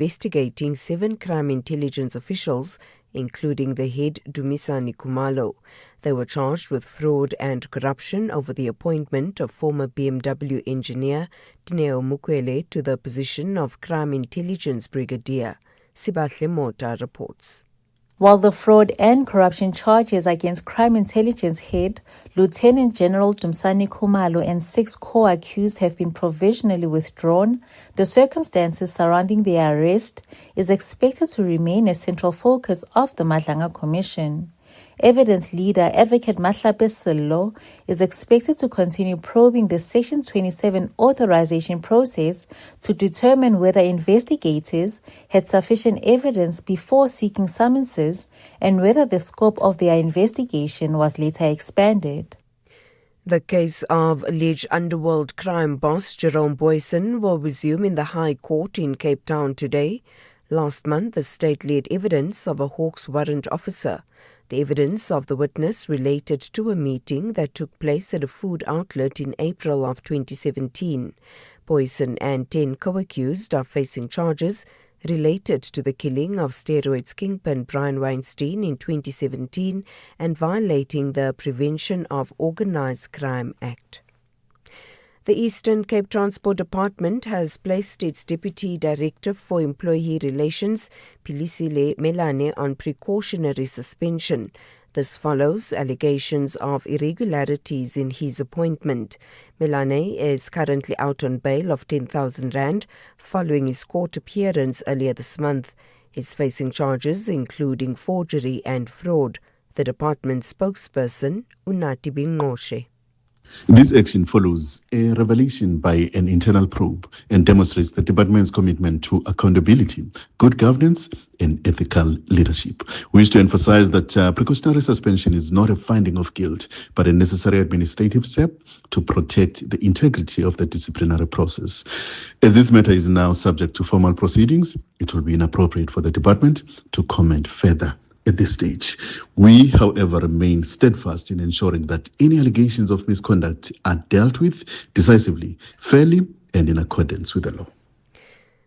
investigating 7 crime intelligence officials, including the head Dumisani Khumalo. They were charged with fraud and corruption over the appointment of former BMW engineer Dineo Mukwele to the position of Crime Intelligence Brigadier. Sibahle Mota reports. While the fraud and corruption charges against Crime Intelligence Head Lieutenant General Dumisani Khumalo and 6 co-accused have been provisionally withdrawn, the circumstances surrounding their arrest is expected to remain a central focus of the Madlanga Commission. Evidence leader Advocate Mahlape Sello is expected to continue probing the Section 27 authorization process to determine whether investigators had sufficient evidence before seeking summonses and whether the scope of their investigation was later expanded. The case of alleged underworld crime boss Jerome Boyson will resume in the High Court in Cape Town today. Last month, the state laid evidence of a Hawks warrant officer. The evidence of the witness related to a meeting that took place at a food outlet in April of 2017. Boyson and 10 co-accused are facing charges related to the killing of steroids kingpin Brian Weinstein in 2017 and violating the Prevention of Organised Crime Act. The Eastern Cape Transport Department has placed its Deputy Director for Employee Relations, Pilisile Melane, on precautionary suspension. This follows allegations of irregularities in his appointment. Melane is currently out on bail of 10,000 rand following his court appearance earlier this month. He's facing charges including forgery and fraud. The department's spokesperson, Unati Bingoshe. This action follows a revelation by an internal probe and demonstrates the department's commitment to accountability, good governance, and ethical leadership. We wish to emphasize that precautionary suspension is not a finding of guilt, but a necessary administrative step to protect the integrity of the disciplinary process. As this matter is now subject to formal proceedings, it will be inappropriate for the department to comment further. At this stage, we, however, remain steadfast in ensuring that any allegations of misconduct are dealt with decisively, fairly, and in accordance with the law.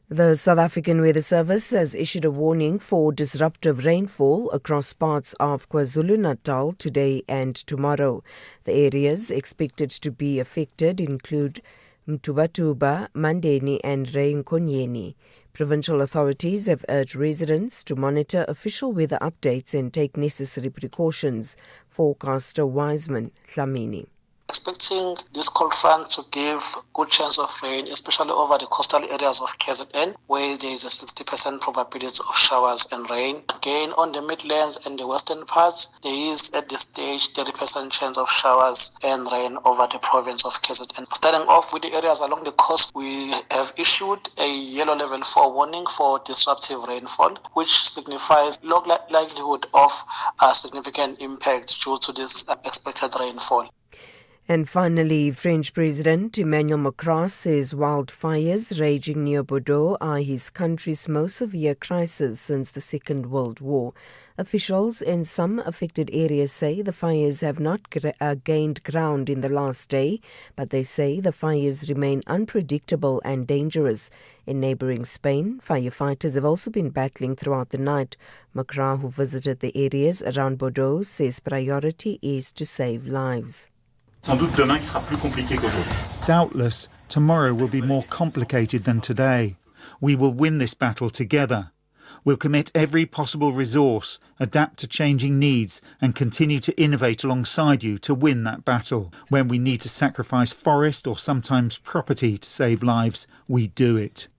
The South African Weather Service has issued a warning for disruptive rainfall across parts of KwaZulu-Natal today and tomorrow. The areas expected to be affected include Mtubatuba, Mandeni, and Reinkonyeni. Provincial authorities have urged residents to monitor official weather updates and take necessary precautions. Forecaster Wiseman Dlamini. Expecting this cold front to give good chance of rain, especially over the coastal areas of KZN, where there is a 60% probability of showers and rain. Again, on the Midlands and the western parts, there is at this stage 30% chance of showers and rain over the province of KZN. Starting off with the areas along the coast, we have issued a yellow level 4 warning for disruptive rainfall, which signifies low likelihood of a significant impact due to this expected rainfall. And finally, French President Emmanuel Macron says wildfires raging near Bordeaux are his country's most severe crisis since the Second World War. Officials in some affected areas say the fires have not gained ground in the last day, but they say the fires remain unpredictable and dangerous. In neighbouring Spain, firefighters have also been battling throughout the night. Macron, who visited the areas around Bordeaux, says priority is to save lives. Doubtless, tomorrow will be more complicated than today. We will win this battle together. We'll commit every possible resource, adapt to changing needs, and continue to innovate alongside you to win that battle. When we need to sacrifice forest or sometimes property to save lives, we do it.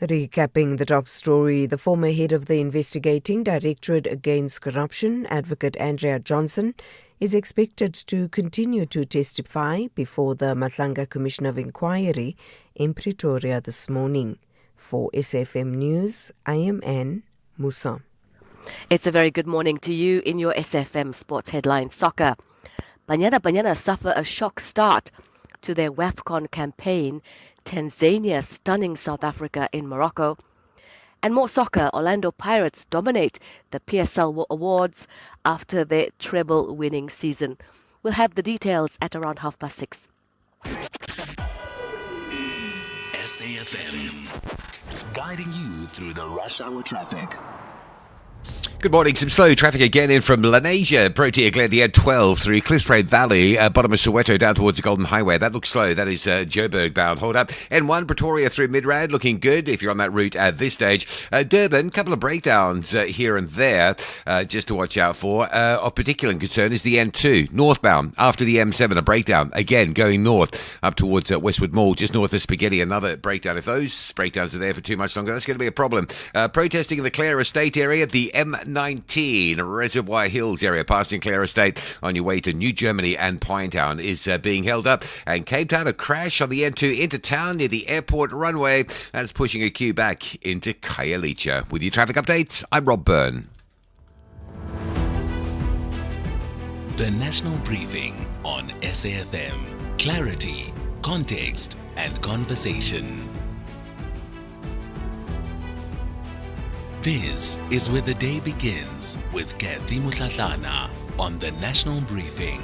Recapping the top story, the former head of the Investigating Directorate Against Corruption, Advocate Andrea Johnson, is expected to continue to testify before the Madlanga Commission of Inquiry in Pretoria this morning. For SAfm News, I am Anne Musa. It's a very good morning to you in your SAfm Sports Headline Soccer. Banyana suffer a shock start to their WAFCON campaign. Tanzania stunning South Africa in Morocco. And more soccer, Orlando Pirates dominate the PSL Awards after their treble-winning season. We'll have the details at around 6:30. SAfm. guiding you through the rush hour traffic. Good morning. Some slow traffic again in from Lenasia, Protea Glen, the N12 through Cliffsprain Valley, bottom of Soweto down towards the Golden Highway. That looks slow. That is Joburg bound. Hold up. N1 Pretoria through Midrand, looking good if you're on that route at this stage. Durban, couple of breakdowns here and there, just to watch out for. Of particular concern is the N2 northbound after the M7, a breakdown again going north up towards Westwood Mall, just north of Spaghetti. Another breakdown. If those breakdowns are there for too much longer, that's going to be a problem. Protesting in the Clare Estate area, the M19 Reservoir Hills area, passing Clare Estate on your way to New Germany and Pinetown, is being held up. And Cape Town, a crash on the N2 into town near the airport runway. That's pushing a queue back into Khayelitsha. With your traffic updates, I'm Rob Byrne. The National Briefing on SAFM. Clarity, context, and conversation. This is where the day begins with Kathy Mutlatlana on the National Briefing.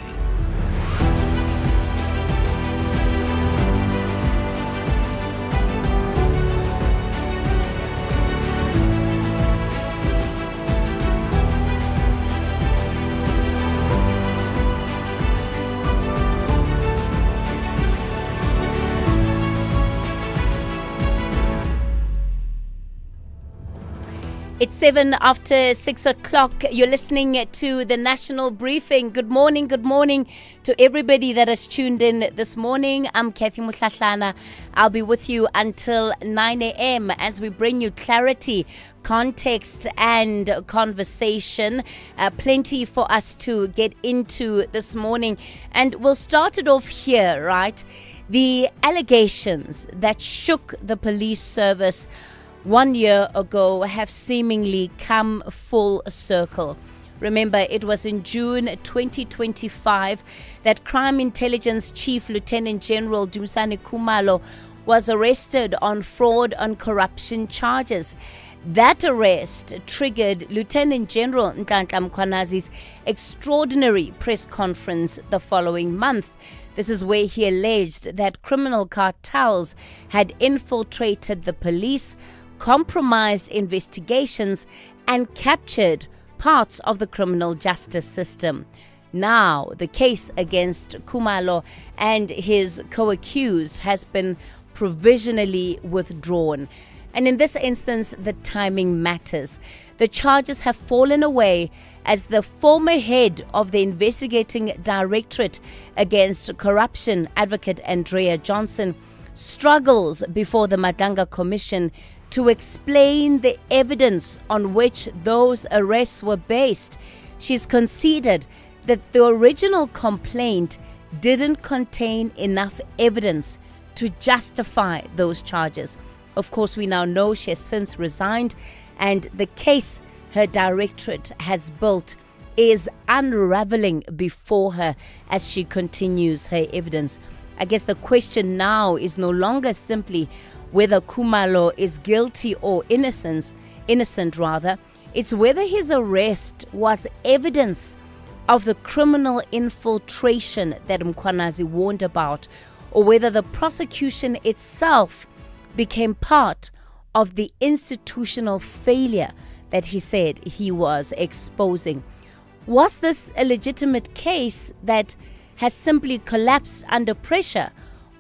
It's 7 after 6 o'clock. You're listening to the National Briefing. Good morning to everybody that has tuned in this morning. I'm Kathy Mutlatlana. I'll be with you until 9 a.m. as we bring you clarity, context, and conversation. Plenty for us to get into this morning. And we'll start it off here, right? The allegations that shook the police service 1 year ago have seemingly come full circle. Remember, it was in June 2025 that Crime Intelligence Chief Lieutenant General Dumisani Khumalo was arrested on fraud and corruption charges. That arrest triggered Lieutenant General Nhlanhla Mkhwanazi's extraordinary press conference the following month. This is where he alleged that criminal cartels had infiltrated the police, compromised investigations, and captured parts of the criminal justice system. Now, the case against Khumalo and his co-accused has been provisionally withdrawn. And in this instance, the timing matters. The charges have fallen away as the former head of the investigating directorate against corruption, Advocate Andrea Johnson, struggles before the Madanga Commission to explain the evidence on which those arrests were based. She's conceded that the original complaint didn't contain enough evidence to justify those charges. Of course, we now know she has since resigned, and the case her directorate has built is unraveling before her as she continues her evidence. I guess the question now is no longer simply whether Khumalo is guilty or innocent. It's whether his arrest was evidence of the criminal infiltration that Mkhwanazi warned about, or whether the prosecution itself became part of the institutional failure that he said he was exposing. Was this a legitimate case that has simply collapsed under pressure,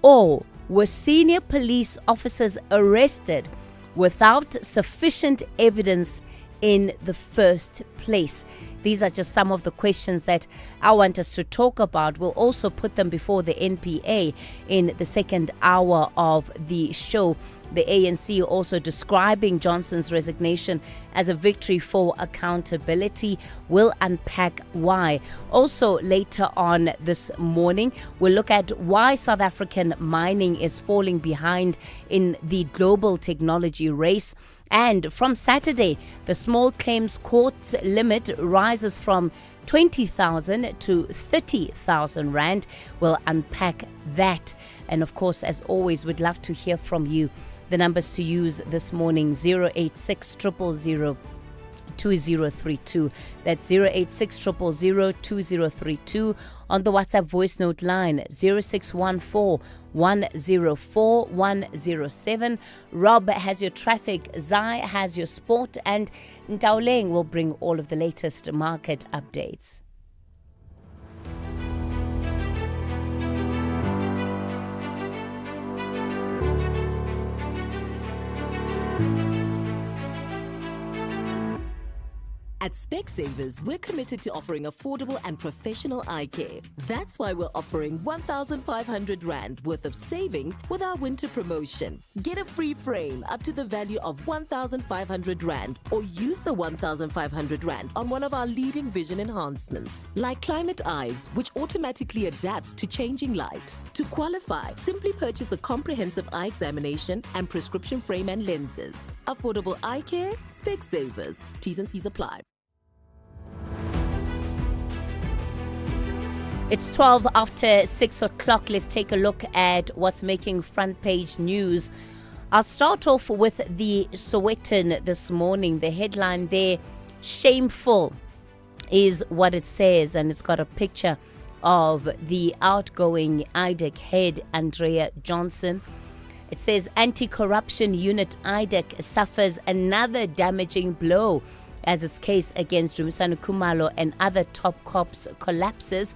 or were senior police officers arrested without sufficient evidence in the first place? These are just some of the questions that I want us to talk about. We'll also put them before the NPA in the second hour of the show. The ANC also describing Johnson's resignation as a victory for accountability. We'll unpack why. Also, later on this morning, we'll look at why South African mining is falling behind in the global technology race. And from Saturday, the small claims court limit rises from 20,000 to 30,000 Rand. We'll unpack that. And of course, as always, we'd love to hear from you. The numbers to use this morning, 086 000 2032. That's 086 000 2032. On the WhatsApp voice note line, 0614 104 107. Rob has your traffic, Zai has your sport, and Ntauleng will bring all of the latest market updates. At Specsavers, we're committed to offering affordable and professional eye care. That's why we're offering 1,500 Rand worth of savings with our winter promotion. Get a free frame up to the value of 1,500 Rand or use the 1,500 Rand on one of our leading vision enhancements, like Climate Eyes, which automatically adapts to changing light. To qualify, simply purchase a comprehensive eye examination and prescription frame and lenses. Affordable eye care, Specsavers. T's and C's apply. It's 12 after 6 o'clock. Let's take a look at what's making front page news. I'll start off with the Sowetan this morning. The headline there, shameful, is what it says, and it's got a picture of the outgoing IDEC head, Andrea Johnson. It says anti-corruption unit IDEC suffers another damaging blow as its case against Dumisani Khumalo and other top cops collapses.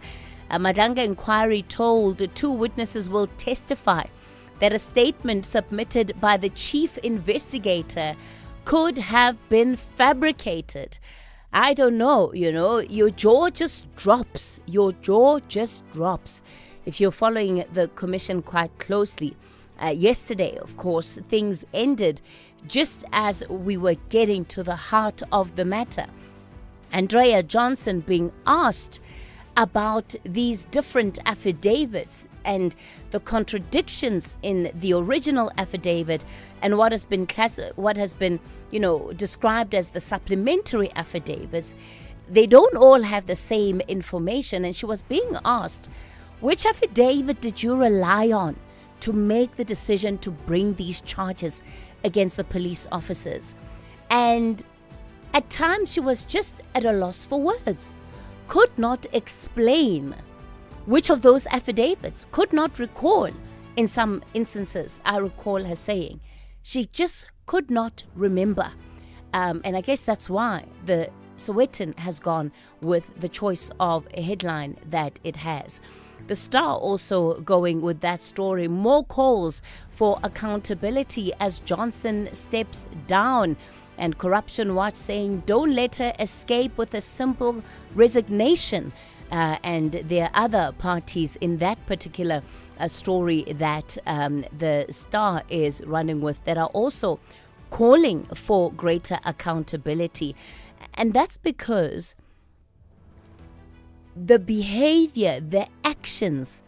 A Madanga inquiry told 2 witnesses will testify that a statement submitted by the chief investigator could have been fabricated. I don't know, your jaw just drops. Your jaw just drops if you're following the commission quite closely. Yesterday, of course, things ended just as we were getting to the heart of the matter. Andrea Johnson being asked about these different affidavits and the contradictions in the original affidavit and what has been described as the supplementary affidavits. They don't all have the same information, and she was being asked, which affidavit did you rely on to make the decision to bring these charges against the police officers? And at times she was just at a loss for words. Could not explain which of those affidavits, could not recall. In some instances, I recall her saying she just could not remember. And I guess that's why the Sowetan has gone with the choice of a headline that it has. The Star also going with that story, more calls for accountability as Johnson steps down. And Corruption Watch saying, don't let her escape with a simple resignation. And there are other parties in that particular story that the Star is running with that are also calling for greater accountability. And that's because the behavior, the actions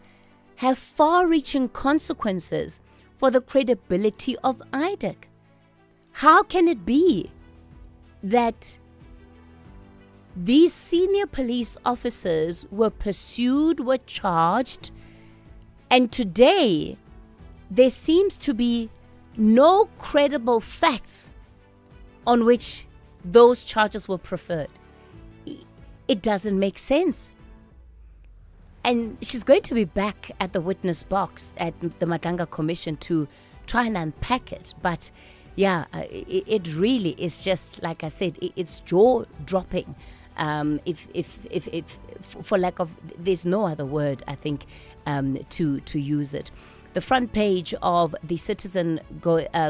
have far-reaching consequences for the credibility of IDEC. How can it be that these senior police officers were pursued, were charged, and today there seems to be no credible facts on which those charges were preferred? It doesn't make sense. And she's going to be back at the witness box at the Madanga Commission to try and unpack it. But yeah, it really is just, like I said, it's jaw-dropping. If for lack of, there's no other word, I think, to use it. The front page of The Citizen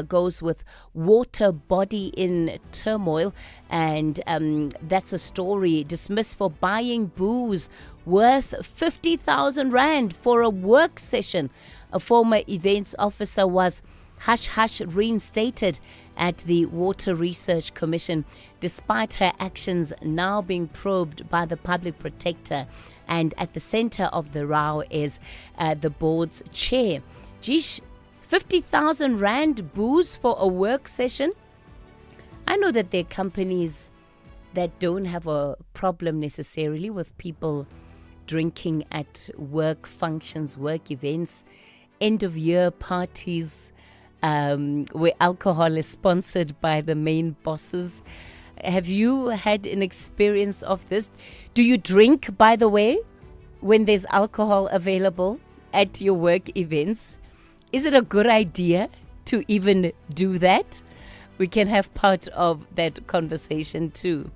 goes with water body in turmoil, and that's a story dismissed for buying booze worth 50,000 Rand for a work session. A former events officer was hush-hush reinstated at the Water Research Commission, despite her actions now being probed by the Public Protector. And at the center of the row is the board's chair. Geesh, 50,000 Rand booze for a work session? I know that there are companies that don't have a problem necessarily with people drinking at work functions, work events, end-of-year parties, where alcohol is sponsored by the main bosses. Have you had an experience of this? Do you drink, by the way, when there's alcohol available at your work events? Is it a good idea to even do that? We can have part of that conversation too.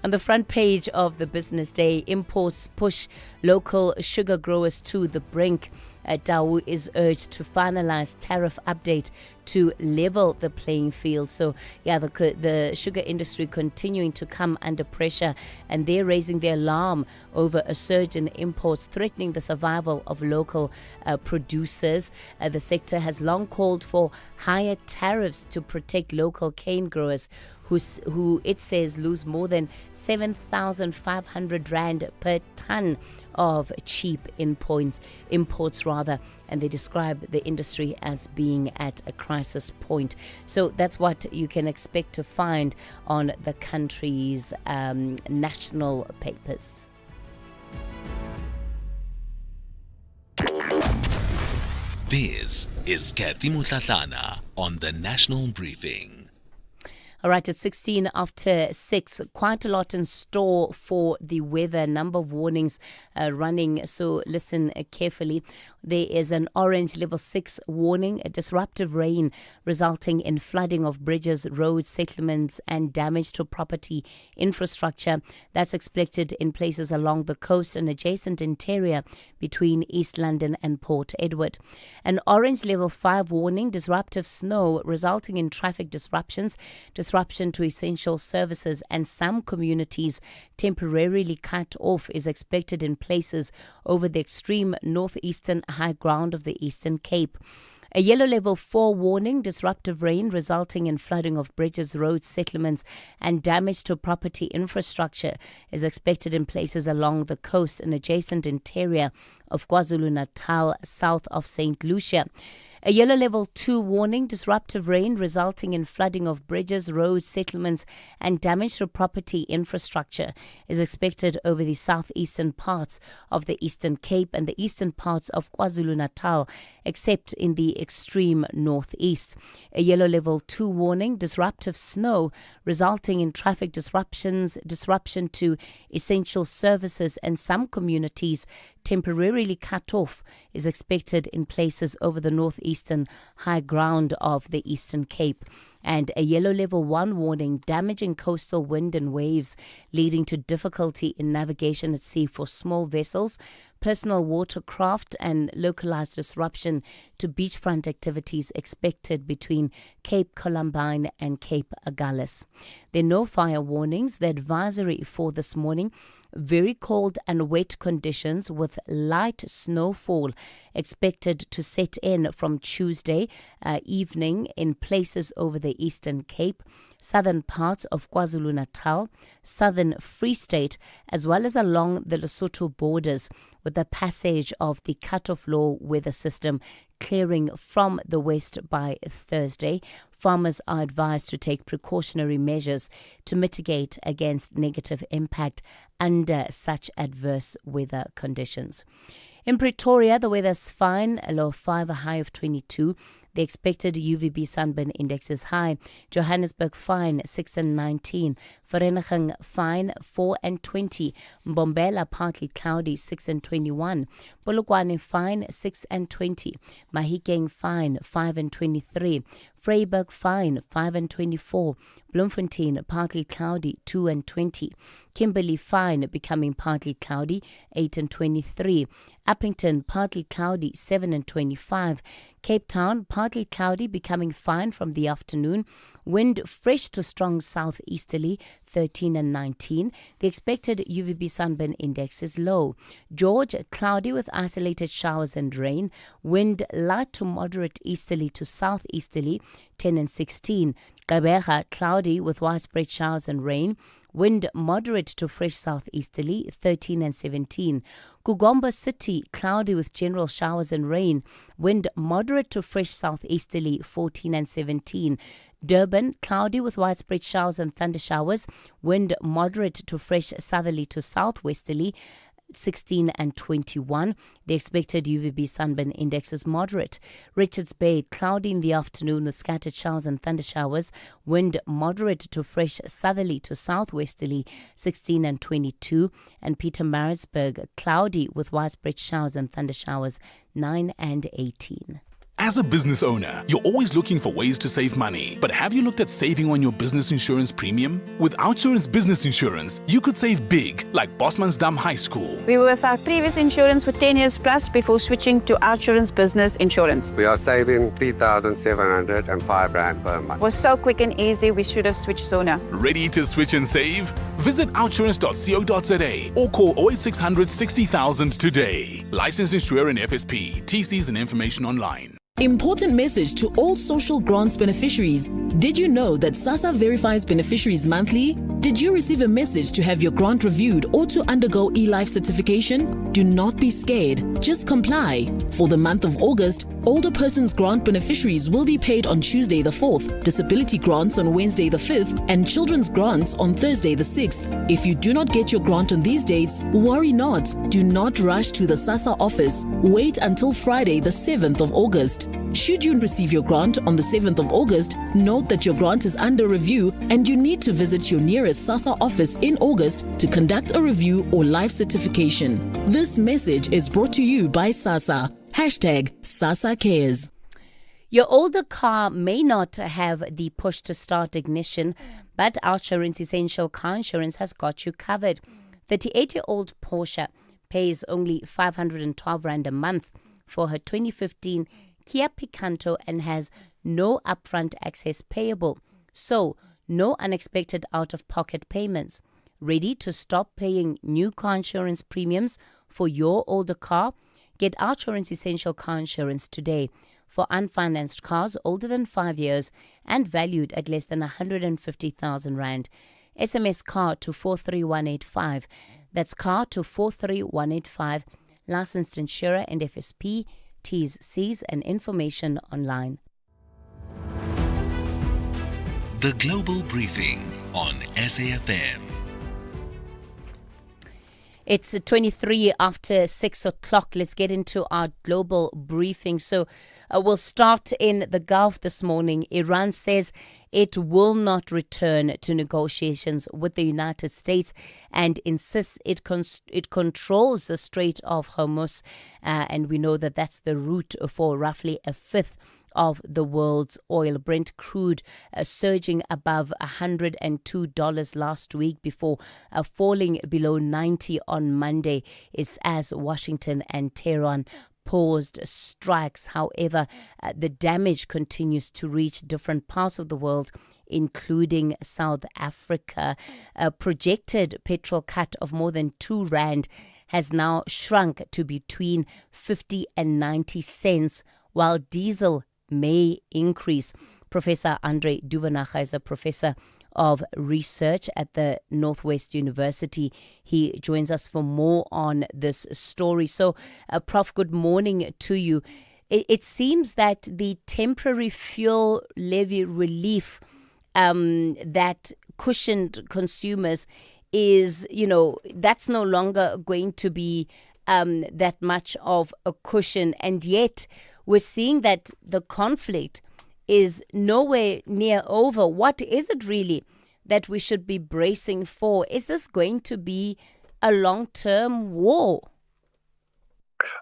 On the front page of the Business Day, imports push local sugar growers to the brink. Tau is urged to finalize tariff update to level the playing field. So, the sugar industry continuing to come under pressure, and they're raising the alarm over a surge in imports threatening the survival of local producers. The sector has long called for higher tariffs to protect local cane growers, who it says lose more than 7,500 rand per ton of cheap imports, and they describe the industry as being at a crisis point. So that's what you can expect to find on the country's national papers. This is Kathy Mutlatlana on the National Briefing. All right, it's 16 after 6. Quite a lot in store for the weather. Number of warnings running, so listen carefully. There is an orange level 6 warning, a disruptive rain resulting in flooding of bridges, roads, settlements and damage to property infrastructure. That's expected in places along the coast and adjacent interior between East London and Port Edward. An orange level 5 warning, disruptive snow resulting in traffic disruption to essential services and some communities temporarily cut off is expected in places over the extreme northeastern high ground of the Eastern Cape. A yellow level 4 warning, disruptive rain resulting in flooding of bridges, roads, settlements and damage to property infrastructure is expected in places along the coast and adjacent interior of KwaZulu-Natal, south of St. Lucia. A yellow level 2 warning, disruptive rain resulting in flooding of bridges, roads, settlements and damage to property infrastructure is expected over the southeastern parts of the Eastern Cape and the eastern parts of KwaZulu-Natal, except in the extreme northeast. A yellow level 2 warning, disruptive snow resulting in traffic disruption to essential services and some communities temporarily cut off is expected in places over the northeastern high ground of the Eastern Cape. And a yellow level 1 warning, damaging coastal wind and waves leading to difficulty in navigation at sea for small vessels, personal watercraft and localized disruption to beachfront activities expected between Cape Columbine and Cape Agulhas. There are no fire warnings. The advisory for this morning: very cold and wet conditions with light snowfall expected to set in from Tuesday evening in places over the Eastern Cape, southern parts of KwaZulu-Natal, southern Free State, as well as along the Lesotho borders, with the passage of the cut-off low weather system clearing from the west by Thursday. Farmers are advised to take precautionary measures to mitigate against negative impact under such adverse weather conditions. In Pretoria, the weather's fine, a low of 5, a high of 22. The expected UVB sunburn index is high. Johannesburg fine, 6 and 19. Vereeniging fine, 4 and 20. Mbombela partly cloudy, 6 and 21. Polokwane fine, 6 and 20. Mahikeng fine, 5 and 23. Vryburg fine, 5 and 24. Bloemfontein partly cloudy, 2 and 20. Kimberley fine becoming partly cloudy, 8 and 23. Uppington partly cloudy, 7 and 25. Cape Town partly cloudy becoming fine from the afternoon. Wind fresh to strong southeasterly, 13 and 19. The expected UVB sunburn index is low. George cloudy with isolated showers and rain. Wind light to moderate easterly to southeasterly, 10 and 16. Gqeberha cloudy with widespread showers and rain. Wind moderate to fresh southeasterly, 13 and 17. Kugomba City cloudy with general showers and rain. Wind moderate to fresh southeasterly, 14 and 17. Durban cloudy with widespread showers and thunder showers. Wind moderate to fresh southerly to southwesterly, 16 and 21. The expected UVB sunburn index is moderate. Richards Bay cloudy in the afternoon with scattered showers and thunder showers. Wind moderate to fresh southerly to southwesterly, 16 and 22. And Pietermaritzburg cloudy with widespread showers and thunder showers, 9 and 18. As a business owner, you're always looking for ways to save money. But have you looked at saving on your business insurance premium? With OUTsurance Business Insurance, you could save big, like Bosmansdam High School. We were with our previous insurance for 10 years plus before switching to OUTsurance Business Insurance. We are saving 3,705 Rand per month. It was so quick and easy, we should have switched sooner. Ready to switch and save? Visit outsurance.co.za or call 08600 60,000 today. Licensed insurer and FSP. TCs and information online. Important message to all social grants beneficiaries. Did you know that SASSA verifies beneficiaries monthly? Did you receive a message to have your grant reviewed or to undergo eLife certification? Do not be scared. Just comply. For the month of August, older persons grant beneficiaries will be paid on Tuesday the 4th, disability grants on Wednesday the 5th, and children's grants on Thursday the 6th. If you do not get your grant on these dates, worry not. Do not rush to the SASSA office. Wait until Friday the 7th of August. Should you receive your grant on the 7th of August, note that your grant is under review and you need to visit your nearest SASSA office in August to conduct a review or life certification. This message is brought to you by SASSA. #SASSA Cares. Your older car may not have the push-to-start ignition, but OUTsurance Essential Car Insurance has got you covered. 38-year-old Portia pays only 512 Rand a month for her 2015 Kia Picanto and has no upfront access payable, so no unexpected out-of-pocket payments. Ready to stop paying new car insurance premiums for your older car? Get OUTsurance Essential Car Insurance today for unfinanced cars older than 5 years and valued at less than 150,000 Rand. SMS CAR to 43185. That's CAR to 43185. Licensed insurer and FSP. T's, C's and information online. The Global Briefing on SAFM. It's 23 after 6 o'clock. Let's get into our global briefing. So we'll start in the Gulf this morning. Iran says it will not return to negotiations with the United States and insists it controls the Strait of Hormuz. And we know that that's the route for roughly a fifth of the world's oil. Brent crude surging above $102 last week before falling below 90 on Monday is as Washington and Tehran paused strikes. However, the damage continues to reach different parts of the world, including South Africa. A projected petrol cut of more than 2 Rand has now shrunk to between 50 and 90 cents, while diesel may increase. Professor Andre Duvenaga is a professor of research at the Northwest University. He joins us for more on this story. So, Prof, good morning to you. It seems that the temporary fuel levy relief that cushioned consumers is, that's no longer going to be that much of a cushion. And yet we're seeing that the conflict is nowhere near over. What is it really that we should be bracing for? Is this going to be a long-term war?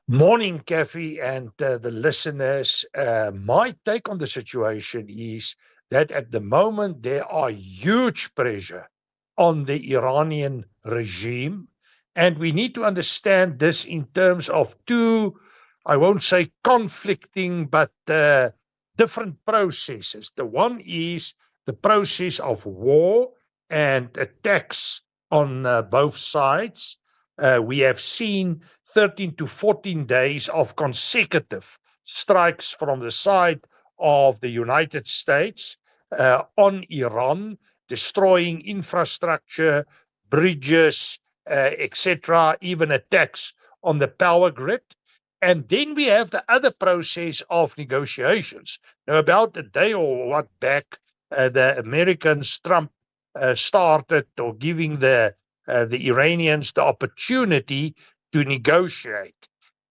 Morning, Kathy, and the listeners. My take on the situation is that at the moment there are huge pressure on the Iranian regime, and we need to understand this in terms of two, I won't say conflicting, but different processes. The one is the process of war and attacks on both sides. We have seen 13 to 14 days of consecutive strikes from the side of the United States on Iran, destroying infrastructure, bridges, etc., even attacks on the power grid. And then we have the other process of negotiations. Now, about a day or what back, the Americans, Trump, started or giving the Iranians the opportunity to negotiate.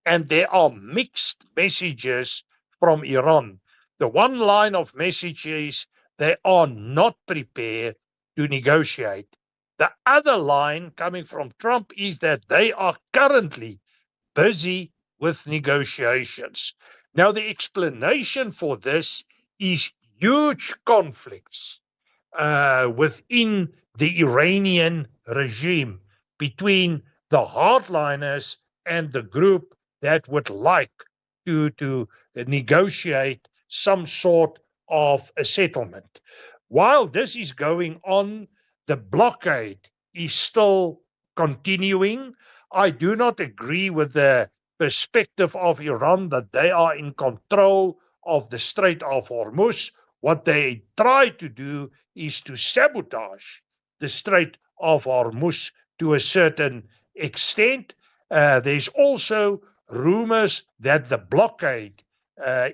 And there are mixed messages from Iran. The one line of message is they are not prepared to negotiate. The other line coming from Trump is that they are currently busy with negotiations. Now, the explanation for this is huge conflicts within the Iranian regime between the hardliners and the group that would like to negotiate some sort of a settlement. While this is going on, the blockade is still continuing. I do not agree with the perspective of Iran that they are in control of the Strait of Hormuz. What they try to do is to sabotage the Strait of Hormuz to a certain extent. There's also rumors that the blockade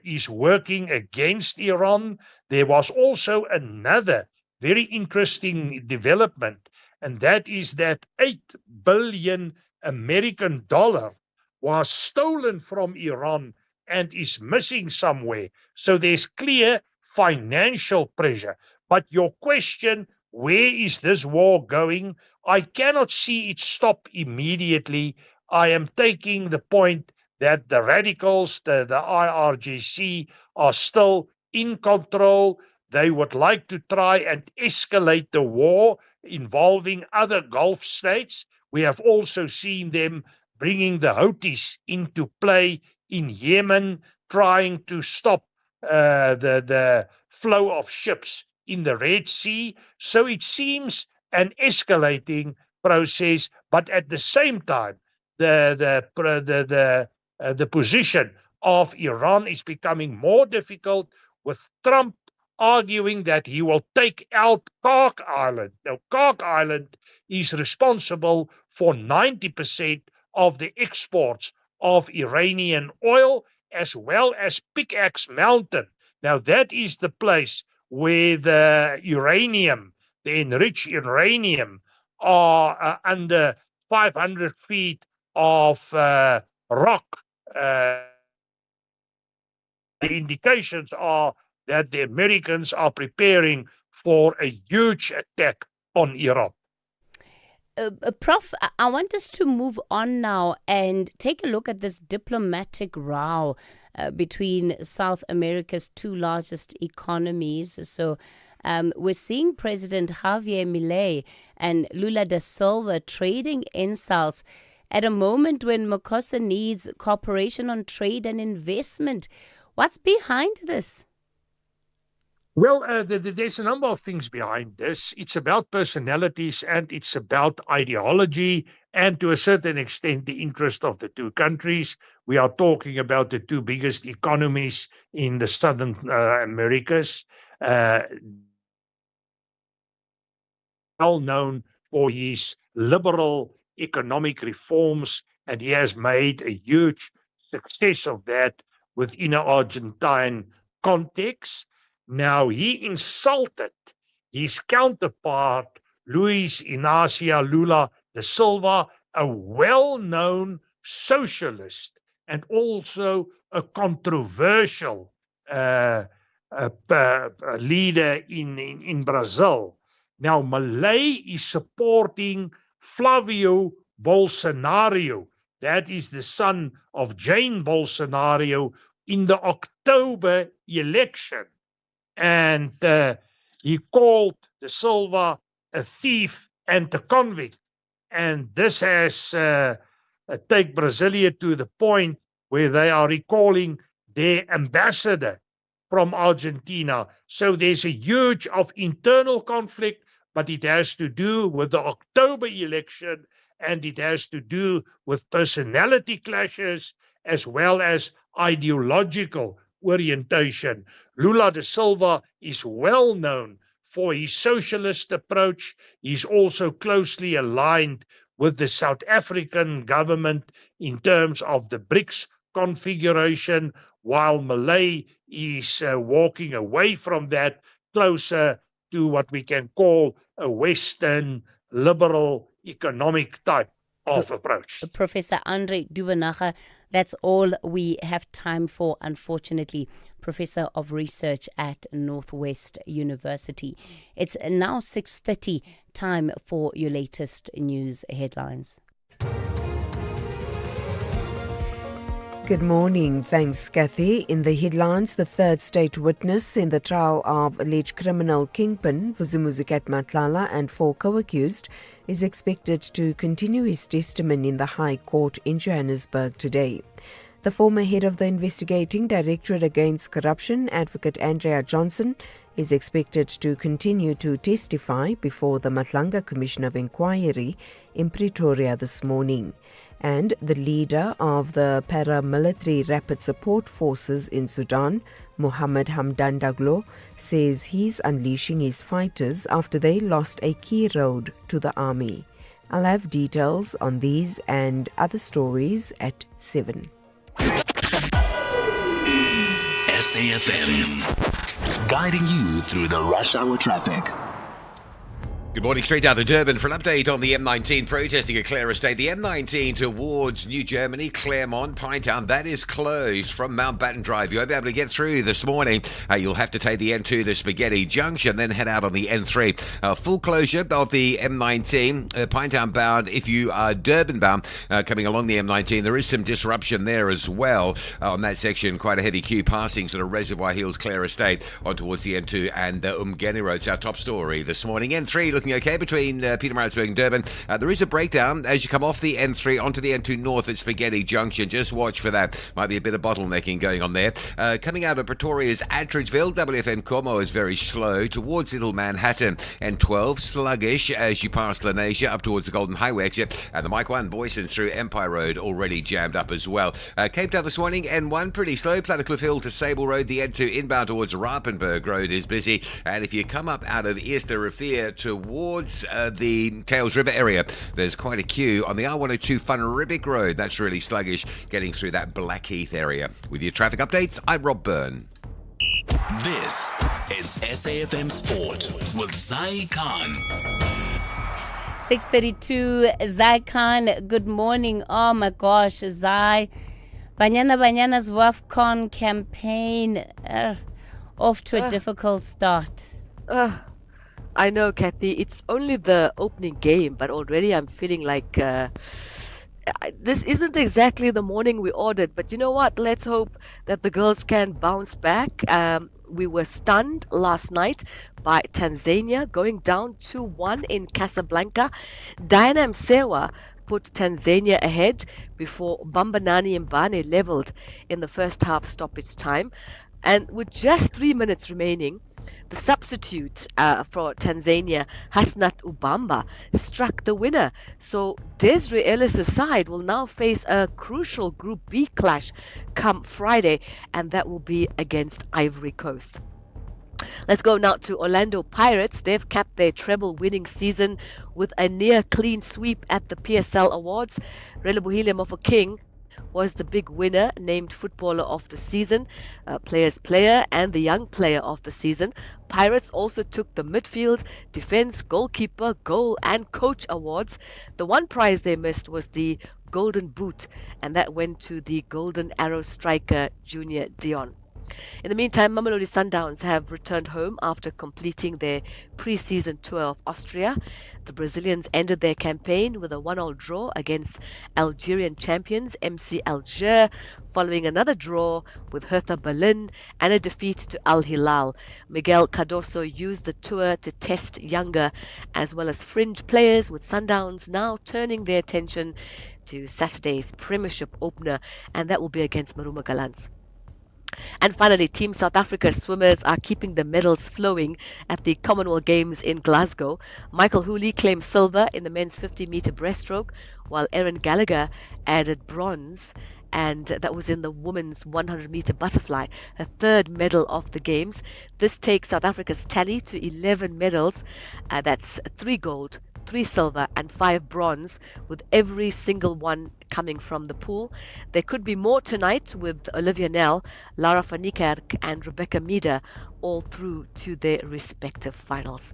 is working against Iran. There was also another very interesting development, and that is that 8 billion American dollar was stolen from Iran and is missing somewhere. So there's clear financial pressure. But your question, where is this war going? I cannot see it stop immediately. I am taking the point that the radicals, the IRGC, are still in control. They would like to try and escalate the war involving other Gulf states. We have also seen them bringing the Houthis into play in Yemen, trying to stop the flow of ships in the Red Sea. So it seems an escalating process, but at the same time, the position of Iran is becoming more difficult, with Trump arguing that he will take out Kark Island. Now, Kark Island is responsible for 90% of the exports of Iranian oil, as well as Pickaxe Mountain. Now, that is the place where the uranium, the enriched uranium, are under 500 feet of rock. The indications are that the Americans are preparing for a huge attack on Iran. Prof, I want us to move on now and take a look at this diplomatic row between South America's two largest economies. So we're seeing President Javier Milei and Lula da Silva trading insults at a moment when Mercosur needs cooperation on trade and investment. What's behind this? Well, there's a number of things behind this. It's about personalities and it's about ideology and, to a certain extent, the interest of the two countries. We are talking about the two biggest economies in the Southern Americas. Well known for his liberal economic reforms, and he has made a huge success of that within an Argentine context. Now, he insulted his counterpart, Luis Inácio Lula da Silva, a well-known socialist and also a controversial leader in Brazil. Now, Milei is supporting Flavio Bolsonaro, that is the son of Jair Bolsonaro, in the October election. And he called da Silva a thief and a convict. And this has taken Brasilia to the point where they are recalling their ambassador from Argentina. So there's a huge of internal conflict, but it has to do with the October election, and it has to do with personality clashes as well as ideological orientation. Lula da Silva is well known for his socialist approach. He's also closely aligned with the South African government in terms of the BRICS configuration, while Milei is walking away from that, closer to what we can call a Western liberal economic type of approach. Professor Andre Duvenaga, that's all we have time for, unfortunately. Professor of Research at Northwest University. It's now 6:30, time for your latest news headlines. Good morning. Thanks, Kathy. In the headlines, the third state witness in the trial of alleged criminal kingpin Vusumuzikat Matlala and 4 co-accused is expected to continue his testimony in the High Court in Johannesburg today. The former head of the Investigating Directorate Against Corruption, Advocate Andrea Johnson, is expected to continue to testify before the Matlanga Commission of Inquiry in Pretoria this morning. And the leader of the paramilitary rapid support forces in Sudan, Mohammed Hamdan Daglo, says he's unleashing his fighters after they lost a key road to the army. I'll have details on these and other stories at 7. SAfm, guiding you through the rush hour traffic. Good morning, straight down to Durban for an update on the M19 protesting at Clare Estate. The M19 towards New Germany, Claremont, Pinetown, that is closed from Mountbatten Drive. You won't be able to get through this morning. You'll have to take the N2 to Spaghetti Junction, then head out on the N3. Full closure of the M19, Pinetown bound. If you are Durban bound, coming along the M19, there is some disruption there as well on that section. Quite a heavy queue passing sort of Reservoir Hills, Clare Estate on towards the N2 and Umgeni Road. It's our top story this morning. N3 looking okay between Pietermaritzburg and Durban. There is a breakdown as you come off the N3 onto the N2 north at Spaghetti Junction. Just watch for that. Might be a bit of bottlenecking going on there. Coming out of Pretoria's Attridgeville, WFN Como is very slow towards Little Manhattan. N12 sluggish as you pass Lenasia up towards the Golden Highway exit. And the Mike 1 Boyson through Empire Road already jammed up as well. Cape Town this morning, N1 pretty slow. Plattercliff Hill to Sable Road. The N2 inbound towards Rapenburg Road is busy. And if you come up out of Easter Rafia towards the Kales River area, there's quite a queue on the R102 Funribbick Road. That's really sluggish getting through that Blackheath area. With your traffic updates, I'm Rob Byrne. This is SAfm Sport with Zai Khan. 6:32, Zai Khan, good morning. Oh my gosh, Zai. Banyana's WAFCON campaign off to a difficult start. I know, Kathy, it's only the opening game, but already I'm feeling like this isn't exactly the morning we ordered. But you know what? Let's hope that the girls can bounce back. We were stunned last night by Tanzania going down 2-1 in Casablanca. Diana Msewa put Tanzania ahead before Bambanani Mbane leveled in the first half stoppage time. And with just 3 minutes remaining, the substitute for Tanzania, Hasnat Ubamba, struck the winner. So Desiree Ellis' side will now face a crucial Group B clash come Friday, and that will be against Ivory Coast. Let's go now to Orlando Pirates. They've capped their treble-winning season with a near clean sweep at the PSL Awards. Relebohile Mofokeng was the big winner, named Footballer of the Season, Player's Player, and the Young Player of the Season. Pirates also took the Midfield, Defence, Goalkeeper, Goal, and Coach awards. The one prize they missed was the Golden Boot, and that went to the Golden Arrow striker, Junior Dion. In the meantime, Mamelodi Sundowns have returned home after completing their pre-season tour of Austria. The Brazilians ended their campaign with a 1-1 draw against Algerian champions MC Alger, following another draw with Hertha Berlin and a defeat to Al Hilal. Miguel Cardoso used the tour to test younger as well as fringe players, with Sundowns now turning their attention to Saturday's Premiership opener, and that will be against Maruma Gallants. And finally, Team South Africa swimmers are keeping the medals flowing at the Commonwealth Games in Glasgow. Michael Hooley claimed silver in the men's 50-meter breaststroke, while Erin Gallagher added bronze, and that was in the women's 100-meter butterfly, her third medal of the Games. This takes South Africa's tally to 11 medals. That's 3 gold, 3 silver and 5 bronze, with every single one coming from the pool. There could be more tonight, with Olivia Nel, Lara van Niekerk and Rebecca Meader all through to their respective finals.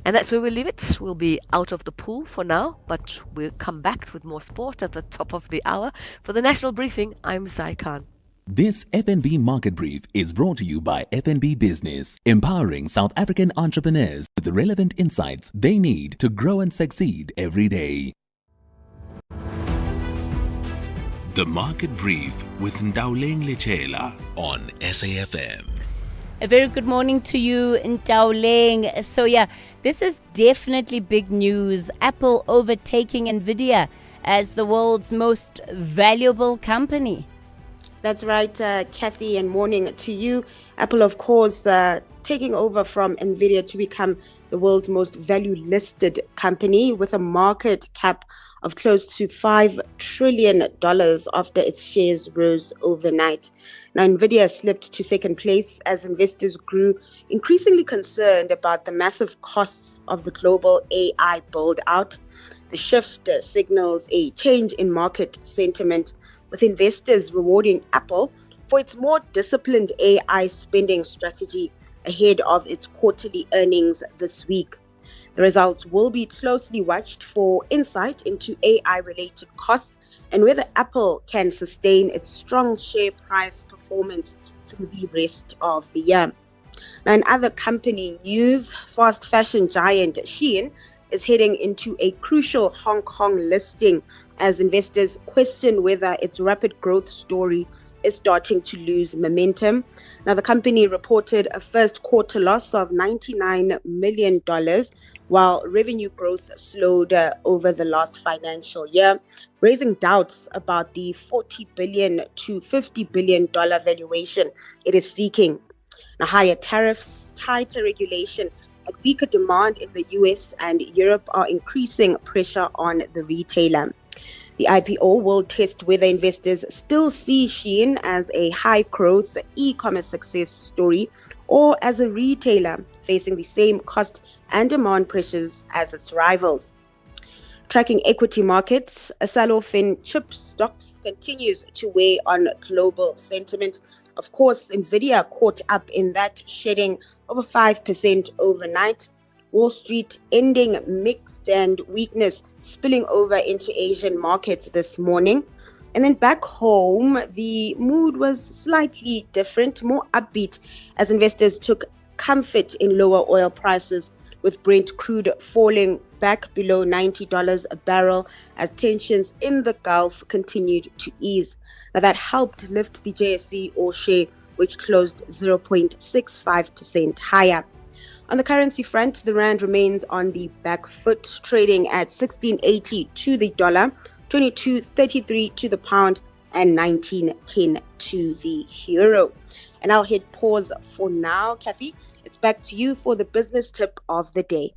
And that's where we'll leave it. We'll be out of the pool for now, but we'll come back with more sport at the top of the hour. For the National Briefing, I'm Zai Khan. This FNB Market Brief is brought to you by FNB Business, empowering South African entrepreneurs with the relevant insights they need to grow and succeed every day. The Market Brief with Ndauleng Lechela on SAFM. A very good morning to you, Ndauleng. So this is definitely big news. Apple overtaking Nvidia as the world's most valuable company. That's right, Kathy, and morning to you. Apple, of course, taking over from Nvidia to become the world's most value-listed company with a market cap of close to $5 trillion after its shares rose overnight. Now, Nvidia slipped to second place as investors grew increasingly concerned about the massive costs of the global AI build-out. The shift signals a change in market sentiment, with investors rewarding Apple for its more disciplined AI spending strategy ahead of its quarterly earnings this week. The results will be closely watched for insight into AI-related costs and whether Apple can sustain its strong share price performance through the rest of the year. Now, in other company news, fast fashion giant Shein is heading into a crucial Hong Kong listing as investors question whether its rapid growth story is starting to lose momentum. Now, the company reported a first quarter loss of $99 million, while revenue growth slowed over the last financial year, raising doubts about the $40 billion to $50 billion valuation it is seeking. Now, higher tariffs, tighter regulation, and weaker demand in the US and Europe are increasing pressure on the retailer. The IPO will test whether investors still see Shein as a high-growth e-commerce success story or as a retailer facing the same cost and demand pressures as its rivals. Tracking equity markets, a sell-off in chip stocks continues to weigh on global sentiment. Of course, Nvidia caught up in that, shedding over 5% overnight. Wall Street ending mixed and weakness spilling over into Asian markets this morning. And then back home, the mood was slightly different, more upbeat, as investors took comfort in lower oil prices, with Brent crude falling back below $90 a barrel as tensions in the Gulf continued to ease. Now, that helped lift the JSE All-Share, which closed 0.65% higher. On the currency front, the rand remains on the back foot, trading at 16.80 to the dollar, 22.33 to the pound, and 19.10 to the euro. And I'll hit pause for now. Kathy, it's back to you for the business tip of the day.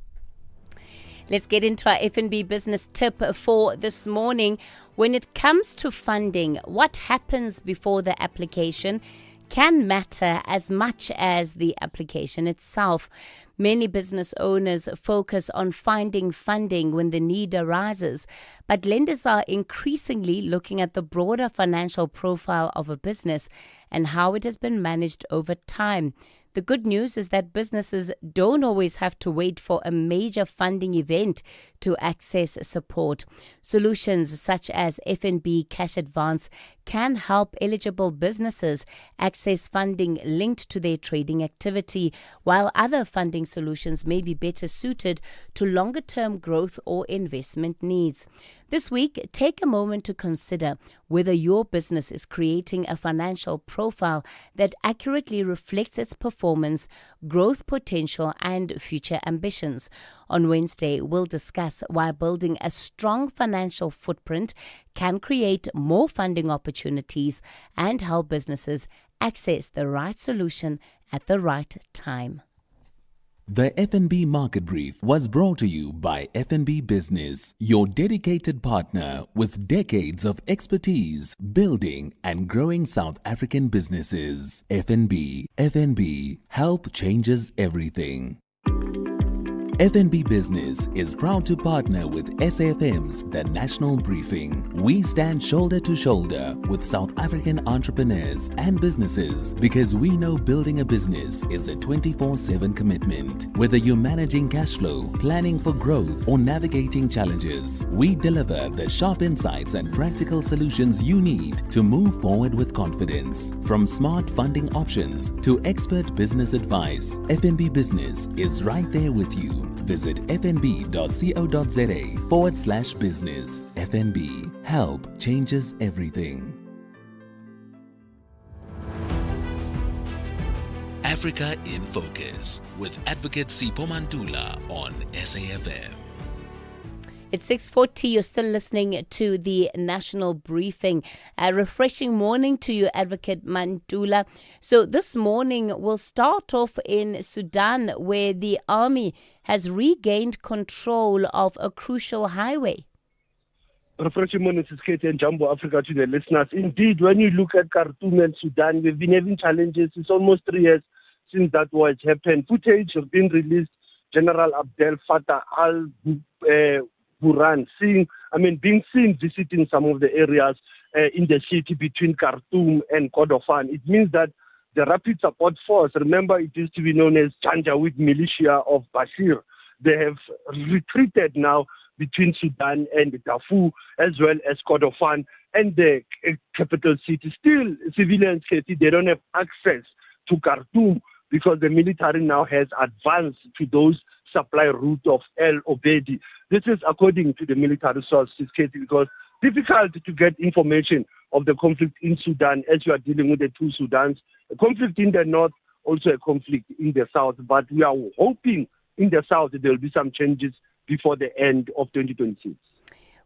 Let's get into our F&B business tip for this morning. When it comes to funding, what happens before the application can matter as much as the application itself. Many business owners focus on finding funding when the need arises, but lenders are increasingly looking at the broader financial profile of a business and how it has been managed over time. The good news is that businesses don't always have to wait for a major funding event to access support. Solutions such as F&B Cash Advance can help eligible businesses access funding linked to their trading activity, while other funding solutions may be better suited to longer-term growth or investment needs. This week, take a moment to consider whether your business is creating a financial profile that accurately reflects its performance, growth potential, and future ambitions. On Wednesday, we'll discuss why building a strong financial footprint can create more funding opportunities and how businesses access the right solution at the right time. The F&B Market Brief was brought to you by F&B Business, your dedicated partner with decades of expertise building and growing South African businesses. F&B, help changes everything. FNB Business is proud to partner with SAFM's The National Briefing. We stand shoulder to shoulder with South African entrepreneurs and businesses because we know building a business is a 24/7 commitment. Whether you're managing cash flow, planning for growth, or navigating challenges, we deliver the sharp insights and practical solutions you need to move forward with confidence. From smart funding options to expert business advice, FNB Business is right there with you. Visit fnb.co.za/business. FNB. Help changes everything. Africa in Focus with Advocate Sipho Mantula on SAfm. It's 6:40. You're still listening to the National Briefing. A refreshing morning to you, Advocate Mantula. So this morning we'll start off in Sudan, where the army has regained control of a crucial highway. Refreshing morning, Siskate and Jumbo Africa to the listeners. Indeed, when you look at Khartoum and Sudan, we've been having challenges. It's almost 3 years since that war has happened. Footage has been released. General Abdel Fattah al-Burhan being seen visiting some of the areas in the city between Khartoum and Kordofan. It means that the Rapid Support Force, remember it used to be known as Janjaweed Militia of Bashir, they have retreated now between Sudan and Darfur, as well as Kordofan and the capital city. Still, civilians, they don't have access to Khartoum because the military now has advanced to those supply route of El Obedi. This is according to the military sources, because difficult to get information of the conflict in Sudan as you are dealing with the two Sudans. A conflict in the north, also a conflict in the south. But we are hoping in the south there will be some changes before the end of 2026.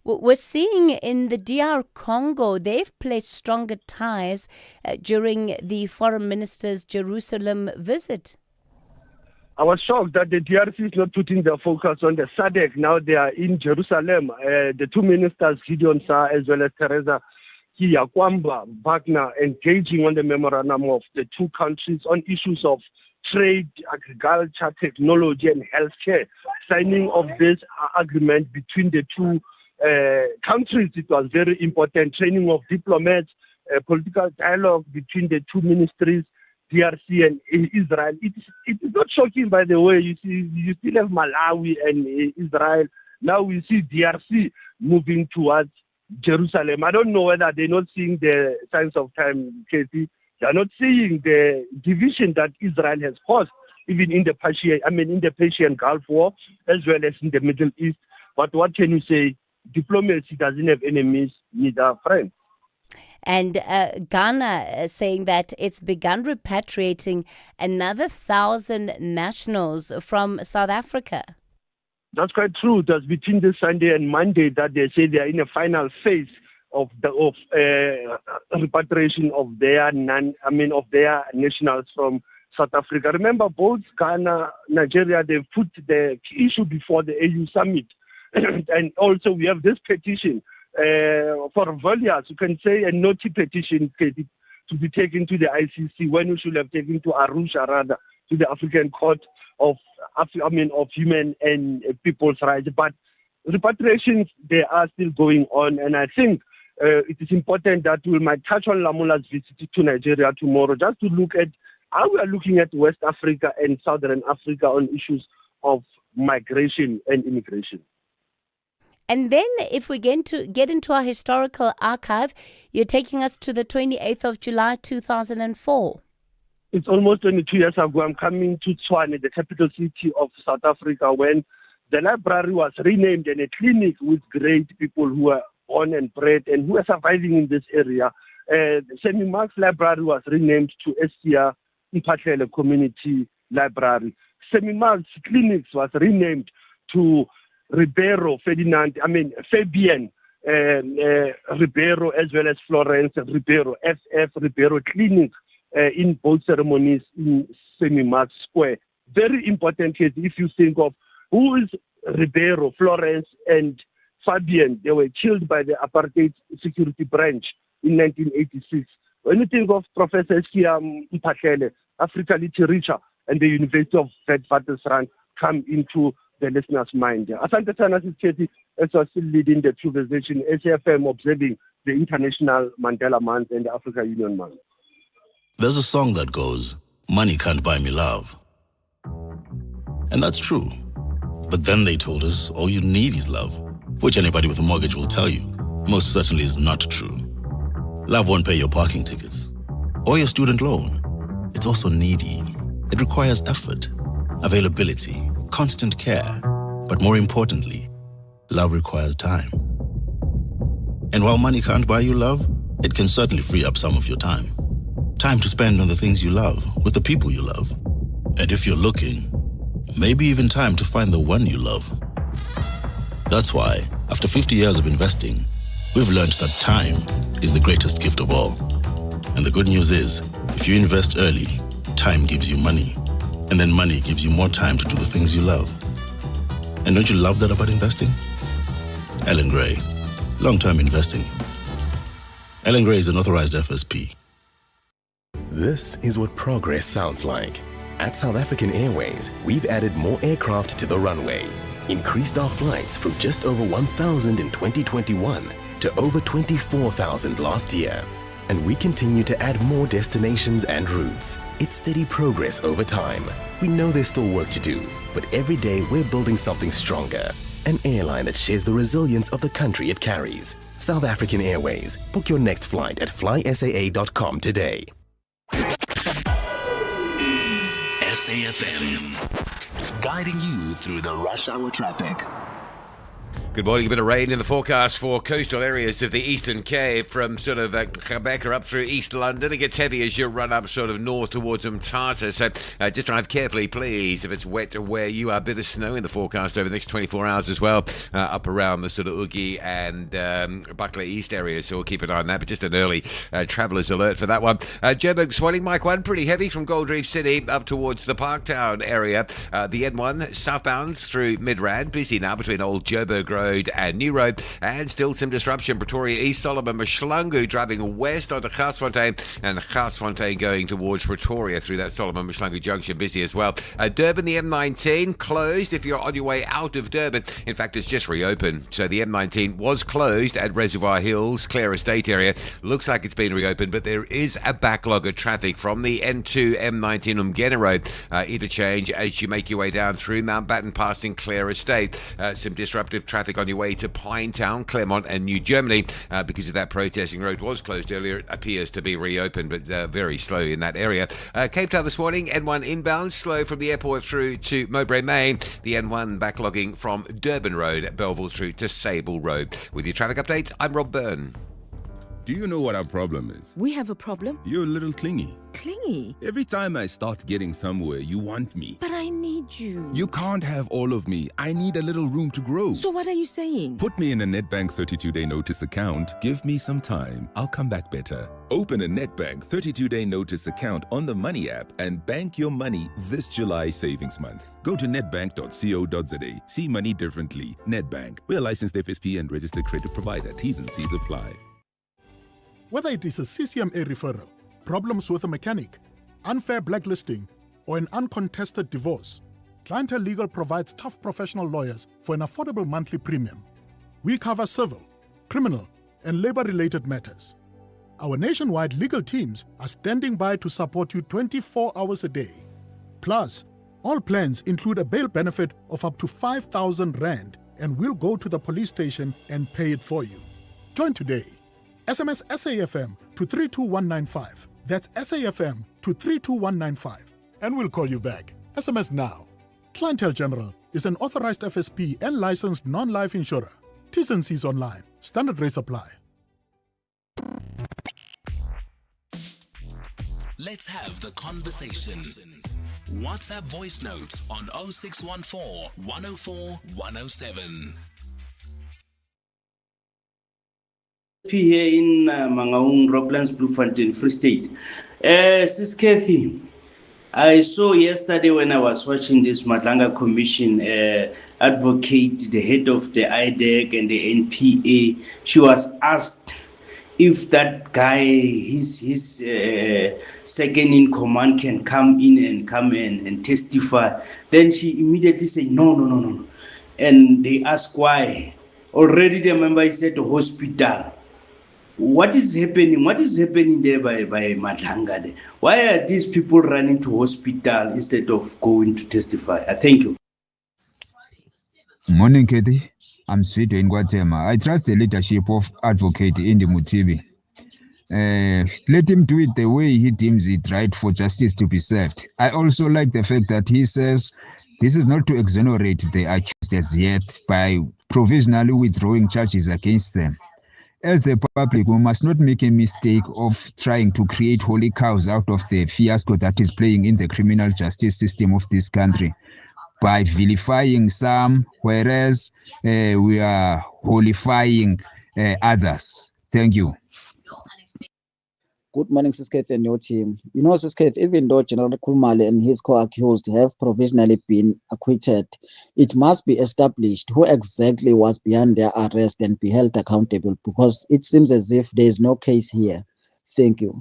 We're seeing in the DR Congo, they've pledged stronger ties during the foreign minister's Jerusalem visit. I was shocked that the DRC is not putting their focus on the SADC. Now they are in Jerusalem. The two ministers, Gideon Saar as well as Teresa Kwamba Wagner, engaging on the memorandum of the two countries on issues of trade, agriculture, technology, and healthcare. Signing of this agreement between the two countries, it was very important. Training of diplomats, political dialogue between the two ministries, DRC and Israel. It is not shocking, by the way. You see, you still have Malawi and Israel. Now we see DRC moving towards Jerusalem. I don't know whether they're not seeing the signs of time, Casey. They're not seeing the division that Israel has caused, even in the Persian Gulf War, as well as in the Middle East. But what can you say? Diplomacy doesn't have enemies, neither friends. And Ghana saying that it's begun repatriating another 1,000 nationals from South Africa. That's quite true. It was between this Sunday and Monday that they say they are in a final phase of repatriation of their nationals from South Africa. Remember, both Ghana, Nigeria, they put the issue before the AU summit. And also we have this petition for Valias, you can say a naughty petition to be taken to the ICC when we should have taken to Arusha, rather, to the African Court of Human and People's Rights. But repatriations, they are still going on, and I think it is important that we might touch on Lamula's visit to Nigeria tomorrow, just to look at how we are looking at West Africa and Southern Africa on issues of migration and immigration. And then if we get into our historical archive, you're taking us to the 28th of July, 2004. It's almost 22 years ago. I'm coming to Tshwane, the capital city of South Africa, when the library was renamed and a clinic with great people who were born and bred and who are surviving in this area. The Sammy Marks Library was renamed to Estia Mpatlele Community Library. Sammy Marks Clinics was renamed to Fabian Ribeiro, as well as Florence Ribeiro, FF Ribeiro Clinic in both ceremonies in Semi-Marks Square. Very important case if you think of who is Ribeiro, Florence, and Fabian. They were killed by the apartheid security branch in 1986. When you think of Professor Eskia Mpatlele, Africa Literature, and the University of Witwatersrand come into the listener's mind. Asante sana Sisketi, as I was still leading the conversation, SAfm observing the International Mandela Month and the Africa Union Month. There's a song that goes, "Money can't buy me love." And that's true. But then they told us all you need is love, which anybody with a mortgage will tell you most certainly is not true. Love won't pay your parking tickets or your student loan. It's also needy. It requires effort, availability, constant care. But more importantly, love requires time. And while money can't buy you love, it can certainly free up some of your time. Time to spend on the things you love, with the people you love. And if you're looking, maybe even time to find the one you love. That's why, after 50 years of investing, we've learned that time is the greatest gift of all. And the good news is, if you invest early, time gives you money. And then money gives you more time to do the things you love. And don't you love that about investing? Ellen Gray, long-term investing. Ellen Gray is an authorized FSP. This is what progress sounds like. At South African Airways, we've added more aircraft to the runway, increased our flights from just over 1,000 in 2021 to over 24,000 last year. And we continue to add more destinations and routes. It's steady progress over time. We know there's still work to do, but every day we're building something stronger. An airline that shares the resilience of the country it carries. South African Airways. Book your next flight at flysaa.com today. SAFM, guiding you through the rush hour traffic. Good morning. A bit of rain in the forecast for coastal areas of the Eastern Cape from sort of Quebec up through East London. It gets heavy as you run up sort of north towards Mthatha. So just drive carefully, please. If it's wet where you are, a bit of snow in the forecast over the next 24 hours as well, up around the sort of Ugi and Buckley East areas. So we'll keep an eye on that. But just an early traveller's alert for that one. Joburg swelling, Mike 1, pretty heavy from Gold Reef City up towards the Parktown area. The N1 southbound through Midrand, busy now between Old Joburg Road and New Road, and still some disruption. Pretoria East, Solomon Mashlangu driving west onto Garsfontein, and Garsfontein going towards Pretoria through that Solomon Mashlangu junction, busy as well. Durban, the M19 closed if you're on your way out of Durban. In fact, it's just reopened. So the M19 was closed at Reservoir Hills, Clare Estate area. Looks like it's been reopened, but there is a backlog of traffic from the N2 M19 Umgena Road interchange as you make your way down through Mountbatten passing Clare Estate. Some disruptive traffic on your way to Pinetown, Claremont and New Germany because of that protesting. Road was closed earlier. It appears to be reopened, but very slow in that area. Cape Town this morning, N1 inbound, slow from the airport through to Mowbray Main. The N1 backlogging from Durban Road, Belleville through to Sable Road. With your traffic update, I'm Rob Byrne. Do you know what our problem is? We have a problem? You're a little clingy. Clingy? Every time I start getting somewhere, you want me. But I need you. You can't have all of me. I need a little room to grow. So what are you saying? Put me in a Nedbank 32-day notice account. Give me some time. I'll come back better. Open a Nedbank 32-day notice account on the Money app and bank your money this July savings month. Go to nedbank.co.za. See money differently. Nedbank. We're a licensed FSP and registered credit provider. T's and C's apply. Whether it is a CCMA referral, problems with a mechanic, unfair blacklisting, or an uncontested divorce, Clientele Legal provides tough professional lawyers for an affordable monthly premium. We cover civil, criminal, and labor-related matters. Our nationwide legal teams are standing by to support you 24 hours a day. Plus, all plans include a bail benefit of up to 5,000 Rand, and we'll go to the police station and pay it for you. Join today. SMS SAFM to 32195. That's SAFM to 32195. And we'll call you back. SMS now. Clientele General is an authorized FSP and licensed non-life insurer. T's and C's online. Standard rates apply. Let's have the conversation. WhatsApp voice notes on 0614 104 107. Here in Mangaung, Rocklands, Bloemfontein, Free State. Sis Kathy, I saw yesterday when I was watching this Madlanga Commission advocate, the head of the IDEC and the NPA, she was asked if that guy, his second in command can come in and testify. Then she immediately said, no. And they asked why. Already the member is at the hospital. What is happening? What is happening there by Madlanga? Why are these people running to hospital instead of going to testify? Thank you. Morning, Kathy. I'm Sweet in Guatemala. I trust the leadership of Advocate Indi Mutibi. Let him do it the way he deems it right for justice to be served. I also like the fact that he says This is not to exonerate the accused as yet by provisionally withdrawing charges against them. As the public, we must not make a mistake of trying to create holy cows out of the fiasco that is playing in the criminal justice system of this country by vilifying some, whereas we are holifying others. Thank you. Good morning, Sisketh and your team. You know, Sisketh, even though General Kulmale and his co-accused have provisionally been acquitted, it must be established who exactly was behind their arrest and be held accountable, because it seems as if there is no case here. Thank you.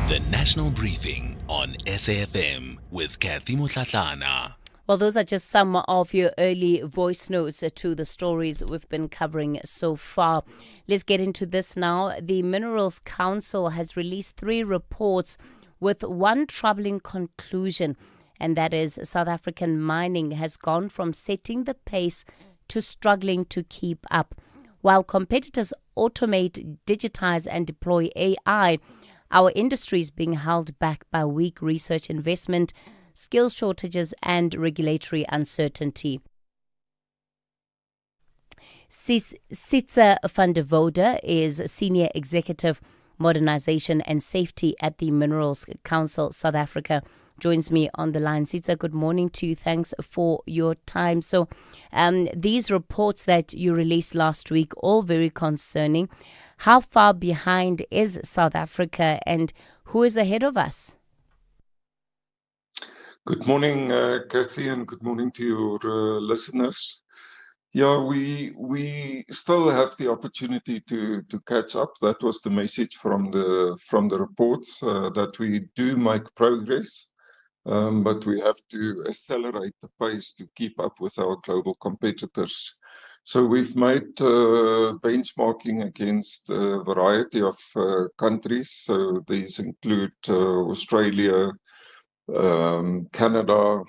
The National Briefing on SAFM with Kathy Mutlatlana. Well, those are just some of your early voice notes to the stories we've been covering so far. Let's get into this now. The Minerals Council has released 3 reports with one troubling conclusion, and that is South African mining has gone from setting the pace to struggling to keep up. While competitors automate, digitize, and deploy AI, our industry is being held back by weak research investment, skills shortages, and regulatory uncertainty. Sitsa van der Woude is Senior Executive Modernization and Safety at the Minerals Council South Africa. Joins me on the line. Sitsa, good morning to you. Thanks for your time. So these reports that you released last week, all very concerning. How far behind is South Africa and who is ahead of us? Good morning, Kathy, and good morning to your listeners. Yeah, we still have the opportunity to catch up. That was the message from the reports, that we do make progress, but we have to accelerate the pace to keep up with our global competitors. So we've made benchmarking against a variety of countries. So these include Australia, Canada,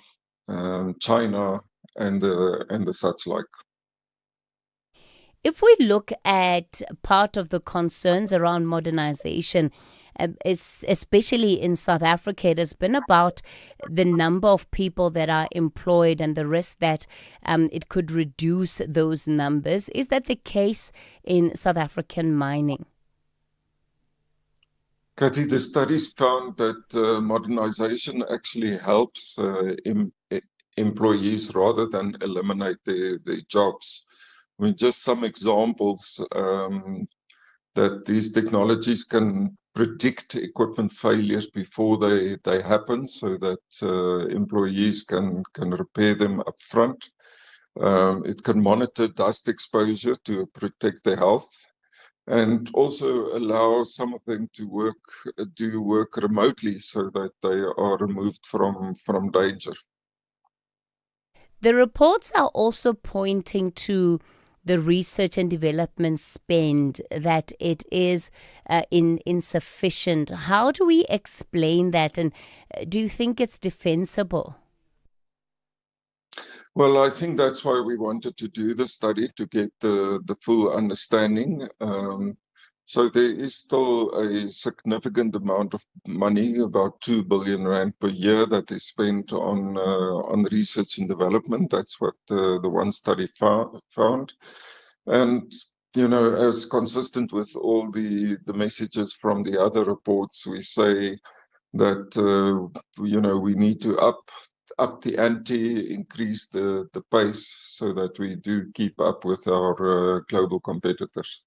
China, and the such like. If we look at part of the concerns around modernization, especially in South Africa, it has been about the number of people that are employed and the risk that it could reduce those numbers. Is that the case in South African mining? Kathy, the studies found that modernization actually helps employees rather than eliminate their jobs. I mean, just some examples that these technologies can predict equipment failures before they happen, so that employees can repair them up front. It can monitor dust exposure to protect their health, and also allow some of them to do work remotely so that they are removed from danger. The reports are also pointing to the research and development spend, that it is insufficient. How do we explain that, and do you think it's defensible? Well, I think that's why we wanted to do the study, to get the full understanding. So there is still a significant amount of money, about 2 billion rand per year, that is spent on research and development. That's what the one study found. And, you know, as consistent with all the messages from the other reports, we say that, you know, we need to up the ante, increase the pace so that we do keep up with our global competitors.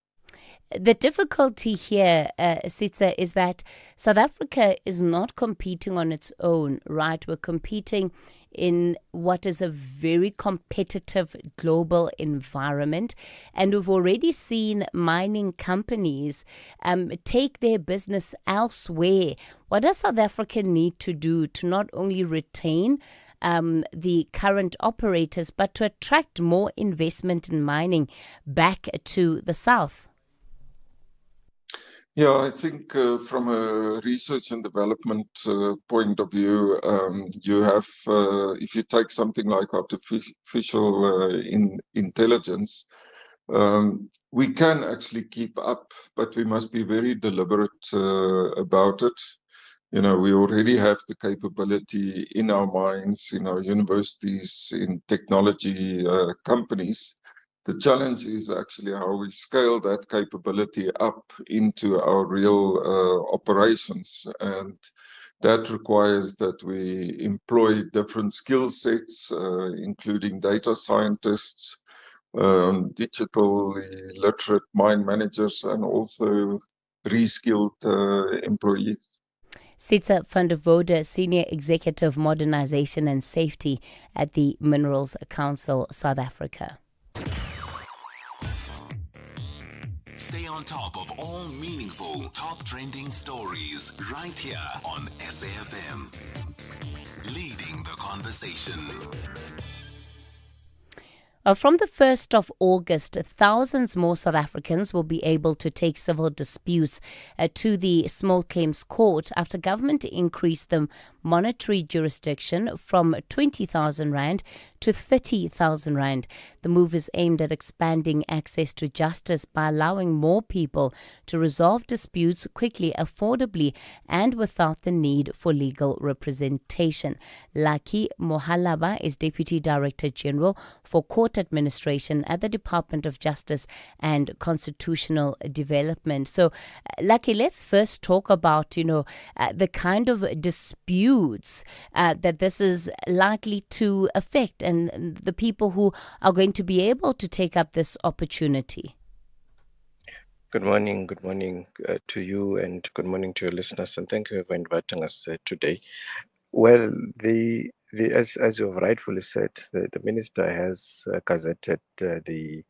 The difficulty here, Sitsa, is that South Africa is not competing on its own, right? We're competing in what is a very competitive global environment. And we've already seen mining companies take their business elsewhere. What does South Africa need to do to not only retain the current operators, but to attract more investment in mining back to the south? Yeah, I think from a research and development point of view, you have, if you take something like artificial intelligence, we can actually keep up, but we must be very deliberate about it. We already have the capability in our mines, in our universities, in technology companies. The challenge is actually how we scale that capability up into our real operations. And that requires that we employ different skill sets, including data scientists, digitally literate mine managers, and also reskilled employees. Sitsa van der Vode, Senior Executive Modernization and Safety at the Minerals Council, South Africa. Stay on top of all meaningful, top trending stories right here on SAFM. Leading the conversation. From the 1st of August, thousands more South Africans will be able to take civil disputes to the Small Claims Court after government increased the monetary jurisdiction from 20,000 Rand to 30,000 Rand. The move is aimed at expanding access to justice by allowing more people to resolve disputes quickly, affordably, and without the need for legal representation. Lucky Mohalaba is Deputy Director General for Court Administration at the Department of Justice and Constitutional Development. So, Lucky, let's first talk about, the kind of disputes that this is likely to affect and the people who are going to be able to take up this opportunity. Good morning to you, and good morning to your listeners, and thank you for inviting us today. Well, as you've rightfully said, the minister has gazetted the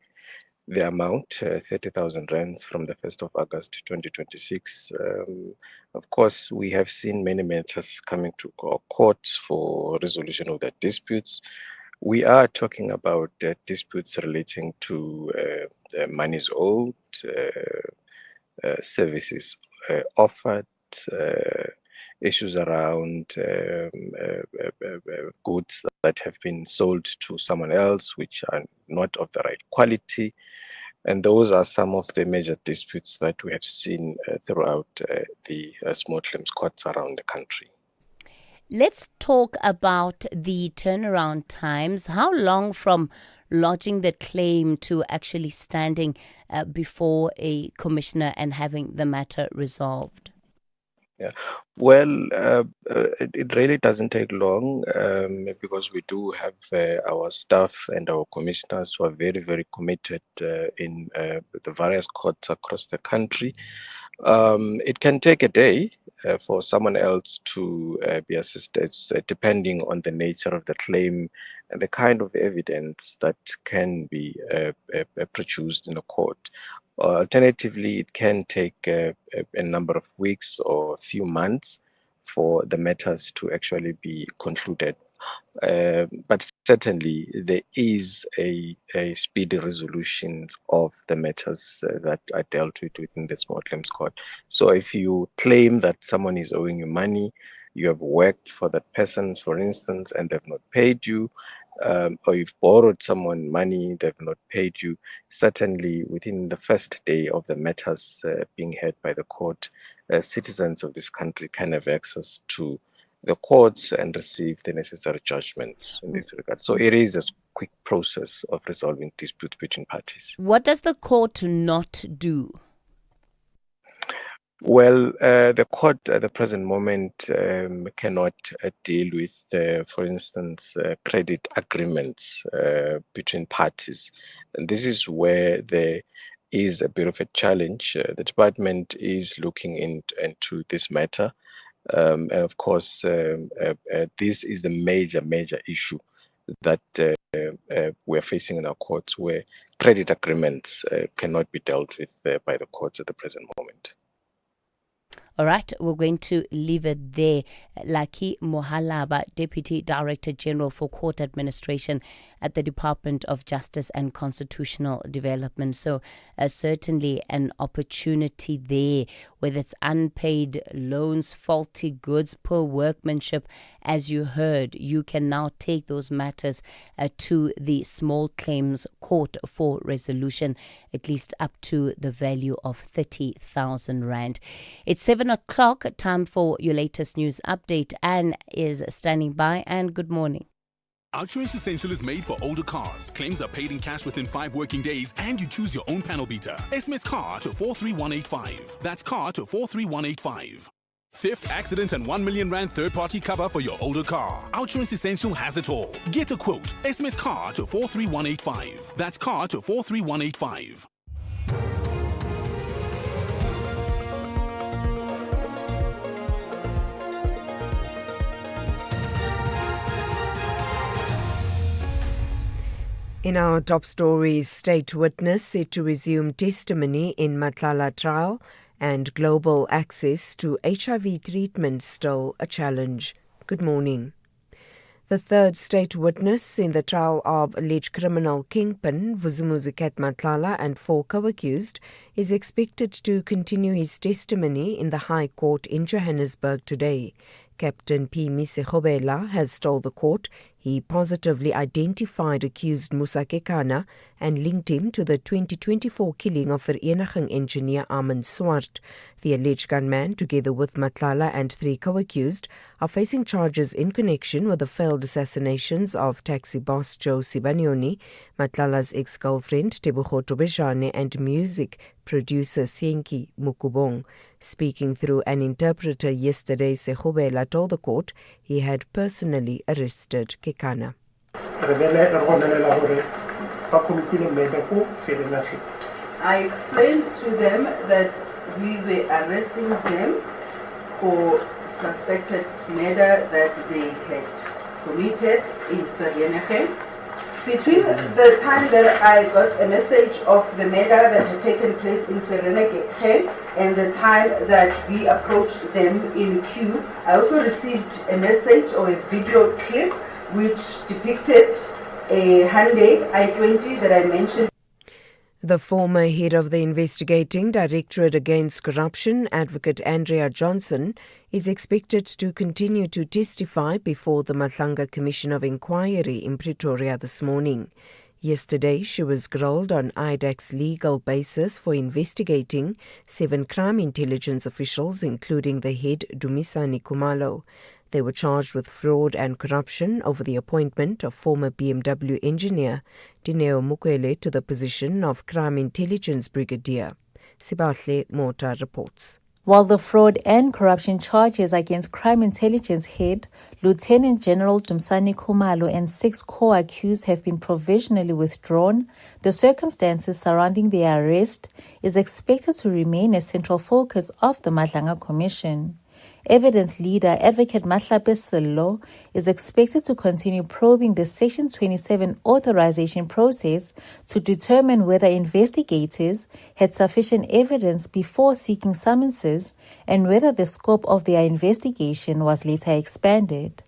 amount, 30,000 rands from the 1st of August 2026. Of course, we have seen many matters coming to court for resolution of the disputes. We are talking about disputes relating to monies owed, services offered, issues around goods that have been sold to someone else which are not of the right quality. And those are some of the major disputes that we have seen throughout the small claims courts around the country. Let's talk about the turnaround times. How long from lodging the claim to actually standing before a commissioner and having the matter resolved? Yeah, well, it really doesn't take long because we do have our staff and our commissioners who are very, very committed in the various courts across the country. It can take a day for someone else to be assisted, depending on the nature of the claim and the kind of evidence that can be produced in a court. Alternatively, it can take a number of weeks or a few months for the matters to actually be concluded. But certainly there is a speedy resolution of the matters that are dealt with within the small claims court. So if you claim that someone is owing you money, you have worked for that person, for instance, and they've not paid you, or you've borrowed someone money, they've not paid you, certainly within the first day of the matters being heard by the court, citizens of this country can have access to the courts and receive the necessary judgments in this regard. So it is a quick process of resolving disputes between parties. What does the court not do? Well, the court at the present moment cannot deal with, for instance, credit agreements between parties. And this is where there is a bit of a challenge. The department is looking into this matter. And of course, this is the major issue that we're facing in our courts, where credit agreements cannot be dealt with by the courts at the present moment. All right, we're going to leave it there. Lucky Mohalaba, Deputy Director General for Court Administration at the Department of Justice and Constitutional Development. So certainly an opportunity there, whether it's unpaid loans, faulty goods, poor workmanship. As you heard, you can now take those matters to the Small Claims Court for resolution, at least up to the value of 30,000 Rand. It's 7 7 o'clock, time for your latest news update. Anne is standing by. Anne, good morning. Outsurance Essential is made for older cars. Claims are paid in cash within 5 working days, and you choose your own panel beater. SMS CAR to 43185. That's CAR to 43185. Theft, accident, and 1 million rand third-party cover for your older car. Outsurance Essential has it all. Get a quote. SMS CAR to 43185. That's CAR to 43185. In our top stories, state witness set to resume testimony in Matlala trial, and global access to HIV treatment still a challenge. Good morning. The third state witness in the trial of alleged criminal kingpin Vuzumuzi Matlala and 4 co-accused is expected to continue his testimony in the High Court in Johannesburg today. Captain P. Misegobela has told the court he positively identified accused Musa Kekana and linked him to the 2024 killing of Vereniging engineer Armand Swart. The alleged gunman, together with Matlala and 3 co-accused, are facing charges in connection with the failed assassinations of taxi boss Joe Sibanyoni, Matlala's ex-girlfriend Tebogo Tobejane, and music producer Senki Mukubong. Speaking through an interpreter yesterday, Segobela told the court he had personally arrested Kekana. I explained to them that we were arresting them for suspected murder that they had committed in Vereniging. Between the time that I got a message of the murder that had taken place in Vereniging and the time that we approached them in queue, I also received a message or a video clip which depicted a Hyundai i20 that I mentioned. The former head of the Investigating Directorate Against Corruption, Advocate Andrea Johnson, is expected to continue to testify before the Matlanga Commission of Inquiry in Pretoria this morning. Yesterday, she was grilled on IDAC's legal basis for investigating 7 crime intelligence officials, including the head, Dumisani Kumalo. They were charged with fraud and corruption over the appointment of former BMW engineer Dineo Mukwele to the position of Crime Intelligence Brigadier. Sibahle Mota reports. While the fraud and corruption charges against Crime Intelligence head Lieutenant General Dumisani Kumalo and 6 co-accused have been provisionally withdrawn, the circumstances surrounding their arrest is expected to remain a central focus of the Matlanga Commission. Evidence leader Advocate Mahlape Sello is expected to continue probing the Section 27 authorization process to determine whether investigators had sufficient evidence before seeking summonses and whether the scope of their investigation was later expanded.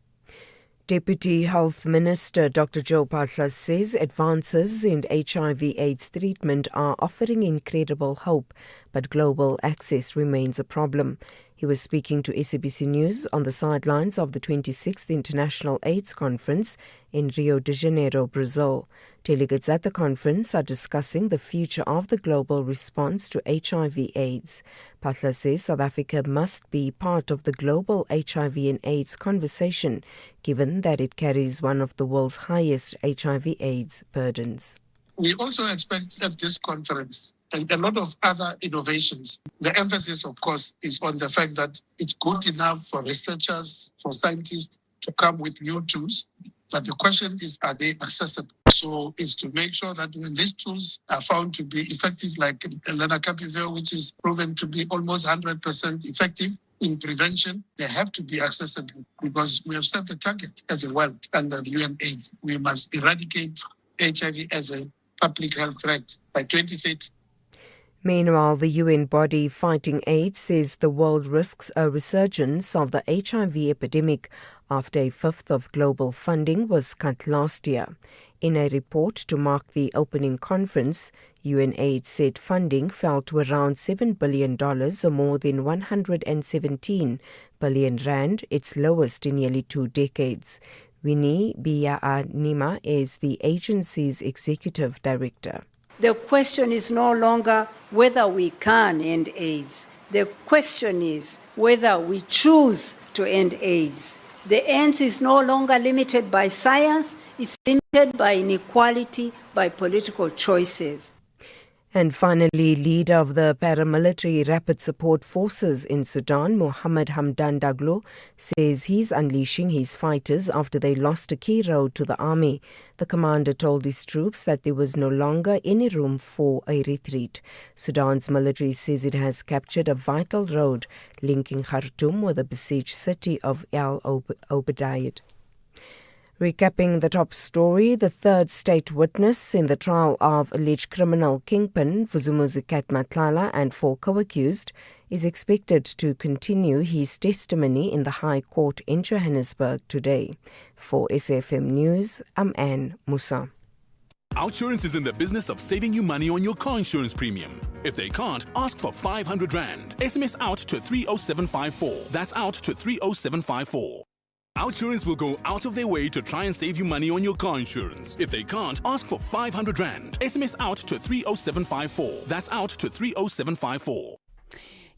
Deputy Health Minister Dr. Joe Phaahla says advances in HIV/AIDS treatment are offering incredible hope, but global access remains a problem. He was speaking to SABC News on the sidelines of the 26th International AIDS Conference in Rio de Janeiro, Brazil. Delegates at the conference are discussing the future of the global response to HIV/AIDS. Phaahla says South Africa must be part of the global HIV and AIDS conversation, given that it carries one of the world's highest HIV/AIDS burdens. We also expect at this conference and a lot of other innovations. The emphasis, of course, is on the fact that it's good enough for researchers, for scientists to come with new tools. But the question is, are they accessible? So it's to make sure that when these tools are found to be effective, like lenacapavir, which is proven to be almost 100% effective in prevention, they have to be accessible because we have set the target as a world under the UNAIDS. We must eradicate HIV as a public health threat by 2030. Meanwhile, the UN body fighting AIDS says the world risks a resurgence of the HIV epidemic after a fifth of global funding was cut last year. In a report to mark the opening conference, UNAIDS said funding fell to around $7 billion, or more than 117 billion rand, its lowest in nearly 2 decades. Winnie Biya-Nima is the agency's executive director. The question is no longer whether we can end AIDS. The question is whether we choose to end AIDS. The ends is no longer limited by science, it's limited by inequality, by political choices. And finally, leader of the paramilitary Rapid Support Forces in Sudan, Mohammed Hamdan Daglo, says he's unleashing his fighters after they lost a key road to the army. The commander told his troops that there was no longer any room for a retreat. Sudan's military says it has captured a vital road linking Khartoum with the besieged city of El Obeid. Recapping the top story, the third state witness in the trial of alleged criminal kingpin Vuzumuzi Kat Matlala and 4 co-accused is expected to continue his testimony in the High Court in Johannesburg today. For SAFM News, I'm Anne Musa. OUTsurance is in the business of saving you money on your car insurance premium. If they can't, ask for 500 Rand. SMS out to 30754. That's out to 30754. OUTsurance will go out of their way to try and save you money on your car insurance. If they can't, ask for 500 Rand. SMS out to 30754. That's out to 30754.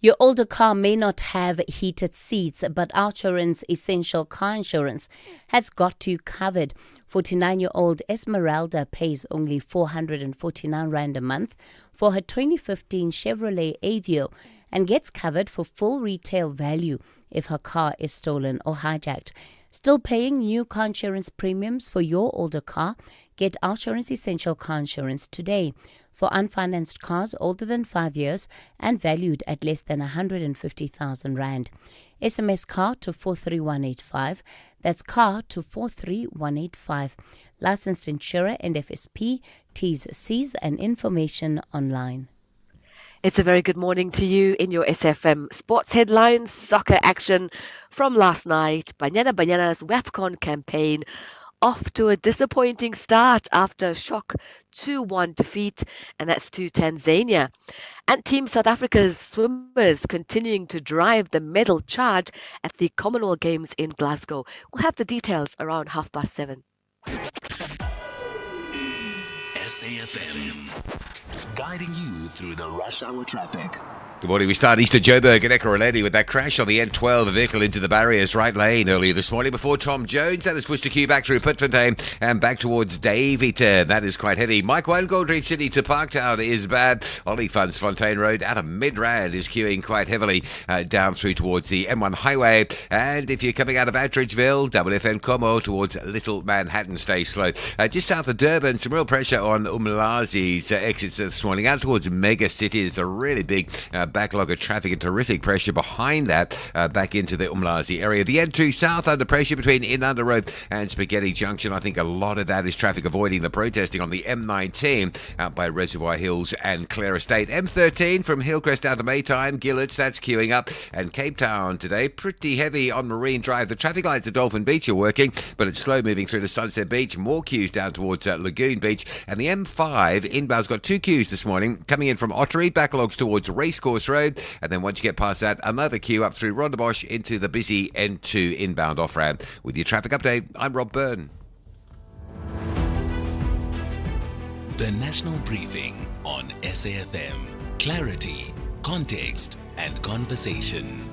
Your older car may not have heated seats, but OUTsurance Essential Car Insurance has got you covered. 49-year-old Esmeralda pays only 449 Rand a month for her 2015 Chevrolet Aveo and gets covered for full retail value if her car is stolen or hijacked. Still paying new car insurance premiums for your older car? Get OUTsurance Essential Car Insurance today. For unfinanced cars older than 5 years and valued at less than 150,000 Rand. SMS car to 43185. That's car to 43185. Licensed insurer and FSP. T's, C's and information online. It's a very good morning to you in your SFM sports headlines. Soccer action from last night. Banyana's WAFCON campaign off to a disappointing start after a shock 2-1 defeat, and that's to Tanzania. And Team South Africa's swimmers continuing to drive the medal charge at the Commonwealth Games in Glasgow. We'll have the details around 7:30. SAFM, guiding you through the rush hour traffic. Good morning. We start east of Joburg and Ekurhuleni with that crash on the N12, a vehicle into the barriers right lane earlier this morning before Tom Jones. That has pushed a queue back through Pitfontein and back towards Daveyton. That is quite heavy. Mike 1, Goldreach City to Parktown is bad. Oliphants Fontaine Road out of Midrand is queuing quite heavily down through towards the M1 highway. And if you're coming out of Attridgeville, WFN Como towards Little Manhattan, stay slow. Just south of Durban, some real pressure on Umlazi's exits this morning out towards Mega City. There's a really big backlog of traffic and terrific pressure behind that back into the Umlazi area. The N2 south under pressure between Inanda Road and Spaghetti Junction. I think a lot of that is traffic avoiding the protesting on the M19 out by Reservoir Hills and Clare Estate. M13 from Hillcrest down to Maytime, Gillets, that's queuing up. And Cape Town today, pretty heavy on Marine Drive. The traffic lights at Dolphin Beach are working, but it's slow moving through to Sunset Beach. More queues down towards Lagoon Beach. And the M5 inbound's got 2 queues this morning coming in from Ottery, backlogs towards Racecourse Road, and then once you get past that, another queue up through Rondebosch into the busy N2 inbound off-ramp. With your traffic update, I'm Rob Byrne. The National Briefing on SAFM. Clarity, context, and conversation.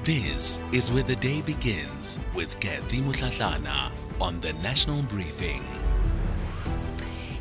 This is where the day begins with Kathy Mutlatlana on the National Briefing.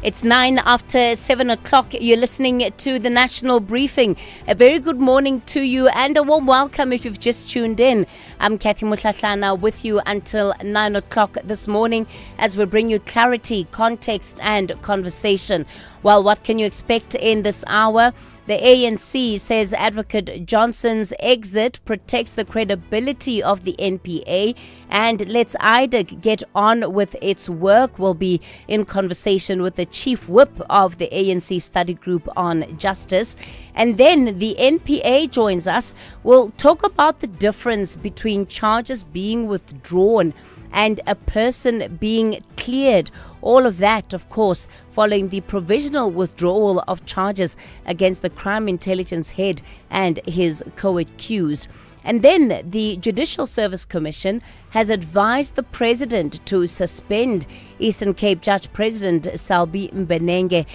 It's 7:09. You're listening to the National Briefing. A very good morning to you and a warm welcome if you've just tuned in. I'm Kathy Mutlatlana with you until 9:00 this morning as we bring you clarity, context and conversation. Well, what can you expect in this hour? The ANC says Advocate Johnson's exit protects the credibility of the NPA and lets IDIC get on with its work. We'll be in conversation with the Chief Whip of the ANC Study Group on Justice. And then the NPA joins us. We'll talk about the difference between charges being withdrawn and a person being cleared. All of that, of course, following the provisional withdrawal of charges against the crime intelligence head and his co-accused. And then the Judicial Service Commission has advised the president to suspend Eastern Cape Judge President Selby Mbenenge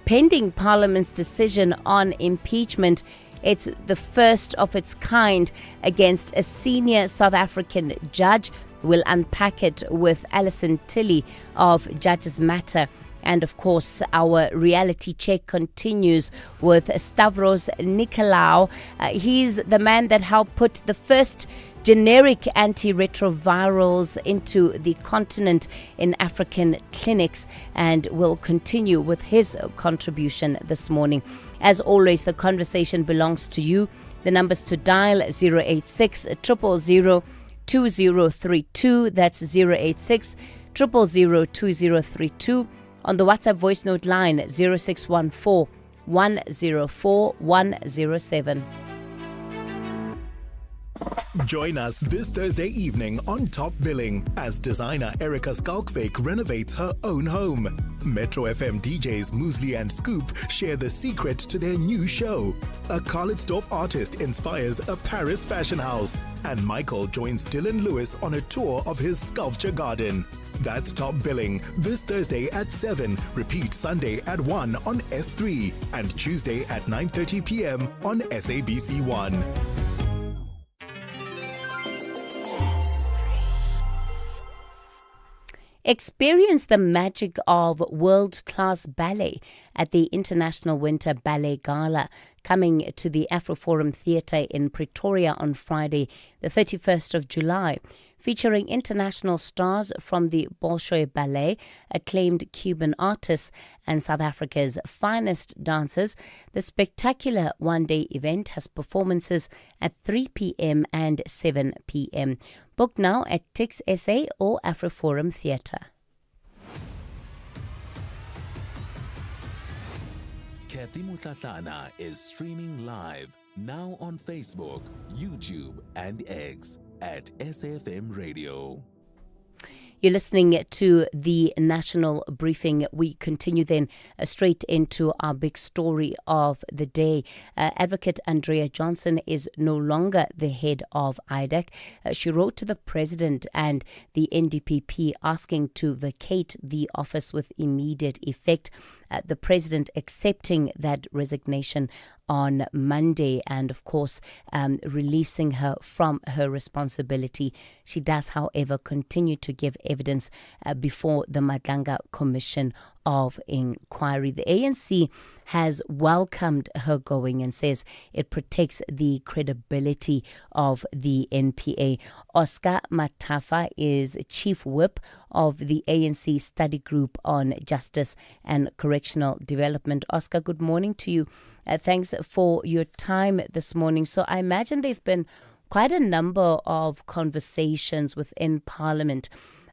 pending Parliament's decision on impeachment. It's the first of its kind against a senior South African judge. We'll unpack it with Alison Tilley of Judges Matter. And of course, our reality check continues with Stavros Nicolaou. He's the man that helped put the first generic antiretrovirals into the continent in African clinics, and will continue with his contribution this morning. As always, the conversation belongs to you. The numbers to dial 086 000 2032. That's 086 000 2032. On the WhatsApp voice note line 0614 104 107. Join us this Thursday evening on Top Billing as designer Erica Skalkfake renovates her own home. Metro FM DJs Muesli and Scoop share the secret to their new show. A Carlitsdorp artist inspires a Paris fashion house. And Michael joins Dylan Lewis on a tour of his sculpture garden. That's Top Billing this Thursday at 7, repeat Sunday at 1 on S3, and Tuesday at 9:30 p.m. on SABC 1. Experience the magic of world-class ballet at the International Winter Ballet Gala, coming to the Afroforum Theatre in Pretoria on Friday, the 31st of July. Featuring international stars from the Bolshoi Ballet, acclaimed Cuban artists, and South Africa's finest dancers, the spectacular one-day event has performances at 3 p.m. and 7 p.m. Book now at Tix SA or Afroforum Theatre. Kathy Mutlatlana is streaming live now on Facebook, YouTube, and X at SAfmRadio. You're listening to the National Briefing. We continue then straight into our big story of the day. Advocate Andrea Johnson is no longer the head of IDEC. She wrote to the President and the NDPP asking to vacate the office with immediate effect. The President accepting that resignation on Monday and, of course, releasing her from her responsibility. She does, however, continue to give evidence before the Madlanga Commission of Inquiry. The ANC has welcomed her going and says it protects the credibility of the NPA. Oscar Matafa is Chief Whip of the ANC Study Group on Justice and Correctional Development. Oscar, good morning to you. Thanks for your time this morning. So I imagine there have been quite a number of conversations within Parliament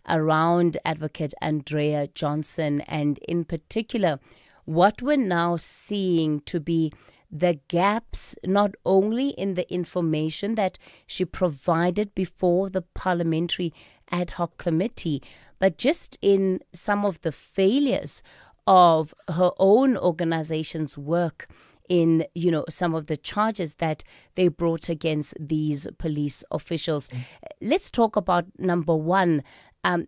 around Advocate Andrea Johnson, and in particular, what we're now seeing to be the gaps not only in the information that she provided before the Parliamentary Ad Hoc Committee, but just in some of the failures of her own organization's work in, some of the charges that they brought against these police officials. Let's talk about number one,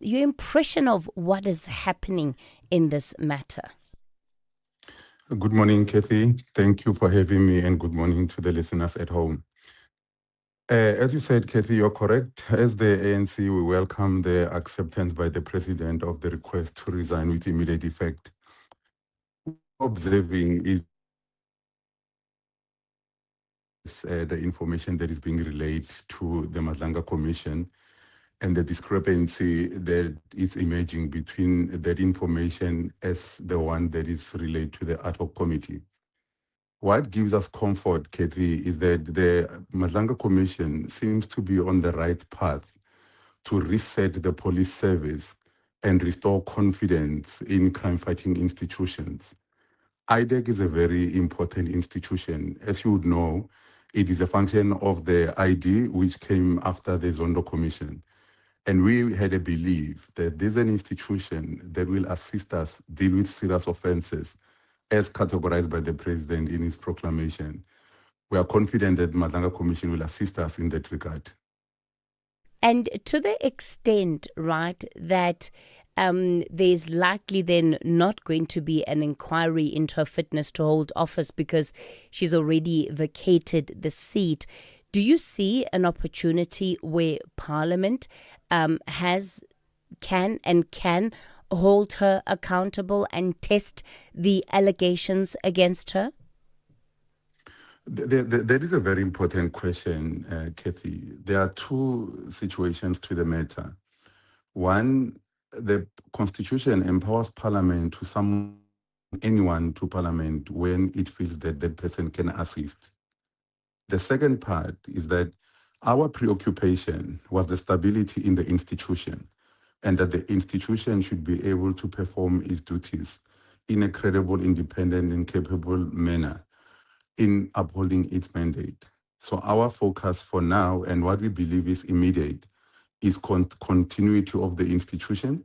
your impression of what is happening in this matter. Good morning, Kathy. Thank you for having me, and good morning to the listeners at home. As you said, Kathy, you're correct. As the ANC, we welcome the acceptance by the President of the request to resign with immediate effect. Observing is the information that is being relayed to the Madlanga Commission and the discrepancy that is emerging between that information as the one that is relayed to the ad hoc committee. What gives us comfort, Kathy, is that the Madlanga Commission seems to be on the right path to reset the police service and restore confidence in crime-fighting institutions. IDEC is a very important institution. As you would know, it is a function of the ID which came after the Zondo Commission. And we had a belief that there's an institution that will assist us deal with serious offenses as categorized by the President in his proclamation. We are confident that Madlanga Commission will assist us in that regard. And to the extent, right, that there's likely then not going to be an inquiry into her fitness to hold office because she's already vacated the seat. Do you see an opportunity where Parliament can hold her accountable and test the allegations against her? That is a very important question, Kathy. There are two situations to the matter. One, the Constitution empowers Parliament to summon anyone to Parliament when it feels that that person can assist. The second part is that our preoccupation was the stability in the institution, and that the institution should be able to perform its duties in a credible, independent, and capable manner in upholding its mandate. So our focus for now, and what we believe is immediate, is continuity of the institution.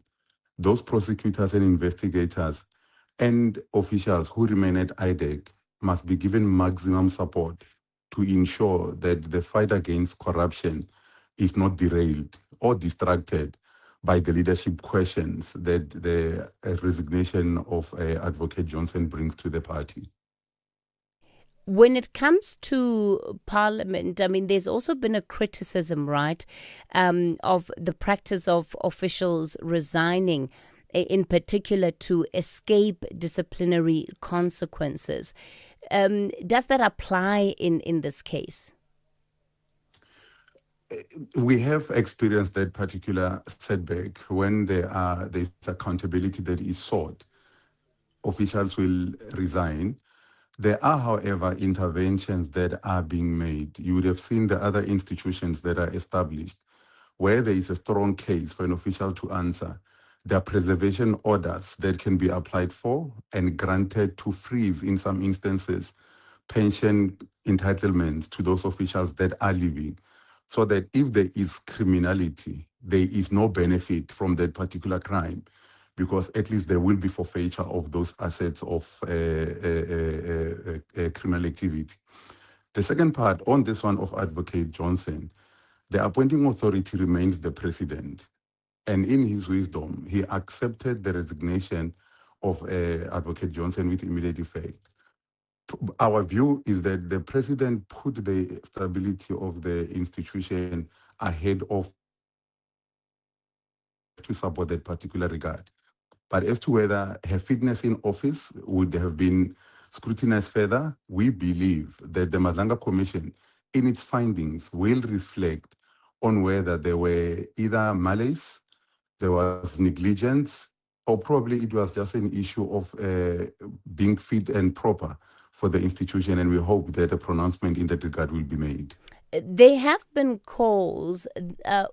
Those prosecutors and investigators and officials who remain at IDEC must be given maximum support to ensure that the fight against corruption is not derailed or distracted by the leadership questions that the resignation of Advocate Johnson brings to the party. When it comes to Parliament, I mean, there's also been a criticism, right, of the practice of officials resigning, in particular to escape disciplinary consequences. Does that apply in this case? We have experienced that particular setback when there's accountability that is sought. Officials will resign. There are, however, interventions that are being made. You would have seen the other institutions that are established where there is a strong case for an official to answer. There are preservation orders that can be applied for and granted to freeze, in some instances, pension entitlements to those officials that are leaving, so that if there is criminality, there is no benefit from that particular crime, because at least there will be forfeiture of those assets of criminal activity. The second part on this one of Advocate Johnson, the appointing authority remains the president. And in his wisdom, he accepted the resignation of Advocate Johnson with immediate effect. Our view is that the president put the stability of the institution ahead of to support that particular regard. But as to whether her fitness in office would have been scrutinized further, we believe that the Madlanga Commission, in its findings, will reflect on whether there were either malice, there was negligence, or probably it was just an issue of being fit and proper for the institution, and we hope that a pronouncement in that regard will be made. There have been calls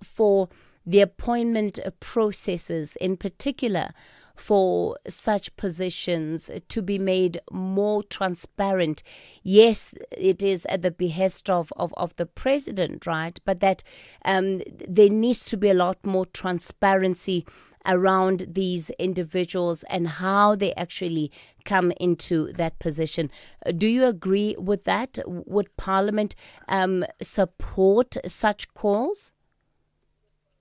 for the appointment processes, in particular for such positions, to be made more transparent. Yes, it is at the behest of the president, right? But that there needs to be a lot more transparency around these individuals and how they actually come into that position. Do you agree with that? Would Parliament support such calls?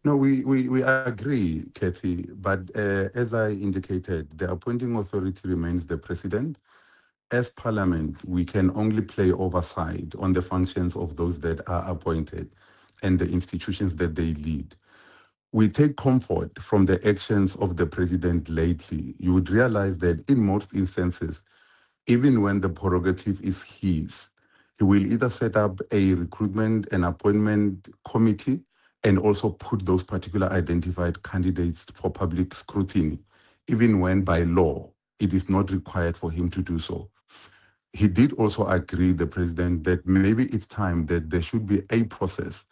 No, we agree, Kathy, but as I indicated, the appointing authority remains the president. As Parliament, we can only play oversight on the functions of those that are appointed and the institutions that they lead. We take comfort from the actions of the president lately. You would realize that in most instances, even when the prerogative is his, he will either set up a recruitment and appointment committee and also put those particular identified candidates for public scrutiny, even when by law it is not required for him to do so. He did also agree, the president, that maybe it's time that there should be a process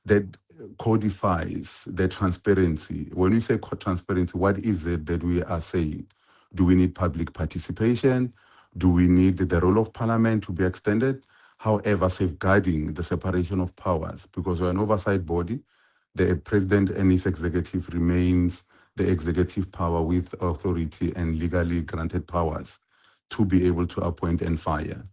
that codifies the transparency. When we say transparency, what is it that we are saying? Do we need public participation? Do we need the role of Parliament to be extended? However, safeguarding the separation of powers, because we're an oversight body. The president and his executive remains the executive power with authority and legally granted powers to be able to appoint and fire.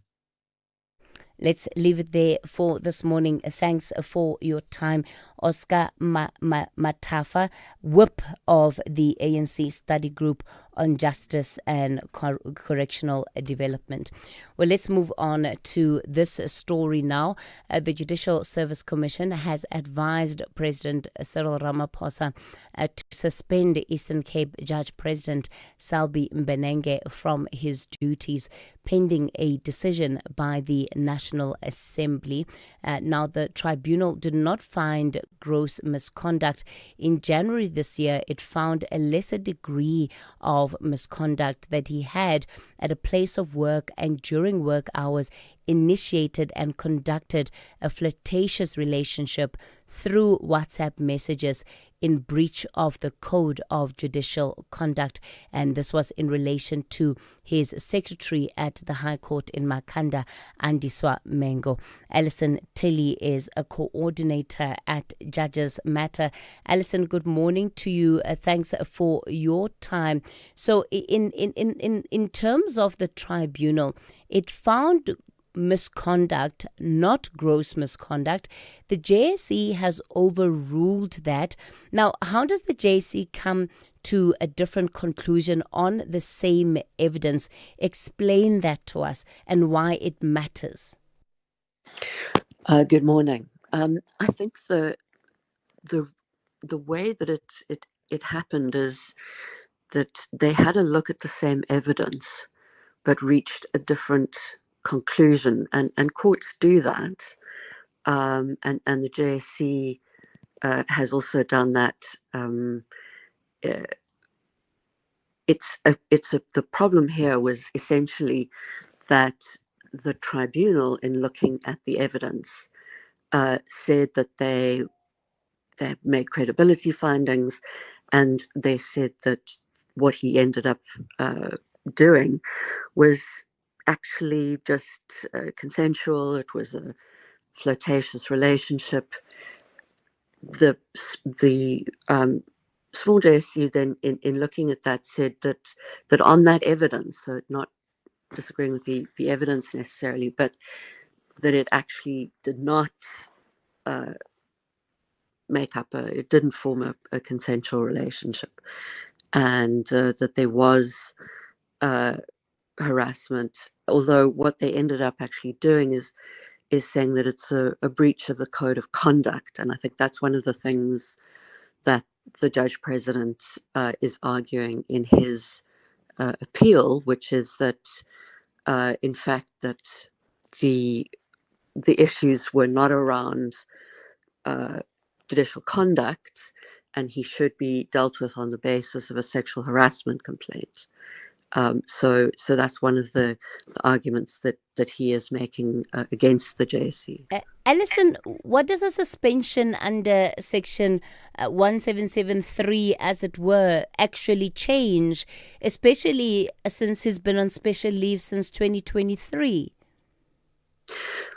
Let's leave it there for this morning. Thanks for your time. Oscar Matafa, whip of the ANC Study Group on Justice and Correctional Development. Well, let's move on to this story now. The Judicial Service Commission has advised President Cyril Ramaphosa to suspend Eastern Cape Judge President Selby Mbenenge from his duties pending a decision by the National Assembly. Now, the tribunal did not find gross misconduct. In January this year, it found a lesser degree of misconduct that he had at a place of work and during work hours initiated and conducted a flirtatious relationship through WhatsApp messages in breach of the Code of Judicial Conduct. And this was in relation to his secretary at the High Court in Makhanda, Andiswa Mengo. Alison Tilly is a coordinator at Judges Matter. Alison, good morning to you. Thanks for your time. So in terms of the tribunal, it found misconduct, not gross misconduct. The JSE has overruled that. Now, how does the JSE come to a different conclusion on the same evidence? Explain that to us and why it matters. Good morning. I think the way that it happened is that they had a look at the same evidence, but reached a different conclusion, and courts do that, and the JSC has also done that. The problem here was essentially that the tribunal, in looking at the evidence, said that they made credibility findings, and they said that what he ended up doing was actually just consensual. It was a flirtatious relationship. The small JSU then, in looking at that, said that on that evidence, so not disagreeing with the evidence necessarily, but that it actually did not it didn't form a consensual relationship, and that there was harassment, although what they ended up actually doing is saying that it's a breach of the code of conduct. And I think that's one of the things that the judge president is arguing in his appeal, which is that in fact that the issues were not around judicial conduct, and he should be dealt with on the basis of a sexual harassment complaint. So that's one of the arguments that he is making against the JSC. Alison, what does a suspension under Section 1773, as it were, actually change, especially since he's been on special leave since 2023?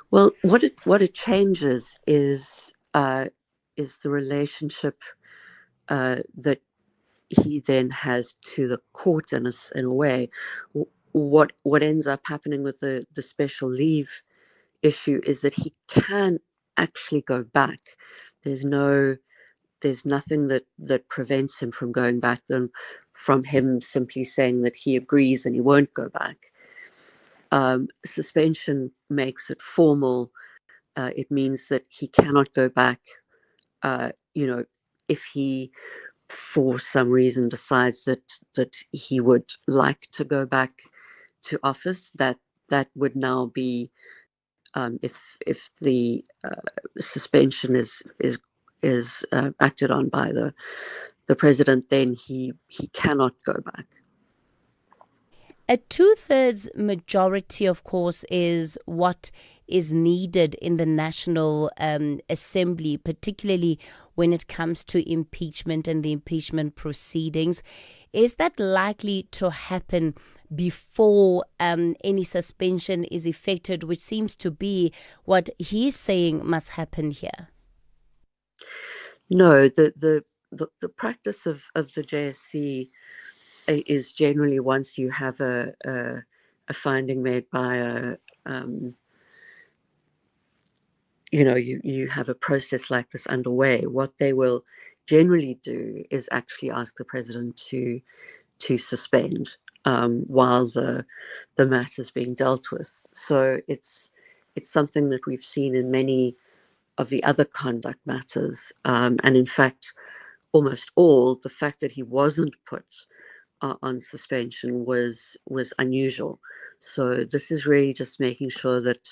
Well, what it changes is the relationship that he then has to the court in a way. What ends up happening with the special leave issue is that he can actually go back. There's nothing that prevents him from going back, than from him simply saying that he agrees and he won't go back. Suspension makes it formal. It means that he cannot go back. If he for some reason decides that he would like to go back to office, that would now be if the suspension is acted on by the president, then he cannot go back. A 2/3 majority, of course, is what is needed in the National Assembly, particularly when it comes to impeachment and the impeachment proceedings. Is that likely to happen before any suspension is effected, which seems to be what he's saying must happen here? No, the practice of the JSC is generally, once you have a finding made by you have a process like this underway, what they will generally do is actually ask the president to suspend while the matter is being dealt with. So it's something that we've seen in many of the other conduct matters, and in fact, almost all. The fact that he wasn't put on suspension was unusual. So this is really just making sure that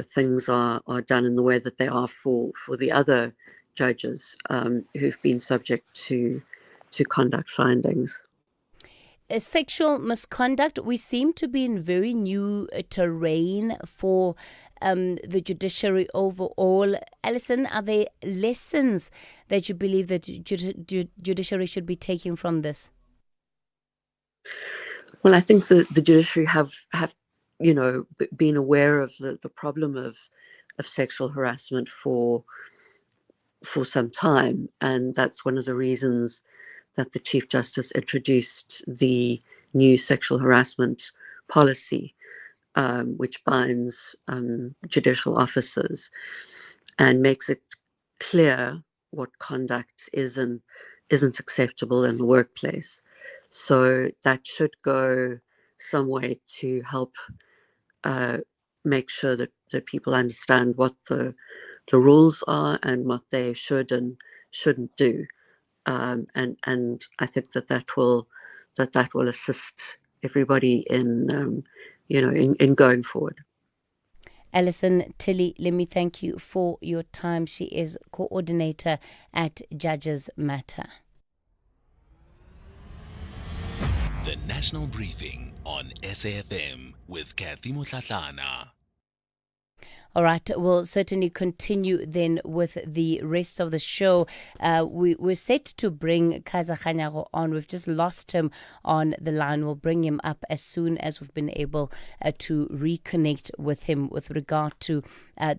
things are done in the way that they are for the other judges who've been subject to conduct findings. Sexual misconduct, we seem to be in very new terrain for the judiciary overall. Alison, are there lessons that you believe that judiciary should be taking from this? Well, I think the judiciary have been aware of the problem of sexual harassment for some time, and that's one of the reasons that the Chief Justice introduced the new sexual harassment policy, which binds judicial officers and makes it clear what conduct isn't acceptable in the workplace. So that should go some way to help make sure that people understand what the rules are and what they should and shouldn't do. And I think that will assist everybody in going forward. Alison Tilly, let me thank you for your time. She is coordinator at Judges Matter. The National Briefing on SAFM with Kathy Mutlatlana. All right, we'll certainly continue then with the rest of the show. We're set to bring Kaiser Khanyago on. We've just lost him on the line. We'll bring him up as soon as we've been able to reconnect with him with regard to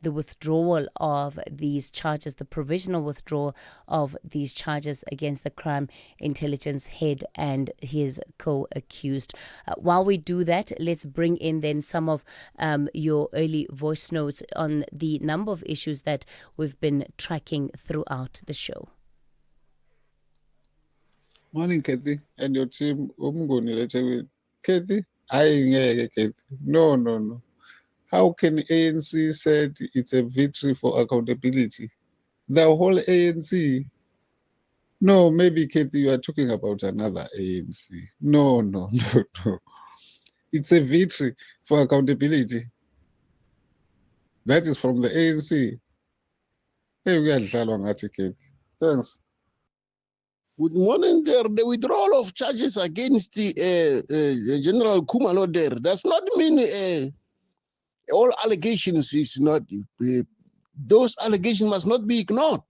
the withdrawal of these charges, the provisional withdrawal of these charges against the crime intelligence head and his co-accused. While we do that, let's bring in then some of your early voice notes on the number of issues that we've been tracking throughout the show. Morning, Kathy, and your team. Kathy, Kathy. No. How can ANC said it's a victory for accountability? The whole ANC. No, maybe, Kathy, you are talking about another ANC. No. It's a victory for accountability. That is from the ANC. Hey, we are Kathy. Thanks. Good morning there. The withdrawal of charges against General Kumalo there does not mean all allegations is not. Those allegations must not be ignored.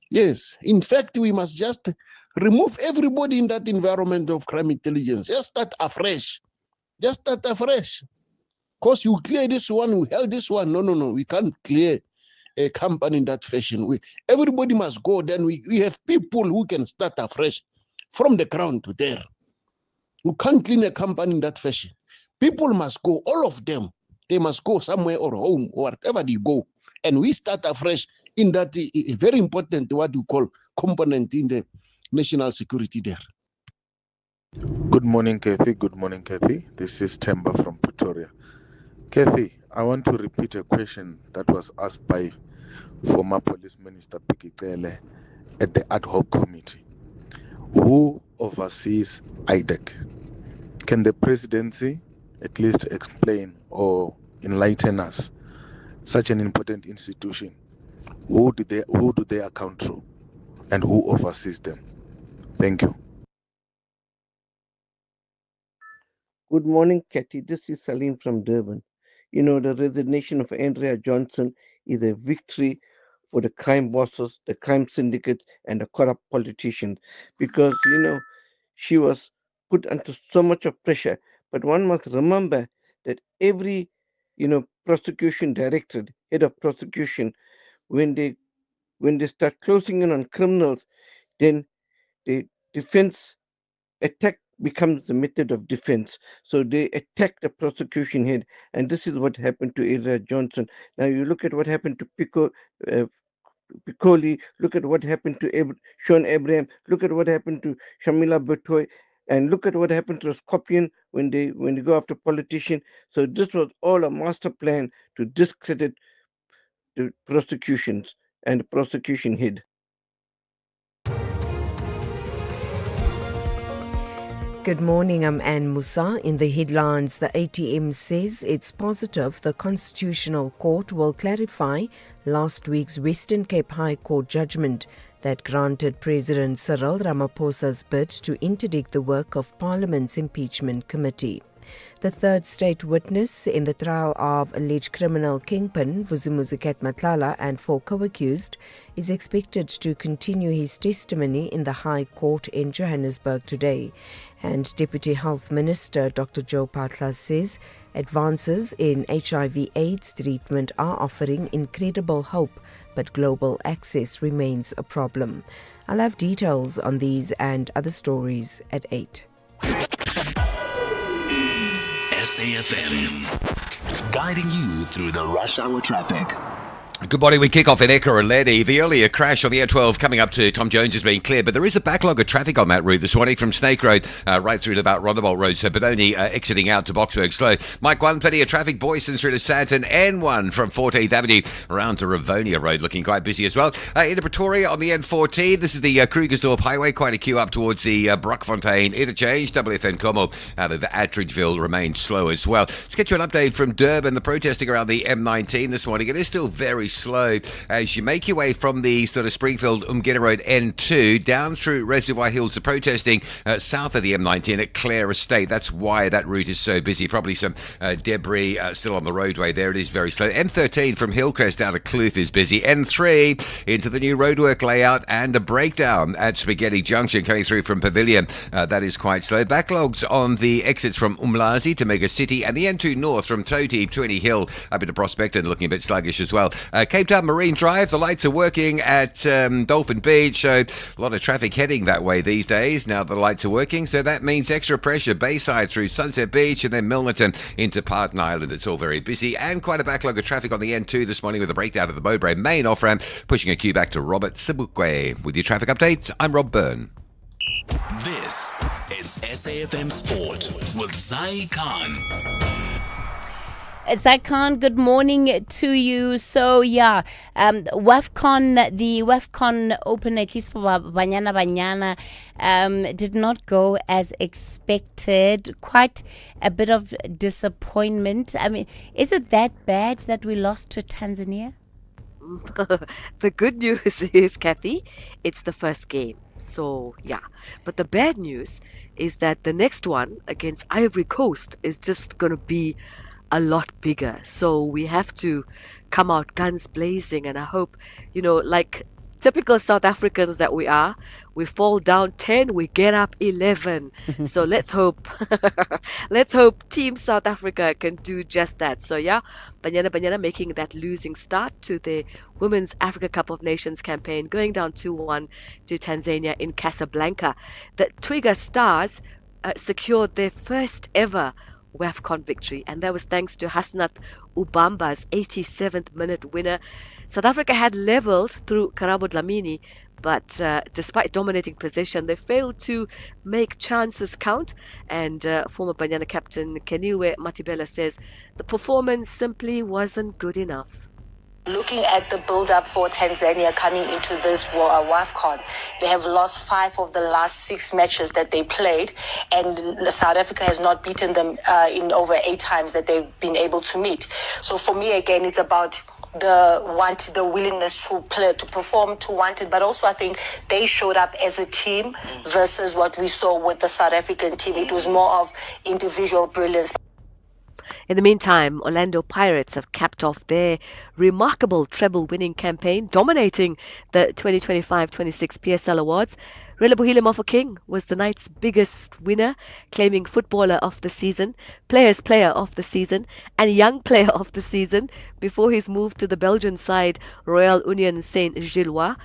Yes. In fact, we must just remove everybody in that environment of crime intelligence. Just start afresh. Because you clear this one, we held this one. No. We can't clear a company in that fashion. Everybody must go. Then we have people who can start afresh from the ground to there. We can't clean a company in that fashion. People must go, all of them. They must go somewhere or home or whatever they go. And we start afresh in that very important, what you call, component in the national security there. Good morning, Kathy. This is Temba from Pretoria. Kathy, I want to repeat a question that was asked by former Police Minister Pikitele at the ad hoc committee. Who oversees IDEC? Can the presidency at least explain or enlighten us? Such an important institution, who do they account to and who oversees them? Thank you. Good morning, Kathy. This is Salim from Durban. The resignation of Andrea Johnson is a victory for the crime bosses, the crime syndicates, and the corrupt politicians because, she was put under so much of pressure. But one must remember that every, prosecution directorate, head of prosecution, when they start closing in on criminals, then the defense attack becomes the method of defense. So they attack the prosecution head, and this is what happened to Adria Johnson. Now you look at what happened to Piccoli, look at what happened to Sean Abraham, look at what happened to Shamila Batoy, and look at what happened to Skopje when they go after politicians. So this was all a master plan to discredit the prosecutions and the prosecution head. Good morning, I'm Anne Musa. In the headlines, the ATM says it's positive the Constitutional Court will clarify last week's Western Cape High Court judgment that granted President Cyril Ramaphosa's bid to interdict the work of Parliament's impeachment committee. The third state witness in the trial of alleged criminal kingpin Vusumuzi Matlala and 4 co-accused is expected to continue his testimony in the High Court in Johannesburg today. And Deputy Health Minister Dr. Joe Patla says advances in HIV/AIDS treatment are offering incredible hope, but global access remains a problem. I'll have details on these and other stories at 8. SAfm, guiding you through the rush hour traffic. Good morning. We kick off in Ekurhuleni. The earlier crash on the A12 coming up to Tom Jones has been cleared, but there is a backlog of traffic on that route this morning from Snake Road right through to about Rondebolt Road. So Benoni exiting out to Boksburg slow. Mike 1, plenty of traffic. Boyston through to Sandton. N1 from 14th Avenue around to Rivonia Road looking quite busy as well. Into Pretoria on the N14. This is the Krugersdorp Highway. Quite a queue up towards the Brockfontein interchange. WFN Como out of the Attridgeville remains slow as well. Let's get you an update from Durban. The protesting around the M19 this morning. It is still very slow as you make your way from the sort of Springfield Umgena Road N2 down through Reservoir Hills. The protesting south of the M19 at Clare Estate. That's why that route is so busy. Probably some debris still on the roadway there. It is very slow. M13 from Hillcrest down to Kloof is busy. N3 into the new roadwork layout and a breakdown at Spaghetti Junction coming through from Pavilion. That is quite slow. Backlogs on the exits from Umlazi to Mega City and the N2 North from Toti, 20 Hill up into Prospect and looking a bit sluggish as well. Cape Town Marine Drive, the lights are working at Dolphin Beach, so a lot of traffic heading that way these days now the lights are working, so that means extra pressure Bayside through Sunset Beach and then Milnerton into Parton Island. It's all very busy and quite a backlog of traffic on the N2 this morning with a breakdown of the Mowbray main off-ramp, pushing a queue back to Robert Sibukwe. With your traffic updates, I'm Rob Byrne. This is SAfm Sport with Zai Khan. Zaikan, good morning to you. So, the WAFCON Open, at least for Banyana, did not go as expected. Quite a bit of disappointment. I mean, is it that bad that we lost to Tanzania? The good news is, Kathy, it's the first game. So, yeah. But the bad news is that the next one against Ivory Coast is just going to be a lot bigger. So we have to come out guns blazing, and I hope, like typical South Africans that we are, we fall down 10, we get up 11. So let's hope Team South Africa can do just that. So yeah, Banyana making that losing start to the Women's Africa Cup of Nations campaign, going down 2-1 to Tanzania in Casablanca. The Twiga Stars secured their first ever WAFCON victory, and that was thanks to Hasnath Ubamba's 87th minute winner. South Africa had leveled through Karabo Dlamini, but despite dominating possession, they failed to make chances count. And former Banyana captain Keniwe Matibela says the performance simply wasn't good enough. Looking at the build-up for Tanzania coming into this WAFCON, they have lost 5 of the last 6 matches that they played, and South Africa has not beaten them in over 8 times that they've been able to meet. So for me, again, it's about the willingness to play, to perform, to want it, but also I think they showed up as a team versus what we saw with the South African team. It was more of individual brilliance. In the meantime, Orlando Pirates have capped off their remarkable treble-winning campaign, dominating the 2025-26 PSL Awards. Relebohile Mofokeng was the night's biggest winner, claiming Footballer of the Season, Players Player of the Season, and Young Player of the Season before his move to the Belgian side Royal Union Saint-Gilloise.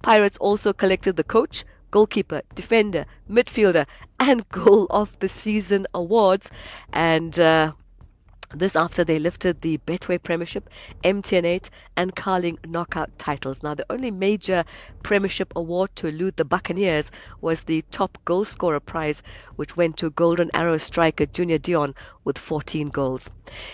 Pirates also collected the coach, goalkeeper, defender, midfielder, and goal of the season awards. And this after they lifted the Betway Premiership, MTN8, and Carling knockout titles. Now, the only major Premiership award to elude the Buccaneers was the top goal scorer prize, which went to Golden Arrow striker Junior Dion with 14 goals.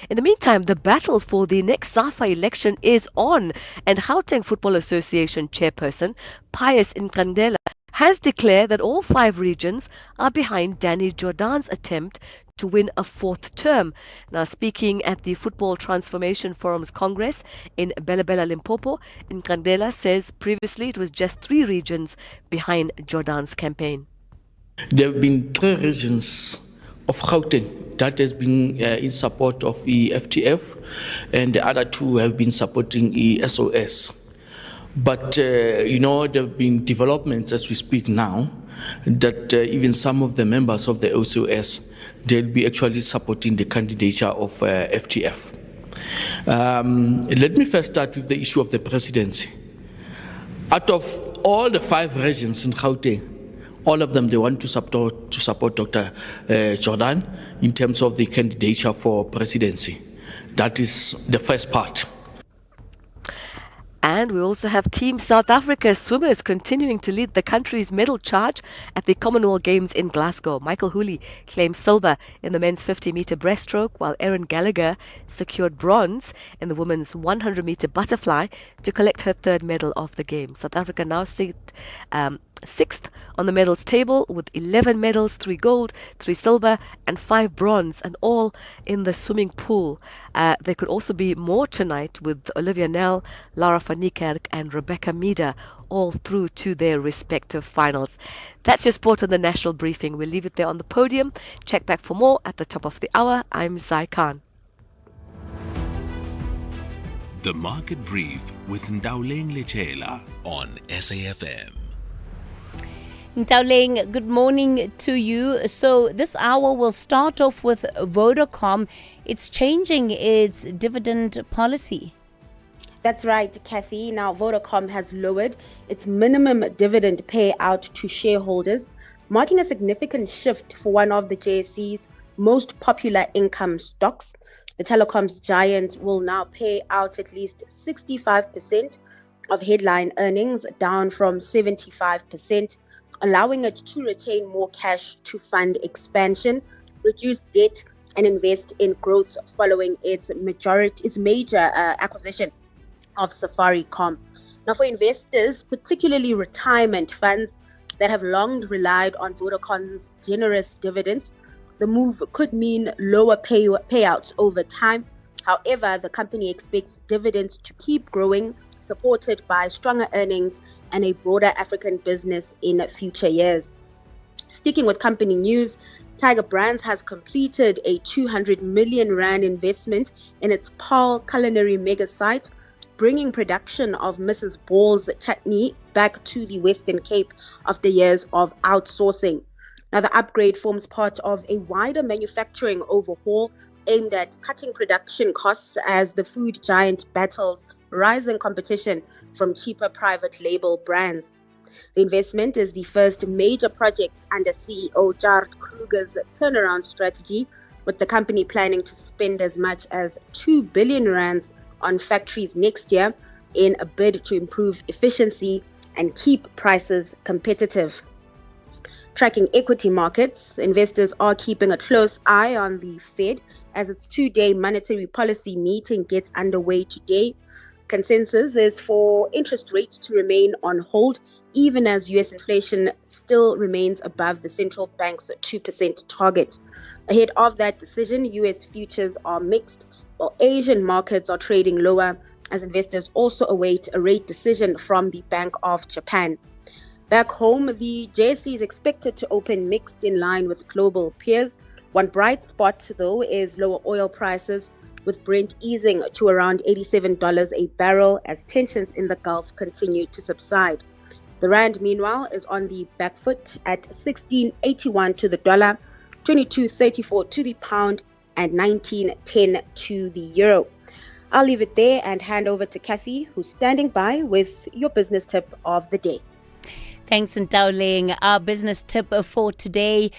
In the meantime, the battle for the next SAFA election is on, and Gauteng Football Association chairperson Pius Nkandela has declared that all 5 regions are behind Danny Jordan's attempt to win a 4th term. Now, speaking at the Football Transformation Forum's Congress in Bela Limpopo, Nkandela says previously it was just 3 regions behind Jordan's campaign. There have been 3 regions of Gauteng that has been in support of the FTF, and the other 2 have been supporting the SOS. But, there have been developments as we speak now that even some of the members of the OCOS, they'll be actually supporting the candidature of FTF. Let me first start with the issue of the presidency. Out of all the 5 regions in Gauteng, all of them, they want to support Dr. Jordan in terms of the candidature for presidency. That is the first part. And we also have Team South Africa swimmers continuing to lead the country's medal charge at the Commonwealth Games in Glasgow. Michael Hooley claimed silver in the men's 50-meter breaststroke, while Erin Gallagher secured bronze in the women's 100-meter butterfly to collect her 3rd medal of the Games. South Africa now sit 6th on the medals table with 11 medals, 3 gold, 3 silver and 5 bronze, and all in the swimming pool. There could also be more tonight with Olivia Nel, Lara van Niekerk and Rebecca Meader all through to their respective finals. That's your sport on the National Briefing. We'll leave it there on the podium. Check back for more at the top of the hour. I'm Zai Khan. The Market Brief with Ndauleng Lechela on SAFM. Ndauleng, good morning to you. So this hour will start off with Vodacom. It's changing its dividend policy. That's right, Kathy. Now, Vodacom has lowered its minimum dividend payout to shareholders, marking a significant shift for one of the JSE's most popular income stocks. The telecoms giant will now pay out at least 65% of headline earnings, down from 75%, allowing it to retain more cash to fund expansion, reduce debt, and invest in growth following its major acquisition of Safaricom. Now, for investors, particularly retirement funds that have long relied on Vodacom's generous dividends, the move could mean lower payouts over time. However, the company expects dividends to keep growing, supported by stronger earnings and a broader African business in future years. Sticking with company news, Tiger Brands has completed a 200 million rand investment in its Paarl culinary mega site, bringing production of Mrs. Ball's chutney back to the Western Cape after years of outsourcing. Now, the upgrade forms part of a wider manufacturing overhaul aimed at cutting production costs as the food giant battles rising competition from cheaper private label brands. The investment is the first major project under CEO Jared Kruger's turnaround strategy, with the company planning to spend as much as 2 billion rands on factories next year in a bid to improve efficiency and keep prices competitive. Tracking equity markets, investors are keeping a close eye on the Fed as its 2-day monetary policy meeting gets underway today. Consensus is for interest rates to remain on hold, even as US inflation still remains above the central bank's 2% target. Ahead of that decision, US futures are mixed, while Asian markets are trading lower as investors also await a rate decision from the Bank of Japan. Back home, the JSE is expected to open mixed in line with global peers. One bright spot, though, is lower oil prices, with Brent easing to around $87 a barrel as tensions in the Gulf continue to subside. The rand, meanwhile, is on the back foot at 16.81 to the dollar, 22.34 to the pound, and 19.10 to the euro. I'll leave it there and hand over to Kathy, who's standing by with your business tip of the day. Thanks, Ntauling. Our business tip for today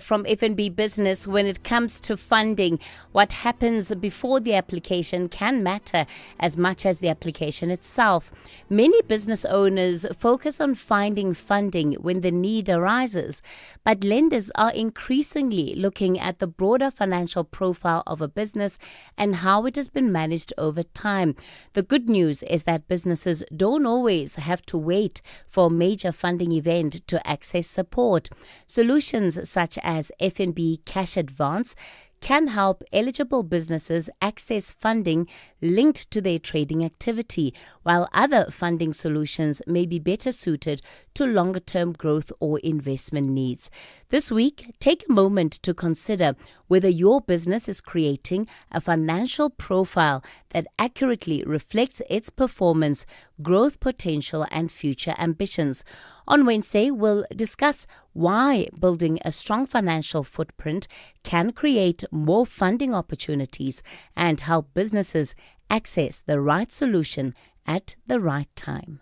from FNB Business: when it comes to funding, what happens before the application can matter as much as the application itself. Many business owners focus on finding funding when the need arises, but lenders are increasingly looking at the broader financial profile of a business and how it has been managed over time. The good news is that businesses don't always have to wait for a major funding event to access support. Solutions such as FNB Cash Advance can help eligible businesses access funding linked to their trading activity, while other funding solutions may be better suited to longer-term growth or investment needs. This week, take a moment to consider whether your business is creating a financial profile that accurately reflects its performance, growth potential, and future ambitions. On Wednesday, we'll discuss why building a strong financial footprint can create more funding opportunities and help businesses access the right solution at the right time.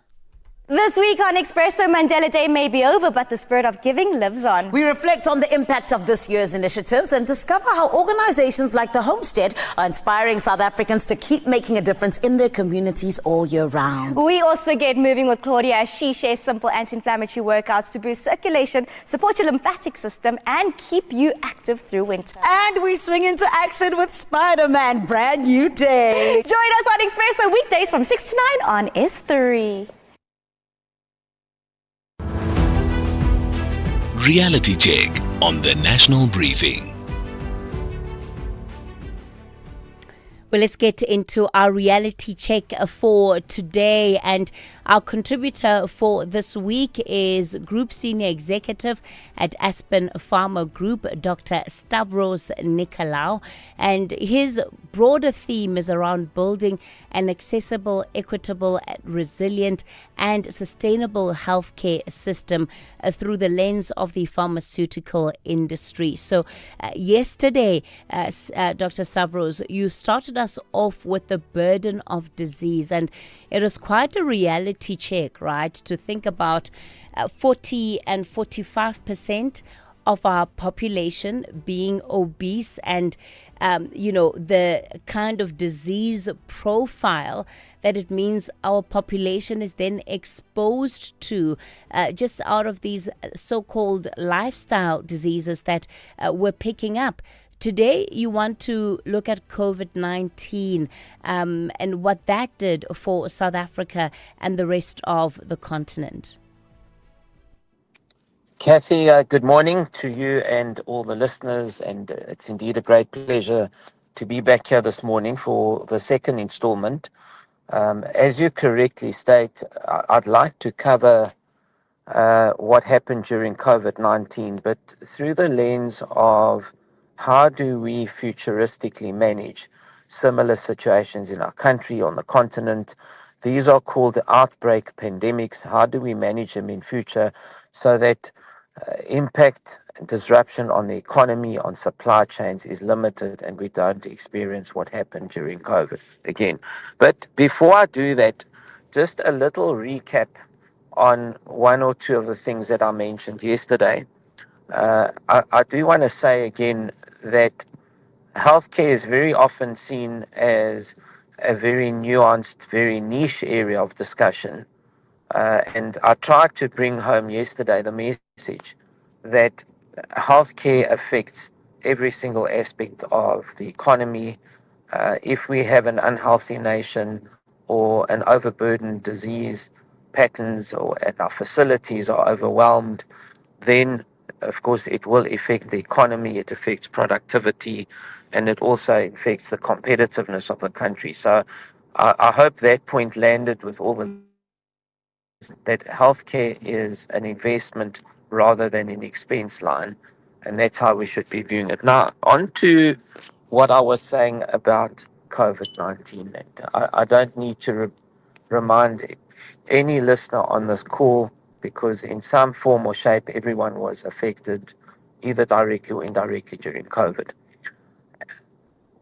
This week on Expresso, Mandela Day may be over, but the spirit of giving lives on. We reflect on the impact of this year's initiatives and discover how organizations like the Homestead are inspiring South Africans to keep making a difference in their communities all year round. We also get moving with Claudia as she shares simple anti-inflammatory workouts to boost circulation, support your lymphatic system, and keep you active through winter. And we swing into action with Spider-Man, brand new day. Join us on Expresso weekdays from 6 to 9 on S3. Reality check on the National Briefing. Well, let's get into our reality check for today. And our contributor for this week is Group Senior Executive at Aspen Pharma Group, Dr. Stavros Nicolaou. And his broader theme is around building an accessible, equitable, resilient, and sustainable healthcare system through the lens of the pharmaceutical industry. So yesterday, Dr. Stavros, you started us off with the burden of disease, and it was quite a reality check, right? To think about 40 and 45% of our population being obese, and the kind of disease profile that it means our population is then exposed to just out of these so-called lifestyle diseases that we're picking up. Today, you want to look at COVID-19 and what that did for South Africa and the rest of the continent. Kathy, good morning to you and all the listeners, and it's indeed a great pleasure to be back here this morning for the second installment. As you correctly state, I'd like to cover what happened during COVID-19, but through the lens of how do we futuristically manage similar situations in our country, on the continent. These are called outbreak pandemics. How do we manage them in future so that impact and disruption on the economy, on supply chains is limited, and we don't experience what happened during COVID again. But before I do that, just a little recap on one or two of the things that I mentioned yesterday. I do want to say again that healthcare is very often seen as a very nuanced, very niche area of discussion. And I tried to bring home yesterday the message that healthcare affects every single aspect of the economy. If we have an unhealthy nation or an overburdened disease patterns, and our facilities are overwhelmed, then of course it will affect the economy, it affects productivity, and it also affects the competitiveness of the country. So I hope that point landed with all the that healthcare is an investment rather than an expense line, and that's how we should be viewing it. Now, on to what I was saying about COVID-19. I don't need to remind any listener on this call, because in some form or shape, everyone was affected, either directly or indirectly, during COVID.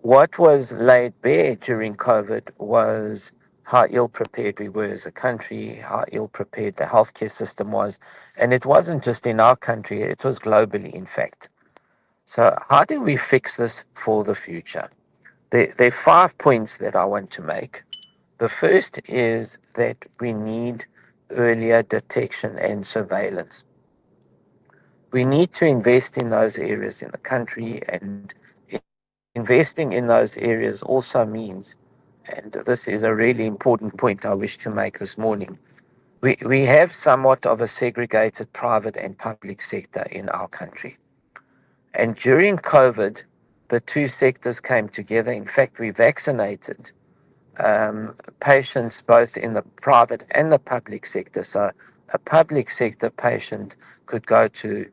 What was laid bare during COVID was how ill prepared we were as a country, how ill prepared the healthcare system was. And it wasn't just in our country, it was globally, in fact. So, how do we fix this for the future? There are 5 points that I want to make. The first is that we need earlier detection and surveillance. We need to invest in those areas in the country, and investing in those areas also means, and this is a really important point I wish to make this morning, we have somewhat of a segregated private and public sector in our country. And during COVID, the two sectors came together. In fact, we vaccinated patients both in the private and the public sector. So a public sector patient could go to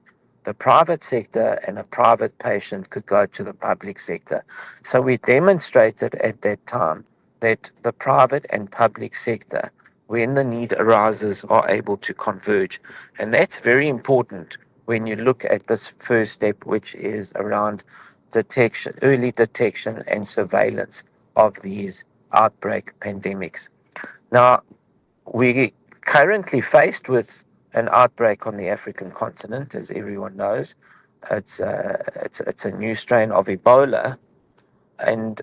the private sector and a private patient could go to the public sector. So we demonstrated at that time that the private and public sector, when the need arises, are able to converge. And that's very important when you look at this first step, which is around detection, early detection and surveillance of these outbreak pandemics. Now, we're currently faced with an outbreak on the African continent, as everyone knows. It's a new strain of Ebola, and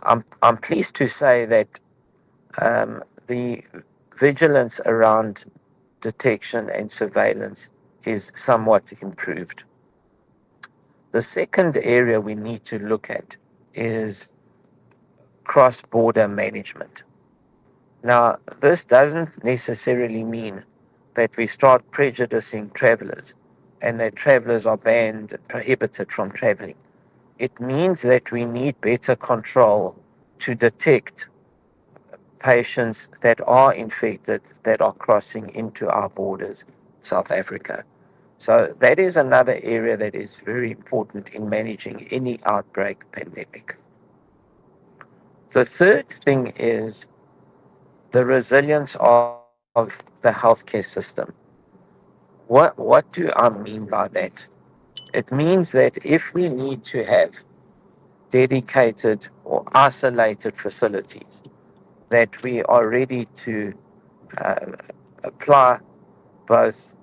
I'm pleased to say that the vigilance around detection and surveillance is somewhat improved. The second area we need to look at is cross-border management. Now, this doesn't necessarily mean that we start prejudicing travelers and that travelers are banned, prohibited from traveling. It means that we need better control to detect patients that are infected that are crossing into our borders, South Africa. So that is another area that is very important in managing any outbreak pandemic. The third thing is the resilience of the healthcare system. What do I mean by that? It means that if we need to have dedicated or isolated facilities, that we are ready to apply both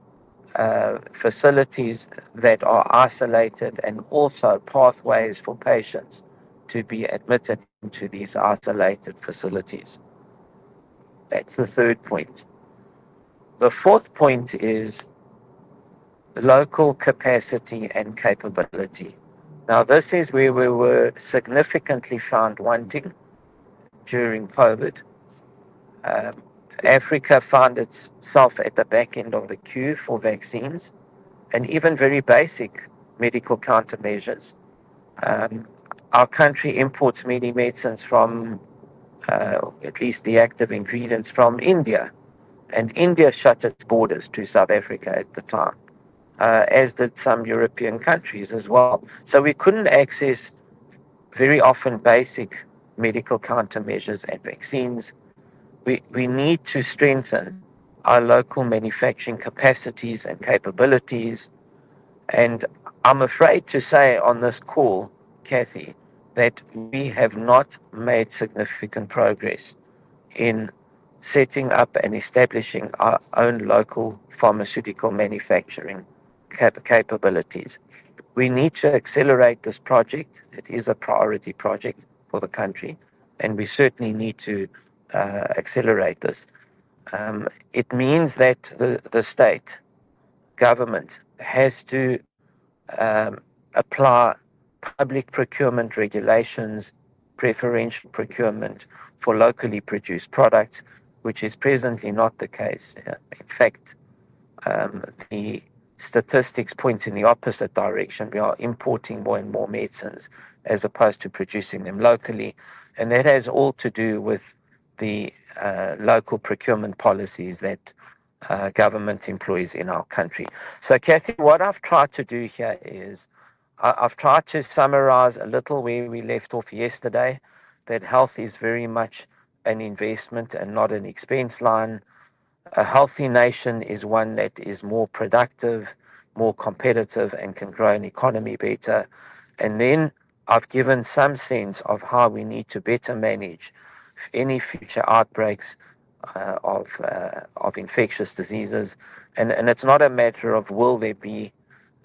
facilities that are isolated and also pathways for patients to be admitted into these isolated facilities. That's the third point. The fourth point is local capacity and capability. Now, this is where we were significantly found wanting during COVID. Africa found itself at the back end of the queue for vaccines and even very basic medical countermeasures. Our country imports many medicines from, at least the active ingredients, from India. And India shut its borders to South Africa at the time, as did some European countries as well. So we couldn't access very often basic medical countermeasures and vaccines. We need to strengthen our local manufacturing capacities and capabilities. And I'm afraid to say on this call, Kathy, that we have not made significant progress in setting up and establishing our own local pharmaceutical manufacturing capabilities. We need to accelerate this project. It is a priority project for the country, and we certainly need to accelerate this. It means that the state government has to apply public procurement regulations, preferential procurement for locally produced products, which is presently not the case. In fact, the statistics point in the opposite direction. We are importing more and more medicines as opposed to producing them locally. And that has all to do with the local procurement policies that government employs in our country. So, Kathy, what I've tried to do here is I've tried to summarize a little where we left off yesterday, that health is very much an investment and not an expense line. A healthy nation is one that is more productive, more competitive, and can grow an economy better. And then I've given some sense of how we need to better manage any future outbreaks of infectious diseases, and it's not a matter of will there be,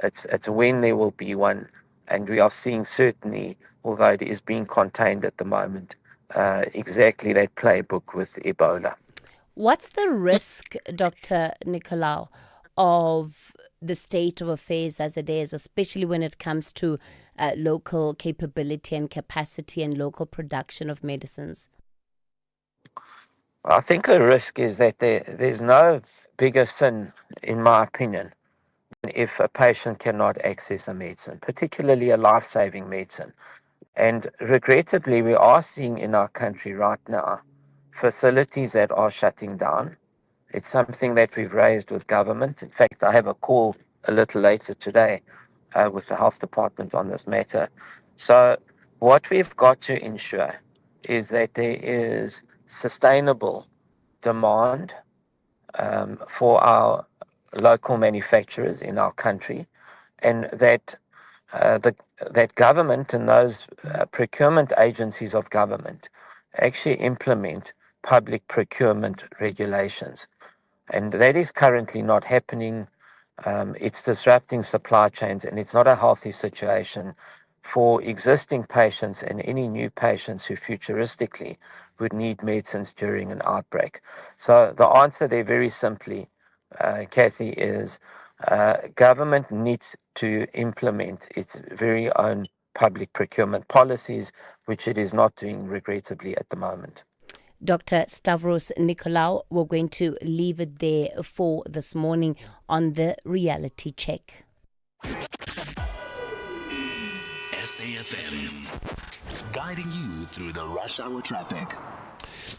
it's when there will be one, and we are seeing certainly, although it is being contained at the moment, exactly that playbook with Ebola. What's the risk, Dr. Nicolau, of the state of affairs as it is, especially when it comes to local capability and capacity and local production of medicines? I think the risk is that there's no bigger sin, in my opinion, than if a patient cannot access a medicine, particularly a life-saving medicine. And regrettably, we are seeing in our country right now facilities that are shutting down. It's something that we've raised with government. In fact, I have a call a little later today with the health department on this matter. So what we've got to ensure is that there is sustainable demand for our local manufacturers in our country, and that that government and those procurement agencies of government actually implement public procurement regulations. And that is currently not happening. It's disrupting supply chains, and it's not a healthy situation for existing patients and any new patients who futuristically would need medicines during an outbreak. So the answer there very simply, Kathy, is government needs to implement its very own public procurement policies, which it is not doing regrettably at the moment. Dr. Stavros Nicolau, we're going to leave it there for this morning on the reality check. SAfm, guiding you through the rush hour traffic.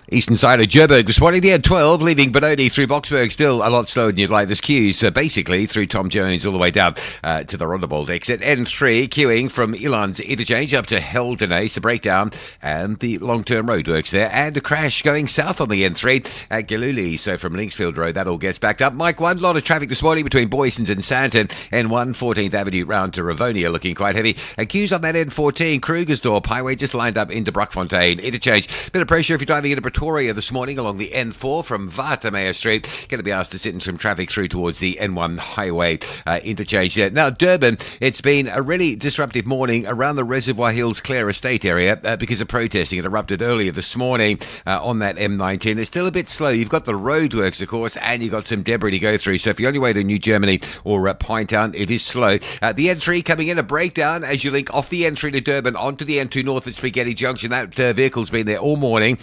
Eastern side of Joburg this morning, the M12 leaving Benoni through Boksburg, still a lot slower than you'd like. There's queues basically through Tom Jones all the way down to the Rondebold exit. N3 queuing from Elan's interchange up to Heldene. It's a breakdown and the long-term roadworks there, and a crash going south on the N3 at Galuli. So from Linksfield Road, that all gets backed up. Mike 1, lot of traffic this morning between Boysons and Santon. N1, 14th Avenue round to Ravonia looking quite heavy. And queues on that N14, Krugersdorp Highway just lined up into Brockfontein interchange. Bit of pressure if you're driving into Pretoria this morning along the N4 from Watermeyer Street. Going to be asked to sit in some traffic through towards the N1 highway interchange there. Now, Durban, it's been a really disruptive morning around the Reservoir Hills Clare Estate area because of protesting. It erupted earlier this morning on that M19. It's still a bit slow. You've got the roadworks, of course, and you've got some debris to go through. So if you're on your way to New Germany or Pinetown, it is slow. The N3 coming in, a breakdown as you link off the N3 to Durban onto the N2 North at Spaghetti Junction. That vehicle's been there all morning.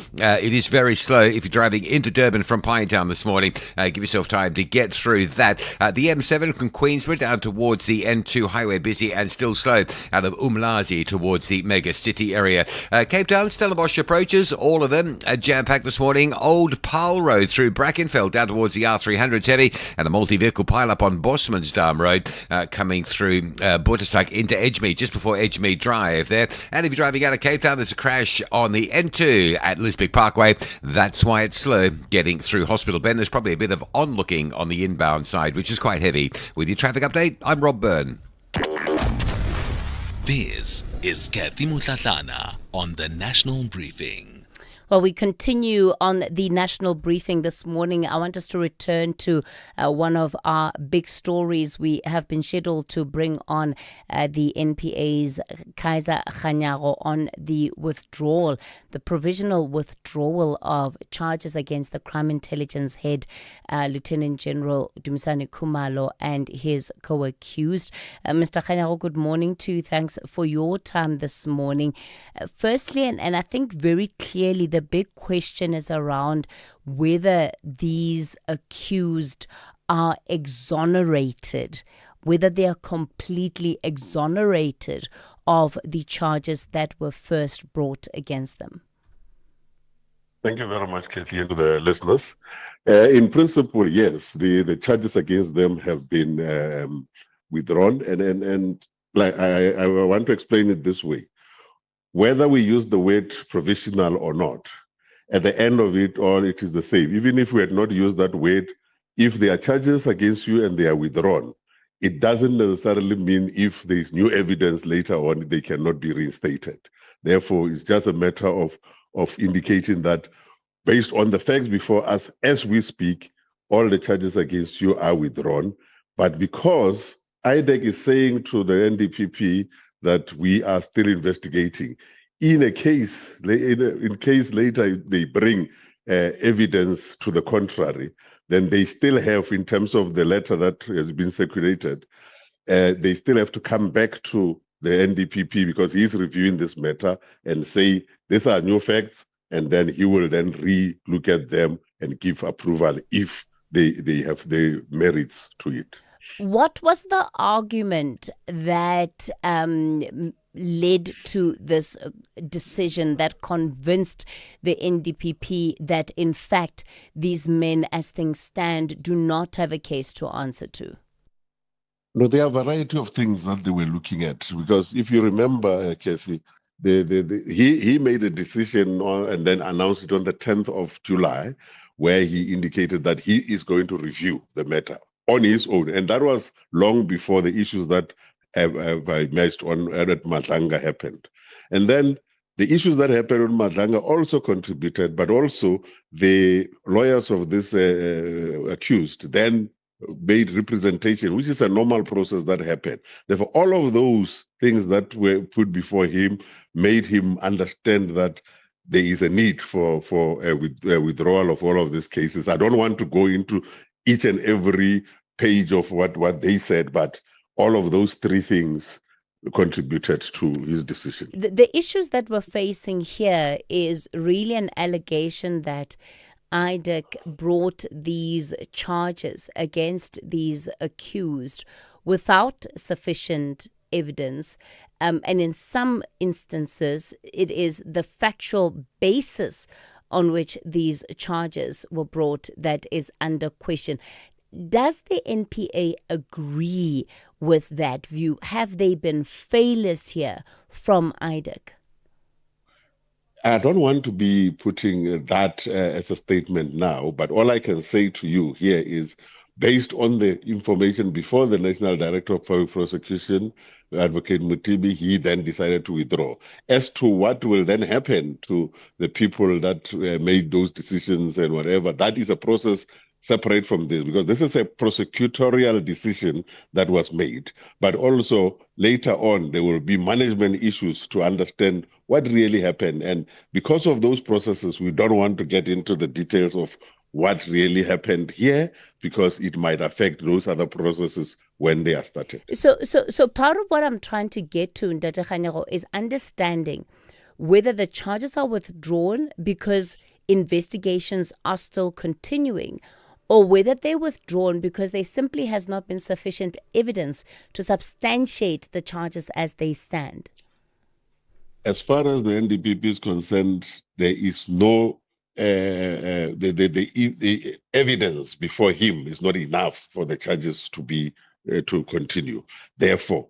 It is very slow if you're driving into Durban from Pinetown this morning. Give yourself time to get through that. The M7 from Queensborough down towards the N2 highway, busy and still slow out of Umlazi towards the mega city area. Cape Town, Stellenbosch approaches, all of them jam-packed this morning. Old Paarl Road through Brackenfell down towards the R300's heavy, and a multi-vehicle pile-up on Bosmansdam Road coming through Bottesak into Edgemead just before Edgemead Drive there. And if you're driving out of Cape Town, there's a crash on the N2 at Lisbech Parkway. That's why it's slow getting through Hospital Bend. There's probably a bit of onlooking on the inbound side, which is quite heavy. With your traffic update, I'm Rob Byrne. This is Kathy Mutlatlana on the National Briefing. Well, we continue on the national briefing this morning. I want us to return to one of our big stories. We have been scheduled to bring on the NPA's Kaiser Kganyago on the withdrawal, the provisional withdrawal of charges against the crime intelligence head, Lieutenant General Dumisani Khumalo, and his co-accused. Mr. Kganyago, good morning to you. Thanks for your time this morning. Firstly, and I think very clearly, the big question is around whether these accused are exonerated, whether they are completely exonerated of the charges that were first brought against them. Thank you very much, Kathy, and to the listeners. In principle, yes, the charges against them have been withdrawn, and like I want to explain it this way. Whether we use the word provisional or not, at the end of it all, it is the same. Even if we had not used that word, if there are charges against you and they are withdrawn, it doesn't necessarily mean if there is new evidence later on, they cannot be reinstated. Therefore, it's just a matter of of indicating that based on the facts before us, as we speak, all the charges against you are withdrawn. But because IDEC is saying to the NDPP that we are still investigating, in case later they bring evidence to the contrary, then they still have, in terms of the letter that has been circulated, they still have to come back to the NDPP because he's reviewing this matter and say, these are new facts, and then he will then re-look at them and give approval if they have the merits to it. What was the argument that led to this decision that convinced the NDPP that, in fact, these men, as things stand, do not have a case to answer to? No, there are a variety of things that they were looking at. Because if you remember, Kathy, he made a decision and then announced it on the 10th of July, where he indicated that he is going to review the matter on his own. And that was long before the issues that have emerged at Madlanga happened. And then the issues that happened on Madlanga also contributed, but also the lawyers of this accused then made representation, which is a normal process that happened. Therefore, all of those things that were put before him made him understand that there is a need for withdrawal of all of these cases. I don't want to go into each and every page of what they said, but all of those three things contributed to his decision. The issues that we're facing here is really an allegation that IDEC brought these charges against these accused without sufficient evidence, and in some instances it is the factual basis on which these charges were brought that is under question. Does the NPA agree with that view? Have there been failures here from IDEC? I don't want to be putting that as a statement now, but all I can say to you here is, based on the information before the National Director of Public Prosecution, Advocate Mutibi, he then decided to withdraw. As to what will then happen to the people that made those decisions and whatever, that is a process separate from this, because this is a prosecutorial decision that was made. But also later on, there will be management issues to understand what really happened. And because of those processes, we don't want to get into the details of what really happened here, because it might affect those other processes when they are started. So part of what I'm trying to get to, Ndate Kganyego, is understanding whether the charges are withdrawn because investigations are still continuing, or whether they're withdrawn because there simply has not been sufficient evidence to substantiate the charges as they stand. As far as the NDPP is concerned, there is no the evidence before him is not enough for the charges to be to continue. Therefore,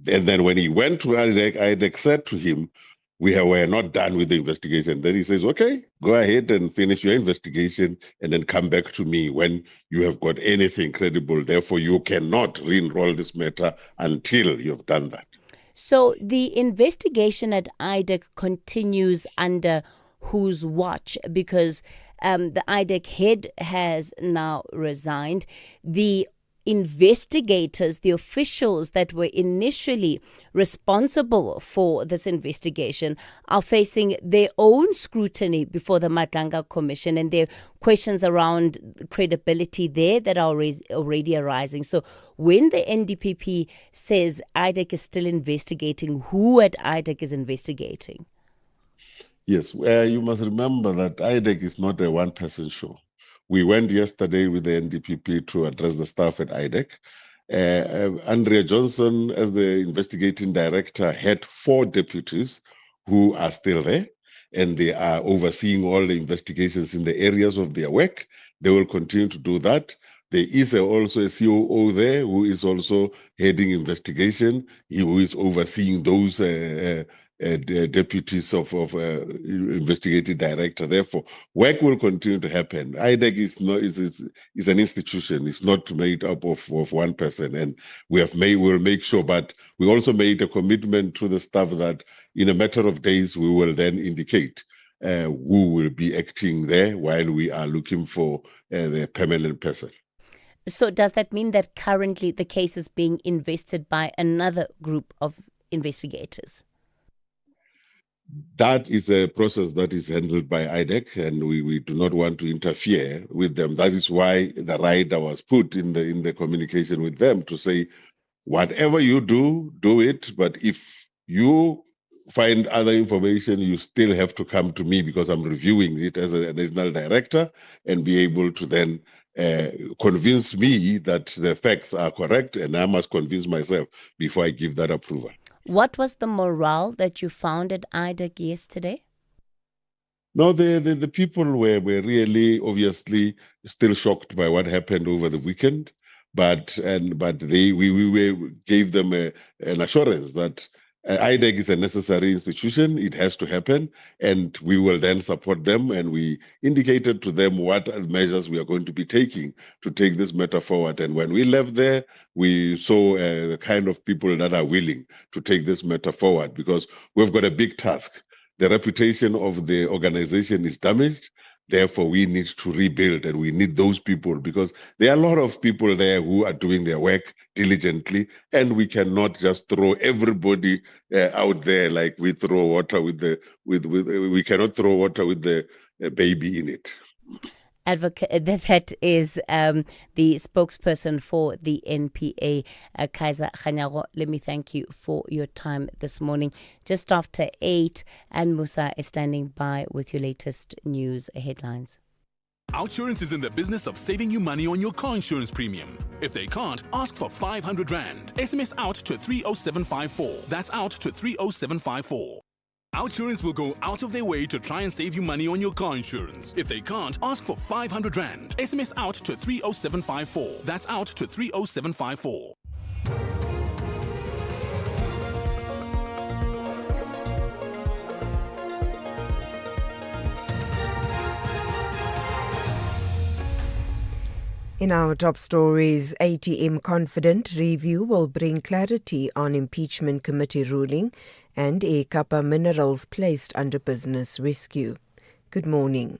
and then when he went to IDEC said to him, we were not done with the investigation. Then he says, okay, go ahead and finish your investigation and then come back to me when you have got anything credible. Therefore, you cannot re-enroll this matter until you've done that. So the investigation at IDEC continues under whose watch? Because the IDEC head has now resigned. The investigators, the officials that were initially responsible for this investigation, are facing their own scrutiny before the Madlanga Commission, and there are questions around credibility there that are already arising. So when the NDPP says IDEC is still investigating, who at IDEC is investigating? Yes, you must remember that IDEC is not a one-person show. We went yesterday with the NDPP to address the staff at IDEC. Andrea Johnson, as the investigating director, had 4 deputies who are still there, and they are overseeing all the investigations in the areas of their work. They will continue to do that. There is also a COO there who is also heading investigation, who is overseeing those deputies of investigative director. Therefore, work will continue to happen. IDEC is an institution. It's not made up of one person, and we'll make sure. But we also made a commitment to the staff that in a matter of days we will then indicate who will be acting there while we are looking for the permanent person. So does that mean that currently the case is being invested by another group of investigators? That is a process that is handled by IDEC, and we do not want to interfere with them. That is why the rider was put in the communication with them to say, whatever you do it, but if you find other information, you still have to come to me because I'm reviewing it as a national director and be able to then convince me that the facts are correct, and I must convince myself before I give that approval. What was the morale that you found at IDEC yesterday? No, the people were really obviously still shocked by what happened over the weekend, but we gave them an assurance that IDEC is a necessary institution. It has to happen, and we will then support them. And we indicated to them what measures we are going to be taking to take this matter forward. And when we left there, we saw the kind of people that are willing to take this matter forward, because we've got a big task. The reputation of the organization is damaged. Therefore, we need to rebuild, and we need those people, because there are a lot of people there who are doing their work diligently, and we cannot just throw everybody out there like we throw water we cannot throw water with the baby in it. Advocate, that is the spokesperson for the NPA, Kaiser Khanyago. Let me thank you for your time this morning. Just after 8, and Musa is standing by with your latest news headlines. Outsurance is in the business of saving you money on your car insurance premium. If they can't, ask for 500 Rand. SMS out to 30754. That's out to 30754. Outsurance will go out of their way to try and save you money on your car insurance. If they can't, ask for 500 Rand. SMS out to 30754. That's out to 30754. In our top stories, ATM confident review will bring clarity on impeachment committee ruling, and Kappa Minerals placed under business rescue. Good morning.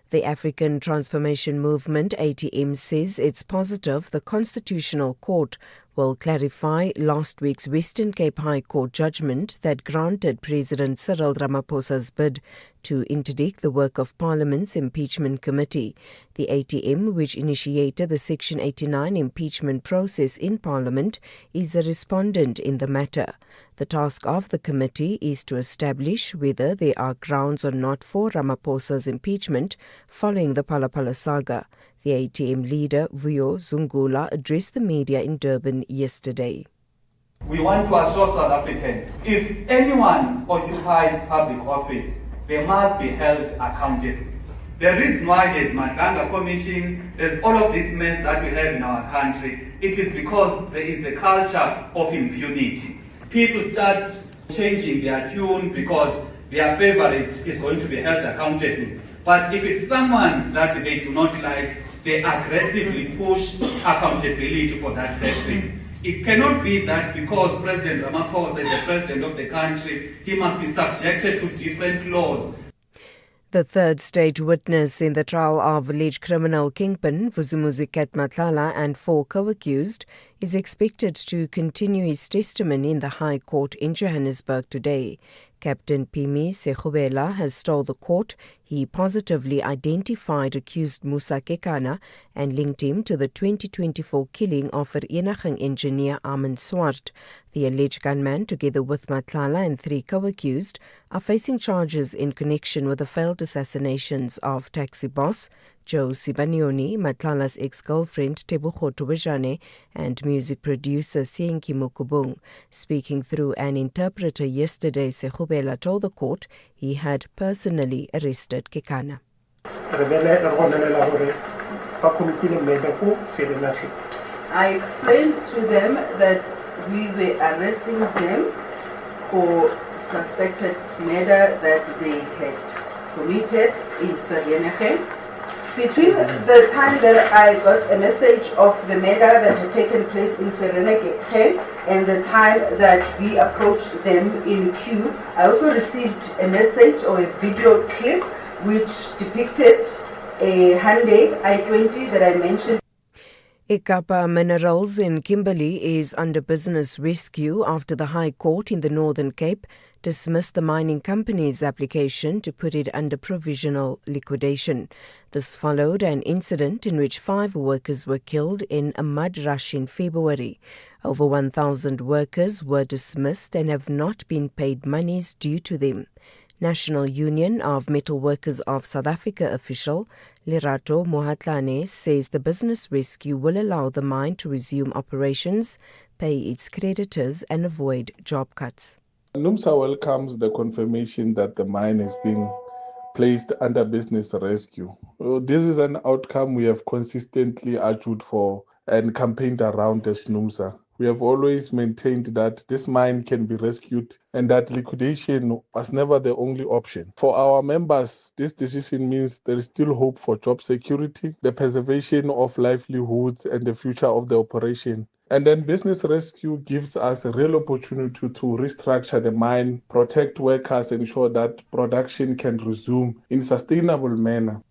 The African Transformation Movement, ATM, says it's positive the Constitutional Court will clarify last week's Western Cape High Court judgment that granted President Cyril Ramaphosa's bid to interdict the work of Parliament's impeachment committee. The ATM, which initiated the Section 89 impeachment process in Parliament, is a respondent in the matter. The task of the committee is to establish whether there are grounds or not for Ramaphosa's impeachment following the Phala saga. The ATM leader, Vuyo Zungula, addressed the media in Durban yesterday. We want to assure South Africans, if anyone occupies public office, they must be held accountable. The reason why there's Matlanga Commission, there's all of this mess that we have in our country, it is because there is a culture of impunity. People start changing their tune because their favorite is going to be held accountable. But if it's someone that they do not like, they aggressively push accountability for that person. It cannot be that because President Ramaphosa is the president of the country, he must be subjected to different laws. The third state witness in the trial of alleged criminal kingpin Vusumuzi Matlala and 4 co-accused is expected to continue his testimony in the High Court in Johannesburg today. Captain Pimi Sekhubela has told the court he positively identified accused Musa Kekana and linked him to the 2024 killing of Vereniging engineer Armin Swart. The alleged gunman, together with Matlala and 3 co-accused, are facing charges in connection with the failed assassinations of taxi boss Joe Sibanioni, Matlala's ex-girlfriend Tebogo Tobejane, and music producer Sienki Mukubung. Speaking through an interpreter yesterday, Sekhubela told the court he had personally arrested Kekana. I explained to them that we were arresting them for suspected murder that they had committed in Vereniging. Between the time that I got a message of the murder that had taken place in Vereeniging and the time that we approached them in queue, I also received a message or a video clip which depicted a Hyundai i20 that I mentioned. Ikapa Minerals in Kimberley is under business rescue after the High Court in the Northern Cape dismissed the mining company's application to put it under provisional liquidation. This followed an incident in which 5 workers were killed in a mud rush in February. Over 1,000 workers were dismissed and have not been paid monies due to them. National Union of Metal Workers of South Africa official Lerato Mohatlane says the business rescue will allow the mine to resume operations, pay its creditors and avoid job cuts. NUMSA welcomes the confirmation that the mine is being placed under business rescue. This is an outcome we have consistently argued for and campaigned around as NUMSA. We have always maintained that this mine can be rescued and that liquidation was never the only option. For our members, this decision means there is still hope for job security, the preservation of livelihoods and the future of the operation. And then business rescue gives us a real opportunity to restructure the mine, protect workers, ensure that production can resume in a sustainable manner.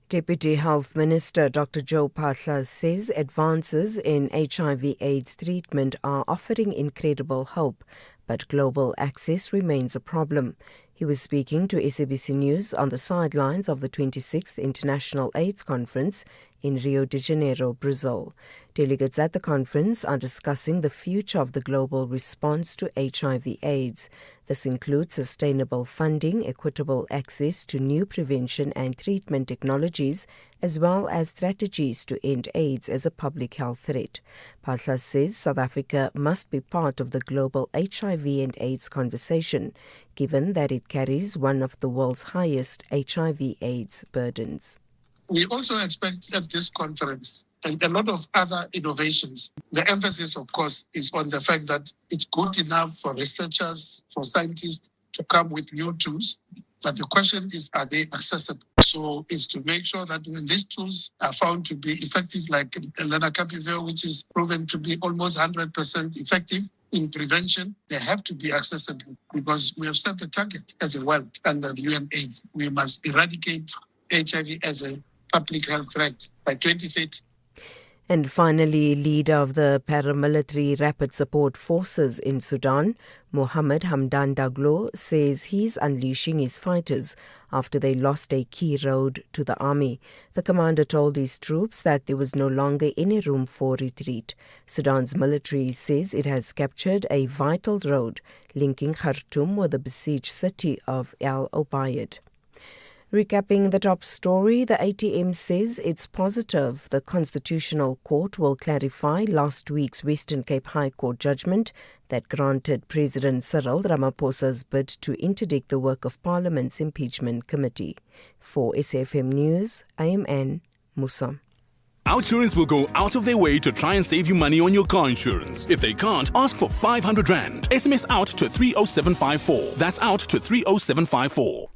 Deputy Health Minister Dr. Joe Phaahla says advances in HIV/AIDS treatment are offering incredible hope, but global access remains a problem. He was speaking to SABC News on the sidelines of the 26th International AIDS Conference in Rio de Janeiro, Brazil. Delegates at the conference are discussing the future of the global response to HIV/AIDS. This includes sustainable funding, equitable access to new prevention and treatment technologies, as well as strategies to end AIDS as a public health threat. Phaahla says South Africa must be part of the global HIV and AIDS conversation, given that it carries one of the world's highest HIV/AIDS burdens. We also expect at this conference and a lot of other innovations. The emphasis, of course, is on the fact that it's good enough for researchers, for scientists to come with new tools. But the question is, are they accessible? So it's to make sure that when these tools are found to be effective, like lenacapavir, which is proven to be almost 100% effective in prevention, they have to be accessible because we have set the target as a world under the UNAIDS. We must eradicate HIV as a public health threat by 2030. And finally, leader of the paramilitary Rapid Support Forces in Sudan, Mohammed Hamdan Daglo, says he's unleashing his fighters after they lost a key road to the army. The commander told his troops that there was no longer any room for retreat. Sudan's military says it has captured a vital road linking Khartoum with the besieged city of El Obeid. Recapping the top story, the ATM says it's positive the Constitutional Court will clarify last week's Western Cape High Court judgment that granted President Cyril Ramaphosa's bid to interdict the work of Parliament's impeachment committee. For SAFM News, I am Anne Musa. Outsurance will go out of their way to try and save you money on your car insurance. If they can't, ask for 500 Rand. SMS out to 30754. That's out to 30754.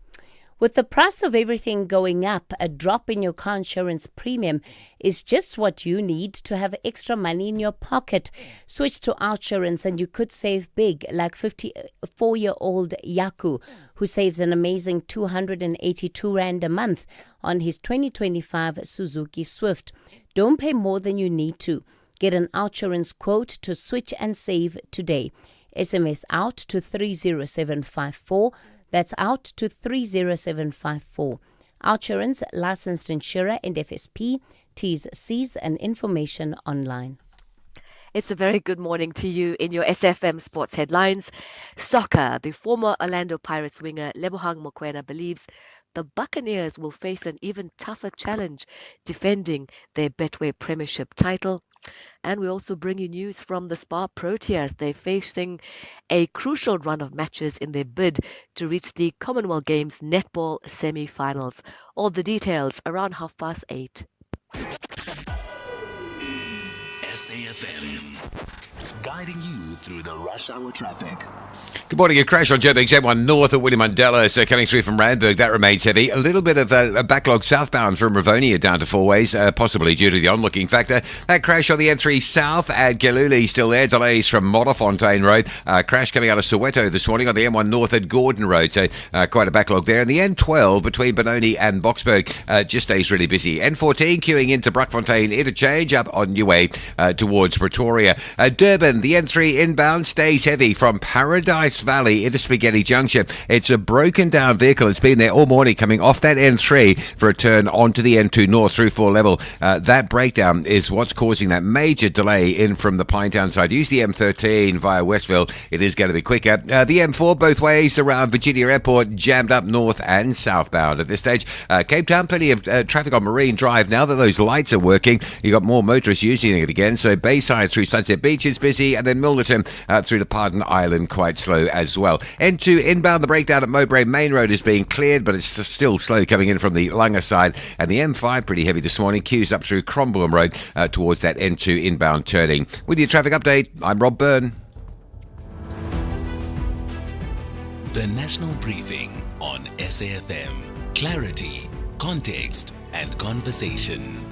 With the price of everything going up, a drop in your car insurance premium is just what you need to have extra money in your pocket. Switch to Outsurance and you could save big, like 54-year-old Yaku, who saves an amazing 282 Rand a month on his 2025 Suzuki Swift. Don't pay more than you need to. Get an Outsurance quote to switch and save today. SMS out to 30754. That's out to 30754. Outsurance, licensed insurer and FSP. T's, C's and information online. It's a very good morning to you in your SFM Sports Headlines. Soccer. The former Orlando Pirates winger Lebohang Mokoena believes the Buccaneers will face an even tougher challenge defending their Betway Premiership title. And we also bring you news from the Spa Proteas. They're facing a crucial run of matches in their bid to reach the Commonwealth Games netball semi-finals. All the details around 8:30. SAFM guiding you through the rush hour traffic. Good morning. A crash on Joburg's M1 North at William Mandela, so coming through from Randburg, that remains heavy. A little bit of a backlog southbound from Rivonia down to Four Ways, possibly due to the onlooking factor. That crash on the M3 South at Galuli still there. Delays from Modderfontein Road. Crash coming out of Soweto this morning on the M1 North at Gordon Road, so quite a backlog there. And the N12 between Benoni and Boksburg just stays really busy. N14 queuing into Bruckfontein interchange up on your way towards Pretoria. Durban, the N3 inbound stays heavy from Paradise Valley into Spaghetti Junction. It's a broken down vehicle. It's been there all morning coming off that N3 for a turn onto the N2 North through 4 level. That breakdown is what's causing that major delay in from the Pinetown side. Use the M13 via Westville. It is going to be quicker. The M4 both ways around Virginia Airport jammed up north and southbound at this stage. Cape Town, plenty of traffic on Marine Drive. Now that those lights are working, you've got more motorists using it again. So Bayside through Sunset Beach is busy, and then Milnerton through to Pardon Island quite slow as well. N2 inbound, the breakdown at Mowbray Main Road is being cleared, but it's still slow coming in from the Langa side. And the M5 pretty heavy this morning. Queues up through Cromwell Road towards that N2 inbound turning. With your traffic update, I'm Rob Byrne. The National Briefing on SAFM. Clarity, context, and conversation.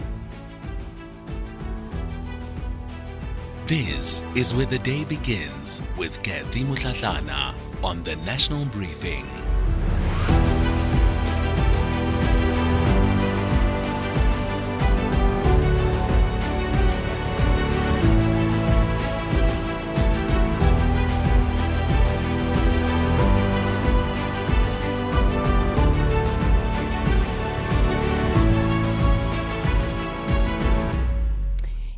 This is where the day begins with Kathy Mutlatlana on the National Briefing.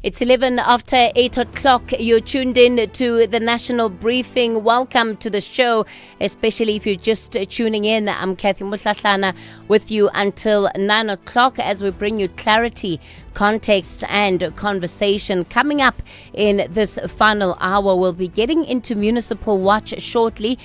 It's 11 after 8 o'clock. You're tuned in to the National Briefing. Welcome to the show, especially if you're just tuning in. I'm Kathy Mutlatlana with you until 9 o'clock as we bring you clarity, context and conversation. Coming up in this final hour, we'll be getting into Municipal Watch shortly.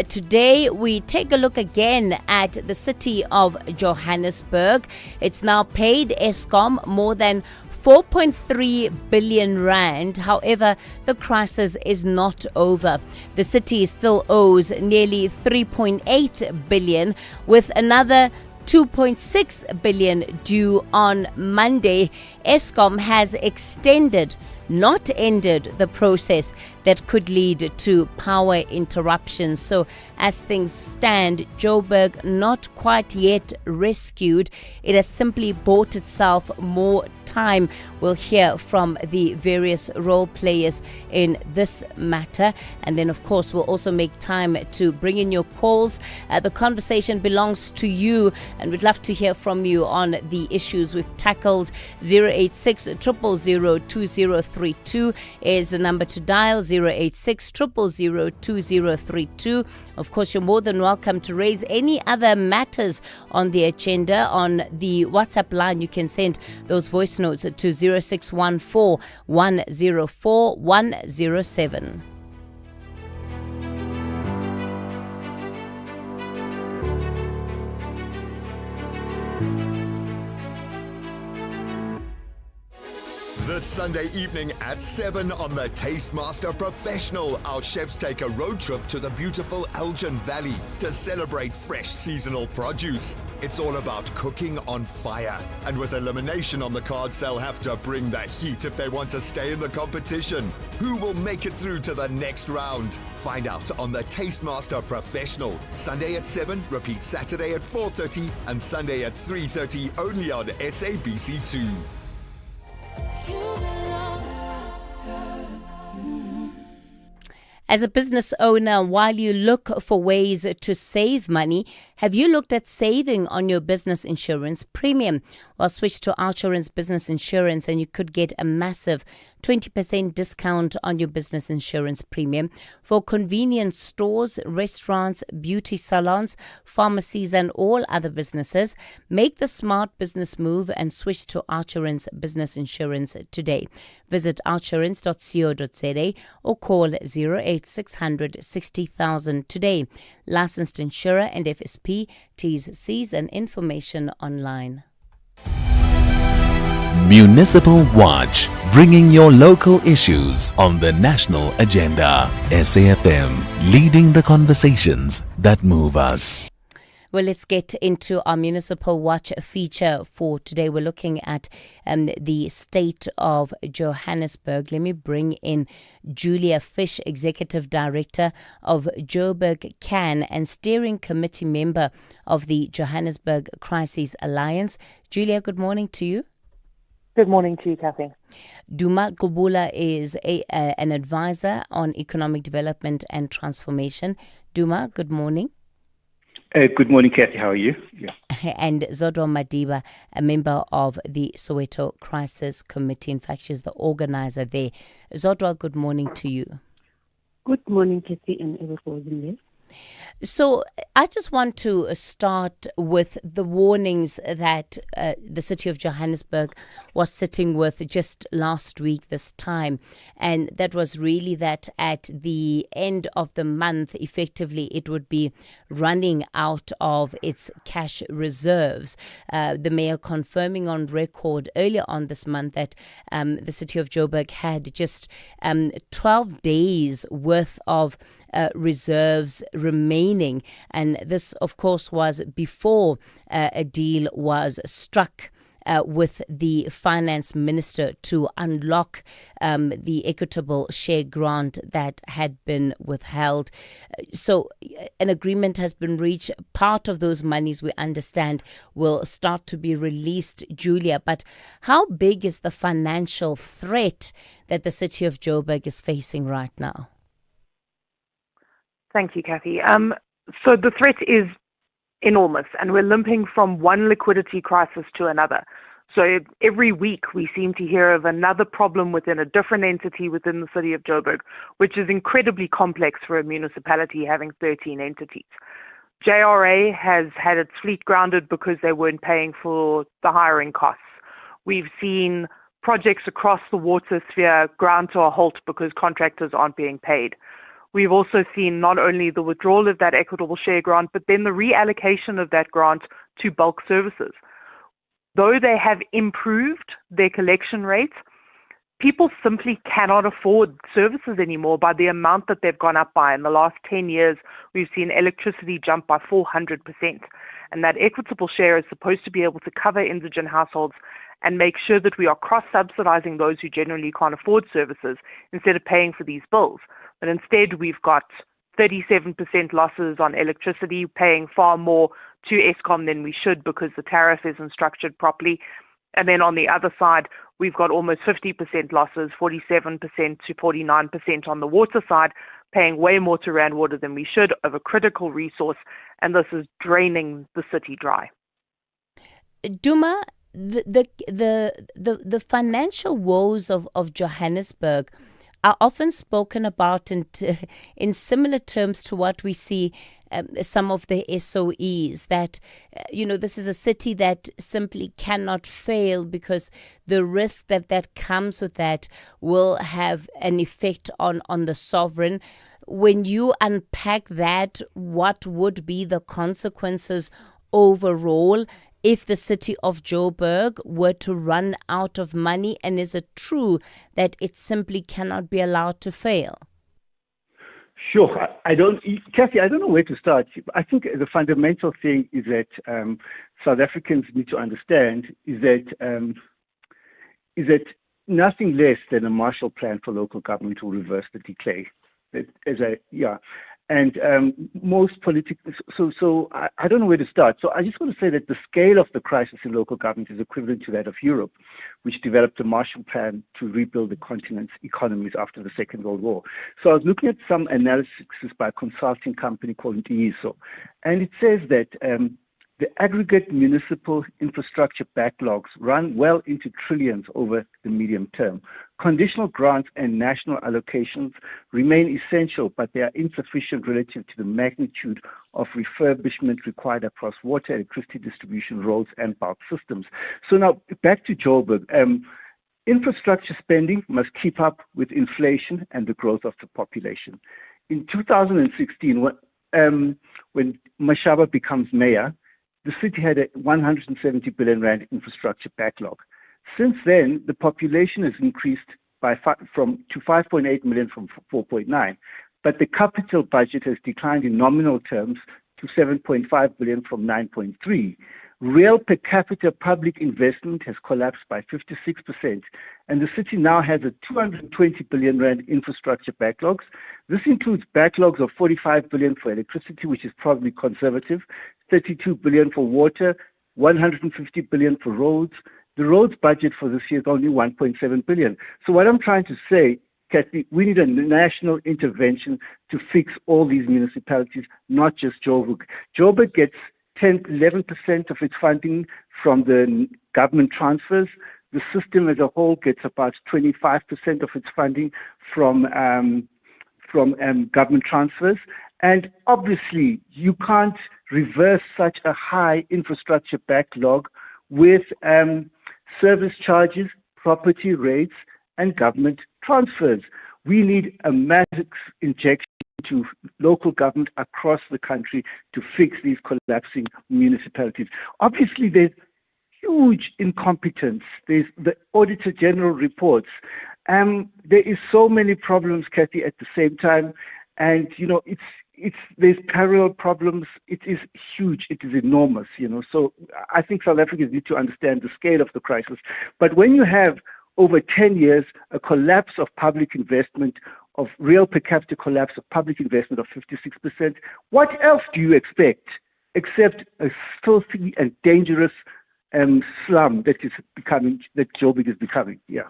Today, we take a look again at the city of Johannesburg. It's now paid Eskom more than 4.3 billion rand. However, the crisis is not over. The city still owes nearly 3.8 billion, with another 2.6 billion due on Monday. Eskom has extended, not ended, the process that could lead to power interruptions. So as things stand, Joburg not quite yet rescued. It has simply bought itself more time. We'll hear from the various role players in this matter. And then, of course, we'll also make time to bring in your calls. The conversation belongs to you, and we'd love to hear from you on the issues we've tackled. 086 000 2032 is the number to dial. 086 000 2032. Of course, you're more than welcome to raise any other matters on the agenda. On the WhatsApp line, you can send those voice notes to 0614 104 107. This Sunday evening at 7 on the Tastemaster Professional, our chefs take a road trip to the beautiful Elgin Valley to celebrate fresh seasonal produce. It's all about cooking on fire. And with elimination on the cards, they'll have to bring the heat if they want to stay in the competition. Who will make it through to the next round? Find out on the Tastemaster Professional. Sunday at 7, repeat Saturday at 4:30 and Sunday at 3:30 only on SABC2. As a business owner, while you look for ways to save money, have you looked at saving on your business insurance premium? Well, switch to Outsurance Business Insurance and you could get a massive 20% discount on your business insurance premium for convenience stores, restaurants, beauty salons, pharmacies and all other businesses. Make the smart business move and switch to Outsurance Business Insurance today. Visit outsurance.co.za or call 08600 60,000 today. Licensed insurer and FSP. T's, C's and information online. Municipal Watch, bringing your local issues on the national agenda. SAFM, leading the conversations that move us. Well, let's get into our Municipal Watch feature for today. We're looking at the state of Johannesburg. Let me bring in Julia Fish, Executive Director of Joburg CAN and Steering Committee member of the Johannesburg Crises Alliance. Julia, good morning to you. Good morning to you, Kathy. Duma Kubula is an advisor on economic development and transformation. Duma, good morning. Good morning, Kathy. How are you? Yeah. And Zodwa Madiba, a member of the Soweto Crisis Committee. In fact, she's the organizer there. Zodwa, good morning to you. Good morning, Kathy, and everyone. So I just want to start with the warnings that the city of Johannesburg was sitting with just last week this time. And that was really that at the end of the month, effectively, it would be running out of its cash reserves. The mayor confirming on record earlier on this month that the city of Joburg had just 12 days worth of reserves remaining. And this, of course, was before a deal was struck with the finance minister to unlock the equitable share grant that had been withheld. So an agreement has been reached. Part of those monies, we understand, will start to be released, Julia. But how big is the financial threat that the city of Joburg is facing right now? Thank you, Kathy. So the threat is enormous, and we're limping from one liquidity crisis to another. So every week we seem to hear of another problem within a different entity within the city of Joburg, which is incredibly complex for a municipality having 13 entities. JRA has had its fleet grounded because they weren't paying for the hiring costs. We've seen projects across the water sphere ground to a halt because contractors aren't being paid. We've also seen not only the withdrawal of that equitable share grant, but then the reallocation of that grant to bulk services. Though they have improved their collection rates, people simply cannot afford services anymore by the amount that they've gone up by. In the last 10 years, we've seen electricity jump by 400%. And that equitable share is supposed to be able to cover indigent households and make sure that we are cross-subsidizing those who generally can't afford services instead of paying for these bills. But instead, we've got 37% losses on electricity, paying far more to Eskom than we should because the tariff isn't structured properly. And then on the other side, we've got almost 50% losses, 47% to 49% on the water side, paying way more to Rand Water than we should of a critical resource, and this is draining the city dry. Duma, the financial woes of Johannesburg are often spoken about in similar terms to what we see some of the SOEs, that, this is a city that simply cannot fail because the risk that comes with that will have an effect on the sovereign. When you unpack that, what would be the consequences overall if the city of Joburg were to run out of money, and is it true that it simply cannot be allowed to fail? Sure. Kathy, I don't know where to start. I think the fundamental thing is that South Africans need to understand is that nothing less than a Marshall Plan for local government will reverse the decay. And most political, so I don't know where to start. So I just want to say that the scale of the crisis in local government is equivalent to that of Europe, which developed a Marshall Plan to rebuild the continent's economies after the Second World War. So I was looking at some analysis by a consulting company called DISO, and it says that the aggregate municipal infrastructure backlogs run well into trillions over the medium term. Conditional grants and national allocations remain essential, but they are insufficient relative to the magnitude of refurbishment required across water, electricity distribution, roads, and bulk systems. So now back to Joburg. Infrastructure spending must keep up with inflation and the growth of the population. In 2016, when Mashaba becomes mayor, the city had a 170 billion rand infrastructure backlog. Since then, the population has increased to 5.8 million from 4.9, but the capital budget has declined in nominal terms to 7.5 billion from 9.3. Real per capita public investment has collapsed by 56%, and the city now has a 220 billion rand infrastructure backlogs. This includes backlogs of 45 billion for electricity, which is probably conservative, 32 billion for water, 150 billion for roads. The roads budget for this year is only 1.7 billion. So what I'm trying to say, Kathy, we need a national intervention to fix all these municipalities, not just Joburg. Joburg gets 11% of its funding from the government transfers. The system as a whole gets about 25% of its funding from government transfers. And obviously, you can't reverse such a high infrastructure backlog with service charges, property rates, and government transfers. We need a massive injection to local government across the country to fix these collapsing municipalities. Obviously, there's huge incompetence. There's the Auditor General reports. There is so many problems, Kathy, at the same time. And, there's parallel problems. It is huge. It is enormous, So I think South Africans need to understand the scale of the crisis. But when you have over 10 years a collapse of public investment, of real per capita collapse of public investment of 56%, what else do you expect except a filthy and dangerous slum that Joburg is becoming? Yeah.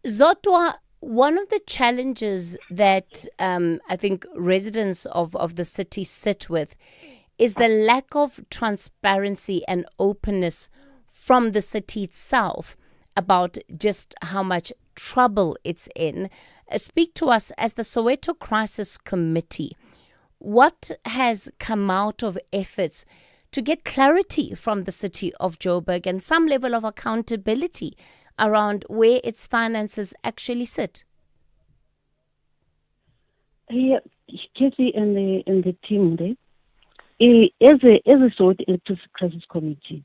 Zodwa, one of the challenges that I think residents of the city sit with is the lack of transparency and openness from the city itself about just how much trouble it's in. Speak to us as the Soweto Crisis Committee. What has come out of efforts to get clarity from the city of Joburg and some level of accountability around where its finances actually sit? Yeah, Kathy and the team there, as a Soweto Electricity Crisis Committee,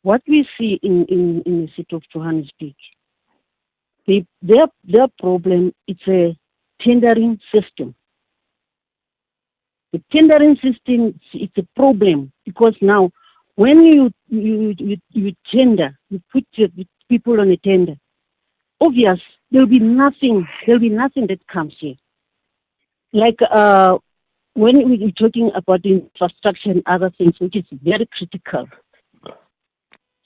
what we see in the city of Johannesburg, their problem, it's a tendering system. The tendering system, it's a problem because now when you tender, you put people on a tender, obvious there'll be nothing that comes here. Like when we're talking about the infrastructure and other things, which is very critical.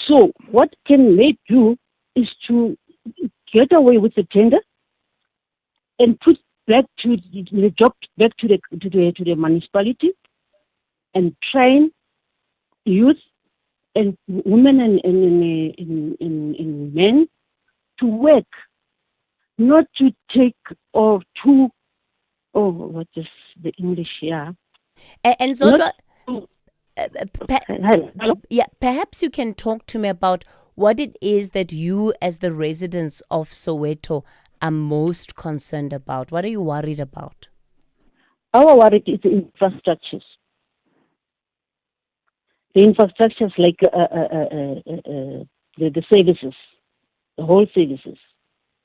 So what can they do is to get away with the tender and put back to the job back to the municipality and train youth and women and men to work, not to take or to what is the English here? And Zodwa, perhaps you can talk to me about what it is that you, as the residents of Soweto, are most concerned about. What are you worried about? Our worry is the infrastructures. The infrastructures like the services, the whole services,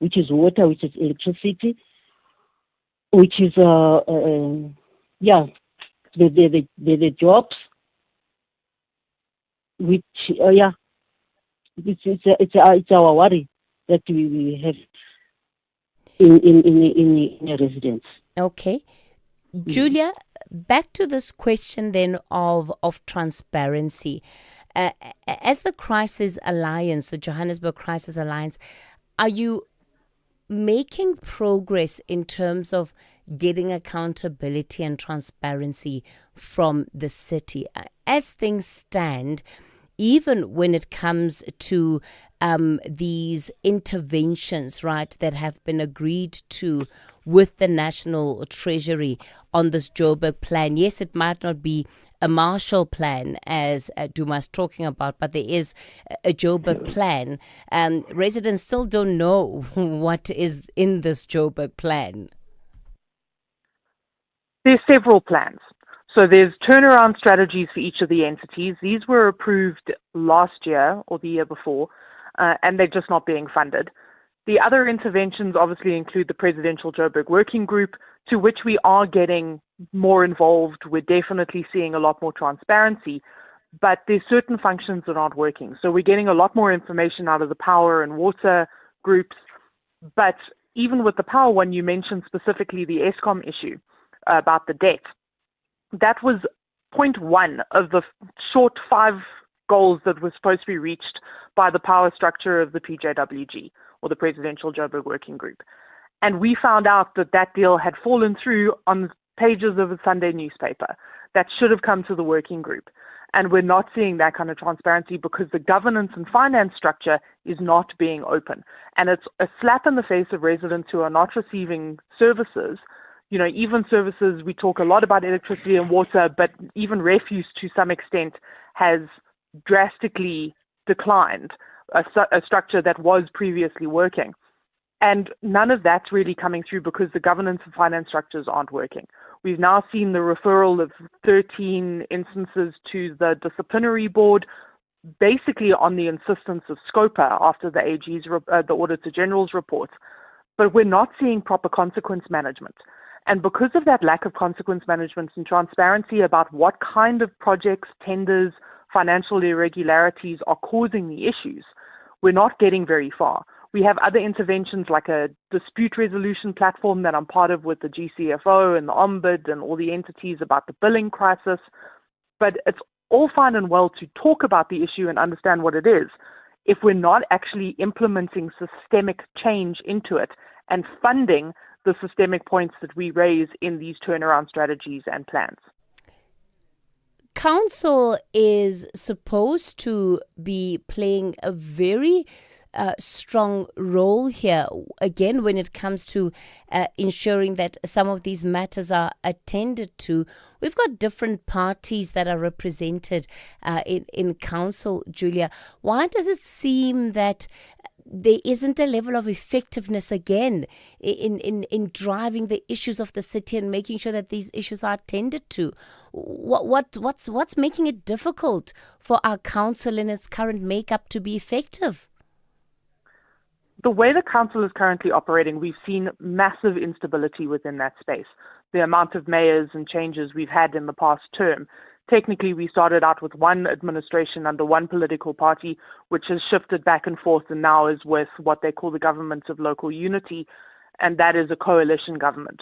which is water, which is electricity, which is the jobs, which it's our worry that we have in a residence. Okay, Julia, back to this question then of transparency. As the Crisis Alliance, the Johannesburg Crisis Alliance, are you making progress in terms of getting accountability and transparency from the city? As things stand, even when it comes to these interventions, right, that have been agreed to with the National Treasury on this Joburg plan. Yes, it might not be a Marshall Plan, as Duma's talking about, but there is a Joburg plan. Residents still don't know what is in this Joburg plan. There's several plans. So there's turnaround strategies for each of the entities. These were approved last year or the year before, and they're just not being funded. The other interventions obviously include the Presidential Joburg Working Group, to which we are getting more involved. We're definitely seeing a lot more transparency, but there's certain functions that aren't working. So we're getting a lot more information out of the power and water groups. But even with the power one, you mentioned specifically the Eskom issue about the debt. That was point one of the short 5 goals that were supposed to be reached by the power structure of the PJWG, or the Presidential Joburg Working Group. And we found out that that deal had fallen through on pages of a Sunday newspaper that should have come to the working group. And we're not seeing that kind of transparency because the governance and finance structure is not being open. And it's a slap in the face of residents who are not receiving services. You know, even services, we talk a lot about electricity and water, but even refuse to some extent has drastically declined, a structure that was previously working. And none of that's really coming through because the governance and finance structures aren't working. We've now seen the referral of 13 instances to the disciplinary board, basically on the insistence of SCOPA after the AG's, the Auditor General's reports. But we're not seeing proper consequence management. And because of that lack of consequence management and transparency about what kind of projects, tenders, financial irregularities are causing the issues, we're not getting very far. We have other interventions like a dispute resolution platform that I'm part of with the GCFO and the Ombud and all the entities about the billing crisis. But it's all fine and well to talk about the issue and understand what it is if we're not actually implementing systemic change into it and funding the systemic points that we raise in these turnaround strategies and plans. Council is supposed to be playing a very strong role here, again, when it comes to ensuring that some of these matters are attended to. We've got different parties that are represented in council, Julia. Why does it seem that there isn't a level of effectiveness again in driving the issues of the city and making sure that these issues are attended to? What's making it difficult for our council in its current makeup to be effective? The way the council is currently operating, we've seen massive instability within that space. The amount of mayors and changes we've had in the past term. Technically, we started out with one administration under one political party, which has shifted back and forth and now is with what they call the government of local unity, and that is a coalition government.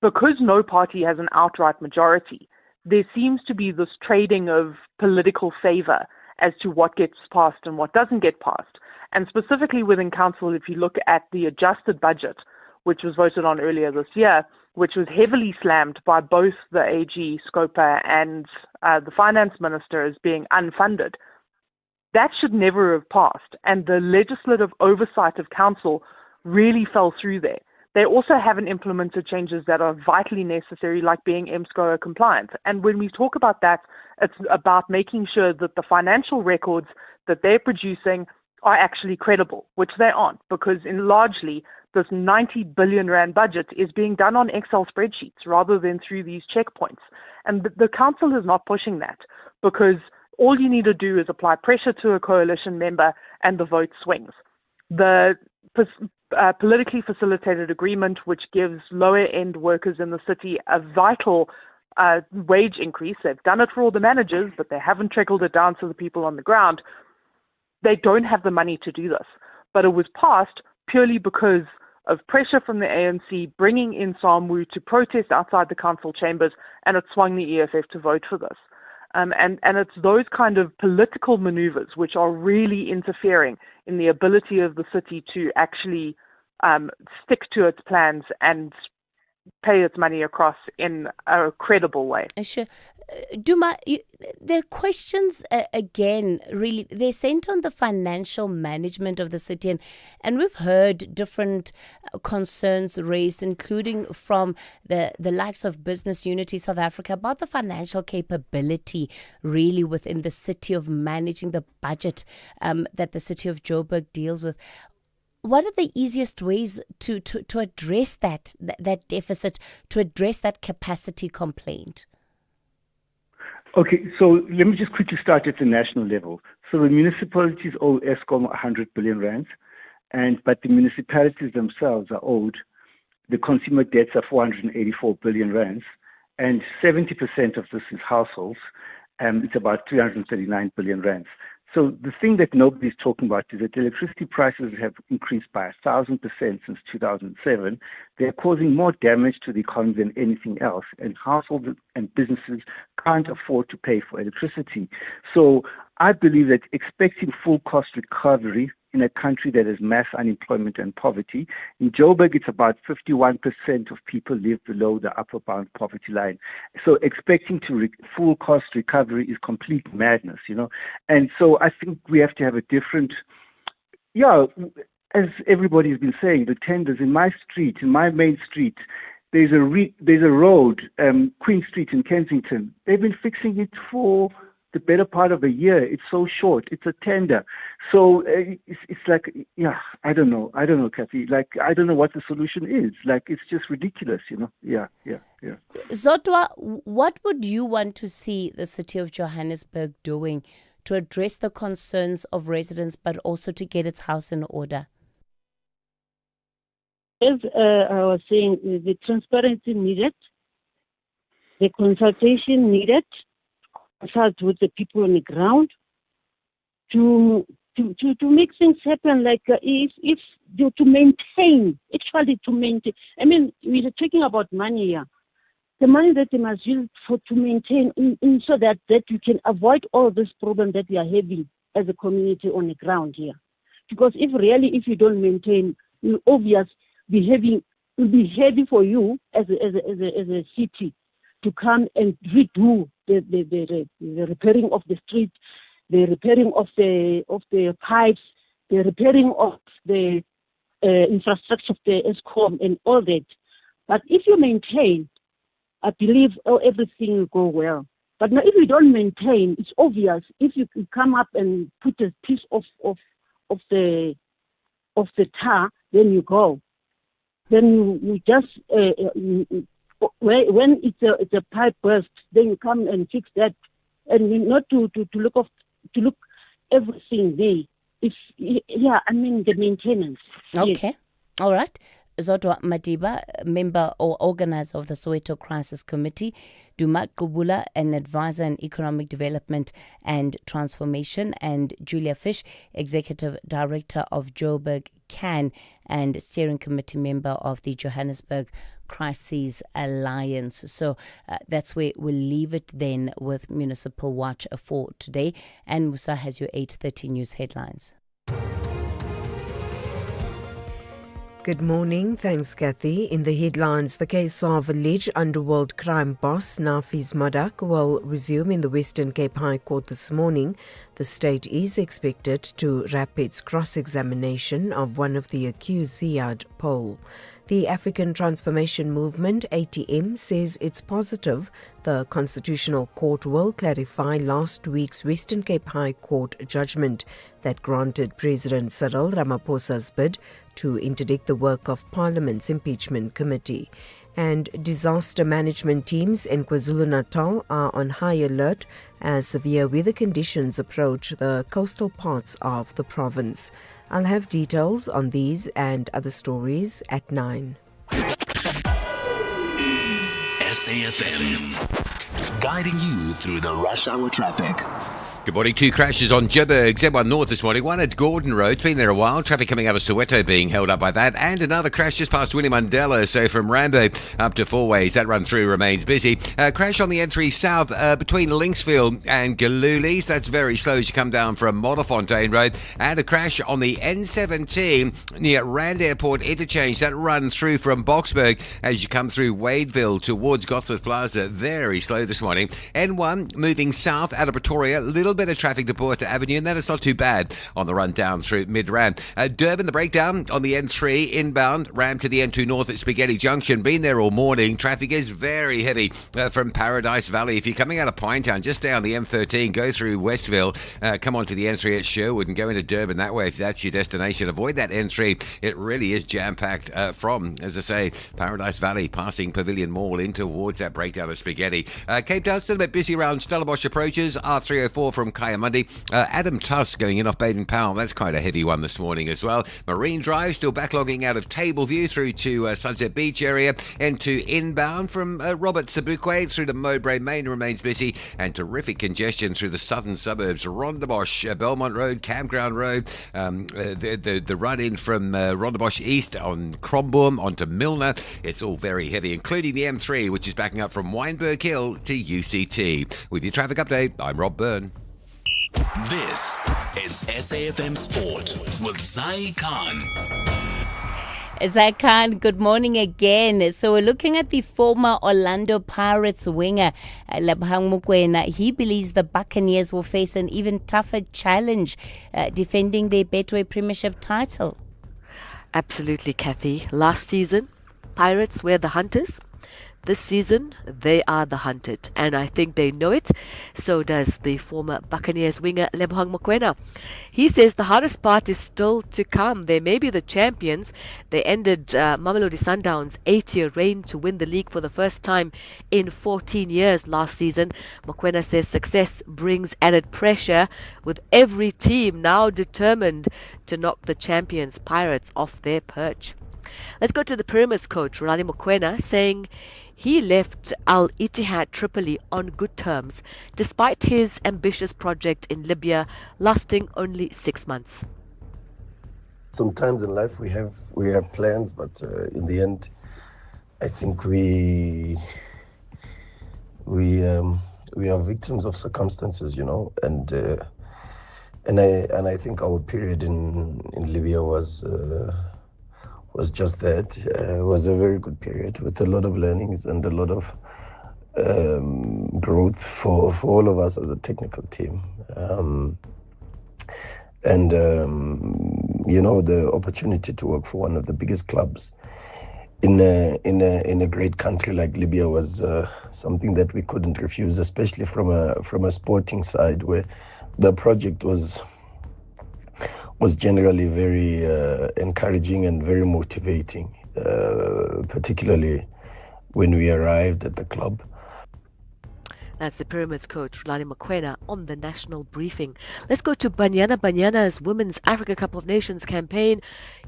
Because no party has an outright majority, there seems to be this trading of political favor as to what gets passed and what doesn't get passed. And specifically within council, if you look at the adjusted budget, which was voted on earlier this year, which was heavily slammed by both the AG, SCOPA, and the finance minister as being unfunded, that should never have passed. And the legislative oversight of council really fell through there. They also haven't implemented changes that are vitally necessary, like being MSCOA compliant. And when we talk about that, it's about making sure that the financial records that they're producing are actually credible, which they aren't, because in largely this 90 billion rand budget is being done on Excel spreadsheets rather than through these checkpoints. And the council is not pushing that because all you need to do is apply pressure to a coalition member and the vote swings. The politically facilitated agreement, which gives lower end workers in the city a vital wage increase. They've done it for all the managers, but they haven't trickled it down to the people on the ground. They don't have the money to do this, but it was passed purely because of pressure from the ANC bringing in SAMRU to protest outside the council chambers, and it swung the EFF to vote for this. And it's those kind of political maneuvers which are really interfering in the ability of the city to actually stick to its plans and pay its money across in a credible way. Sure. Duma, the questions, again, really, they're centered on the financial management of the city. And we've heard different concerns raised, including from the likes of Business Unity South Africa, about the financial capability, really, within the city of managing the budget that the city of Joburg deals with. What are the easiest ways to address that deficit, to address that capacity complaint? Okay, so let me just quickly start at the national level. So the municipalities owe Eskom 100 billion rands, but the municipalities themselves are owed, the consumer debts are 484 billion rands, and 70% of this is households. It's about 339 billion rands. So the thing that nobody's talking about is that electricity prices have increased by 1,000% since 2007. They're causing more damage to the economy than anything else, and households and businesses can't afford to pay for electricity. So I believe that expecting full cost recovery in a country that has mass unemployment and poverty, in Joburg it's about 51% of people live below the upper bound poverty line. So expecting full cost recovery is complete madness, And so I think we have to have a different, as everybody's been saying, the tenders in my street, in my main street, there's a road, Queen Street in Kensington. They've been fixing it for the better part of a year. It's so short. It's a tender. So it's like, I don't know, Kathy. Like, I don't know what the solution is. Like, it's just ridiculous, Yeah. Zodwa, what would you want to see the city of Johannesburg doing to address the concerns of residents, but also to get its house in order? As I was saying, the transparency needed, the consultation needed, consult with the people on the ground to make things happen. Like to maintain. I mean, we are talking about money here. The money that they must use to maintain, so that you can avoid all this problem that we are having as a community on the ground here. Because if you don't maintain, you'll obviously will be heavy for you as a city to come and redo the repairing of the street, the repairing of the pipes, the repairing of the infrastructure of the ESCOM and all that. But if you maintain, I believe everything will go well. But now if you don't maintain, it's obvious. If you come up and put a piece of the tar, then you go. Then you just when it's a pipe burst, then you come and fix that, and not to look everything there. The maintenance. Okay, yes. All right. Zodwa Madiba, member or organizer of the Soweto Crisis Committee, Dumat Kubula, an advisor in economic development and transformation, and Julia Fish, executive director of Joburg CAN and steering committee member of the Johannesburg Crises Alliance. So that's where we'll leave it then with Municipal Watch for today. And Musa has your 8:30 news headlines. Good morning. Thanks, Kathy. In the headlines, the case of alleged underworld crime boss Nafiz Madak will resume in the Western Cape High Court this morning. The state is expected to wrap its cross-examination of one of the accused, Ziad Pole. The African Transformation Movement, ATM, says it's positive the Constitutional Court will clarify last week's Western Cape High Court judgment that granted President Cyril Ramaphosa's bid to interdict the work of Parliament's impeachment committee. And disaster management teams in KwaZulu-Natal are on high alert as severe weather conditions approach the coastal parts of the province. I'll have details on these and other stories at 9. SAfm, guiding you through the rush hour traffic. Good morning. 2 crashes on Joburg Z1 North this morning. One at Gordon Road. It's been there a while. Traffic coming out of Soweto being held up by that. And another crash just past William Mandela. So from Rambo up to Four Ways, that run through remains busy. Crash on the N3 South between Linksfield and Galulis. That's very slow as you come down from Modderfontein Road. And a crash on the N17 near Rand Airport Interchange. That run through from Boksburg as you come through Wadeville towards Gosforth Plaza. Very slow this morning. N1 moving south out of Pretoria. Little little bit of traffic to Porter Avenue, and then it's not too bad on the run down through Mid-Ram. Durban, the breakdown on the N3 inbound, Ram to the N2 North at Spaghetti Junction. Been there all morning. Traffic is very heavy from Paradise Valley. If you're coming out of Pinetown, just stay on the M13, go through Westville, come onto the N3 at Sherwood and go into Durban that way if that's your destination. Avoid that N3. It really is jam-packed from, as I say, Paradise Valley, passing Pavilion Mall in towards that breakdown of Spaghetti. Cape Town still a bit busy around Stellenbosch approaches. R304 from Kayamandi. Adam Tusk going in off Baden Powell. That's quite a heavy one this morning as well. Marine Drive still backlogging out of Tableview through to Sunset Beach area. N2 inbound from Robert Sabukwe through to Mowbray Main remains busy, and terrific congestion through the southern suburbs. Rondebosch, Belmont Road, Campground Road, the run in from Rondebosch East on Crombourne onto Milner. It's all very heavy, including the M3, which is backing up from Wynberg Hill to UCT. With your traffic update, I'm Rob Byrne. This is SAFM Sport with Zai Khan. Zakan, good morning again. So we're looking at the former Orlando Pirates winger, Lebohang Mokoena. He believes the Buccaneers will face an even tougher challenge defending their Betway Premiership title. Absolutely, Kathy. Last season, Pirates were the hunters. This season, they are the hunted, and I think they know it. So does the former Buccaneers winger Lebohang Mokoena. He says the hardest part is still to come. They may be the champions. They ended Mamelodi Sundowns' 8-year reign to win the league for the first time in 14 years last season. Mokoena says success brings added pressure, with every team now determined to knock the champions Pirates off their perch. Let's go to the Pyramids coach, Rulani Mokoena, saying he left Al Ittihad Tripoli on good terms, despite his ambitious project in Libya lasting only 6 months. Sometimes in life we have plans, but in the end, I think we are victims of circumstances, you know, and I think our period in Libya was just that. It was a very good period with a lot of learnings and a lot of growth for all of us as a technical team. You know, the opportunity to work for one of the biggest clubs in a great country like Libya was something that we couldn't refuse, especially from a sporting side, where the project was generally very encouraging and very motivating, particularly when we arrived at the club. That's the Pyramids coach, Rulani Mokoena, on the national briefing. Let's go to Banyana Banyana's Women's Africa Cup of Nations campaign,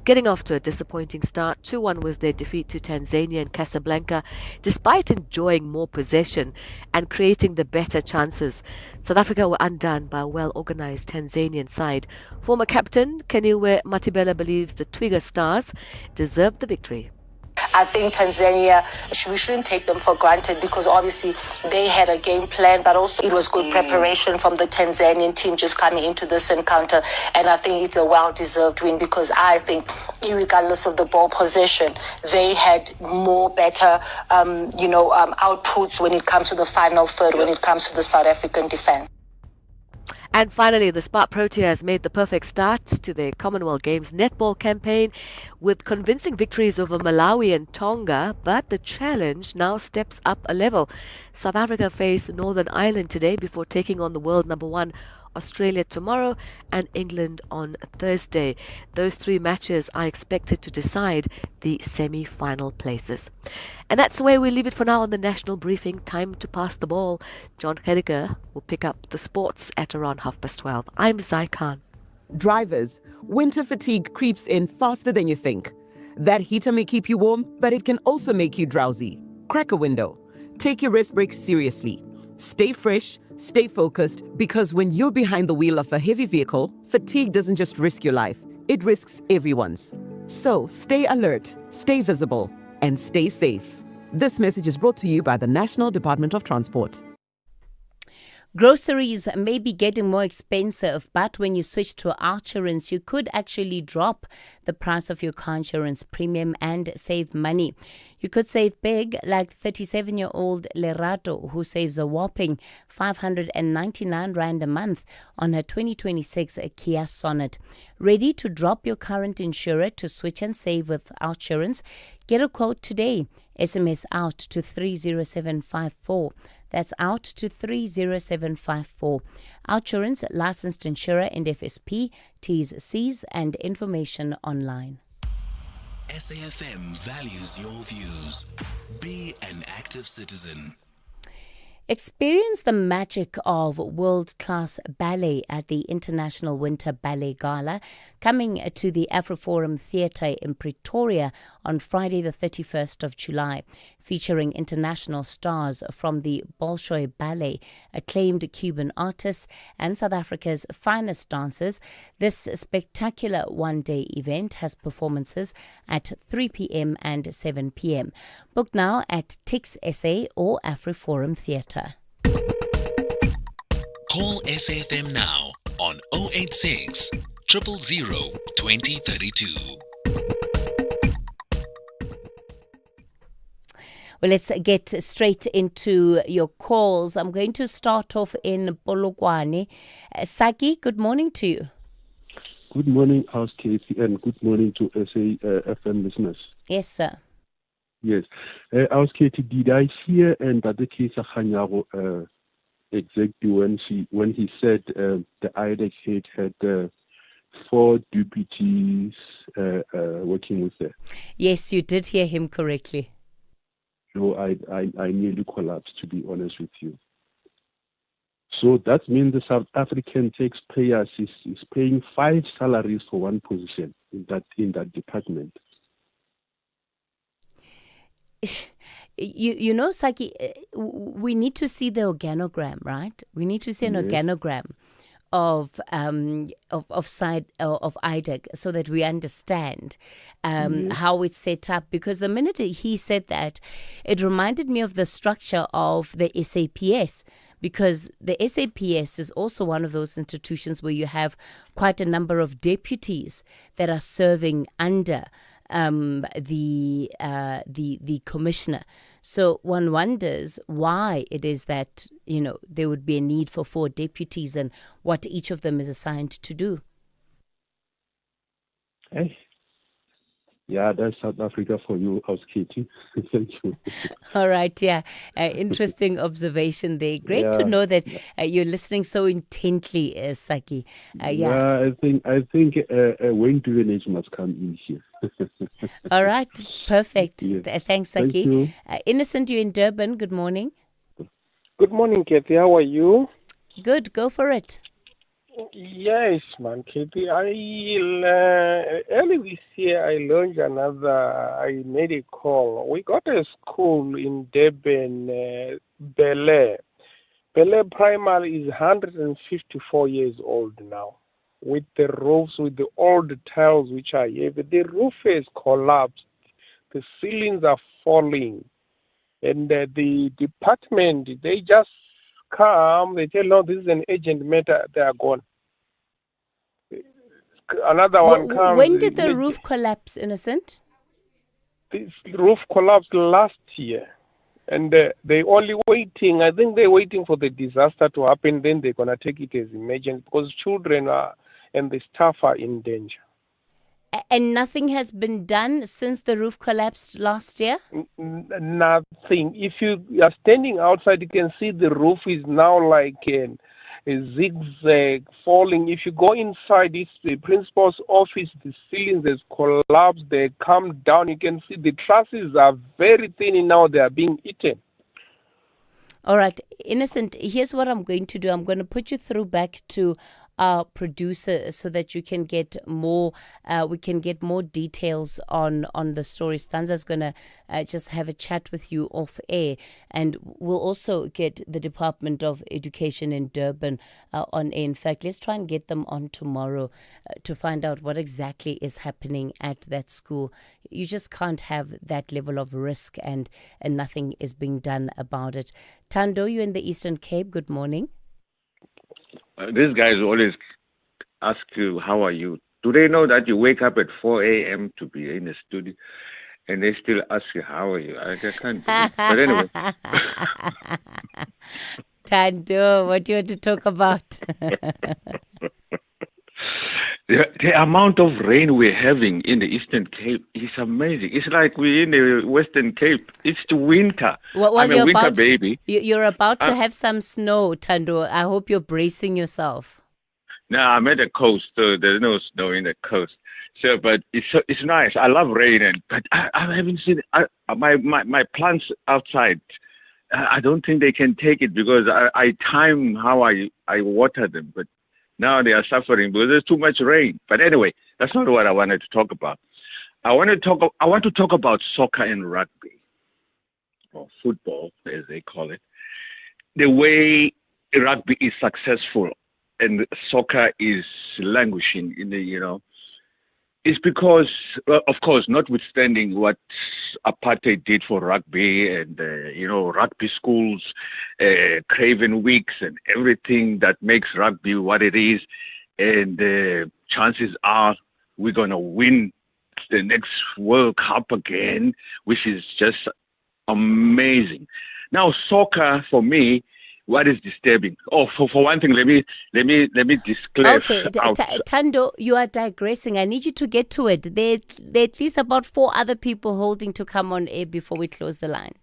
getting off to a disappointing start. 2-1 was their defeat to Tanzania in Casablanca, despite enjoying more possession and creating the better chances. South Africa were undone by a well-organized Tanzanian side. Former captain Keniwe Matibela believes the Twiga Stars deserved the victory. I think Tanzania, we shouldn't take them for granted, because obviously they had a game plan, but also it was good preparation from the Tanzanian team just coming into this encounter. And I think it's a well-deserved win, because I think, regardless of the ball possession, they had more better, outputs when it comes to the final third, when it comes to the South African defense. And finally, the Spark Proteas made the perfect start to their Commonwealth Games netball campaign with convincing victories over Malawi and Tonga, but the challenge now steps up a level. South Africa face Northern Ireland today before taking on the world number 1 Australia tomorrow and England on Thursday. Those 3 matches are expected to decide the semi-final places. And that's the way we leave it for now on the national briefing. Time to pass the ball. John Hediger will pick up the sports at around 12:30. I'm Zai Khan. Drivers, winter fatigue creeps in faster than you think. That heater may keep you warm, but it can also make you drowsy. Crack a window. Take your rest breaks seriously. Stay fresh, stay focused, because when you're behind the wheel of a heavy vehicle, fatigue doesn't just risk your life, it risks everyone's. So stay alert, stay visible, and stay safe. This message is brought to you by the National Department of Transport. Groceries may be getting more expensive, but when you switch to our insurance, you could actually drop the price of your car insurance premium and save money. You could save big, like 37-year-old Lerato, who saves a whopping 599 Rand a month on her 2026 Kia Sonet. Ready to drop your current insurer to switch and save with OutSurance? Get a quote today. SMS out to 30754. That's out to 30754. OutSurance, licensed insurer and FSP, T's, C's and information online. SAFM values your views. Be an active citizen. Experience the magic of world-class ballet at the International Winter Ballet Gala, coming to the AfriForum Theatre in Pretoria on Friday the 31st of July, featuring international stars from the Bolshoi Ballet, acclaimed Cuban artists, and South Africa's finest dancers. This spectacular one-day event has performances at 3 p.m. and 7 p.m. Book now at Tix SA or AfriForum Theatre. Call SAFM now on 086 000 2032. Well, let's get straight into your calls. I'm going to start off in Polokwane. Saki, good morning to you. Good morning, House Casey, and good morning to SAFM listeners. Yes, sir. Yes. House Katie, did I hear and that the case of Hanyago exactly when he said the IDEC head had 4 deputies working with her? Yes, you did hear him correctly. So I nearly collapsed, to be honest with you. So that means the South African taxpayers is paying 5 salaries for one position in that department. You know, Saki, we need to see the organogram, right? We need to see an organogram of IDEC so that we understand how it's set up. Because the minute he said that, it reminded me of the structure of the SAPS. Because the SAPS is also one of those institutions where you have quite a number of deputies that are serving under the commissioner. So one wonders why it is that, you know, there would be a need for 4 deputies and what each of them is assigned to do. Hey. Yeah, that's South Africa for you, House Katie. Thank you. All right, yeah. Interesting observation there. Great to know that you're listening so intently, Saki. I think Wayne Duvenage must come in here. All right, perfect. Yes. Thanks, Saki. Thank you. Innocent, you in Durban. Good morning. Good morning, Kathy. How are you? Good. Go for it. Yes, man, Kathy. Early this year, I launched I made a call. We got a school in Durban, Bel Air. Bel Air Primary is 154 years old now, with the roofs, with the old tiles which are heavy. The roof has collapsed. The ceilings are falling. And the department, they just come, they tell, no, this is an urgent matter, they are gone. Another one comes. When did the roof collapse, Innocent? This roof collapsed last year. And they only waiting, I think they're waiting for the disaster to happen, then they're going to take it as emergency because children and the staff are in danger. And nothing has been done since the roof collapsed last year? Nothing. If you are standing outside, you can see the roof is now like a zigzag falling. If you go inside the principal's office, the ceilings has collapsed. They come down. You can see the trusses are very thin now. They are being eaten. All right. Innocent, here's what I'm going to do. I'm going to put you through back to our producer so that you can get more, we can get more details on the story. Stanza's going to just have a chat with you off air, and we'll also get the Department of Education in Durban on air. In fact, let's try and get them on tomorrow to find out what exactly is happening at that school. You just can't have that level of risk and nothing is being done about it. Tando, you in the Eastern Cape, good morning. These guys always ask you, how are you? Do they know that you wake up at 4 a.m. to be in the studio? And they still ask you, how are you? I can't believe it. But anyway. Tando, what do you want to talk about? The amount of rain we're having in the Eastern Cape is amazing. It's like we're in the Western Cape. It's the winter. Well, I'm a winter baby. You're about to have some snow, Tando. I hope you're bracing yourself. No, I'm at the coast, so there's no snow in the coast. So, but it's nice. I love rain, but I haven't seen my plants outside. I don't think they can take it because I time how I water them, but now they are suffering because there's too much rain. But anyway, that's not what I wanted to talk about. I want to talk about soccer and rugby, or football, as they call it. The way rugby is successful and soccer is languishing in the, it's because, of course, notwithstanding what apartheid did for rugby and, rugby schools, Craven Weeks and everything that makes rugby what it is. And chances are we're going to win the next World Cup again, which is just amazing. Now, soccer, for me, what is disturbing? Oh, for one thing, let me disclose. Okay, Tando, you are digressing. I need you to get to it. There are at least about 4 other people holding to come on air before we close the line.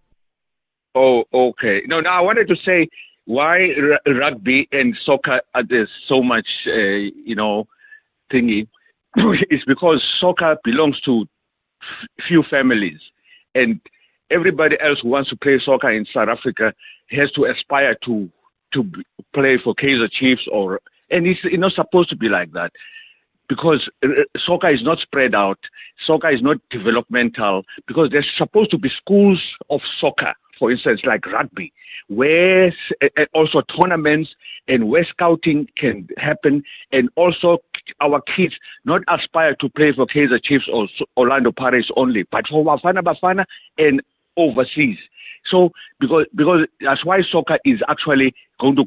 Oh, okay. No, I wanted to say why rugby and soccer there's so much, thingy. It's because soccer belongs to few families, and everybody else who wants to play soccer in South Africa has to aspire to play for Kaizer Chiefs, and it's not supposed to be like that, because soccer is not spread out, soccer is not developmental, because there's supposed to be schools of soccer, for instance, like rugby, where also tournaments and where scouting can happen, and also our kids not aspire to play for Kaizer Chiefs or Orlando Pirates only, but for Bafana and overseas. So because that's why soccer is actually going to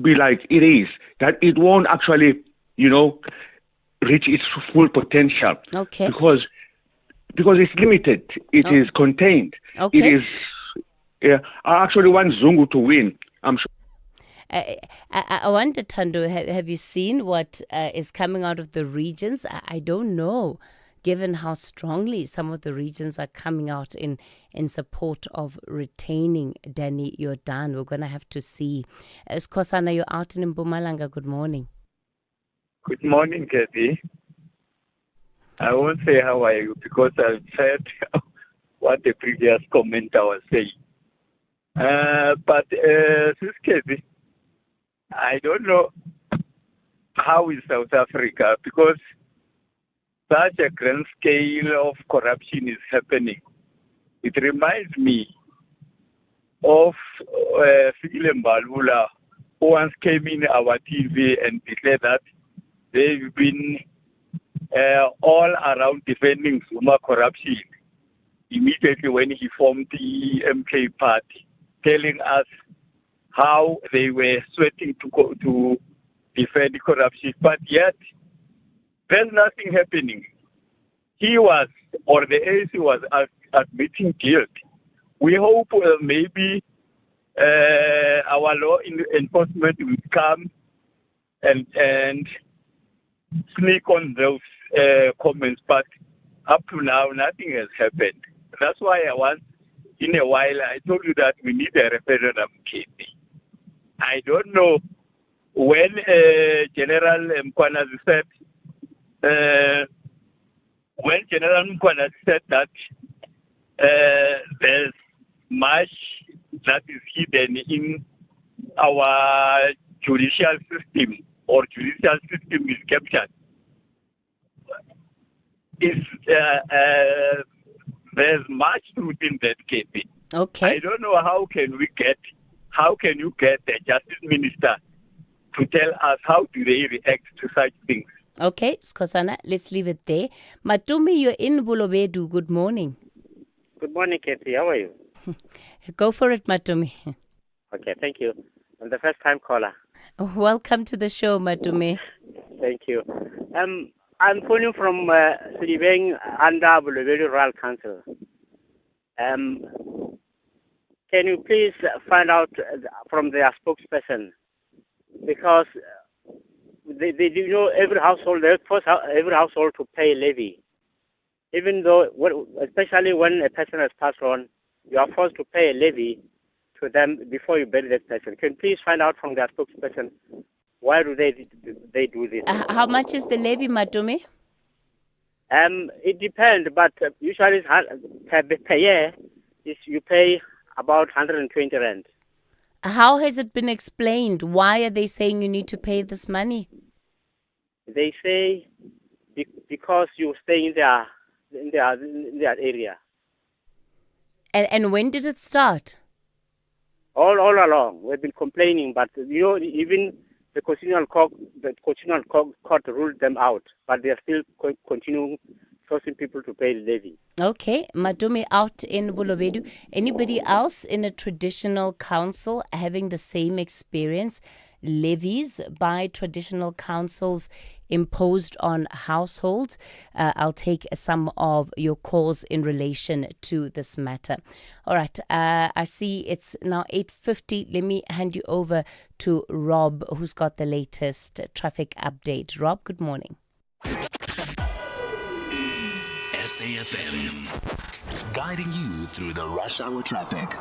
be like it is, that it won't actually reach its full potential. Okay. Because it's limited, it is contained. Okay. It is. Yeah, I actually want Zungu to win. I'm sure. I wonder, Tando, have you seen what is coming out of the regions? I don't know, given how strongly some of the regions are coming out in support of retaining Danny Jordan. We're going to have to see. Skosana, you're out in Mpumalanga. Good morning. Good morning, Kathy. I won't say how are you because I've said what the previous commenter was saying. But Sis Kathy, I don't know how is South Africa, because such a grand scale of corruption is happening. It reminds me of Fikile Mbalula, who once came in our TV and declared that they've been all around defending Zuma corruption immediately when he formed the MK party, telling us how they were sweating to defend corruption, but yet there's nothing happening. He was, or the ANC was, admitting guilt. We hope maybe our law enforcement will come and sneak on those comments, but up to now, nothing has happened. That's why in a while, I told you that we need a referendum, Katie. I don't know when General Mkwanazi said, that there's much that is hidden in our judicial system, or judicial system is captured. There's much truth in that case. Okay. I don't know how can you get the justice minister to tell us how do they react to such things. Okay, Skosana, let's leave it there. Matumi, you're in Bulobedu. Good morning. Good morning, Kathy. How are you? Go for it, Matumi. Okay, thank you. I'm the first time caller. Welcome to the show, Madume. Thank you. I'm phoning from Sedibeng under Bulebeli Rural Council. Can you please find out from their spokesperson, because they do know every household, they force every household to pay a levy, even though, especially when a person has passed on, you are forced to pay a levy to them before you bury that person. Can you please find out from their spokesperson, why do they do this? How much is the levy, Madume? It depends, but usually per year, you pay about 120 rand. How has it been explained? Why are they saying you need to pay this money? They say because you stay in their area. And when did it start? All along, we've been complaining, but even the Constitutional Court ruled them out, but they are still continuing forcing people to pay the levy. Okay, Madume out in Bolobedu. Anybody else in a traditional council having the same experience? Levies by traditional councils imposed on households. I'll take some of your calls in relation to this matter. All right, I see it's now 8:50. Let me hand you over to Rob, who's got the latest traffic update. Rob, good morning. SAFM, guiding you through the rush hour traffic.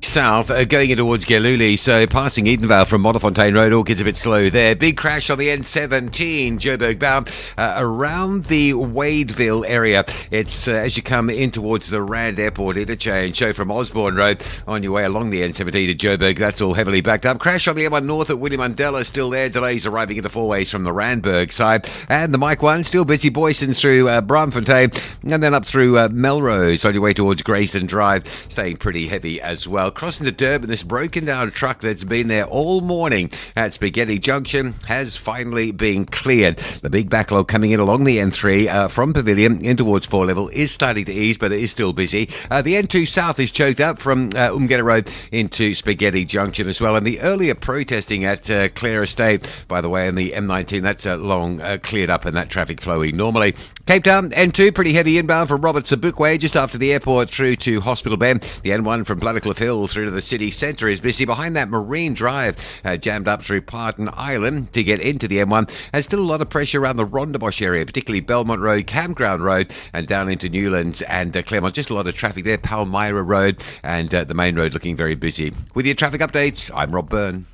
South, going in towards Geluli, so passing Edenvale from Modderfontein Road, all gets a bit slow there. Big crash on the N17, Joburg bound, around the Wadeville area. It's as you come in towards the Rand Airport interchange. So from Osborne Road, on your way along the N17 to Joburg, that's all heavily backed up. Crash on the M1 North at William Mandela, still there. Delays arriving into four ways from the Randburg side. And the Mike 1, still busy Boyson through Braamfontein, and then up through Melrose, on your way towards Grayson Drive, staying pretty heavy as well. Crossing to Durban, this broken down truck that's been there all morning at Spaghetti Junction has finally been cleared. The big backlog coming in along the N3 from Pavilion in towards 4 Level is starting to ease, but it is still busy. The N2 South is choked up from Umgeta Road into Spaghetti Junction as well. And the earlier protesting at Clare Estate, by the way, in the M19, that's long cleared up and that traffic flowing normally. Cape Town, N2, pretty heavy inbound from Robert Sabukwe just after the airport through to Hospital Bend. The N1 from Bladdercliff Hill through to the city centre is busy. Behind that, Marine Drive jammed up through Parton Island to get into the M1. And still a lot of pressure around the Rondebosch area, particularly Belmont Road, Campground Road, and down into Newlands and Claremont. Just a lot of traffic there. Palmyra Road and the main road looking very busy. With your traffic updates, I'm Rob Byrne.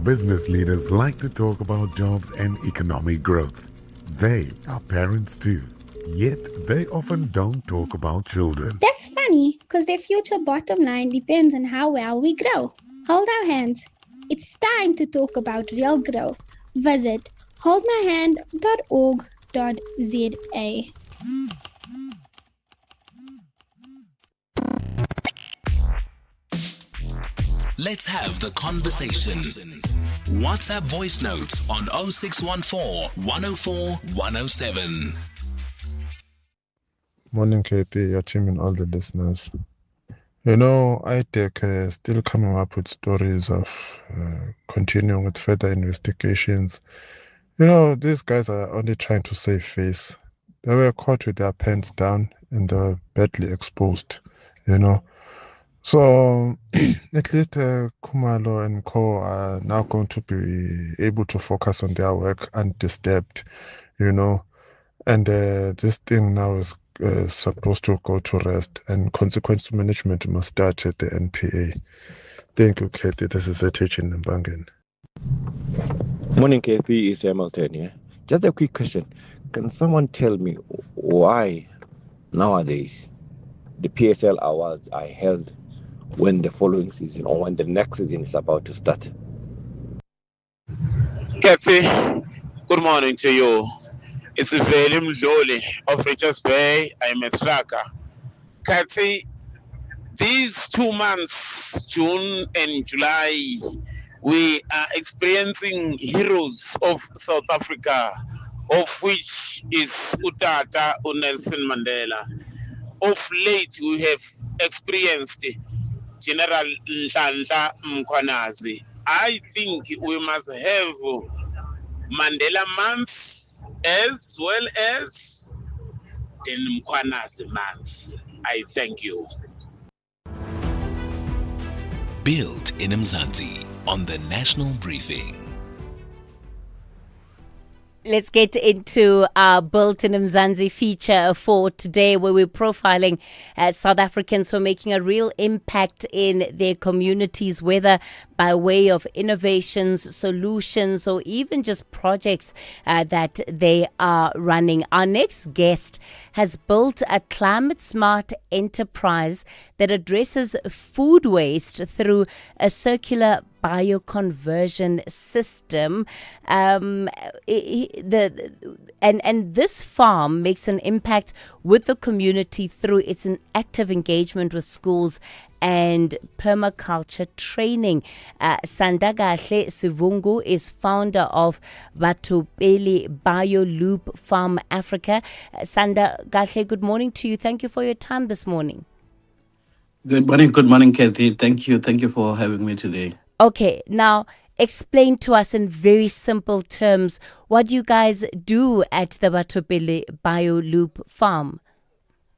Business leaders like to talk about jobs and economic growth. They are parents too, yet they often don't talk about children. That's funny, because their future bottom line depends on how well we grow. Hold our hands. It's time to talk about real growth. Visit holdmyhand.org.za. Let's have the conversation. WhatsApp voice notes on 0614 104 107. Morning, Katie, your team, and all the listeners. You know, ITEC still coming up with stories of continuing with further investigations. You know, these guys are only trying to save face. They were caught with their pants down and they were badly exposed, you know. So at least Kumalo and Co are now going to be able to focus on their work undisturbed, you know. And this thing now is supposed to go to rest, and consequence management must start at the NPA. Thank you, Kathy. This is Etich in Mbangen. Morning, Kathy. It's Hamilton here. Just a quick question. Can someone tell me why nowadays the PSL awards are held when the following season or when the next season is about to start? Kathy, good morning to you. It's Veli Mdluli of Richards Bay. I'm a tracker. Kathy, these 2 months, June and July, we are experiencing heroes of South Africa, of which is Utata Nelson Mandela. Of late, we have experienced General Nhlanhla Mkhwanazi. I think we must have Mandela Month as well as the Mkhwanazi Month. I thank you. Built in Mzansi on the National Briefing. Let's get into our Built in Mzansi feature for today, where we're profiling South Africans who are making a real impact in their communities, whether by way of innovations, solutions, or even just projects that they are running. Our next guest has built a climate-smart enterprise that addresses food waste through a circular bioconversion system. And this farm makes an impact with the community through its active engagement with schools and permaculture training. Sandagahle Sivungu is founder of Batopele BioLoop Farm Africa. Sandagahle, good morning to you. Thank you for your time this morning. Good morning, Kathy. Thank you for having me today. Okay, now explain to us in very simple terms what you guys do at the Batopele BioLoop Farm.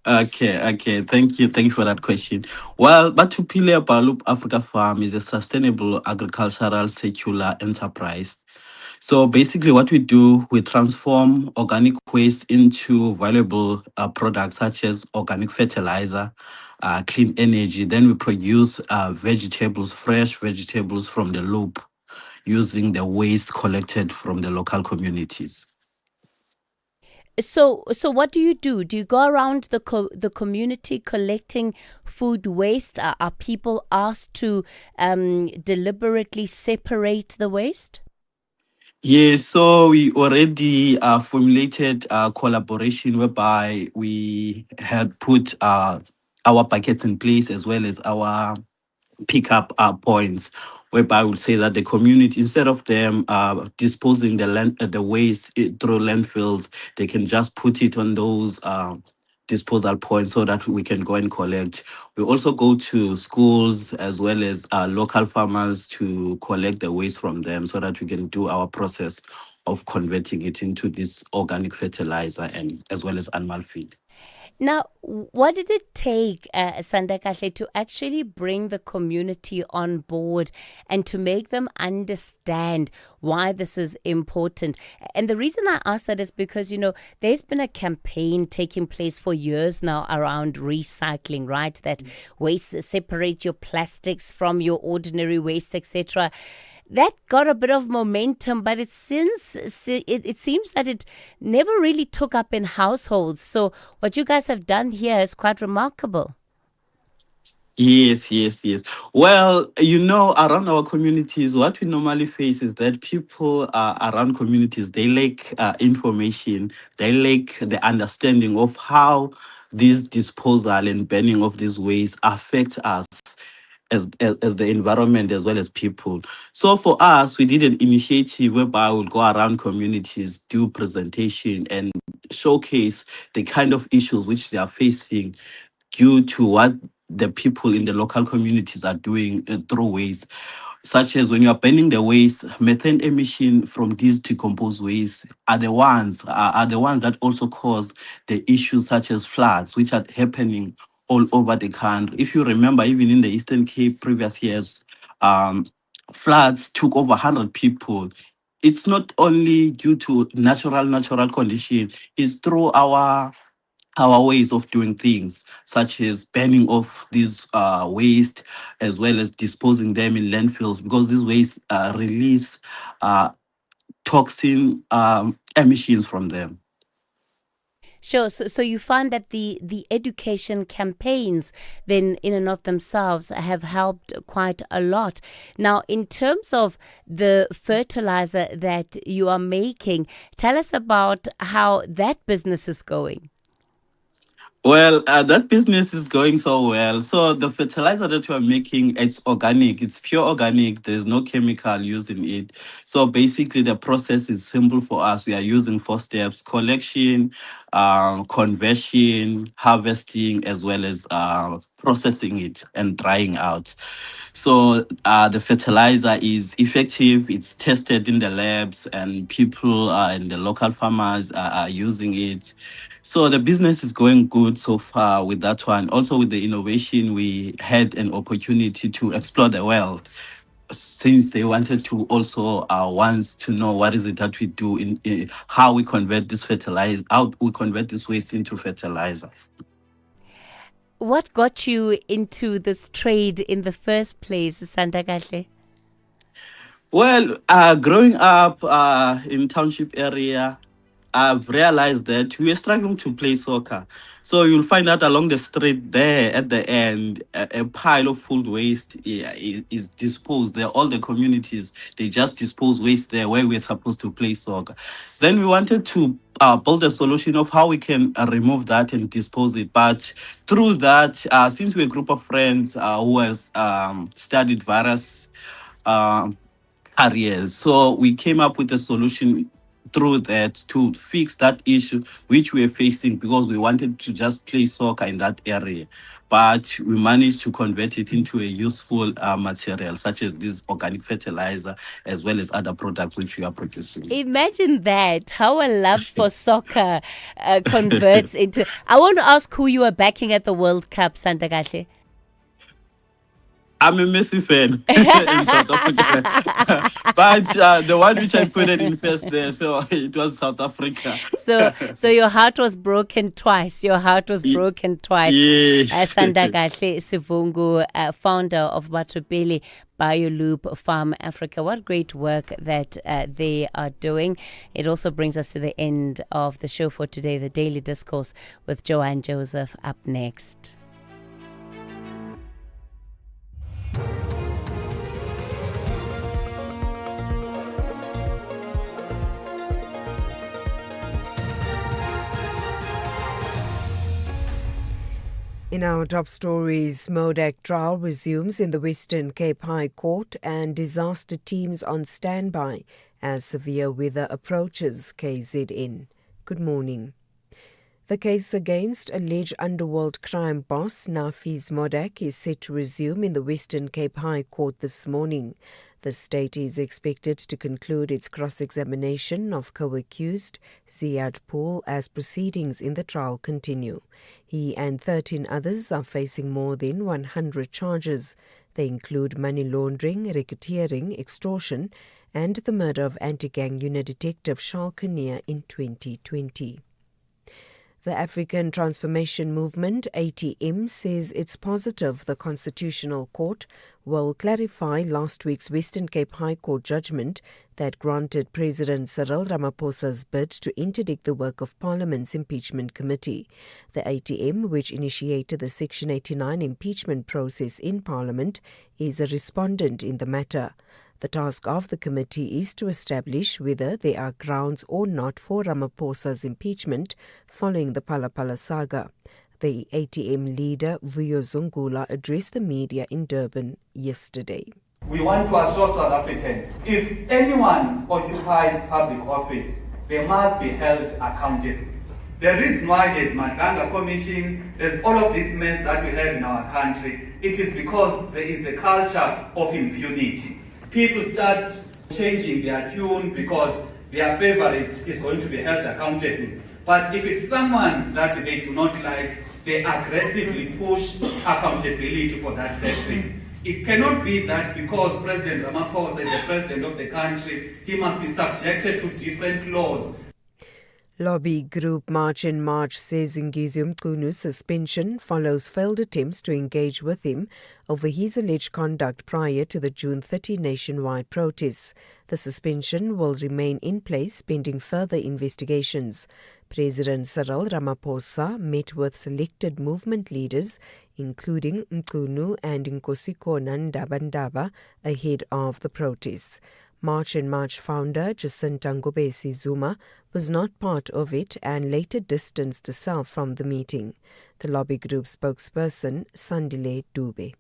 Okay. Thank you for that question. Well, Batopele BioLoop Africa Farm is a sustainable agricultural circular enterprise. So basically what we do, we transform organic waste into valuable products such as organic fertilizer, clean energy. Then we produce vegetables, fresh vegetables from the loop using the waste collected from the local communities. So what do you do? Do you go around the community collecting food waste? Are people asked to deliberately separate the waste? Yes, so we already formulated a collaboration whereby we had put our buckets in place as well as our pick-up points, whereby I would say that the community, instead of them disposing the waste through landfills, they can just put it on those disposal points so that we can go and collect. We also go to schools as well as local farmers to collect the waste from them so that we can do our process of converting it into this organic fertilizer and as well as animal feed. Now, what did it take, Sandakahle, to actually bring the community on board and to make them understand why this is important? And the reason I ask that is because, there's been a campaign taking place for years now around recycling, right? That waste, separate your plastics from your ordinary waste, etc. That got a bit of momentum, but it seems that it never really took up in households. So what you guys have done here is quite remarkable. Yes. Well, around our communities, what we normally face is that people around communities, they lack information, they lack the understanding of how this disposal and burning of these waste affect us as the environment as well as people. So for us, we did an initiative whereby we'll go around communities, do presentation and showcase the kind of issues which they are facing due to what the people in the local communities are doing through waste, such as when you are burning the waste, methane emission from these decomposed waste are the ones that also cause the issues such as floods, which are happening all over the country. If you remember, even in the Eastern Cape previous years, floods took over 100 people. It's not only due to natural condition, it's through our ways of doing things, such as burning of these waste, as well as disposing them in landfills, because these waste release toxin emissions from them. Sure. So you find that the education campaigns then in and of themselves have helped quite a lot. Now, in terms of the fertilizer that you are making, tell us about how that business is going. Well, that business is going so well. So the fertilizer that we are making, it's organic. It's pure organic. There's no chemical used in it. So basically the process is simple for us. We are using 4 steps: collection, conversion, harvesting, as well as processing it and drying out. So the fertilizer is effective. It's tested in the labs, and people and the local farmers are using it. So the business is going good so far with that one. Also with the innovation, we had an opportunity to explore the world, since they wanted to also wants to know what is it that we do in how we convert this fertilizer, how we convert this waste into fertilizer. What got you into this trade in the first place, Sandakahle? Well, growing up in township area, I've realized that we are struggling to play soccer. So you'll find out along the street there at the end, a pile of food waste is disposed there. All the communities, they just dispose waste there where we're supposed to play soccer. Then we wanted to build a solution of how we can remove that and dispose it. But through that, since we're a group of friends who has studied various careers, so we came up with a solution through that to fix that issue which we are facing, because we wanted to just play soccer in that area, but we managed to convert it into a useful material such as this organic fertilizer, as well as other products which we are producing. Imagine that, how a love for soccer converts into... I want to ask who you are backing at the World Cup, Sandakahle. I'm a Messi fan in South Africa, but the one which I put it in first there, so it was South Africa. So your heart was broken twice. Your heart was broken twice. Yes. Sandakahle Sivungu, founder of Batubele BioLoop Farm Africa. What great work that they are doing. It also brings us to the end of the show for today, the Daily Discourse with Joanne Joseph up next. In our top stories, Modak trial resumes in the Western Cape High Court and disaster teams on standby as severe weather approaches KZN. Good morning. The case against alleged underworld crime boss Nafiz Modak is set to resume in the Western Cape High Court this morning. The state is expected to conclude its cross-examination of co-accused Ziad Pool as proceedings in the trial continue. He and 13 others are facing more than 100 charges. They include money laundering, racketeering, extortion, and the murder of anti-gang unit detective Charles Kinnear in 2020. The African Transformation Movement, ATM, says it's positive the Constitutional Court will clarify last week's Western Cape High Court judgment that granted President Cyril Ramaphosa's bid to interdict the work of Parliament's impeachment committee. The ATM, which initiated the Section 89 impeachment process in Parliament, is a respondent in the matter. The task of the committee is to establish whether there are grounds or not for Ramaphosa's impeachment following the Phala saga. The ATM leader, Vuyo Zungula, addressed the media in Durban yesterday. We want to assure South Africans, if anyone occupies public office, they must be held accountable. The reason why there's Matlanga Commission, there's all of this mess that we have in our country, it is because there is the culture of impunity. People start changing their tune because their favorite is going to be held accountable. But if it's someone that they do not like, they aggressively push accountability for that person. It cannot be that because President Ramaphosa is the president of the country, he must be subjected to different laws. Lobby group March in March says Ngiziwe Mchunu's suspension follows failed attempts to engage with him over his alleged conduct prior to the June 30 nationwide protests. The suspension will remain in place pending further investigations. President Cyril Ramaphosa met with selected movement leaders, including Mchunu and Nkosikoana Ndaba, ahead of the protests. March in March founder Jacinta Ngobesi Zuma was not part of it and later distanced herself from the meeting. The lobby group spokesperson Sandile Dube.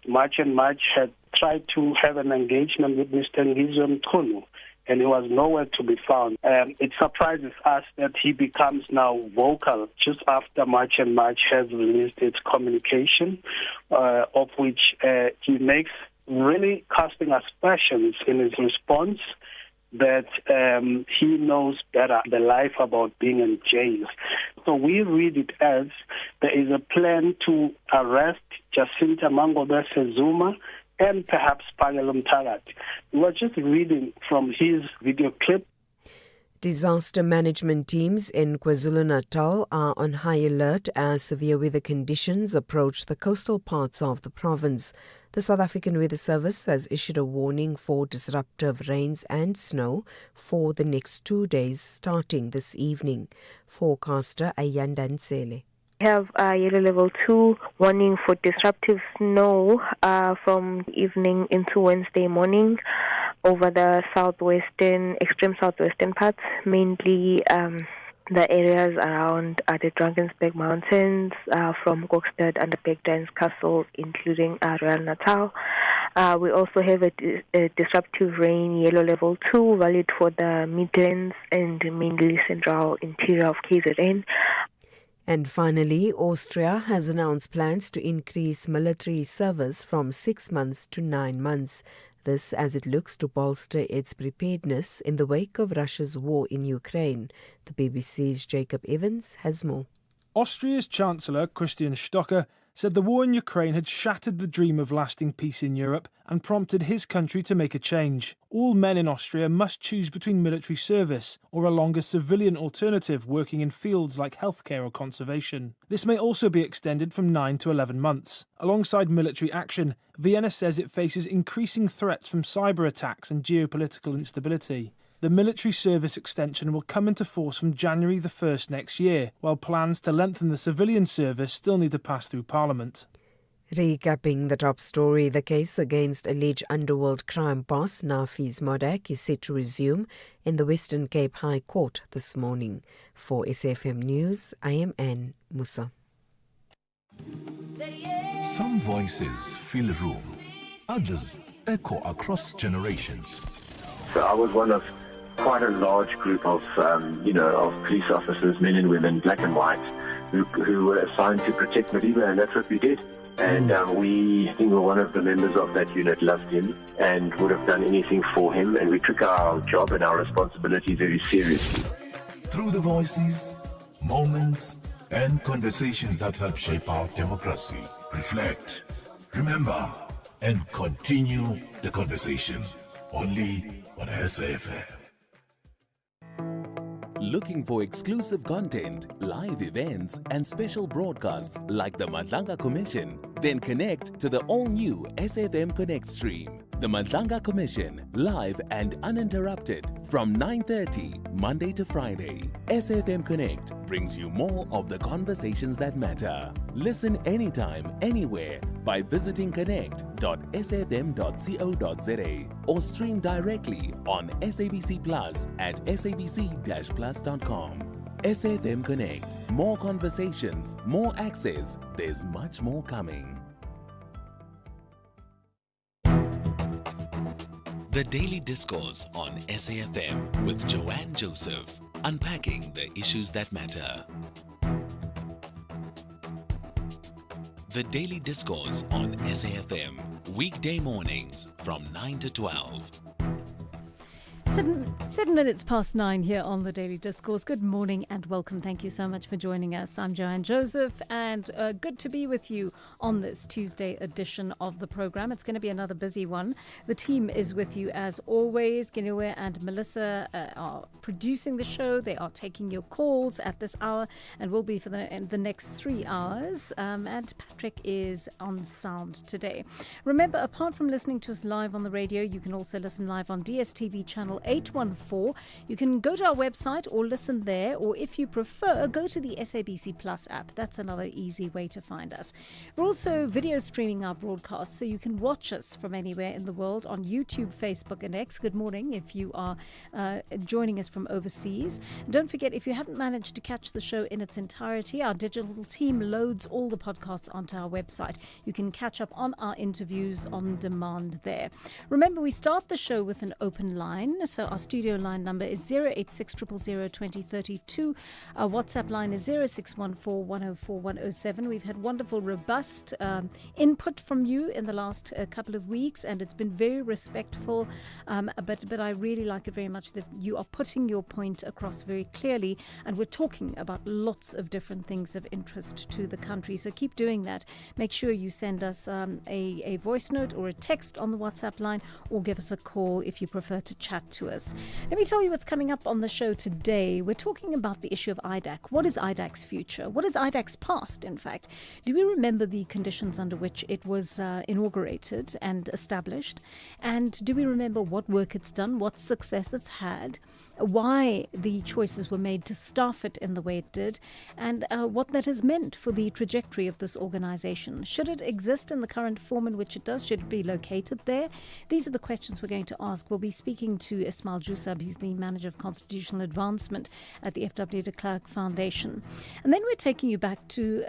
March and March had tried to have an engagement with Mr. Ngiziwe Mchunu and he was nowhere to be found. It surprises us that he becomes now vocal just after March and March has released its communication, of which he makes really casting aspersions in his response that he knows better the life about being in jail. So we read it as there is a plan to arrest Jacinta Mangobese Zuma and perhaps Pangelo Mtharat. We were just reading from his video clip. Disaster management teams in KwaZulu-Natal are on high alert as severe weather conditions approach the coastal parts of the province. The South African Weather Service has issued a warning for disruptive rains and snow for the next 2 days starting this evening. Forecaster Ayanda Nsele. We have a yellow level 2 warning for disruptive snow from evening into Wednesday morning over the extreme southwestern parts, mainly the areas around the Drakensberg Mountains, from Kokstad and the Bergdans Castle, including Royal Natal. We also have a disruptive rain yellow level 2 valid for the Midlands and mainly central interior of KZN. And finally, Austria has announced plans to increase military service from 6 months to 9 months. This as it looks to bolster its preparedness in the wake of Russia's war in Ukraine. The BBC's Jacob Evans has more. Austria's Chancellor Christian Stocker said the war in Ukraine had shattered the dream of lasting peace in Europe and prompted his country to make a change. All men in Austria must choose between military service or a longer civilian alternative working in fields like healthcare or conservation. This may also be extended from 9 to 11 months. Alongside military action, Vienna says it faces increasing threats from cyber attacks and geopolitical instability. The military service extension will come into force from January the 1st next year, while plans to lengthen the civilian service still need to pass through Parliament. Recapping the top story, the case against alleged underworld crime boss Nafiz Modak is set to resume in the Western Cape High Court this morning. For SAfm News, I am Anne Musa. Some voices fill a room, others echo across generations. So I was one of quite a large group of, of police officers, men and women, black and white, who were assigned to protect Madiba, and that's what we did. And we were one of the members of that unit, loved him and would have done anything for him, and we took our job and our responsibility very seriously. Through the voices, moments, and conversations that help shape our democracy, reflect, remember, and continue the conversation. Only on SAfm. Looking for exclusive content, live events, and special broadcasts like the Madlanga Commission? Then connect to the all-new SAfm Connect stream. The Madlanga Commission, live and uninterrupted from 9:30 Monday to Friday. SAfm Connect brings you more of the conversations that matter. Listen anytime, anywhere by visiting connect.safm.co.za or stream directly on SABC Plus at sabc-plus.com. SAfm Connect. More conversations, more access. There's much more coming. The Daily Discourse on SAfm with Joanne Joseph, unpacking the issues that matter. The Daily Discourse on SAfm, weekday mornings from 9 to 12. 7 minutes past 9 here on the Daily Discourse. Good morning and welcome. Thank you so much for joining us. I'm Joanne Joseph, and good to be with you on this Tuesday edition of the program. It's going to be another busy one. The team is with you as always. Giniwe and Melissa are producing the show. They are taking your calls at this hour and will be for the next 3 hours. And Patrick is on sound today. Remember, apart from listening to us live on the radio, you can also listen live on DSTV channel 814. You can go to our website or listen there, or if you prefer, go to the SABC Plus app. That's another easy way to find us. We're also video streaming our broadcasts, so you can watch us from anywhere in the world on YouTube, Facebook, and X. Good morning if you are joining us from overseas. And don't forget, if you haven't managed to catch the show in its entirety, our digital team loads all the podcasts onto our website. You can catch up on our interviews on demand there. Remember, we start the show with an open line, So our studio line number is 086 000 2032. Our WhatsApp line is 0614 104 107. We've had wonderful, robust input from you in the last couple of weeks, and it's been very respectful. But I really like it very much that you are putting your point across very clearly, and we're talking about lots of different things of interest to the country. So keep doing that. Make sure you send us a voice note or a text on the WhatsApp line, or give us a call if you prefer to chat to us. Let me tell you what's coming up on the show today. We're talking about the issue of IDAC. What is IDAC's future? What is IDAC's past, in fact? Do we remember the conditions under which it was inaugurated and established? And do we remember what work it's done, what success it's had, why the choices were made to staff it in the way it did, and what that has meant for the trajectory of this organization? Should it exist in the current form in which it does? Should it be located there? These are the questions we're going to ask. We'll be speaking to Ismail Jusab. He's the Manager of Constitutional Advancement at the FW de Klerk Foundation. And then we're taking you back to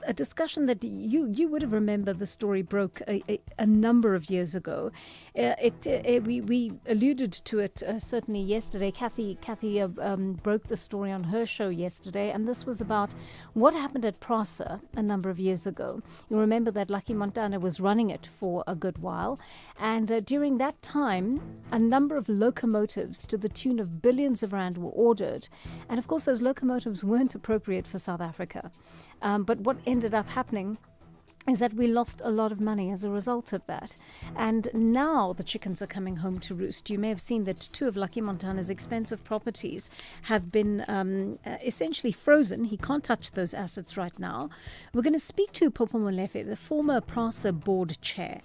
a discussion that you would have remembered. The story broke a number of years ago. We alluded to it certainly yesterday. Kathy broke the story on her show yesterday, and this was about what happened at Prasa a number of years ago. You remember that Lucky Montana was running it for a good while, and during that time, a number of locomotives to the tune of billions of rand were ordered, and of course those locomotives weren't appropriate for South Africa. But what ended up happening is that we lost a lot of money as a result of that. And now the chickens are coming home to roost. You may have seen that two of Lucky Montana's expensive properties have been essentially frozen. He can't touch those assets right now. We're going to speak to Popo Molefe, the former PRASA board chair.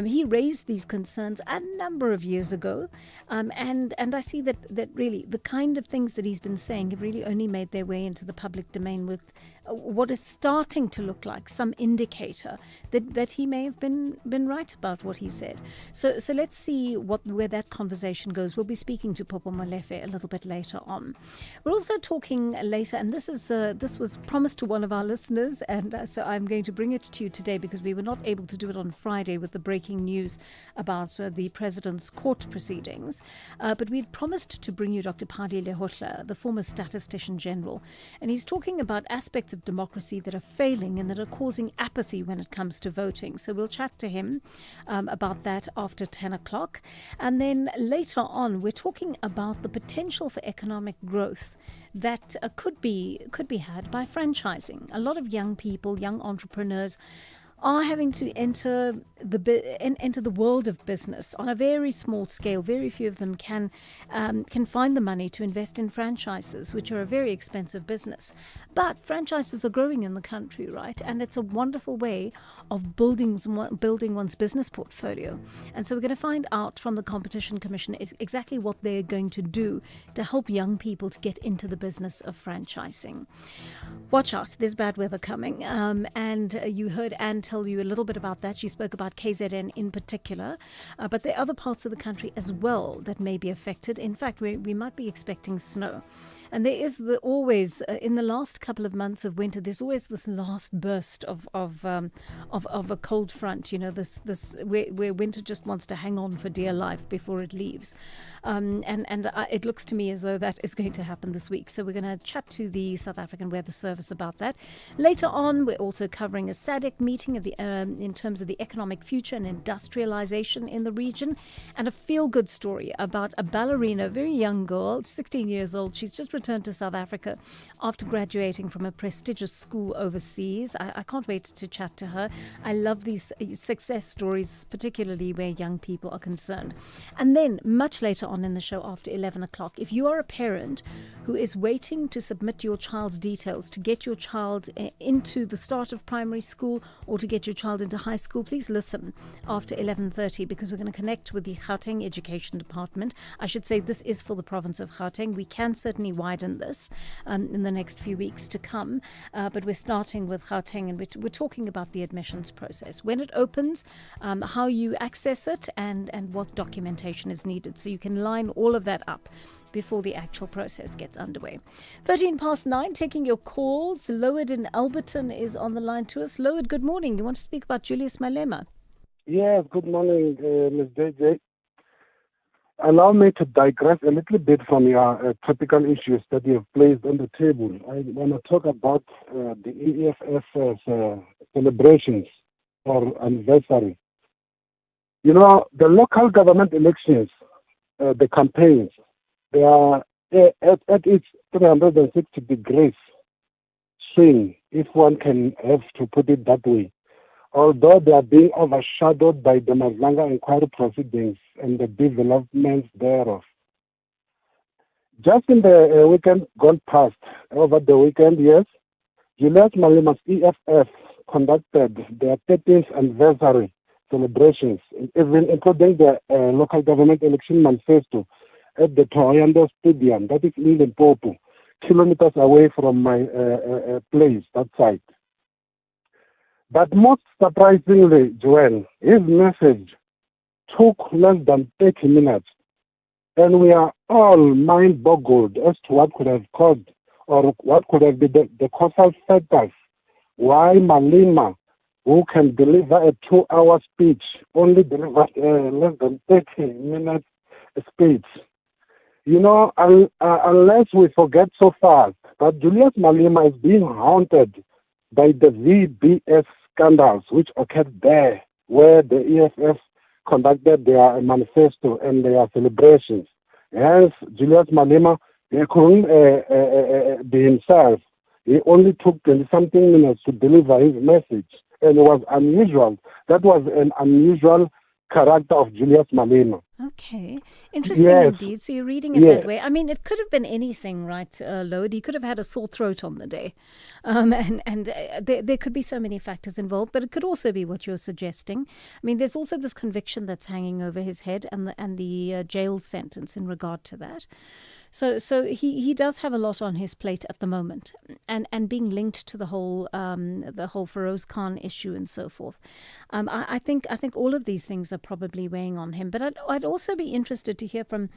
He raised these concerns a number of years ago. And I see that really the kind of things that he's been saying have really only made their way into the public domain with what is starting to look like some indicator that he may have been right about what he said. So let's see where that conversation goes. We'll be speaking to Popo Molefe a little bit later on. We're also talking later, and this was promised to one of our listeners, and so I'm going to bring it to you today because we were not able to do it on Friday with the breaking news about the president's court proceedings. But we had promised to bring you Dr. Padi Lehohla, the former statistician general, and he's talking about aspects of democracy that are failing and that are causing apathy when it comes to voting. So we'll chat to him about that after 10 o'clock. And then later on, we're talking about the potential for economic growth that could be had by franchising. A lot of young people, young entrepreneurs, are having to enter the world of business on a very small scale. Very few of them can find the money to invest in franchises, which are a very expensive business. But franchises are growing in the country, right? And it's a wonderful way of building one's business portfolio. And so we're going to find out from the Competition Commission exactly what they're going to do to help young people to get into the business of franchising. Watch out, there's bad weather coming. And you heard Anne tell you a little bit about that. She spoke about KZN in particular, but there are other parts of the country as well that may be affected. In fact, we might be expecting snow. And there is always in the last couple of months of winter, there's always this last burst of a cold front. You know, this where winter just wants to hang on for dear life before it leaves. And it looks to me as though that is going to happen this week. So we're going to chat to the South African Weather Service about that. Later on, we're also covering a SADC meeting in terms of the economic future and industrialization in the region, and a feel-good story about a ballerina, a very young girl, 16 years old. She's just returned to South Africa after graduating from a prestigious school overseas. I can't wait to chat to her. I love these success stories, particularly where young people are concerned. And then much later on in the show after 11 o'clock, if you are a parent who is waiting to submit your child's details to get your child into the start of primary school or to get your child into high school, please listen after 11:30, because we're going to connect with the Gauteng Education Department. I should say this is for the province of Gauteng. We can certainly widen this in the next few weeks to come, but we're starting with Gauteng, and we're talking about the admissions process, when it opens, how you access it, and what documentation is needed, so you can line all of that up before the actual process gets underway. 9:13, taking your calls. Lowered in Alberton is on the line to us. Lowered, good morning. You want to speak about Julius Malema? Yes, good morning, Ms. JJ. Allow me to digress a little bit from your topical issues that you have placed on the table. I want to talk about the EFF celebrations or anniversary. You know, the local government elections, the campaigns, they are at its 360 degrees swing, if one can have to put it that way. Although they are being overshadowed by the Mazlanga inquiry proceedings and the developments thereof. Just in the weekend gone past, over the weekend, yes, Julius Malima's EFF conducted their 13th anniversary celebrations, even including the local government election manifesto at the Toyando Stadium, that is in Limpopo, kilometers away from my place, that site. But most surprisingly, Joel, his message took less than 30 minutes, and we are all mind-boggled as to what could have caused or what could have been the causal factors why Malema, who can deliver a 2-hour speech, only delivered less than 30 minutes speech. You know, unless we forget so fast that Julius Malema is being haunted by the VBS scandals which occurred there, where the EFF conducted their manifesto and their celebrations. Hence, Julius Malema, he couldn't be himself. He only took 20-something minutes to deliver his message, and it was unusual. That was an unusual character of Julius Malema. Okay. Interesting indeed. So you're reading it that way. I mean, it could have been anything, right, Lode? He could have had a sore throat on the day. There could be so many factors involved, but it could also be what you're suggesting. I mean, there's also this conviction that's hanging over his head and the jail sentence in regard to that. So he does have a lot on his plate at the moment, and being linked to the whole Feroz Khan issue and so forth. I think all of these things are probably weighing on him. But I'd also be interested to hear from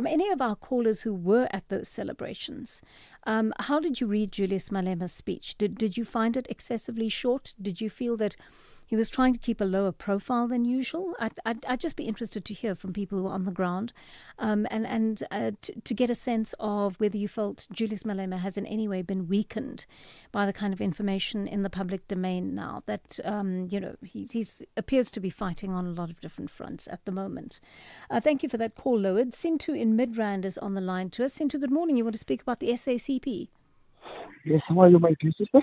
any of our callers who were at those celebrations. How did you read Julius Malema's speech? Did you find it excessively short? Did you feel that he was trying to keep a lower profile than usual? I'd just be interested to hear from people who are on the ground, and to get a sense of whether you felt Julius Malema has in any way been weakened by the kind of information in the public domain now that he appears to be fighting on a lot of different fronts at the moment. Thank you for that call, Lowered. Sintu in Midrand is on the line to us. Sintu, good morning. You want to speak about the SACP? Yes, how are you, my dear sister?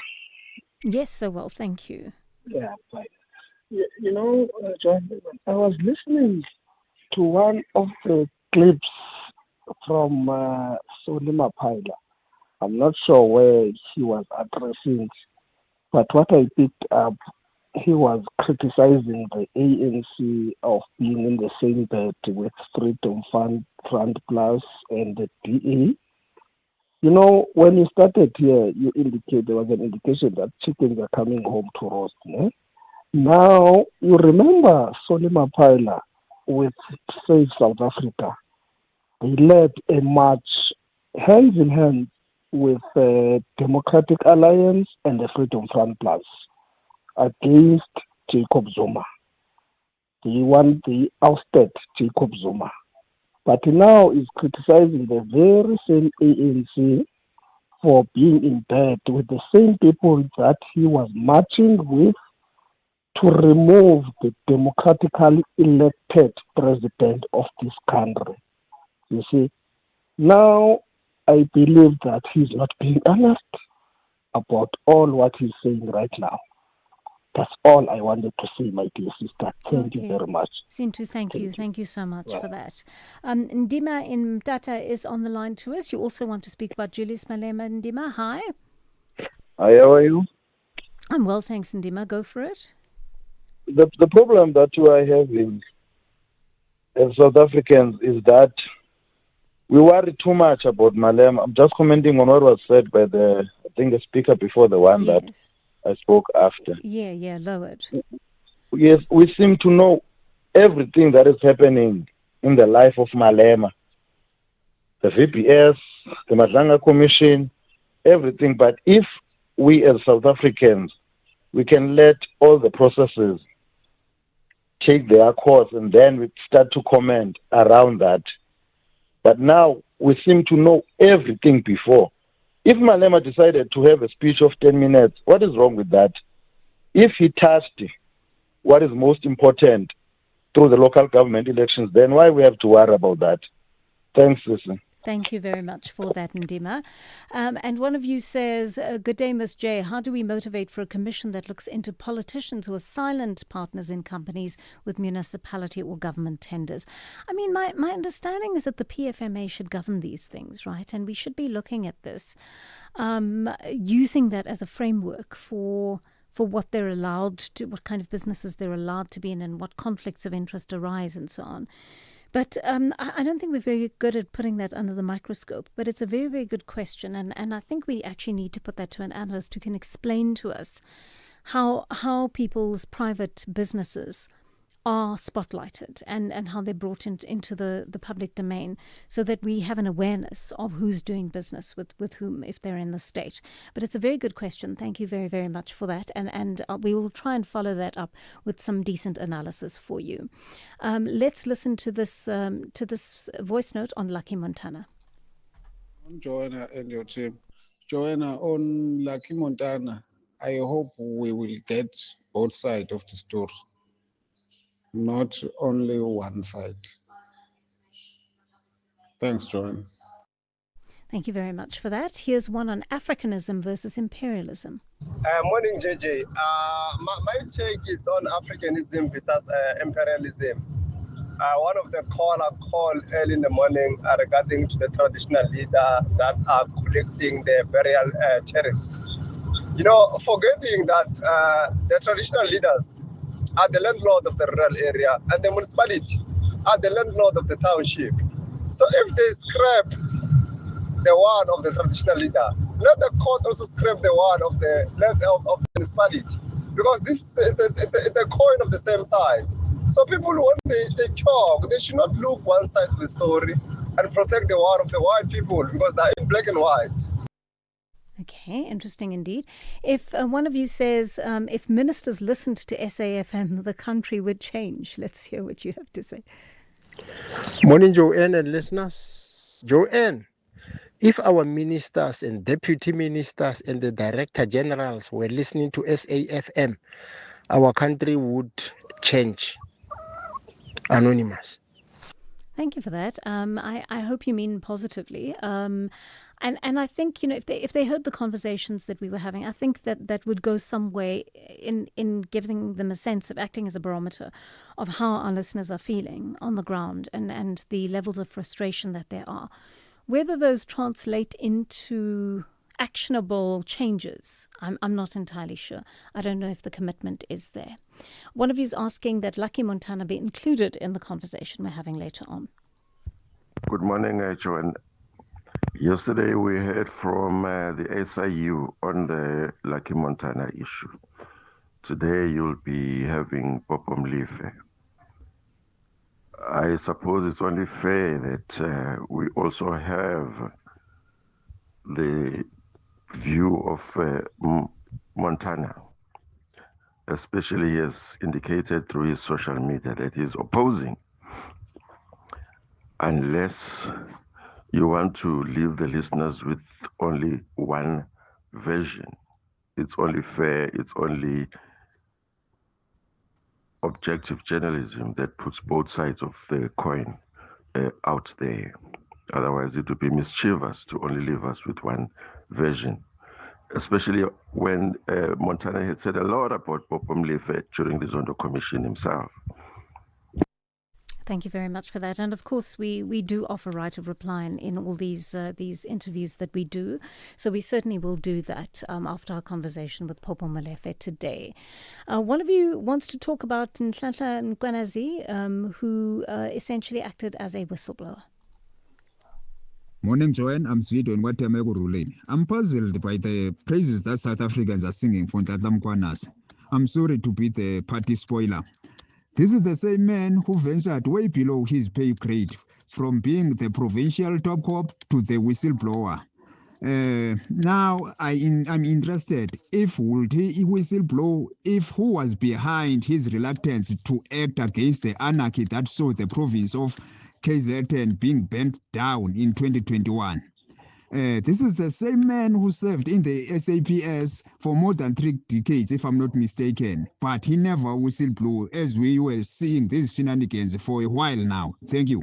Yes, so well, thank you. Yeah, fine. You know, John, I was listening to one of the clips from Solima Paila. I'm not sure where he was addressing, but what I picked up, he was criticizing the ANC of being in the same bed with Freedom Front Plus and the DA. You know, when you started here, there was an indication that chickens are coming home to roast. Eh? Now, you remember Solima Paila with Save South Africa. He led a march hand in hand with the Democratic Alliance and the Freedom Front Plus against Jacob Zuma. They ousted Jacob Zuma. But now he's criticizing the very same ANC for being in bed with the same people that he was marching with to remove the democratically elected president of this country. You see, now I believe that he's not being honest about all what he's saying right now. That's all I wanted to say, my dear sister. Thank you very much. Sintu, thank you. Thank you so much for that. Ndima in Mtata is on the line to us. You also want to speak about Julius Malema. Ndima, hi. Hi, how are you? I'm well, thanks, Ndima. Go for it. The problem that you are having as South Africans is that we worry too much about Malema. I'm just commenting on what was said by the speaker before the one that I spoke after. Yeah, Lowered. Yes, we seem to know everything that is happening in the life of Malema. The VPS, the Mazlanga Commission, everything. But if we as South Africans, we can let all the processes take their course and then we start to comment around that, But now we seem to know everything before. If Malema decided to have a speech of 10 minutes, what is wrong with that? If he touched what is most important through the local government elections, then why we have to worry about that? Thanks, listen. Thank you very much for that, Ndima. And one of you says, good day, Ms. J. How do we motivate for a commission that looks into politicians who are silent partners in companies with municipality or government tenders? I mean, my understanding is that the PFMA should govern these things, right? And we should be looking at this, using that as a framework for what they're allowed to, what kind of businesses they're allowed to be in and what conflicts of interest arise and so on. But I don't think we're very good at putting that under the microscope. But it's a very, very good question. And I think we actually need to put that to an analyst who can explain to us how people's private businesses are spotlighted and how they're brought into the public domain so that we have an awareness of who's doing business with whom if they're in the state. But it's a very good question. Thank you very, very much for that. And we will try and follow that up with some decent analysis for you. Let's listen to this voice note on Lucky Montana. Joanna and your team. Joanna, on Lucky Montana, I hope we will get both sides of the story. Not only one side. Thanks, Joanne. Thank you very much for that. Here's one on Africanism versus imperialism. Morning, JJ. My take is on Africanism versus imperialism. One of the caller called early in the morning regarding to the traditional leader that are collecting the burial tariffs. You know, forgetting that the traditional leaders are the landlord of the rural area and the municipality are the landlord of the township. So if they scrap the one of the traditional leader, let the court also scrap the one of the municipality, because this is it's a coin of the same size. So people, when they talk, they should not look one side of the story and protect the one of the white people because they're in black and white. Okay, interesting indeed. If one of you says, if ministers listened to SAFM, the country would change. Let's hear what you have to say. Morning, Joanne and listeners. Joanne, if our ministers and deputy ministers and the director generals were listening to SAFM, our country would change. Anonymous. Thank you for that. I hope you mean positively. And I think, you know, if they heard the conversations that we were having, I think that would go some way in giving them a sense of acting as a barometer of how our listeners are feeling on the ground and the levels of frustration that there are. Whether those translate into actionable changes, I'm not entirely sure. I don't know if the commitment is there. One of you is asking that Lucky Montana be included in the conversation we're having later on. Good morning, Joanne. Yesterday we heard from the SIU on the Lucky Montana issue. Today you'll be having Popom Life. I suppose it's only fair that we also have the view of Montana, especially he has indicated through his social media that he's opposing, unless you want to leave the listeners with only one version. It's only fair, it's only objective journalism that puts both sides of the coin out there. Otherwise, it would be mischievous to only leave us with one version, especially when Montana had said a lot about Popom Lefe during the Zondo Commission himself. Thank you very much for that. And of course, we do offer right of reply in all these interviews that we do. So we certainly will do that after our conversation with Popom Lefe today. One of you wants to talk about Nhlanhla Mkhwanazi, who essentially acted as a whistleblower. Morning, Joanne. I'm Sweet on what I'm puzzled by the praises that South Africans are singing for Nhlanhla Mkhwanazi. I'm sorry to be the party spoiler. This is the same man who ventured way below his pay grade, from being the provincial top cop to the whistleblower. Now I'm interested, if would he whistleblow, if who was behind his reluctance to act against the anarchy that saw the province of KZN being burnt down in 2021. This is the same man who served in the SAPS for more than 3 decades, if I'm not mistaken. But he never whistleblew, as we were seeing these shenanigans for a while now. Thank you.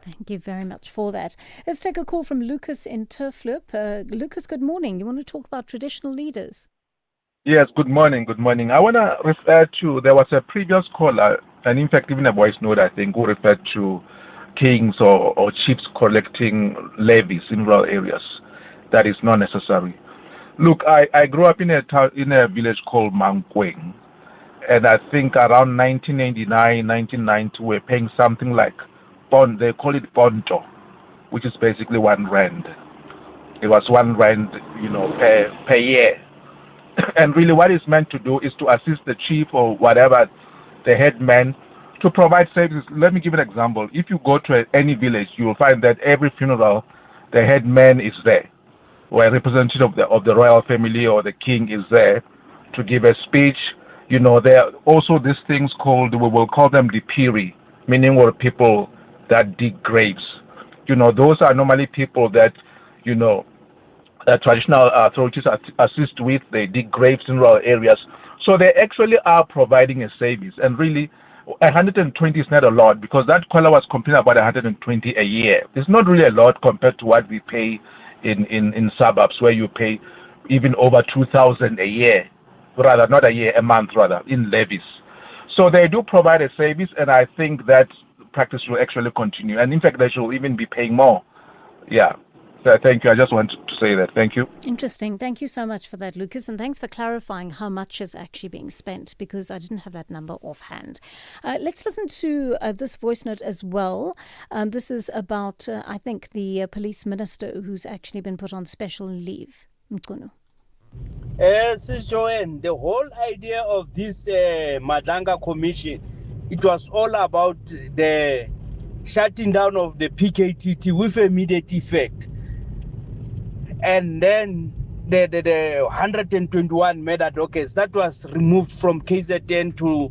Thank you very much for that. Let's take a call from Lucas in Turfloop. Lucas, good morning. You want to talk about traditional leaders? Yes, good morning. Good morning. I want to refer to, there was a previous caller, and in fact, even a voice note, I think, who referred to kings or chiefs collecting levies in rural areas. That is not necessary. Look, I grew up in a village called Mankweng, and I think around 1989, 1990, we were paying something like bond. They call it ponto, which is basically 1 rand. It was 1 rand, per year. And really, what it's meant to do is to assist the chief or whatever, the headman, to provide services. Let me give an example. If you go to any village, you will find that every funeral, the headman is there, or a representative of the royal family or the king is there to give a speech. There are also these things called, we will call them the piri, meaning or people that dig graves. Those are normally people that, traditional authorities assist with. They dig graves in rural areas. So they actually are providing a service. And really, 120 is not a lot, because that caller was complaining about 120 a year. It's not really a lot compared to what we pay in suburbs, where you pay even over 2,000 a year, rather, not a year, a month rather, in levies. So they do provide a service, and I think that practice will actually continue. And in fact, they should even be paying more. Yeah. So thank you. I just wanted to say that. Thank you. Interesting. Thank you so much for that, Lucas. And thanks for clarifying how much is actually being spent, because I didn't have that number offhand. Let's listen to this voice note as well. This is about, I think, the police minister who's actually been put on special leave. Mkunu. Sis Joanne, the whole idea of this Madlanga Commission, it was all about the shutting down of the PKTT with immediate effect. And then the 121 murder dockets that was removed from KZN to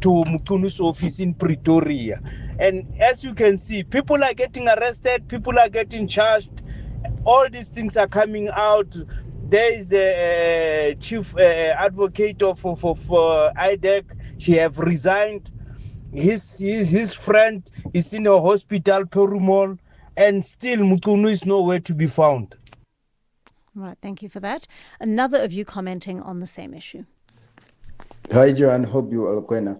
Mkunu's office in Pretoria. And as you can see, people are getting arrested, people are getting charged. All these things are coming out. There is a chief advocate of IDEC. She have resigned. His friend is in a hospital, Perumol. And still, Mukunu is nowhere to be found. Right, thank you for that. Another of you commenting on the same issue. Hi, Joanne. Hope you are well.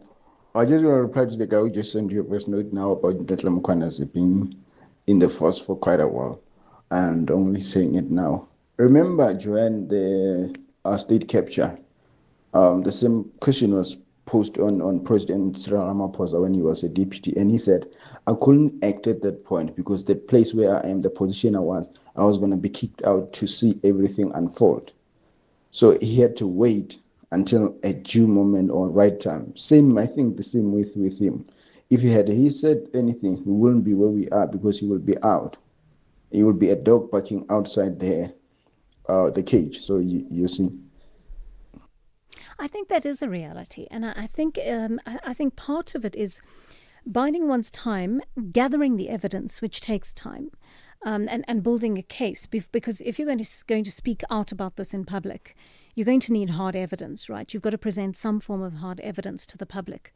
I just want to reply to the guy who just sent you a voice note now about Ndetla Mukwanas being in the force for quite a while and only saying it now. Remember, Joanne, the state capture, the same question was posed on President Cyril Ramaphosa when he was a deputy, and he said, I couldn't act at that point because the place where I am, the position I was going to be kicked out to see everything unfold. So he had to wait until a due moment or right time. I think the same with him. If he said anything, we wouldn't be where we are, because he will be out. He will be a dog barking outside the cage. So you see. I think that is a reality, and I think part of it is biding one's time, gathering the evidence, which takes time, and building a case. Because if you're going to speak out about this in public, you're going to need hard evidence, right? You've got to present some form of hard evidence to the public,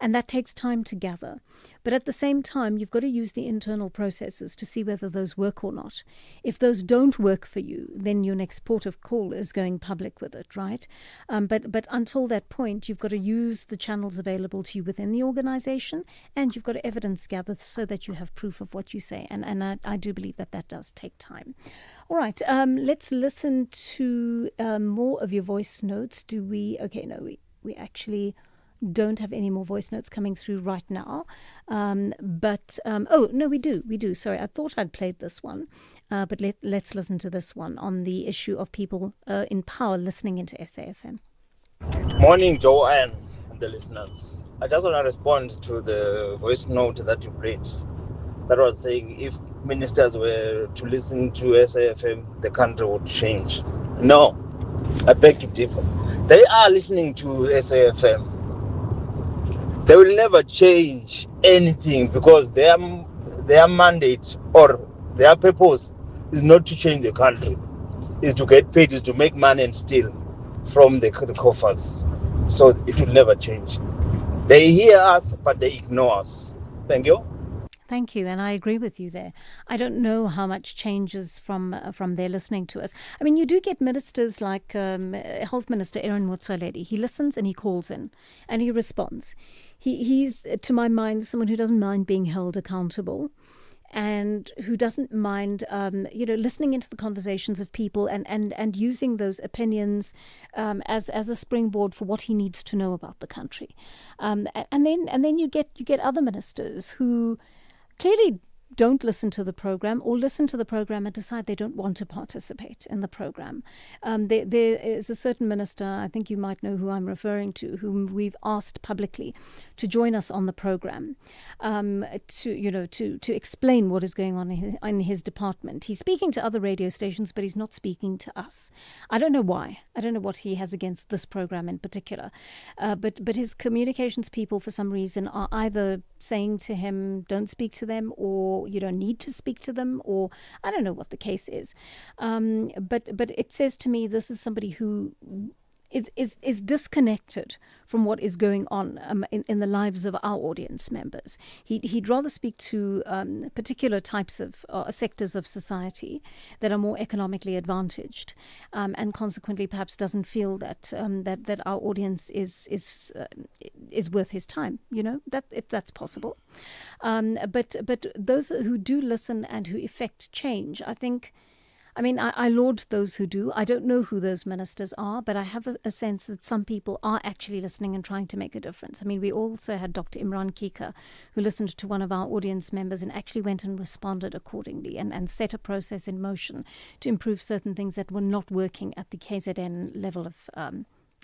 and that takes time to gather. But at the same time, you've got to use the internal processes to see whether those work or not. If those don't work for you, then your next port of call is going public with it, right? But until that point, you've got to use the channels available to you within the organization, and you've got to evidence gather so that you have proof of what you say. And I do believe that does take time. All right, let's listen to more of your voice notes. We actually don't have any more voice notes coming through right now. We do. Sorry, I thought I'd played this one. But let's listen to this one on the issue of people in power listening into SAFM. Morning, Joanne and the listeners. I just want to respond to the voice note that you played. That was saying if ministers were to listen to SAFM, the country would change. No, I beg to differ. They are listening to SAFM. they will never change anything because their mandate or their purpose is not to change the country, is to get paid, is to make money and steal from the coffers. So it will never change. They hear us, but they ignore us. Thank you. Thank you, and I agree with you there. I don't know how much changes from their listening to us. I mean, you do get ministers like Health Minister Aaron Motsoaledi. He listens and he calls in and he responds. He's, to my mind, someone who doesn't mind being held accountable and who doesn't mind, listening into the conversations of people and using those opinions as a springboard for what he needs to know about the country. And then you get other ministers who clearly don't listen to the program or listen to the program and decide they don't want to participate in the program. There is a certain minister, I think you might know who I'm referring to, whom we've asked publicly to join us on the program to explain what is going on in his department. He's speaking to other radio stations, but he's not speaking to us. I don't know why. I don't know what he has against this program in particular. But his communications people, for some reason, are either saying to him, don't speak to them, or you don't need to speak to them, or I don't know what the case is. But it says to me this is somebody who is disconnected from what is going on in the lives of our audience members. He'd rather speak to particular types of sectors of society that are more economically advantaged, and consequently perhaps doesn't feel that our audience is worth his time. You know, that's possible. But those who do listen and who effect change, I laud those who do. I don't know who those ministers are, but I have a sense that some people are actually listening and trying to make a difference. I mean, we also had Dr. Imran Kika, who listened to one of our audience members and actually went and responded accordingly and set a process in motion to improve certain things that were not working at the KZN level of,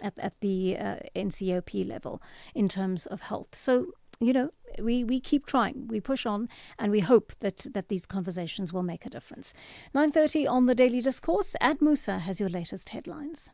at the NCOP level in terms of health. So, you know, we keep trying, we push on, and we hope that these conversations will make a difference. 9:30 on the Daily Discourse. Ad Musa has your latest headlines.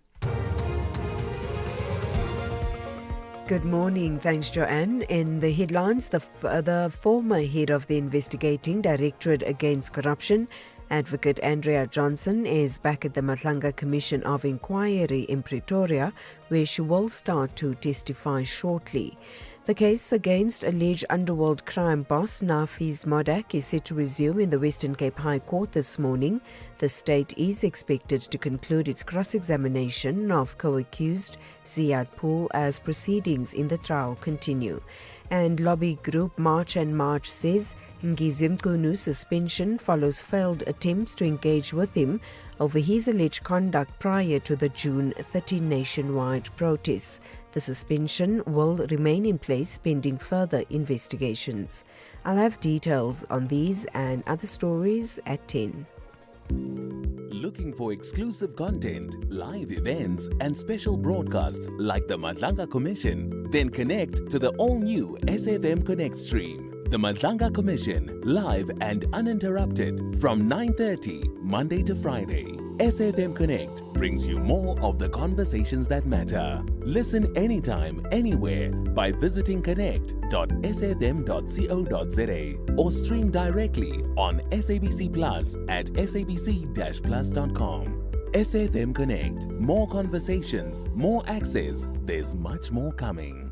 Good morning. Thanks, Joanne. In the headlines, the former head of the Investigating Directorate Against Corruption, Advocate Andrea Johnson, is back at the Madlanga Commission of Inquiry in Pretoria, where she will start to testify shortly. The case against alleged underworld crime boss Nafiz Modak is set to resume in the Western Cape High Court this morning. The state is expected to conclude its cross-examination of co-accused Ziad Pool as proceedings in the trial continue. And lobby group March and March says Ngizwe Mkunu's suspension follows failed attempts to engage with him over his alleged conduct prior to the June 30 nationwide protests. The suspension will remain in place pending further investigations. I'll have details on these and other stories at 10. Looking for exclusive content, live events, and special broadcasts like the Madlanga Commission? Then connect to the all-new SAfm Connect stream. The Madlanga Commission, live and uninterrupted from 9:30 Monday to Friday. SAfm Connect brings you more of the conversations that matter. Listen anytime, anywhere by visiting connect.safm.co.za or stream directly on SABC Plus at sabc-plus.com. SAfm Connect. More conversations, more access. There's much more coming.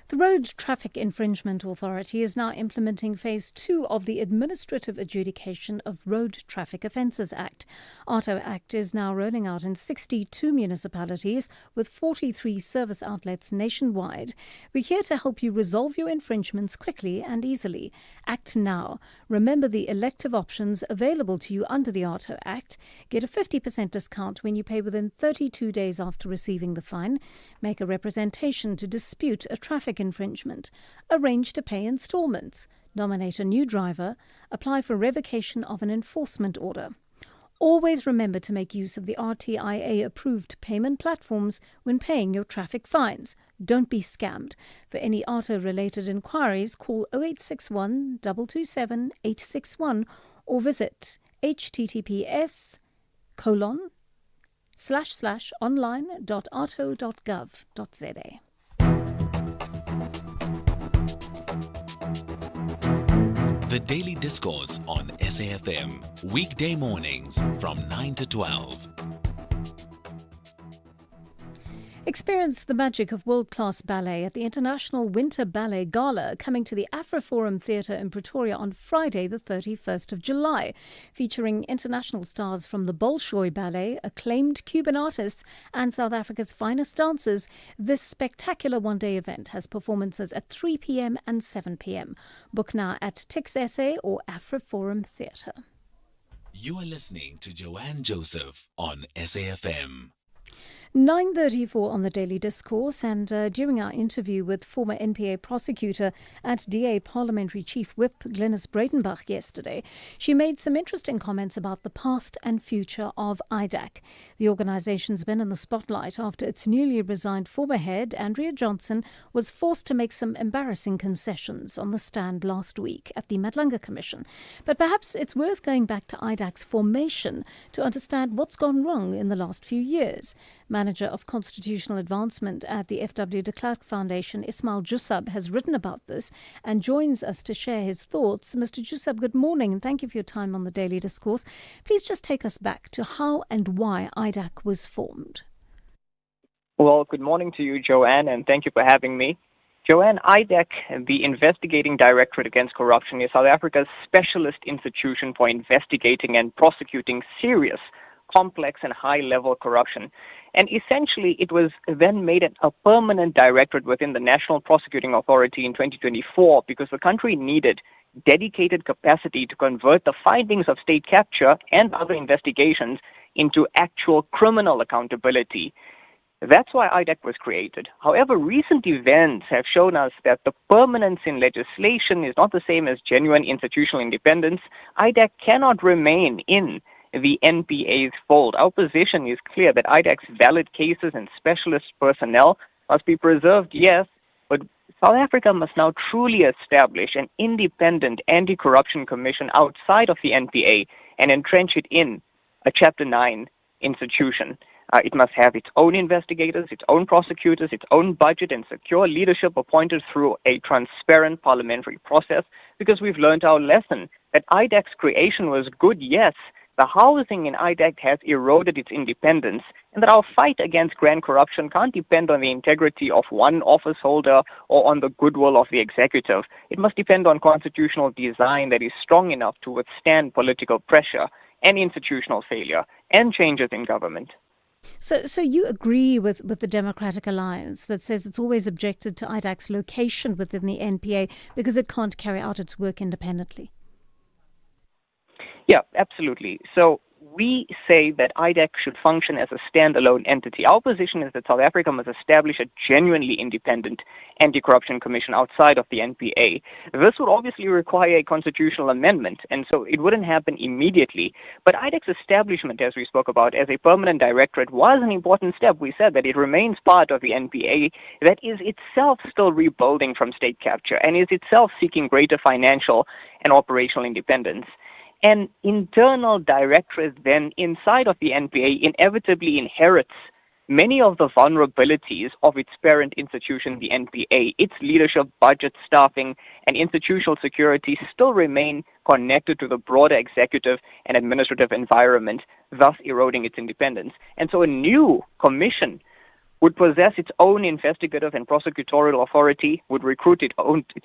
The Road Traffic Infringement Authority is now implementing Phase 2 of the Administrative Adjudication of Road Traffic Offences Act. ARTO Act is now rolling out in 62 municipalities with 43 service outlets nationwide. We're here to help you resolve your infringements quickly and easily. Act now. Remember the elective options available to you under the ARTO Act. Get a 50% discount when you pay within 32 days after receiving the fine. Make a representation to dispute a traffic infringement, arrange to pay installments, nominate a new driver, apply for revocation of an enforcement order. Always remember to make use of the RTIA-approved payment platforms when paying your traffic fines. Don't be scammed. For any ARTO-related inquiries, call 0861 227 861 or visit https://online.arto.gov.za. Daily Discourse on SAFM. Weekday mornings from 9 to 12. Experience the magic of world-class ballet at the International Winter Ballet Gala coming to the AfriForum Theatre in Pretoria on Friday, the 31st of July, featuring international stars from the Bolshoi Ballet, acclaimed Cuban artists, and South Africa's finest dancers. This spectacular one-day event has performances at 3 p.m. and 7 p.m. Book now at Tix SA or AfriForum Theatre. You are listening to Joanne Joseph on SAFM. 9:34 on the Daily Discourse, and during our interview with former NPA prosecutor and DA Parliamentary Chief Whip Glynis Breitenbach yesterday, she made some interesting comments about the past and future of IDAC. The organisation's been in the spotlight after its newly resigned former head, Andrea Johnson, was forced to make some embarrassing concessions on the stand last week at the Madlanga Commission. But perhaps it's worth going back to IDAC's formation to understand what's gone wrong in the last few years. Manager of Constitutional Advancement at the F.W. de Klerk Foundation, Ismail Jusab, has written about this and joins us to share his thoughts. Mr. Jusab, good morning and thank you for your time on the Daily Discourse. Please just take us back to how and why IDAC was formed. Well, good morning to you, Joanne, and thank you for having me. Joanne, IDAC, the Investigating Directorate Against Corruption, is South Africa's specialist institution for investigating and prosecuting serious, complex and high-level corruption. And essentially, it was then made a permanent directorate within the National Prosecuting Authority in 2024 because the country needed dedicated capacity to convert the findings of state capture and other investigations into actual criminal accountability. That's why IDAC was created. However, recent events have shown us that the permanence in legislation is not the same as genuine institutional independence. IDAC cannot remain in the NPA's fold. Our position is clear that IDAC's valid cases and specialist personnel must be preserved, yes, but South Africa must now truly establish an independent anti-corruption commission outside of the NPA and entrench it in a Chapter 9 institution. It must have its own investigators, its own prosecutors, its own budget, and secure leadership appointed through a transparent parliamentary process, because we've learned our lesson that IDAC's creation was good, yes. The housing in IDAC has eroded its independence, and that our fight against grand corruption can't depend on the integrity of one office holder or on the goodwill of the executive. It must depend on constitutional design that is strong enough to withstand political pressure and institutional failure and changes in government. So you agree with the Democratic Alliance that says it's always objected to IDAC's location within the NPA because it can't carry out its work independently? Yeah, absolutely. So we say that IDAC should function as a standalone entity. Our position is that South Africa must establish a genuinely independent anti-corruption commission outside of the NPA. This would obviously require a constitutional amendment, and so it wouldn't happen immediately. But IDAC's establishment, as we spoke about, as a permanent directorate was an important step. We said that it remains part of the NPA that is itself still rebuilding from state capture and is itself seeking greater financial and operational independence. An internal directorate then inside of the NPA inevitably inherits many of the vulnerabilities of its parent institution, the NPA. Its leadership, budget, staffing, and institutional security still remain connected to the broader executive and administrative environment, thus eroding its independence. And so a new commission would possess its own investigative and prosecutorial authority, would recruit its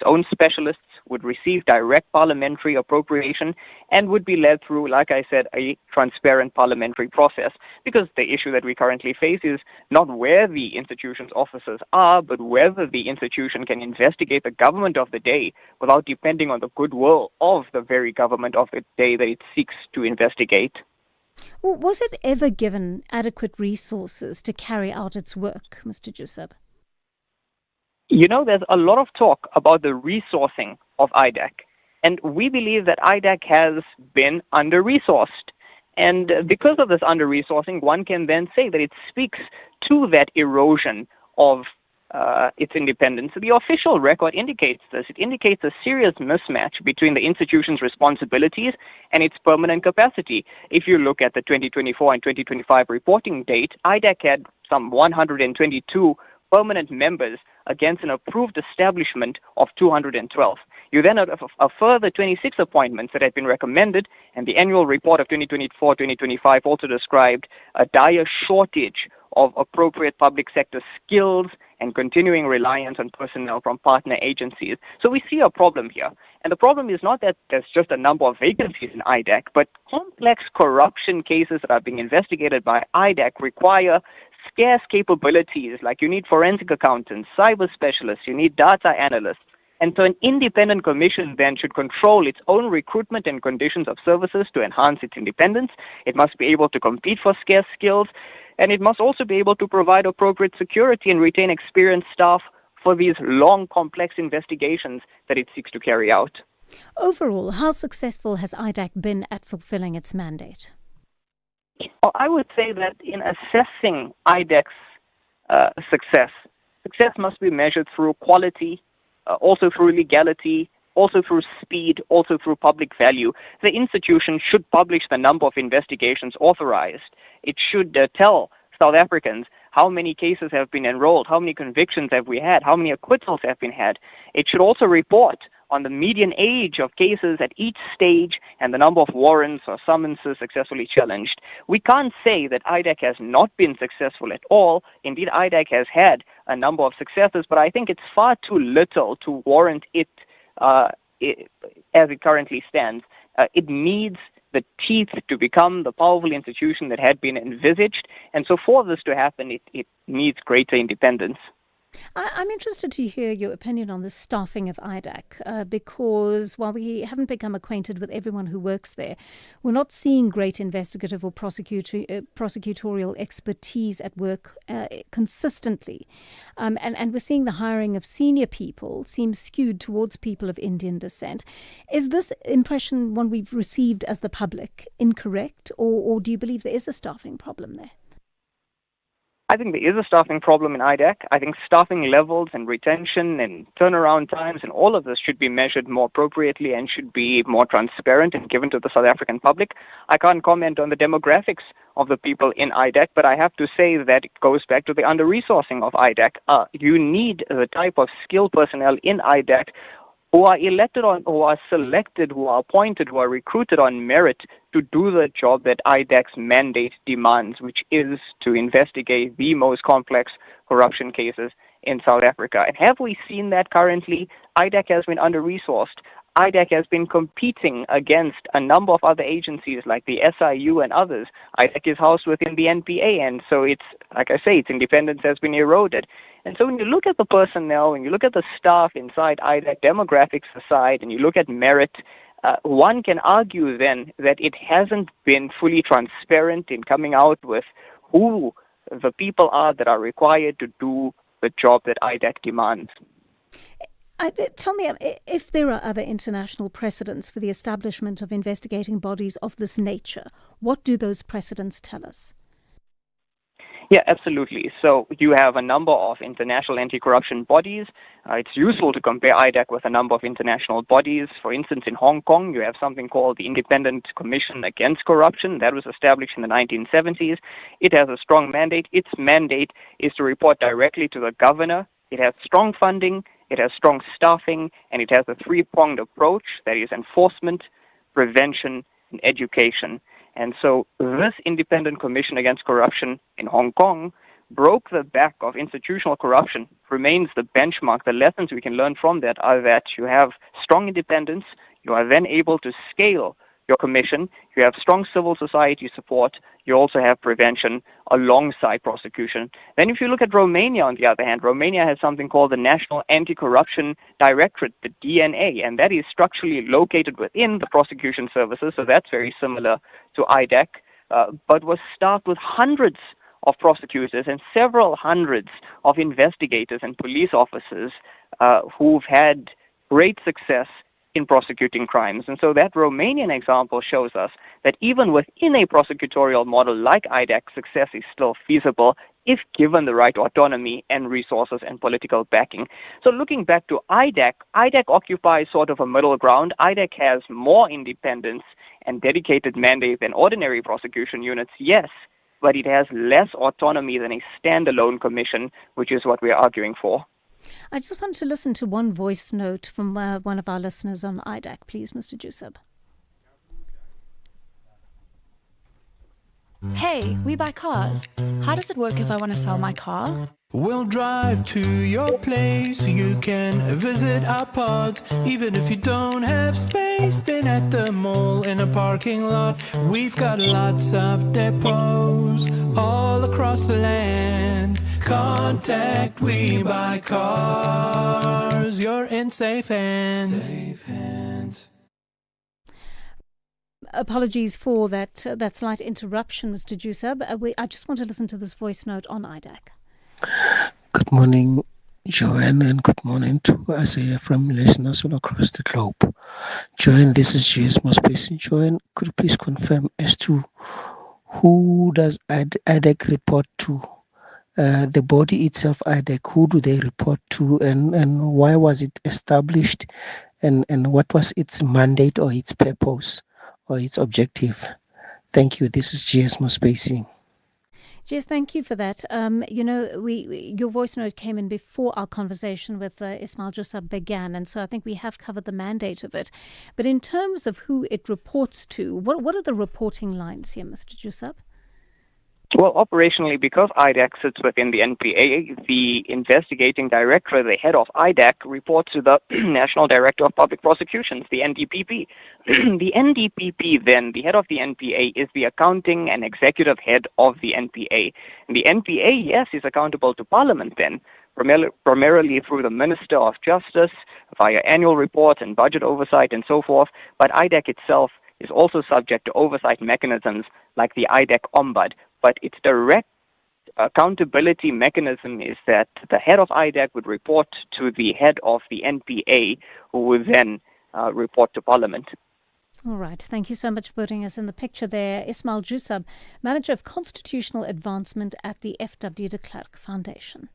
own specialists, would receive direct parliamentary appropriation, and would be led through, like I said, a transparent parliamentary process. Because the issue that we currently face is not where the institution's officers are, but whether the institution can investigate the government of the day without depending on the goodwill of the very government of the day that it seeks to investigate. Well, was it ever given adequate resources to carry out its work, Mr. Jusab? You know, there's a lot of talk about the resourcing of IDAC, and we believe that IDAC has been under-resourced. And because of this under-resourcing, one can then say that it speaks to that erosion of its independence. The official record indicates this. It indicates a serious mismatch between the institution's responsibilities and its permanent capacity. If you look at the 2024 and 2025 reporting date, IDAC had some 122 permanent members against an approved establishment of 212. You then had a further 26 appointments that had been recommended, and the annual report of 2024-2025 also described a dire shortage of appropriate public sector skills and continuing reliance on personnel from partner agencies. So we see a problem here. And the problem is not that there's just a number of vacancies in IDAC, but complex corruption cases that are being investigated by IDAC require scarce capabilities, like you need forensic accountants, cyber specialists, you need data analysts. And so an independent commission then should control its own recruitment and conditions of services to enhance its independence. It must be able to compete for scarce skills, and it must also be able to provide appropriate security and retain experienced staff for these long, complex investigations that it seeks to carry out. Overall, how successful has IDAC been at fulfilling its mandate? Well, I would say that in assessing IDAC's success must be measured through quality, also through legality, also through speed, also through public value. The institution should publish the number of investigations authorized. It should tell South Africans how many cases have been enrolled, how many convictions have we had, how many acquittals have been had. It should also report on the median age of cases at each stage and the number of warrants or summonses successfully challenged. We can't say that IDAC has not been successful at all. Indeed, IDAC has had a number of successes, but I think it's far too little to warrant it as it currently stands. It needs the teeth to become the powerful institution that had been envisaged, and so for this to happen, it needs greater independence. I'm interested to hear your opinion on the staffing of IDAC, because while we haven't become acquainted with everyone who works there, we're not seeing great investigative or prosecutorial expertise at work consistently. And we're seeing the hiring of senior people seems skewed towards people of Indian descent. Is this impression one we've received as the public incorrect, or do you believe there is a staffing problem there? I think there is a staffing problem in IDAC. I think staffing levels and retention and turnaround times and all of this should be measured more appropriately and should be more transparent and given to the South African public. I can't comment on the demographics of the people in IDAC, but I have to say that it goes back to the under-resourcing of IDAC. You need the type of skilled personnel in IDAC who are elected on, who are selected, who are appointed, who are recruited on merit to do the job that IDAC's mandate demands, which is to investigate the most complex corruption cases in South Africa. And have we seen that currently? IDAC has been under-resourced. IDAC has been competing against a number of other agencies like the SIU and others. IDAC is housed within the NPA, and so it's, like I say, its independence has been eroded. And so when you look at the personnel, when you look at the staff inside IDAC, demographics aside, and you look at merit, one can argue then that it hasn't been fully transparent in coming out with who the people are that are required to do the job that IDAC demands. Tell me if there are other international precedents for the establishment of investigating bodies of this nature. What do those precedents tell us? Yeah, absolutely. So you have a number of international anti-corruption bodies. It's useful to compare IDAC with a number of international bodies. For instance, in Hong Kong, you have something called the Independent Commission Against Corruption. That was established in the 1970s. It has a strong mandate. Its mandate is to report directly to the governor. It has strong funding, it has strong staffing, and it has a three-pronged approach, that is enforcement, prevention, and education. And so this Independent Commission Against Corruption in Hong Kong broke the back of institutional corruption, remains the benchmark. The lessons we can learn from that are that you have strong independence, you are then able to scale your commission, you have strong civil society support, you also have prevention alongside prosecution. Then if you look at Romania, on the other hand, Romania has something called the National Anti-Corruption Directorate, the DNA, and that is structurally located within the prosecution services, so that's very similar to IDAC, but was staffed with hundreds of prosecutors and several hundreds of investigators and police officers who've had great success in prosecuting crimes. And so that Romanian example shows us that even within a prosecutorial model like IDAC, success is still feasible if given the right autonomy and resources and political backing. So looking back to IDAC, IDAC occupies sort of a middle ground. IDAC has more independence and dedicated mandate than ordinary prosecution units, yes, but it has less autonomy than a standalone commission, which is what we're arguing for. I just want to listen to one voice note from one of our listeners on IDAC, please, Mr. Jusub. Hey, we buy cars. How does it work if I want to sell my car? We'll drive to your place. You can visit our pods. Even if you don't have space, then at the mall in a parking lot, we've got lots of depots all across the land. Contact We Buy Cars. You're in safe hands. Safe hands. Apologies for that slight interruption, Mr. Jusub. I just want to listen to this voice note on IDAC. Good morning, Joanne, and good morning to SAfmRadio listeners all across the globe. Joanne, this is GS Mospacing. Joanne, could you please confirm as to who does IDAC report to? The body itself, IDAC, who do they report to, and why was it established, and what was its mandate or its purpose or its objective? Thank you. This is GS Mospacing. Jess, thank you for that. Your voice note came in before our conversation with Ismail Jusub began, and so I think we have covered the mandate of it. But in terms of who it reports to, what are the reporting lines here, Mr. Jusub? Well, operationally, because IDAC sits within the NPA, the investigating director, the head of IDAC, reports to the National Director of Public Prosecutions, the NDPP. The NDPP, then, the head of the NPA, is the accounting and executive head of the NPA. And the NPA, yes, is accountable to Parliament, then, primarily through the Minister of Justice, via annual reports and budget oversight and so forth. But IDAC itself is also subject to oversight mechanisms like the IDAC Ombud. But its direct accountability mechanism is that the head of IDAC would report to the head of the NPA, who would then report to Parliament. All right. Thank you so much for putting us in the picture there. Ismail Jusub, Manager of Constitutional Advancement at the F.W. de Klerk Foundation.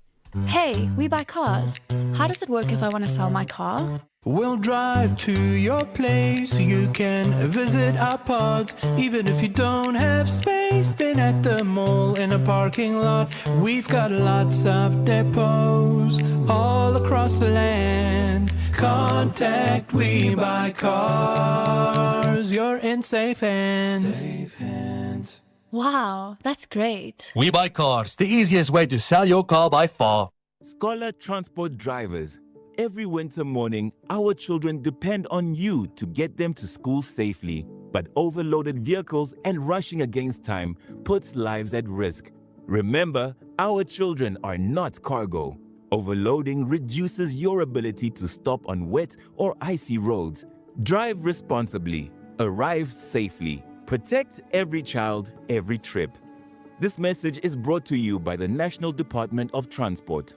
Hey, we buy cars. How does it work if I want to sell my car? We'll drive to your place. You can visit our pods. Even if you don't have space, then at the mall in a parking lot, we've got lots of depots all across the land. Contact We Buy Cars. You're in safe hands. Safe hands. Wow, that's great. We Buy Cars, the easiest way to sell your car by far. Scholar Transport drivers. Every winter morning, our children depend on you to get them to school safely. But overloaded vehicles and rushing against time puts lives at risk. Remember, our children are not cargo. Overloading reduces your ability to stop on wet or icy roads. Drive responsibly. Arrive safely. Protect every child, every trip. This message is brought to you by the National Department of Transport.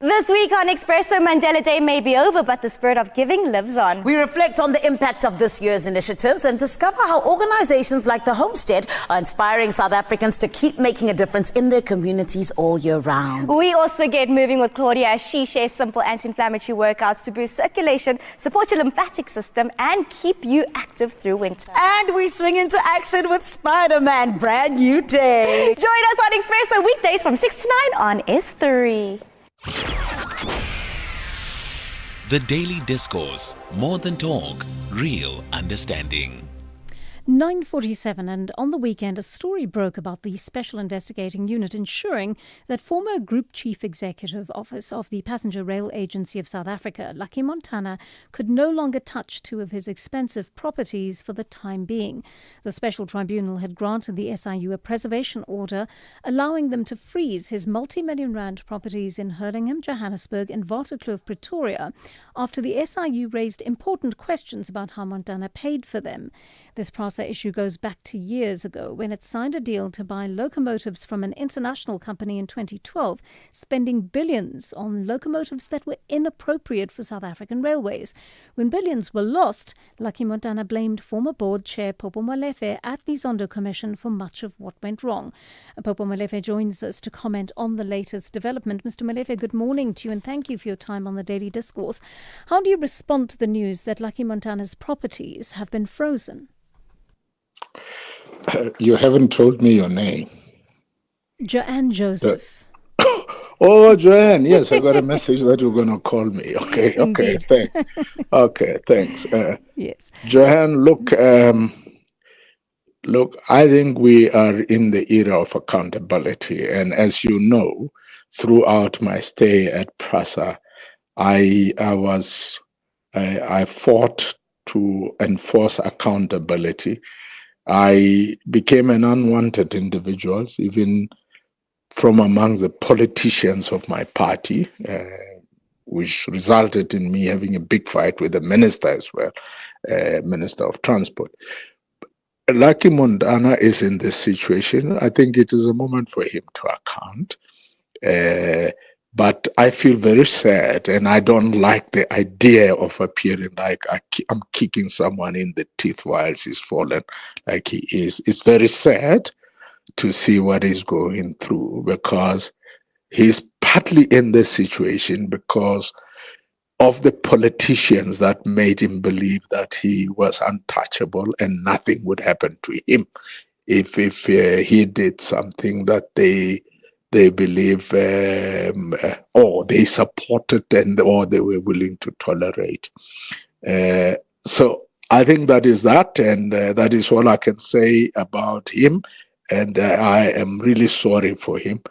This week on Expresso, Mandela Day may be over, but the spirit of giving lives on. We reflect on the impact of this year's initiatives and discover how organizations like the Homestead are inspiring South Africans to keep making a difference in their communities all year round. We also get moving with Claudia as she shares simple anti-inflammatory workouts to boost circulation, support your lymphatic system, and keep you active through winter. And we swing into action with Spider-Man, brand new day. Join us on Expresso weekdays from 6 to 9 on S3. The Daily Discourse. More than talk, real understanding. 9:47, and on the weekend a story broke about the Special Investigating Unit ensuring that former Group Chief Executive Office of the Passenger Rail Agency of South Africa, Lucky Montana, could no longer touch two of his expensive properties for the time being. The Special Tribunal had granted the SIU a preservation order, allowing them to freeze his multi-million rand properties in Hurlingham, Johannesburg and Waterkloof, Pretoria, after the SIU raised important questions about how Montana paid for them. This issue goes back to years ago when it signed a deal to buy locomotives from an international company in 2012, spending billions on locomotives that were inappropriate for South African railways. When billions were lost, Lucky Montana blamed former board chair Popo Molefe at the Zondo Commission for much of what went wrong. Popo Molefe joins us to comment on the latest development. Mr. Molefe, good morning to you and thank you for your time on the Daily Discourse. How do you respond to the news that Lucky Montana's properties have been frozen? You haven't told me your name. Joanne Joseph. Oh, Joanne, yes, I got a message that you're going to call me. Okay, Indeed. thanks. Okay, thanks. Yes. Joanne, look, I think we are in the era of accountability. And as you know, throughout my stay at PRASA, I fought to enforce accountability. I became an unwanted individual, even from among the politicians of my party, which resulted in me having a big fight with the minister as well, Minister of Transport. Lucky Montana is in this situation. I think it is a moment for him to account. But I feel very sad, and I don't like the idea of appearing like I'm kicking someone in the teeth while he's fallen, like he is. It's very sad to see what he's going through, because he's partly in this situation because of the politicians that made him believe that he was untouchable and nothing would happen to him if he did something that they believe or they supported or they were willing to tolerate. So I think that is that, and that is all I can say about him. And I am really sorry for him.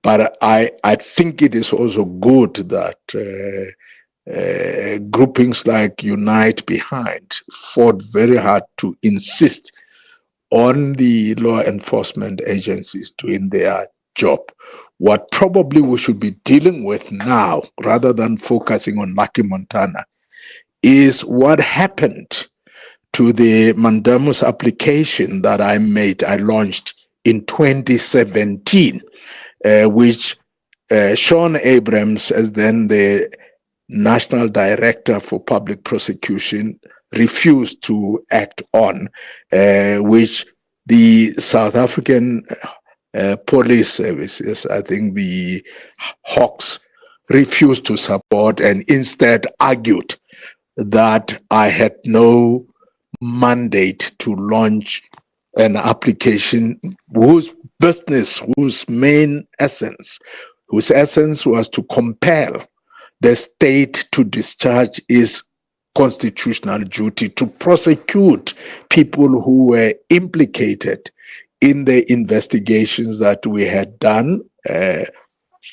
But I think it is also good that groupings like Unite Behind fought very hard to insist on the law enforcement agencies doing their job. What probably we should be dealing with now, rather than focusing on Lucky Montana, is what happened to the mandamus application that I launched in 2017, which Sean Abrams, as then the National Director for Public Prosecution, refused to act on, which the South African police services, I think the Hawks, refused to support and instead argued that I had no mandate to launch an application whose main essence was to compel the state to discharge its constitutional duty to prosecute people who were implicated in the investigations that we had done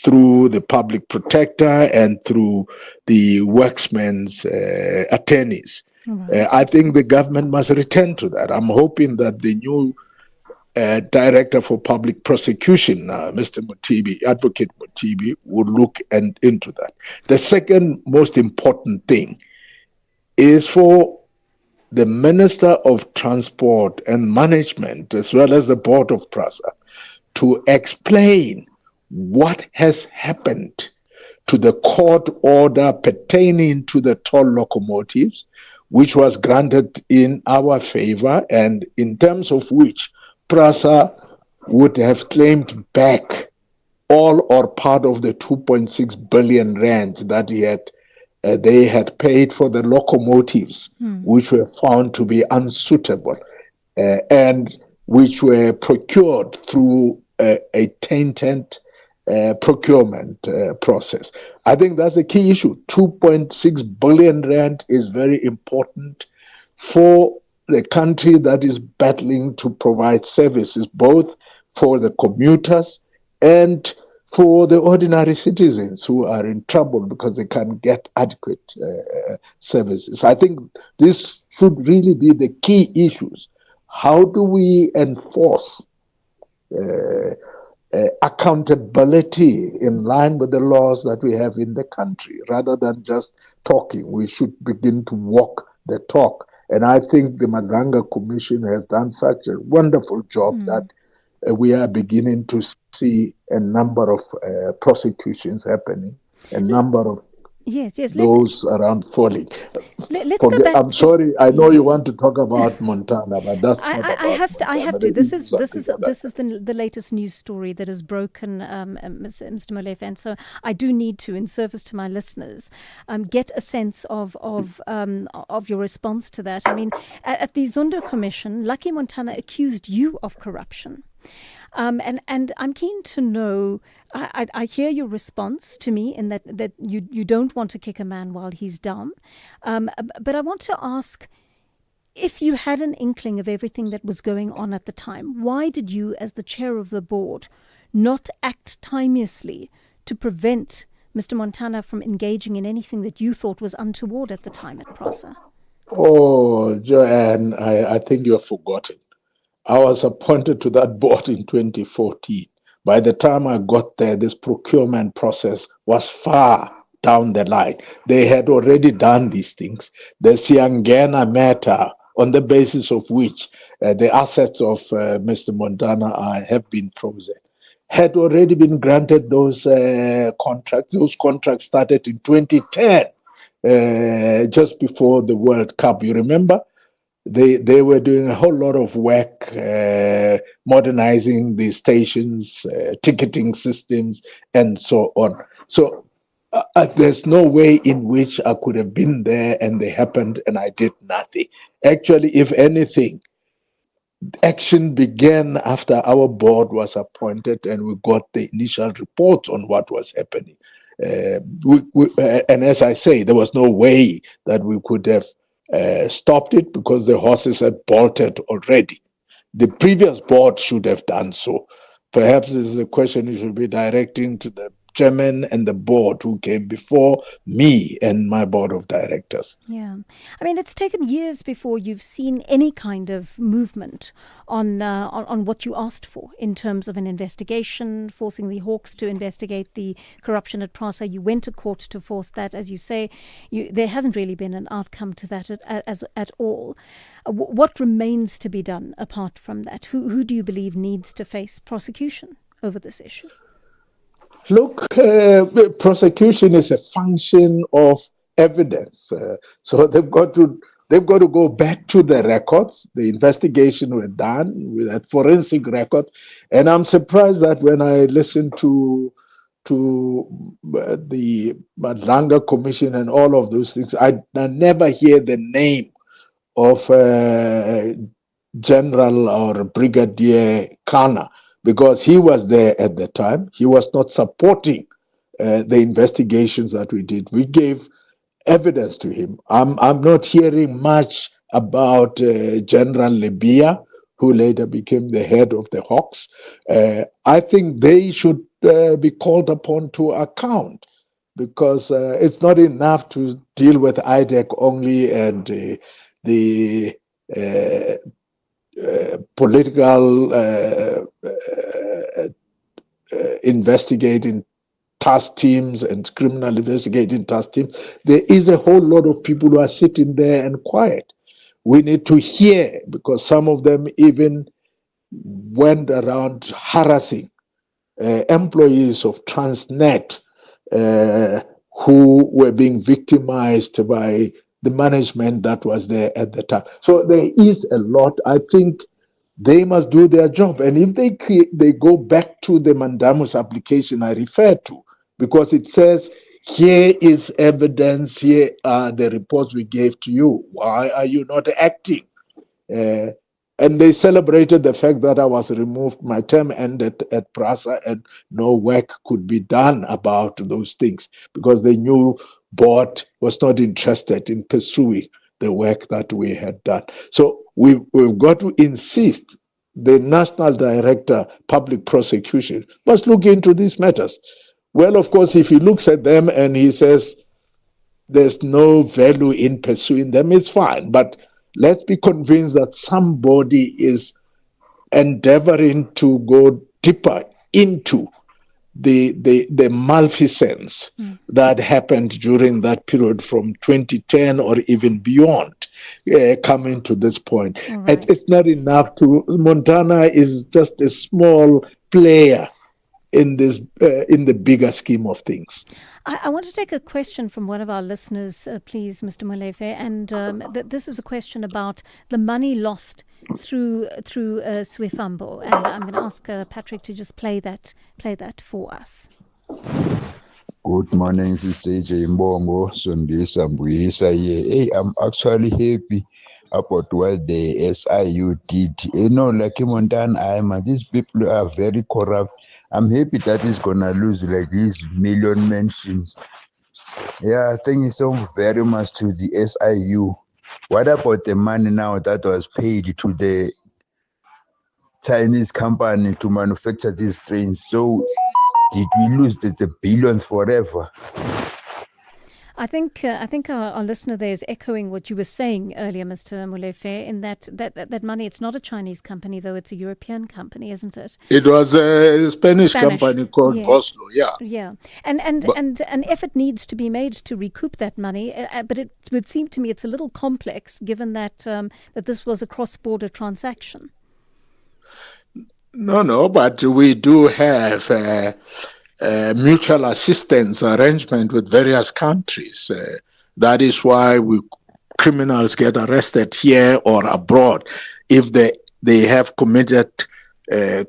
through the public protector and through the worksmen's attorneys. I think the government must return to that. I'm hoping that the new Director for Public Prosecution, Mr. Mutibi, Advocate Mutibi, will look into that. The second most important thing is for the Minister of Transport and Management, as well as the Board of PRASA, to explain what has happened to the court order pertaining to the toll locomotives, which was granted in our favor, and in terms of which PRASA would have claimed back all or part of the 2.6 billion rand that they had paid for the locomotives, which were found to be unsuitable and which were procured through a tainted procurement process. I think that's a key issue. 2.6 billion rand is very important for the country that is battling to provide services, both for the commuters and for the ordinary citizens who are in trouble because they can't get adequate services. I think this should really be the key issues. How do we enforce accountability in line with the laws that we have in the country, rather than just talking? We should begin to walk the talk. And I think the Madanga Commission has done such a wonderful job that we are beginning to see a number of prosecutions happening, a number of those around falling. Let's go back. I'm sorry, I know you want to talk about Montana, but that's not about I have to. This is the latest news story that has broken, Mr. Molefe, and so I do need to, in service to my listeners, get a sense of your response to that. I mean, at the Zondo Commission, Lucky Montana accused you of corruption. And I'm keen to know, I hear your response to me in that you don't want to kick a man while he's down. But I want to ask, if you had an inkling of everything that was going on at the time, why did you, as the chair of the board, not act timeously to prevent Mr. Montana from engaging in anything that you thought was untoward at the time at PRASA? Oh, Joanne, I think you have forgotten. I was appointed to that board in 2014. By the time I got there, this procurement process was far down the line. They had already done these things. The Siangena matter, on the basis of which the assets of Mr. Montana have been frozen, had already been granted those contracts. Those contracts started in 2010, just before the World Cup. You remember? They were doing a whole lot of work, modernizing the stations, ticketing systems, and so on. So there's no way in which I could have been there and they happened and I did nothing. Actually, if anything, action began after our board was appointed and we got the initial report on what was happening. And as I say, there was no way that we could have stopped it because the horses had bolted already. The previous board should have done so. Perhaps this is a question you should be directing to the chairman and the board who came before me and my board of directors. Yeah. I mean, it's taken years before you've seen any kind of movement on what you asked for in terms of an investigation, forcing the Hawks to investigate the corruption at PRASA. You went to court to force that. As you say, there hasn't really been an outcome to that at all. What remains to be done apart from that? Who do you believe needs to face prosecution over this issue? Look, prosecution is a function of evidence. So they've got to go back to the records. The investigation were done with that forensic record, and I'm surprised that when I listen to the Madlanga Commission and all of those things, I never hear the name of General or Brigadier Kana, because he was there at the time. He was not supporting the investigations that we did. We gave evidence to him. I'm not hearing much about General Libya, who later became the head of the Hawks. I think they should be called upon to account, because it's not enough to deal with IDEC only and the political investigating task teams and criminal investigating task teams. There is a whole lot of people who are sitting there and quiet. We need to hear, because some of them even went around harassing employees of Transnet who were being victimized by the management that was there at the time. So there is a lot. I think they must do their job. And if they go back to the mandamus application I referred to, because it says, here is evidence, here are the reports we gave to you. Why are you not acting? And they celebrated the fact that I was removed, my term ended at PRASA, and no work could be done about those things, because the new board was not interested in pursuing the work that we had done. So we've got to insist the National Director, Public Prosecution, must look into these matters. Well, of course, if he looks at them and he says there's no value in pursuing them, it's fine. But let's be convinced that somebody is endeavoring to go deeper into the malfeasance that happened during that period from 2010 or even beyond, coming to this point. Right. It's not enough to, Montana is just a small player in this in the bigger scheme of things. I want to take a question from one of our listeners, please, Mr. Molefe, and this is a question about the money lost through SAfmRadio, and I'm going to ask Patrick to just play that for us. Good morning, Sister AJ Mbongo, Sondisa Mbuyisa. Hey, I'm actually happy about what the SIU did. You know, like Montana, these people are very corrupt. I'm happy that he's gonna lose like these million mentions. Yeah, thank you so very much to the SIU. What about the money now that was paid to the Chinese company to manufacture these trains? So did we lose the billions forever? I think our listener there is echoing what you were saying earlier, Mr. Molefe, in that money, it's not a Chinese company, though it's a European company, isn't it? It was a Spanish company called Voslo, yeah. Yeah. And an effort needs to be made to recoup that money, but it would seem to me it's a little complex given that that this was a cross-border transaction. No, but we do have mutual assistance arrangement with various countries. That is why criminals get arrested here or abroad if they have committed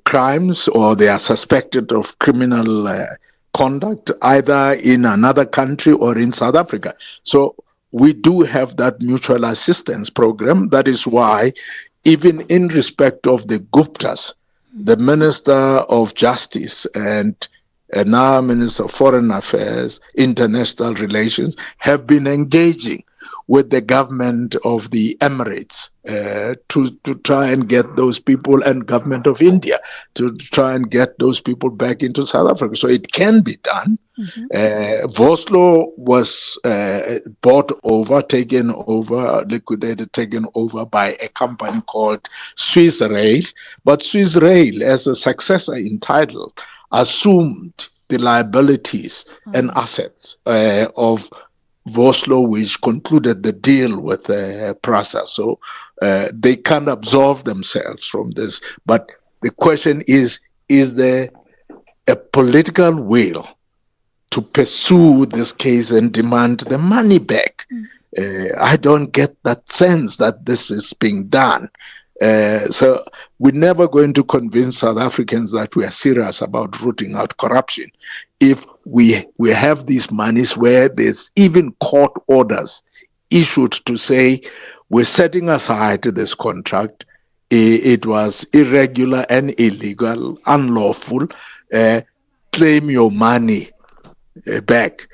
crimes or they are suspected of criminal conduct either in another country or in South Africa. So we do have that mutual assistance program. That is why even in respect of the Guptas, the Minister of Justice and now Minister of Foreign Affairs, International Relations, have been engaging with the government of the Emirates to try and get those people, and government of India to try and get those people back into South Africa. So it can be done. Voslo was taken over by a company called Swiss Rail, but Swiss Rail, as a successor in title, assumed the liabilities and assets of Voslo, which concluded the deal with Prasa. So they can't absolve themselves from this. But the question is there a political will to pursue this case and demand the money back? I don't get that sense that this is being done. So we're never going to convince South Africans that we are serious about rooting out corruption if we have these monies where there's even court orders issued to say we're setting aside this contract. It was irregular and illegal, unlawful. Claim your money back,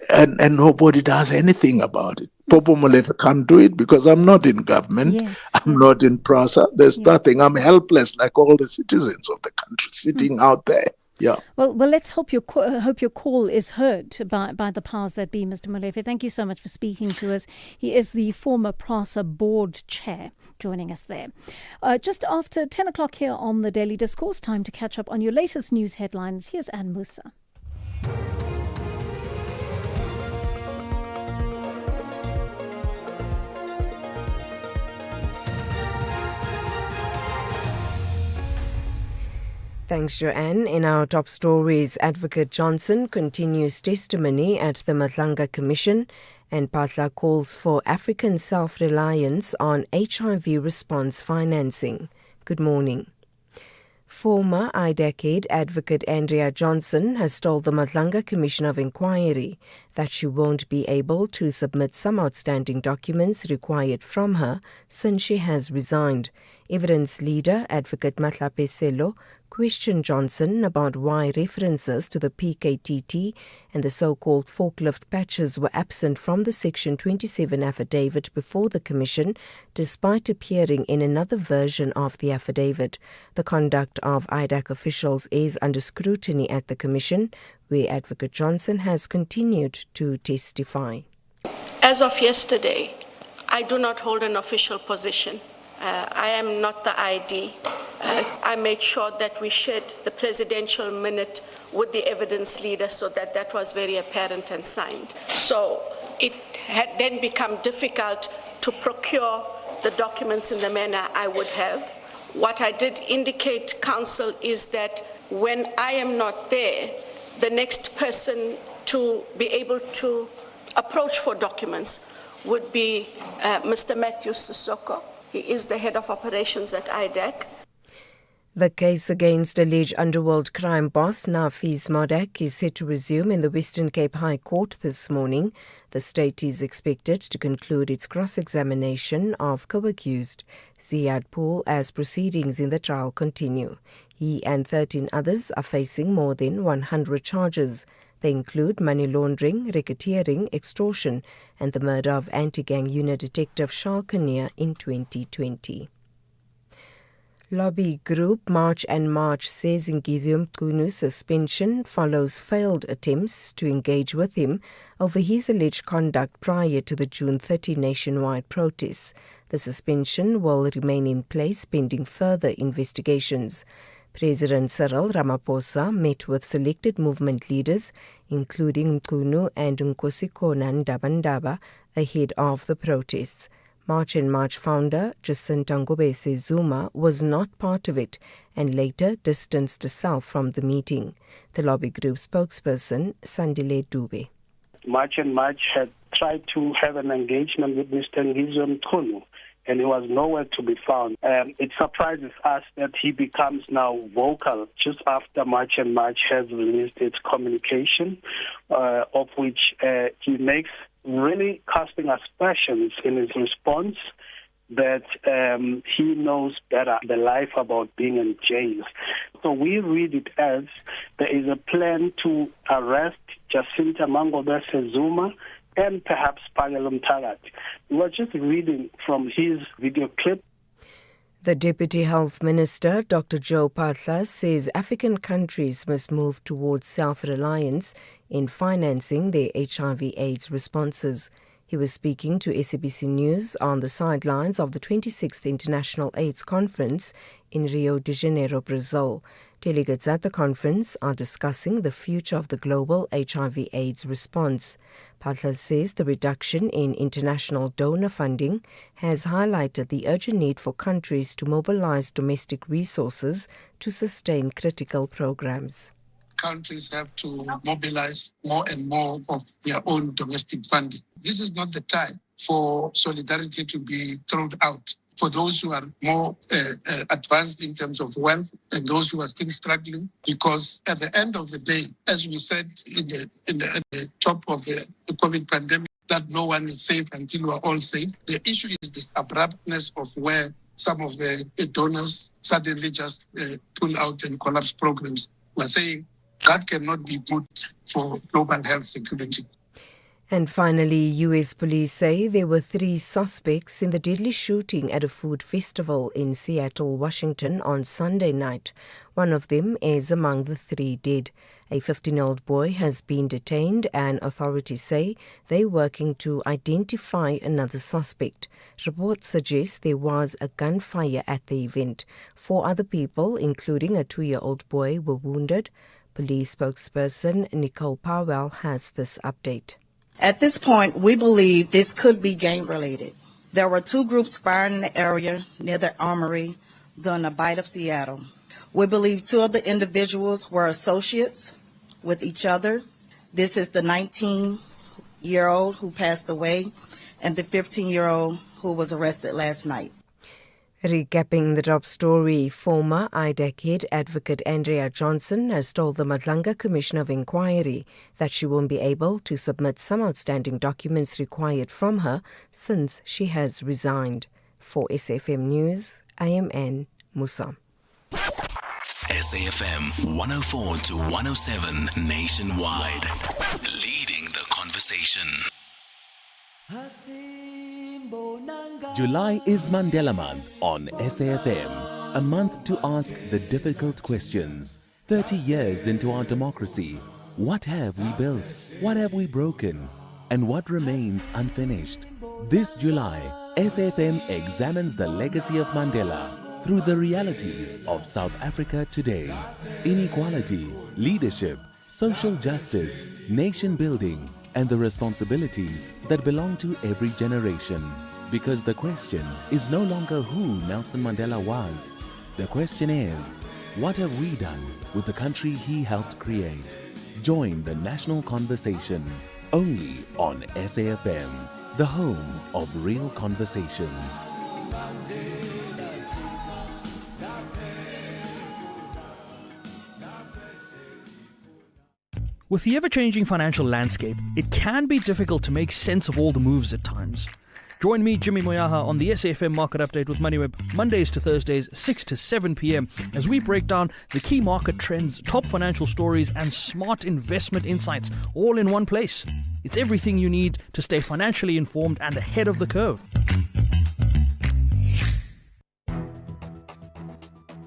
and nobody does anything about it. Popo Molefe can't do it because I'm not in government. I'm not in Prasa. There's nothing. I'm helpless like all the citizens of the country sitting out there. Yeah. Well, let's hope your call is heard by the powers that be, Mr. Molefe. Thank you so much for speaking to us. He is the former Prasa board chair, joining us there. Just after 10 o'clock here on the Daily Discourse, time to catch up on your latest news headlines. Here's Anne Musa. Thanks, Joanne. In our top stories, Advocate Johnson continues testimony at the Madlanga Commission, and Patla calls for African self-reliance on HIV response financing. Good morning. Former IDECAID Advocate Andrea Johnson has told the Madlanga Commission of Inquiry that she won't be able to submit some outstanding documents required from her since she has resigned. Evidence leader Advocate Matlape Selo questioned Johnson about why references to the PKTT and the so-called forklift patches were absent from the Section 27 affidavit before the Commission, despite appearing in another version of the affidavit. The conduct of IDAC officials is under scrutiny at the Commission, where Advocate Johnson has continued to testify. As of yesterday, I do not hold an official position. I am not the ID. I made sure that we shared the presidential minute with the evidence leader so that was very apparent and signed. So it had then become difficult to procure the documents in the manner I would have. What I did indicate, Council, is that when I am not there, the next person to be able to approach for documents would be Mr. Matthew Sissoko. He is the head of operations at IDAC. The case against alleged underworld crime boss SAfmRadio is set to resume in the Western Cape High Court this morning. The state is expected to conclude its cross-examination of co-accused Ziad Pool as proceedings in the trial continue. He and 13 others are facing more than 100 charges. They include money laundering, racketeering, extortion, and the murder of anti-gang unit detective Charles Kinnear in 2020. Lobby group March and March says Ngizio Mkunu's suspension follows failed attempts to engage with him over his alleged conduct prior to the June 30 nationwide protests. The suspension will remain in place pending further investigations. President Cyril Ramaphosa met with selected movement leaders, including Mkunu and Nkosikona Ndabandaba, ahead of the protests. March and March founder Jacinta Ngobese Zuma was not part of it and later distanced herself from the meeting. The lobby group spokesperson Sandile Dube. March and March had tried to have an engagement with Mr. Ngizio Mkunu, and he was nowhere to be found. It surprises us that he becomes now vocal just after March and March has released its communication, of which he makes really casting aspersions in his response that he knows better the life about being in jail. So we read it as there is a plan to arrest Jacinta Ngobese Zuma and perhaps Pangelo Mthalati. We were just reading from his video clip. The Deputy Health Minister, Dr. Joe Phaahla, says African countries must move towards self-reliance in financing their HIV/AIDS responses. He was speaking to SABC News on the sidelines of the 26th International AIDS Conference in Rio de Janeiro, Brazil. Delegates at the conference are discussing the future of the global HIV/AIDS response. Phaahla says the reduction in international donor funding has highlighted the urgent need for countries to mobilize domestic resources to sustain critical programs. Countries have to mobilize more and more of their own domestic funding. This is not the time for solidarity to be thrown out. For those who are more advanced in terms of wealth and those who are still struggling, because at the end of the day, as we said in the top of the COVID pandemic, that no one is safe until we are all safe. The issue is this abruptness of where some of the donors suddenly just pull out and collapse programs. We're saying that cannot be good for global health security. And finally, U.S. police say there were 3 suspects in the deadly shooting at a food festival in Seattle, Washington on Sunday night. One of them is among the 3 dead. A 15-year-old boy has been detained and authorities say they're working to identify another suspect. Reports suggest there was a gunfire at the event. 4 other people, including a 2-year-old boy, were wounded. Police spokesperson Nicole Powell has this update. At this point, we believe this could be gang-related. There were 2 groups firing in the area near the armory during the Bite of Seattle. We believe 2 of the individuals were associates with each other. This is the 19-year-old who passed away and the 15-year-old who was arrested last night. Recapping the top story, former IDAC head advocate Andrea Johnson has told the Madlanga Commission of Inquiry that she won't be able to submit some outstanding documents required from her since she has resigned. For SAFM News, I am Anne Musa. SAFM 104 to 107 nationwide, leading the conversation. July is Mandela Month on SAFM, a month to ask the difficult questions. 30 years into our democracy, what have we built? What have we broken? And what remains unfinished? This July, SAFM examines the legacy of Mandela through the realities of South Africa today. Inequality, leadership, social justice, nation building, and the responsibilities that belong to every generation. Because the question is no longer who Nelson Mandela was. The question is, what have we done with the country he helped create? Join the national conversation only on SAFM, the home of real conversations. With the ever-changing financial landscape, it can be difficult to make sense of all the moves at times. Join me, Jimmy Moyaha, on the SAFM Market Update with MoneyWeb, Mondays to Thursdays, 6 to 7 p.m, as we break down the key market trends, top financial stories, and smart investment insights, all in one place. It's everything you need to stay financially informed and ahead of the curve.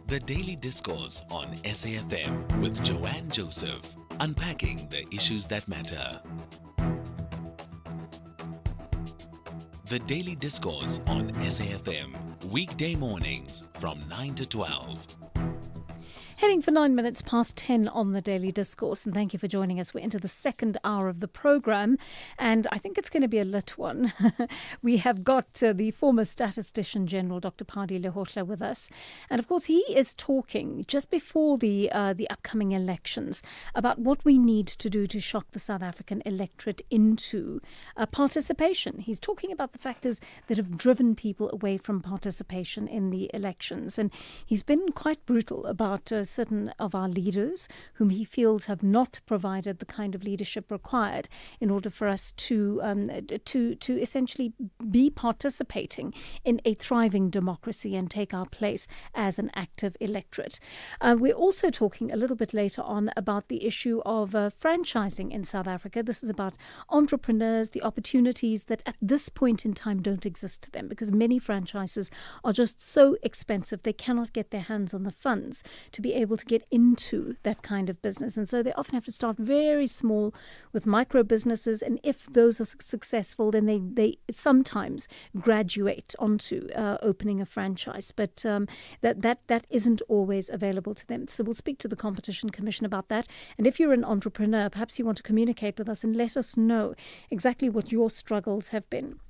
The Daily Discourse on SAFM with Joanne Joseph, unpacking the issues that matter. The Daily Discourse on SAFM, weekday mornings from 9 to 12. Heading for 9 minutes past 10 on the Daily Discourse, and thank you for joining us. We're into the second hour of the programme, and I think it's going to be a lit one. We have got the former Statistician General, Dr. Padi Lehohla, with us, and of course he is talking just before the upcoming elections about what we need to do to shock the South African electorate into participation. He's talking about the factors that have driven people away from participation in the elections, and he's been quite brutal about certain of our leaders whom he feels have not provided the kind of leadership required in order for us to essentially be participating in a thriving democracy and take our place as an active electorate. We're also talking a little bit later on about the issue of franchising in South Africa. This is about entrepreneurs, the opportunities that at this point in time don't exist to them because many franchises are just so expensive they cannot get their hands on the funds to be able to get into that kind of business. And so they often have to start very small with micro businesses. And if those are successful, then they sometimes graduate onto opening a franchise. But that isn't always available to them. So we'll speak to the Competition Commission about that. And if you're an entrepreneur, perhaps you want to communicate with us and let us know exactly what your struggles have been.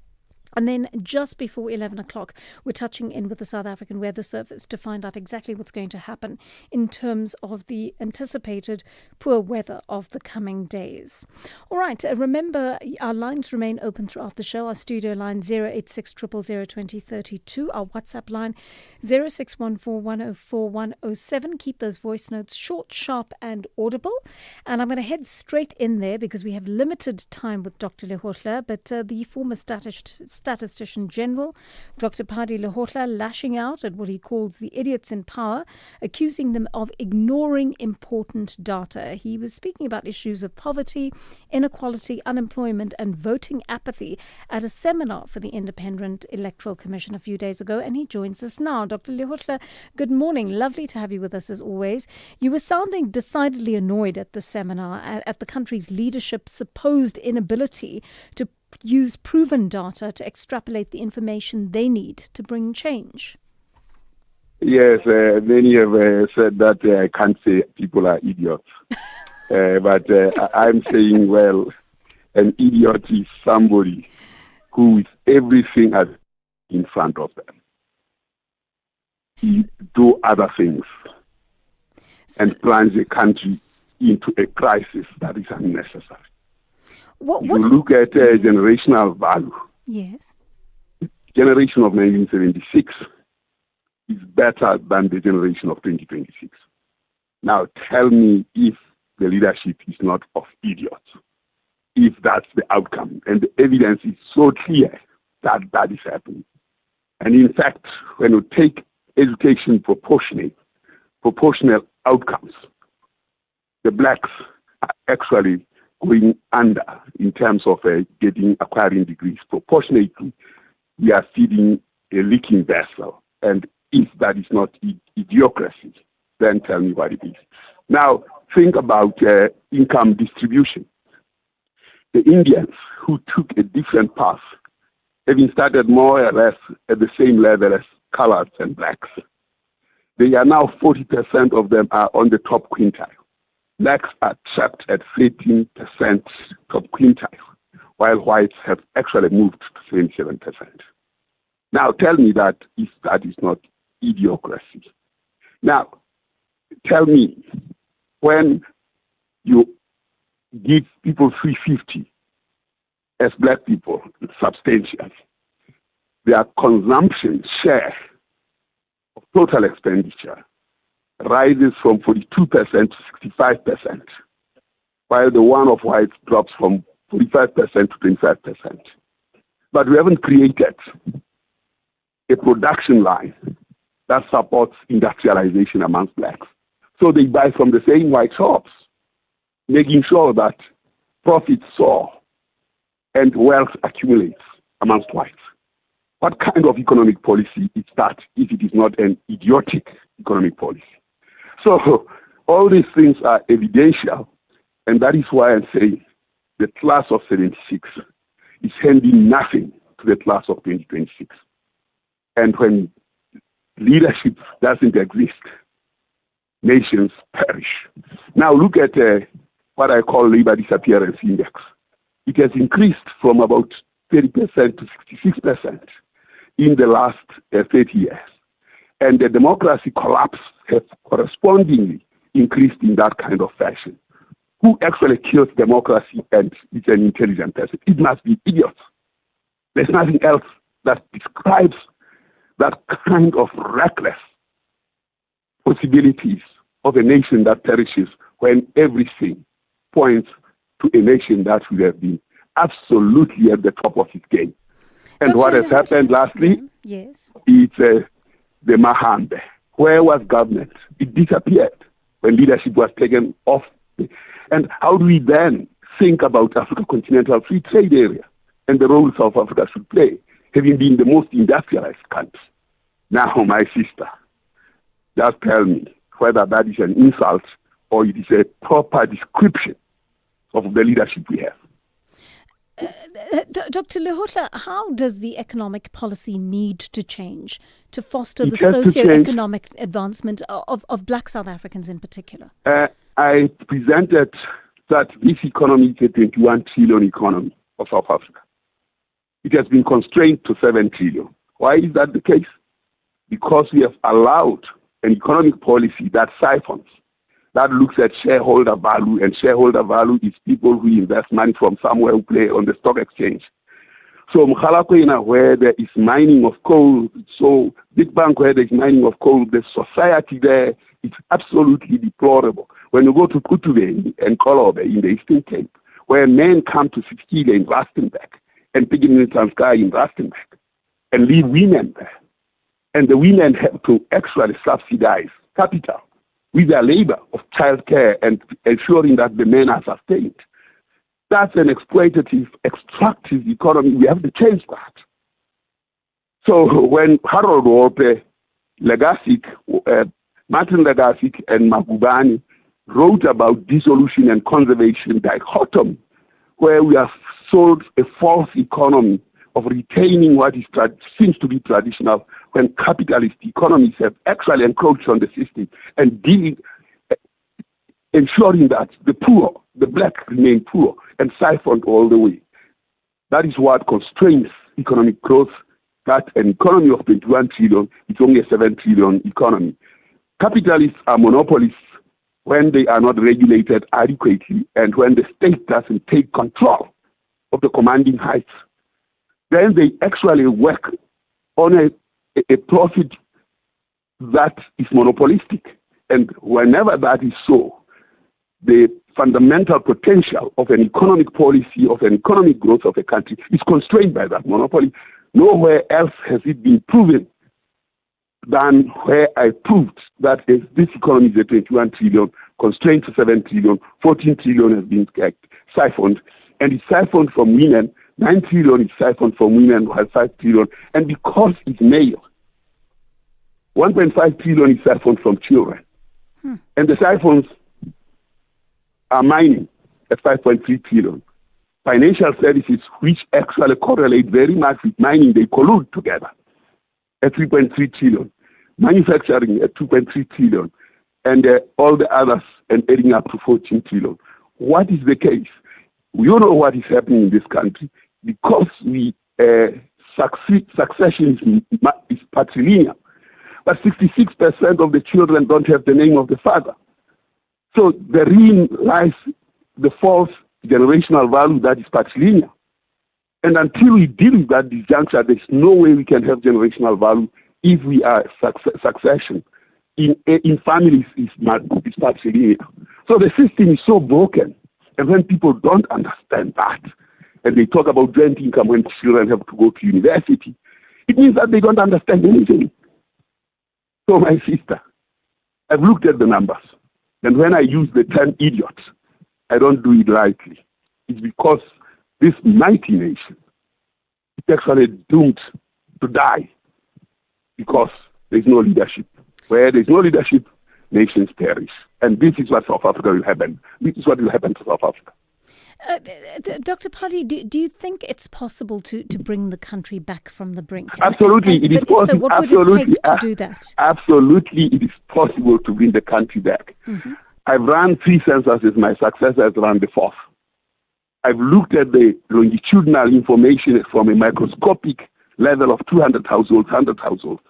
And then just before 11 o'clock, we're touching in with the South African Weather Service to find out exactly what's going to happen in terms of the anticipated poor weather of the coming days. All right, remember, our lines remain open throughout the show. Our studio line 086 000 2032, our WhatsApp line 0614 104 107. Keep those voice notes short, sharp and audible. And I'm going to head straight in there because we have limited time with Dr. Lehohla, but the former Statistician General, Dr. Padi Lehohla, lashing out at what he calls the idiots in power, accusing them of ignoring important data. He was speaking about issues of poverty, inequality, unemployment, and voting apathy at a seminar for the Independent Electoral Commission a few days ago, and he joins us now. Dr. Lehohla, good morning. Lovely to have you with us as always. You were sounding decidedly annoyed at the seminar at the country's leadership's supposed inability to use proven data to extrapolate the information they need to bring change. Yes, many have said that I can't say people are idiots. But I'm saying, well, an idiot is somebody who is everything in front of them. Do other things and plunge the country into a crisis that is unnecessary. If you look at generational value, yes, generation of 1976 is better than the generation of 2026. Now tell me if the leadership is not of idiots, if that's the outcome. And the evidence is so clear that that is happening. And in fact, when you take education proportional outcomes, the blacks are actually going under in terms of acquiring degrees. Proportionately, we are feeding a leaking vessel. And if that is not idiocracy, then tell me what it is. Now, think about income distribution. The Indians who took a different path, having started more or less at the same level as coloreds and blacks, they are now 40% of them are on the top quintile. Blacks are trapped at 13% top quintile, while whites have actually moved to 27%. Now tell me that if that is not idiocracy. Now, tell me, when you give people 350 as black people, substantial, their consumption share of total expenditure rises from 42% to 65%. while the one of whites drops from 45% to 25%. But we haven't created a production line that supports industrialization amongst blacks. So they buy from the same white shops, making sure that profits soar and wealth accumulates amongst whites. What kind of economic policy is that if it is not an idiotic economic policy? So all these things are evidential, and that is why I'm saying the class of 76 is handing nothing to the class of 2026. And when leadership doesn't exist, nations perish. Now look at what I call labor disappearance index. It has increased from about 30% to 66% in the last 30 years. And the democracy collapse has correspondingly increased in that kind of fashion. Who actually kills democracy and is an intelligent person? It must be idiots. There's nothing else that describes that kind of reckless possibilities of a nation that perishes when everything points to a nation that would have been absolutely at the top of its game. And what has happened lastly is the Mahambe. Where was government? It disappeared when leadership was taken off. And how do we then think about Africa Continental Free Trade Area and the role South Africa should play, having been the most industrialized country? Now, my sister, just tell me whether that is an insult or it is a proper description of the leadership we have. Dr. Lehotla, how does the economic policy need to change to foster the socio-economic advancement of black South Africans in particular? I presented that this economy is a 21 trillion economy of South Africa. It has been constrained to 7 trillion. Why is that the case? Because we have allowed an economic policy that siphons, that looks at shareholder value, and shareholder value is people who invest money from somewhere who play on the stock exchange. So Mkhalakwena, where there is mining of coal, so Big Bank, where there is mining of coal, the society there is absolutely deplorable. When you go to Kutube and Kolobe in the Eastern Cape, where men come to Sikile in Rustenburg and Pigin Transkei in Rustenburg and leave women there, and the women have to actually subsidize capital with their labor of childcare and ensuring that the men are sustained. That's an exploitative, extractive economy. We have to change that. So when Harold Wolpe, Legasik, Martin Legasik and Magubani wrote about dissolution and conservation dichotomy, where we have sold a false economy of retaining what is seems to be traditional, when capitalist economies have actually encroached on the system and ensuring that the poor, the black, remain poor and siphoned all the way. That is what constrains economic growth. That an economy of 21 trillion is only a 7 trillion economy. Capitalists are monopolists when they are not regulated adequately and when the state doesn't take control of the commanding heights. Then they actually work on a profit that is monopolistic. And whenever that is so, the fundamental potential of an economic policy, of an economic growth of a country is constrained by that monopoly. Nowhere else has it been proven than where I proved that this economy is a 21 trillion, constrained to 7 trillion, 14 trillion has been siphoned, and it's siphoned from women. 9 trillion is siphoned from women, while 5 trillion, and because it's male, 1.5 trillion is siphoned from children. And the siphons are mining at 5.3 trillion. Financial services, which actually correlate very much with mining, they collude together at 3.3 trillion. Manufacturing at 2.3 trillion. And all the others and adding up to 14 trillion. What is the case? We all know what is happening in this country because succession is patrilineal. But 66% of the children don't have the name of the father. So therein lies the false generational value that is patrilineal. And until we deal with that disjuncture, there's no way we can have generational value if we are succession. In families is patrilineal. So the system is so broken And when people don't understand that, and they talk about joint income when children have to go to university, it means that they don't understand anything. So, my sister, I've looked at the numbers, and when I use the term idiot, I don't do it lightly. It's because this mighty nation is actually doomed to die because there's no leadership. Where there's no leadership, nations perish. And this is what South Africa will happen. This is what will happen to South Africa. Dr. Pali, do you think it's possible to bring the country back from the brink? Absolutely, it is possible. So what would it take to do that? Absolutely, it is possible to bring the country back. Mm-hmm. I've run 3 censuses. My successor has run the 4th. I've looked at the longitudinal information from a microscopic level of 200 households, 100 households.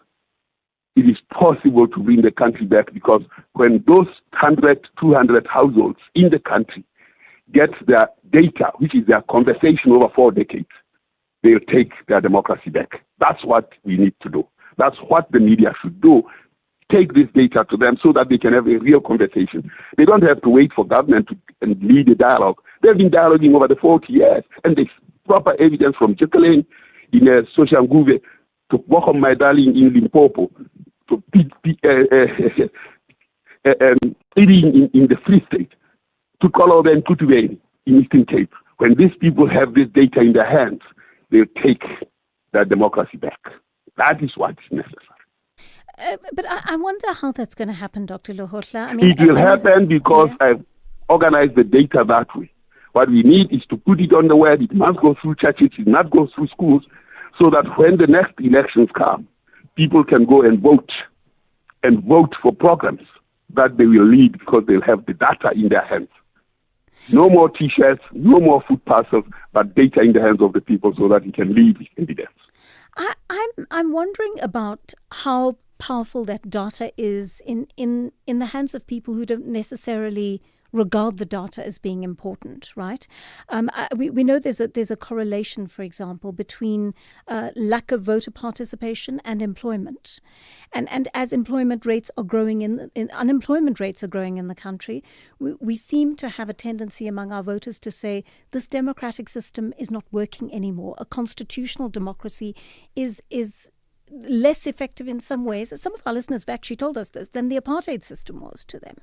It is possible to bring the country back because when those 100, 200 households in the country get their data, which is their conversation over 4 decades, they'll take their democracy back. That's what we need to do. That's what the media should do. Take this data to them so that they can have a real conversation. They don't have to wait for government to lead a dialogue. They've been dialoguing over the 40 years, and there's proper evidence from Jekyllin in Soshanguve to Bochum Maidali in Limpopo to Idi in the Free State, to Kolobe and Kutubeni in Eastern Cape. When these people have this data in their hands, they'll take their democracy back. That is what is necessary. But I wonder how that's going to happen, Dr. Lohotla. I mean, it will happen because I've organized the data that way. What we need is to put it on the web. It must go through churches. It must go through schools so that when the next elections come, people can go and vote for programs that they will lead because they'll have the data in their hands. No more T-shirts, no more food parcels, but data in the hands of the people so that you can lead with evidence. I'm wondering about how powerful that data is in the hands of people who don't necessarily regard the data as being important, right? We know there's a correlation, for example, between lack of voter participation and employment, and as employment rates are growing unemployment rates are growing in the country, we seem to have a tendency among our voters to say this democratic system is not working anymore. A constitutional democracy is less effective in some ways. Some of our listeners have actually told us this than the apartheid system was to them,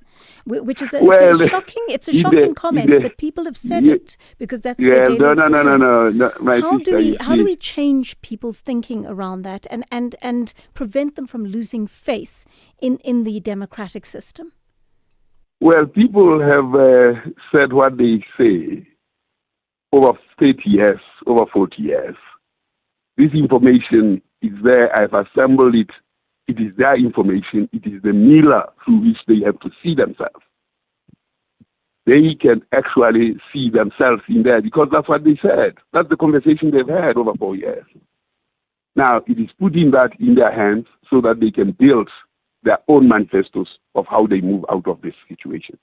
which is it's a shocking comment, but people have said it because that's their daily experience. No. How do we change people's thinking around that and prevent them from losing faith in the democratic system? Well, people have said what they say over 30 years, over 40 years. This information is there. I've assembled it. It is their information. It is the mirror through which they have to see themselves. They can actually see themselves in there because that's what they said. That's the conversation they've had over 4 years. Now, it is putting that in their hands so that they can build their own manifestos of how they move out of this situation.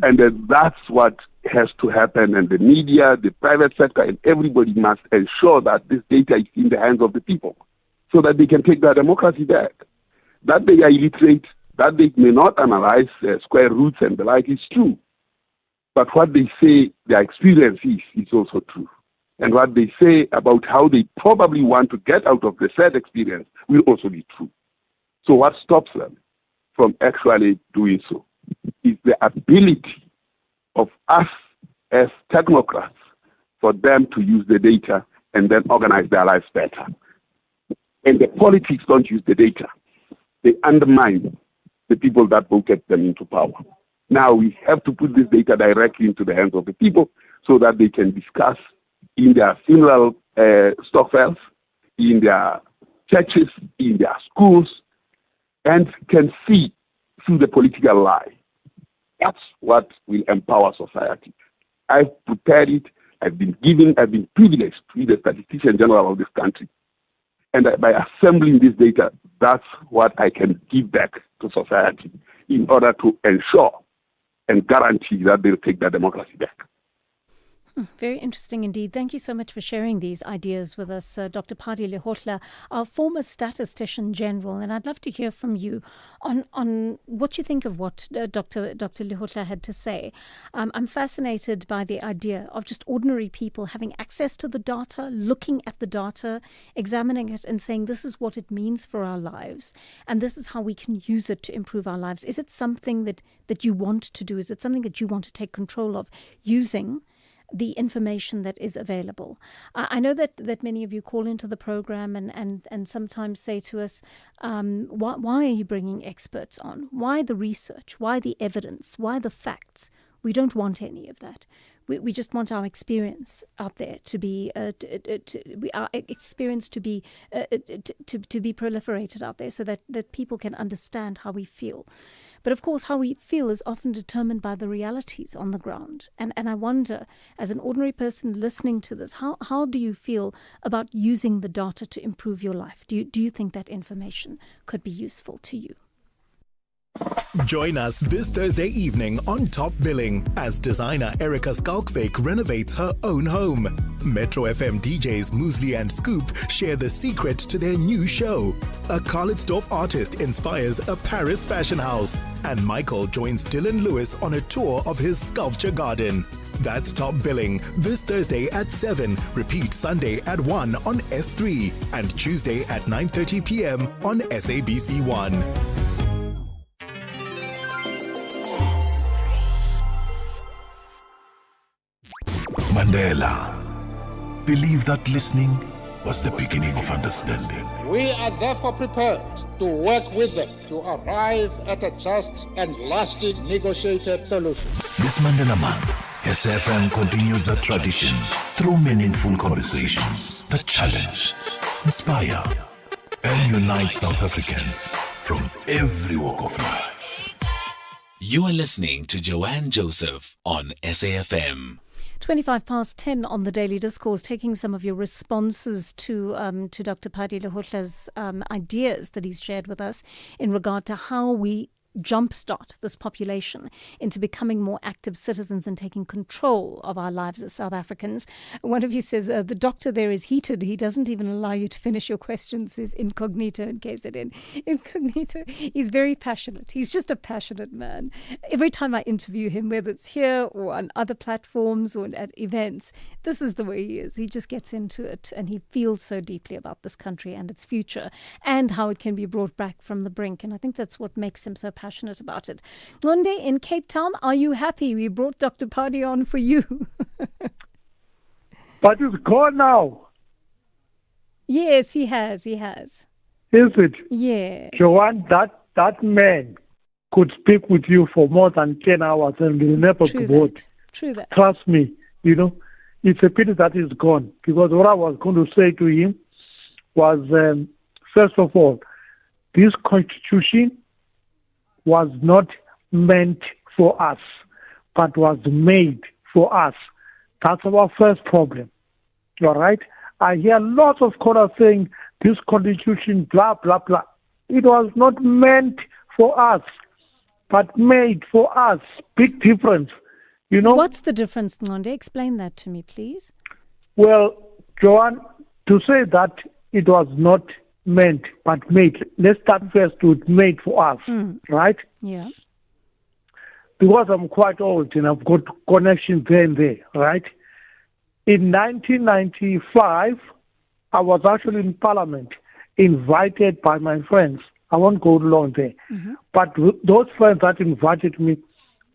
And that's what has to happen, and the media, the private sector, and everybody must ensure that this data is in the hands of the people so that they can take their democracy back. That they are illiterate, that they may not analyze square roots and the like is true. But what they say their experience is also true. And what they say about how they probably want to get out of the said experience will also be true. So what stops them from actually doing so is the ability of us as technocrats for them to use the data and then organize their lives better. And the politics don't use the data. They undermine the people that voted them into power. Now we have to put this data directly into the hands of the people so that they can discuss in their funeral stockpiles, in their churches, in their schools, and can see through the political lie. That's what will empower society. I've prepared it. I've been privileged to be the statistician general of this country. And by assembling this data, that's what I can give back to society in order to ensure and guarantee that they'll take their democracy back. Very interesting indeed. Thank you so much for sharing these ideas with us, Dr. Padi Lehotla, our former Statistician General. And I'd love to hear from you on what you think of what Dr. Lehotla had to say. I'm fascinated by the idea of just ordinary people having access to the data, looking at the data, examining it and saying this is what it means for our lives and this is how we can use it to improve our lives. Is it something that you want to do? Is it something that you want to take control of using the information that is available? I know that many of you call into the program and sometimes say to us, why are you bringing experts on? Why the research? Why the evidence? Why the facts? We don't want any of that. We just want our experience out there to be proliferated out there so that people can understand how we feel. But of course, how we feel is often determined by the realities on the ground. And I wonder, as an ordinary person listening to this, how do you feel about using the data to improve your life? Do you think that information could be useful to you? Join us this Thursday evening on Top Billing as designer Erica Skalkvik renovates her own home. Metro FM DJs Muesli and Scoop share the secret to their new show. A Khalidstop artist inspires a Paris fashion house. And Michael joins Dylan Lewis on a tour of his sculpture garden. That's Top Billing this Thursday at 7, repeat Sunday at 1 on S3 and Tuesday at 9:30 p.m. on SABC 1. Mandela believed that listening was the beginning of understanding. We are therefore prepared to work with them to arrive at a just and lasting negotiated solution. This Mandela Month, SAfm continues the tradition through meaningful conversations that challenge, inspire, and unite South Africans from every walk of life. You are listening to Joanne Joseph on SAfm. 10:25 on the Daily Discourse, taking some of your responses to Dr. Padi Lehotla's ideas that he's shared with us in regard to how we jumpstart this population into becoming more active citizens and taking control of our lives as South Africans. One of you says, the doctor there is heated. He doesn't even allow you to finish your questions, says Incognito in KZN. Incognito, he's very passionate. He's just a passionate man. Every time I interview him, whether it's here or on other platforms or at events, this is the way he is. He just gets into it and he feels so deeply about this country and its future and how it can be brought back from the brink. And I think that's what makes him so passionate about it. Ngonde in Cape Town, are you happy? We brought Dr. Padi on for you. But it's gone now. Yes, he has. Is it? Yes. Joanne, that man could speak with you for more than 10 hours and will never be bored. True that. Trust me, it's a pity that he's gone. Because what I was going to say to him was, first of all, this constitution was not meant for us, but was made for us. That's our first problem. All right? I hear lots of callers saying this constitution, blah, blah, blah. It was not meant for us, but made for us. Big difference. What's the difference, Ngonde? Explain that to me, please. Well, Joanne, to say that it was not meant but made, let's start first with made for us, right? Yeah. Because I'm quite old and I've got connections there and there, right? In 1995, I was actually in Parliament, invited by my friends. I won't go long there. But those friends that invited me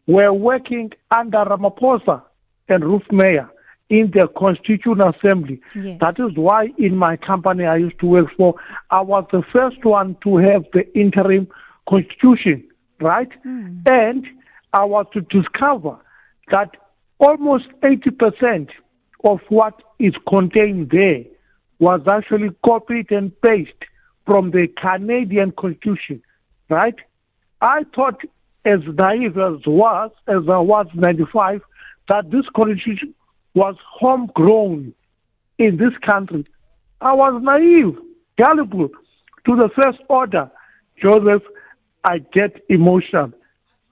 were working under Ramaphosa and Ruth Meyer in the Constituent Assembly. Yes. That is why in my company I used to work for, I was the first one to have the interim constitution, right? And I was to discover that almost 80% of what is contained there was actually copied and pasted from the Canadian Constitution, right? I thought, as naive as I was in 95, that this Constitution was homegrown in this country. I was naive, gullible to the first order. Joseph, I get emotional.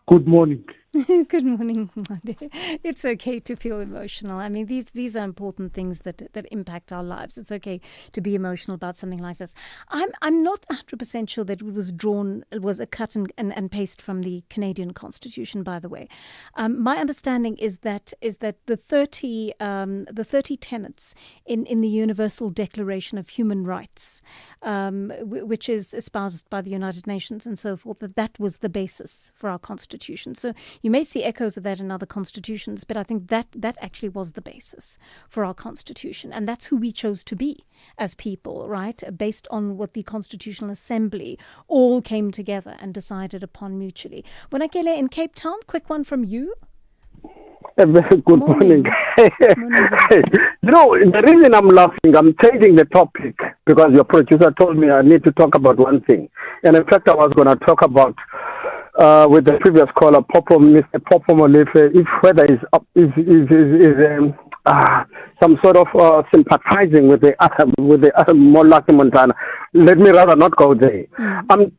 Good morning. Good morning, Mwande. It's okay to feel emotional. I mean, these are important things that impact our lives. It's okay to be emotional about something like this. I'm not 100% sure that it was a cut and paste from the Canadian Constitution, by the way. My understanding is that the 30 tenets in the Universal Declaration of Human Rights, which is espoused by the United Nations and so forth, that was the basis for our Constitution. So you may see echoes of that in other constitutions, but I think that actually was the basis for our Constitution. And that's who we chose to be as people, right? Based on what the Constitutional Assembly all came together and decided upon mutually. Bonakele in Cape Town, quick one from you. A very good morning. You know, the reason I'm laughing, I'm changing the topic because your producer told me I need to talk about one thing. And in fact, I was going to talk about with the previous caller, Mr. Popo Molefe, if whether is some sort of sympathizing with the other Molaki Montana. Let me rather not go there. I'd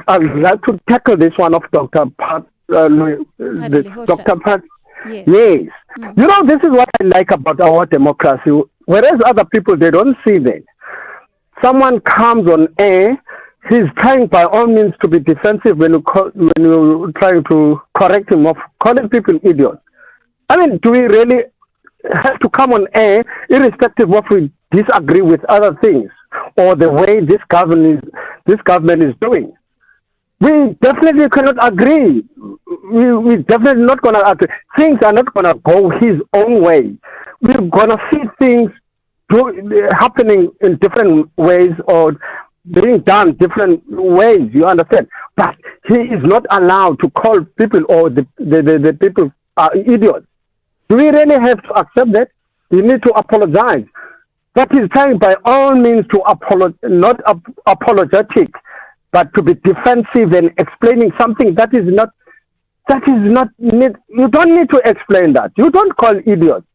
like to tackle this one of Dr. Pat. Dr. Pat. Yes. You know, this is what I like about our democracy. Whereas other people, they don't see that. Someone comes on air, he's trying by all means to be defensive when you're trying to correct him of calling people idiots. I mean, do we really have to come on air irrespective of we disagree with other things or the way this government is doing? We definitely cannot agree. We definitely not going to agree. Things are not going to go his own way. We're going to see things happening in different ways or being done different ways, you understand? But he is not allowed to call people or the people are idiots. Do we really have to accept that? We need to apologize. But he's trying by all means to not apologetic, but to be defensive and explaining something that is not you don't need to explain that. You don't call idiots.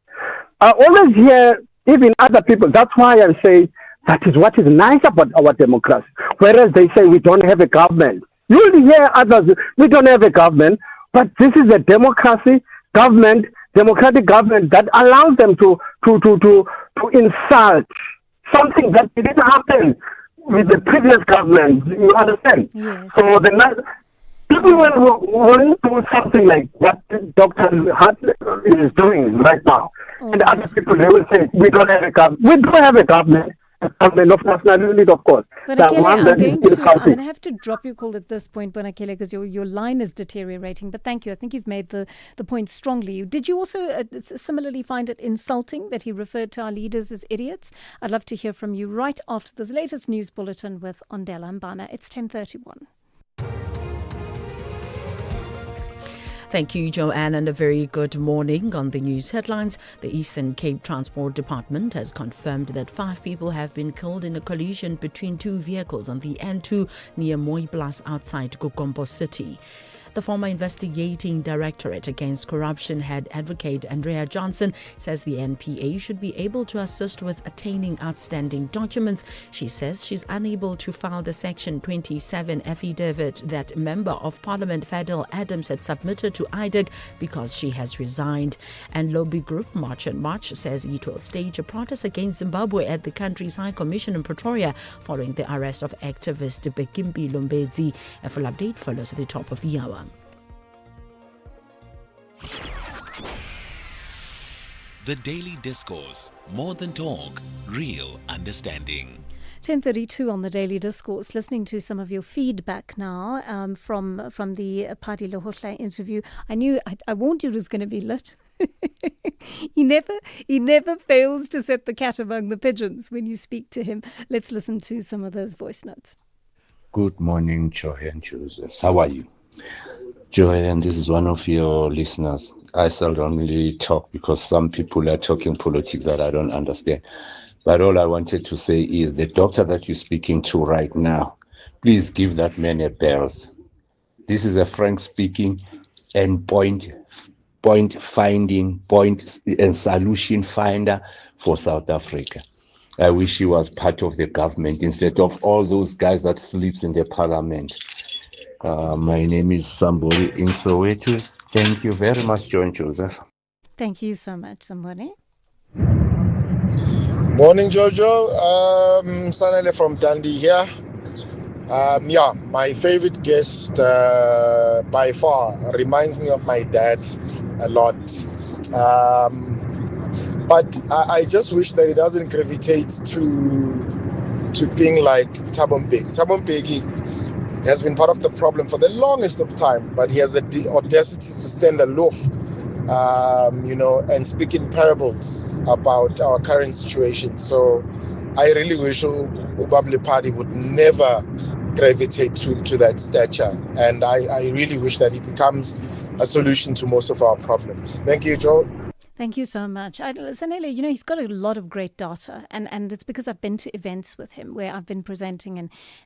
I always hear even other people, that's why I say that is what is nice about our democracy. Whereas they say we don't have a government. You'll hear others, we don't have a government, but this is a democratic government that allows them to insult something that didn't happen with the previous government. You understand? Yes. So people will do something like what Dr. Hart is doing right now. And other people, they will say, we don't have a government. We don't have a government. A government of national unity, of course. But Akele, I'm going to have to drop your call at this point, Bonakele, because your line is deteriorating. But thank you. I think you've made the point strongly. Did you also similarly find it insulting that he referred to our leaders as idiots? I'd love to hear from you right after this latest news bulletin with Ondela Mbana. It's 10:31. Thank you, Joanne, and a very good morning. On the news headlines, the Eastern Cape Transport Department has confirmed that 5 people have been killed in a collision between 2 vehicles on the N2 near Mooiplaas outside Kokombo City. The former investigating directorate against corruption head advocate Andrea Johnson says the NPA should be able to assist with attaining outstanding documents. She says she's unable to file the Section 27 affidavit that Member of Parliament Fadel Adams had submitted to IDIG because she has resigned. And lobby group March and March says it will stage a protest against Zimbabwe at the country's High Commission in Pretoria following the arrest of activist Bekimbi Lumbedzi. A full update follows at the top of the hour. The Daily Discourse. More than talk, real understanding. 10:32 on the Daily Discourse. Listening to some of your feedback now from the Padi Lehohla interview. I warned you it was going to be lit. He never fails to set the cat among the pigeons when you speak to him. Let's listen to some of those voice notes. Good morning, Joy and Joseph. How are you? Joy, and this is one of your listeners. I seldom really talk because some people are talking politics that I don't understand. But all I wanted to say is the doctor that you're speaking to right now, please give that man a bells. This is a frank speaking and point finding, point and solution finder for South Africa. I wish he was part of the government instead of all those guys that sleeps in the parliament. My name is Sambori in Soweto. Thank you very much, John Joseph. Thank you so much, somebody. Morning, Jojo. Sanele from Dundee here. My favorite guest by far reminds me of my dad a lot. But I just wish that he doesn't gravitate to being like Thabo Mbeki. Thabo Mbeki has been part of the problem for the longest of time, but he has the audacity to stand aloof, and speak in parables about our current situation. So I really wish Ubabli Party would never gravitate to that stature. And I really wish that he becomes a solution to most of our problems. Thank you, Joe. Thank you so much. Sanele, he's got a lot of great data, and it's because I've been to events with him where I've been presenting,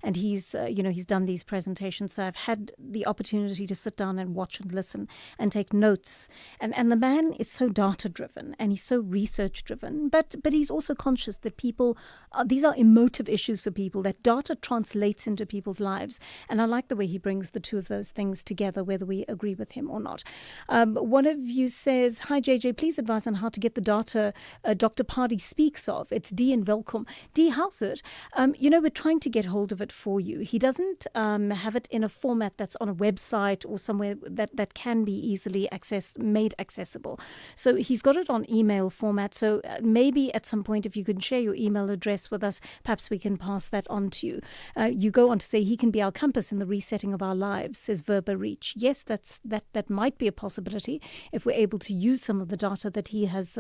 and he's he's done these presentations. So I've had the opportunity to sit down and watch and listen and take notes. And the man is so data driven and he's so research driven, but he's also conscious that people these are emotive issues for people, that data translates into people's lives. And I like the way he brings the two of those things together, whether we agree with him or not. One of you says, "Hi JJ, please advice on how to get the data Dr. Party speaks of." It's D in Welkom. D, how's it? We're trying to get hold of it for you. He doesn't have it in a format that's on a website or somewhere that can be easily made accessible. So he's got it on email format. So maybe at some point, if you can share your email address with us, perhaps we can pass that on to you. You go on to say he can be our compass in the resetting of our lives, says Verba Reach. Yes, that might be a possibility if we're able to use some of the data that he has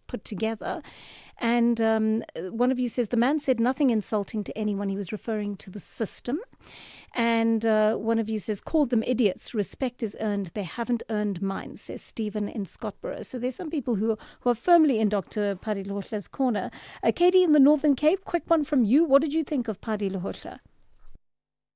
put together. And one of you says, the man said nothing insulting to anyone. He was referring to the system. And one of you says, called them idiots. Respect is earned. They haven't earned mine, says Stephen in Scottsboro. So there's some people who are firmly in Dr. Padi Lehohla's corner. Katie in the Northern Cape, quick one from you. What did you think of Padi Lehohla?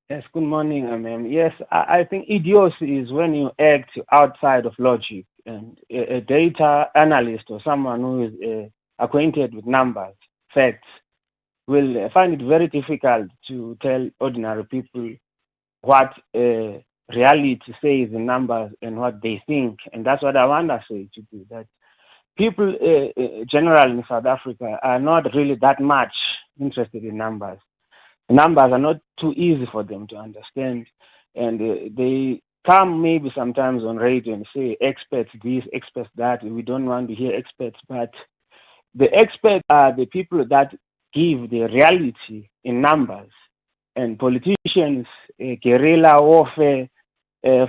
Yes, good morning, ma'am. Yes, I think idiocy is when you act outside of logic. And a data analyst or someone who is acquainted with numbers, facts, will find it very difficult to tell ordinary people what reality says in numbers and what they think. And that's what I want to say to you, that people generally in South Africa are not really that much interested in numbers. Numbers are not too easy for them to understand, and they come maybe sometimes on radio and say experts this, experts that. We don't want to hear experts, but the experts are the people that give the reality in numbers. And politicians, guerrilla warfare,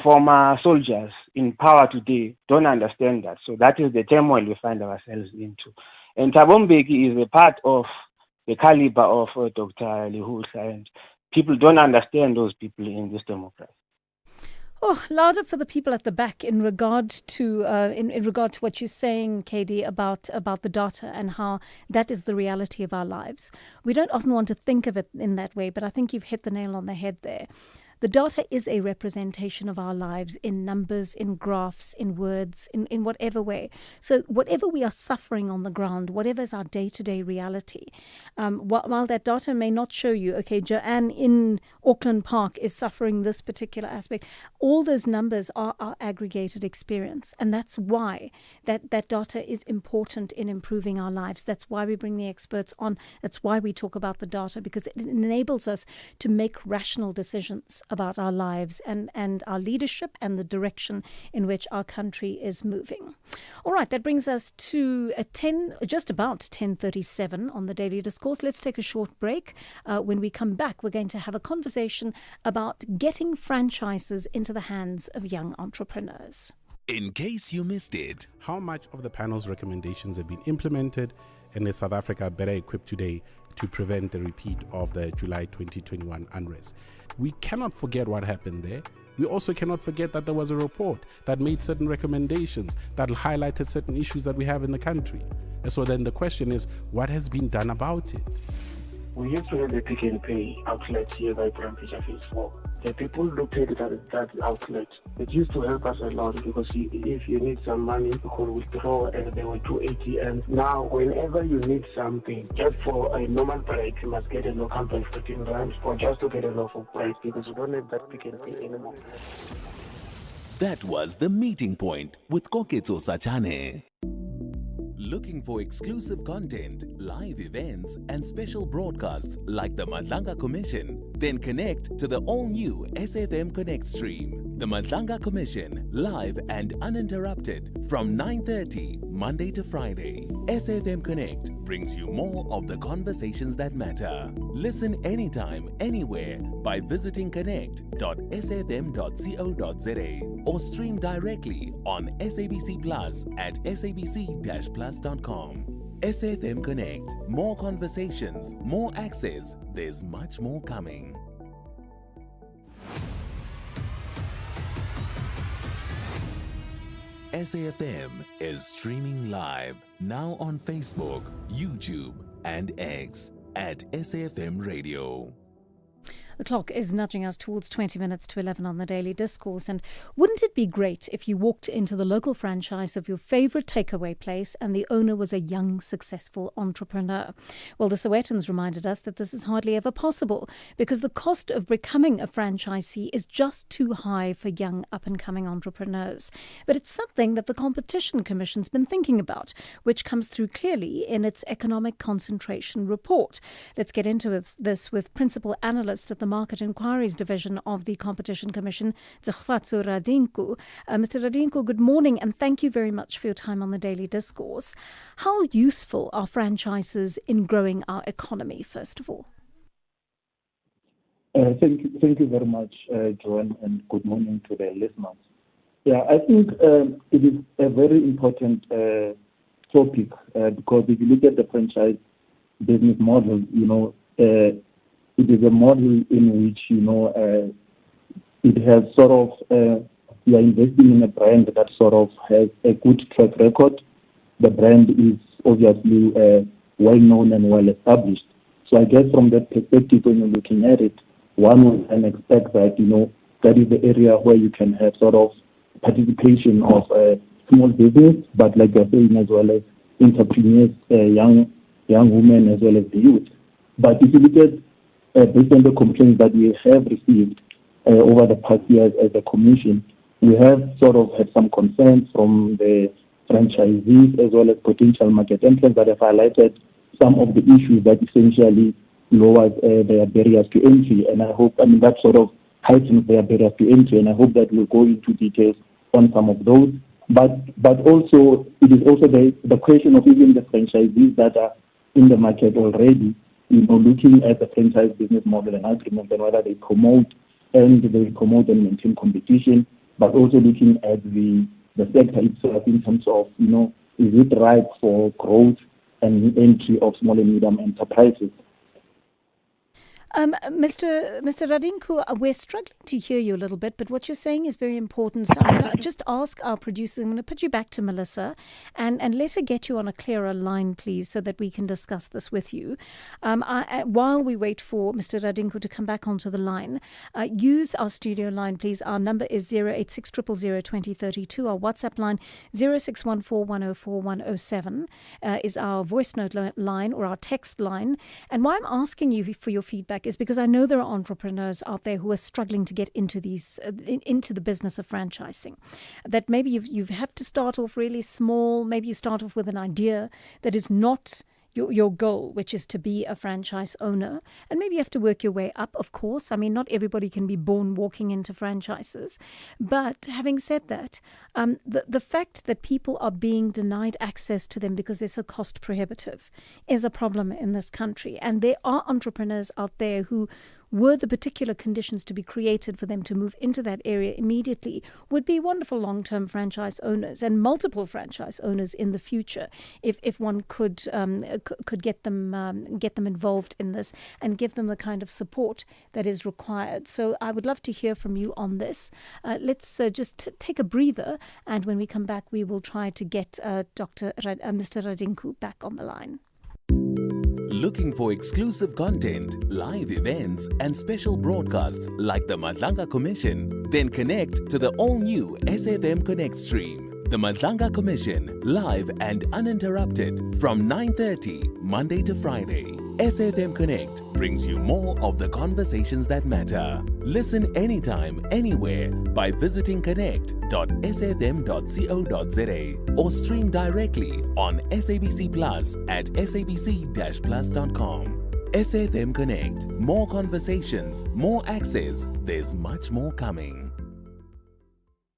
former soldiers in power today don't understand that. So that is the turmoil we find ourselves into. And Thabo Mbeki is a part of the caliber of Dr. Lehohla, and people don't understand those people in this democracy. Oh, louder for the people at the back in regard to in regard to what you're saying, KD, about the data and how that is the reality of our lives. We don't often want to think of it in that way, but I think you've hit the nail on the head there. The data is a representation of our lives in numbers, in graphs, in words, in whatever way. So whatever we are suffering on the ground, whatever is our day-to-day reality, while that data may not show you, okay, Joanne in Auckland Park is suffering this particular aspect, all those numbers are our aggregated experience. And that's why that data is important in improving our lives. That's why we bring the experts on. That's why we talk about the data, because it enables us to make rational decisions about our lives and our leadership and the direction in which our country is moving. All right, that brings us to just about 10:37 on the Daily Discourse. Let's take a short break. When we come back, we're going to have a conversation about getting franchises into the hands of young entrepreneurs. In case you missed it, how much of the panel's recommendations have been implemented, and is South Africa better equipped today to prevent the repeat of the July 2021 unrest? We cannot forget what happened there. We also cannot forget that there was a report that made certain recommendations that highlighted certain issues that we have in the country. And so then the question is, what has been done about it? We used to have the Pick and Pay outlet here by Phase 4. The people looked at that outlet. It used to help us a lot because if you need some money, you could withdraw, and there were 2 ATMs. Now, whenever you need something, just for a normal price, you must get a local by 15 rand or just to get a local price, because you don't have that Pick and Pay anymore. That was The Meeting Point with Koketso Sachane. Looking for exclusive content, live events, and special broadcasts like the Madlanga Commission? Then connect to the all-new SAfm Connect stream. The Madlanga Commission, live and uninterrupted from 9:30 Monday to Friday. SAfm Connect brings you more of the conversations that matter. Listen anytime, anywhere by visiting connect.safm.co.za or stream directly on SABC Plus at sabc-plus.com. SAfm Connect. More conversations, more access. There's much more coming. SAfm is streaming live now on Facebook, YouTube, and X at SAfm Radio. The clock is nudging us towards 20 minutes to 11 on the Daily Discourse. And wouldn't it be great if you walked into the local franchise of your favourite takeaway place and the owner was a young, successful entrepreneur? Well, the Sowetans reminded us that this is hardly ever possible because the cost of becoming a franchisee is just too high for young, up-and-coming entrepreneurs. But it's something that the Competition Commission's been thinking about, which comes through clearly in its Economic Concentration Report. Let's get into this with Principal Analyst at the Market Inquiries Division of the Competition Commission, Tshegofatso Radinku. Mr. Radinku, good morning and thank you very much for your time on the Daily Discourse. How useful are franchises in growing our economy, first of all? Thank you very much, Joanne, and good morning to the listeners. Yeah, I think it is a very important topic because if you look at the franchise business model, it is a model in which, it has sort of, you are investing in a brand that sort of has a good track record. The brand is obviously well known and well established. So I guess from that perspective, when you're looking at it, one can expect that, that is the area where you can have sort of participation of small business, but like you're saying, as well as entrepreneurs, young women, as well as the youth. But if you look at based on the complaints that we have received over the past years as a commission, we have sort of had some concerns from the franchisees as well as potential market entrants that have highlighted some of the issues that essentially lowers their barriers to entry. And that sort of heightens their barriers to entry. And I hope that we'll go into details on some of those. But also, it is also the question of even the franchisees that are in the market already, looking at the franchise business model and agreement and whether they promote and maintain competition, but also looking at the sector itself in terms of, is it right for growth and entry of small and medium enterprises? Mr. Radinku, we're struggling to hear you a little bit, but what you're saying is very important. So I'm going to just ask our producer, I'm going to put you back to Melissa and let her get you on a clearer line, please, so that we can discuss this with you. While we wait for Mr. Radinku to come back onto the line, use our studio line, please. Our number is 086 000 2032. Our WhatsApp line, 0614 104 107, is our voice note line or our text line. And why I'm asking you for your feedback is because I know there are entrepreneurs out there who are struggling to get into into the business of franchising. That maybe you have to start off really small. Maybe you start off with an idea that is not your goal, which is to be a franchise owner. And maybe you have to work your way up, of course. I mean, not everybody can be born walking into franchises. But having said that, the fact that people are being denied access to them because they're so cost prohibitive is a problem in this country. And there are entrepreneurs out there who, were the particular conditions to be created for them to move into that area immediately, would be wonderful long-term franchise owners and multiple franchise owners in the future if one could get them involved in this and give them the kind of support that is required. So I would love to hear from you on this. Let's just take a breather, and when we come back, we will try to get Mr. Radinku back on the line. Looking for exclusive content, live events, and special broadcasts like the Madlanga Commission? Then connect to the all-new SAfm Connect stream. The Madlanga Commission, live and uninterrupted from 9:30 Monday to Friday. SAfm Connect brings you more of the conversations that matter. Listen anytime, anywhere by visiting connect.safm.co.za www.safm.co.za or stream directly on SABC Plus at sabc-plus.com. SAFM Connect. More conversations, more access. There's much more coming.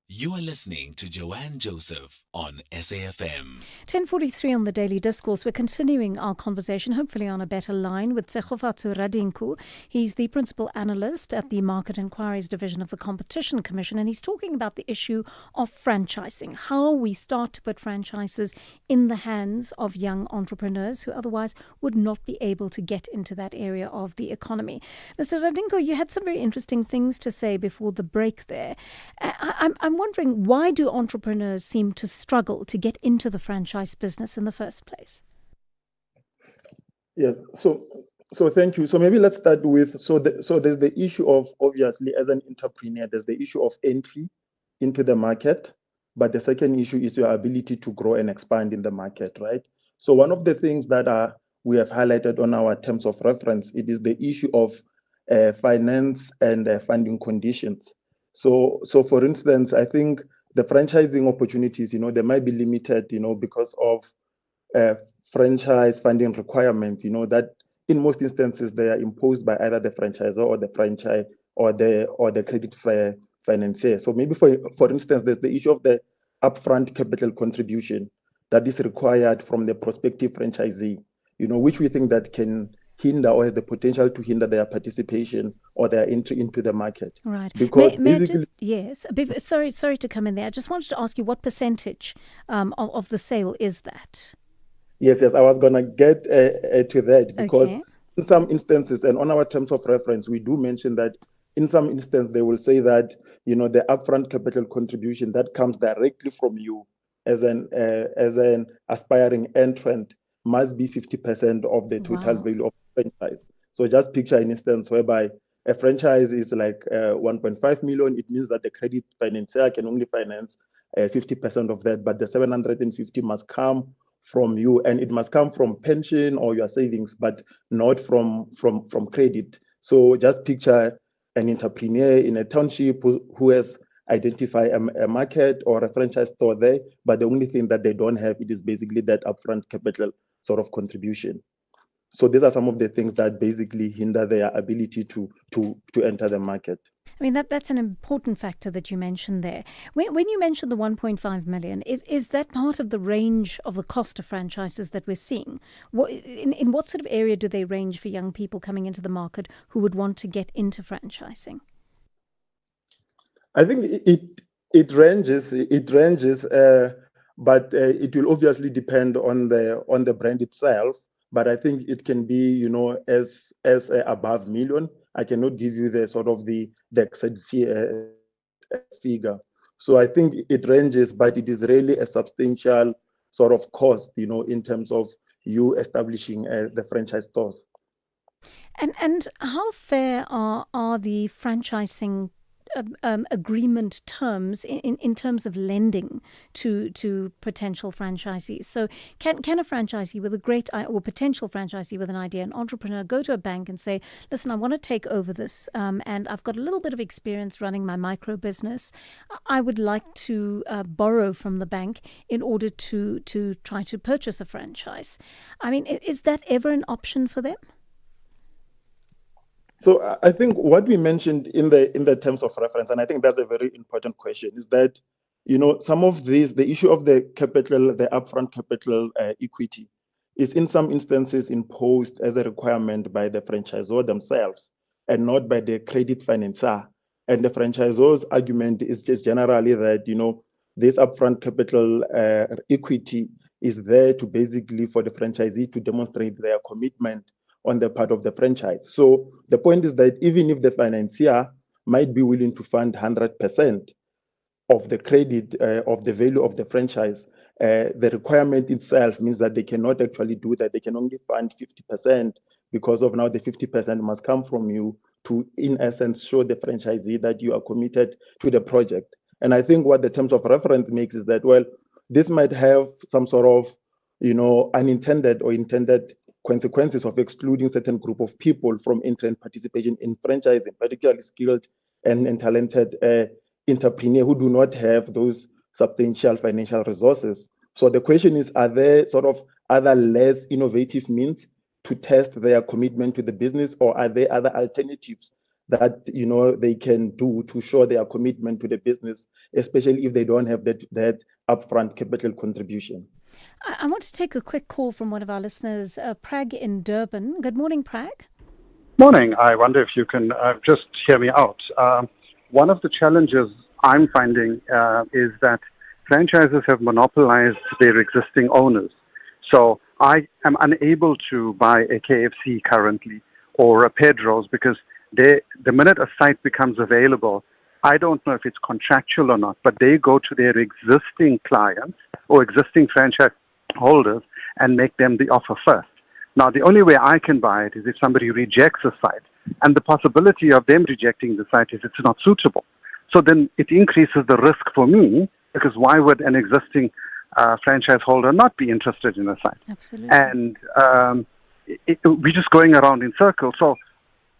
You are listening to Joanne Joseph on SAFM. 10:43 on the Daily Discourse. We're continuing our conversation, hopefully on a better line, with Tsegofatso Radinku. He's the Principal Analyst at the Market Inquiries Division of the Competition Commission, and he's talking about the issue of franchising, how we start to put franchises in the hands of young entrepreneurs who otherwise would not be able to get into that area of the economy. Mr. Radinku, you had some very interesting things to say before the break there. I'm wondering, why do entrepreneurs seem to struggle to get into the franchise business in the first place? Yes. So thank you. So maybe let's start with, so there's the issue of, obviously, as an entrepreneur, there's the issue of entry into the market, but the second issue is your ability to grow and expand in the market, right? So one of the things that we have highlighted on our terms of reference, it is the issue of finance and funding conditions. So for instance, I think the franchising opportunities, they might be limited, because of franchise funding requirements, that in most instances they are imposed by either the franchisor or the franchise or the credit financier. So maybe for instance, there's the issue of the upfront capital contribution that is required from the prospective franchisee, which we think that can hinder or has the potential to hinder their participation or their entry into the market. Right. Because may I just, yes, sorry to come in there. I just wanted to ask you, what percentage of the sale is that? Yes, I was going to get to that, because in some instances, and on our terms of reference, we do mention that in some instances they will say that, the upfront capital contribution that comes directly from you as an aspiring entrant must be 50% of the total value of the franchise. So just picture an instance whereby a franchise is like 1.5 million. It means that the credit financier can only finance 50% of that, but the 750 must come from you, and it must come from pension or your savings, but not from credit. So just picture an entrepreneur in a township who has identified a market or a franchise store there, but the only thing that they don't have, it is basically that upfront capital sort of contribution. So these are some of the things that basically hinder their ability to enter the market. I mean, that's an important factor that you mentioned there. When you mentioned the 1.5 million, is that part of the range of the cost of franchises that we're seeing? In what sort of area do they range for young people coming into the market who would want to get into franchising? I think it ranges, but it will obviously depend on the brand itself. But I think it can be, as above million. I cannot give you the sort of the exact figure. So I think it ranges, but it is really a substantial sort of cost, in terms of you establishing the franchise stores. And how fair are the franchising agreement terms in terms of lending to potential franchisees? So can a franchisee with a great or potential franchisee with an idea, an entrepreneur, go to a bank and say, listen, I want to take over this and I've got a little bit of experience running my micro business. I would like to borrow from the bank in order to try to purchase a franchise. I mean, is that ever an option for them? So I think what we mentioned in the terms of reference, and I think that's a very important question, is that, some of these, the issue of the capital, the upfront capital equity, is in some instances imposed as a requirement by the franchisor themselves and not by the credit financier. And the franchisor's argument is just generally that, this upfront capital equity is there to basically for the franchisee to demonstrate their commitment on the part of the franchise. So the point is that even if the financier might be willing to fund 100% of the credit of the value of the franchise, the requirement itself means that they cannot actually do that. They can only fund 50% because of now the 50% must come from you to, in essence, show the franchisee that you are committed to the project. And I think what the terms of reference makes is that, well, this might have some sort of, unintended or intended consequences of excluding certain group of people from entry and participation in franchising, particularly skilled and talented entrepreneurs who do not have those substantial financial resources. So the question is, are there sort of other less innovative means to test their commitment to the business, or are there other alternatives that they can do to show their commitment to the business, especially if they don't have that upfront capital contribution? I want to take a quick call from one of our listeners, Prag in Durban. Good morning, Prag. Morning. I wonder if you can just hear me out. One of the challenges I'm finding is that franchises have monopolized their existing owners. So I am unable to buy a KFC currently or a Pedro's because the minute a site becomes available, I don't know if it's contractual or not, but they go to their existing clients or existing franchise holders and make them the offer first. Now, the only way I can buy it is if somebody rejects a site, and the possibility of them rejecting the site is it's not suitable. So then it increases the risk for me, because why would an existing franchise holder not be interested in a site? Absolutely. And we're just going around in circles. So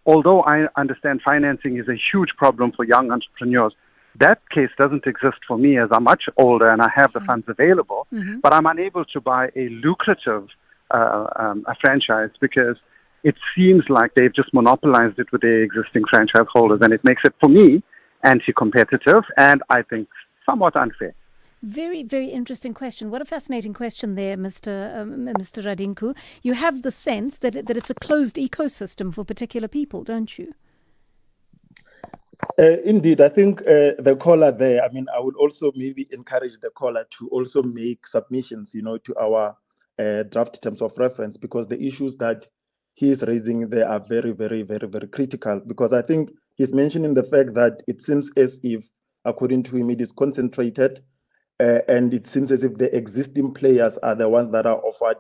although I understand financing is a huge problem for young entrepreneurs, that case doesn't exist for me as I'm much older and I have the funds available, but I'm unable to buy a lucrative a franchise because it seems like they've just monopolized it with their existing franchise holders, and it makes it, for me, anti-competitive and I think somewhat unfair. Very, very interesting question. What a fascinating question there, Mr. Radinku. You have the sense that it's a closed ecosystem for particular people, don't you? Indeed, I think the caller there, I would also maybe encourage the caller to also make submissions, to our draft terms of reference, because the issues that he is raising there are very, very, very, very critical. Because I think he's mentioning the fact that it seems as if, according to him, it is concentrated, and it seems as if the existing players are the ones that are offered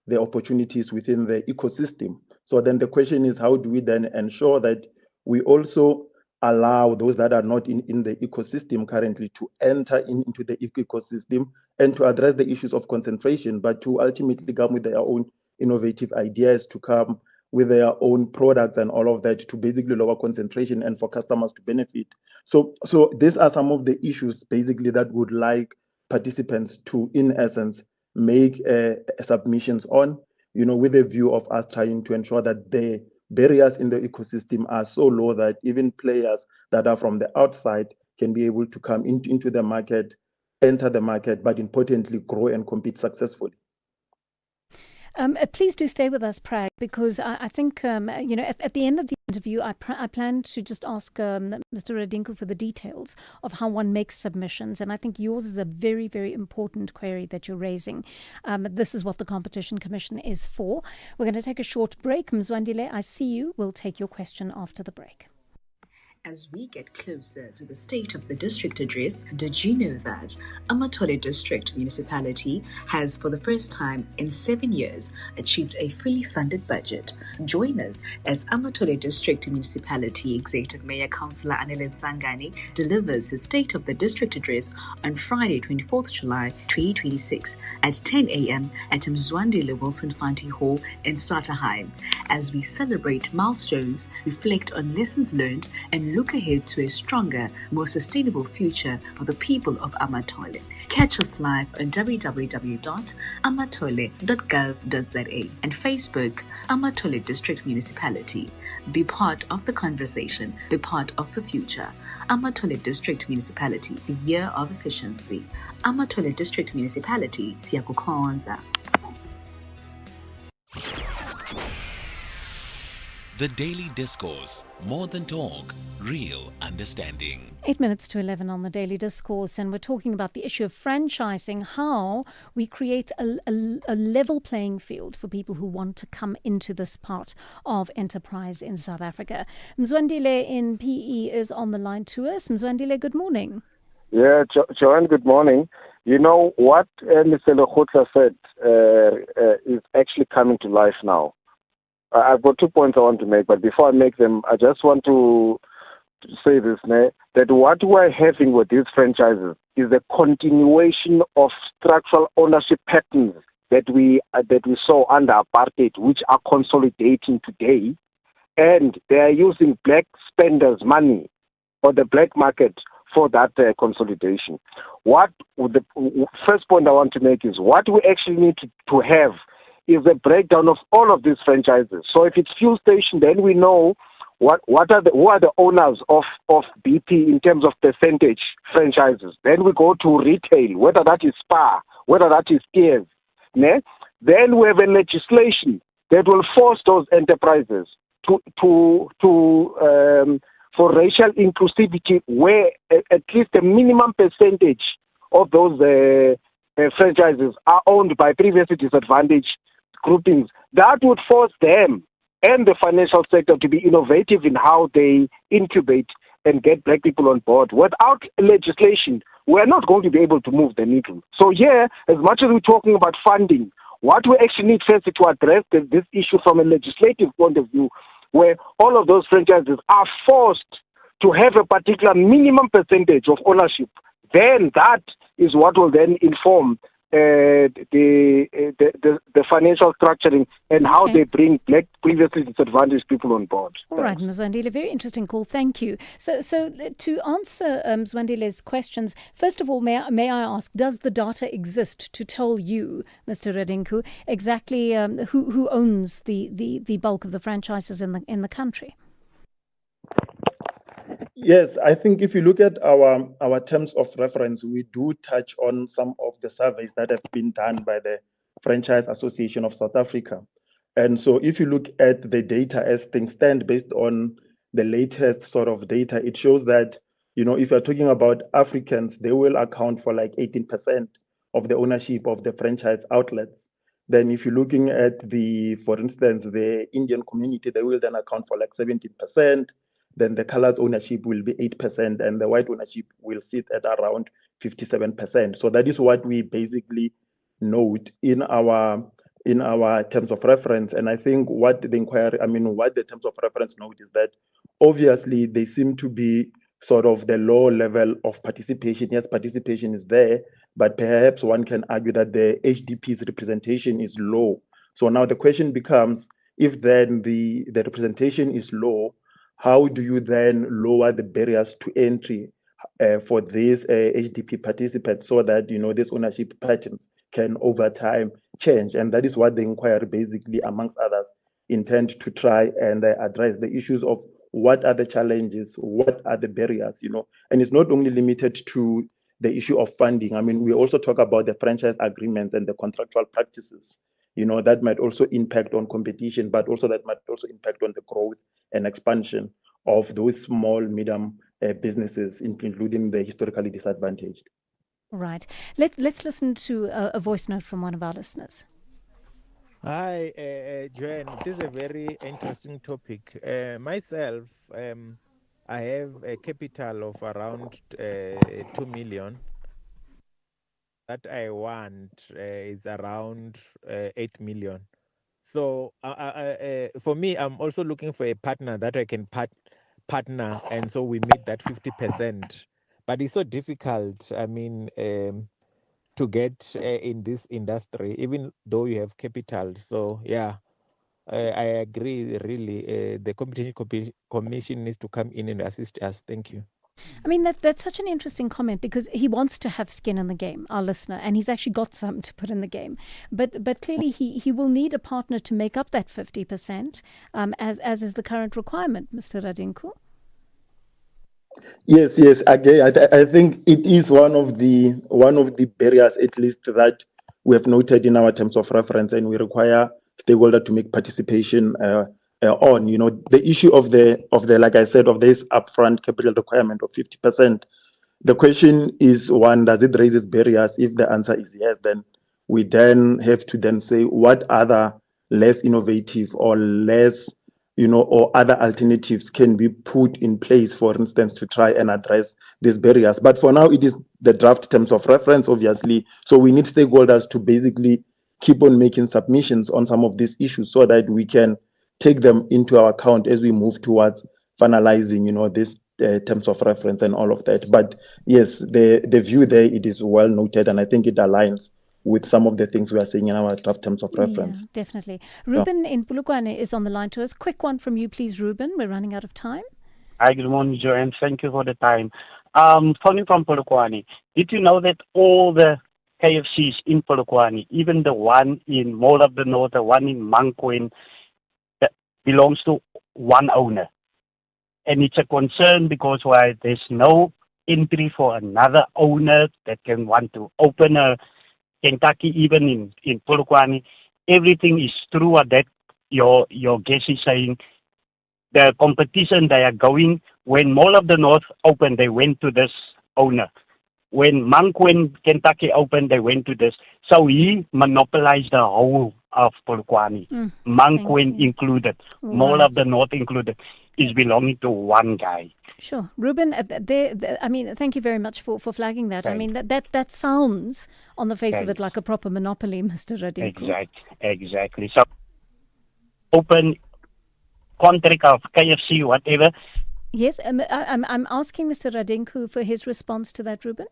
the opportunities within the ecosystem. So then the question is, how do we then ensure that we also allow those that are not in the ecosystem currently to enter into the ecosystem and to address the issues of concentration, but to ultimately come with their own innovative ideas, to come with their own products and all of that, to basically lower concentration and for customers to benefit. So these are some of the issues basically that would like participants to, in essence, make submissions on, with a view of us trying to ensure that the barriers in the ecosystem are so low that even players that are from the outside can be able to come into the market, enter the market, but importantly, grow and compete successfully. Please do stay with us, Prag, because I think, at the end of the interview, I plan to just ask Mr. Radinku for the details of how one makes submissions. And I think yours is a very, very important query that you're raising. This is what the Competition Commission is for. We're going to take a short break. Mzwandile, I see you. We'll take your question after the break. As we get closer to the State of the District address, did you know that Amatole District Municipality has, for the first time in 7 years, achieved a fully funded budget? Join us as Amatole District Municipality Executive Mayor Councillor Anele Tsangani delivers his State of the District address on Friday, 24th July 2026 at 10 a.m. at Mzwandile Wilson Fanti Hall in Starterheim. As we celebrate milestones, reflect on lessons learned, and look ahead to a stronger, more sustainable future for the people of Amatole. Catch us live on www.amatole.gov.za and Facebook, Amatole District Municipality. Be part of the conversation. Be part of the future. Amatole District Municipality, the year of efficiency. Amatole District Municipality, siyakukhonza. The Daily Discourse, more than talk, real understanding. 8 minutes to 11 on the Daily Discourse, and we're talking about the issue of franchising, how we create a level playing field for people who want to come into this part of enterprise in South Africa. Mzwandile in PE is on the line to us. Mzwandile, good morning. Yeah, Joanne, good morning. You know, what Mr. Lekgotla said is actually coming to life now. I've got 2 points I want to make, but before I make them, I just want to say this, that what we're having with these franchises is a continuation of structural ownership patterns that we saw under apartheid, which are consolidating today, and they are using black spenders' money or the black market for that consolidation. The first point I want to make is what we actually need to have is a breakdown of all of these franchises. So if it's fuel station, then we know who are the owners of BP in terms of percentage franchises. Then we go to retail, whether that is Spar, whether that is Tears. Then we have a legislation that will force those enterprises for racial inclusivity, where at least a minimum percentage of those franchises are owned by previously disadvantaged groupings. That would force them and the financial sector to be innovative in how they incubate and get black people on board. Without legislation, we're not going to be able to move the needle. So here, as much as we're talking about funding, what we actually need first is to address this issue from a legislative point of view, where all of those franchises are forced to have a particular minimum percentage of ownership. Then that is what will then inform the financial structuring and how they bring black previously disadvantaged people on board. All right, Mzwandile, very interesting call. Thank you. So to answer Mzwandile's questions, first of all, may I ask, does the data exist to tell you, Mr. Radinku, exactly who owns the bulk of the franchises in the country? Yes, I think if you look at our terms of reference, we do touch on some of the surveys that have been done by the Franchise Association of South Africa. And so if you look at the data as things stand based on the latest sort of data, it shows that, if you're talking about Africans, they will account for like 18% of the ownership of the franchise outlets. Then if you're looking at for instance, the Indian community, they will then account for like 17%. Then the colored ownership will be 8%, and the white ownership will sit at around 57%. So that is what we basically note in our terms of reference. And I think what the terms of reference note is that obviously they seem to be sort of the low level of participation. Yes, participation is there, but perhaps one can argue that the HDP's representation is low. So now the question becomes, if then the representation is low, how do you then lower the barriers to entry for these HDP participants so that, these ownership patterns can over time change? And that is what the inquiry basically, amongst others, intend to try and address the issues of what are the challenges, what are the barriers, and it's not only limited to the issue of funding. I mean, we also talk about the franchise agreements and the contractual practices. That might also impact on competition, but also that might also impact on the growth and expansion of those small, medium businesses, including the historically disadvantaged. Right. Let's listen to a voice note from one of our listeners. Hi, Joanne. This is a very interesting topic. Myself, I have a capital of around 2 million. That I want is around 8 million. So for me, I'm also looking for a partner that I can partner, and so we meet that 50%. But it's so difficult, to get in this industry, even though you have capital. So yeah, I agree. Really, the Competition Commission needs to come in and assist us. Thank you. I mean, that's such an interesting comment, because he wants to have skin in the game, our listener, and he's actually got some to put in the game. But clearly he will need a partner to make up that 50%, as is the current requirement, Mr. Radinku. Yes. Again, I think it is one of the barriers, at least, that we have noted in our terms of reference, and we require stakeholder to make participation on. The issue of the like I said, of this upfront capital requirement of 50%. The question is, one, does it raise barriers? If the answer is yes, then we then have to then say what other less innovative or less or other alternatives can be put in place, for instance, to try and address these barriers. But for now, it is the draft terms of reference, obviously. So we need stakeholders to basically keep on making submissions on some of these issues so that we can take them into our account as we move towards finalizing, this terms of reference and all of that. But yes, the view there, it is well noted, and I think it aligns with some of the things we are saying in our draft terms of reference. Yeah, definitely. Ruben in Polokwane is on the line to us. Quick one from you, please, Ruben. We're running out of time. Hi, good morning, Joe, and thank you for the time. Phoning from Polokwane. Did you know that all the KFCs in Polokwane, even the one in Mall of the North, the one in Mankweng, belongs to one owner? And it's a concern because why there's no entry for another owner that can want to open a Kentucky, even in Polokwane. Everything is through what that your guest is saying. The competition they are going, when Mall of the North opened, they went to this owner. When Mankweng, Kentucky opened, they went to this. So he monopolized the whole of Polokwane. Mankweng included, Mall of the North included, is belonging to one guy. Sure. Ruben, I mean, thank you very much for flagging that. I mean, that sounds, on the face of it, like a proper monopoly, Mr. Radinku. Exactly. So, open contract of KFC, whatever. Yes, I'm asking Mr. Radinku for his response to that, Ruben.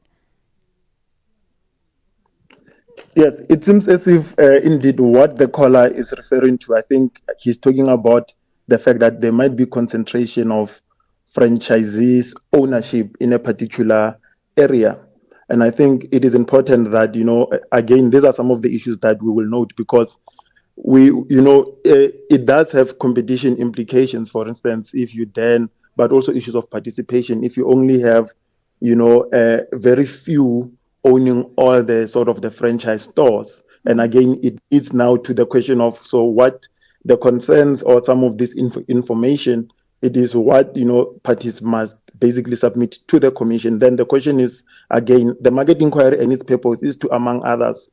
Yes, it seems as if indeed what the caller is referring to, I think he's talking about the fact that there might be concentration of franchisees' ownership in a particular area. And I think it is important that, again, these are some of the issues that we will note because it does have competition implications, for instance, if you then, but also issues of participation. If you only have, very few owning all the sort of the franchise stores. And again, it leads now to the question of, so what the concerns or some of this information, it is what, parties must basically submit to the commission. Then the question is, again, the market inquiry and its purpose is to, among others,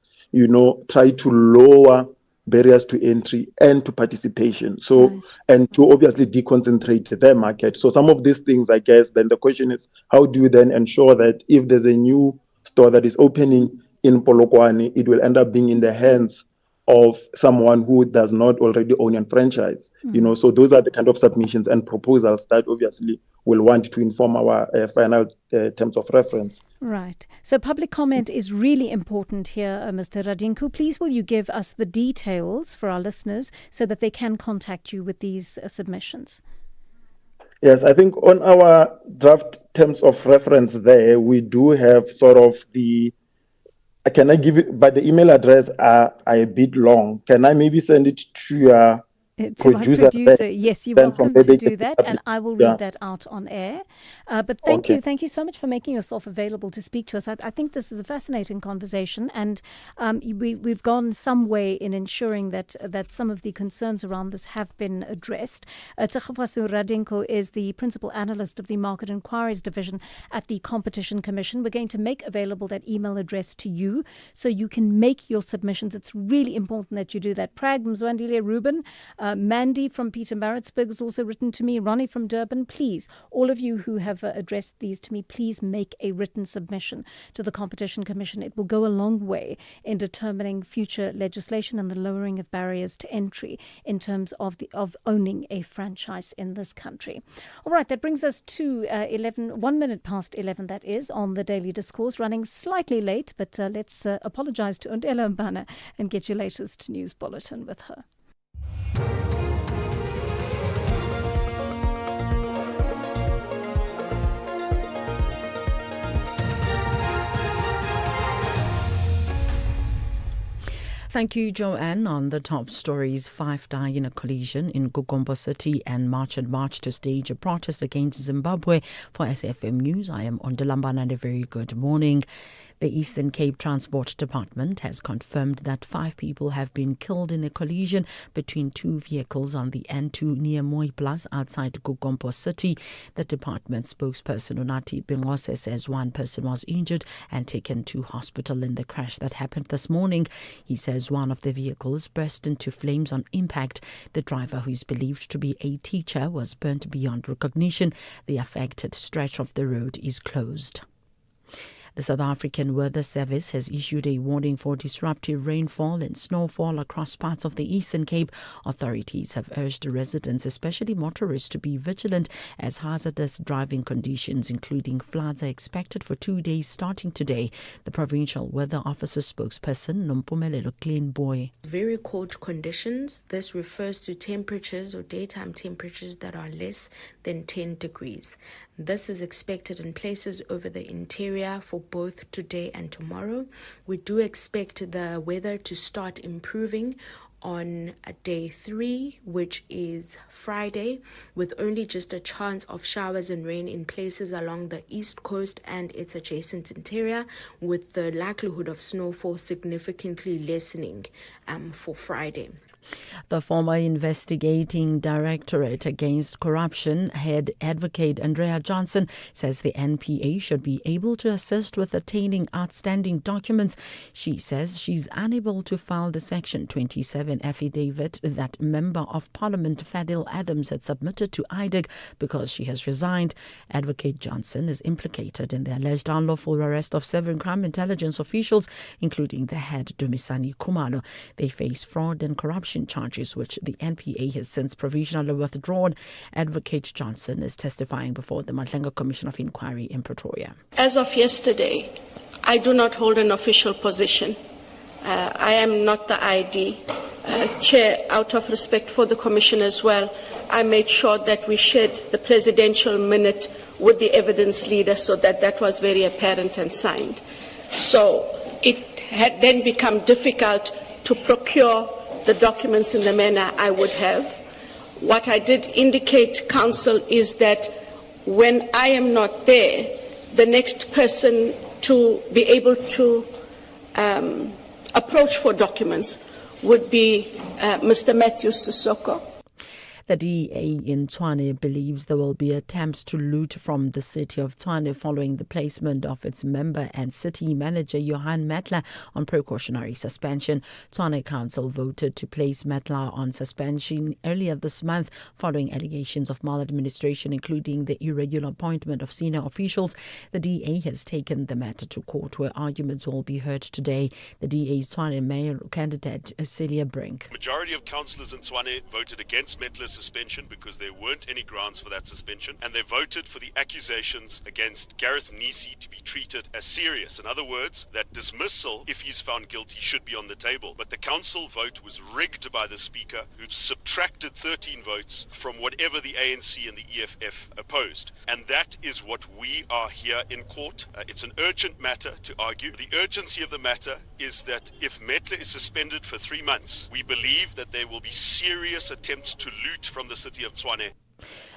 try to lower barriers to entry and to participation. So, and to obviously deconcentrate their market. So some of these things, I guess, then the question is, how do you then ensure that if there's a new store that is opening in Polokwane, it will end up being in the hands of someone who does not already own a franchise? So those are the kind of submissions and proposals that obviously will want to inform our final terms of reference. Right. So public comment is really important here, Mr. Radinku. Please will you give us the details for our listeners so that they can contact you with these submissions? Yes, I think on our draft terms of reference there, we do have sort of can I give it, but the email address are a bit long. Can I maybe send it to your to my producer? Yes, you're welcome to do that, and I will read that out on air. But thank you so much for making yourself available to speak to us. I think this is a fascinating conversation, and we've gone some way in ensuring that some of the concerns around this have been addressed. Tshegofaso Radinku is the principal analyst of the Market Inquiries Division at the Competition Commission. We're going to make available that email address to you so you can make your submissions. It's really important that you do that. Prag Mzwandile Ruben, Mandy from Pietermaritzburg has also written to me. Ronnie from Durban, please, all of you who have addressed these to me, please make a written submission to the Competition Commission. It will go a long way in determining future legislation and the lowering of barriers to entry in terms of owning a franchise in this country. All right, that brings us to 1 minute past 11, that is, on the Daily Discourse, running slightly late, but let's apologize to Undela Mbana and get your latest news bulletin with her. Thank you, Joanne. On the top stories, 5 die in a collision in Gugombo City and march to stage a protest against Zimbabwe. For SAFM News, I am Ondalambana and a very good morning. The Eastern Cape Transport Department has confirmed that 5 people have been killed in a collision between 2 vehicles on the N2 near Mooiplaas outside Gugombo City. The department spokesperson Unati Bingose says 1 person was injured and taken to hospital in the crash that happened this morning. He says one of the vehicles burst into flames on impact. The driver, who is believed to be a teacher, was burnt beyond recognition. The affected stretch of the road is closed. The South African Weather Service has issued a warning for disruptive rainfall and snowfall across parts of the Eastern Cape. Authorities have urged residents, especially motorists, to be vigilant as hazardous driving conditions, including floods, are expected for 2 days starting today. The Provincial Weather Officer spokesperson, Nompumelelo Clean Boy. Very cold conditions. This refers to temperatures or daytime temperatures that are less than 10 degrees. This is expected in places over the interior for both today and tomorrow. We do expect the weather to start improving on day 3, which is Friday, with only just a chance of showers and rain in places along the east coast and its adjacent interior, with the likelihood of snowfall significantly lessening for Friday. The former investigating directorate against corruption head advocate Andrea Johnson says the NPA should be able to assist with attaining outstanding documents. She says she's unable to file the Section 27 affidavit that Member of Parliament Fadil Adams had submitted to IDEG because she has resigned. Advocate Johnson is implicated in the alleged unlawful arrest of 7 crime intelligence officials, including the head Dumisani Khumalo. They face fraud and corruption charges, which the NPA has since provisionally withdrawn. Advocate Johnson is testifying before the Mahlenga Commission of Inquiry in Pretoria. As of yesterday, I do not hold an official position. I am not the ID chair. Out of respect for the Commission as well, I made sure that we shared the presidential minute with the evidence leader so that was very apparent and signed. So it had then become difficult to procure the documents in the manner I would have. What I did indicate, Council, is that when I am not there, the next person to be able to approach for documents would be Mr. Matthew Sissoko. The DA in Tshwane believes there will be attempts to loot from the city of Tshwane following the placement of its member and city manager Johan Matla on precautionary suspension. Tshwane Council voted to place Matla on suspension earlier this month following allegations of maladministration, including the irregular appointment of senior officials. The DA has taken the matter to court, where arguments will be heard today. The DA's Tshwane mayor candidate Celia Brink. Majority of councillors in Tshwane voted against Matla's suspension because there weren't any grounds for that suspension, and they voted for the accusations against Gareth Nisi to be treated as serious. In other words, that dismissal, if he's found guilty, should be on the table. But the council vote was rigged by the Speaker, who subtracted 13 votes from whatever the ANC and the EFF opposed. And that is what we are here in court. It's an urgent matter to argue. The urgency of the matter is that if Matla is suspended for 3 months, we believe that there will be serious attempts to loot from the city of Tshwane.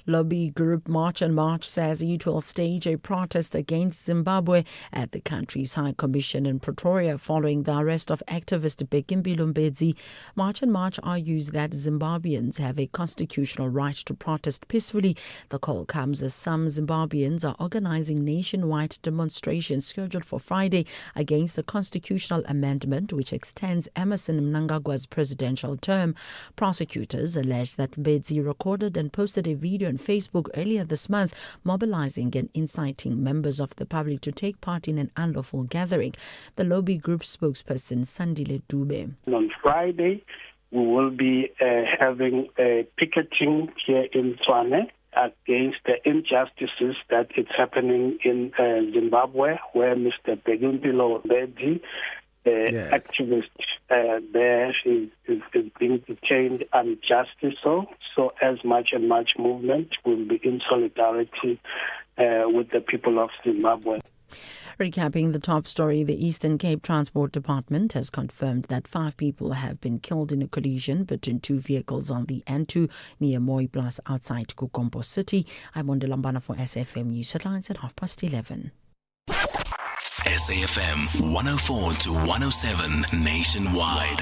Lobby group March and March says it will stage a protest against Zimbabwe at the country's High Commission in Pretoria following the arrest of activist Bekimpilo Mbedzi. March and March argues that Zimbabweans have a constitutional right to protest peacefully. The call comes as some Zimbabweans are organizing nationwide demonstrations scheduled for Friday against the constitutional amendment which extends Emmerson Mnangagwa's presidential term. Prosecutors allege that Mbedzi recorded and posted a video on Facebook earlier this month, mobilizing and inciting members of the public to take part in an unlawful gathering. The lobby group spokesperson Sandile Dube. On Friday, we will be having a picketing here in Tshwane against the injustices that is happening in Zimbabwe, where Mr. Bekimpilo Mbedzi, activist there is being detained unjustly. So as much and much movement will be in solidarity with the people of Zimbabwe. Recapping the top story, the Eastern Cape Transport Department has confirmed that 5 people have been killed in a collision between 2 vehicles on the N2 near Moy Plus outside Kukompo City. I'm Mondelambana for SAfm News Headlines at 11:30. SAfm 104 to 107 nationwide.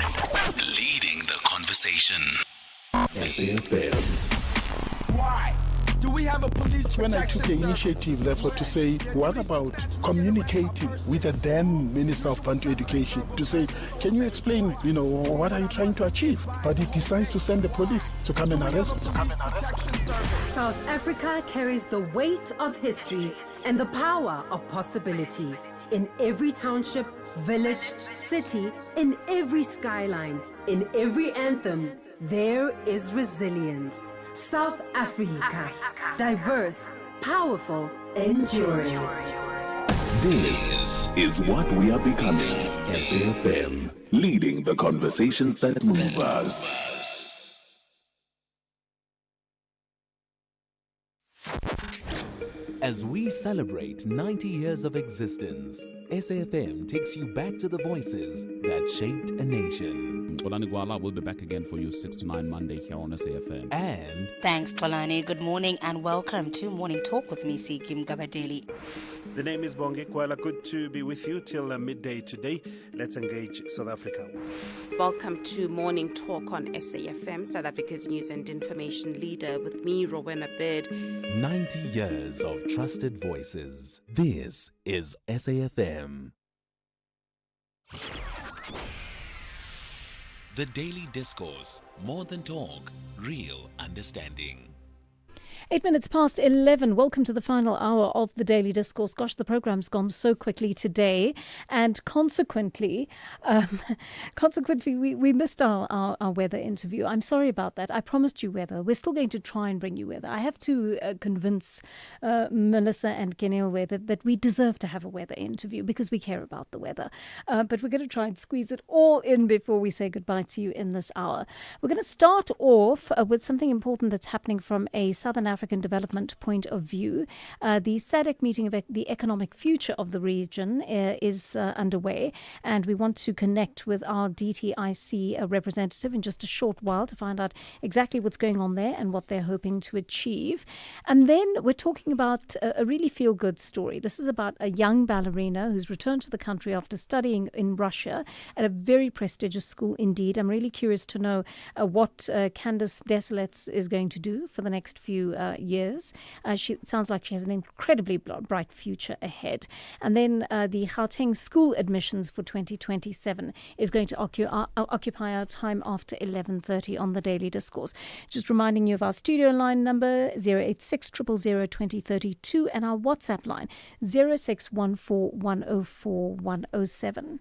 Leading the conversation. SAfm. Why do we have a police protection? When I took the initiative, therefore, to say, what about communicating with the then Minister of Bantu Education to say, can you explain, what are you trying to achieve? But he decides to send the police to come and arrest me. South Africa carries the weight of history and the power of possibility. in every township, village, city, in every skyline, in every anthem, there is resilience. South Africa, diverse, powerful, enduring. This is what we are becoming. SAfm, leading the conversations that move us. As we celebrate 90 years of existence, SAfm takes you back to the voices that shaped a nation. Xolani Gwala will be back again for you 6 to 9 Monday here on SAfm. And thanks, Xolani. Good morning and welcome to Morning Talk with me, Kim Gabadeli. The name is Bonge Kwala. Good to be with you till midday today. Let's engage South Africa. Welcome to Morning Talk on SAfm, South Africa's news and information leader, with me, Rowena Bird. 90 years of trusted voices. This is SAfm. The Daily Discourse. More than talk, real understanding. 8 minutes past 11. Welcome to the final hour of the Daily Discourse. Gosh, the program's gone so quickly today, and consequently, we missed our weather interview. I'm sorry about that. I promised you weather. We're still going to try and bring you weather. I have to convince Melissa and Kenilwe that we deserve to have a weather interview because we care about the weather. But we're going to try and squeeze it all in before we say goodbye to you in this hour. We're going to start off with something important that's happening from a Southern African development point of view. The SADC meeting of the economic future of the region is underway, and we want to connect with our DTIC representative in just a short while to find out exactly what's going on there and what they're hoping to achieve. And then we're talking about a really feel-good story. This is about a young ballerina who's returned to the country after studying in Russia at a very prestigious school indeed. I'm really curious to know what Candice Desilets is going to do for the next few years. She sounds like she has an incredibly bright future ahead. And then the Gauteng school admissions for 2027 is going to occupy our time after 11:30 on the Daily Discourse. Just reminding you of our studio line number 086 000 2032 and our WhatsApp line 0614 104 107.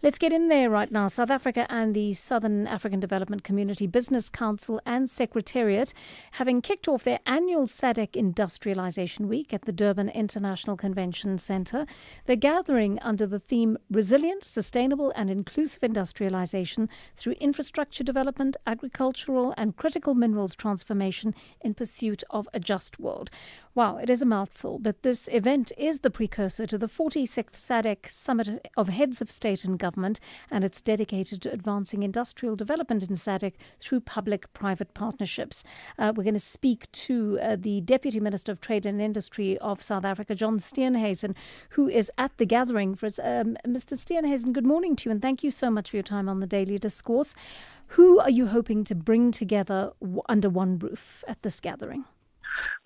Let's get in there right now. South Africa and the Southern African Development Community Business Council and Secretariat having kicked off their annual SADC Industrialization Week at the Durban International Convention Centre. They're gathering under the theme Resilient, Sustainable and Inclusive Industrialization through Infrastructure Development, Agricultural and Critical Minerals Transformation in Pursuit of a Just World. Wow, it is a mouthful, but this event is the precursor to the 46th SADC Summit of Heads of State and Government, and it's dedicated to advancing industrial development in SADC through public-private partnerships. We're going to speak to the Deputy Minister of Trade and Industry of South Africa, John Steenhuisen, who is at the gathering. Mr. Steenhuisen, good morning to you, and thank you so much for your time on the Daily Discourse. Who are you hoping to bring together under one roof at this gathering?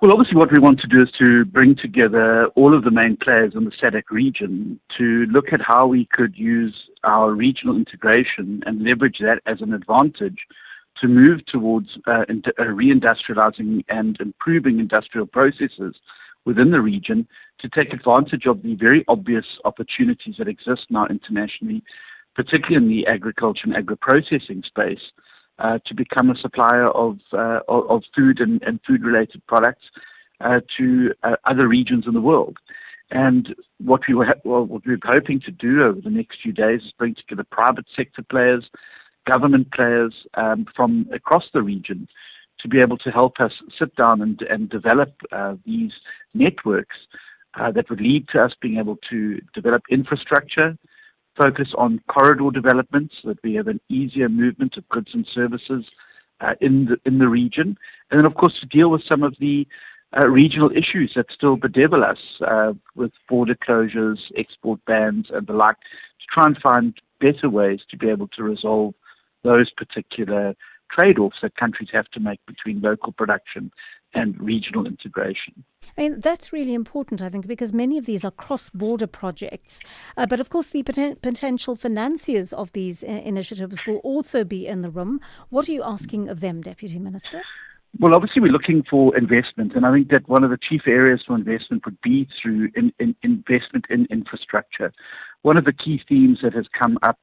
Well, obviously what we want to do is to bring together all of the main players in the SADC region to look at how we could use our regional integration and leverage that as an advantage to move towards reindustrializing and improving industrial processes within the region to take advantage of the very obvious opportunities that exist now internationally, particularly in the agriculture and agro-processing space, to become a supplier of food and food-related products to other regions in the world. And what we were hoping to do over the next few days is bring together private sector players, government players from across the region to be able to help us sit down and develop these networks that would lead to us being able to develop infrastructure, focus on corridor development so that we have an easier movement of goods and services in the region. And then, of course, to deal with some of the regional issues that still bedevil us with border closures, export bans, and the like, to try and find better ways to be able to resolve those particular trade-offs that countries have to make between local production and regional integration. I mean, that's really important, I think, because many of these are cross-border projects. But of course, the potential financiers of these initiatives will also be in the room. What are you asking of them, Deputy Minister? Well, obviously, we're looking for investment, and I think that one of the chief areas for investment would be through investment in infrastructure. One of the key themes that has come up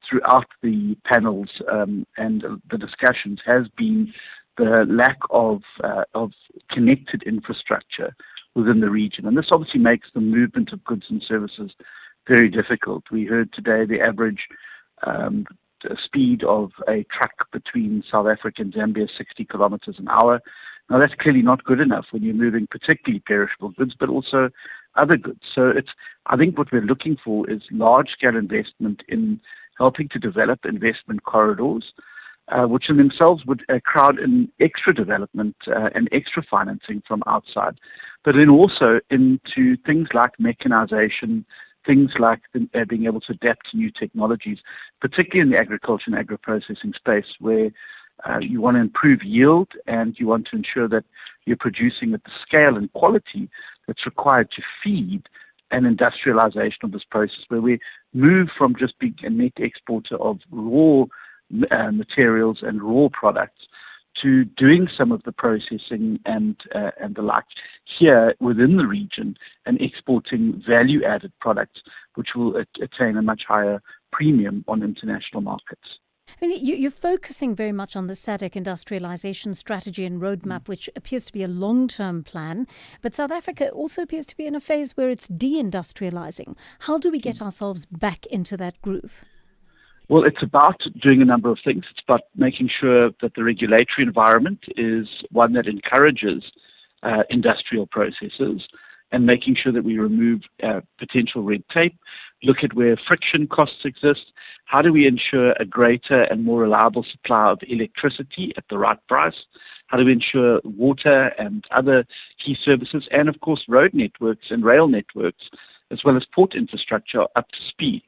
throughout the panels and the discussions has been the lack of connected infrastructure within the region, and this obviously makes the movement of goods and services very difficult. We heard today the average speed of a truck between South Africa and Zambia is 60 kilometers an hour. Now, that's clearly not good enough when you're moving particularly perishable goods, but also other goods. So I think what we're looking for is large-scale investment in helping to develop investment corridors, which in themselves would crowd in extra development and extra financing from outside, but then also into things like mechanization, things like being able to adapt to new technologies, particularly in the agriculture and agro-processing space, where you want to improve yield and you want to ensure that you're producing at the scale and quality that's required to feed an industrialization of this process, where we move from just being a net exporter of raw materials and raw products to doing some of the processing and the like here within the region and exporting value-added products, which will attain a much higher premium on international markets. I mean, you're focusing very much on the SADC industrialization strategy and roadmap, which appears to be a long-term plan. But South Africa also appears to be in a phase where it's deindustrializing. How do we get ourselves back into that groove? Well, it's about doing a number of things. It's about making sure that the regulatory environment is one that encourages industrial processes and making sure that we remove potential red tape, look at where friction costs exist. How do we ensure a greater and more reliable supply of electricity at the right price? How do we ensure water and other key services, and of course road networks and rail networks, as well as port infrastructure, are up to speed?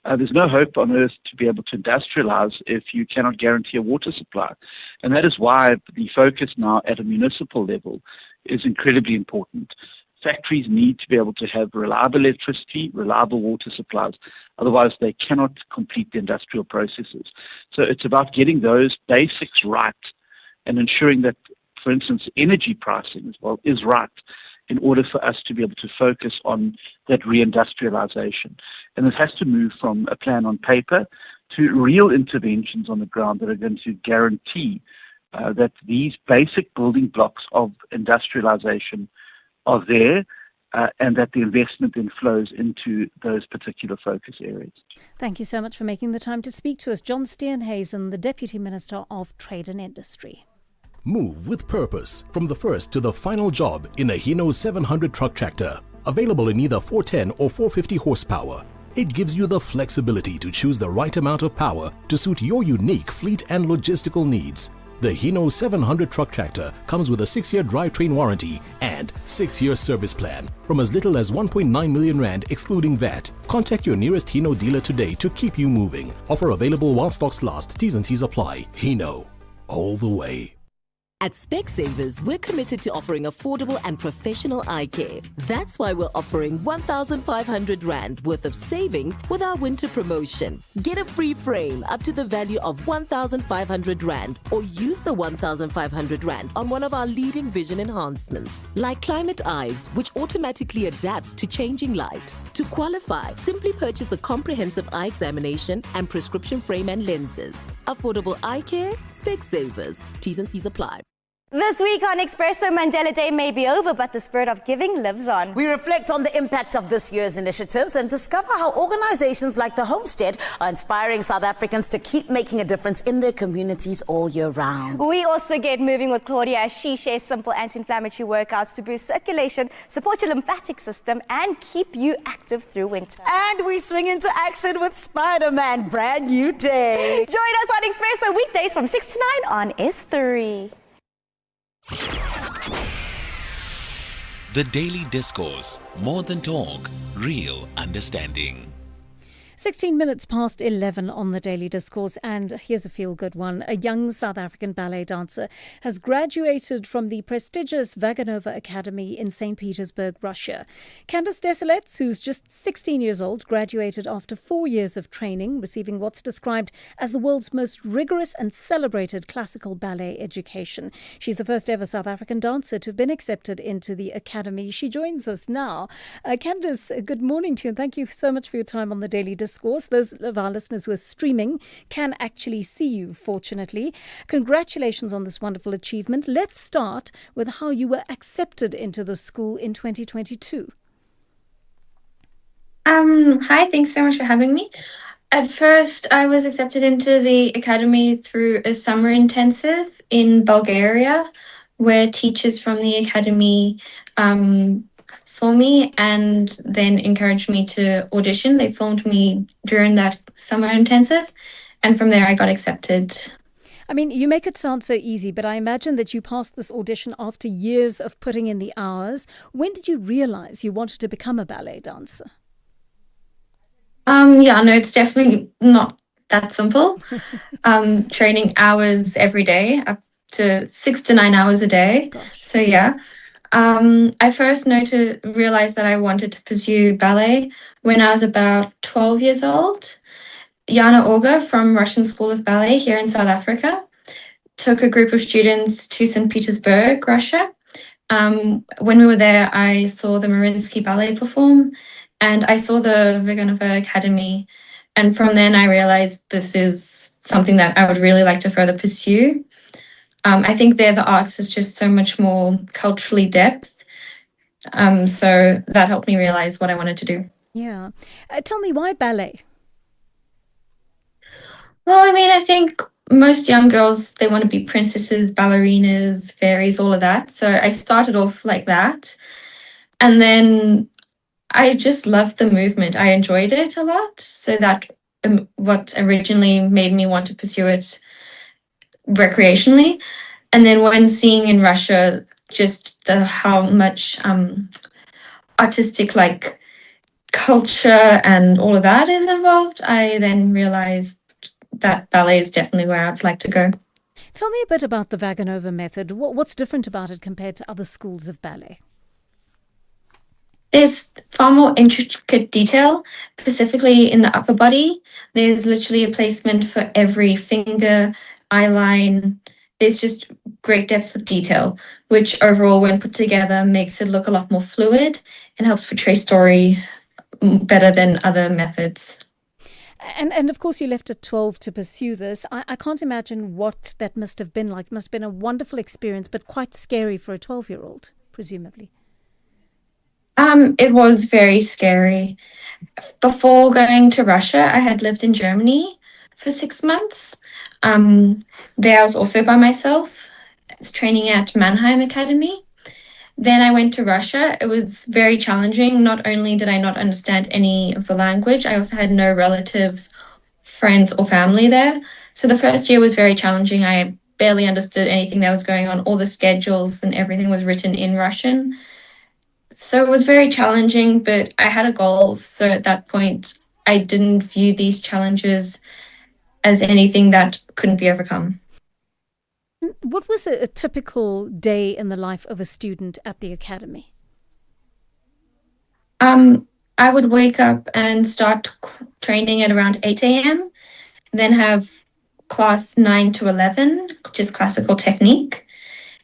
There's no hope on earth to be able to industrialize if you cannot guarantee a water supply. And that is why the focus now at a municipal level is incredibly important. Factories need to be able to have reliable electricity, reliable water supplies. Otherwise, they cannot complete the industrial processes. So it's about getting those basics right and ensuring that, for instance, energy pricing as well is right in order for us to be able to focus on that reindustrialization. And this has to move from a plan on paper to real interventions on the ground that are going to guarantee that these basic building blocks of industrialization are there and that the investment then flows into those particular focus areas. Thank you so much for making the time to speak to us. John Steenhuisen, the Deputy Minister of Trade and Industry. Move with purpose from the first to the final job in a Hino 700 truck tractor. Available in either 410 or 450 horsepower. It gives you the flexibility to choose the right amount of power to suit your unique fleet and logistical needs. The Hino 700 truck tractor comes with a 6-year drivetrain warranty and 6-year service plan from as little as 1.9 million rand excluding VAT. Contact your nearest Hino dealer today to keep you moving. Offer available while stocks last. T's and C's apply. Hino, all the way. At Specsavers, we're committed to offering affordable and professional eye care. That's why we're offering 1,500 Rand worth of savings with our winter promotion. Get a free frame up to the value of 1,500 Rand or use the 1,500 Rand on one of our leading vision enhancements, like Climate Eyes, which automatically adapts to changing light. To qualify, simply purchase a comprehensive eye examination and prescription frame and lenses. Affordable eye care, Specsavers. T's and C's apply. This week on Expresso, Mandela Day may be over, but the spirit of giving lives on. We reflect on the impact of this year's initiatives and discover how organizations like the Homestead are inspiring South Africans to keep making a difference in their communities all year round. We also get moving with Claudia as she shares simple anti-inflammatory workouts to boost circulation, support your lymphatic system, and keep you active through winter. And we swing into action with Spider-Man, brand new day. Join us on Expresso weekdays from 6 to 9 on S3. The Daily Discourse, more than talk, real understanding. 16 minutes past 11 on the Daily Discourse, and here's a feel-good one. A young South African ballet dancer has graduated from the prestigious Vaganova Academy in St. Petersburg, Russia. Candice Desilets, who's just 16 years old, graduated after 4 years of training, receiving what's described as the world's most rigorous and celebrated classical ballet education. She's the first ever South African dancer to have been accepted into the academy. She joins us now. Candice, good morning to you, and thank you so much for your time on the Daily Discourse. Those of our listeners who are streaming can actually see you, fortunately. Congratulations on this wonderful achievement. Let's start with how you were accepted into the school in 2022. Hi, thanks so much for having me. At first, I was accepted into the academy through a summer intensive in Bulgaria, where teachers from the academy saw me and then encouraged me to audition. They filmed me during that summer intensive, and from there I got accepted. I mean, you make it sound so easy, but I imagine that you passed this audition after years of putting in the hours. When did you realize you wanted to become a ballet dancer? Yeah, no, it's definitely not that simple. Training hours every day, up to 6 to 9 hours a day. So yeah. I first realized that I wanted to pursue ballet when I was about 12 years old. Jana Orga from Russian School of Ballet here in South Africa took a group of students to St. Petersburg, Russia. When we were there, I saw the Mariinsky Ballet perform, and I saw the Vaganova Academy. And from then I realized this is something that I would really like to further pursue. I think there the arts is just so much more culturally depth. So that helped me realize what I wanted to do. Yeah. Tell me, why ballet? Well, I mean, I think most young girls, they want to be princesses, ballerinas, fairies, all of that. So I started off like that. And then I just loved the movement. I enjoyed it a lot. So that what originally made me want to pursue it recreationally. And then when seeing in Russia just how much artistic culture and all of that is involved, I then realized that ballet is definitely where I'd like to go. Tell me a bit about the Vaganova method. What's different about it compared to other schools of ballet? There's far more intricate detail, specifically in the upper body. There's literally a placement for every finger, eye line. There's just great depth of detail, which overall, when put together, makes it look a lot more fluid and helps portray story better than other methods. And of course, you left at 12 to pursue this. I can't imagine what that must have been like. It must have been a wonderful experience, but quite scary for a 12-year-old, presumably. It was very scary. Before going to Russia, I had lived in Germany for 6 months. There I was also by myself. I was training at Mannheim Academy. Then I went to Russia. It was very challenging. Not only did I not understand any of the language, I also had no relatives, friends, or family there. So the first year was very challenging. I barely understood anything that was going on. All the schedules and everything was written in Russian. So it was very challenging, but I had a goal. So at that point, I didn't view these challenges as anything that couldn't be overcome. What was a typical day in the life of a student at the academy? I would wake up and start training at around 8 a.m., then have class 9 to 11, which is classical technique.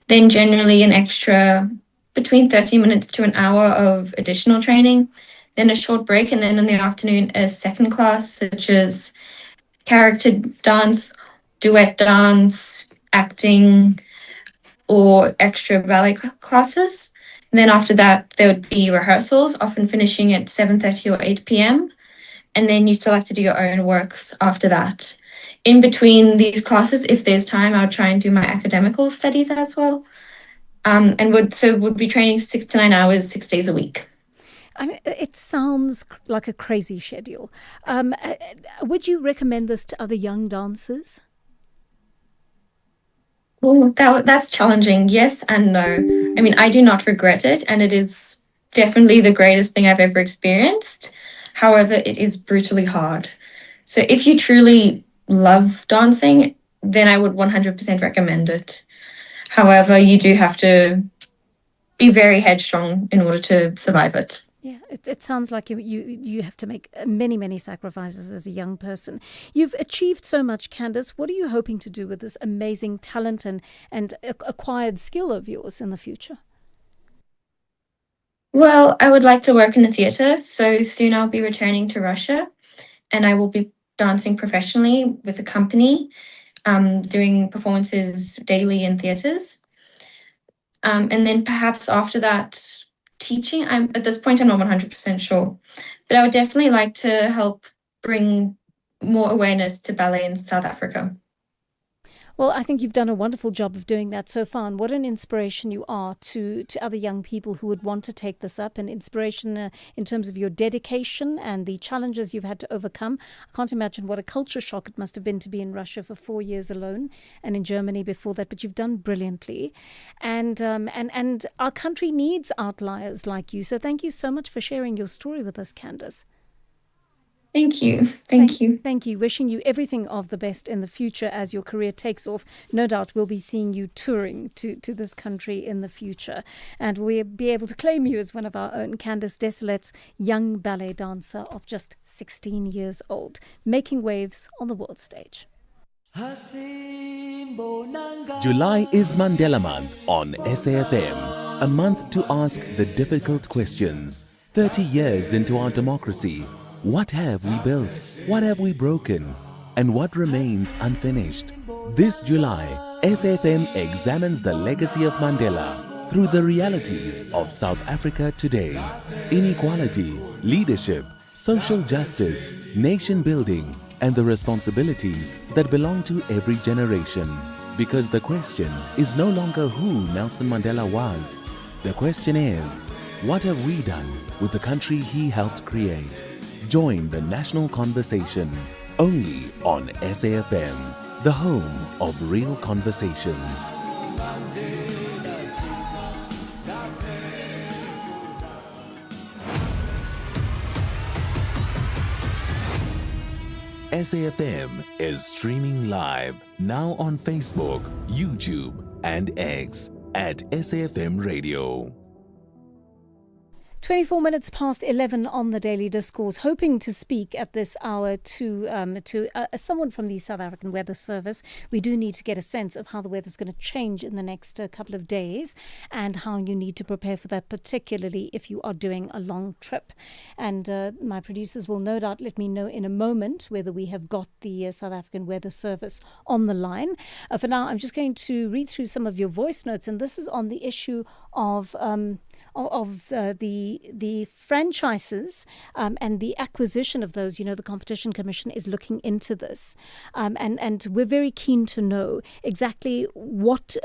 Then generally an extra between 30 minutes to an hour of additional training, then a short break, and then in the afternoon a second class, such as character dance, duet dance, acting, or extra ballet classes. And then after that, there would be rehearsals, often finishing at 7:30 or 8 p.m. And then you still have to do your own works after that. In between these classes, if there's time, I would try and do my academical studies as well. And would be training 6 to 9 hours, 6 days a week. I mean, it sounds like a crazy schedule. Would you recommend this to other young dancers? Well, that's challenging. Yes and no. I mean, I do not regret it, and it is definitely the greatest thing I've ever experienced. However, it is brutally hard. So if you truly love dancing, then I would 100% recommend it. However, you do have to be very headstrong in order to survive it. Yeah, it sounds like you have to make many sacrifices as a young person. You've achieved so much, Candice. What are you hoping to do with this amazing talent and acquired skill of yours in the future? Well, I would like to work in the theatre, so soon I'll be returning to Russia, and I will be dancing professionally with a company, doing performances daily in theatres. And then perhaps after that, teaching. At this point, I'm not 100% sure, but I would definitely like to help bring more awareness to ballet in South Africa. Well, I think you've done a wonderful job of doing that so far, and what an inspiration you are to other young people who would want to take this up, and inspiration in terms of your dedication and the challenges you've had to overcome. I can't imagine what a culture shock it must have been to be in Russia for 4 years alone and in Germany before that, but you've done brilliantly. And our country needs outliers like you, so thank you so much for sharing your story with us, Candice. Thank you. Thank you. Thank you. Wishing you everything of the best in the future as your career takes off. No doubt we'll be seeing you touring to this country in the future. And we'll be able to claim you as one of our own. Candice Desilets, young ballet dancer of just 16 years old, making waves on the world stage. July is Mandela Month on SAfm, a month to ask the difficult questions. 30 years into our democracy, what have we built? What have we broken? And what remains unfinished? This July, SAfm examines the legacy of Mandela through the realities of South Africa today. Inequality, leadership, social justice, nation building, and the responsibilities that belong to every generation. Because the question is no longer who Nelson Mandela was. The question is, what have we done with the country he helped create? Join the national conversation only on SAfm, the home of real conversations. SAfm is streaming live now on Facebook, YouTube, and X at SAfmRadio. 24 minutes past 11 on the Daily Discourse, hoping to speak at this hour to someone from the South African Weather Service. We do need to get a sense of how the weather's going to change in the next couple of days and how you need to prepare for that, particularly if you are doing a long trip. And my producers will no doubt let me know in a moment whether we have got the South African Weather Service on the line. For now, I'm just going to read through some of your voice notes, and this is on the issue of the franchises and the acquisition of those. You know, the Competition Commission is looking into this, and we're very keen to know exactly what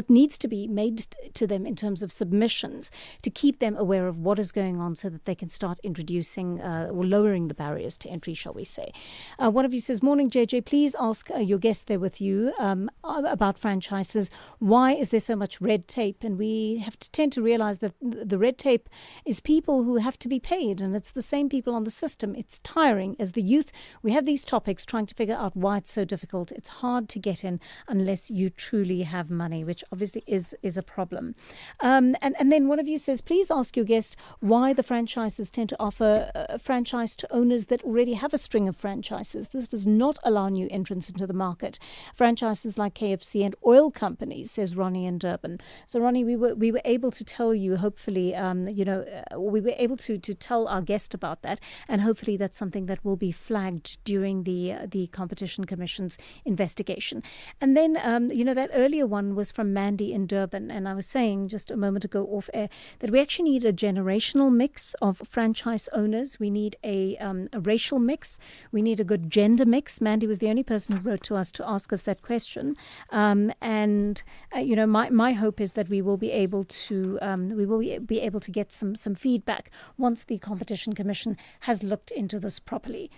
needs to be made to them in terms of submissions to keep them aware of what is going on, so that they can start introducing or lowering the barriers to entry, shall we say. One of you says, "Morning, JJ. Please ask your guest there with you about franchises. Why is there so much red tape?" And we have to tend to realize that the red tape is people who have to be paid, and it's the same people on the system. It's tiring. As the youth, we have these topics trying to figure out why it's so difficult. It's hard to get in unless you truly have money, which obviously is a problem. And then one of you says, "Please ask your guest why the franchises tend to offer a franchise to owners that already have a string of franchises. This does not allow new entrants into the market. Franchises like KFC and oil companies," says Ronnie in Durban. So Ronnie, we were able to tell you, hopefully, we were able to tell our guest about that, and hopefully that's something that will be flagged during the Competition Commission's investigation. And then, that earlier one was from Mandy in Durban, and I was saying just a moment ago off air that we actually need a generational mix of franchise owners. We need a racial mix. We need a good gender mix. Mandy was the only person who wrote to us to ask us that question. My hope is that we will be able to get some feedback once the Competition Commission has looked into this properly.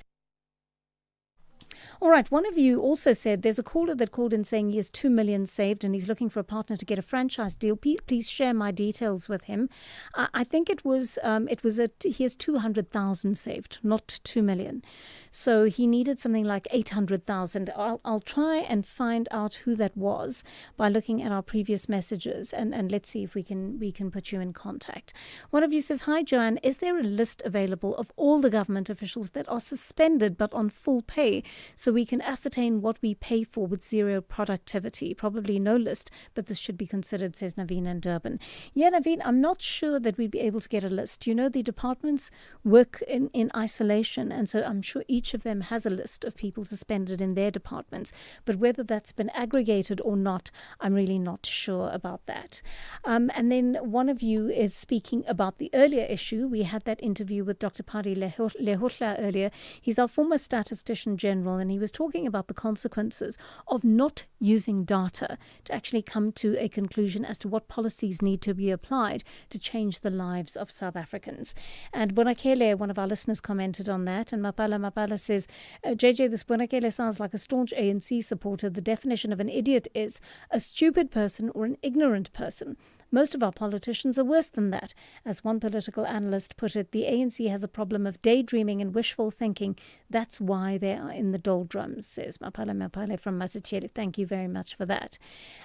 All right, one of you also said there's a caller that called in saying he has 2 million saved and he's looking for a partner to get a franchise deal. Please share my details with him. I think he has 200,000 saved, not 2 million. So he needed something like 800,000. I'll try and find out who that was by looking at our previous messages, and let's see if we can put you in contact. One of you says, "Hi Joanne, is there a list available of all the government officials that are suspended but on full pay so we can ascertain what we pay for with zero productivity?" Probably no list, but this should be considered, says Naveen in Durban. Yeah, Naveen, I'm not sure that we'd be able to get a list. You know, the departments work in isolation, and so I'm sure each of them has a list of people suspended in their departments. But whether that's been aggregated or not, I'm really not sure about that. And then one of you is speaking about the earlier issue. We had that interview with Dr. Padi Lehotla earlier. He's our former statistician general, and he was talking about the consequences of not using data to actually come to a conclusion as to what policies need to be applied to change the lives of South Africans. And Bonakele, one of our listeners, commented on that, and Mapala says, JJ, this Bonakele sounds like a staunch ANC supporter. The definition of an idiot is a stupid person or an ignorant person. Most of our politicians are worse than that. As one political analyst put it, the ANC has a problem of daydreaming and wishful thinking. That's why they are in the doldrums, says Mapale from Masitele. Thank you very much for that.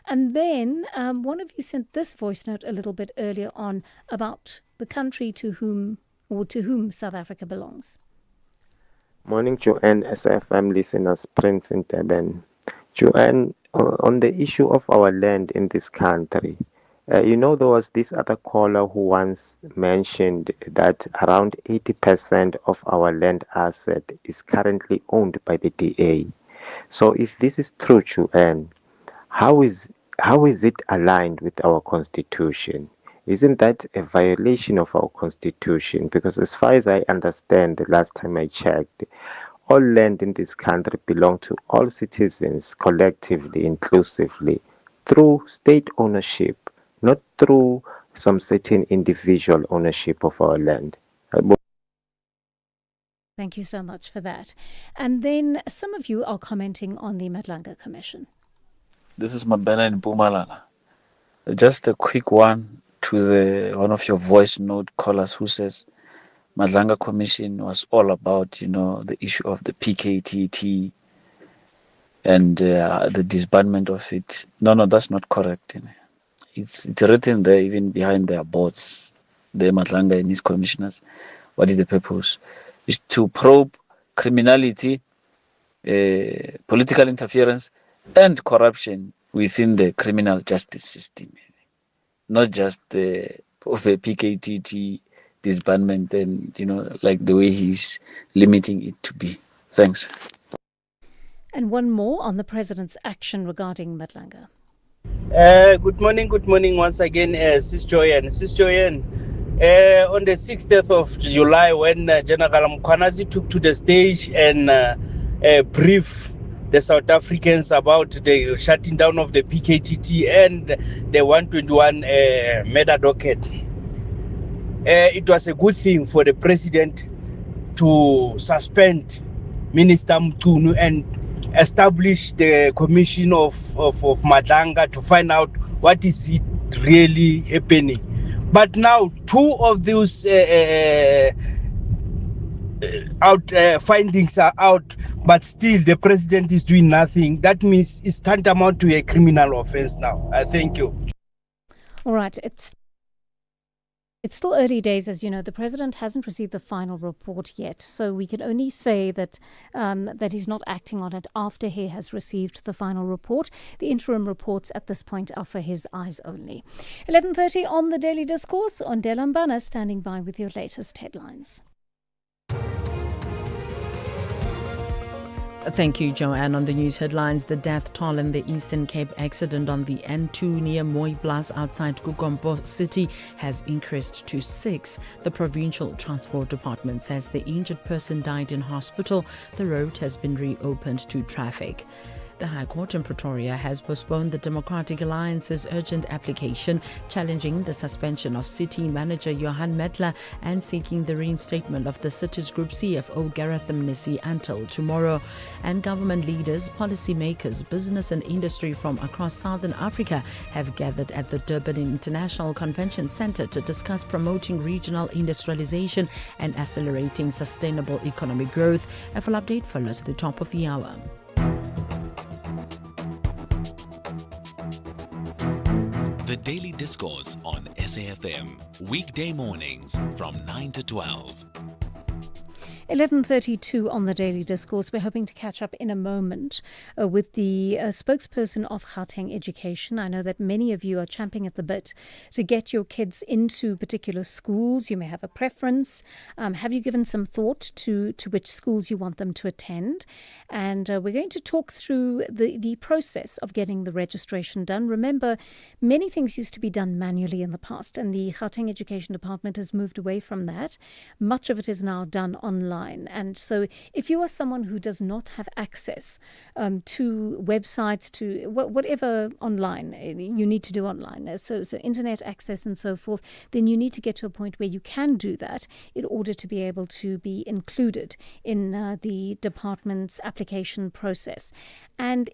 And then one of you sent this voice note a little bit earlier on about the country to whom South Africa belongs. Morning, Joanne, SAfm listeners, Prince in Durban. Joanne, on the issue of our land in this country, there was this other caller who once mentioned that around 80% of our land asset is currently owned by the DA. So if this is true, Joanne, how is it aligned with our constitution? Isn't that a violation of our constitution? Because as far as I understand, the last time I checked, all land in this country belongs to all citizens collectively, inclusively, through state ownership, not through some certain individual ownership of our land. Thank you so much for that. And then some of you are commenting on the Madlanga Commission. This is Mabena in Mpumalanga. Just a quick one to one of your voice note callers who says Madlanga Commission was all about, the issue of the PKTT and the disbandment of it. No, that's not correct. It's written there, even behind their boards, the Madlanga and his commissioners. What is the purpose? Is to probe criminality, political interference, and corruption within the criminal justice system. Not just of a PKTT disbandment and, like the way he's limiting it to be. Thanks. And one more on the President's action regarding Madlanga. Good morning once again, Sis Joanne. Sis Joanne, on the 6th of July, when General Mkhwanazi took to the stage and briefed the South Africans about the shutting down of the PKTT and the 121 murder docket, it was a good thing for the president to suspend Minister Mtunu and establish the commission of Madlanga to find out what is it really happening. But now 2 of those findings are out, but still the president is doing nothing. That means it's tantamount to a criminal offense now. Thank you. All right. It's still early days, as you know. The president hasn't received the final report yet, so we can only say that that he's not acting on it after he has received the final report. The interim reports at this point are for his eyes only. 11:30 on the Daily Discourse. On Delambana standing by with your latest headlines. Thank you, Joanne. On the news headlines, the death toll in the Eastern Cape accident on the N2 near Mooiplaas outside Kukompo City has increased to 6. The Provincial Transport Department says the injured person died in hospital. The road has been reopened to traffic. The High Court in Pretoria has postponed the Democratic Alliance's urgent application challenging the suspension of City manager Johan Medler and seeking the reinstatement of the Cities Group CFO Gareth Mnisi until tomorrow. And government leaders, policymakers, business and industry from across Southern Africa have gathered at the Durban International Convention Centre to discuss promoting regional industrialization and accelerating sustainable economic growth. A full update follows at the top of the hour. The Daily Discourse on SAFM. Weekday mornings from 9 to 12. 11:32 on the Daily Discourse. We're hoping to catch up in a moment with the spokesperson of Gauteng Education. I know that many of you are champing at the bit to get your kids into particular schools. You may have a preference. Have you given some thought to which schools you want them to attend? And we're going to talk through the process of getting the registration done. Remember, many things used to be done manually in the past, and the Gauteng Education Department has moved away from that. Much of it is now done online. And so if you are someone who does not have access to websites, to whatever online you need to do online, so internet access and so forth, then you need to get to a point where you can do that in order to be able to be included in the department's application process. And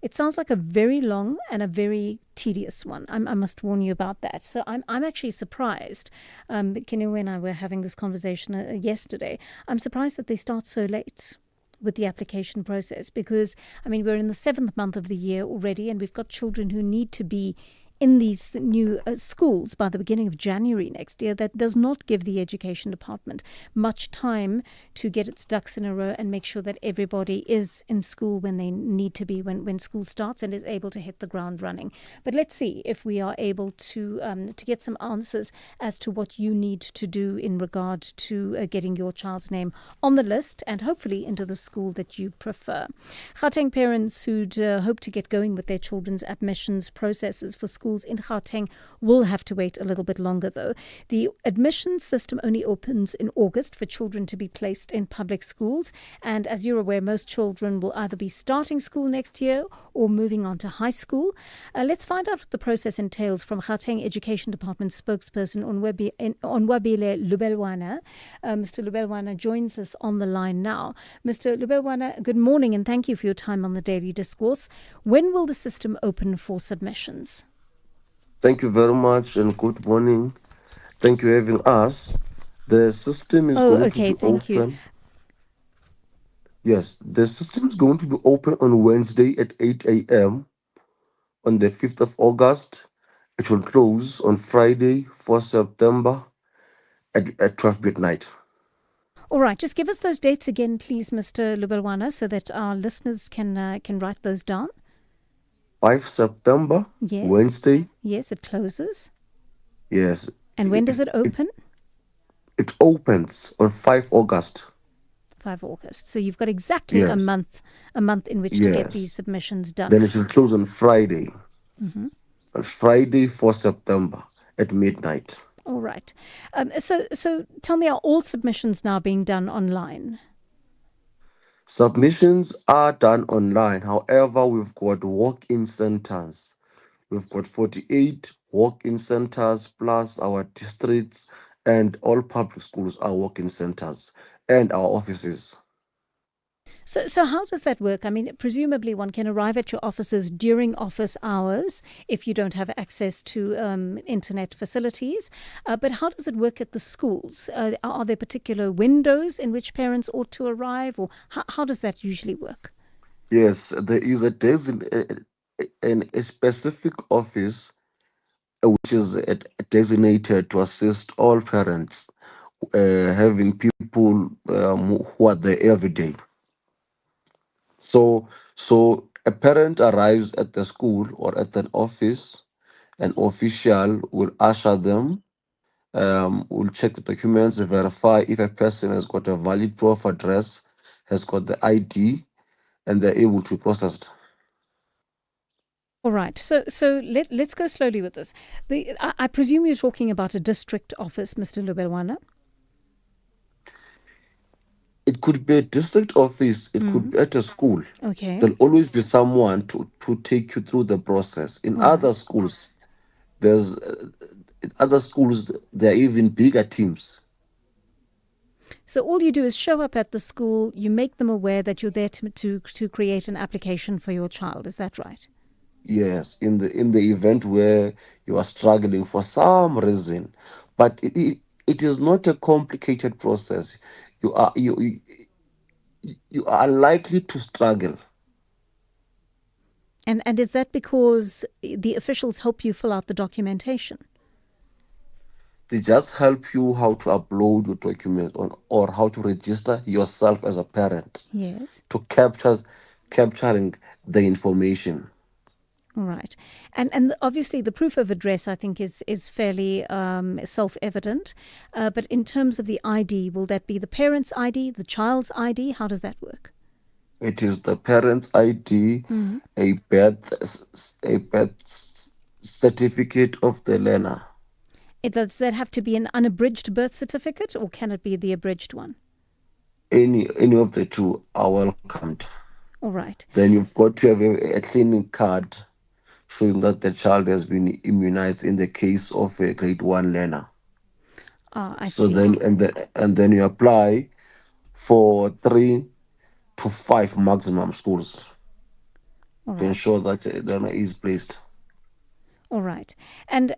it sounds like a very long and a very tedious one. I must warn you about that. So I'm actually surprised. Kinewe and I were having this conversation yesterday. I'm surprised that they start so late with the application process because, we're in the 7th month of the year already and we've got children who need to be in these new schools by the beginning of January next year. That does not give the Education Department much time to get its ducks in a row and make sure that everybody is in school when they need to be when school starts and is able to hit the ground running. But let's see if we are able to get some answers as to what you need to do in regard to getting your child's name on the list and hopefully into the school that you prefer. Gauteng parents who'd hope to get going with their children's admissions processes for schools in Gauteng will have to wait a little bit longer, though. The admissions system only opens in August for children to be placed in public schools. And as you're aware, most children will either be starting school next year or moving on to high school. Let's find out what the process entails from Gauteng Education Department spokesperson Onwabile Lubelwana. Mr. Lubelwana joins us on the line now. Mr. Lubelwana, good morning and thank you for your time on the Daily Discourse. When will the system open for submissions? Thank you very much and good morning. Thank you for having us. The system is going to be open. Yes, the system is going to be open on Wednesday at 8 a.m. on the 5th of August. It will close on Friday, 4 September at 12 midnight. All right, just give us those dates again, please, Mr. Lubelwana, so that our listeners can write those down. 5 September, yes. Wednesday. Yes, it closes. Yes. And when does it open? It opens on 5 August. 5 August. So you've got exactly a month in which to get these submissions done. Then it will close on Friday. Mm-hmm. On Friday, 4 September at midnight. All right. So tell me, are all submissions now being done online? Submissions are done online. However, we've got walk-in centers. We've got 48 walk-in centers plus our districts, and all public schools are walk-in centers and our offices. So how does that work? Presumably one can arrive at your offices during office hours if you don't have access to internet facilities. But how does it work at the schools? Are there particular windows in which parents ought to arrive, or how does that usually work? Yes, there is a specific office which is designated to assist all parents, having people who are there every day. So a parent arrives at the school or at an office, an official will usher them, will check the documents, verify if a person has got a valid proof of address, has got the ID, and they're able to process it. All right. So let's go slowly with this. I presume you're talking about a district office, Mr. Lubelwana? It could be a district office. It could be at a school. Okay. There'll always be someone to take you through the process. In All other right. schools, there's in other schools there are even bigger teams. So all you do is show up at the school, you make them aware that you're there to create an application for your child. Is that right? Yes, in the event where you are struggling for some reason, but it is not a complicated process. You are you are likely to struggle. And is that because the officials help you fill out the documentation? They just help you how to upload your document on or how to register yourself as a parent Yes. to capturing the information. All right. And obviously the proof of address, I think, is fairly self-evident. But in terms of the ID, will that be the parent's ID, the child's ID? How does that work? It is the parent's ID, Mhm. a birth certificate of the learner. Does that have to be an unabridged birth certificate, or can it be the abridged one? Any of the two are welcomed. All right. Then you've got to have a clinic card showing that the child has been immunized in the case of a grade 1 learner. I So see. then you apply for 3 to 5 maximum schools All to right. ensure that the learner is placed. All right, and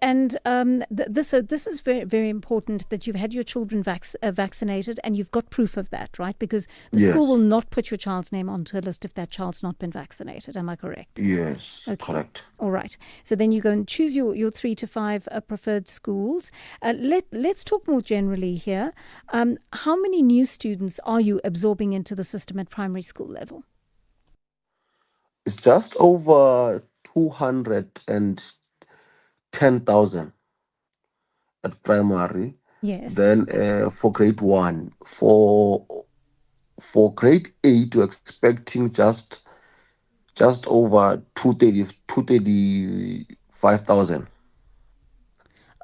this is very, very important that you've had your children vaccinated and you've got proof of that, right? Because the school Yes. will not put your child's name onto a list if that child's not been vaccinated. Am I correct? Yes, Okay. correct. All right. So then you go and choose your 3 to 5 preferred schools. Let's talk more generally here. How many new students are you absorbing into the system at primary school level? It's just over 210,000 at primary. Yes. Then for grade 1, for grade 8, we're expecting just over 235,000.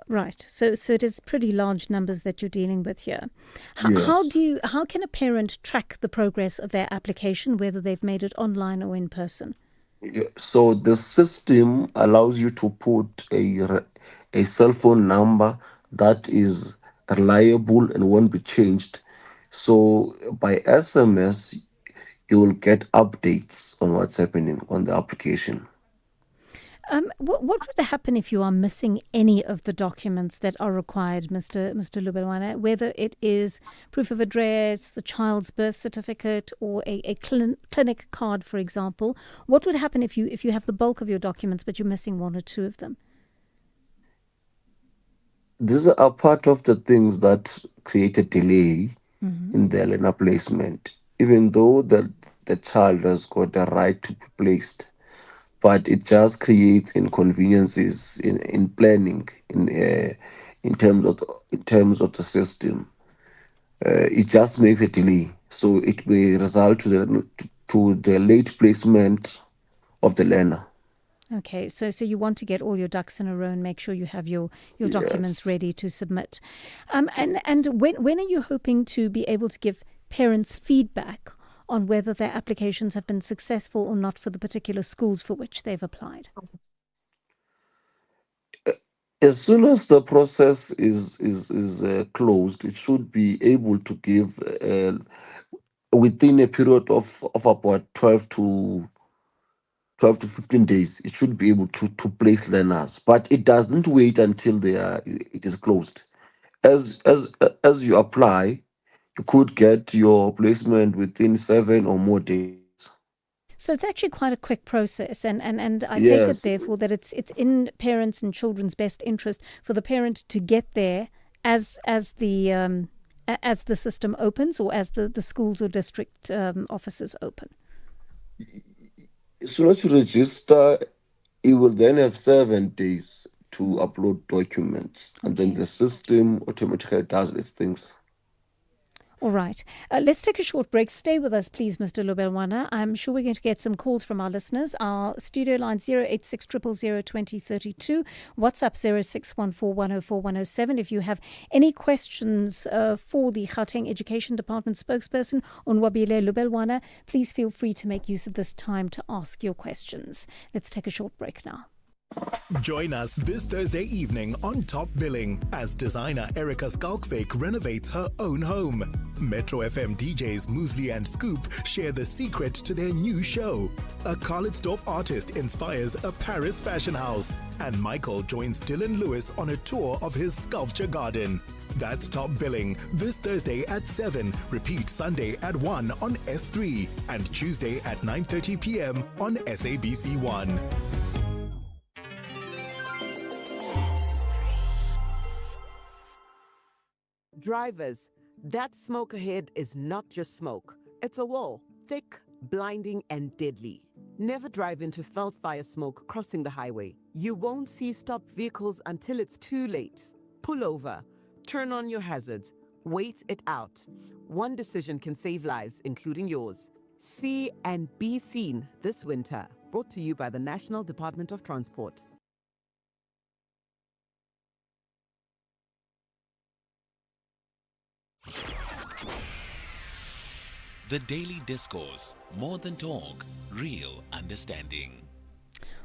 Right. So it is pretty large numbers that you're dealing with here. Yes. How can a parent track the progress of their application, whether they've made it online or in person? Yeah, so the system allows you to put a cell phone number that is reliable and won't be changed. So by SMS, you will get updates on what's happening on the application. What would happen if you are missing any of the documents that are required, Mr. Lubelwana, whether it is proof of address, the child's birth certificate, or a clinic card, for example? What would happen if you have the bulk of your documents but you're missing 1 or 2 of them? These are part of the things that create a delay in the learner placement, even though the child has got a right to be placed. But it just creates inconveniences in planning in terms of the system. It just makes a delay, so it may result to the late placement of the learner. Okay, so you want to get all your ducks in a row and make sure you have your documents Yes. ready to submit. And when are you hoping to be able to give parents feedback on whether their applications have been successful or not for the particular schools for which they've applied? As soon as the process is closed, it should be able to give within a period of about 12 to 15 days. It should be able to place learners, but it doesn't wait until it is closed. As you apply, you could get your placement within 7 or more days. So it's actually quite a quick process, and I take it Yes. therefore that it's in parents' and children's best interest for the parent to get there as the system opens, or as the schools or district offices open. As soon as you register, you will then have 7 days to upload documents, and then the system automatically does its things. All right. Let's take a short break. Stay with us, please, Mr. Lubelwana. I'm sure we're going to get some calls from our listeners. Our studio line 086 000 2032, WhatsApp 0614104107. If you have any questions for the Gauteng Education Department spokesperson, Onwabile Lubelwana, please feel free to make use of this time to ask your questions. Let's take a short break now. Join us this Thursday evening on Top Billing as designer Erica Skalkfake renovates her own home. Metro FM DJs Muesli and Scoop share the secret to their new show. A Khalidstop artist inspires a Paris fashion house. And Michael joins Dylan Lewis on a tour of his sculpture garden. That's Top Billing this Thursday at 7, repeat Sunday at 1 on S3, and Tuesday at 9:30 p.m. on SABC1. Drivers, that smoke ahead is not just smoke. It's a wall, thick, blinding, and deadly. Never drive into felt fire smoke crossing the highway. You won't see stopped vehicles until it's too late. Pull over, turn on your hazards, wait it out. One decision can save lives, including yours. See and be seen this winter. Brought to you by the National Department of Transport. The Daily Discourse, more than talk, real understanding.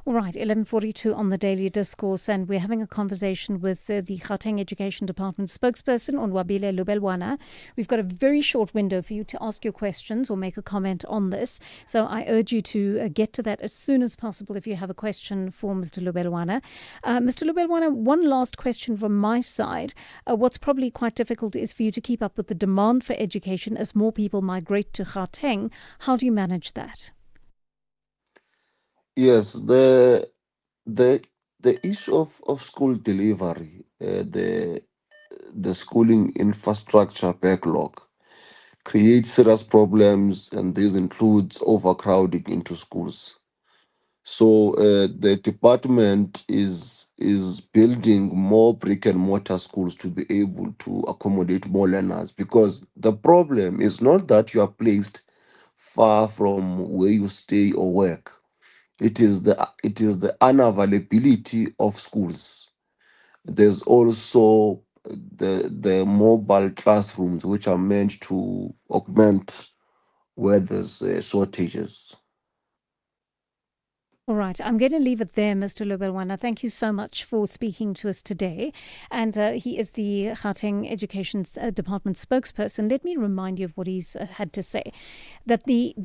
All right, 11:42 on the Daily Discourse, and we're having a conversation with the Gauteng Education Department spokesperson, Onwabile Lubelwana. We've got a very short window for you to ask your questions or make a comment on this, so I urge you to get to that as soon as possible if you have a question for Mr. Lubelwana. Mr. Lubelwana, one last question from my side. What's probably quite difficult is for you to keep up with the demand for education as more people migrate to Gauteng. How do you manage that? Yes, the issue of school delivery, the schooling infrastructure backlog creates serious problems, and this includes overcrowding into schools. So the department is building more brick and mortar schools to be able to accommodate more learners, because the problem is not that you are placed far from where you stay or work. It is the unavailability of schools. There's also the mobile classrooms, which are meant to augment where there's shortages. All right, I'm going to leave it there, Mr. Lubelwana. Thank you so much for speaking to us today. And he is the Gauteng Education Department spokesperson. Let me remind you of what he's had to say. That the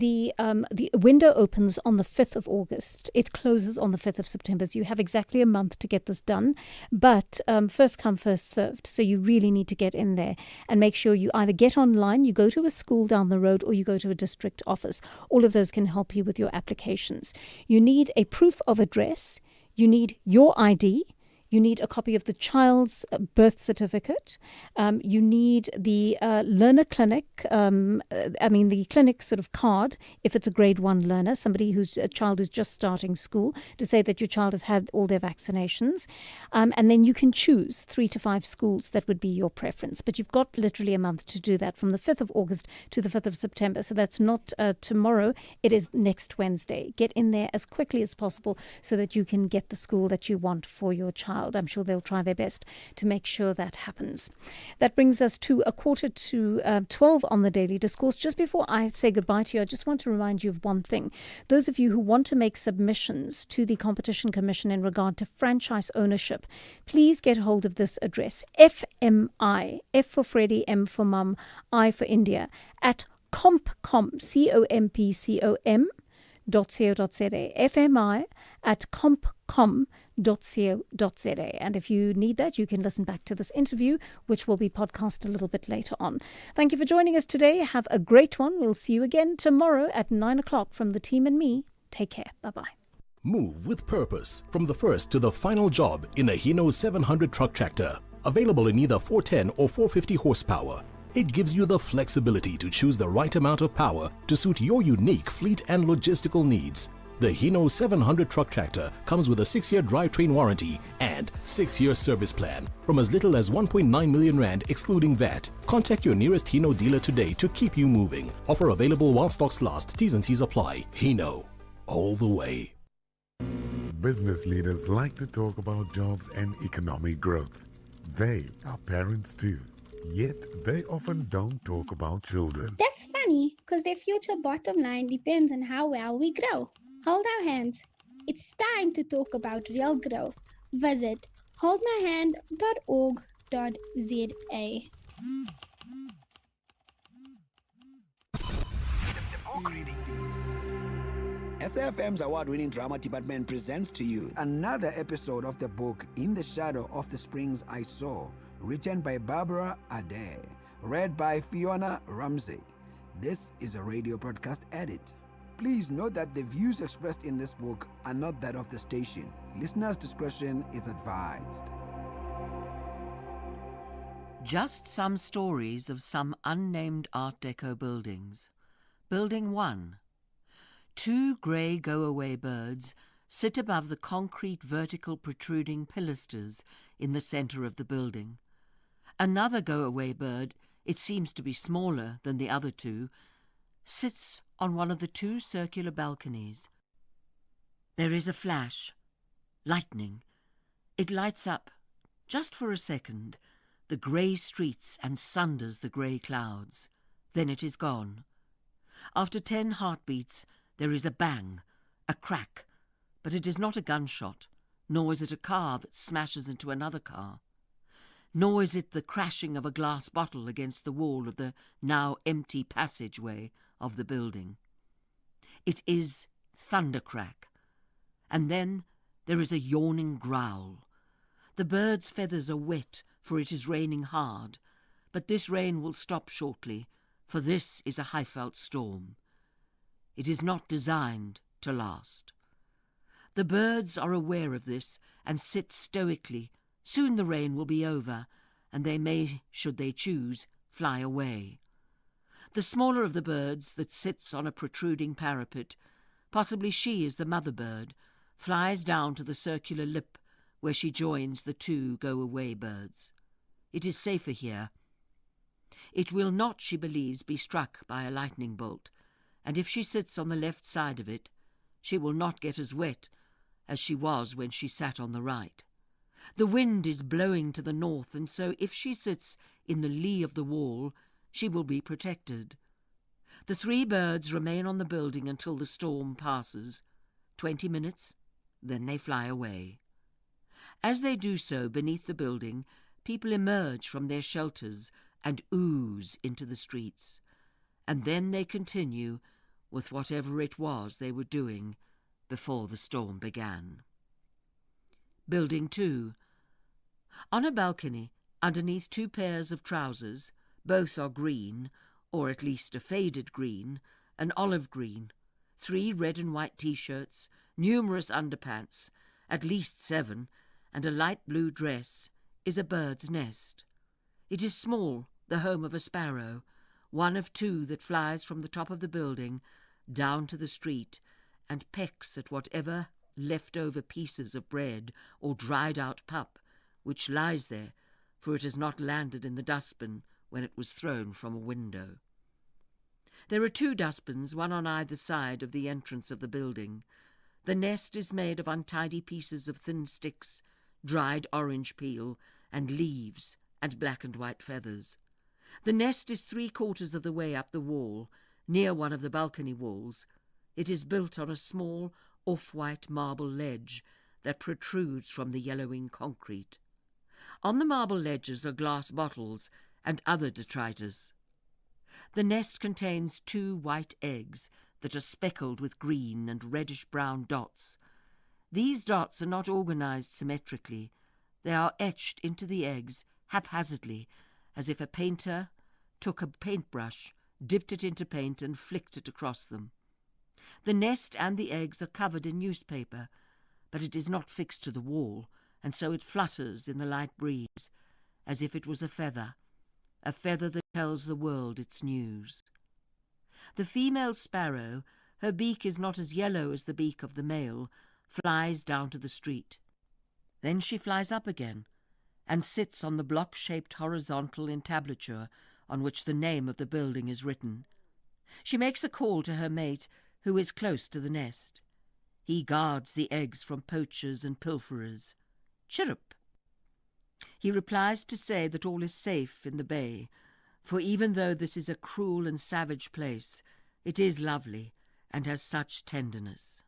window opens on the 5th of August. It closes on the 5th of September. So you have exactly a month to get this done. But first come, first served. So you really need to get in there and make sure you either get online, you go to a school down the road, or you go to a district office. All of those can help you with your applications. You need a proof of address, you need your ID, you need a copy of the child's birth certificate, you need the learner clinic, the clinic sort of card, if it's a grade 1 learner, somebody whose child is just starting school, to say that your child has had all their vaccinations. And then you can choose 3 to 5 schools that would be your preference. But you've got literally a month to do that, from the 5th of August to the 5th of September. So that's not tomorrow, it is next Wednesday. Get in there as quickly as possible so that you can get the school that you want for your child. I'm sure they'll try their best to make sure that happens. That brings us to 11:45 on the Daily Discourse. Just before I say goodbye to you, I just want to remind you of one thing. Those of you who want to make submissions to the Competition Commission in regard to franchise ownership, please get hold of this address: FMI, F for Freddy, M for Mum, I for India, at compcom, compcom.co.za, FMI at compcom.co.za. And if you need that, you can listen back to this interview, which will be podcast a little bit later on. Thank you for joining us today. Have a great one. We'll see you again tomorrow at 9 o'clock from the team and me. Take care. Bye-bye. Move with purpose from the first to the final job in a Hino 700 truck tractor. Available in either 410 or 450 horsepower. It gives you the flexibility to choose the right amount of power to suit your unique fleet and logistical needs. The Hino 700 truck tractor comes with a 6-year drivetrain warranty and 6-year service plan from as little as 1.9 million rand excluding VAT. Contact your nearest Hino dealer today to keep you moving. Offer available while stocks last. T's and C's apply. Hino, all the way. Business leaders like to talk about jobs and economic growth. They are parents too, yet they often don't talk about children. That's funny, because their future bottom line depends on how well we grow. Hold our hands. It's time to talk about real growth. Visit holdmyhand.org.za. SAfm's award-winning drama department presents to you another episode of the book In the Shadow of the Springs I Saw, written by Barbara Adair, read by Fiona Ramsey. This is a radio broadcast edit. Please note that the views expressed in this book are not that of the station. Listeners' discretion is advised. Just some stories of some unnamed Art Deco buildings. Building 1. 2 grey go-away birds sit above the concrete vertical protruding pilasters in the centre of the building. Another go-away bird, it seems to be smaller than the other 2, sits on one of the 2 circular balconies. There is a flash, lightning. It lights up, just for a second, the grey streets and sunders the grey clouds. Then it is gone. After 10 heartbeats, there is a bang, a crack, but it is not a gunshot, nor is it a car that smashes into another car, nor is it the crashing of a glass bottle against the wall of the now empty passageway of the building. It is thundercrack, and then there is a yawning growl. The bird's feathers are wet, for it is raining hard, but this rain will stop shortly, for this is a Highveld storm. It is not designed to last. The birds are aware of this and sit stoically. Soon the rain will be over, and they may, should they choose, fly away. The smaller of the birds that sits on a protruding parapet, possibly she is the mother bird, flies down to the circular lip where she joins the 2 go-away birds. It is safer here. It will not, she believes, be struck by a lightning bolt, and if she sits on the left side of it, she will not get as wet as she was when she sat on the right. The wind is blowing to the north, and so if she sits in the lee of the wall, she will be protected. The 3 birds remain on the building until the storm passes. 20 minutes, then they fly away. As they do so beneath the building, people emerge from their shelters and ooze into the streets. And then they continue with whatever it was they were doing before the storm began. Building 2. On a balcony, underneath 2 pairs of trousers, both are green, or at least a faded green, an olive green, 3 red and white T-shirts, numerous underpants, at least 7, and a light blue dress, is a bird's nest. It is small, the home of a sparrow, one of 2 that flies from the top of the building down to the street and pecks at whatever left-over pieces of bread or dried-out pup which lies there, for it has not landed in the dustbin when it was thrown from a window. There are 2 dustbins, one on either side of the entrance of the building. The nest is made of untidy pieces of thin sticks, dried orange peel, and leaves, and black and white feathers. The nest is 3/4 of the way up the wall, near one of the balcony walls. It is built on a small, off-white marble ledge that protrudes from the yellowing concrete. On the marble ledges are glass bottles and other detritus. The nest contains 2 white eggs that are speckled with green and reddish-brown dots. These dots are not organized symmetrically. They are etched into the eggs haphazardly, as if a painter took a paintbrush, dipped it into paint and flicked it across them. The nest and the eggs are covered in newspaper, but it is not fixed to the wall, and so it flutters in the light breeze, as if it was a feather that tells the world its news. The female sparrow her beak is not as yellow as the beak of the male, flies down to the street. Then she flies up again and sits on the block-shaped horizontal entablature on which the name of the building is written. She makes a call to her mate, who is close to the nest. He guards the eggs from poachers and pilferers. Chirrup! He replies to say that all is safe in the bay, for even though this is a cruel and savage place, it is lovely and has such tenderness.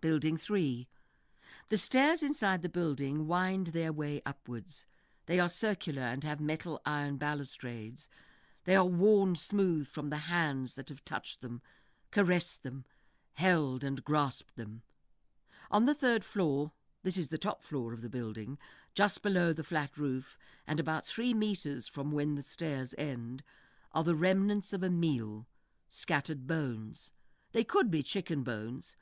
Building 3. The stairs inside the building wind their way upwards. They are circular and have metal iron balustrades. They are worn smooth from the hands that have touched them, caressed them, held and grasped them. On the 3rd floor, this is the top floor of the building, just below the flat roof, and about 3 meters from when the stairs end, are the remnants of a meal, scattered bones. They could be chicken bones,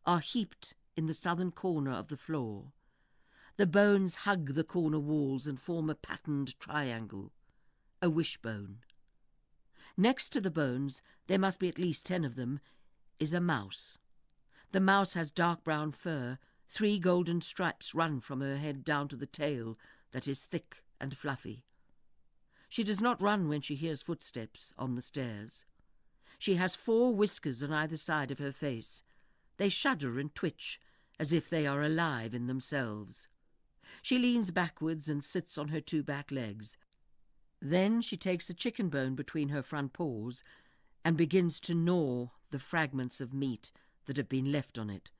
are heaped in the southern corner of the floor. The bones hug the corner walls and form a patterned triangle, a wishbone. Next to the bones, there must be at least 10 of them, is a mouse. The mouse has dark brown fur. 3 golden stripes run from her head down to the tail that is thick and fluffy. She does not run when she hears footsteps on the stairs. She has 4 whiskers on either side of her face. They shudder and twitch as if they are alive in themselves. She leans backwards and sits on her 2 back legs. Then she takes a chicken bone between her front paws and begins to gnaw the fragments of meat that have been left on it.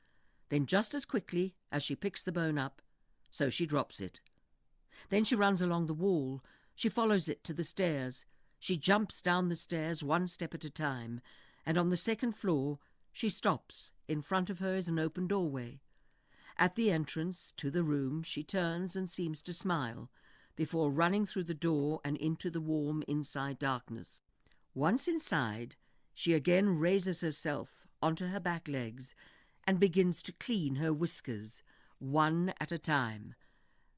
Then just as quickly as she picks the bone up, so she drops it. Then she runs along the wall. She follows it to the stairs. She jumps down the stairs 1 step at a time, and on the 2nd floor she stops. In front of her is an open doorway. At the entrance to the room she turns and seems to smile, before running through the door and into the warm inside darkness. Once inside, she again raises herself onto her back legs and begins to clean her whiskers, 1 at a time.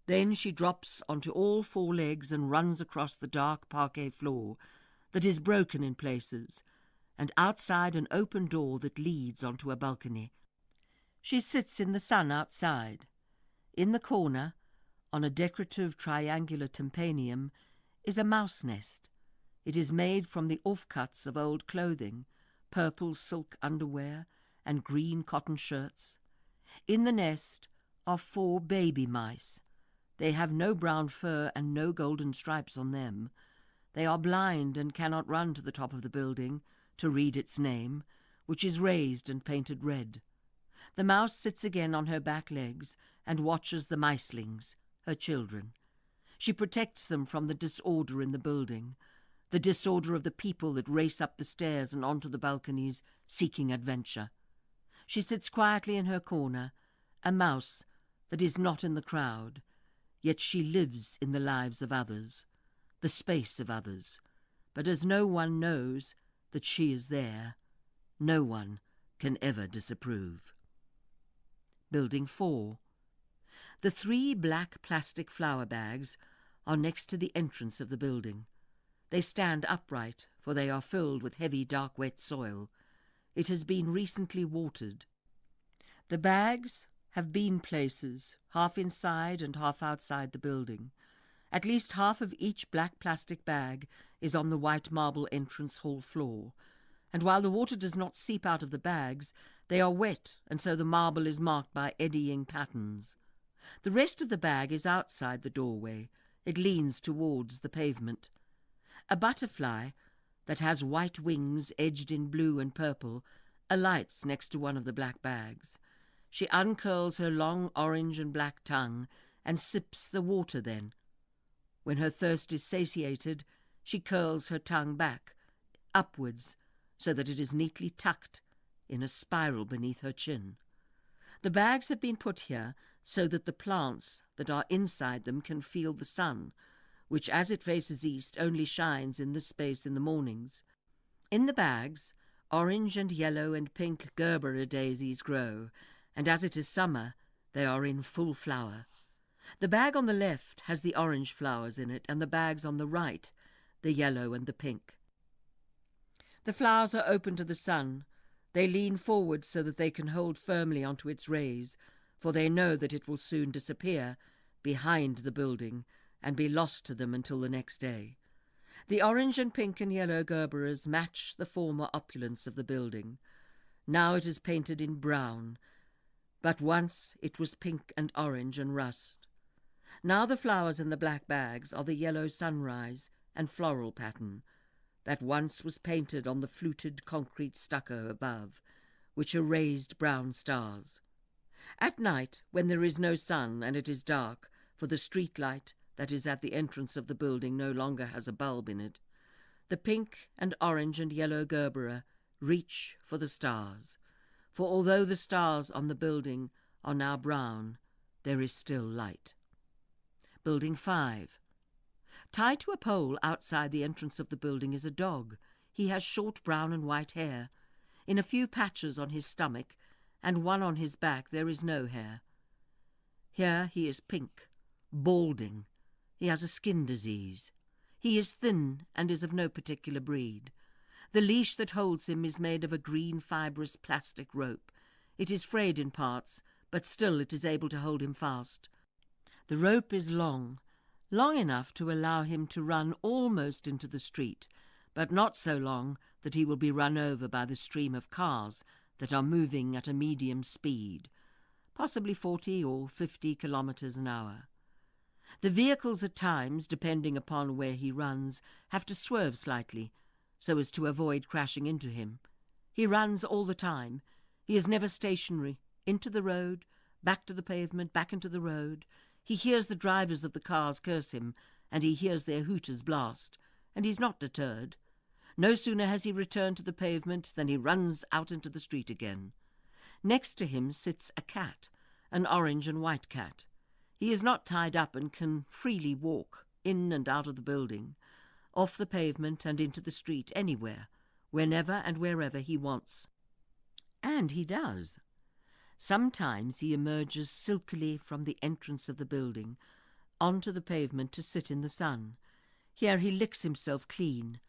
Then she drops onto all 4 legs and runs across the dark parquet floor that is broken in places, and outside an open door that leads onto a balcony. She sits in the sun outside. In the corner, on a decorative triangular tympanium, is a mouse nest. It is made from the offcuts of old clothing, purple silk underwear, and green cotton shirts. In the nest are 4 baby mice. They have no brown fur and no golden stripes on them. They are blind and cannot run to the top of the building to read its name, which is raised and painted red. The mouse sits again on her back legs and watches the micelings, her children. She protects them from the disorder in the building, the disorder of the people that race up the stairs and onto the balconies, seeking adventure. She sits quietly in her corner, a mouse that is not in the crowd, yet she lives in the lives of others, the space of others. But as no one knows that she is there, no one can ever disapprove. Building 4. The 3 black plastic flower bags are next to the entrance of the building. They stand upright, for they are filled with heavy, dark, wet soil. It has been recently watered. The bags have been places, half inside and half outside the building. At least half of each black plastic bag is on the white marble entrance hall floor, and while the water does not seep out of the bags, they are wet, and so the marble is marked by eddying patterns. The rest of the bag is outside the doorway. It leans towards the pavement. A butterfly that has white wings edged in blue and purple alights next to one of the black bags. She uncurls her long orange and black tongue and sips the water then. When her thirst is satiated, she curls her tongue back, upwards, so that it is neatly tucked in a spiral beneath her chin. The bags have been put here so that the plants that are inside them can feel the sun, which as it faces east only shines in this space in the mornings. In the bags, orange and yellow and pink Gerbera daisies grow, and as it is summer, they are in full flower. The bag on the left has the orange flowers in it, and the bags on the right, the yellow and the pink. The flowers are open to the sun. They lean forward so that they can hold firmly onto its rays, for they know that it will soon disappear behind the building and be lost to them until the next day. The orange and pink and yellow Gerberas match the former opulence of the building. Now it is painted in brown, but once it was pink and orange and rust. Now the flowers in the black bags are the yellow sunrise and floral pattern that once was painted on the fluted concrete stucco above, which are raised brown stars. At night, when there is no sun and it is dark, for the street light that is at the entrance of the building no longer has a bulb in it, the pink and orange and yellow Gerbera reach for the stars, for although the stars on the building are now brown, there is still light. Building 5. Tied to a pole outside the entrance of the building is a dog. He has short brown and white hair. In a few patches on his stomach and one on his back there is no hair. Here he is pink, balding. He has a skin disease. He is thin and is of no particular breed. The leash that holds him is made of a green fibrous plastic rope. It is frayed in parts, but still it is able to hold him fast. The rope is long enough to allow him to run almost into the street, but not so long that he will be run over by the stream of cars that are moving at a medium speed, possibly 40 or 50 kilometers an hour. The vehicles at times, depending upon where he runs, have to swerve slightly, so as to avoid crashing into him. He runs all the time. He is never stationary. Into the road, back to the pavement, back into the road. He hears the drivers of the cars curse him, and he hears their hooters blast, and he's not deterred. No sooner has he returned to the pavement than he runs out into the street again. Next to him sits a cat, an orange and white cat. He is not tied up and can freely walk in and out of the building, off the pavement and into the street, anywhere, whenever and wherever he wants. And he does. Sometimes he emerges silkily from the entrance of the building onto the pavement to sit in the sun. Here he licks himself clean.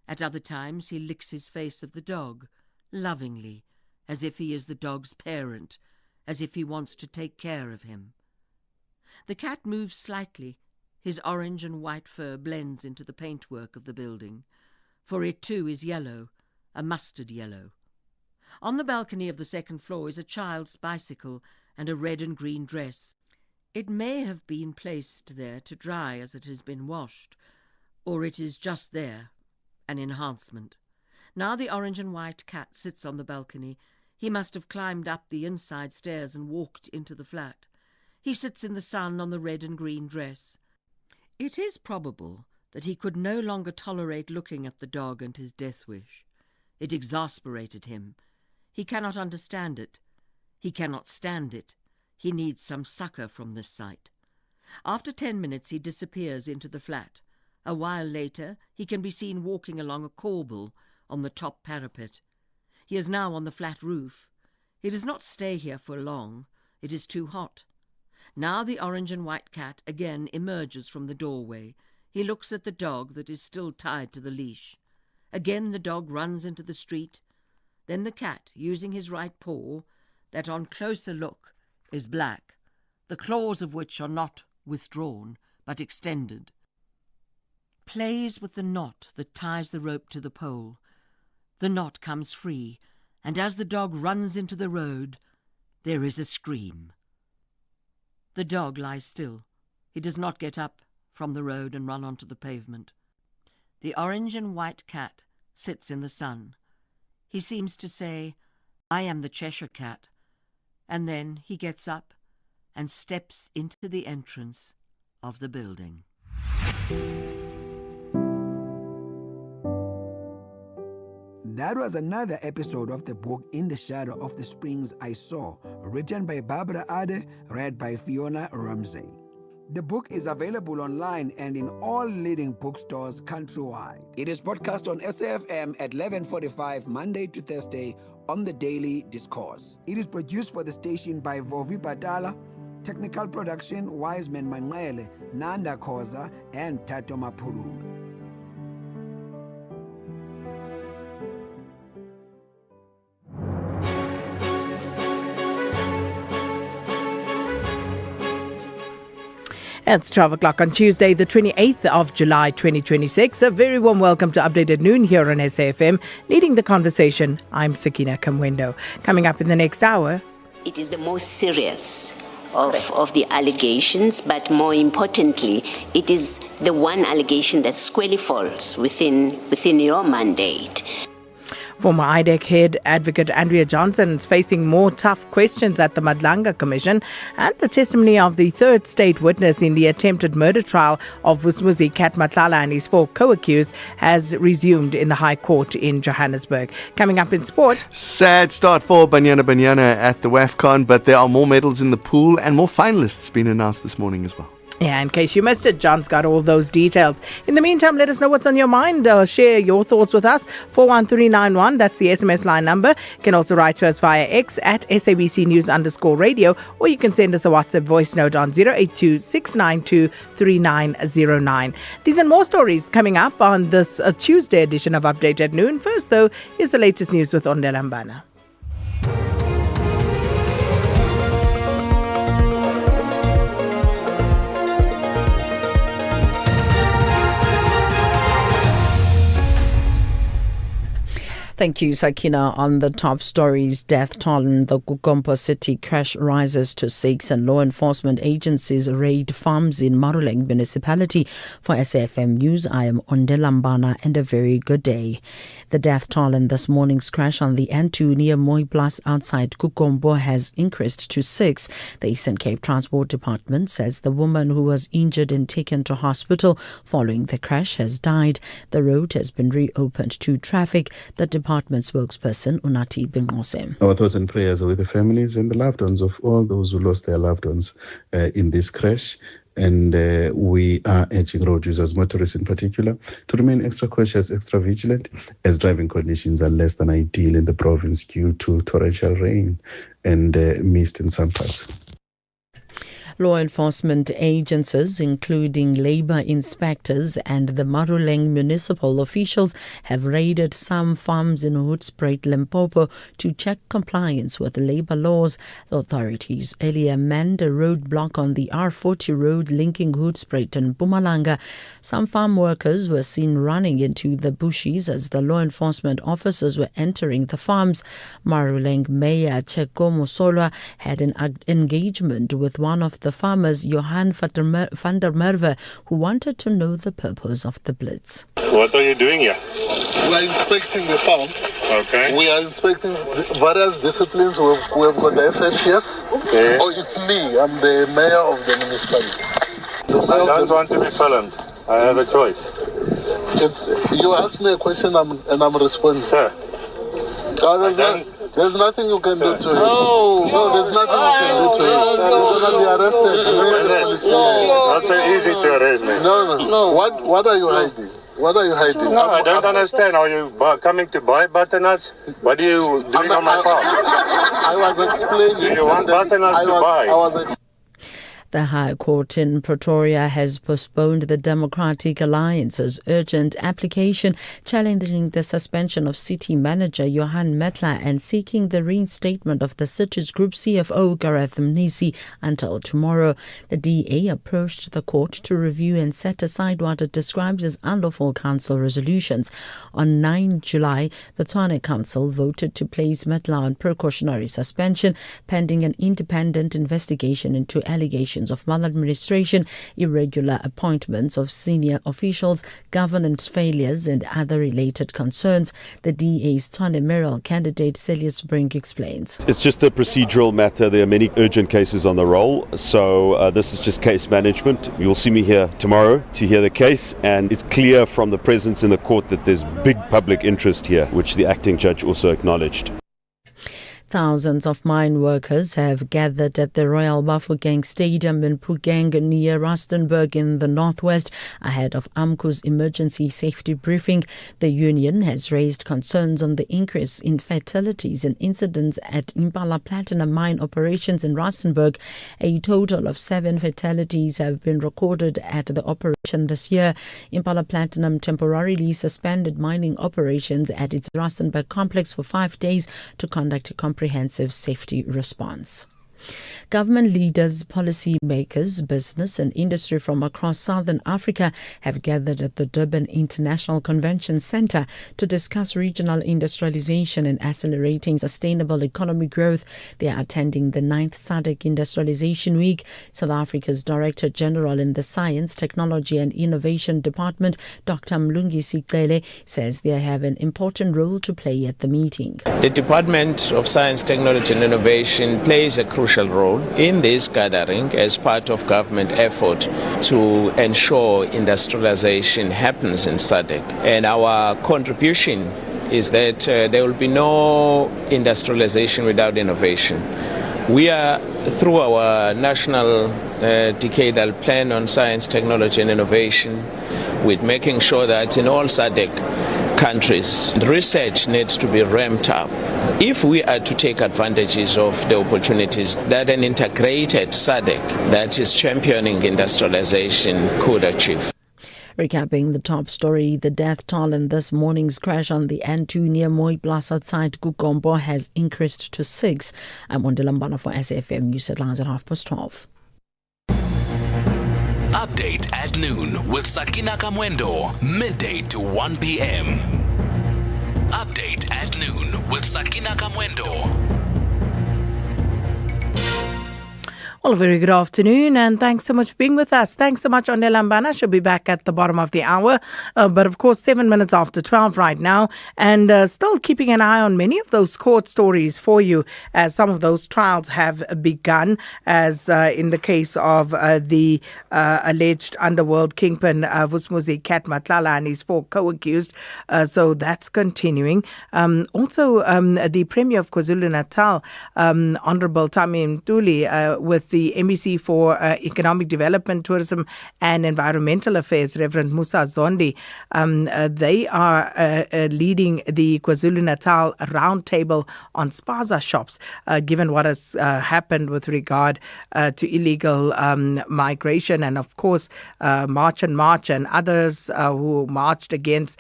At other times he licks his face of the dog, lovingly, as if he is the dog's parent, as if he wants to take care of him. The cat moves slightly. His orange and white fur blends into the paintwork of the building, for it too is yellow, a mustard yellow. On the balcony of the second floor is a child's bicycle and a red and green dress. It may have been placed there to dry as it has been washed, or it is just there, an enhancement. Now the orange and white cat sits on the balcony. He must have climbed up the inside stairs and walked into the flat. He sits in the sun on the red and green dress. It is probable that he could no longer tolerate looking at the dog and his death wish. It exasperated him. He cannot understand it. He cannot stand it. He needs some succor from this sight. After 10 minutes he disappears into the flat. A while later he can be seen walking along a corbel on the top parapet. He is now on the flat roof. He does not stay here for long. It is too hot. Now the orange and white cat again emerges from the doorway. He looks at the dog that is still tied to the leash. Again the dog runs into the street. Then the cat, using his right paw, that on closer look is black, the claws of which are not withdrawn, but extended, plays with the knot that ties the rope to the pole. The knot comes free, and as the dog runs into the road, there is a scream. The dog lies still. He does not get up from the road and run onto the pavement. The orange and white cat sits in the sun. He seems to say, "I am the Cheshire Cat," and then he gets up and steps into the entrance of the building. That was another episode of the book In the Shadow of the Springs I Saw, written by Barbara Ade, read by Fiona Ramsey. The book is available online and in all leading bookstores countrywide. It is broadcast on SAFM at 11:45 Monday to Thursday on the Daily Discourse. It is produced for the station by Vovi Batala, technical production Wiseman Manwele, Nanda Koza, and Tato Mapuru. It's 12 o'clock on Tuesday, the 28th of July, 2026. A very warm welcome to Updated Noon here on SAFM. Leading the conversation, I'm Sakina Kamwendo. Coming up in the next hour. It is the most serious of the allegations, but more importantly, it is the one allegation that squarely falls within your mandate. Former IDEC head advocate Andrea Johnson is facing more tough questions at the Madlanga Commission, and the testimony of the third state witness in the attempted murder trial of Vusmuzi Kat Matlala and his 4 co-accused has resumed in the High Court in Johannesburg. Coming up in sport. Sad start for Banyana at the WAFCON, but there are more medals in the pool and more finalists being announced this morning as well. Yeah, in case you missed it, John's got all those details. In the meantime, let us know what's on your mind. Share your thoughts with us. 41391, that's the SMS line number. You can also write to us via X at SABC News_radio, or you can send us a WhatsApp voice note on 082 692 3909. These and more stories coming up on this Tuesday edition of Update at Noon. First, though, here's the latest news with Ondela Mbana. Thank you, Sakina. On the top stories, death toll in the Gugompo City crash rises to 6, and law enforcement agencies raid farms in Maruleng municipality. For SAFM News, I am Ondela Mbana, and a very good day. The death toll in this morning's crash on the N2 near Mooiplaas outside Gugompo has increased to 6. The Eastern Cape Transport Department says the woman who was injured and taken to hospital following the crash has died. The road has been reopened to traffic. The department spokesperson Unati Bengose. Our thoughts and prayers are with the families and the loved ones of all those who lost their loved ones in this crash. And we are urging road users, motorists in particular, to remain extra cautious, extra vigilant, as driving conditions are less than ideal in the province due to torrential rain and mist in some parts. Law enforcement agencies, including labour inspectors and the Maruleng municipal officials, have raided some farms in Hoedspruit, Limpopo to check compliance with labour laws. The authorities earlier manned a roadblock on the R40 road linking Hoedspruit and Mpumalanga. Some farm workers were seen running into the bushes as the law enforcement officers were entering the farms. Maruleng Mayor Cheko Mosolwa had an engagement with one of the farmers, Johan van der Merwe, who wanted to know the purpose of the blitz. What are you doing here? We are inspecting the farm. Okay. We are inspecting various disciplines. We have got the SAPS. Okay. Oh, it's me. I'm the mayor of the municipality. I don't want to be filmed. I have a choice. You ask me a question and I'm responding. Sir. There's nothing you can do to him. No, there's nothing you can do to him. He's going to be arrested. Not so easy to arrest me. No. What are you hiding? What are you hiding? No, I don't understand. Are you coming to buy butternuts? What are you doing on my farm? I was explaining. Do you want butternuts to buy? The High Court in Pretoria has postponed the Democratic Alliance's urgent application challenging the suspension of city manager Johan Metla and seeking the reinstatement of the city's group CFO Gareth Mnisi until tomorrow. The DA approached the court to review and set aside what it describes as unlawful council resolutions. On 9 July, the Tshwane Council voted to place Metla on precautionary suspension pending an independent investigation into allegations of maladministration, irregular appointments of senior officials, governance failures and other related concerns. The DA's Tshwane mayoral candidate Celius Brink explains. It's just a procedural matter. There are many urgent cases on the roll, so this is just case management. You'll see me here tomorrow to hear the case, and it's clear from the presence in the court that there's big public interest here, which the acting judge also acknowledged. Thousands of mine workers have gathered at the Royal Bafokeng Stadium in Phokeng near Rustenburg in the northwest ahead of AMCU's emergency safety briefing. The union has raised concerns on the increase in fatalities and incidents at Impala Platinum mine operations in Rustenburg. A total of 7 fatalities have been recorded at the operation this year. Impala Platinum temporarily suspended mining operations at its Rustenburg complex for 5 days to conduct a comprehensive safety response. Government leaders, policy makers, business and industry from across Southern Africa have gathered at the Durban International Convention Centre to discuss regional industrialization and accelerating sustainable economic growth. They are attending the 9th SADC Industrialization Week. South Africa's Director General in the Science, Technology and Innovation Department, Dr. Mlungi Siqele, says they have an important role to play at the meeting. The Department of Science, Technology and Innovation plays a crucial role in this gathering as part of government effort to ensure industrialization happens in SADC. And our contribution is that there will be no industrialization without innovation. We are, through our national decadal plan on science, technology and innovation, with making sure that in all SADC countries, research needs to be ramped up. If we are to take advantages of the opportunities that an integrated SADC that is championing industrialization could achieve. Recapping the top story, the death toll in this morning's crash on the N2 near Moy Plaza outside Kukombo has increased to 6. I'm Wandela Mbana for SAFM News Headlines at 12:30. Update at noon with Sakina Kamwendo, midday to 1 p.m. Update at noon with Sakina Kamwendo. Well, a very good afternoon, and thanks so much for being with us. Thanks so much, Onela Mbana. She'll be back at the bottom of the hour. But of course, 7 minutes after 12 right now, and still keeping an eye on many of those court stories for you, as some of those trials have begun, as in the case of the alleged underworld kingpin Vusmuzi Kat Matlala and his 4 co-accused. So that's continuing. Also, the Premier of KwaZulu-Natal, Honorable Tami Mtuli, with the MEC for Economic Development, Tourism and Environmental Affairs, Reverend Musa Zondi. They are leading the KwaZulu-Natal roundtable on spaza shops, given what has happened with regard to illegal migration, and of course March and others who marched against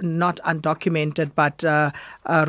not undocumented, but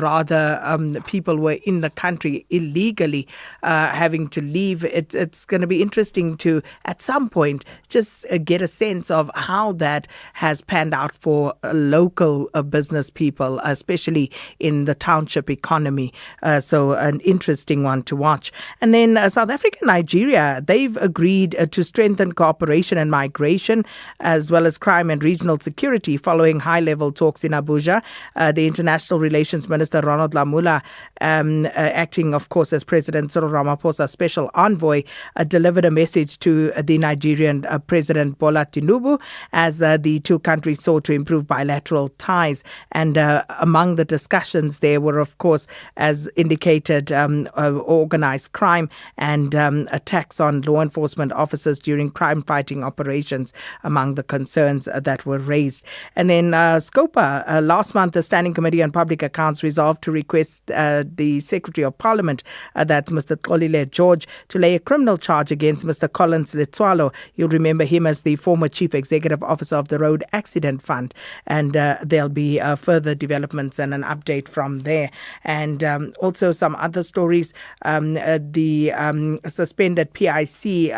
rather people were in the country illegally, having to leave. It's going to be interesting to, at some point, just get a sense of how that has panned out for local business people, especially in the township economy. So an interesting one to watch. And then South Africa and Nigeria, they've agreed to strengthen cooperation and migration, as well as crime and regional security, following high-level talks in Abuja. The International Relations Minister Ronald Lamula, acting of course as President Cyril Ramaphosa's special envoy, delivered a message to the Nigerian President Bola Tinubu as the two countries sought to improve bilateral ties. And among the discussions there were, of course, as indicated, organized crime and attacks on law enforcement officers during crime-fighting operations among the concerns that were raised. And then SCOPA, last month, the Standing Committee on Public Accounts resolved to request the Secretary of Parliament, that's Mr. Xolile George, to lay a criminal charge against Mr. Collins Letswalo. You'll remember him as the former Chief Executive Officer of the Road Accident Fund. And there'll be further developments and an update from there. And also some other stories. The suspended PIC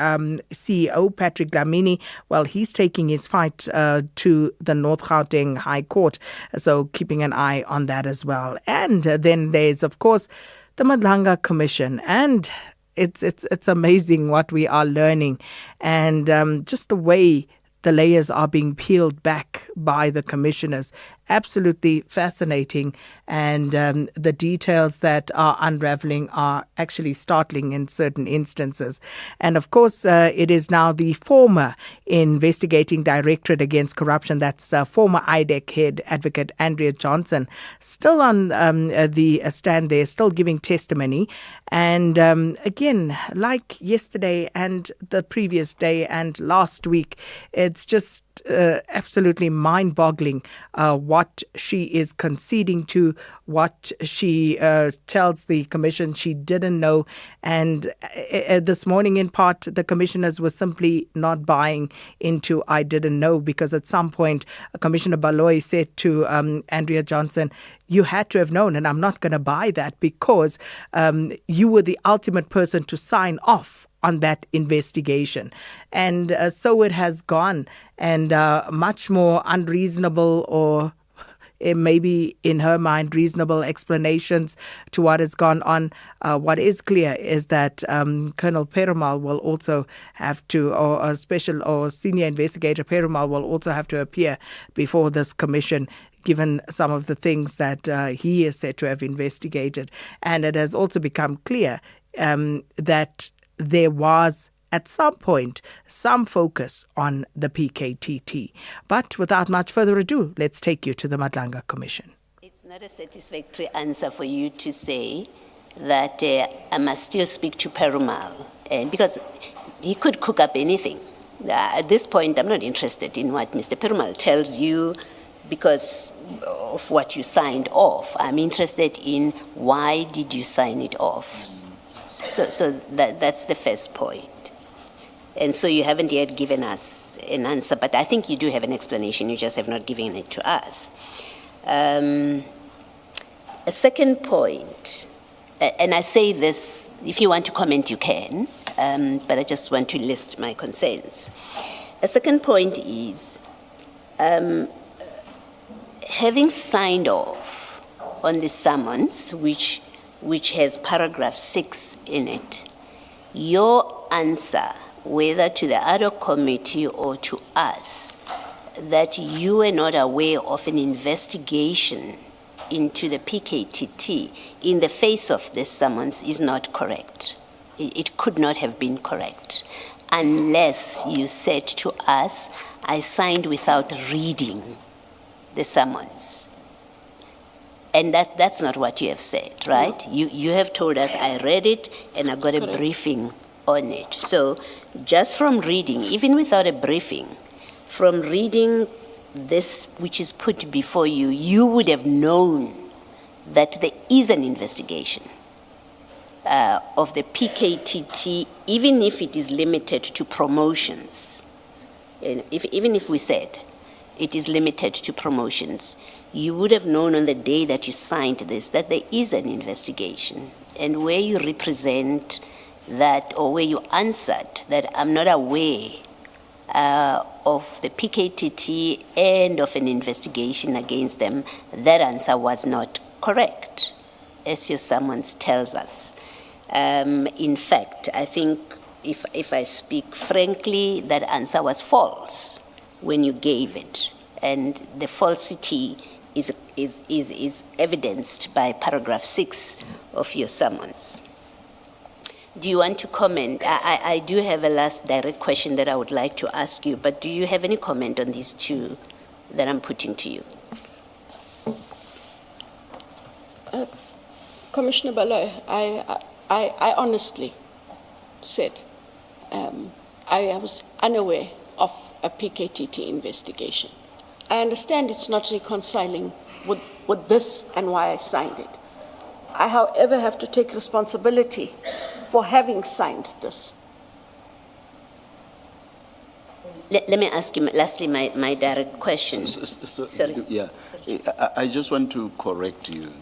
CEO, Patrick Dlamini, well, he's taking his fight to the North Gauteng High Court. So keeping an eye on that as well. And then there's, of course, the Madlanga Commission. And it's amazing what we are learning. And just the way the layers are being peeled back by the commissioners. Absolutely fascinating. And the details that are unraveling are actually startling in certain instances. And of course, it is now the former Investigating Directorate Against Corruption, that's former IDEC head advocate Andrea Johnson, still on the stand there, still giving testimony. And again, like yesterday and the previous day and last week, it's just absolutely mind-boggling what she is conceding to, what she tells the commission she didn't know. And this morning, in part, the commissioners were simply not buying into I didn't know, because at some point, Commissioner Baloyi said to Andrea Johnson, you had to have known, and I'm not going to buy that, because you were the ultimate person to sign off on that investigation. And so it has gone, and much more unreasonable, or maybe in her mind reasonable explanations to what has gone on. What is clear is that Colonel Perumal will also have to, or a special or senior investigator Perumal will also have to appear before this commission, given some of the things that he is said to have investigated. And it has also become clear that there was, at some point, some focus on the PKTT. But without much further ado, let's take you to the Madlanga Commission. It's not a satisfactory answer for you to say that I must still speak to Perumal, because he could cook up anything. At this point, I'm not interested in what Mr. Perumal tells you because of what you signed off. I'm interested in why did you sign it off. So that's the first point. And so you haven't yet given us an answer, but I think you do have an explanation, you just have not given it to us. A second point, and I say this, if you want to comment, you can, but I just want to list my concerns. A second point is, having signed off on the summons, which has paragraph 6 in it, your answer, whether to the ad hoc committee or to us, that you were not aware of an investigation into the PKTT in the face of this summons is not correct. It could not have been correct unless you said to us, I signed without reading the summons. And that's not what you have said, right? No. You have told us, I read it and I got a briefing on it. So just from reading, even without a briefing, from reading this which is put before you, you would have known that there is an investigation of the PKTT, even if it is limited to promotions. And even if we said it is limited to promotions, you would have known on the day that you signed this that there is an investigation. And where you represent that, or where you answered that I'm not aware of the PKTT and of an investigation against them, that answer was not correct, as your summons tells us. In fact, I think if I speak frankly, that answer was false when you gave it. And the falsity is evidenced by paragraph 6 of your summons. Do you want to comment? I do have a last direct question that I would like to ask you, but do you have any comment on these two that I'm putting to you? Commissioner Baloyi, I honestly said I was unaware of a PKTT investigation. I understand it's not reconciling with this and why I signed it. I, however, have to take responsibility for having signed this. Let me ask you, lastly, my direct question. Sorry. Yeah, I just want to correct you.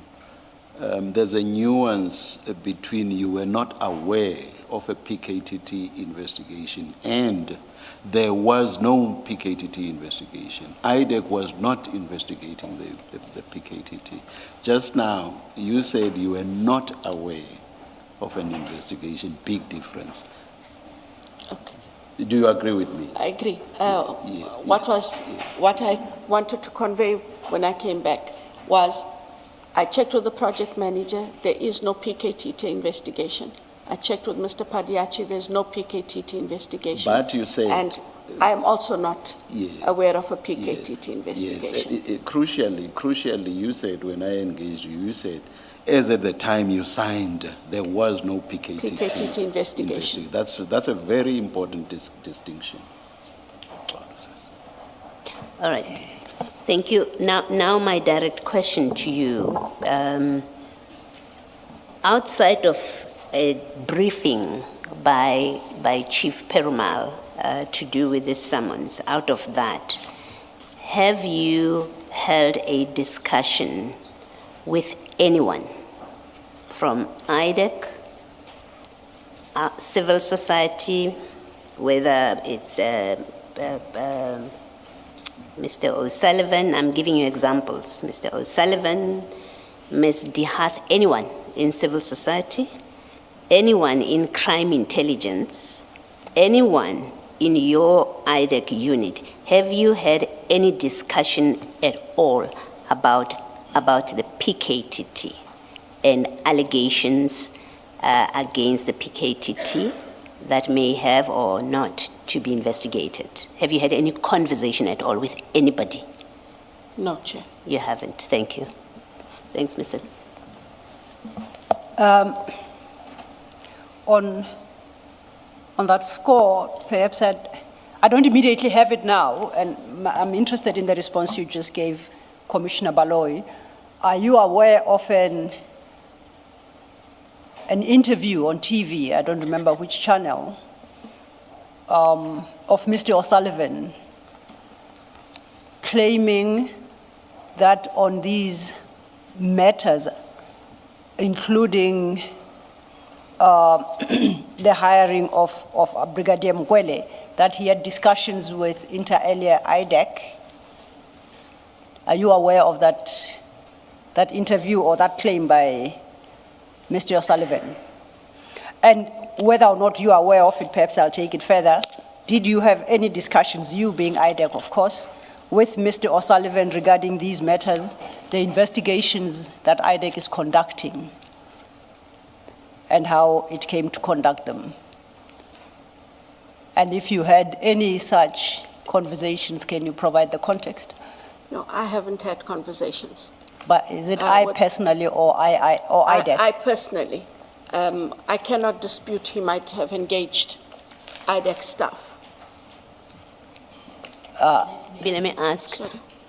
There's a nuance between you were not aware of a PKTT investigation and there was no PKTT investigation. IDEC was not investigating the PKTT. Just now, you said you were not aware of an investigation. Big difference. Okay. Do you agree with me? I agree. What I wanted to convey when I came back was I checked with the project manager. There is no PKTT investigation. I checked with Mr. Padiachi. There's no PKTT investigation. But you say, and I am also not aware of a PKTT investigation. Yes. Crucially, you said when I engaged you, you said, as at the time you signed, there was no PKTT investigation. That's a very important distinction. All right. Thank you. Now my direct question to you. Outside of a briefing by Chief Perumal to do with this summons, out of that, have you held a discussion with anyone from IDEC, civil society, whether it's Mr. O'Sullivan, I'm giving you examples, Mr. O'Sullivan, Ms. Dihas, anyone in civil society, anyone in crime intelligence, anyone in your IDEC unit, have you had any discussion at all about the PKTT and allegations against the PKTT that may have or not to be investigated? Have you had any conversation at all with anybody? No, Chair. You haven't. Thank you. Thanks, Mr. On that score, perhaps I don't immediately have it now, and I'm interested in the response you just gave Commissioner Baloyi. Are you aware of an interview on TV, I don't remember which channel, of Mr. O'Sullivan claiming that on these matters, including the hiring of Brigadier Mkwele, that he had discussions with inter alia IDEC? Are you aware of that interview or that claim by Mr. O'Sullivan? And whether or not you are aware of it, perhaps I'll take it further. Did you have any discussions, you being IDEC, of course, with Mr. O'Sullivan regarding these matters, the investigations that IDEC is conducting, and how it came to conduct them? And if you had any such conversations, can you provide the context? No, I haven't had conversations. But is it I personally or IDEC? I personally. I cannot dispute he might have engaged IDEC staff. Let me ask,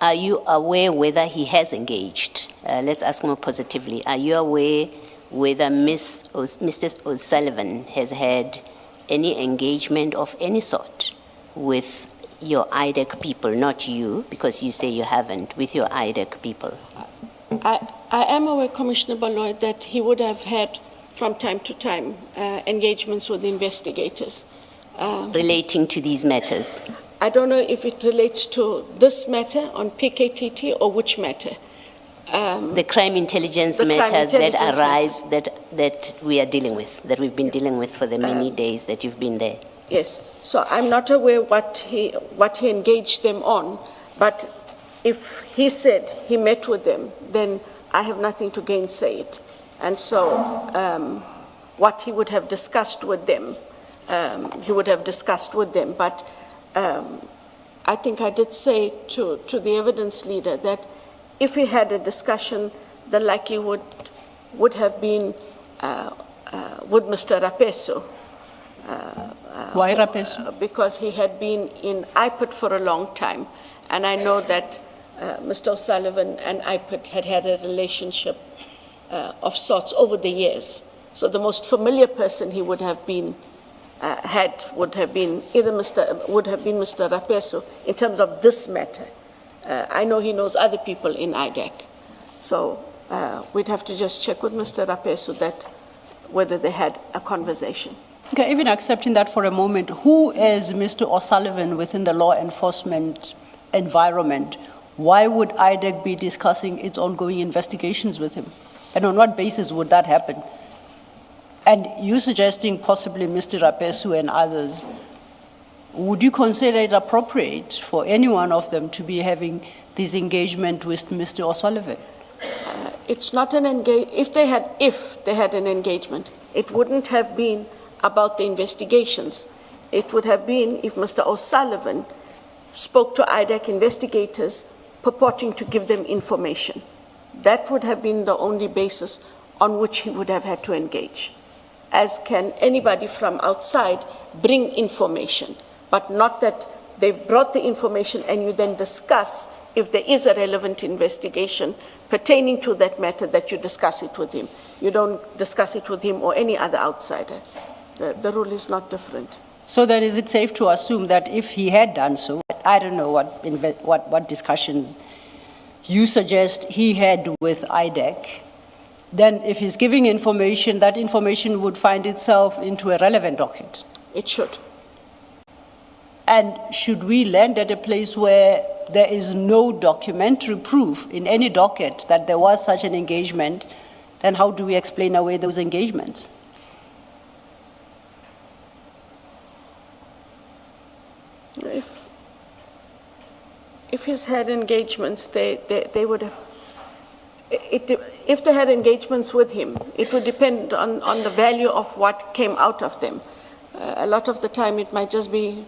are you aware whether he has engaged? Let's ask more positively. Are you aware whether Mr. O'Sullivan has had any engagement of any sort with your IDEC people, not you, because you say you haven't, with your IDEC people? I am aware, Commissioner Baloyi, that he would have had, from time to time, engagements with investigators. Relating to these matters? I don't know if it relates to this matter on PKTT or which matter. The crime intelligence matters that arise, that we are dealing with, that we've been dealing with for the many days that you've been there. Yes, so I'm not aware what he engaged them on, but if he said he met with them, then I have nothing to gainsay it. And so what he would have discussed with them, he would have discussed with them. But I think I did say to the evidence leader that if he had a discussion, the likelihood would have been with Mr. Rapeso. Why Rapeso? Because he had been in IPIT for a long time. And I know that Mr. O'Sullivan and IPIT had had a relationship of sorts over the years. So the most familiar person he would have been would have been Mr. Rapeso in terms of this matter. I know he knows other people in IDEC. So we'd have to just check with Mr. Rapeso that whether they had a conversation. Okay, even accepting that for a moment, who is Mr. O'Sullivan within the law enforcement environment? Why would IDEC be discussing its ongoing investigations with him? And on what basis would that happen? And you suggesting possibly Mr. Rapesu and others, would you consider it appropriate for any one of them to be having this engagement with Mr. O'Sullivan? It's not an engagement. If they had an engagement, it wouldn't have been about the investigations. It would have been if Mr. O'Sullivan spoke to IDEC investigators purporting to give them information. That would have been the only basis on which he would have had to engage. As can anybody from outside bring information, but not that they've brought the information and you then discuss if there is a relevant investigation pertaining to that matter, that you discuss it with him. You don't discuss it with him or any other outsider. The rule is not different. So then is it safe to assume that if he had done so, I don't know what discussions you suggest he had with IDEC, then if he's giving information, that information would find itself into a relevant docket? It should. And should we land at a place where there is no documentary proof in any docket that there was such an engagement, then how do we explain away those engagements? If he's had engagements, they would have. If they had engagements with him, it would depend on the value of what came out of them. A lot of the time, it might just be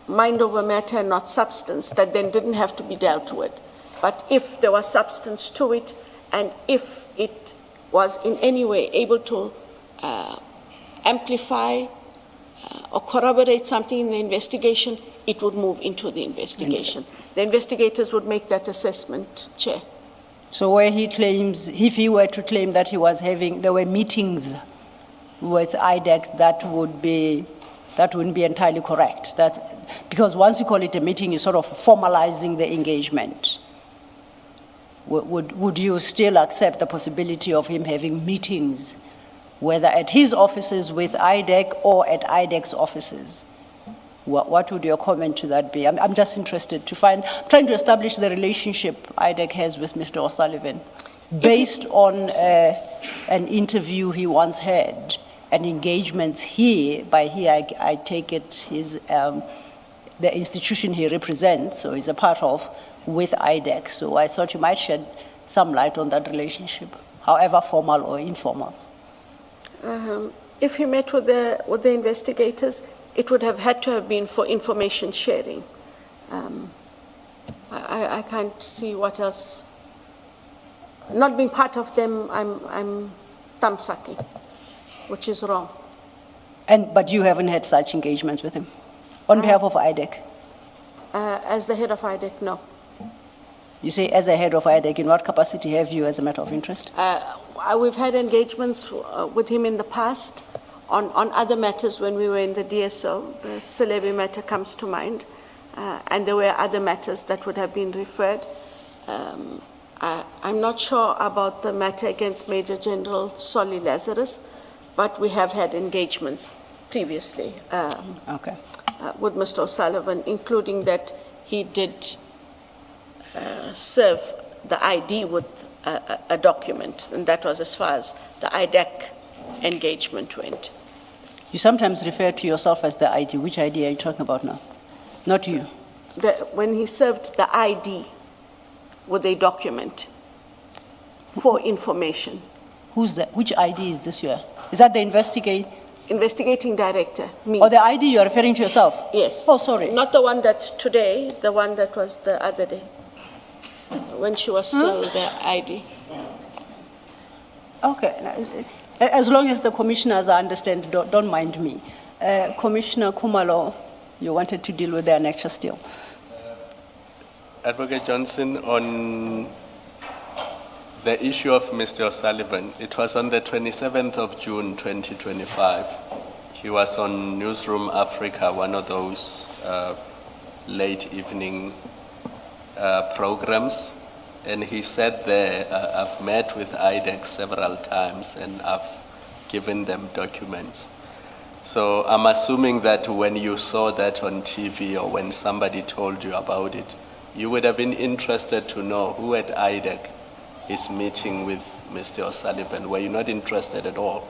mind over matter and not substance that then didn't have to be dealt with. But if there was substance to it, and if it was in any way able to amplify or corroborate something in the investigation, it would move into the investigation. The investigators would make that assessment, Chair. So where he claims, if he were to claim that there were meetings with IDEC, that wouldn't be entirely correct. Because once you call it a meeting, you're sort of formalizing the engagement. Would you still accept the possibility of him having meetings, whether at his offices with IDEC or at IDEC's offices? What would your comment to that be? I'm just interested trying to establish the relationship IDEC has with Mr. O'Sullivan based on an interview he once had, and engagements I take it the institution he represents or is a part of with IDEC. So I thought you might shed some light on that relationship, however formal or informal. If he met with the investigators, it would have had to have been for information sharing. I can't see what else. Not being part of them, I'm thumb-sucking, which is wrong. But you haven't had such engagements with him on behalf of IDEC? As the head of IDEC, no. You say as a head of IDEC, in what capacity have you as a matter of interest? We've had engagements with him in the past on other matters when we were in the DSO. The Celebi matter comes to mind, and there were other matters that would have been referred. I'm not sure about the matter against Major General Solly Lazarus, but we have had engagements previously with Mr. O'Sullivan, including that he did serve the ID with a document, and that was as far as the IDEC engagement went. You sometimes refer to yourself as the ID. Which ID are you talking about now? Not you. When he served the ID with a document for information. Who's that? Which ID is this here? Is that the investigating director, me. Or the ID you are referring to yourself? Yes. Oh, sorry. Not the one that's today, the one that was the other day, when she was still the ID. Okay. As long as the commissioners understand, don't mind me. Commissioner Kumalo, you wanted to deal with the annexure still. Advocate Johnson, on the issue of Mr. O'Sullivan, it was on the 27th of June 2025. He was on Newsroom Africa, one of those late evening programs. And he said there, I've met with IDEC several times and I've given them documents. So I'm assuming that when you saw that on TV or when somebody told you about it, you would have been interested to know who at IDEC is meeting with Mr. O'Sullivan. Were you not interested at all?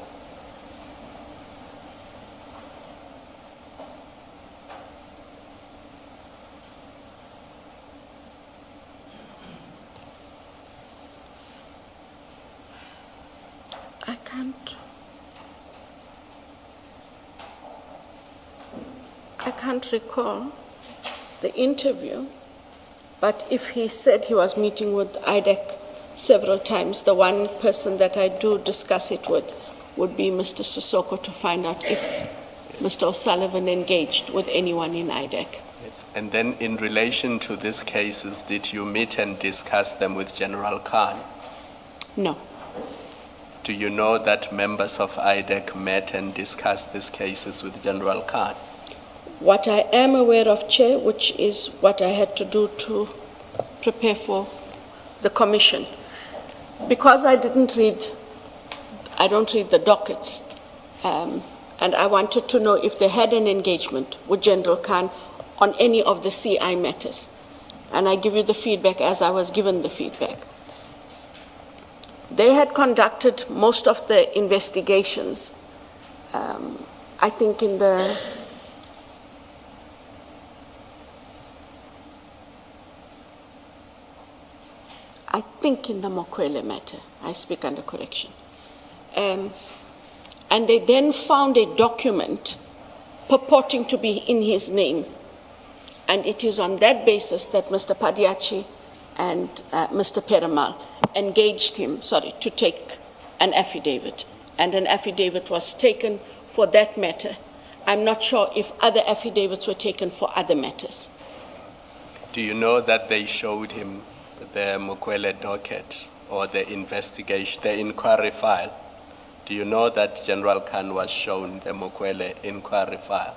I can't recall the interview, but if he said he was meeting with IDEC several times, the one person that I do discuss it with would be Mr. Sissoko, to find out if Mr. O'Sullivan engaged with anyone in IDEC. Yes. And then in relation to these cases, did you meet and discuss them with General Khan? No. Do you know that members of IDEC met and discussed these cases with General Khan? What I am aware of, Chair, which is what I had to do to prepare for the commission, because I don't read the dockets, and I wanted to know if they had an engagement with General Khan on any of the CI matters. And I give you the feedback as I was given the feedback. They had conducted most of the investigations, I think in the Mokwele matter. I speak under correction. And they then found a document purporting to be in his name. And it is on that basis that Mr. Padiachi and Mr. Perumal engaged him, to take an affidavit. And an affidavit was taken for that matter. I'm not sure if other affidavits were taken for other matters. Do you know that they showed him the Mokwele docket or the investigation, the inquiry file? Do you know that General Khan was shown the Mokwele inquiry file?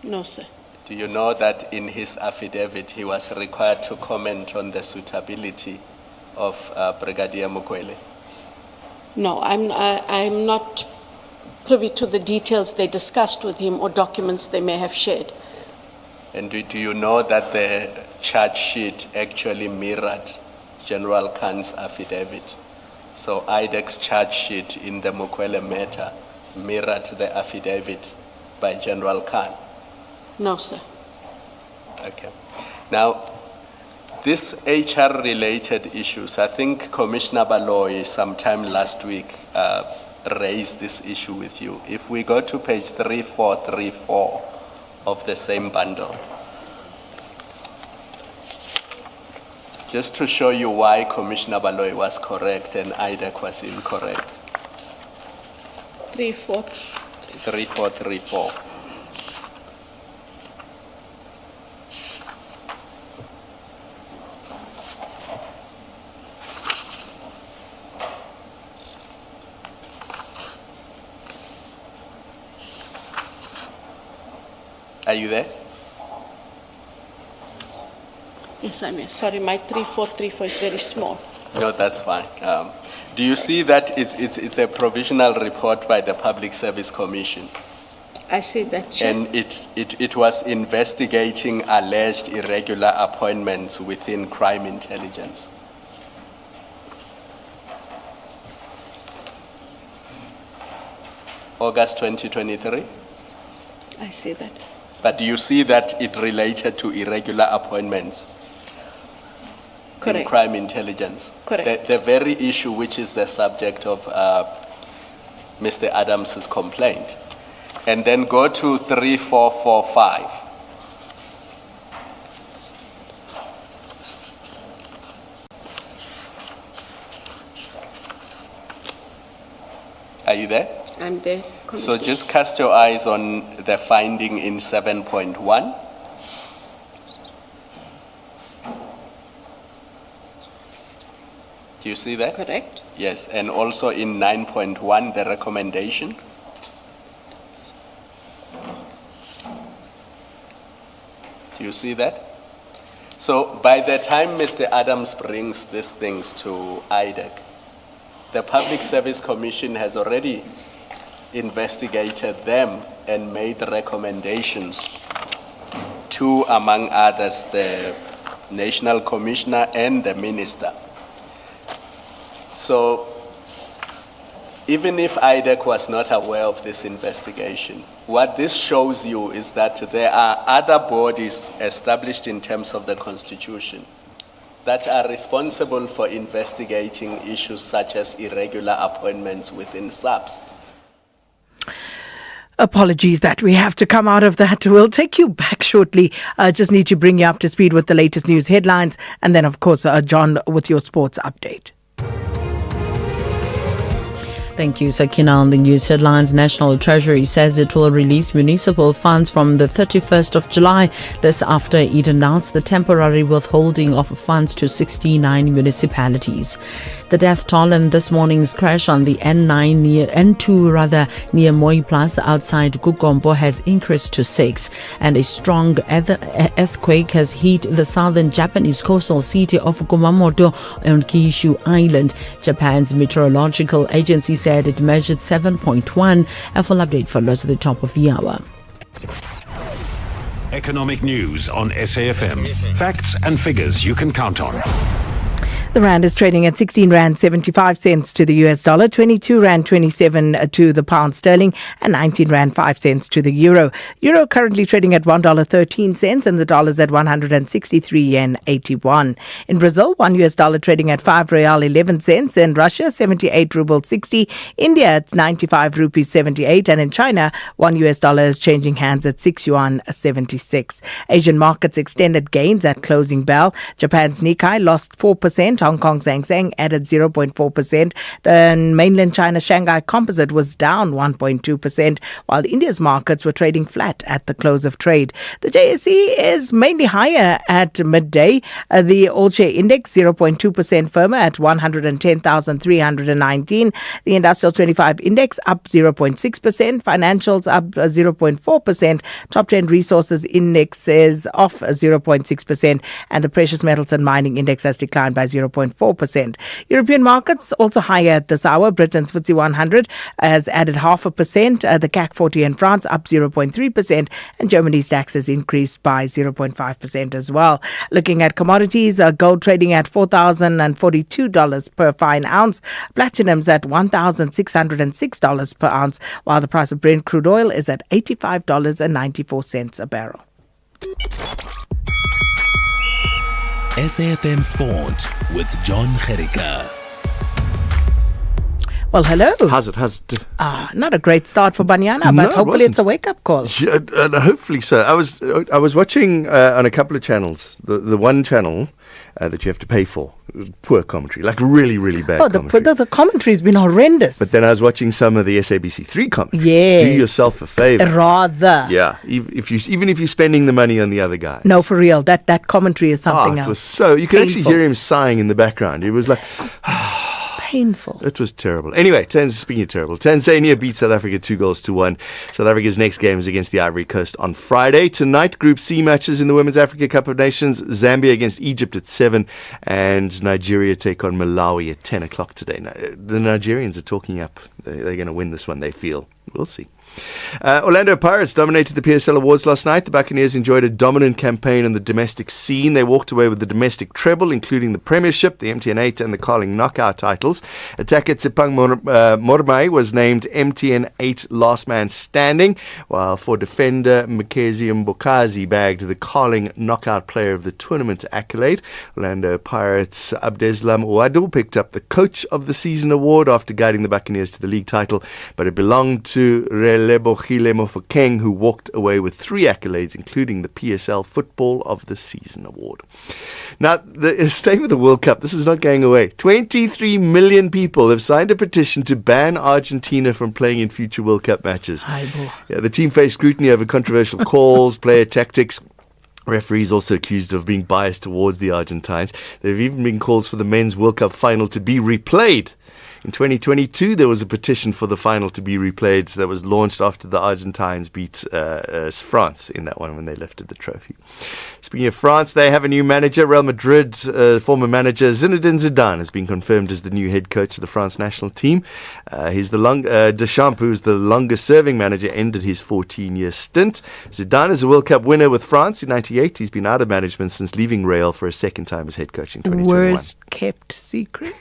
No, sir. Do you know that in his affidavit he was required to comment on the suitability of Brigadier Mokwele? No, I'm not privy to the details they discussed with him or documents they may have shared. And do you know that the charge sheet actually mirrored General Khan's affidavit? So IDEC's charge sheet in the Mokwele matter mirrored the affidavit by General Khan? No, sir. Okay. Now, these HR-related issues, I think Commissioner Baloy sometime last week raised this issue with you. If we go to page 3434 of the same bundle, just to show you why Commissioner Baloy was correct and IDEC was incorrect. 3434. Are you there? Yes, I'm here. Sorry, my 3434 is very small. No, that's fine. Do you see that it's a provisional report by the Public Service Commission? I see that, Chair. And it was investigating alleged irregular appointments within crime intelligence. August 2023? I see that. But do you see that it related to irregular appointments? Correct. In crime intelligence? Correct. The very issue which is the subject of Mr. Adams's complaint. And then go to 3445. Are you there? I'm there. So just cast your eyes on the finding in 7.1. Do you see that? Correct. Yes, and also in 9.1, the recommendation. Do you see that? So by the time Mr. Adams brings these things to IDEC, the Public Service Commission has already investigated them and made recommendations to, among others, the National Commissioner and the Minister. So even if IDEC was not aware of this investigation, what this shows you is that there are other bodies established in terms of the Constitution that are responsible for investigating issues such as irregular appointments within SAPS. Apologies that we have to come out of that. We'll take you back shortly. Just need to bring you up to speed with the latest news headlines. And then, of course, John with your sports update. Thank you, Sakina. On the news headlines, National Treasury says it will release municipal funds from the 31st of July. This after it announced the temporary withholding of funds to 69 municipalities. The death toll in this morning's crash on the N2 near Moi Plus outside Gugombo has increased to 6, and a strong earthquake has hit the southern Japanese coastal city of Kumamoto on Kyushu Island. Japan's meteorological agency said it measured 7.1. A full update follows at the top of the hour. Economic news on SAFM. Facts and figures you can count on. The rand is trading at 16 rand 75 cents to the US dollar, 22 rand 27 to the pound sterling, and 19 rand 5 cents to the euro. Euro currently trading at $1.13 and the dollar is at 163 yen 81. In Brazil, $1 US dollar trading at 5 real 11 cents. In Russia, 78 ruble 60. India, it's 95 rupees 78. And in China, $1 US dollar is changing hands at 6 yuan 76. Asian markets extended gains at closing bell. Japan's Nikkei lost 4%. Hong Kong's Hang Seng added 0.4%. The mainland China Shanghai Composite was down 1.2%, while India's markets were trading flat at the close of trade. The JSE is mainly higher at midday. The all-share index 0.2% firmer at 110,319. The industrial 25 index up 0.6%. Financials up 0.4%. Top 10 resources index is off 0.6%, and the precious metals and mining index has declined by 0.4%. European markets also higher at this hour. Britain's FTSE 100 has added 0.5%. The CAC 40 in France up 0.3%, and Germany's DAX has increased by 0.5% as well. Looking at commodities, gold trading at $4,042 per fine ounce. Platinum's at $1,606 per ounce, while the price of Brent crude oil is at $85.94 a barrel. SAFM Sport with John Gerika. Well, hello. How's it? Not a great start for Banyana, but hopefully it's a wake-up call. Yeah, hopefully so. I was watching on a couple of channels. The one channel that you have to pay for. Poor commentary, like really, really bad commentary. The commentary's been horrendous. But then I was watching some of the SABC3 commentary. Yes. Do yourself a favor. Rather. Yeah, even if you're spending the money on the other guy. No, for real. That commentary is something else. It was so, you could actually hear him sighing in the background. It was like... painful. It was terrible. Anyway, speaking of terrible, Tanzania beat South Africa 2-1. South Africa's next game is against the Ivory Coast on Friday. Tonight, Group C matches in the Women's Africa Cup of Nations. Zambia against Egypt at 7, and Nigeria take on Malawi at 10 o'clock today. Now, the Nigerians are talking up. They're going to win this one, they feel. We'll see. Orlando Pirates dominated the PSL Awards last night. The Buccaneers enjoyed a dominant campaign on the domestic scene. They walked away with the domestic treble, including the Premiership, the MTN 8 and the Carling Knockout titles. Attacker Tsipang Mormai was named MTN 8 Last Man Standing, while for defender Mkezi Mbokazi bagged the Carling Knockout Player of the Tournament accolade. Orlando Pirates' Abdeslam Ouadou picked up the Coach of the Season award after guiding the Buccaneers to the league title, but it belonged to Relebohile Mofokeng, who walked away with 3 accolades, including the PSL Football of the Season award. Now, staying with the World Cup, this is not going away. 23 million people have signed a petition to ban Argentina from playing in future World Cup matches. Yeah, the team faced scrutiny over controversial calls, player tactics. Referees also accused of being biased towards the Argentines. There have even been calls for the Men's World Cup final to be replayed. In 2022, there was a petition for the final to be replayed that was launched after the Argentines beat France in that one when they lifted the trophy. Speaking of France, they have a new manager. Real Madrid former manager Zinedine Zidane has been confirmed as the new head coach of the France national team. Deschamps, who's the longest-serving manager, ended his 14-year stint. Zidane is a World Cup winner with France in '98. He's been out of management since leaving Real for a second time as head coach in 2021. Worst-kept secret.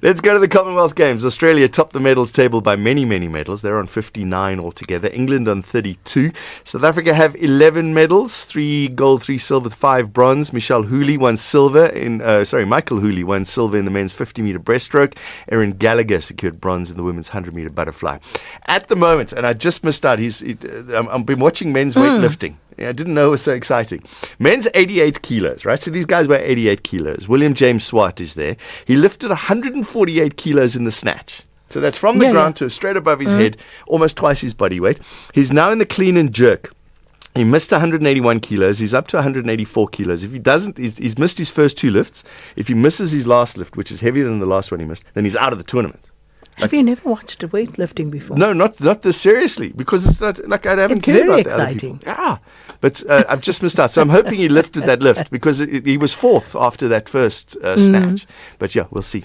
Let's go to the Commonwealth Games. Australia topped the medals table by many, many medals. They're on 59 altogether. England on 32. South Africa have 11 medals, 3 gold, 3 silver, 5 bronze. Michael Hooley won silver in the men's 50-meter breaststroke. Erin Gallagher secured bronze in the women's 100-meter butterfly. At the moment, and I just missed out, I've been watching men's weightlifting. I didn't know it was so exciting. Men's 88 kilos, right? So these guys weigh 88 kilos. William James Swart is there. He lifted 148 kilos in the snatch. So that's from the ground to straight above his head, almost twice his body weight. He's now in the clean and jerk. He missed 181 kilos. He's up to 184 kilos. If he doesn't, he's missed his first 2 lifts. If he misses his last lift, which is heavier than the last one he missed, then he's out of the tournament. Have you never watched weightlifting before? No, not this seriously, because it's not like I haven't cared about the other people. Yeah, but I've just missed out. So I'm hoping he lifted that lift because he was 4th after that first snatch. But yeah, we'll see.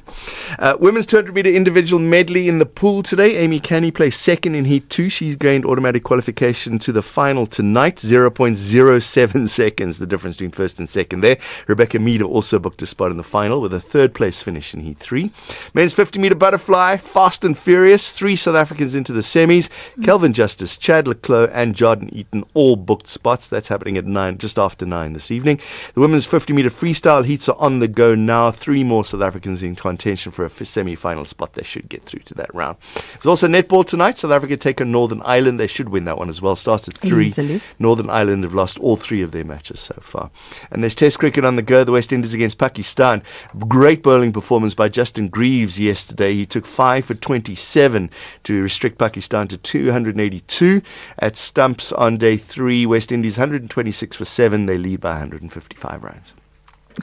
Women's 200-meter individual medley in the pool today. Amy Canny placed 2nd in Heat 2. She's gained automatic qualification to the final tonight. 0.07 seconds, the difference between first and second there. Rebecca Meader also booked a spot in the final with a 3rd place finish in Heat 3. Men's 50-meter butterfly, fast and furious. 3 South Africans into the semis. Kelvin Justice, Chad Leclerc, and Jordan Eaton all booked spots. That's happening at 9, just after 9 this evening. The women's 50-meter freestyle heats are on the go now. 3 more South Africans in contention for a semi-final spot. They should get through to that round. There's also netball tonight. South Africa take on Northern Ireland. They should win that one as well. Starts at 3. Easily. Northern Ireland have lost all 3 of their matches so far. And there's Test cricket on the go. The West Indies against Pakistan. Great bowling performance by Justin Greaves yesterday. He took 5 for 27 to restrict Pakistan to 282 at stumps on day 3. West Indies 126 for 7. They lead by 155 runs.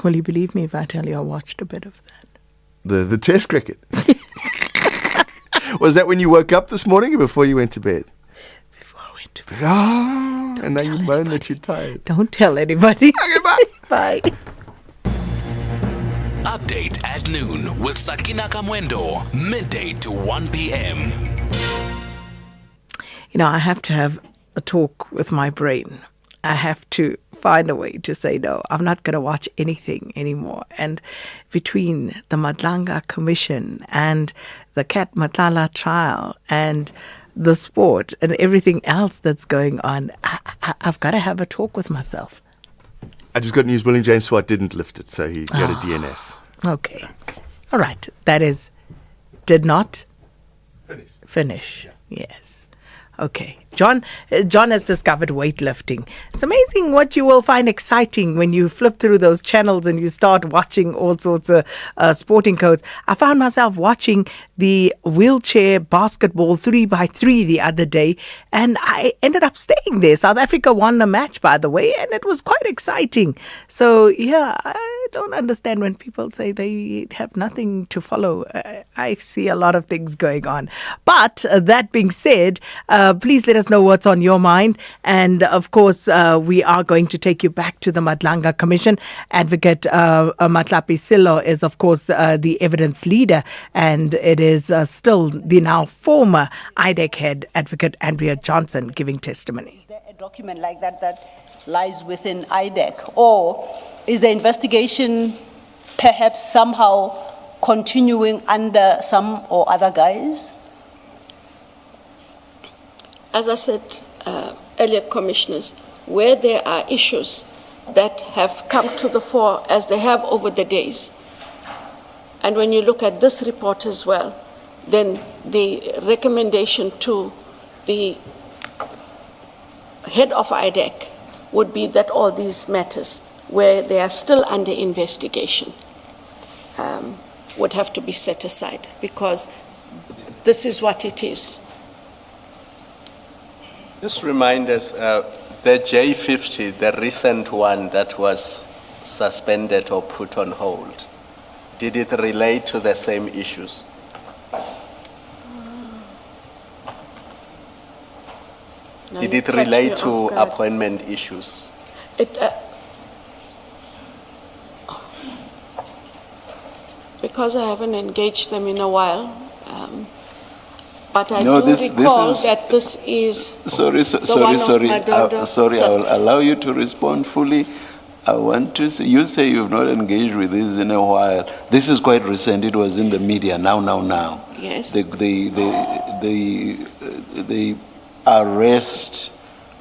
Will you believe me if I tell you I watched a bit of that? The Test cricket. Was that when you woke up this morning or before you went to bed? Before I went to bed. Ah, and now you moan that you're tired. Don't tell anybody. Okay, bye. Bye. Update at noon with Sakina Kamwendo, midday to 1 p.m. You know, I have to have a talk with my brain. I have to find a way to say, no, I'm not going to watch anything anymore. And between the Madlanga Commission and the Kat Matlala trial and the sport and everything else that's going on, I've got to have a talk with myself. I just got news. William James Swart didn't lift it, so he got a DNF. Okay. All right. That is, did not finish. Yes. Okay. John has discovered weightlifting. It's amazing what you will find exciting when you flip through those channels and you start watching all sorts of sporting codes. I found myself watching the wheelchair basketball 3x3 the other day, and I ended up staying there. South Africa won the match, by the way, and it was quite exciting. So, yeah, I don't understand when people say they have nothing to follow. I see a lot of things going on. But that being said, please let us know what's on your mind. And of course, we are going to take you back to the Madlanga Commission. Advocate Matlapi Silo is, of course, the evidence leader, and it is still the now former IDEC head, Advocate Andrea Johnson, giving testimony. Is there a document like that lies within IDEC? Or is the investigation perhaps somehow continuing under some or other guise? As I said earlier, commissioners, where there are issues that have come to the fore as they have over the days, and when you look at this report as well, then the recommendation to the head of IDEC would be that all these matters, where they are still under investigation, would have to be set aside, because this is what it is. Just remind us, the J50, the recent one that was suspended or put on hold, did it relate to the same issues? Did it relate to appointment issues? Because I haven't engaged them in a while, but I do recall that this is Sorry, I will allow you to respond fully. I want to say, you say you've not engaged with this in a while. This is quite recent. It was in the media now. Yes. The arrest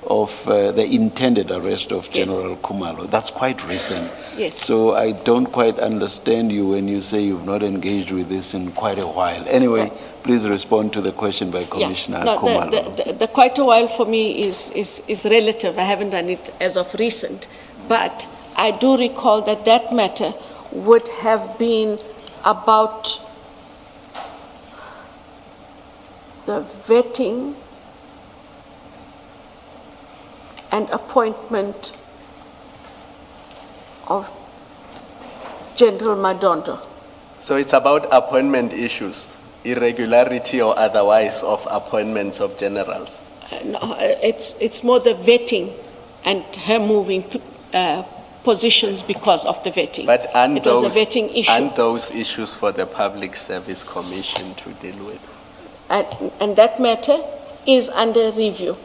of, the intended arrest of General Khumalo. That's quite recent. Yes. So I don't quite understand you when you say you've not engaged with this in quite a while. Anyway, please respond to the question by Commissioner Khumalo. The quite a while for me is relative. I haven't done it as of recent. But I do recall that matter would have been about the vetting and appointment of General Madondo. So it's about appointment issues, irregularity or otherwise of appointments of generals. No, it's more the vetting and her moving to positions because of the vetting. But it was a vetting issue. And those issues for the Public Service Commission to deal with. And that matter is under review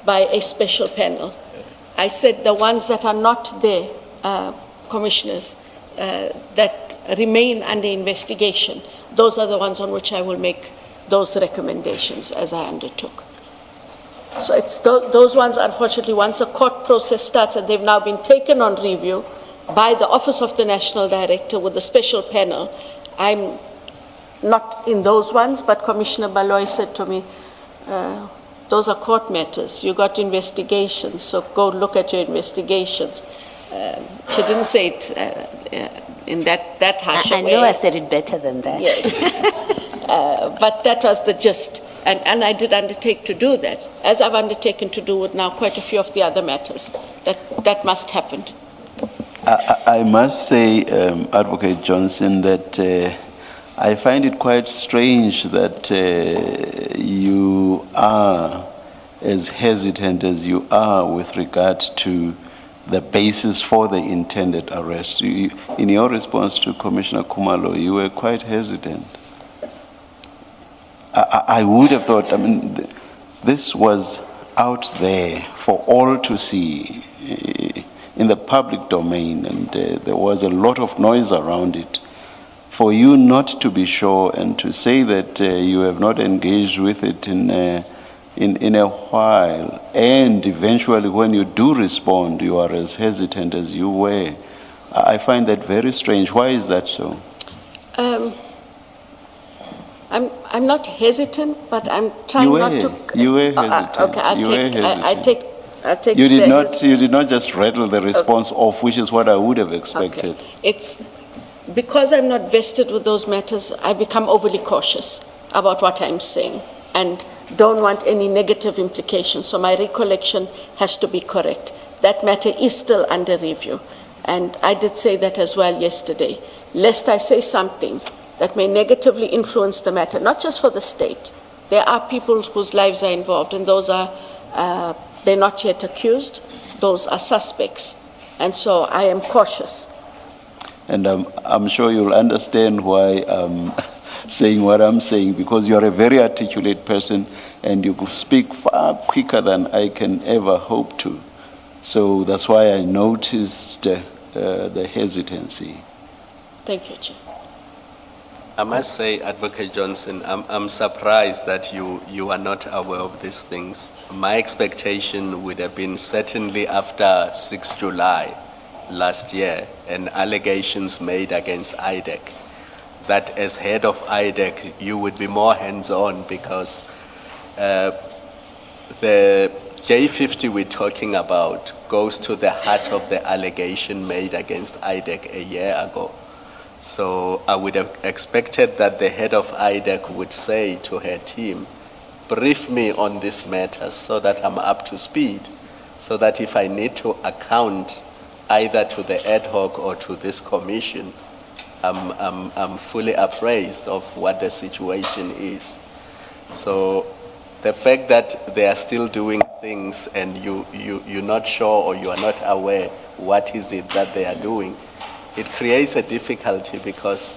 by a special panel. I said the ones that are not there, commissioners, that remain under investigation, those are the ones on which I will make those recommendations as I undertook. So it's those ones, unfortunately, once a court process starts and they've now been taken on review by the Office of the National Director with a special panel, I'm not in those ones, but Commissioner Baloy said to me, those are court matters. You got investigations, so go look at your investigations. She didn't say it in that harsh way. I know I said it better than that. Yes. But that was the gist. And I did undertake to do that, as I've undertaken to do with now quite a few of the other matters. That must happen. I must say, Advocate Johnson, that I find it quite strange that you are as hesitant as you are with regard to the basis for the intended arrest. In your response to Commissioner Kumalo, you were quite hesitant. I would have thought, this was out there for all to see in the public domain, and there was a lot of noise around it. For you not to be sure and to say that you have not engaged with it in a while, and eventually when you do respond, you are as hesitant as you were, I find that very strange. Why is that so? I'm not hesitant, but I'm trying not to. You were hesitant. Okay, I take. You did not just rattle the response off, which is what I would have expected. Okay. It's because I'm not vested with those matters. I become overly cautious about what I'm saying and don't want any negative implications. So my recollection has to be correct. That matter is still under review, and I did say that as well yesterday. Lest I say something that may negatively influence the matter, not just for the state. There are people whose lives are involved, and those are, they're not yet accused, those are suspects. And so I am cautious. And I'm sure you'll understand why I'm saying what I'm saying, because you're a very articulate person, and you speak far quicker than I can ever hope to. So that's why I noticed the hesitancy. Thank you, Chair. I must say, Advocate Johnson, I'm surprised that you are not aware of these things. My expectation would have been certainly after 6 July last year and allegations made against IDEC, that as head of IDEC, you would be more hands-on, because the J50 we're talking about goes to the heart of the allegation made against IDEC a year ago. So I would have expected that the head of IDEC would say to her team, brief me on this matter so that I'm up to speed, so that if I need to account either to the ad hoc or to this commission, I'm fully appraised of what the situation is. So the fact that they are still doing things and you're not sure or you are not aware what is it that they are doing, it creates a difficulty, because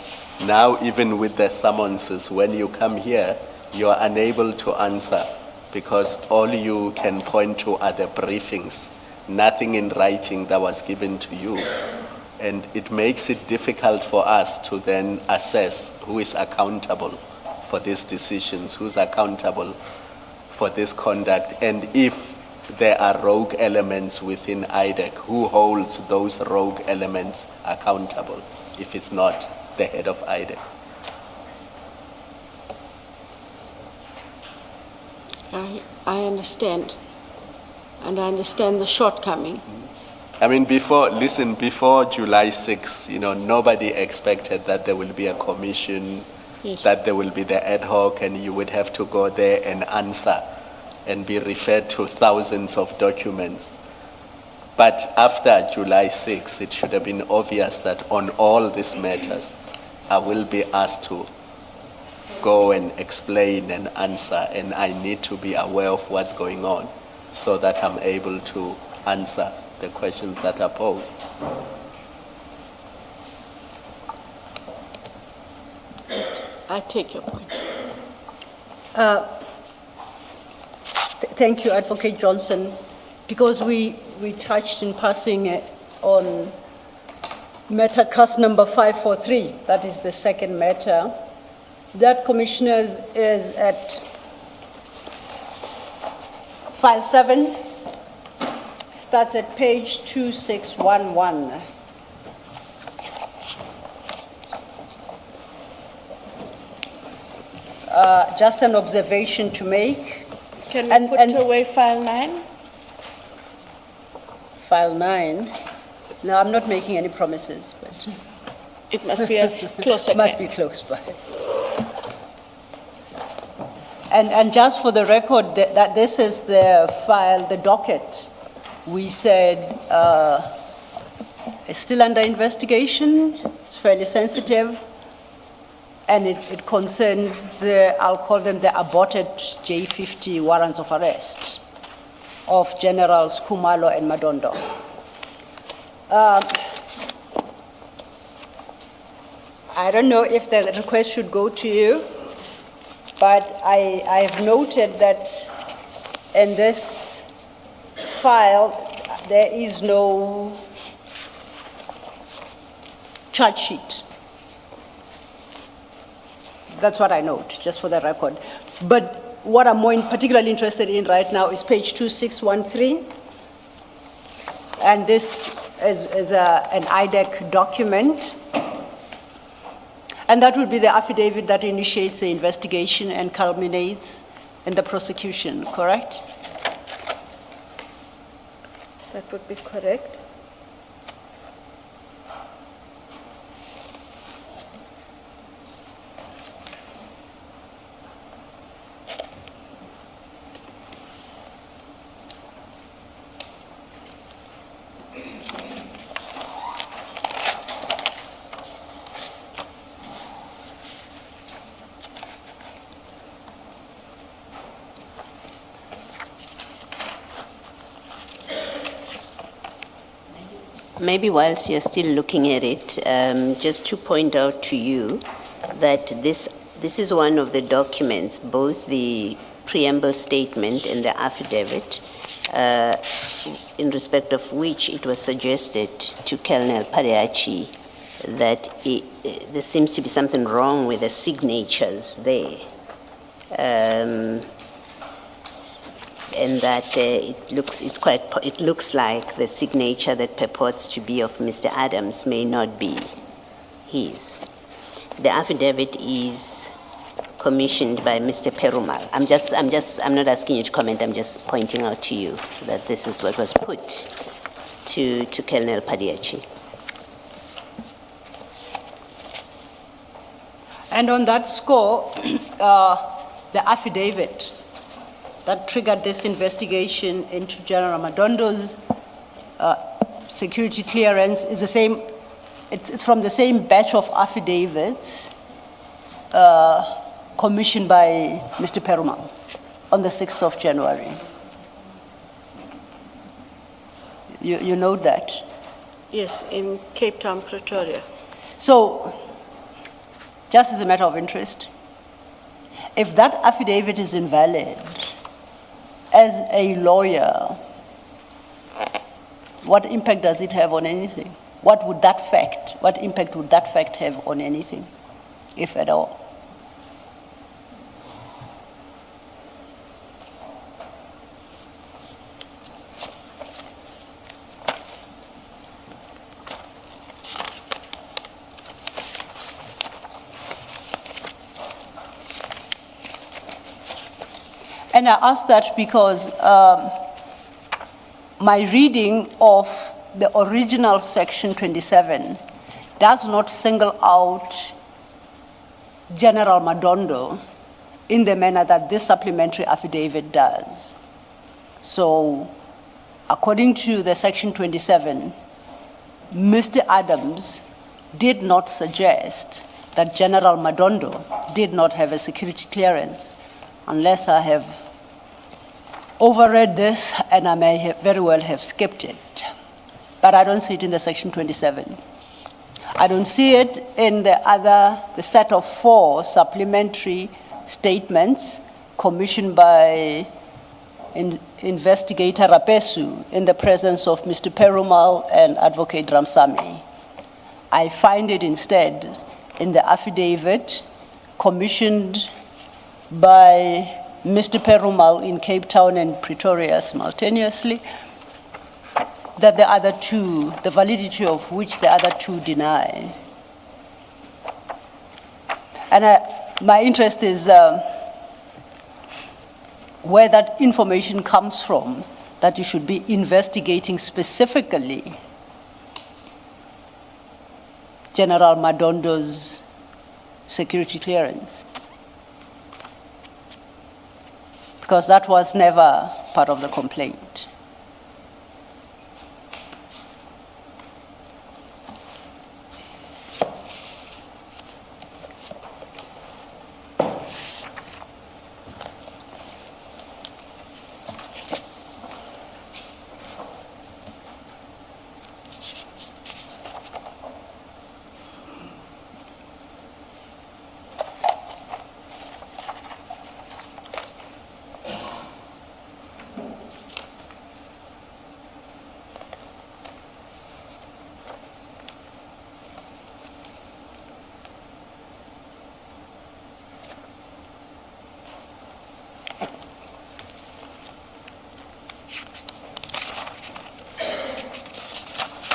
now even with the summonses, when you come here, you are unable to answer, because all you can point to are the briefings, nothing in writing that was given to you. And it makes it difficult for us to then assess who is accountable for these decisions, who's accountable for this conduct, and if there are rogue elements within IDEC, who holds those rogue elements accountable if it's not the head of IDEC? I understand, and I understand the shortcoming. I mean, before July 6, nobody expected that there will be a commission Yes. that there will be the ad hoc and you would have to go there and answer and be referred to thousands of documents. But after July 6, it should have been obvious that on all these matters, I will be asked to go and explain and answer, and I need to be aware of what's going on so that I'm able to answer the questions that are posed. I take your point. Thank you, Advocate Johnson. Because we touched in passing on matter case number 543, that is the second matter. That, Commissioners, is at file 7, starts at page 2611. Just an observation to make. Can we put away file 9? File 9. No, I'm not making any promises, but it must be close. It must be close by. And just for the record, that this is the file, the docket. We said it's still under investigation. It's fairly sensitive. And it concerns I'll call them the aborted J50 warrants of arrest of Generals Kumalo and Madondo. I don't know if the request should go to you, but I have noted that in this file there is no charge sheet. That's what I note, just for the record. But what I'm more particularly interested in right now is page 2613. And this is an IDEC document. And that will be the affidavit that initiates the investigation and culminates in the prosecution, correct? That would be correct. Maybe whilst you're still looking at it, just to point out to you that this is one of the documents, both the preamble statement and the affidavit, in respect of which it was suggested to Colonel Pariachi that there seems to be something wrong with the signatures there. And that it looks like the signature that purports to be of Mr. Adams may not be his. The affidavit is commissioned by Mr. Perumal. I'm not asking you to comment. I'm just pointing out to you that this is what was put to Colonel Padiachi. And on that score, the affidavit that triggered this investigation into General Madondo's security clearance is the same. It's from the same batch of affidavits commissioned by Mr. Perumal on the 6th of January. You know that? Yes, in Cape Town, Pretoria. So, just as a matter of interest, if that affidavit is invalid, as a lawyer, what impact does it have on anything? What impact would that fact have on anything, if at all? And I ask that because my reading of the original Section 27 does not single out General Madondo in the manner that this supplementary affidavit does. So, according to the Section 27, Mr. Adams did not suggest that General Madondo did not have a security clearance, unless I have overread this and I may very well have skipped it. But I don't see it in the Section 27. I don't see it in the set of 4 supplementary statements commissioned by Investigator Rapesu in the presence of Mr. Perumal and Advocate Ramsamy. I find it instead in the affidavit commissioned by Mr. Perumal in Cape Town and Pretoria simultaneously, that the other 2, the validity of which the other 2 deny. And my interest is where that information comes from, that you should be investigating specifically General Madondo's security clearance. Because that was never part of the complaint.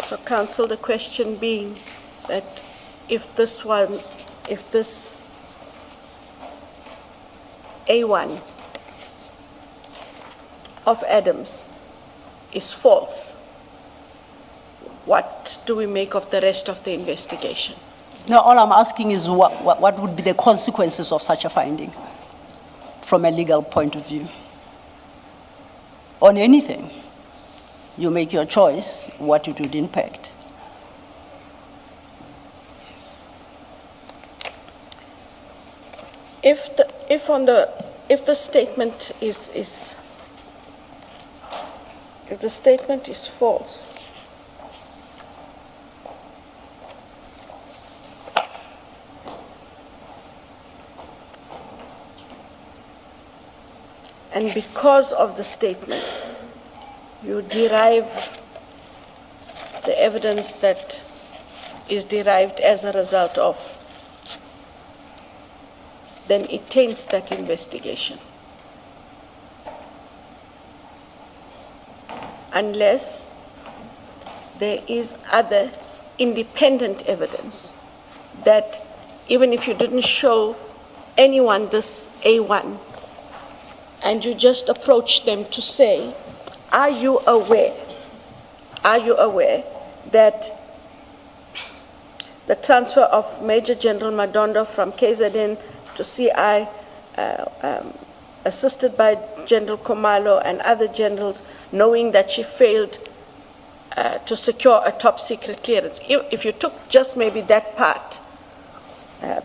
So, Council, the question being that if this A1 of Adams is false, what do we make of the rest of the investigation? No, all I'm asking is what would be the consequences of such a finding from a legal point of view? On anything. You make your choice what it would impact. If the statement is false, and because of the statement, you derive the evidence that is derived as a result of, then it taints that investigation. Unless there is other independent evidence that even if you didn't show anyone this A1 and you just approach them to say, are you aware that the transfer of Major General Madondo from KZN to CI, assisted by General Khumalo and other generals, knowing that she failed to secure a top secret clearance? If you took just maybe that part,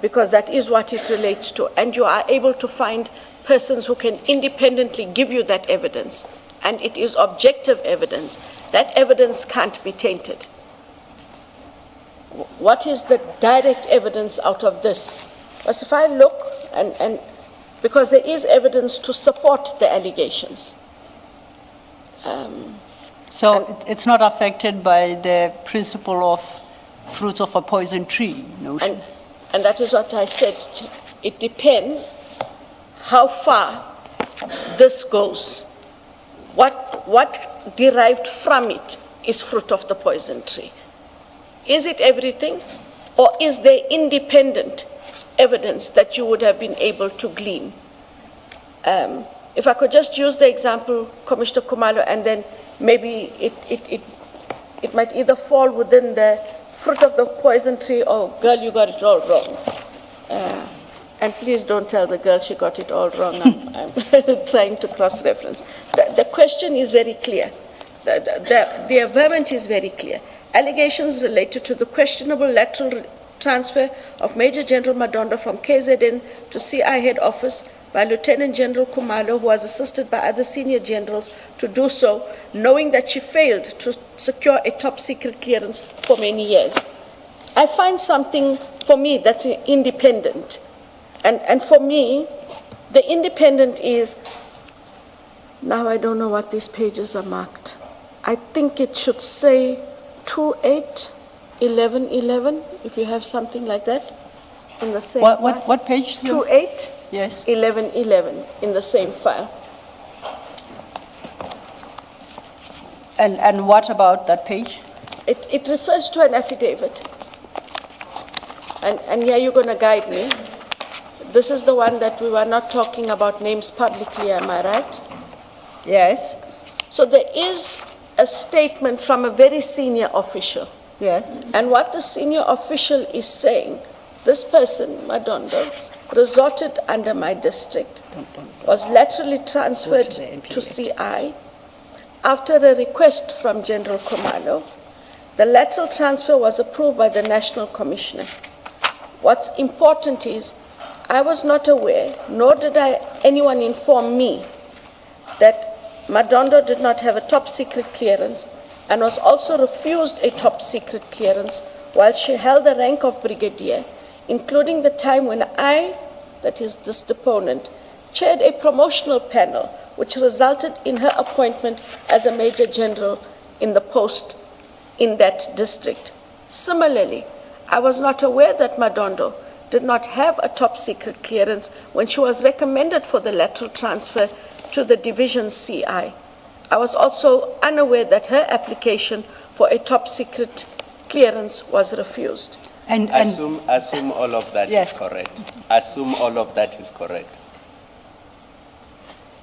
because that is what it relates to, and you are able to find persons who can independently give you that evidence, and it is objective evidence, that evidence can't be tainted. What is the direct evidence out of this? Because if I look, and because there is evidence to support the allegations. So it's not affected by the principle of fruits of a poison tree notion? And that is what I said. It depends how far this goes. What derived from it is fruit of the poison tree. Is it everything, or is there independent evidence that you would have been able to glean? If I could just use the example, Commissioner Khumalo, and then maybe it might either fall within the fruit of the poison tree or, girl, you got it all wrong. And please don't tell the girl she got it all wrong. I'm trying to cross-reference. The question is very clear. The averment is very clear. Allegations related to the questionable lateral transfer of Major General Madondo from KZN to CI head office by Lieutenant General Kumalo, who was assisted by other senior generals to do so, knowing that she failed to secure a top-secret clearance for many years. I find something, for me, that's independent. And for me, the independent is, now I don't know what these pages are marked. I think it should say 28-11-11, if you have something like that in the same file. What page? 28? Yes. 11-11 in the same file. And what about that page? It refers to an affidavit. And here you're going to guide me. This is the one that we were not talking about names publicly, am I right? Yes. So there is a statement from a very senior official. Yes. And what the senior official is saying, this person, Madondo, resorted under my district, was laterally transferred to CI after a request from General Kumalo. The lateral transfer was approved by the National Commissioner. What's important is I was not aware, nor did anyone inform me, that Madondo did not have a top-secret clearance and was also refused a top-secret clearance while she held the rank of brigadier, including the time when I, that is this deponent, chaired a promotional panel which resulted in her appointment as a major general in the post in that district. Similarly, I was not aware that Madondo did not have a top-secret clearance when she was recommended for the lateral transfer to the division CI. I was also unaware that her application for a top-secret clearance was refused. Assume all of that is correct. Assume all of that is correct.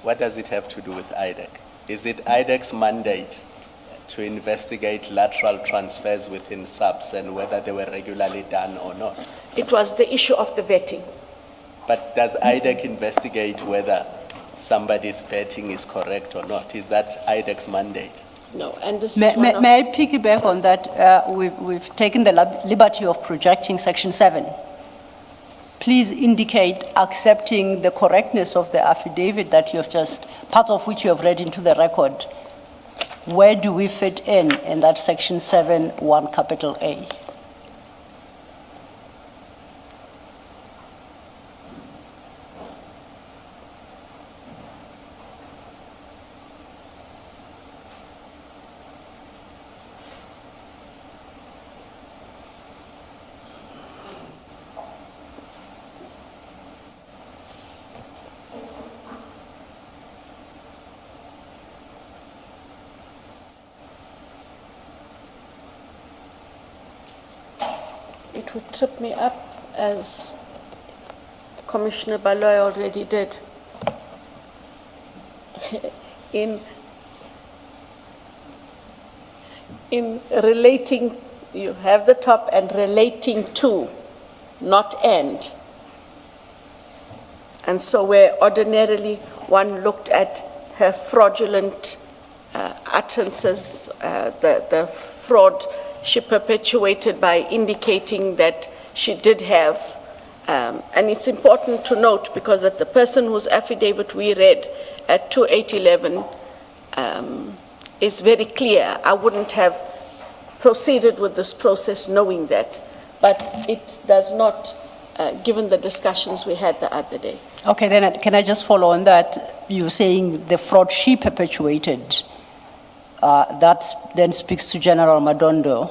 What does it have to do with IDEC? Is it IDEC's mandate to investigate lateral transfers within subs and whether they were regularly done or not? It was the issue of the vetting. But does IDEC investigate whether somebody's vetting is correct or not? Is that IDEC's mandate? No, and this May is one of... I piggyback on that? We've taken the liberty of projecting Section 7. Please indicate accepting the correctness of the affidavit that you have just, part of which you have read into the record. Where do we fit in that Section 7, 1 capital A? It would trip me up, as Commissioner Baloy already did, in relating, you have the top and relating to, not and. And so where ordinarily one looked at her fraudulent utterances, the fraud she perpetuated by indicating that she did have, and it's important to note because that the person whose affidavit we read at 2811 is very clear. I wouldn't have proceeded with this process knowing that, but it does not, given the discussions we had the other day. Okay, then can I just follow on that? You're saying the fraud she perpetuated, that then speaks to General Madondo.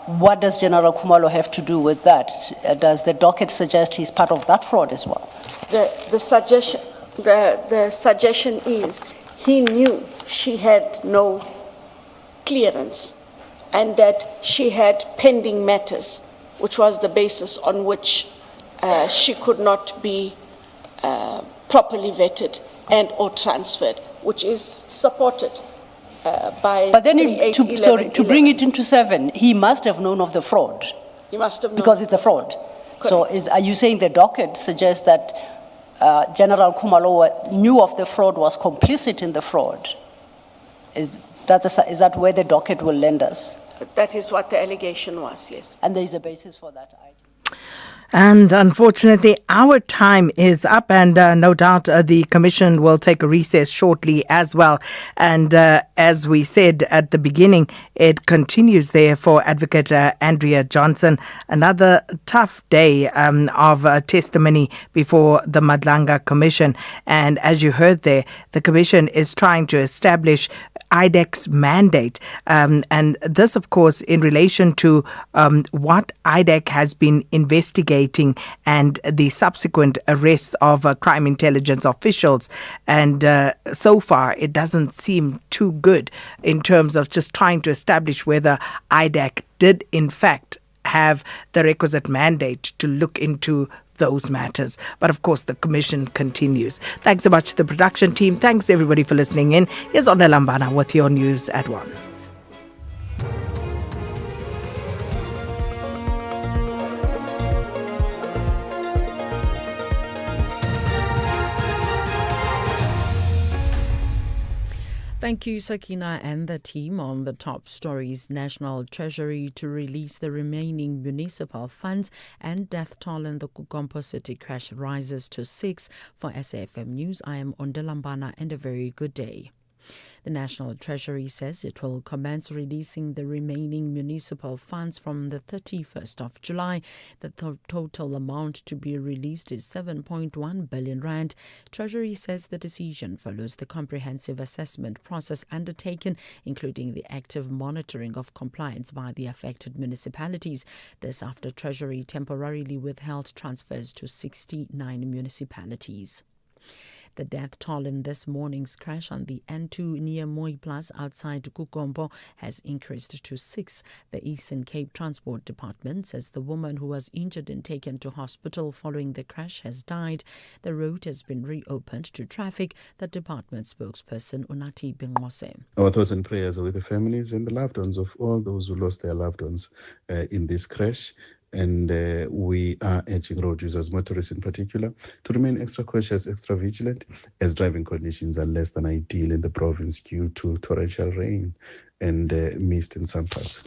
What does General Kumalo have to do with that? Does the docket suggest he's part of that fraud as well? The suggestion is he knew she had no clearance and that she had pending matters, which was the basis on which she could not be properly vetted and or transferred, which is supported by. But then to bring it into 7, he must have known of the fraud. He must have known. Because it's a fraud. So are you saying the docket suggests that General Khumalo knew of the fraud, was complicit in the fraud? Is that where the docket will land us? That is what the allegation was, yes. And there is a basis for that idea. And unfortunately, our time is up, and no doubt the Commission will take a recess shortly as well. And as we said at the beginning, it continues there for Advocate Andrea Johnson. Another tough day of testimony before the Madlanga Commission. And as you heard there, the Commission is trying to establish IDEC's mandate. And this, of course, in relation to what IDEC has been investigating and the subsequent arrests of crime intelligence officials. And so far, it doesn't seem too good in terms of just trying to establish whether IDEC did, in fact, have the requisite mandate to look into those matters. But of course, the Commission continues. Thanks so much to the production team. Thanks everybody for listening in. Here's Onelambana with your news at 1. Thank you, Sakina and the team. On the top stories, National Treasury to release the remaining municipal funds, and death toll in the Kukompo City crash rises to 6. For SAFM News, I am Ondelambana, and a very good day. The National Treasury says it will commence releasing the remaining municipal funds from the 31st of July. The total amount to be released is 7.1 billion rand. Treasury says the decision follows the comprehensive assessment process undertaken, including the active monitoring of compliance by the affected municipalities. This after Treasury temporarily withheld transfers to 69 municipalities. The death toll in this morning's crash on the N2 near Moy Plus outside Kukompo has increased to 6. The Eastern Cape Transport Department says the woman who was injured and taken to hospital following the crash has died. The road has been reopened to traffic. The department spokesperson Unati Bingose. Our thoughts and prayers are with the families and the loved ones of all those who lost their loved ones in this crash. And we are urging road users, motorists in particular, to remain extra cautious, extra vigilant, as driving conditions are less than ideal in the province due to torrential rain and mist in some parts.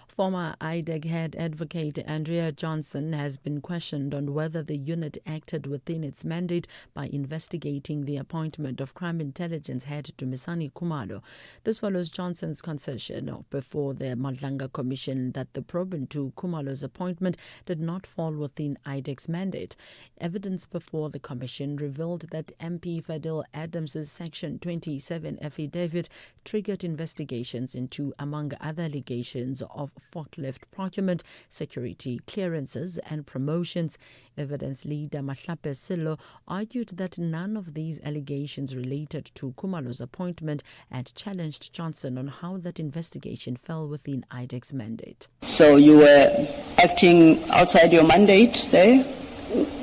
Former IDEC head advocate Andrea Johnson has been questioned on whether the unit acted within its mandate by investigating the appointment of crime intelligence head Dumisani Khumalo. This follows Johnson's concession before the Madlanga Commission that the probe into Khumalo's appointment did not fall within IDEC's mandate. Evidence before the Commission revealed that MP Fadil Adams' Section 27 affidavit triggered investigations into, among other allegations, of forklift procurement, security clearances and promotions. Evidence leader Mahlape Silo argued that none of these allegations related to Khumalo's appointment and challenged Johnson on how that investigation fell within IDEC's mandate. So you were acting outside your mandate there?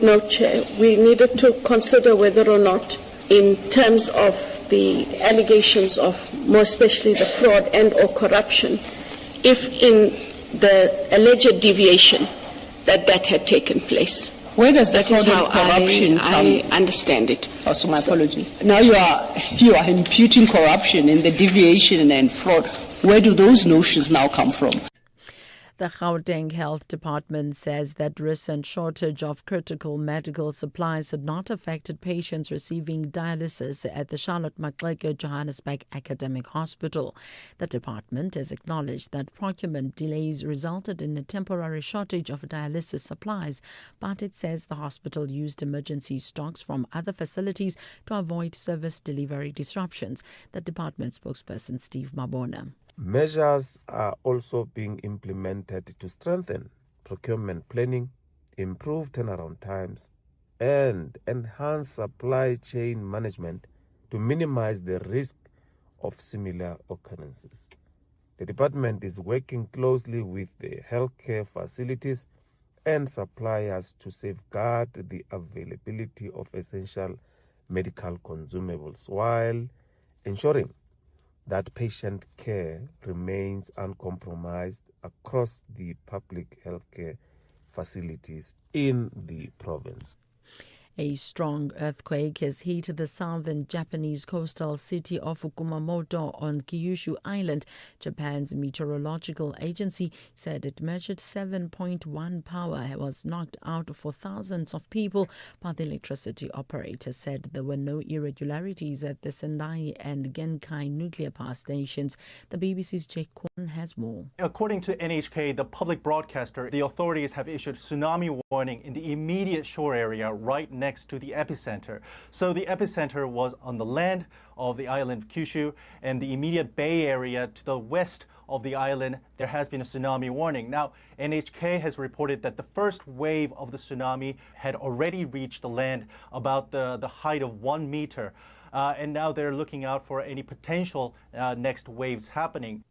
No, Chair. We needed to consider whether or not, in terms of the allegations of, more especially the fraud and or corruption, if in the alleged deviation that had taken place. Where does the that is how corruption I come? understand it. Also, my apologies. Now you are imputing corruption in the deviation and fraud. Where do those notions now come from? The Gauteng Health Department says that recent shortage of critical medical supplies had not affected patients receiving dialysis at the Charlotte Maxeke Johannesburg Academic Hospital. The department has acknowledged that procurement delays resulted in a temporary shortage of dialysis supplies, but it says the hospital used emergency stocks from other facilities to avoid service delivery disruptions. The department spokesperson Steve Mabona. Measures are also being implemented to strengthen procurement planning, improve turnaround times, and enhance supply chain management to minimize the risk of similar occurrences. The department is working closely with the healthcare facilities and suppliers to safeguard the availability of essential medical consumables while ensuring that patient care remains uncompromised across the public healthcare facilities in the province. A strong earthquake has hit the southern Japanese coastal city of Kumamoto on Kyushu Island. Japan's meteorological agency said it measured 7.1 power was knocked out for thousands of people, but the electricity operator said there were no irregularities at the Sendai and Genkai nuclear power stations. The BBC's Jake Kwan has more. According to NHK, the public broadcaster, the authorities have issued tsunami warning in the immediate shore area right next to the epicenter. So the epicenter was on the land of the island of Kyushu, and the immediate bay area to the west of the island, there has been a tsunami warning. Now, NHK has reported that the first wave of the tsunami had already reached the land about the height of 1 meter. And now they're looking out for any potential next waves happening.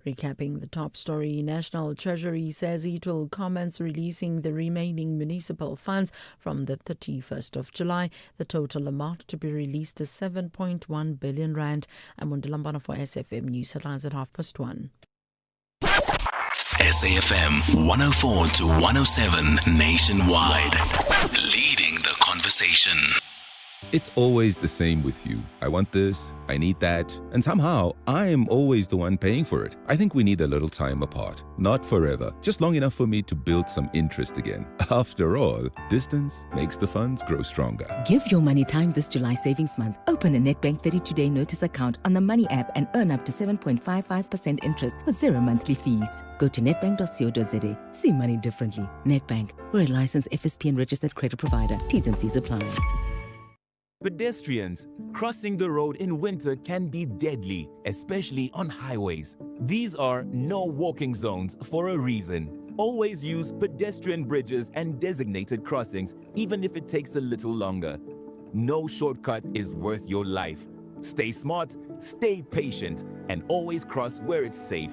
Recapping the top story, National Treasury says it will commence releasing the remaining municipal funds from the 31st of July. The total amount to be released is 7.1 billion rand. I'm Mundilambana for SAfm News Headlines at 1:30. SAfm 104 to 107 nationwide. Leading the conversation. It's always the same with you. I want this, I need that, and somehow I am always the one paying for it. I think we need a little time apart. Not forever, just long enough for me to build some interest again. After all, distance makes the funds grow stronger. Give your money time this July savings month. Open a Nedbank 32-day notice account on the Money app and earn up to 7.55% interest with 0 monthly fees. Go to nedbank.co.za. See money differently. Nedbank, we're a licensed FSP and registered credit provider. T's and C's apply. Pedestrians, crossing the road in winter can be deadly, especially on highways. These are no walking zones for a reason. Always use pedestrian bridges and designated crossings, even if it takes a little longer. No shortcut is worth your life. Stay smart, stay patient, and always cross where it's safe.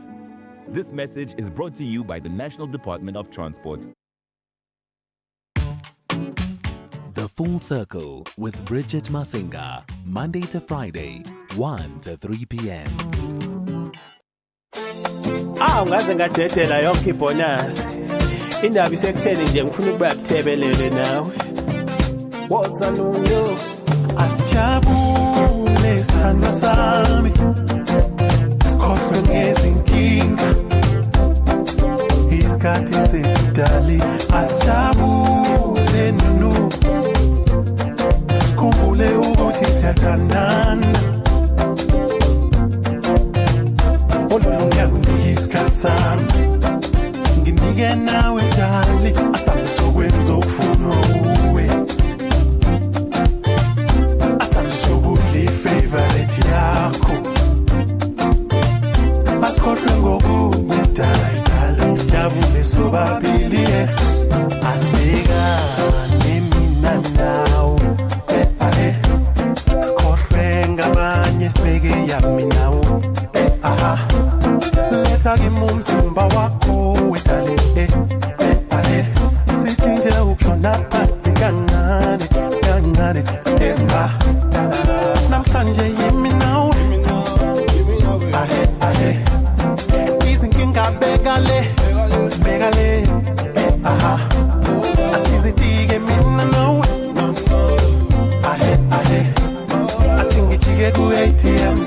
This message is brought to you by the National Department of Transport. The Full Circle with Bridget Masinga, Monday to Friday, 1 to 3 p.m. Ngaze ngadedela yonke ibonus. Indaba isekutheni nje ngifuna ukuba kuthebelele nawe. Woza nuyo asijabule sithando sami. Sikhohlwe ngezinkinga. Isikhathi sekudali asijabule nunu. Sikhumbule ukuthi siyathandana. Olulunga isikhathi sami nginike nawe dali asakuzokwenza okufunwa uwe asakuzokudla ifavorite yakho asikhohlwe ngokunye dali sijabule sobabili asibhekane mina nawe sikhohlwe ngabanye sibheke yami nawe Letha umzimba wakho wedale sithi nje ukushona phansi kancane kancane namhlanje yimi nawe izinkinga bekale asizitike mina nawe athi ngijike ku-ATM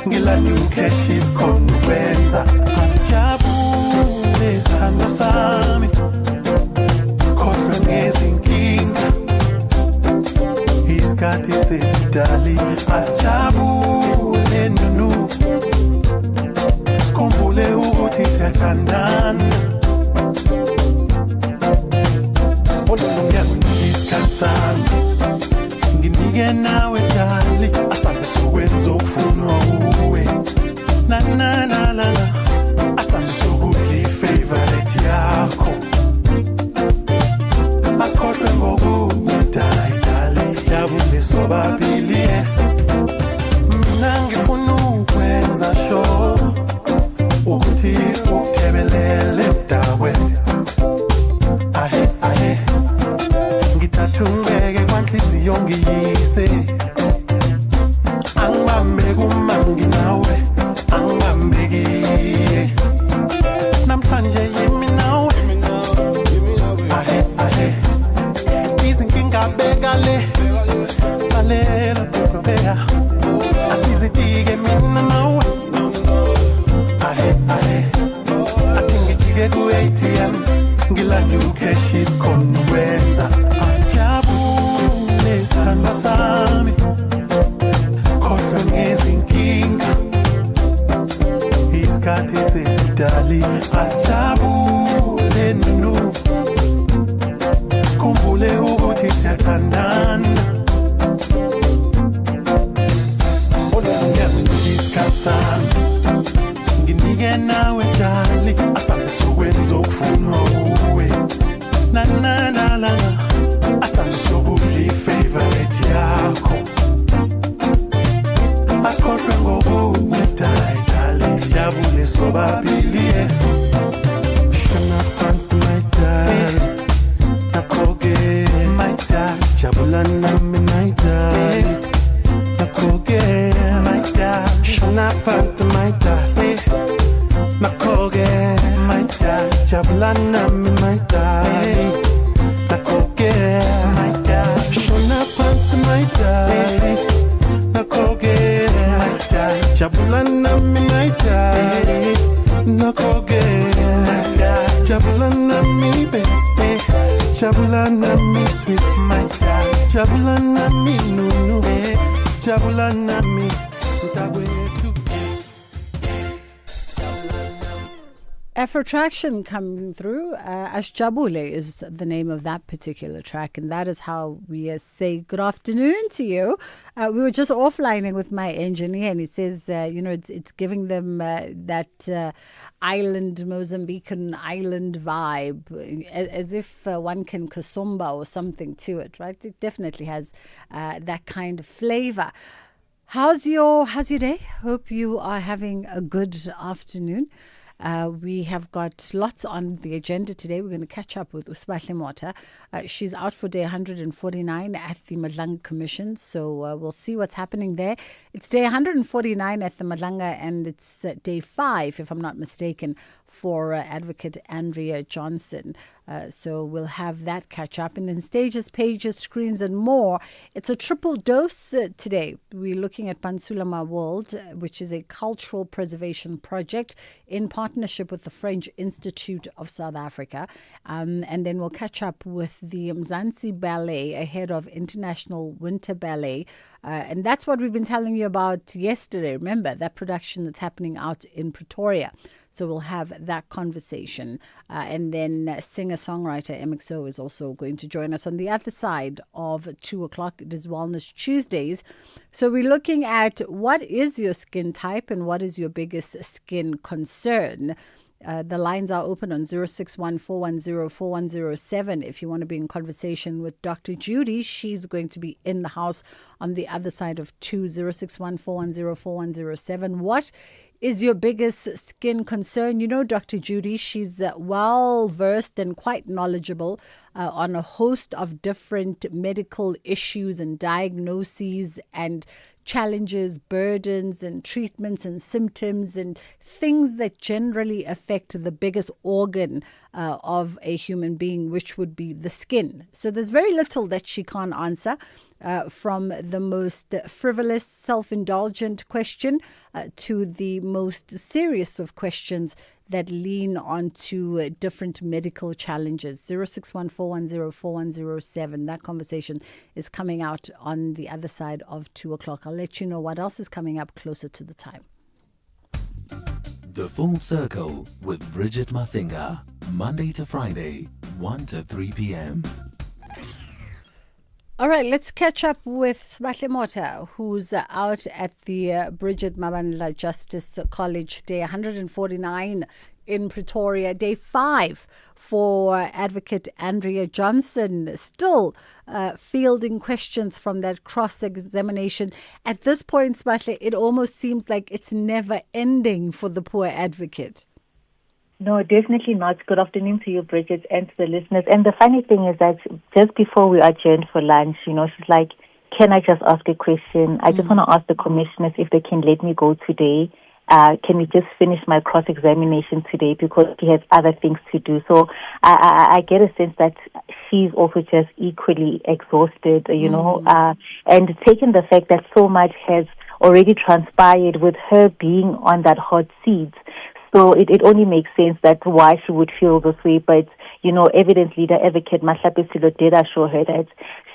ngila new cash isikhona ukwenza asijabule sithando sami sikhohlwe ngezinkinga isikhathi sekudali asijabule nunu sikhumbule ukuthi siyathandana olulunga isikhathi sami nginike nawe dali asakuzokwenza okufunwa uwe na na na na na asakuzokudla ifavorite yakho asikhohlwe ngokunye dali sijabule sobabili mina ngifuna ukwenza sure ukuthi ukuthebelele mdawe ngithathungeke kwanhliziyo ngiyise angibambe kumangi nawe angibambeki namhlanje yimi nawe ngifike ku-ATM ngilande ucash isikhona ukwenza asijabule sithando sami sikhohlwe ngezinkinga isikhathi sekudali asijabule nunu sikhumbule ukuthi siyathandana olungiyakunika isikhathi sami nginike nawe dali asangizokwenza okufunwa uwe na na na na asangizokudla ifavorite yakho asikhohlwe ngokunye dali sijabule sobabili shona phansi my dali nakho-ke my dali jabula nami my dali nakho-ke my dali shona phansi my dali nakho-ke my dali jabula nami my dali nakho-ke my dali shona phansi my dali nakho-ke my dali jabula nami my dali nakho-ke my dali jabula nami baby jabula nami sweet my dali jabula nami nunu jabula nami mntakwethu. Afro-Traction coming through. Asjabule is the name of that particular track, and that is how we say good afternoon to you. We were just offlining with my engineer, and he says, it's giving them that island, Mozambican island vibe, as if one can kasumba or something to it, right? It definitely has that kind of flavor. How's your day? Hope you are having a good afternoon. We have got lots on the agenda today. We're going to catch up with Usbahle Mota. She's out for day 149 at the Madlanga Commission, so we'll see what's happening there. It's day 149 at the Madlanga, and it's day 5, if I'm not mistaken, for Advocate Andrea Johnson. So we'll have that catch up. And then stages, pages, screens, and more. It's a triple dose today. We're looking at Pansulama World, which is a cultural preservation project in partnership with the French Institute of South Africa. And then we'll catch up with the Mzansi Ballet ahead of International Winter Ballet. And that's what we've been telling you about yesterday. Remember, that production that's happening out in Pretoria. So we'll have that conversation. And then singer-songwriter MXO is also going to join us on the other side of 2 o'clock. It is Wellness Tuesdays. So we're looking at what is your skin type and what is your biggest skin concern. The lines are open on 061-410-4107 if you want to be in conversation with Dr. Judy. She's going to be in the house on the other side of 061-410-4107. What is your biggest skin concern? You know Dr. Judy, she's well versed and quite knowledgeable on a host of different medical issues and diagnoses and challenges, burdens and treatments and symptoms and things that generally affect the biggest organ of a human being, which would be the skin. So there's very little that she can't answer. From the most frivolous, self-indulgent question to the most serious of questions that lean onto different medical challenges. 061-410-4107. That conversation is coming out on the other side of 2 o'clock. I'll let you know what else is coming up closer to the time. The Full Circle with Bridget Masinga, Monday to Friday, 1 to 3 p.m. All right, let's catch up with SAfmRadio Mota, who's out at the Bridget Mabandla Justice College, day 149 in Pretoria, day 5 for Advocate Andrea Johnson, still fielding questions from that cross-examination. At this point, SAfmRadio, it almost seems like it's never ending for the poor advocate. No, definitely not. Good afternoon to you, Bridget, and to the listeners. And the funny thing is that just before we adjourned for lunch, she's like, can I just ask a question? I just want to ask the commissioners if they can let me go today. Can we just finish my cross-examination today because she has other things to do? So I get a sense that she's also just equally exhausted, and taking the fact that so much has already transpired with her being on that hot seat. So it only makes sense that why she would feel this way. But, evidence leader advocate Mahlapi Silo did assure her that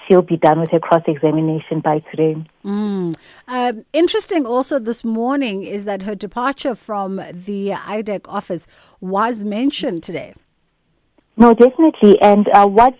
she'll be done with her cross-examination by today. Interesting also this morning is that her departure from the IDEC office was mentioned today. No, definitely. And what,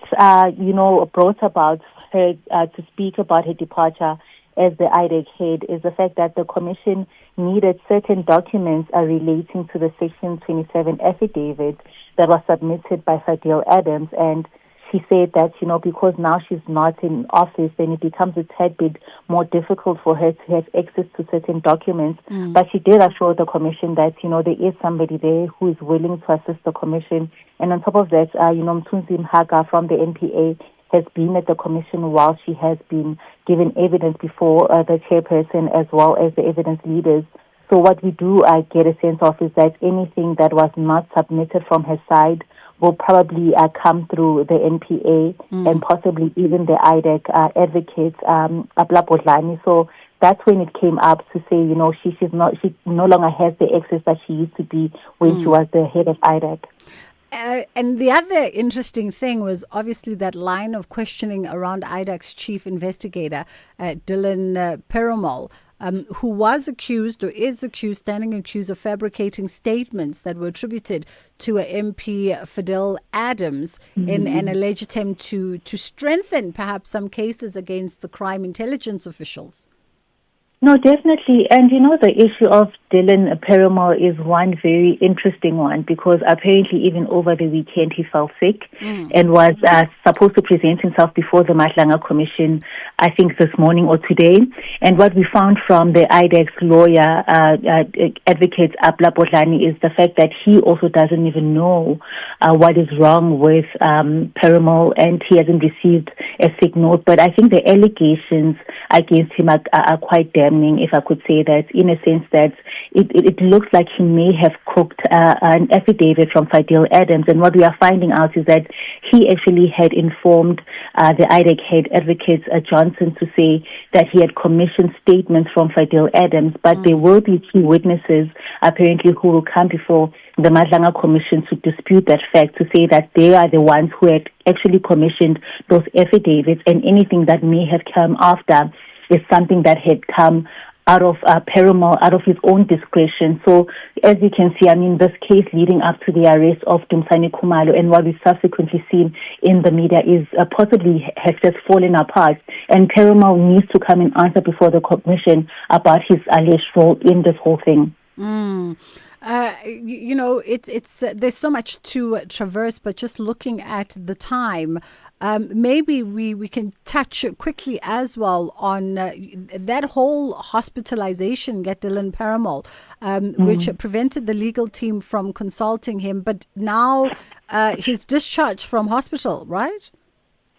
brought about her to speak about her departure as the IDEC head is the fact that the commission needed certain documents relating to the Section 27 affidavit that was submitted by Fadil Adams. And she said that, because now she's not in office, then it becomes a tad bit more difficult for her to have access to certain documents. But she did assure the commission that, there is somebody there who is willing to assist the commission. And on top of that, Mthunzi Mhaga from the NPA has been at the commission while she has been given evidence before the chairperson as well as the evidence leaders. So what we do get a sense of is that anything that was not submitted from her side will probably come through the NPA and possibly even the IDEC advocates, Abla Bodlani. So that's when it came up to say, she no longer has the access that she used to be when she was the head of IDEC. And the other interesting thing was obviously that line of questioning around IDEC's chief investigator, Dylan Perumal, who was accused or is accused, standing accused of fabricating statements that were attributed to a MP, Fadil Adams, in an alleged attempt to strengthen perhaps some cases against the crime intelligence officials. No, definitely. And the issue of Dylan Perumal is one very interesting one because apparently even over the weekend he fell sick and was supposed to present himself before the Matlanga Commission, I think this morning or today. And what we found from the IDEC's lawyer, advocate Abla Bodlani, is the fact that he also doesn't even know what is wrong with Perumal, and he hasn't received a sick note. But I think the allegations against him are quite damning, if I could say that, in a sense that it looks like he may have cooked an affidavit from Fadil Adams. And what we are finding out is that he actually had informed the IDEC head, advocate Johnson, to say that he had commissioned statements from Fadil Adams, but there will be key witnesses apparently who will come before the Matlanga Commission to dispute that fact, to say that they are the ones who had actually commissioned those affidavits, and anything that may have come after is something that had come out of Perumal, out of his own discretion. So, as you can see, this case leading up to the arrest of Dumsani Khumalo and what we've subsequently seen in the media is possibly has just fallen apart. And Perumal needs to come and answer before the commission about his alleged role in this whole thing. It's there's so much to traverse, but just looking at the time, maybe we can touch quickly as well on that whole hospitalization at Dylan Perumal, which prevented the legal team from consulting him, but now he's discharged from hospital, right?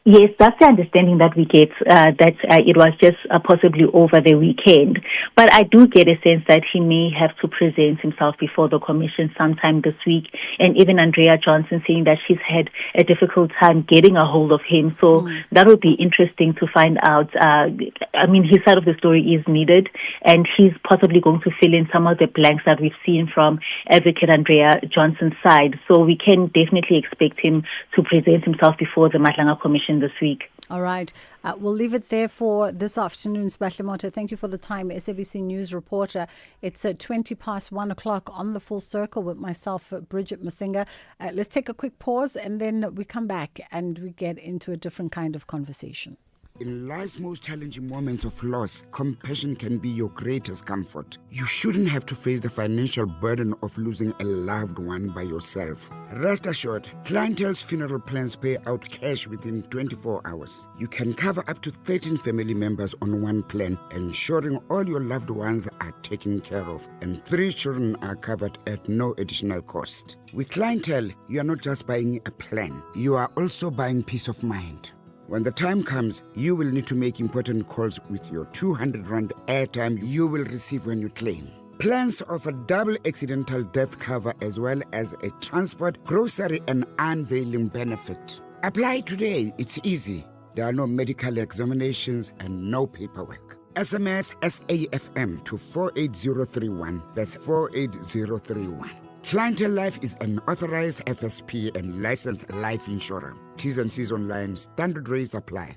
Yes, that's the understanding that we get, that it was just possibly over the weekend. But I do get a sense that he may have to present himself before the commission sometime this week. And even Andrea Johnson saying that she's had a difficult time getting a hold of him. So that would be interesting to find out. His side of the story is needed, and he's possibly going to fill in some of the blanks that we've seen from Advocate Andrea Johnson's side. So we can definitely expect him to present himself before the Matlanga Commission this week. All right. We'll leave it there for this afternoon. Sbahle, thank you for the time. SABC News reporter. It's at 1:20 on The Full Circle with myself, Bridget Masinga. Let's take a quick pause and then we come back and we get into a different kind of conversation. In life's most challenging moments of loss, compassion can be your greatest comfort. You shouldn't have to face the financial burden of losing a loved one by yourself. Rest assured, Clientele's funeral plans pay out cash within 24 hours. You can cover up to 13 family members on one plan, ensuring all your loved ones are taken care of, and 3 children are covered at no additional cost. With Clientele, you are not just buying a plan, you are also buying peace of mind. When the time comes, you will need to make important calls with your 200 Rand airtime you will receive when you claim. Plans offer double accidental death cover as well as a transport, grocery and unveiling benefit. Apply today, it's easy. There are no medical examinations and no paperwork. SMS SAFM to 48031. That's 48031. Clientele Life is an authorized FSP and licensed life insurer. T's and C's online. Standard rates apply.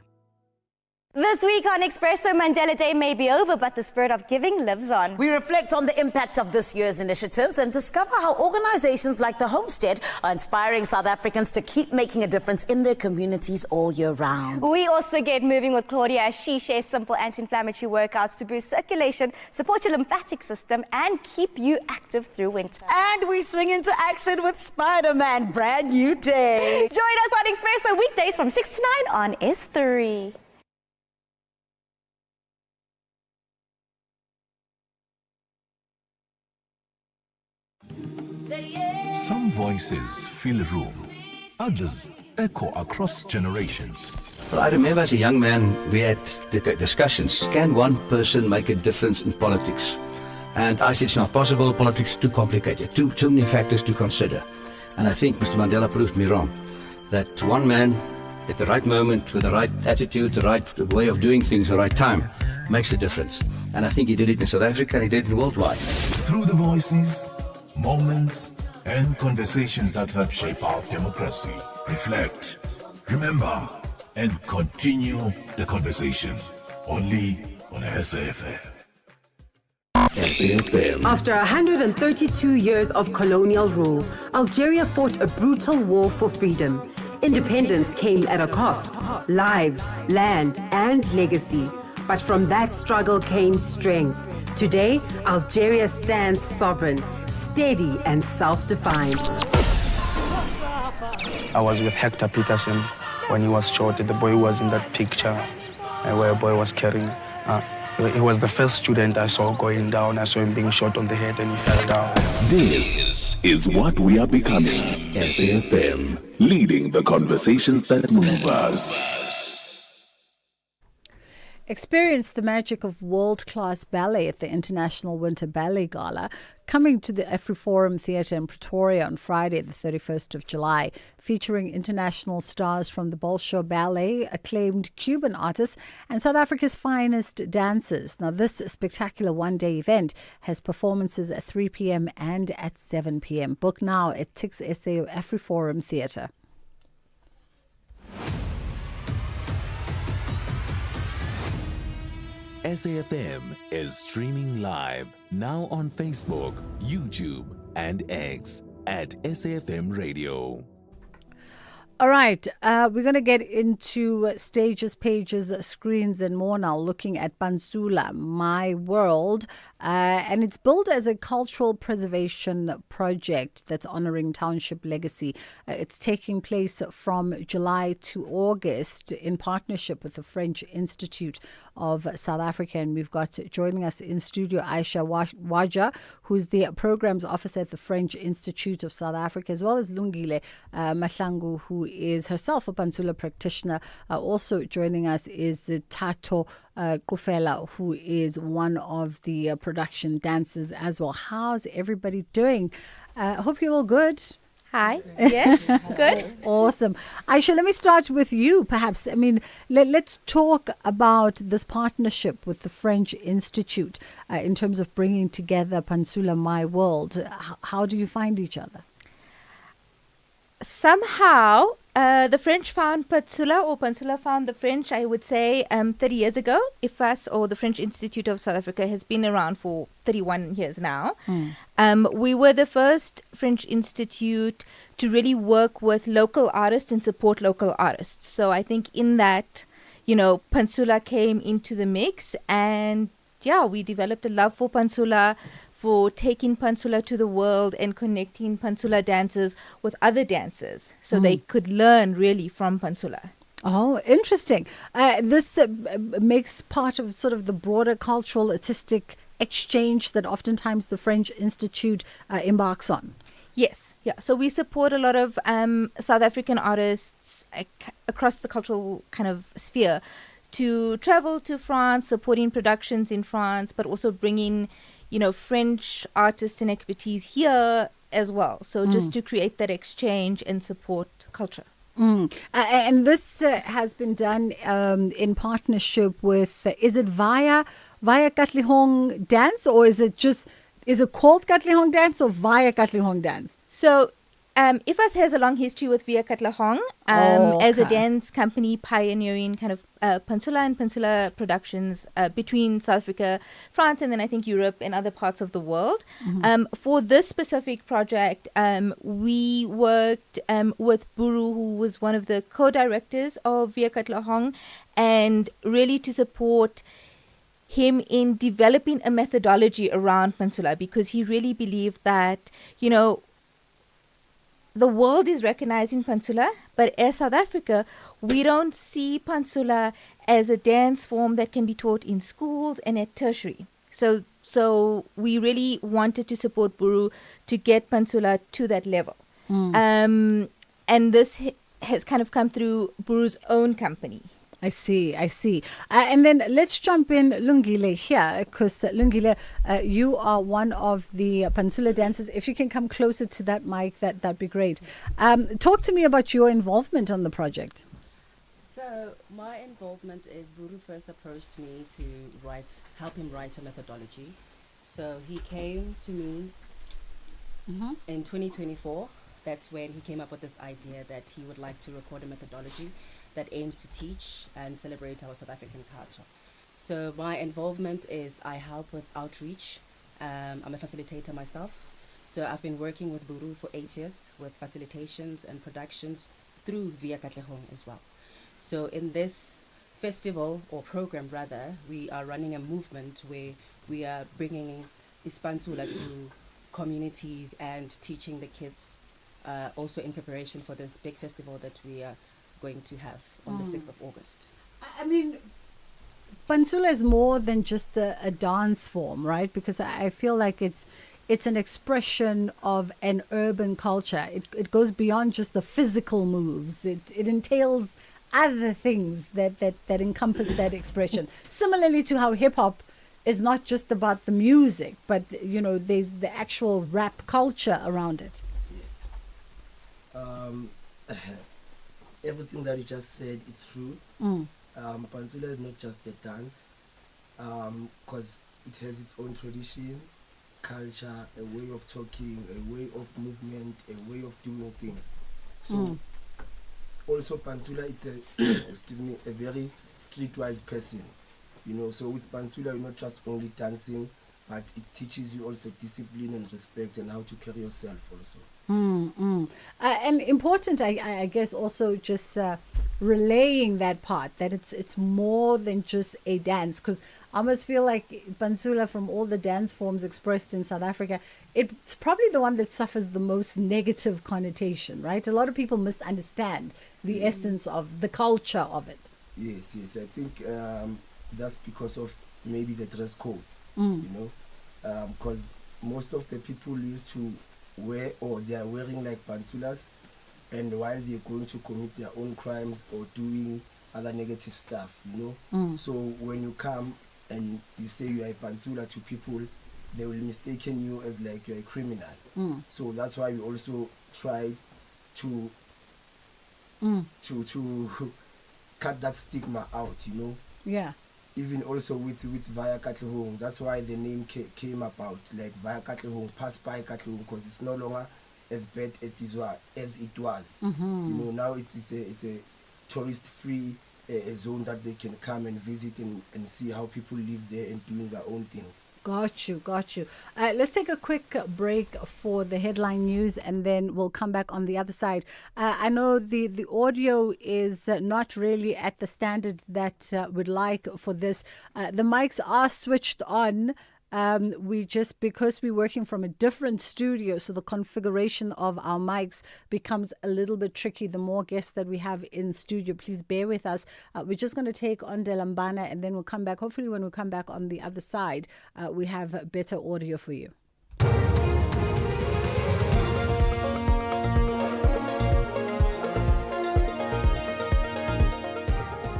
This week on Expresso, Mandela Day may be over, but the spirit of giving lives on. We reflect on the impact of this year's initiatives and discover how organizations like the Homestead are inspiring South Africans to keep making a difference in their communities all year round. We also get moving with Claudia as she shares simple anti-inflammatory workouts to boost circulation, support your lymphatic system, and keep you active through winter. And we swing into action with Spider-Man, brand new day. Join us on Expresso weekdays from 6 to 9 on S3. Some voices fill a room, others echo across generations. Well, I remember as a young man, we had discussions. Can one person make a difference in politics? And I said it's not possible. Politics is too complicated, too many factors to consider. And I think Mr. Mandela proved me wrong. That one man at the right moment, with the right attitude, the right way of doing things, the right time, makes a difference. And I think he did it in South Africa and he did it worldwide. Through the voices, moments, and conversations that help shape our democracy. Reflect, remember, and continue the conversation. Only on SAfm. SAfm. After 132 years of colonial rule, Algeria fought a brutal war for freedom. Independence came at a cost: lives, land, and legacy. But from that struggle came strength. Today, Algeria stands sovereign, steady, and self-defined. I was with Hector Peterson when he was shot. The boy was in that picture where a boy was carrying. He was the first student I saw going down. I saw him being shot on the head and he fell down. This is what we are becoming. SAfm, leading the conversations that move us. Experience the magic of world-class ballet at the International Winter Ballet Gala, coming to the AfriForum Theatre in Pretoria on Friday, the 31st of July, featuring international stars from the Bolshoi Ballet, acclaimed Cuban artists, and South Africa's finest dancers. Now, this spectacular one-day event has performances at 3 p.m. and at 7 p.m. Book now at Tix SA AfriForum Theatre. SAfm is streaming live now on Facebook, YouTube, and X at SAfmRadio. All right, we're going to get into stages, pages, screens, and more now, looking at Pantsula, My World. And it's built as a cultural preservation project that's honoring township legacy. It's taking place from July to August in partnership with the French Institute of South Africa. And we've got joining us in studio Aisha Waja, who's the programs officer at the French Institute of South Africa, as well as Lungile Mahlangu, who is herself a Pantsula practitioner. Also joining us is Tato Kufela, who is one of the production dancers as well. How's everybody doing? Hope you're all good. Hi. Yes. Good. Awesome. Aisha, let me start with you, perhaps. I mean, let's talk about this partnership with the French Institute in terms of bringing together Pantsula My World. How do you find each other? Somehow, the French found Pantsula, or Pantsula found the French, I would say, 30 years ago. IFAS, or the French Institute of South Africa, has been around for 31 years now. We were the first French institute to really work with local artists and support local artists. So I think in that, Pantsula came into the mix, and we developed a love for Pantsula, for taking Pantsula to the world and connecting Pantsula dancers with other dancers so they could learn really from Pantsula. Oh, interesting. This makes part of sort of the broader cultural artistic exchange that oftentimes the French Institute embarks on. Yes, yeah. So we support a lot of South African artists across the cultural kind of sphere to travel to France, supporting productions in France, but also bringing French artists and expertise here as well. So just to create that exchange and support culture. And this has been done in partnership with, is it via Katlehong Dance, or is it just Is it called Katlehong dance or via Katlehong dance? So, IFAS has a long history with Via Katlehong as a Okay. dance company pioneering kind of Peninsula and Peninsula productions between South Africa, France, and then I think Europe and other parts of the world. For this specific project, we worked with Buru, who was one of the co-directors of Via Katlehong, and really to support him in developing a methodology around Peninsula, because he really believed that, you know, the world is recognizing Peninsula, but as South Africa, we don't see Peninsula as a dance form that can be taught in schools and at tertiary. So we really wanted to support Buru to get Peninsula to that level. And this has kind of come through Buru's own company. I see. And then let's jump in, Lungile, here, because Lungile, you are one of the Peninsula dancers. If you can come closer to that mic, that'd be great. Talk to me about your involvement on the project. So my involvement is Buru first approached me to help him write a methodology. So he came to me in 2024. That's when he came up with this idea that he would like to record a methodology that aims to teach and celebrate our South African culture. So my involvement is I help with outreach. I'm a facilitator myself. So I've been working with Buru for 8 years with facilitations and productions through Via Katlehong as well. So in this festival, or program rather, we are running a movement where we are bringing Ispanzula to communities and teaching the kids, also in preparation for this big festival that we are going to have on the 6th of August. I mean, Peninsula is more than just a dance form, right? Because I feel like it's an expression of an urban culture. It goes beyond just the physical moves. It entails other things that encompass that expression. Similarly to how hip hop is not just about the music, but you know, there's the actual rap culture around it. Yes. Everything that you just said is true. Peninsula is not just a dance, because it has its own tradition, culture, a way of talking, a way of movement, a way of doing things. So also Peninsula, it's a very streetwise person. You know, so with Peninsula you're not just only dancing, but it teaches you also discipline and respect and how to carry yourself also. And important, I guess, also just relaying that part, that it's more than just a dance, because I almost feel like Peninsula, from all the dance forms expressed in South Africa, it's probably the one that suffers the most negative connotation, right? A lot of people misunderstand the essence of the culture of it. Yes, I think that's because of maybe the dress code, you know, because most of the people used to wear, or they are wearing like pantsulas, and while they're going to commit their own crimes or doing other negative stuff, you know. So when you come and you say you are a pantsula to people, they will mistaken you as like you're a criminal. So that's why we also try to cut that stigma out, you know. Yeah. Even also with Via Katlehong, that's why the name came about, like Via Katlehong, pass by Katlehong, because it's no longer as bad as it was. You know, now it's a tourist-free zone that they can come and visit and see how people live there and doing their own things. Got you. Let's take a quick break for the headline news, and then we'll come back on the other side. I know the audio is not really at the standard that we'd like for this. The mics are switched on. Because we're working from a different studio, so the configuration of our mics becomes a little bit tricky. The more guests that we have in studio, please bear with us. We're just going to take on Delambana, and then we'll come back. Hopefully when we come back on the other side, we have better audio for you.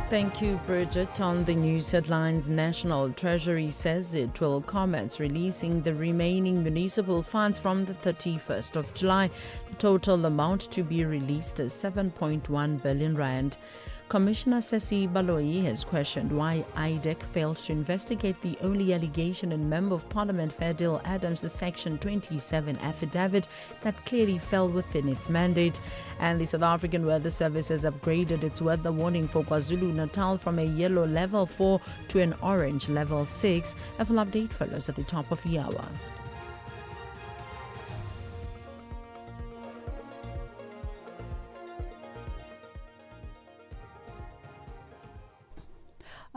Thank you, Bridget. On the news headlines, National Treasury says it will commence releasing the remaining municipal funds from the 31st of July. Total amount to be released is 7.1 billion rand. Commissioner Sesi Baloyi has questioned why IDEC failed to investigate the only allegation in Member of Parliament Fadil Adams' Section 27 affidavit that clearly fell within its mandate. And the South African Weather Service has upgraded its weather warning for KwaZulu-Natal from a yellow level 4 to an orange level 6. A full update follows at the top of the hour.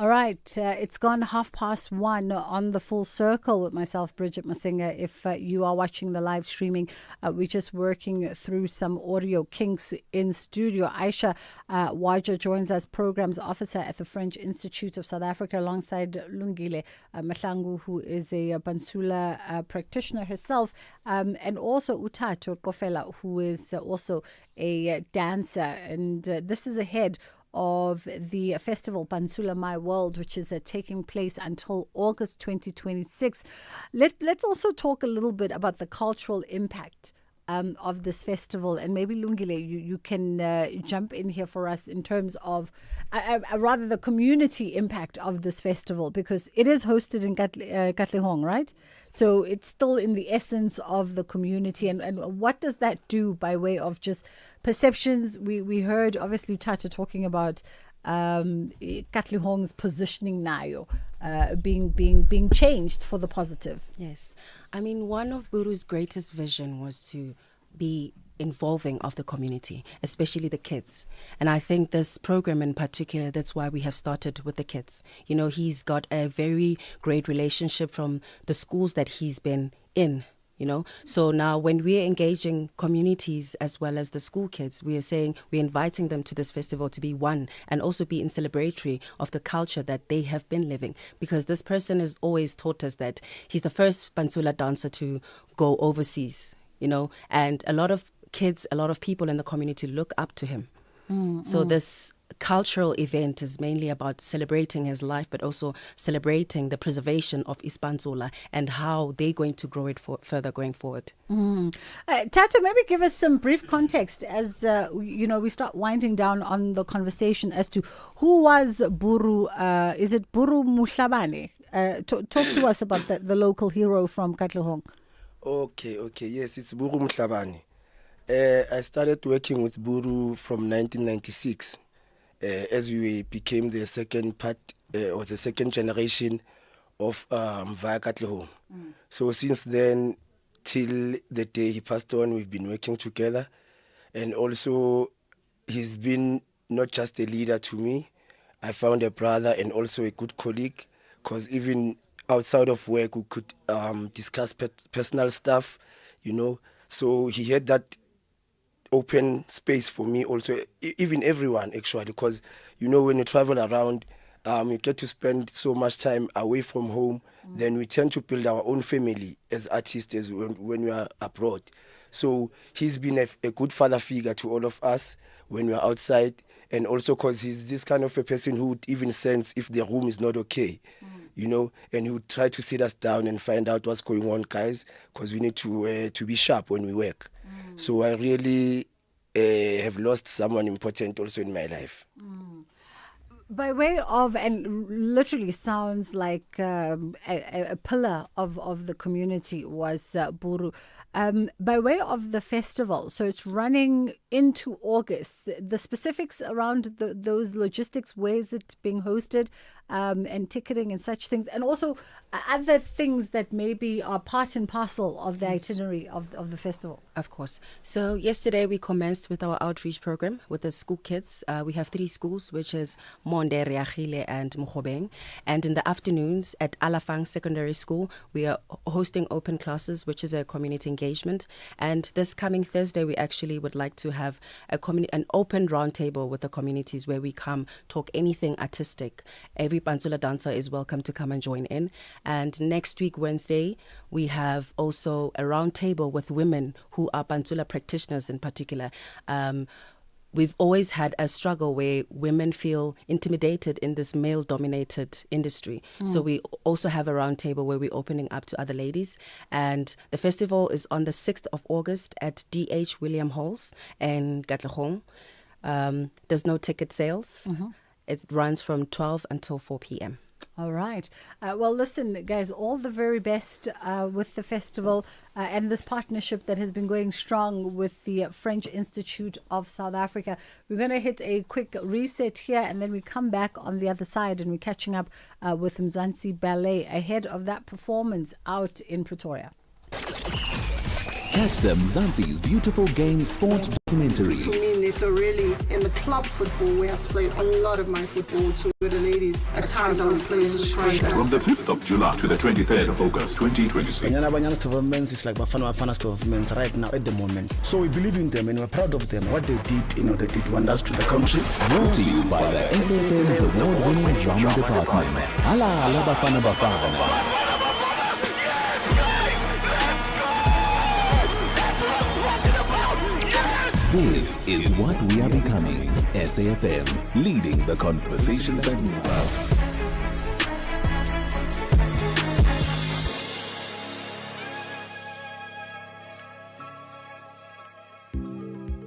All right, it's gone 1:30 on the Full Circle with myself, Bridget Masinga. If you are watching the live streaming, we're just working through some audio kinks in studio. Aisha Waja joins us, Programs Officer at the French Institute of South Africa, alongside Lungile Mahlangu, who is a Bansula practitioner herself, and also Utato Kofela, who is also a dancer. And this is ahead of the festival Bansula My World, which is taking place until August 2026. Let's also talk a little bit about the cultural impact of this festival, and maybe Lungile, you can jump in here for us in terms of rather the community impact of this festival, because it is hosted in Katlehong, right? So it's still in the essence of the community, and what does that do by way of just perceptions? We heard obviously Tata talking about Katlehong's positioning now being changed for the positive. Yes. I mean, one of Buru's greatest vision was to be involving of the community, especially the kids. And I think this program in particular, that's why we have started with the kids. You know, he's got a very great relationship from the schools that he's been in. You know, so now when we're engaging communities as well as the school kids, we are saying we're inviting them to this festival to be one and also be in celebratory of the culture that they have been living. Because this person has always taught us that he's the first Bansula dancer to go overseas, you know, and a lot of kids, a lot of people in the community look up to him. So this cultural event is mainly about celebrating his life, but also celebrating the preservation of Ispanzula and how they're going to grow it further going forward. Tata, maybe give us some brief context as we start winding down on the conversation as to who was Buru. Is it Buru Mushabane? Talk to us about the local hero from Katlehong. Okay, yes, it's Buru Mushabane. I started working with Buru from 1996 as we became the second part or the second generation of Via Katlehong. So since then, till the day he passed on, we've been working together. And also, he's been not just a leader to me. I found a brother and also a good colleague, because even outside of work, we could discuss personal stuff, you know. So he had that open space for me also, even everyone actually, because you know when you travel around, you get to spend so much time away from home. Then we tend to build our own family as artists as when we are abroad. So he's been a good father figure to all of us when we are outside, and also because he's this kind of a person who would even sense if the room is not okay, you know, and he would try to sit us down and find out what's going on, guys, because we need to be sharp when we work. So I really have lost someone important also in my life. By way of, and literally sounds like a pillar of the community was Buru. By way of the festival, so it's running into August. The specifics around those logistics, where is it being hosted, and ticketing and such things, and also other things that maybe are part and parcel of the itinerary of the festival. Of course. So yesterday we commenced with our outreach program with the school kids. We have 3 schools, which is Monde, Reagile and Mokgobeng. And in the afternoons at Alafang Secondary School, we are hosting open classes, which is a community engagement. And this coming Thursday, we actually would like to have an open roundtable with the communities where we come talk anything artistic. Every Bansula dancer is welcome to come and join in. And next week, Wednesday, we have also a roundtable with women who are Bansula practitioners in particular. we've always had a struggle where women feel intimidated in this male-dominated industry. So we also have a roundtable where we're opening up to other ladies. And the festival is on the 6th of August at D.H. William Halls in Katlehong. There's no ticket sales. It runs from 12 until 4 p.m. All right. Well, listen, guys, all the very best with the festival and this partnership that has been going strong with the French Institute of South Africa. We're going to hit a quick reset here, and then we come back on the other side, and we're catching up with Mzansi Ballet ahead of that performance out in Pretoria. Catch the Mzansi's Beautiful Game Sport documentary. For me, Neto, really, in the club football, where I've played a lot of my football to the ladies, at times I would play as a striker. From the 5th of July to the 23rd of August 2026. Banyana performance is like Bafana's performance right now at the moment. So we believe in them and we're proud of them. What they did, they did wonders to the country. Brought to you by the SAFM's award-winning drama department. Ala Bafana Bafana. This is what we are becoming. SAFM, leading the conversations that move us.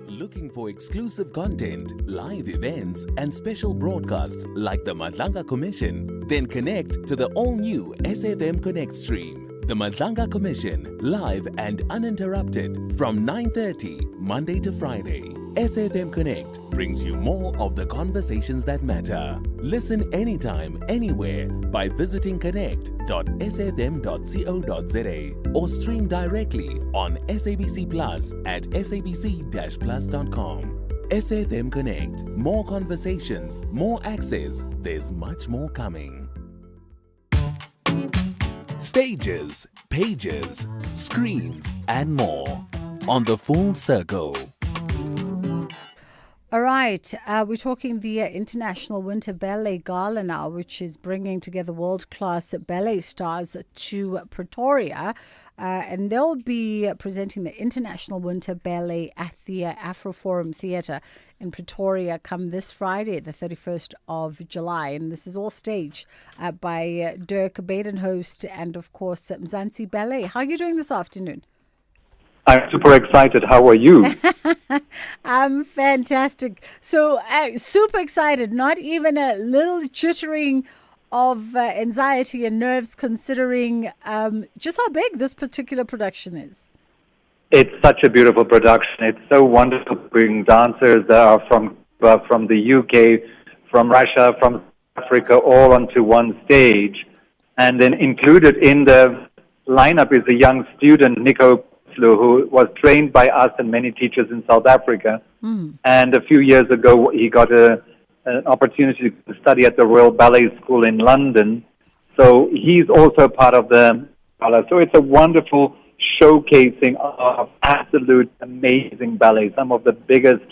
Looking for exclusive content, live events, and special broadcasts like the Madlanga Commission? Then connect to the all-new SAFM Connect stream. The Madlanga Commission, live and uninterrupted from 9:30 Monday to Friday. SAFM Connect brings you more of the conversations that matter. Listen anytime, anywhere by visiting connect.safm.co.za or stream directly on SABC Plus at sabc-plus.com. SAFM Connect. More conversations, more access. There's much more coming. Stages, pages, screens, and more on the Full Circle. All right, we're talking the International Winter Ballet Gala now, which is bringing together world-class ballet stars to Pretoria. And they'll be presenting the International Winter Ballet at the Afro Forum Theatre in Pretoria come this Friday, the 31st of July. And this is all staged by Dirk Badenhost and, of course, Mzansi Ballet. How are you doing this afternoon? I'm super excited. How are you? I'm fantastic. So, super excited. Not even a little jittering of anxiety and nerves, considering just how big this particular production is. It's such a beautiful production. It's so wonderful to bring dancers that are from the UK, from Russia, from Africa, all onto one stage. And then included in the lineup is a young student, Nico, who was trained by us and many teachers in South Africa. And a few years ago, he got an opportunity to study at the Royal Ballet School in London. So he's also part of the ballet. So it's a wonderful showcasing of absolute amazing ballet, some of the biggest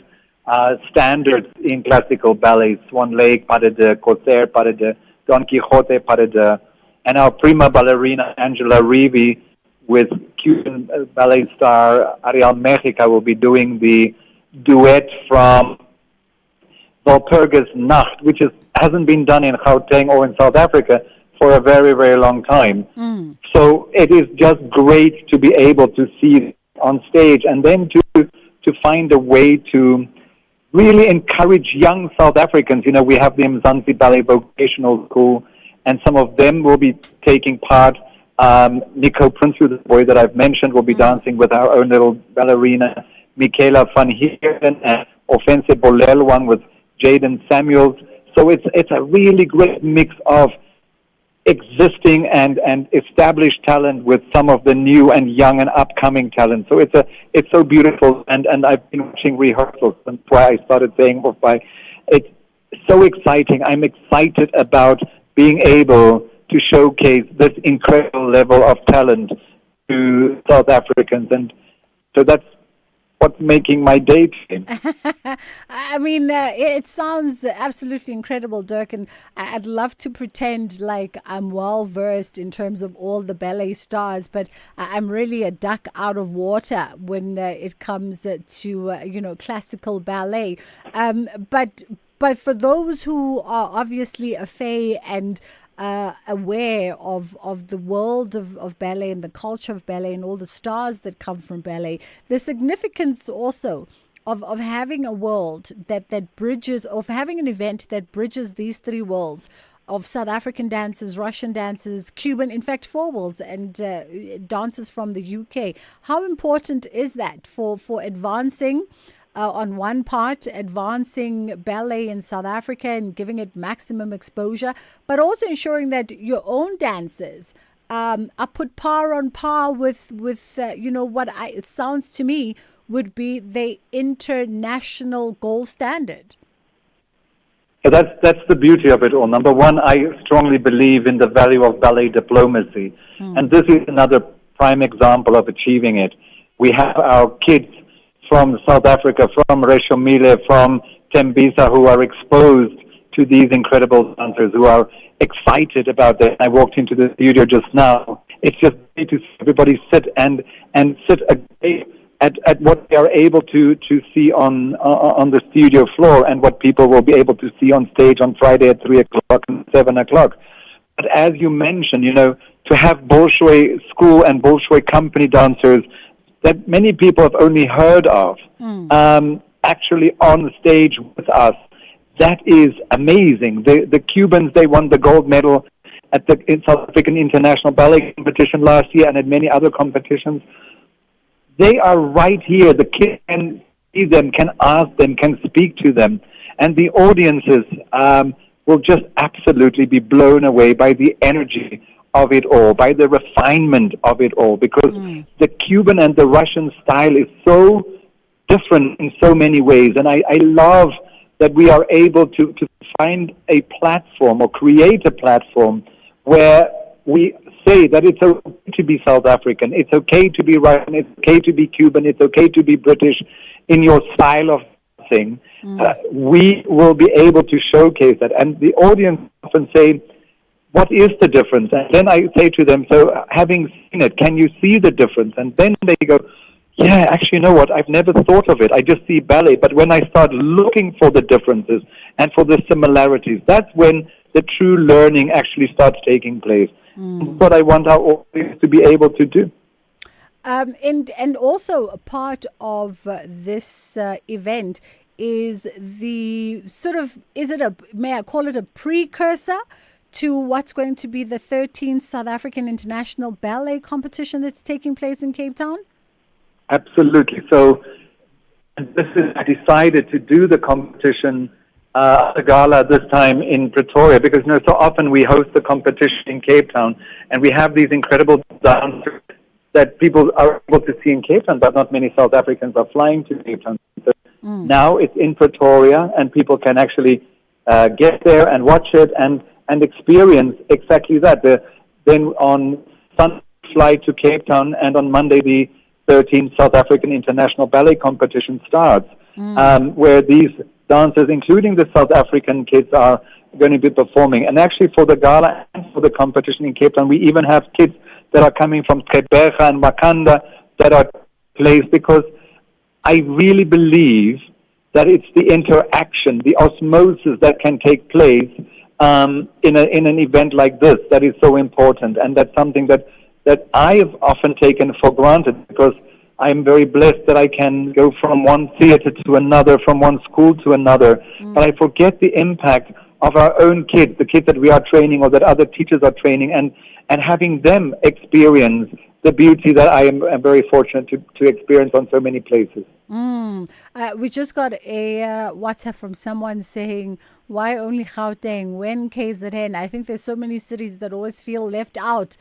standards in classical ballet, Swan Lake, Pas de Deux, Corsair, Pas de Deux, Don Quixote, Pas de Deux, and our prima ballerina, Angela Reevy, with Cuban ballet star Ariel Mejica, will be doing the duet from Walpurgis Nacht, which hasn't been done in Gauteng or in South Africa for a very, very long time. So it is just great to be able to see it on stage and then to find a way to really encourage young South Africans. You know, we have the Mzansi Ballet Vocational School, and some of them will be taking part. Nico Prince, the boy that I've mentioned, will be dancing with our own little ballerina, Michaela van Heeren, and Offense Bolelwan with Jaden Samuels. So it's a really great mix of existing and established talent with some of the new and young and upcoming talent. So it's so beautiful, and I've been watching rehearsals. That's why I started saying, it's so exciting. I'm excited about being able to showcase this incredible level of talent to South Africans, and so that's what's making my day today. I mean, it sounds absolutely incredible, Dirk, and I'd love to pretend like I'm well versed in terms of all the ballet stars, but I'm really a duck out of water when it comes to classical ballet. But for those who are obviously a fae and aware of the world of ballet and the culture of ballet and all the stars that come from ballet, the significance also of having a world that bridges, of having an event that bridges these three worlds of South African dancers, Russian dancers, Cuban, in fact, four worlds, and dancers from the UK. How important is that for advancing on one part, advancing ballet in South Africa and giving it maximum exposure, but also ensuring that your own dancers are put par on par with what it sounds to me would be the international gold standard? So that's the beauty of it all. Number one, I strongly believe in the value of ballet diplomacy. And this is another prime example of achieving it. We have our kids from South Africa, from Reshomile, from Tembisa, who are exposed to these incredible dancers, who are excited about that. I walked into the studio just now. It's just great to see everybody sit and sit at what they are able to see on the studio floor and what people will be able to see on stage on Friday at 3 o'clock and 7 o'clock. But as you mentioned, to have Bolshoi school and Bolshoi company dancers that many people have only heard of, actually on stage with us, that is amazing. The Cubans, they won the gold medal at the South African International Ballet Competition last year and at many other competitions. They are right here. The kids can see them, can ask them, can speak to them. And the audiences will just absolutely be blown away by the energy of it all, by the refinement of it all, because the Cuban and the Russian style is so different in so many ways. And I love that we are able to find a platform or create a platform where we say that it's okay to be South African, it's okay to be Russian, it's okay to be Cuban, it's okay to be British in your style of thing. We will be able to showcase that. And the audience often say, what is the difference? And then I say to them, so having seen it, can you see the difference? And then they go, yeah, actually, you know what? I've never thought of it. I just see ballet. But when I start looking for the differences and for the similarities, that's when the true learning actually starts taking place. That's what I want our audience to be able to do. And also a part of this event is the sort of, may I call it a precursor to what's going to be the 13th South African International Ballet Competition that's taking place in Cape Town? Absolutely. So I decided to do the competition, the gala this time in Pretoria, because so often we host the competition in Cape Town, and we have these incredible dancers that people are able to see in Cape Town, but not many South Africans are flying to Cape Town. So now it's in Pretoria, and people can actually get there and watch it and experience exactly that. Then on Sunday, fly to Cape Town, and on Monday, the 13th South African International Ballet Competition starts, where these dancers, including the South African kids, are going to be performing. And actually, for the gala and for the competition in Cape Town, we even have kids that are coming from Gqeberha and Makanda that are placed, because I really believe that it's the interaction, the osmosis that can take place in an event like this that is so important. And that's something that I have often taken for granted, because I'm very blessed that I can go from one theater to another, from one school to another. But I forget the impact of our own kids, the kids that we are training or that other teachers are training, and having them experience the beauty that I am very fortunate to experience on so many places. We just got a WhatsApp from someone saying, why only Gauteng? When KZN? I think there's so many cities that always feel left out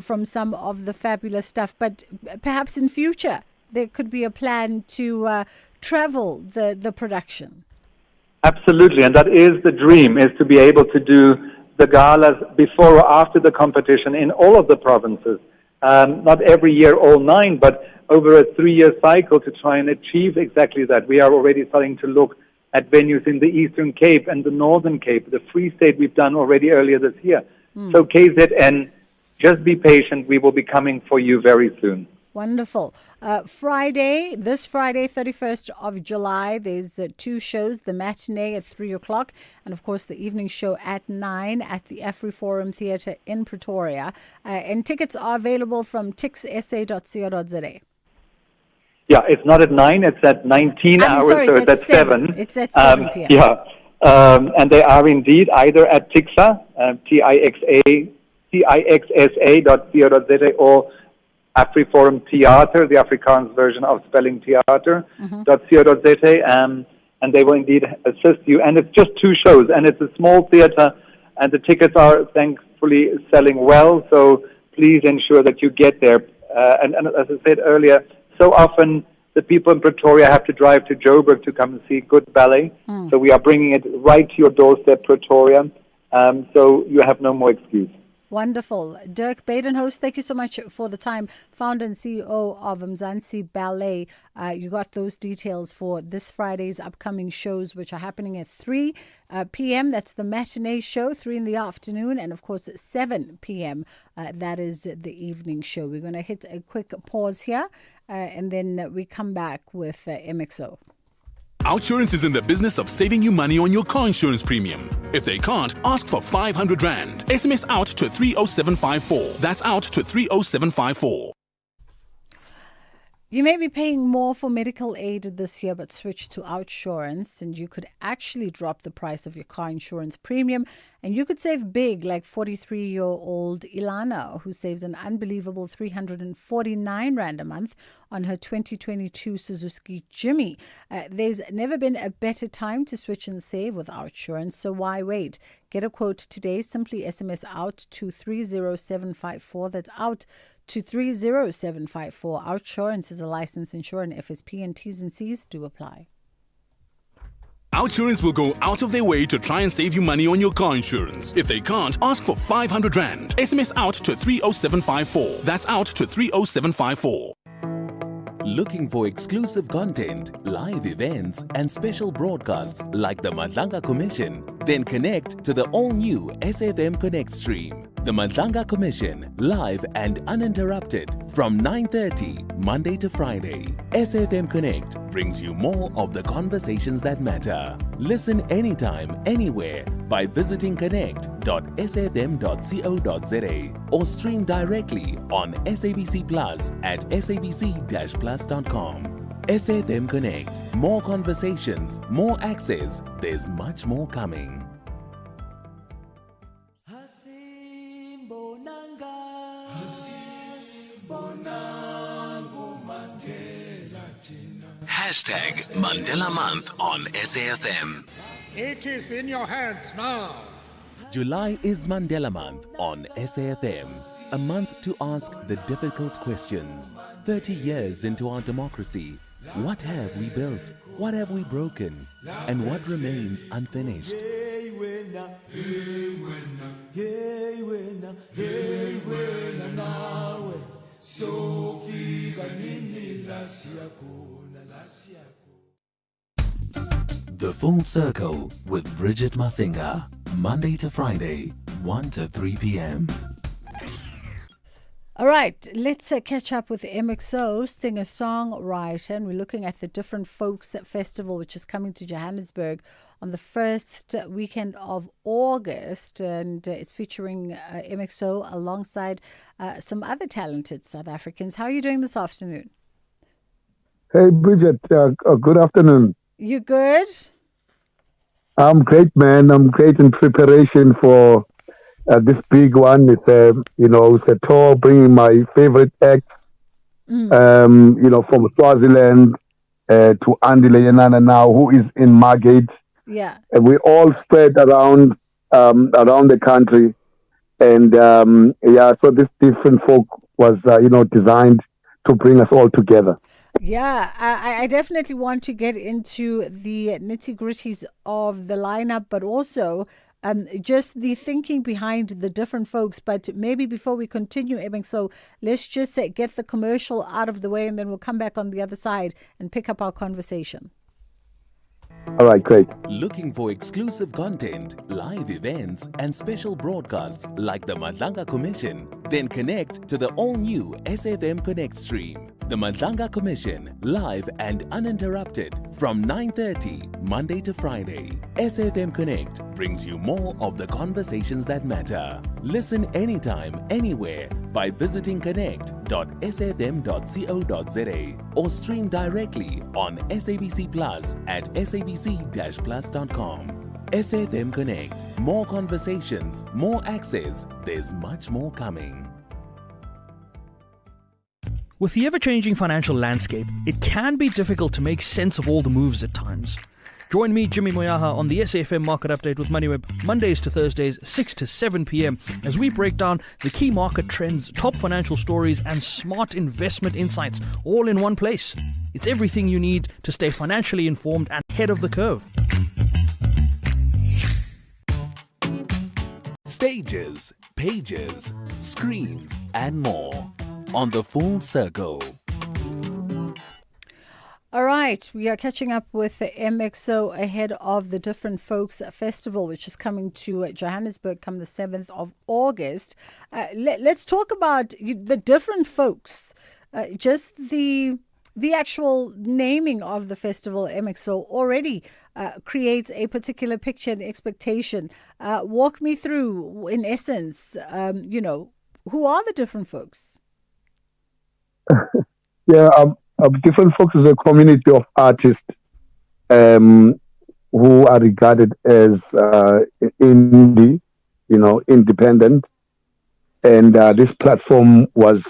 from some of the fabulous stuff. But perhaps in future, there could be a plan to travel the production. Absolutely, and that is the dream, is to be able to do the galas before or after the competition in all of the provinces. Not every year, all 9, but over a 3-year cycle to try and achieve exactly that. We are already starting to look at venues in the Eastern Cape and the Northern Cape. The Free State we've done already earlier this year. So KZN, just be patient. We will be coming for you very soon. Wonderful. This Friday, 31st of July, there's 2 shows, the matinee at 3 o'clock and, of course, the evening show at 9 at the AfriForum Theatre in Pretoria. And tickets are available from tixsa.co.za. Yeah, it's not at 9, it's at 19 hours, sorry, so it's it's at at 7. It's at 7 p.m. Yeah, and they are indeed either at TIXA, tixsa.co.za, or AfriForum Theater, the Afrikaans version of spelling theater.co.za, and they will indeed assist you. And it's just 2 shows, and it's a small theater, and the tickets are thankfully selling well, so please ensure that you get there. And as I said earlier, so often the people in Pretoria have to drive to Joburg to come and see good ballet, so we are bringing it right to your doorstep, Pretoria, so you have no more excuse. Wonderful. Dirk Badenhost, thank you so much for the time. Founder and CEO of Mzansi Ballet. You got those details for this Friday's upcoming shows, which are happening at 3 p.m. That's the matinee show, 3 in the afternoon. And, of course, 7 p.m. That is the evening show. We're going to hit a quick pause here, and then we come back with MXO. Outsurance is in the business of saving you money on your car insurance premium. If they can't, ask for 500 Rand. SMS out to 30754. That's out to 30754. You may be paying more for medical aid this year, but switch to Outsurance, and you could actually drop the price of your car insurance premium, and you could save big, like 43-year-old Ilana, who saves an unbelievable 349 Rand a month on her 2022 Suzuki Jimmy. There's never been a better time to switch and save with Outsurance, so why wait? Get a quote today. Simply SMS out to 30754. That's out to 30754. Outsurance is a licensed insurer, and FSP and T's and C's do apply. Outsurance will go out of their way to try and save you money on your car insurance. If they can't, ask for 500 Rand. SMS out to 30754. That's out to 30754. Looking for exclusive content, live events, and special broadcasts like the Madlanga Commission? Then connect to the all-new SAfm Connect stream. The Madlanga Commission, live and uninterrupted from 9:30 Monday to Friday. SAfm Connect brings you more of the conversations that matter. Listen anytime, anywhere by visiting connect.safm.co.za or stream directly on SABC Plus at sabc-plus.com. SAfm Connect. More conversations, more access. There's much more coming. Hashtag Mandela Month on SAfm. It is in your hands now. July is Mandela Month on SAfm. A month to ask the difficult questions. 30 years into our democracy, what have we built? What have we broken? And what remains unfinished? The Full Circle with Bridget Masinga, Monday to Friday, 1 to 3 p.m. All right, let's catch up with MXO, singer-songwriter, and we're looking at the Different Folks Festival, which is coming to Johannesburg on the first weekend of August, and it's featuring MXO alongside some other talented South Africans. How are you doing this afternoon? Hey, Bridget, good afternoon. You good? I'm great, man. I'm great in preparation for this big one. It's it's a tour bringing my favorite acts, from Swaziland to Andy Leyenana now, who is in Margate. Yeah. And we all spread around the country. And so this Different Folk was, designed to bring us all together. Yeah, I definitely want to get into the nitty-gritties of the lineup, but also just the thinking behind the different folks. But maybe before we continue, so let's just get the commercial out of the way, and then we'll come back on the other side and pick up our conversation. All right, great. Looking for exclusive content, live events, and special broadcasts like the Madlanga Commission? Then connect to the all-new SAfm Connect stream. The Madlanga Commission, live and uninterrupted from 9:30 Monday to Friday. SAfm Connect brings you more of the conversations that matter. Listen anytime, anywhere by visiting connect.safm.co.za or stream directly on SABC Plus at sabc-plus.com. SAfm Connect. More conversations, more access. There's much more coming. With the ever-changing financial landscape, it can be difficult to make sense of all the moves at times. Join me, Jimmy Moyaha, on the SAfm Market Update with MoneyWeb, Mondays to Thursdays, 6 to 7 p.m, as we break down the key market trends, top financial stories, and smart investment insights, all in one place. It's everything you need to stay financially informed and ahead of the curve. Stages, pages, screens, and more on the Full Circle. All right, we are catching up with the MXO ahead of the Different Folks Festival, which is coming to Johannesburg come the 7th of August. Let's talk about the Different Folks, just the actual naming of the festival. MXO already creates a particular picture and expectation. Walk me through, in essence, who are the Different Folks? Different Folks is a community of artists who are regarded as indie, independent. And this platform was,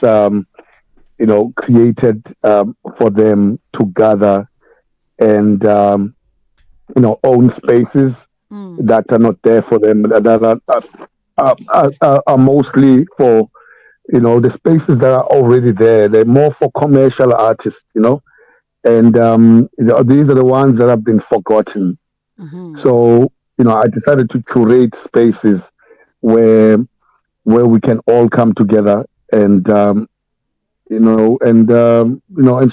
created for them to gather and, own spaces that are not there for them, that are mostly for the spaces that are already there. They're more for commercial artists, and these are the ones that have been forgotten. So, I decided to curate spaces where we can all come together and, and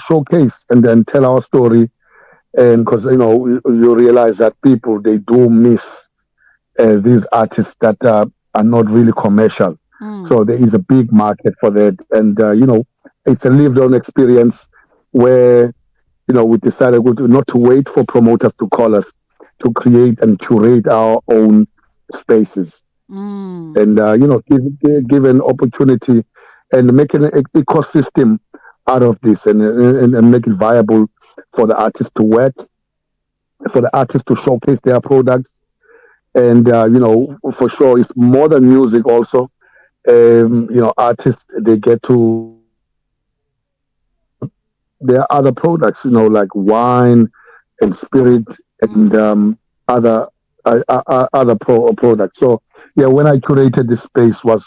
showcase and then tell our story. And because, you realize that people, they do miss these artists that are not really commercial. So there is a big market for that. And, it's a lived on experience where, we decided not to wait for promoters to call us, to create and curate our own spaces. And, give an opportunity and make an ecosystem out of this and make it viable for the artists to work, for the artists to showcase their products. And, for sure, it's more than music also. Artists, they get to, there are other products, like wine and spirit and other products. So, when I curated this space was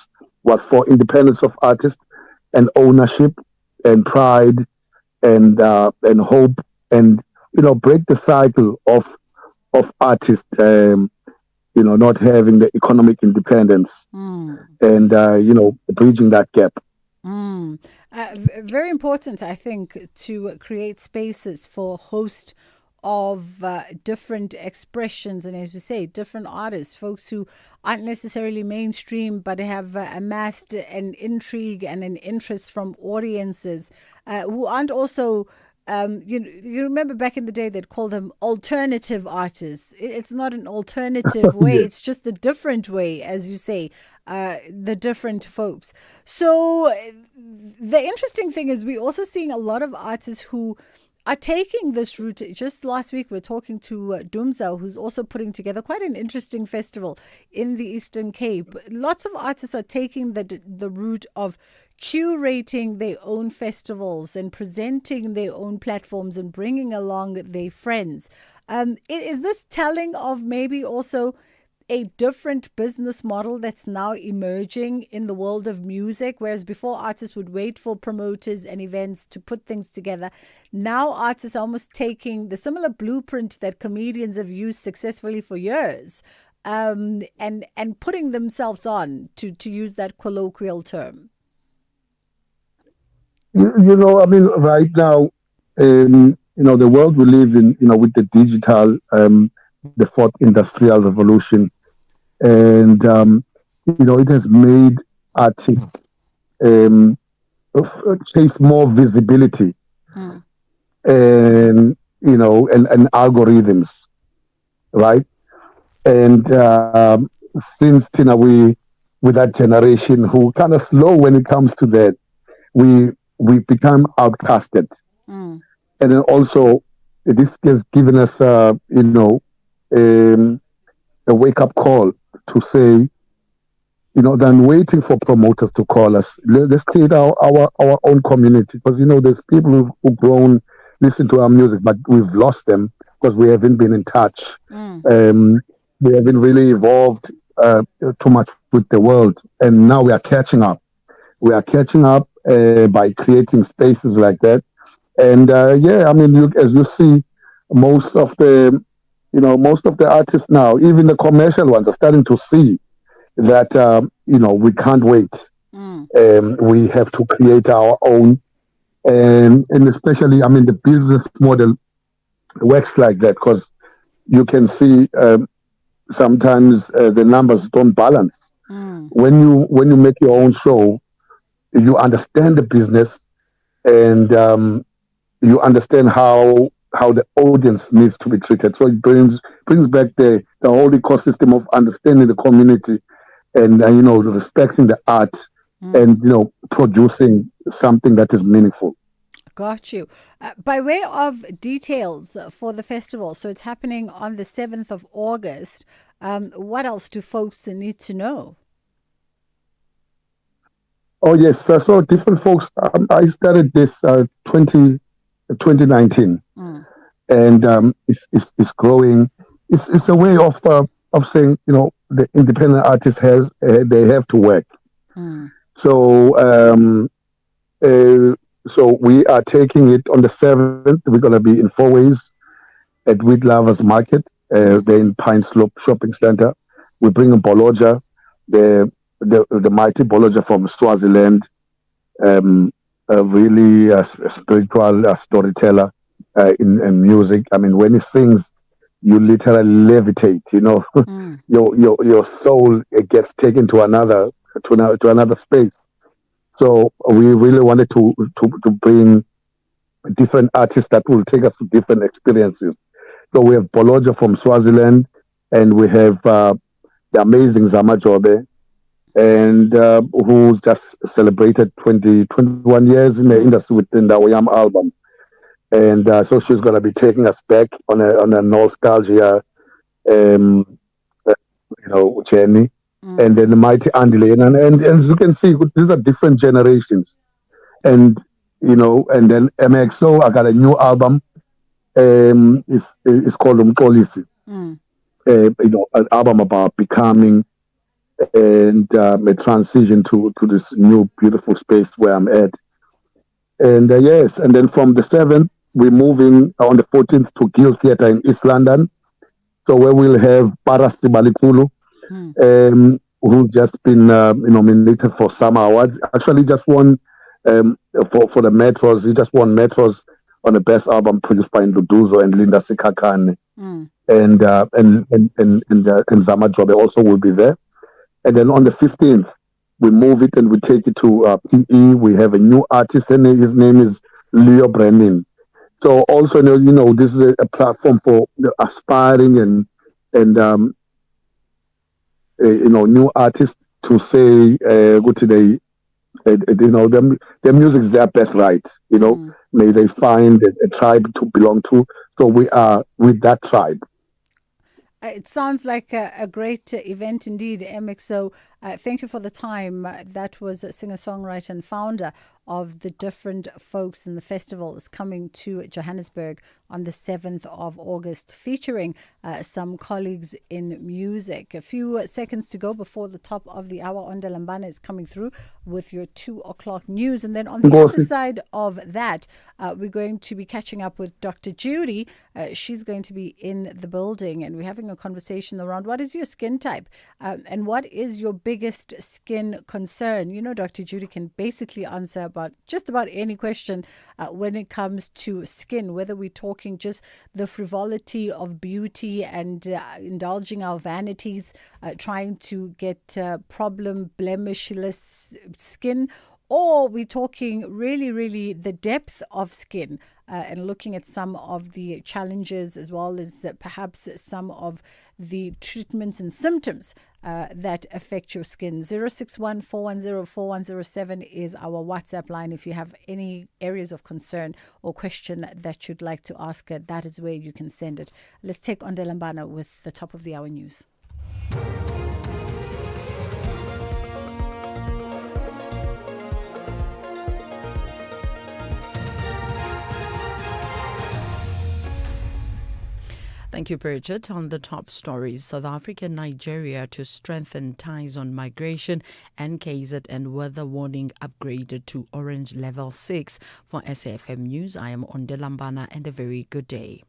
for independence of artists and ownership and pride and hope and, break the cycle of artists, not having the economic independence and, bridging that gap. Very important, I think, to create spaces for a host of different expressions and, as you say, different artists, folks who aren't necessarily mainstream but have amassed an intrigue and an interest from audiences who aren't also you remember back in the day they'd call them alternative artists. It's not an alternative way. Yes. It's just a different way, as you say, the Different Folks. So the interesting thing is we're also seeing a lot of artists who are taking this route. Just last week, we're talking to Dumza, who's also putting together quite an interesting festival in the Eastern Cape. Lots of artists are taking the route of curating their own festivals and presenting their own platforms and bringing along their friends. Is this telling of maybe also a different business model that's now emerging in the world of music? Whereas before artists would wait for promoters and events to put things together, now artists are almost taking the similar blueprint that comedians have used successfully for years and putting themselves on, to use that colloquial term? I mean, right now, the world we live in, with the digital, the fourth industrial revolution, and it has made artists chase more visibility, and algorithms, right? And since we with that generation who kind of slow when it comes to that, we become outcasted, and then also this has given us a wake up call to say, than waiting for promoters to call us. Let's create our own community, because there's people who've grown, listen to our music, but we've lost them because we haven't been in touch. We haven't really evolved too much with the world, and now we are catching up. We are catching up by creating spaces like that, and I mean, as you see, most of the artists now, even the commercial ones, are starting to see that we can't wait. We have to create our own, and especially, I mean, the business model works like that, because you can see sometimes the numbers don't balance. When you make your own show, you understand the business, and you understand how the audience needs to be treated. So it brings back the whole ecosystem of understanding the community, and respecting the art, and producing something that is meaningful. Got you. By way of details for the festival, so it's happening on the 7th of August. What else do folks need to know? Oh, yes. So different folks, I started this 2019, and it's growing. It's a way of saying, the independent artist they have to work. So we are taking it on the 7th. We're going to be in 4 ways at Wheat Lovers Market. They're in Pine Slope Shopping Center. We bring in Boloja, the mighty Boloja from Swaziland, a really spiritual storyteller in music. I mean, when he sings, you literally levitate. Your soul gets taken to another space. So we really wanted to bring different artists that will take us to different experiences. So we have Boloja from Swaziland, and we have the amazing Zama Jobe, and who's just celebrated 21 years in the industry with the Oyam album. And so she's going to be taking us back on a nostalgia, journey. And then the mighty Andy Lane, and as you can see, these are different generations. And and then MXO, I got a new album. It's called Umkolisi. An album about becoming and a transition to this new beautiful space where I'm at. And yes, and then from the 7th, we're moving on the 14th to Gill Theatre in East London. So where we'll have Paras Balikulu, who's just been nominated for some awards. Actually, just won for the Metros. He just won Metros on the best album produced by Nduduzo and Linda Sikakane. And Zama Jobe also will be there. And then on the 15th, we move it and we take it to PE. We have a new artist, and his name is Leo Brennan. So also, this is a platform for aspiring and new artists to say, go today, their music is their birthright. May they find a tribe to belong to. So we are with that tribe. It sounds like a great event indeed, MXO. Thank you for the time. That was a singer-songwriter and founder of the different folks in the festival is coming to Johannesburg on the 7th of August, featuring some colleagues in music. A few seconds to go before the top of the hour. Onda Lambana is coming through with your 2 o'clock news. And then on the other side of that, we're going to be catching up with Dr. Judy. She's going to be in the building, and we're having a conversation around what is your skin type and what is your biggest skin concern. You know, Dr. Judy can basically answer about just about any question when it comes to skin, whether we're talking just the frivolity of beauty and indulging our vanities, trying to get problem blemishless skin, or we're talking really the depth of skin and looking at some of the challenges as well as perhaps some of the treatments and symptoms that affect your skin. 061 410 4107 is our WhatsApp line. If you have any areas of concern or question that you'd like to ask, that is where you can send it. Let's take Onda Lambana with the top of the hour news. Thank you, Bridget. On the top stories, South Africa and Nigeria to strengthen ties on migration, and KZN weather warning upgraded to orange level 6. For SAFM News, I am Onda Lambana, and a very good day.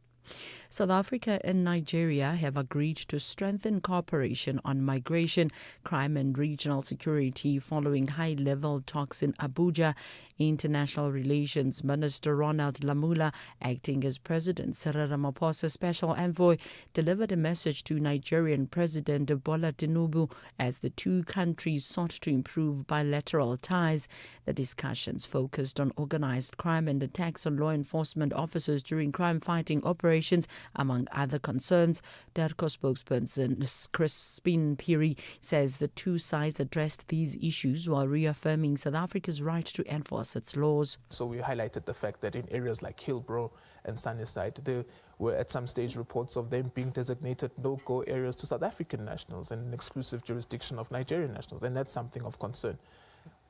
South Africa and Nigeria have agreed to strengthen cooperation on migration, crime and regional security following high-level talks in Abuja. International Relations Minister Ronald Lamula, acting as President Cyril Ramaphosa's special envoy, delivered a message to Nigerian President Bola Tinubu as the two countries sought to improve bilateral ties. The discussions focused on organized crime and attacks on law enforcement officers during crime-fighting operations, among other concerns. DERCO spokesperson Crispin Piri says the two sides addressed these issues while reaffirming South Africa's right to enforce its laws. So we highlighted the fact that in areas like Hillbrow and Sunnyside, there were at some stage reports of them being designated no-go areas to South African nationals and an exclusive jurisdiction of Nigerian nationals, and that's something of concern.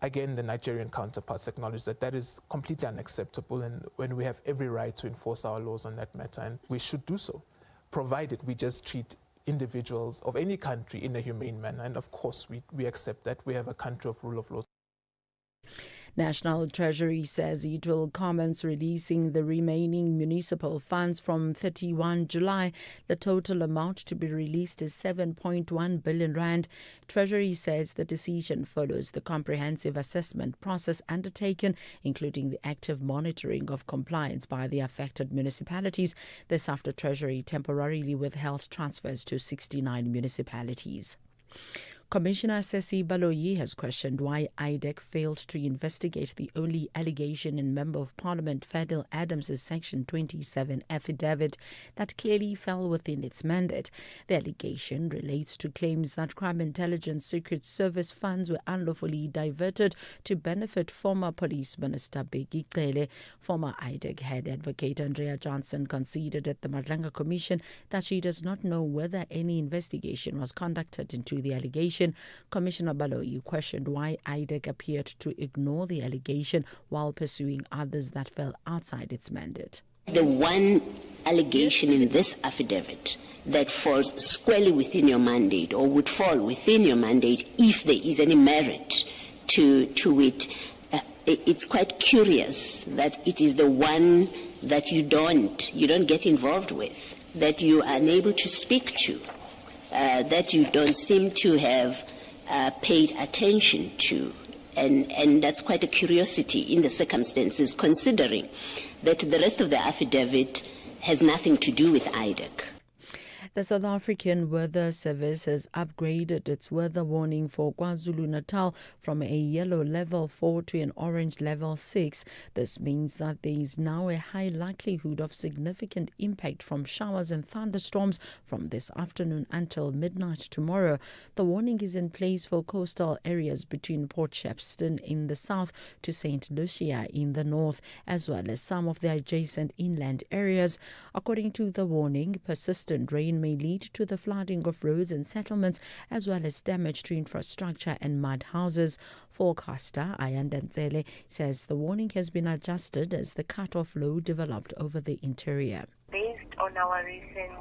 Again, the Nigerian counterparts acknowledge that that is completely unacceptable, and when we have every right to enforce our laws on that matter, and we should do so, provided we just treat individuals of any country in a humane manner. And of course, we accept that. We have a country of rule of law. National Treasury says it will commence releasing the remaining municipal funds from 31 July. The total amount to be released is 7.1 billion rand. Treasury says the decision follows the comprehensive assessment process undertaken, including the active monitoring of compliance by the affected municipalities. This after Treasury temporarily withheld transfers to 69 municipalities. Commissioner Sesi Baloyi has questioned why IDEC failed to investigate the only allegation in Member of Parliament Fadil Adams' Section 27 affidavit that clearly fell within its mandate. The allegation relates to claims that Crime Intelligence Secret Service funds were unlawfully diverted to benefit former Police Minister Bheki Cele. Former IDEC head advocate Andrea Johnson conceded at the Madlanga Commission that she does not know whether any investigation was conducted into the allegation. Commissioner Baloyi questioned why IDEC appeared to ignore the allegation while pursuing others that fell outside its mandate. The one allegation in this affidavit that falls squarely within your mandate, or would fall within your mandate if there is any merit to it, it's quite curious that it is the one that you don't get involved with, that you are unable to speak to, that you don't seem to have paid attention to. And that's quite a curiosity in the circumstances, considering that the rest of the affidavit has nothing to do with IDEC. The South African Weather Service has upgraded its weather warning for KwaZulu-Natal from a yellow level 4 to an orange level 6. This means that there is now a high likelihood of significant impact from showers and thunderstorms from this afternoon until midnight tomorrow. The warning is in place for coastal areas between Port Shepstone in the south to St. Lucia in the north, as well as some of the adjacent inland areas. According to the warning, persistent rain may may lead to the flooding of roads and settlements, as well as damage to infrastructure and mud houses. Forecaster Ayanda Ntsele says the warning has been adjusted as the cut-off low developed over the interior. Based on our recent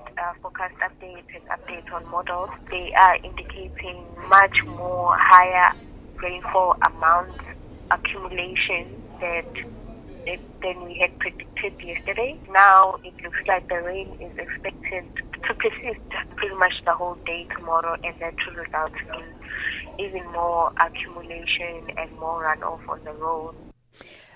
forecast updates and updates on models, they are indicating much more higher rainfall amounts accumulation than we had predicted yesterday. Now it looks like the rain is expected to persist pretty much the whole day tomorrow, and that will result in even more accumulation and more runoff on the road.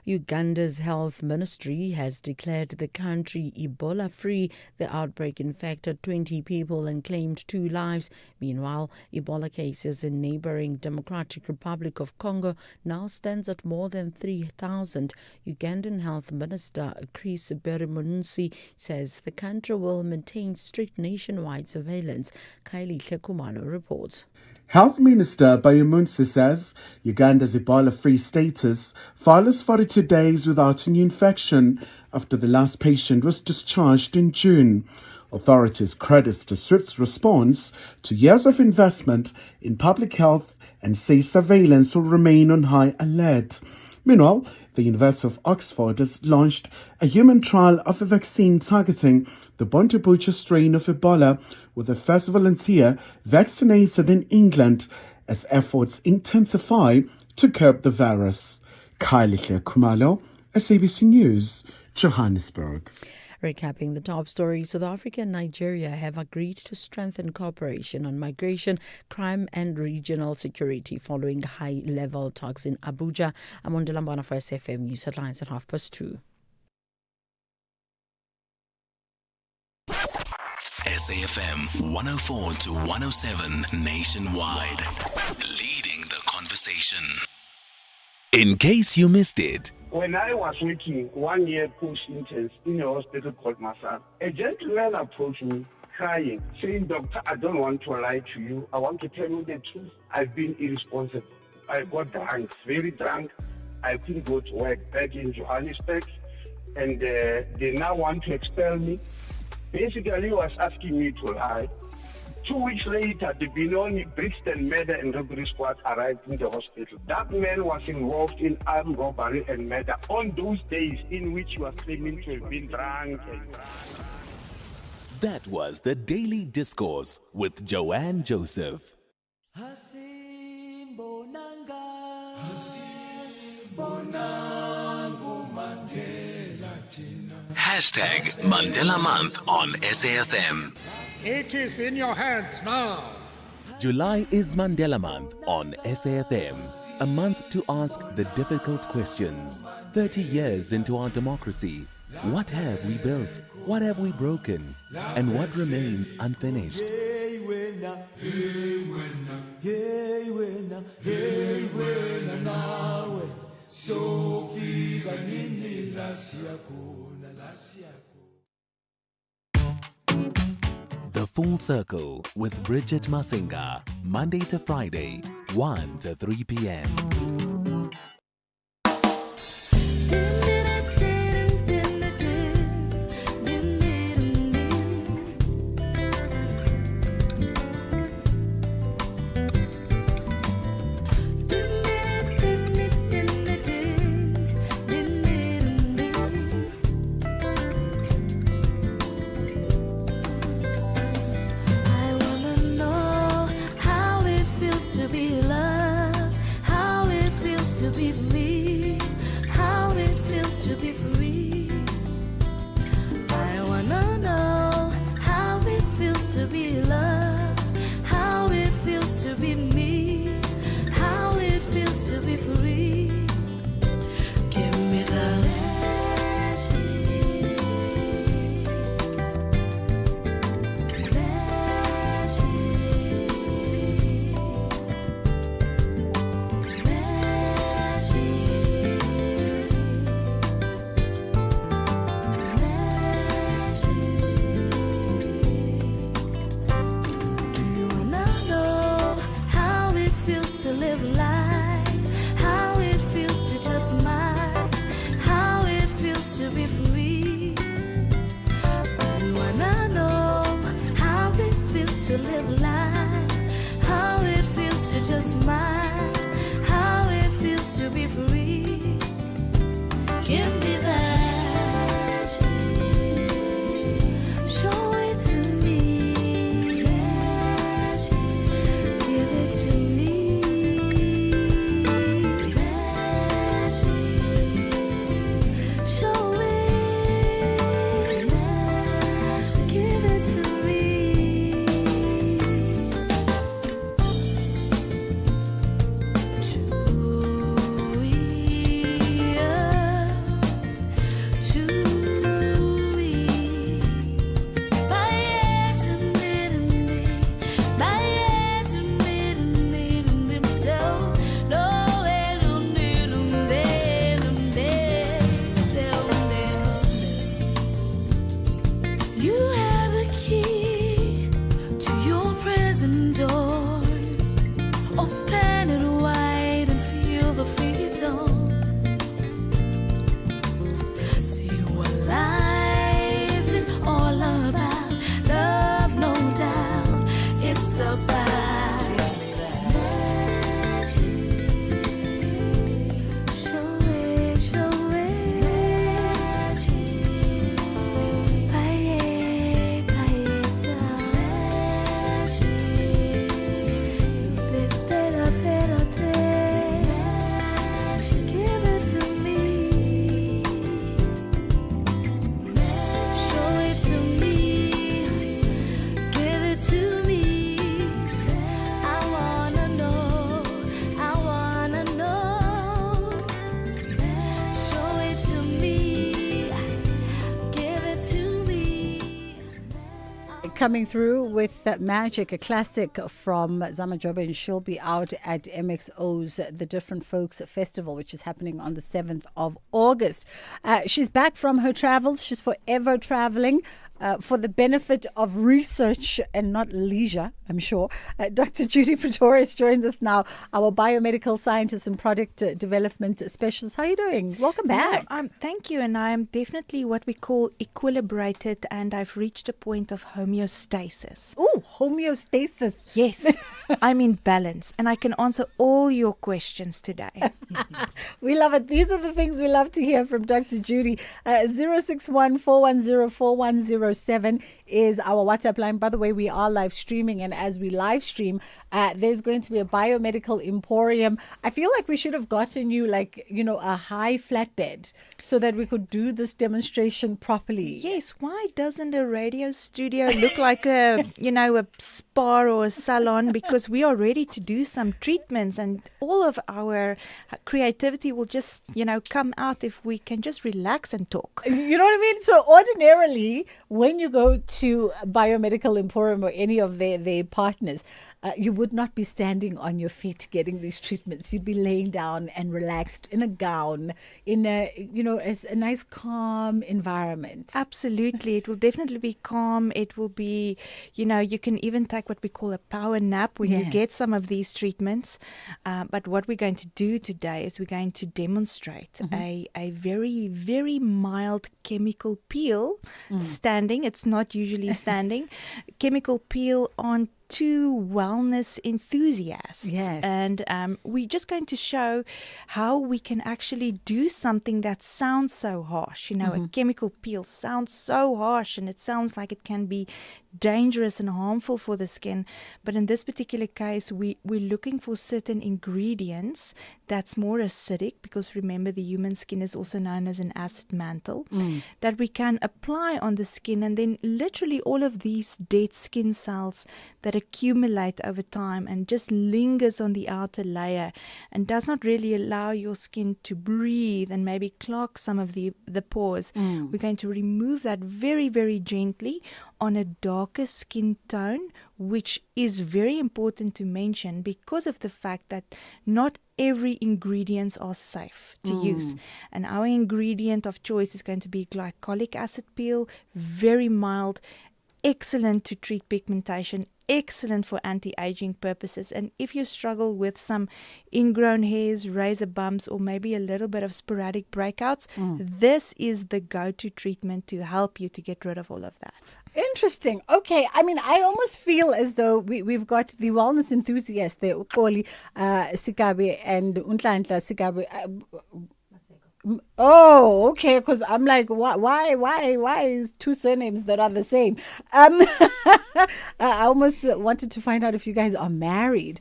Uganda's health ministry has declared the country Ebola-free. The outbreak infected 20 people and claimed 2 lives. Meanwhile, Ebola cases in neighboring Democratic Republic of Congo now stands at more than 3,000. Ugandan Health Minister Chris Berimunsi says the country will maintain strict nationwide surveillance. Kylie Kumalo reports. Health Minister Berimunsi says Uganda's Ebola-free status follows 42 days without a new infection after the last patient was discharged in June. Authorities credit the swift response to years of investment in public health and say surveillance will remain on high alert. Meanwhile, the University of Oxford has launched a human trial of a vaccine targeting the Bontebucha strain of Ebola, with the first volunteer vaccinated in England as efforts intensify to curb the virus. Kylie Kumalo, SABC News, Johannesburg. Recapping the top stories, South Africa and Nigeria have agreed to strengthen cooperation on migration, crime and regional security following high-level talks in Abuja. I'm on Delambana for SAFM News Headlines at 2:30. SAFM 104 to 107 nationwide. Leading the conversation. In case you missed it. When I was working 1 year post-intense in a hospital called Masar, a gentleman approached me crying, saying, "Doctor, I don't want to lie to you. I want to tell you the truth. I've been irresponsible. I got drunk, very drunk. I couldn't go to work back in Johannesburg, and they now want to expel me." Basically, he was asking me to lie. 2 weeks later, the Benoni Brixton murder and robbery squad arrived in the hospital. That man was involved in armed robbery and murder on those days in which he was claiming to have been drunk. That was the Daily Discourse with Joanne Joseph. Hashtag Mandela Month on SAFM. It is in your hands now. July is Mandela Month on SAFM. A month to ask the difficult questions. 30 years into our democracy, what have we built? What have we broken? And what remains unfinished? The Full Circle with Bridget Masinga, Monday to Friday, 1 to 3 p.m. To be loved, how it Open it wide and feel the freedom. See what life is all about. Love, no doubt, it's about magic. Show it, show it. Magic. Paye, paye, magic. Better, better, magic. Give it to me. Show it to me. Give it to me. I wanna know. I wanna know. Show it to me. Give it to me. Coming through with Magic, a classic from Zama Jobe, and she'll be out at MXO's The Different Folks Festival, which is happening on the 7th of August. She's back from her travels. She's forever traveling. For the benefit of research and not leisure, I'm sure. Dr. Judy Pretorius joins us now, our biomedical scientist and product development specialist. How are you doing? Welcome back. No, thank you, and I am definitely what we call equilibrated, and I've reached a point of homeostasis. Oh, homeostasis. Yes, I'm in balance, and I can answer all your questions today. We love it. These are the things we love to hear from Dr. Judy. 061-410-4107 is our WhatsApp line. By the way, we are live streaming, and as we live stream, there's going to be a biomedical emporium. I feel like we should have gotten you a high flatbed so that we could do this demonstration properly. Yes, why doesn't a radio studio look like a spa or a salon? Because we are ready to do some treatments, and all of our creativity will just, come out if we can just relax and talk. You know what I mean? So ordinarily, when you go to Biomedical Emporium or any of their partners, you would not be standing on your feet getting these treatments. You'd be laying down and relaxed in a gown, in a nice calm environment. Absolutely. It will definitely be calm. It will be, you can even take what we call a power nap when you get some of these treatments. But what we're going to do today is we're going to demonstrate a very, very mild chemical peel standing. It's not usually standing. Chemical peel on two wellness enthusiasts. Yes. And we're just going to show how we can actually do something that sounds so harsh. A chemical peel sounds so harsh, and it sounds like it can be dangerous and harmful for the skin. But in this particular case, we're looking for certain ingredients that's more acidic, because remember, the human skin is also known as an acid mantle, that we can apply on the skin, and then literally all of these dead skin cells that accumulate over time and just lingers on the outer layer and does not really allow your skin to breathe and maybe clog some of the pores. We're going to remove that very, very gently on a darker skin tone, which is very important to mention because of the fact that not every ingredients are safe to use. And our ingredient of choice is going to be glycolic acid peel, very mild, excellent to treat pigmentation, excellent for anti-aging purposes. And if you struggle with some ingrown hairs, razor bumps, or maybe a little bit of sporadic breakouts, this is the go-to treatment to help you to get rid of all of that. Interesting. Okay. I mean, I almost feel as though we've got the wellness enthusiasts there, Ukoli Sikabe and Untlantla Sikabe. Oh, okay. Because I'm like, why is two surnames that are the same? I almost wanted to find out if you guys are married.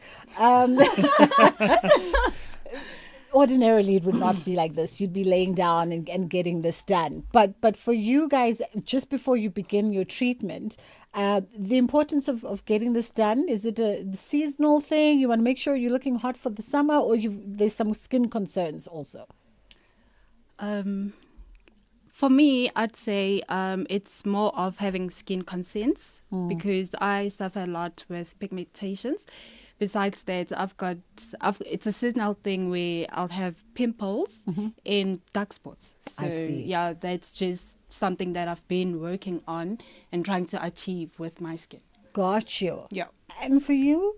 Ordinarily, it would not be like this. You'd be laying down and getting this done. But for you guys, just before you begin your treatment, the importance of getting this done, is it a seasonal thing? You want to make sure you're looking hot for the summer, or there's some skin concerns also? For me, I'd say it's more of having skin concerns because I suffer a lot with pigmentations. Besides that, it's a seasonal thing where I'll have pimples in dark spots. So, I see. Yeah, that's just something that I've been working on and trying to achieve with my skin. Got you. Yeah. And for you,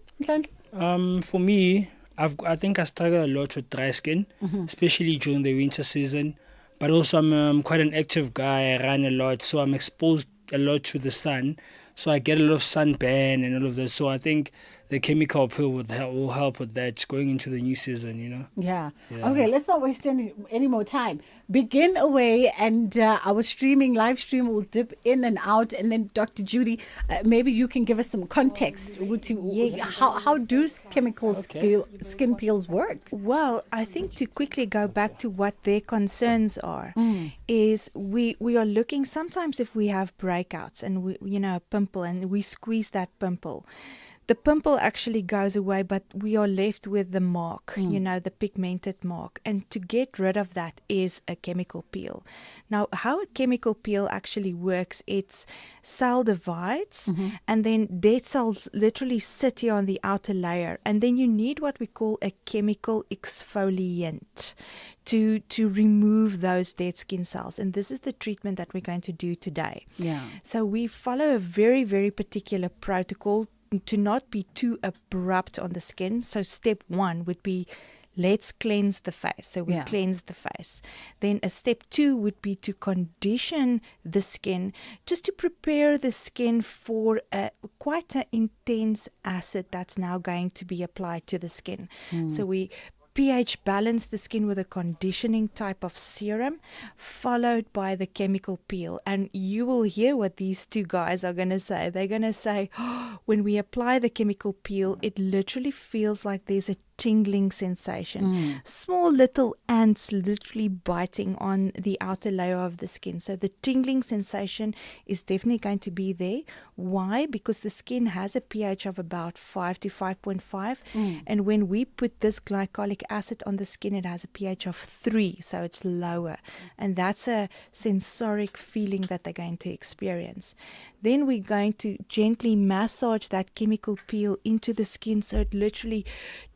For me, I think I struggle a lot with dry skin, especially during the winter season. But also, I'm quite an active guy. I run a lot, so I'm exposed a lot to the sun. So I get a lot of sunburn and all of that. So I think the chemical peel will help with that going into the new season, you know? Yeah. Yeah. Okay, let's not waste any more time. Begin away, and our live stream will dip in and out. And then, Dr. Judy, maybe you can give us some context. Yes. How do chemical skin peels work? Well, I think to quickly go back to what their concerns are, is we are looking sometimes if we have breakouts and a pimple, and we squeeze that pimple. The pimple actually goes away, but we are left with the mark, the pigmented mark. And to get rid of that is a chemical peel. Now, how a chemical peel actually works, it's cell divides, and then dead cells literally sit here on the outer layer. And then you need what we call a chemical exfoliant to remove those dead skin cells. And this is the treatment that we're going to do today. Yeah. So we follow a very, very particular protocol to not be too abrupt on the skin. So step 1 would be, let's cleanse the face. So we cleanse the face. Then a step 2 would be to condition the skin, just to prepare the skin for quite an intense acid that's now going to be applied to the skin. So we pH balance the skin with a conditioning type of serum, followed by the chemical peel. And you will hear what these two guys are going to say. They're going to say, when we apply the chemical peel, it literally feels like there's a tingling sensation. Small little ants literally biting on the outer layer of the skin. So the tingling sensation is definitely going to be there. Why? Because the skin has a pH of about 5 to 5.5. And when we put this glycolic acid on the skin, it has a pH of 3. So it's lower. And that's a sensoric feeling that they're going to experience. Then we're going to gently massage that chemical peel into the skin, so it literally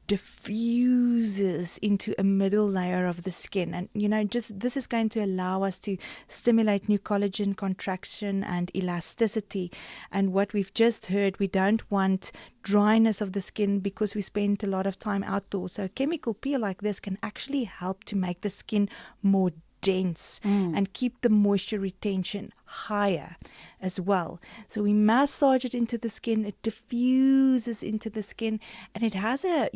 diffuses into a middle layer of the skin. And just this is going to allow us to stimulate new collagen contraction and elasticity. And what we've just heard, we don't want dryness of the skin because we spend a lot of time outdoors. So a chemical peel like this can actually help to make the skin more dense and keep the moisture retention higher as well. So we massage it into the skin, it diffuses into the skin, and it has a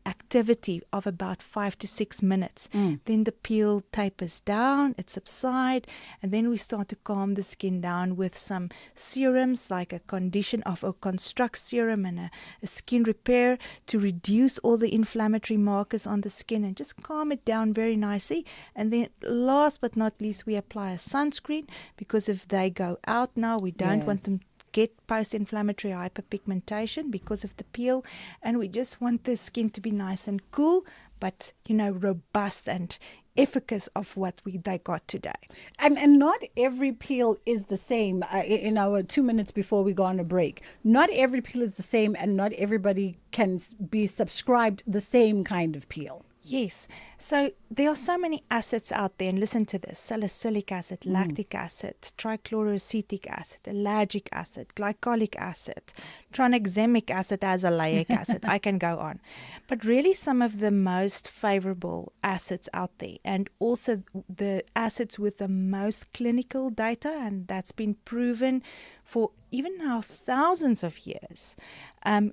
activity of about 5 to 6 minutes. Then the peel tapers down, it subsides, and then we start to calm the skin down with some serums like a construct serum and a skin repair to reduce all the inflammatory markers on the skin and just calm it down very nicely. And then last but not least, we apply a sunscreen, because if they go out now, we don't want them to get post-inflammatory hyperpigmentation because of the peel, and we just want the skin to be nice and cool, but robust and efficacious of what they got today. And not every peel is the same. In our 2 minutes before we go on a break, not every peel is the same, and not everybody can be subscribed the same kind of peel. Yes. So there are so many acids out there, and listen to this: salicylic acid, lactic acid, trichloroacetic acid, ellagic acid, glycolic acid, tranexamic acid, azelaic acid. I can go on. But really some of the most favorable acids out there, and also the acids with the most clinical data, and that's been proven for even now thousands of years,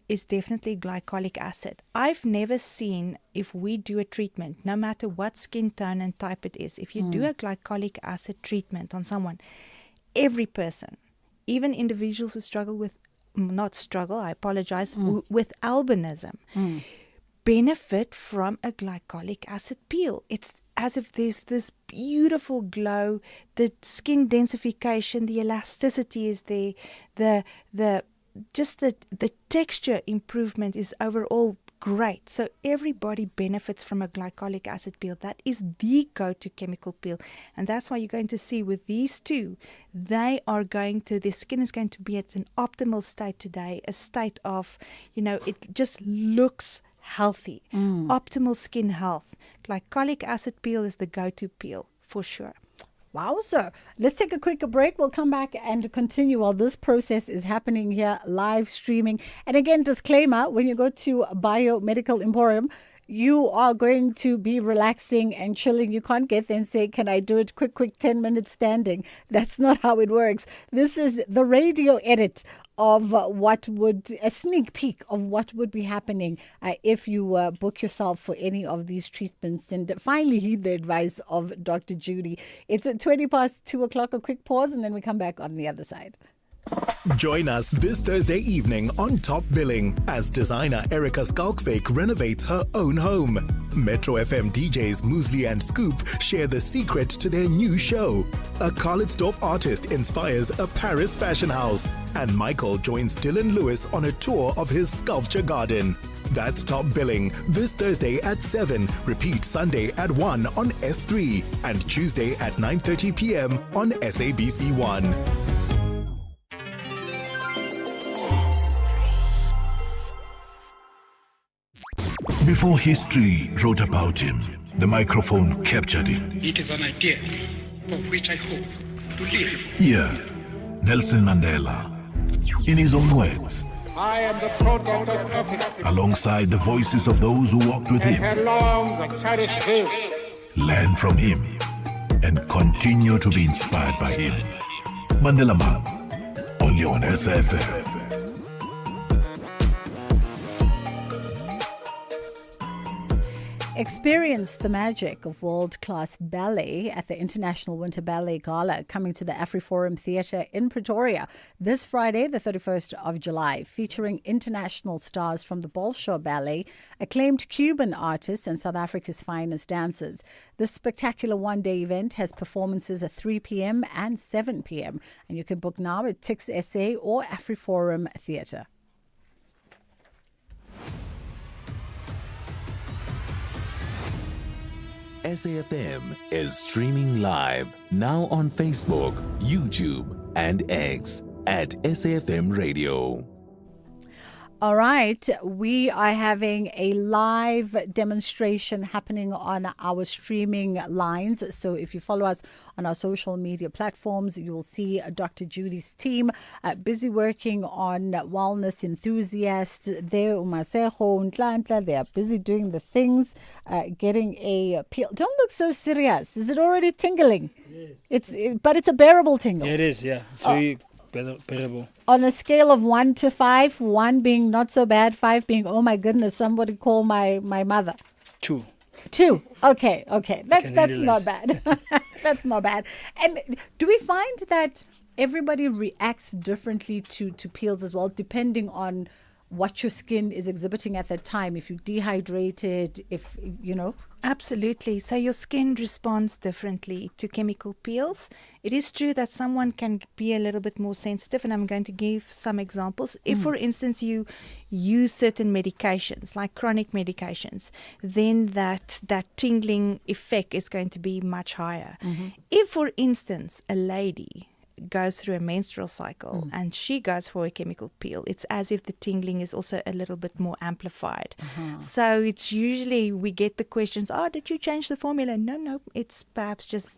is definitely glycolic acid. I've never seen, if we do a treatment, no matter what skin tone and type it is, if you do a glycolic acid treatment on someone, every person, even individuals who struggle with, with albinism, benefit from a glycolic acid peel. It's as if there's this beautiful glow, the skin densification, the elasticity is there, the texture improvement is overall great. So everybody benefits from a glycolic acid peel. That is the go-to chemical peel. And that's why you're going to see with these two, their skin is going to be at an optimal state today, a state of, it just looks healthy, optimal skin health. Glycolic acid peel is the go-to peel for sure. Wow, sir. Let's take a quick break. We'll come back and continue while this process is happening here, live streaming. And again, disclaimer, when you go to Biomedical Emporium, you are going to be relaxing and chilling. You can't get there and say, can I do it quick 10 minutes standing? That's not how it works. This is the radio edit of a sneak peek of what would be happening if you book yourself for any of these treatments. And finally heed the advice of Dr. Judy. It's at 2:20, a quick pause, and then we come back on the other side. Join us this Thursday evening on Top Billing as designer Erica Skalkfake renovates her own home. Metro FM DJs Muesli and Scoop share the secret to their new show. A Carlitsdorp artist inspires a Paris fashion house. And Michael joins Dylan Lewis on a tour of his sculpture garden. That's Top Billing this Thursday at 7. Repeat Sunday at 1 on S3 and Tuesday at 9:30 p.m. on SABC 1. Before history wrote about him, the microphone captured him. It is an idea for which I hope to live. Here, Nelson Mandela, in his own words, I am the product of Africa. alongside the voices of those who walked with him, Along the cherished hill. learn from him, and continue to be inspired by him. Mandela Man, only on SAfm. Experience the magic of world-class ballet at the International Winter Ballet Gala coming to the AfriForum Theatre in Pretoria this Friday, the 31st of July, featuring international stars from the Bolshoi Ballet, acclaimed Cuban artists and South Africa's finest dancers. This spectacular one-day event has performances at 3 p.m. and 7 p.m. and you can book now at Tix SA or AfriForum Theatre. SAfm is streaming live now on Facebook, YouTube, and X at SAfmRadio. All right, we are having a live demonstration happening on our streaming lines. So if you follow us on our social media platforms, you will see Dr. Judy's team busy working on wellness enthusiasts. They are busy doing the things, getting a peel. Don't look so serious. Is it already tingling? Yes. But it's a bearable tingle. Yeah, it is, yeah. It's very bearable. On a scale of 1 to 5, 1 being not so bad, 5 being, oh my goodness, somebody call my mother. 2. 2. Okay. That's not bad. That's not bad. And do we find that everybody reacts differently to peels as well, depending on what your skin is exhibiting at that time? If you're dehydrated, if you know. Absolutely. So your skin responds differently to chemical peels. It is true that someone can be a little bit more sensitive, and I'm going to give some examples. If, for instance, you use certain medications, like chronic medications, then that tingling effect is going to be much higher. If, for instance, a lady goes through a menstrual cycle and she goes for a chemical peel, it's as if the tingling is also a little bit more amplified. So it's usually we get the questions, did you change the formula? No, it's perhaps just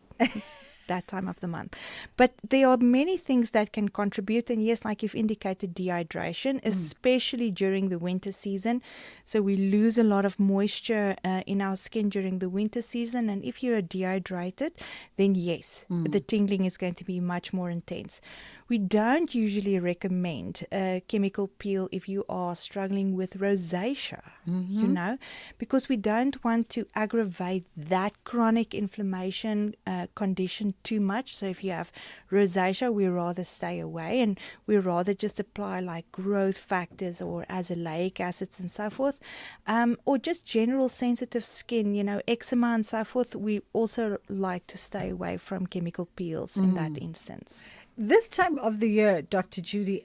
that time of the month. But there are many things that can contribute, and yes, like you've indicated, dehydration, especially during the winter season. So we lose a lot of moisture in our skin during the winter season, and if you are dehydrated, then yes, the tingling is going to be much more intense. We don't usually recommend a chemical peel if you are struggling with rosacea, because we don't want to aggravate that chronic inflammation condition too much. So if you have rosacea, we rather stay away, and we rather just apply like growth factors or azelaic acids and so forth, or just general sensitive skin, eczema and so forth. We also like to stay away from chemical peels in that instance. This time of the year, Dr. Judy,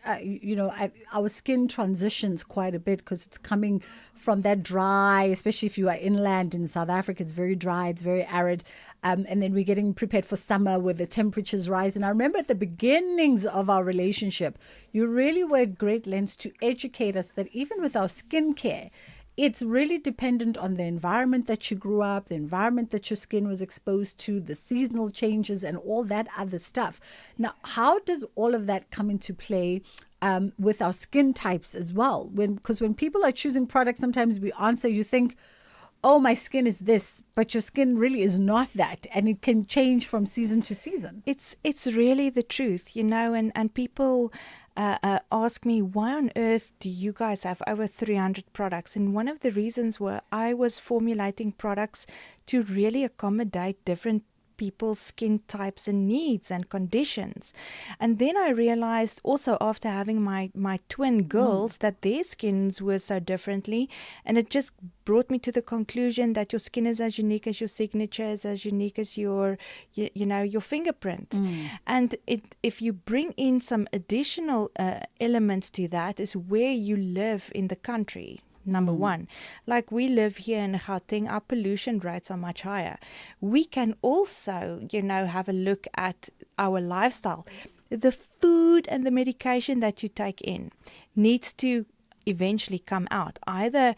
our skin transitions quite a bit because it's coming from that dry, especially if you are inland in South Africa, it's very dry, it's very arid. And then we're getting prepared for summer where the temperatures rise. And I remember at the beginnings of our relationship, you really were at great lengths to educate us that even with our skincare, it's really dependent on the environment that you grew up, the environment that your skin was exposed to, the seasonal changes, and all that other stuff. Now, how does all of that come into play with our skin types as well? Because when people are choosing products, sometimes you think, oh, my skin is this, but your skin really is not that, and it can change from season to season. It's really the truth, and people ask me, why on earth do you guys have over 300 products? And one of the reasons were I was formulating products to really accommodate different people's skin types and needs and conditions. And then I realized also after having my twin girls that their skins were so differently, and it just brought me to the conclusion that your skin is as unique as your signature, is as unique as your your fingerprint. And if you bring in some additional elements to that, is where you live in the country. Number one, like we live here in Gauteng, our pollution rates are much higher. We can also, have a look at our lifestyle. The food and the medication that you take in needs to eventually come out, either,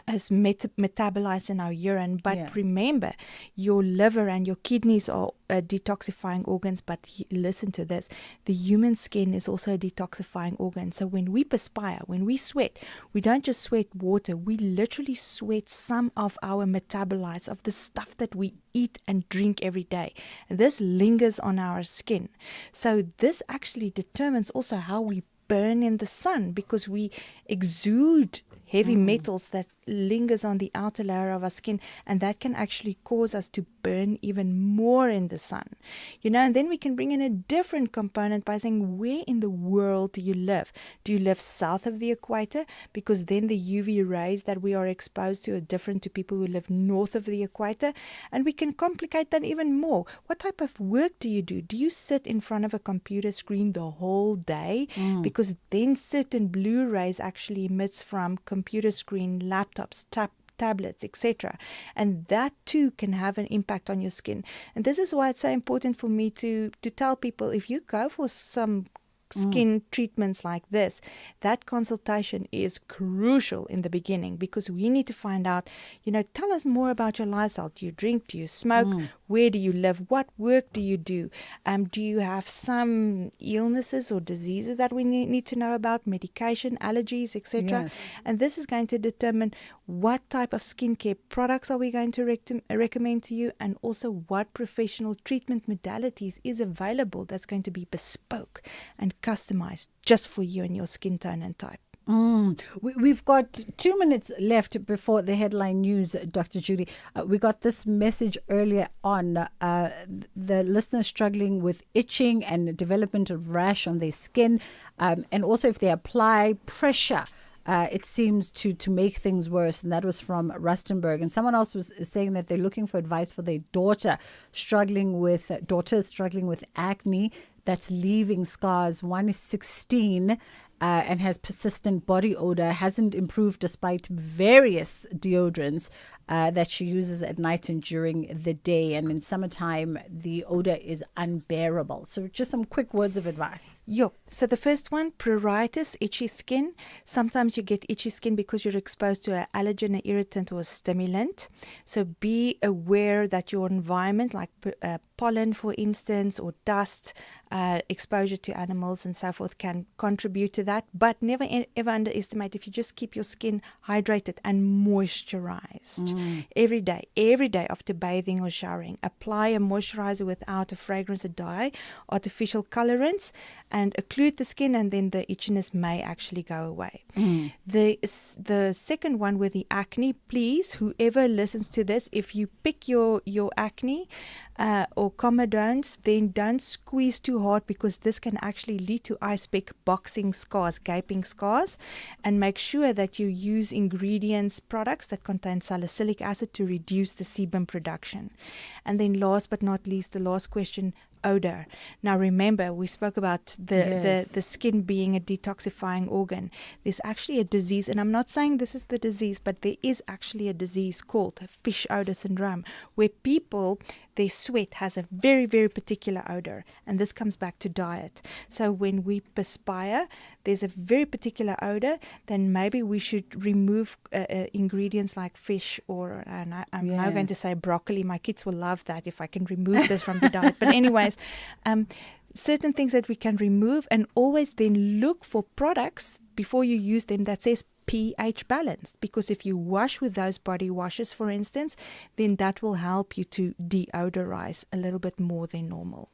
as metabolized in our urine. But remember, your liver and your kidneys are detoxifying organs. But listen to this, the human skin is also a detoxifying organ. So when we perspire, when we sweat, we don't just sweat water, we literally sweat some of our metabolites of the stuff that we eat and drink every day. And this lingers on our skin. So this actually determines also how we burn in the sun, because we exude heavy metals that lingers on the outer layer of our skin, and that can actually cause us to burn even more in the sun. And then we can bring in a different component by saying, where in the world do you live? Do you live south of the equator? Because then the UV rays that we are exposed to are different to people who live north of the equator. And we can complicate that even more. What type of work do you do? Do you sit in front of a computer screen the whole day? Because then certain blue rays actually emits from computer screen, laptops, tablets, etc. And that too can have an impact on your skin. And this is why it's so important for me to tell people, if you go for some skin treatments like this, that consultation is crucial in the beginning, because we need to find out, tell us more about your lifestyle. Do you drink? Do you smoke? Where do you live? What work do you do? Do you have some illnesses or diseases that we need to know about? Medication, allergies, etc. Yes. And this is going to determine what type of skincare products are we going to recommend to you, and also what professional treatment modalities is available that's going to be bespoke and customized just for you and your skin tone and type. We've got 2 minutes left before the headline news, Dr. Judy. We got this message earlier on. The listeners struggling with itching and development of rash on their skin, and also if they apply pressure, it seems to make things worse. And that was from Rustenburg. And someone else was saying that they're looking for advice for their daughters struggling with acne that's leaving scars. One is 16 and has persistent body odor, hasn't improved despite various deodorants that she uses at night and during the day. And in summertime, the odor is unbearable. So just some quick words of advice. So the first one, pruritus, itchy skin. Sometimes you get itchy skin because you're exposed to an allergen, an irritant, or a stimulant. So be aware that your environment, like pollen, for instance, or dust, exposure to animals and so forth, can contribute to that. But never ever underestimate, if you just keep your skin hydrated and moisturized every day after bathing or showering. Apply a moisturizer without a fragrance, a dye, artificial colorants, and occlude the skin, and then the itchiness may actually go away. The second one with the acne, please, whoever listens to this, if you pick your acne or comedones, then don't squeeze too hard, because this can actually lead to ice pick, boxing scars, gaping scars. And make sure that you use products that contain salicylic acid to reduce the sebum production. And then last but not least, the last question, odor. Now remember, we spoke about Yes. the skin being a detoxifying organ. There's actually a disease, and I'm not saying this is the disease, but there is actually a disease called fish odor syndrome, where people, their sweat has a very, very particular odor, and this comes back to diet. So when we perspire, there's a very particular odor, then maybe we should remove ingredients like fish, or, and I'm now going to Yes. say broccoli. My kids will love that if I can remove this from the diet. But anyways, certain things that we can remove, and always then look for products before you use them that says pH balanced, because if you wash with those body washes, for instance, then that will help you to deodorize a little bit more than normal.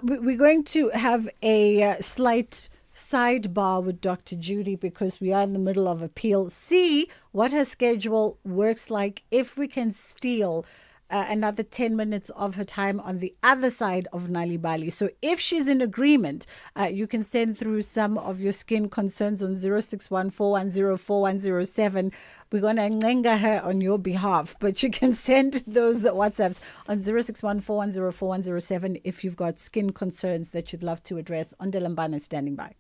We're going to have a slight sidebar with Dr. Judy because we are in the middle of a peel. See what her schedule works like if we can steal another 10 minutes of her time on the other side of Nalibali. So if she's in agreement, you can send through some of your skin concerns on 0614104107. We're going to ngenga her on your behalf, but you can send those WhatsApps on 0614104107 if you've got skin concerns that you'd love to address. Ondelambane is standing by.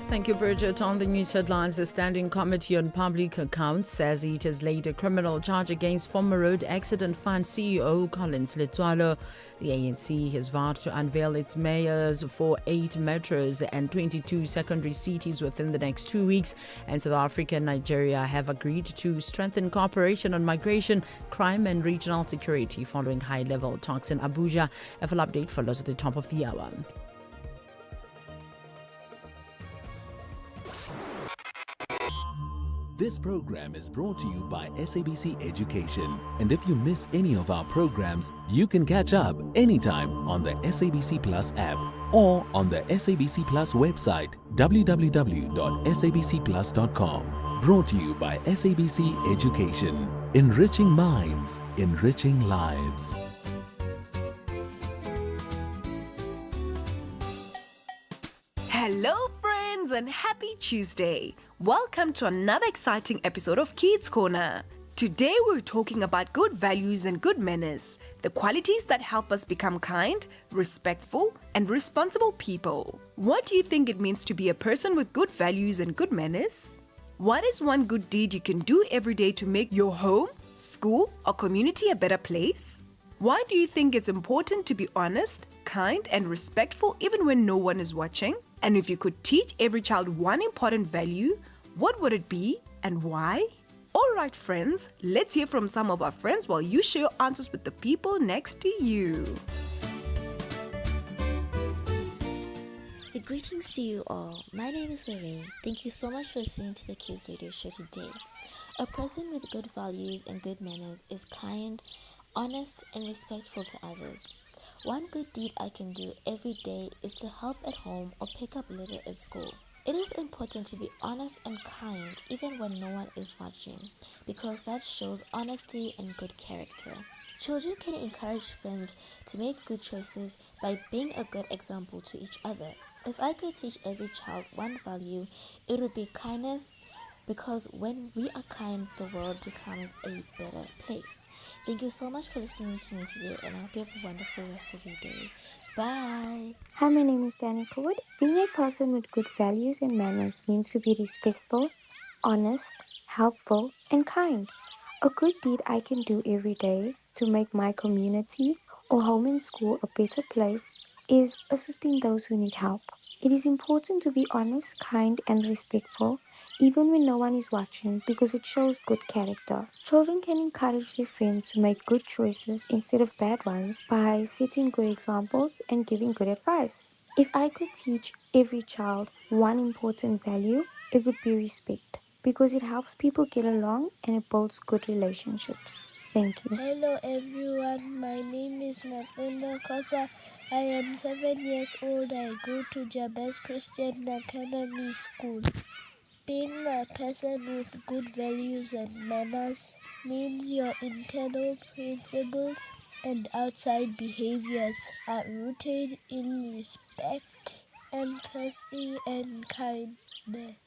Thank you, Bridget. On the news headlines, the Standing Committee on Public Accounts says it has laid a criminal charge against former Road Accident Fund CEO Collins Letsoalo. The ANC has vowed to unveil its mayors for 8 metros and 22 secondary cities within the next 2 weeks. And South Africa and Nigeria have agreed to strengthen cooperation on migration, crime and regional security following high-level talks in Abuja. A full update follows at the top of the hour. This program is brought to you by SABC Education. And if you miss any of our programs, you can catch up anytime on the SABC Plus app or on the SABC Plus website, www.sabcplus.com. Brought to you by SABC Education. Enriching minds, enriching lives. Hello, friends, and happy Tuesday. Welcome to another exciting episode of Kids Corner. Today, we're talking about good values and good manners, the qualities that help us become kind, respectful, and responsible people. What do you think it means to be a person with good values and good manners? What is one good deed you can do every day to make your home, school, or community a better place? Why do you think it's important to be honest, kind, and respectful even when no one is watching? And if you could teach every child one important value, what would it be and why? All right, friends, let's hear from some of our friends while you share your answers with the people next to you. Greetings to you all. My name is Lorraine. Thank you so much for listening to the Kids Radio Show today. A person with good values and good manners is kind, honest, and respectful to others. One good deed I can do every day is to help at home or pick up litter at school. It is important to be honest and kind even when no one is watching, because that shows honesty and good character. Children can encourage friends to make good choices by being a good example to each other. If I could teach every child one value, it would be kindness, because when we are kind, the world becomes a better place. Thank you so much for listening to me today, and I hope you have a wonderful rest of your day. Bye. Hi, my name is Danny Wood. Being a person with good values and manners means to be respectful, honest, helpful, and kind. A good deed I can do every day to make my community or home and school a better place is assisting those who need help. It is important to be honest, kind, and respectful, even when no one is watching, because it shows good character. Children can encourage their friends to make good choices instead of bad ones by setting good examples and giving good advice. If I could teach every child one important value, it would be respect, because it helps people get along and it builds good relationships. Thank you. Hello everyone, my name is Mafunda Kosa. I am 7 years old. I go to Jabez Christian Academy School. Being a person with good values and manners means your internal principles and outside behaviors are rooted in respect, empathy, and kindness.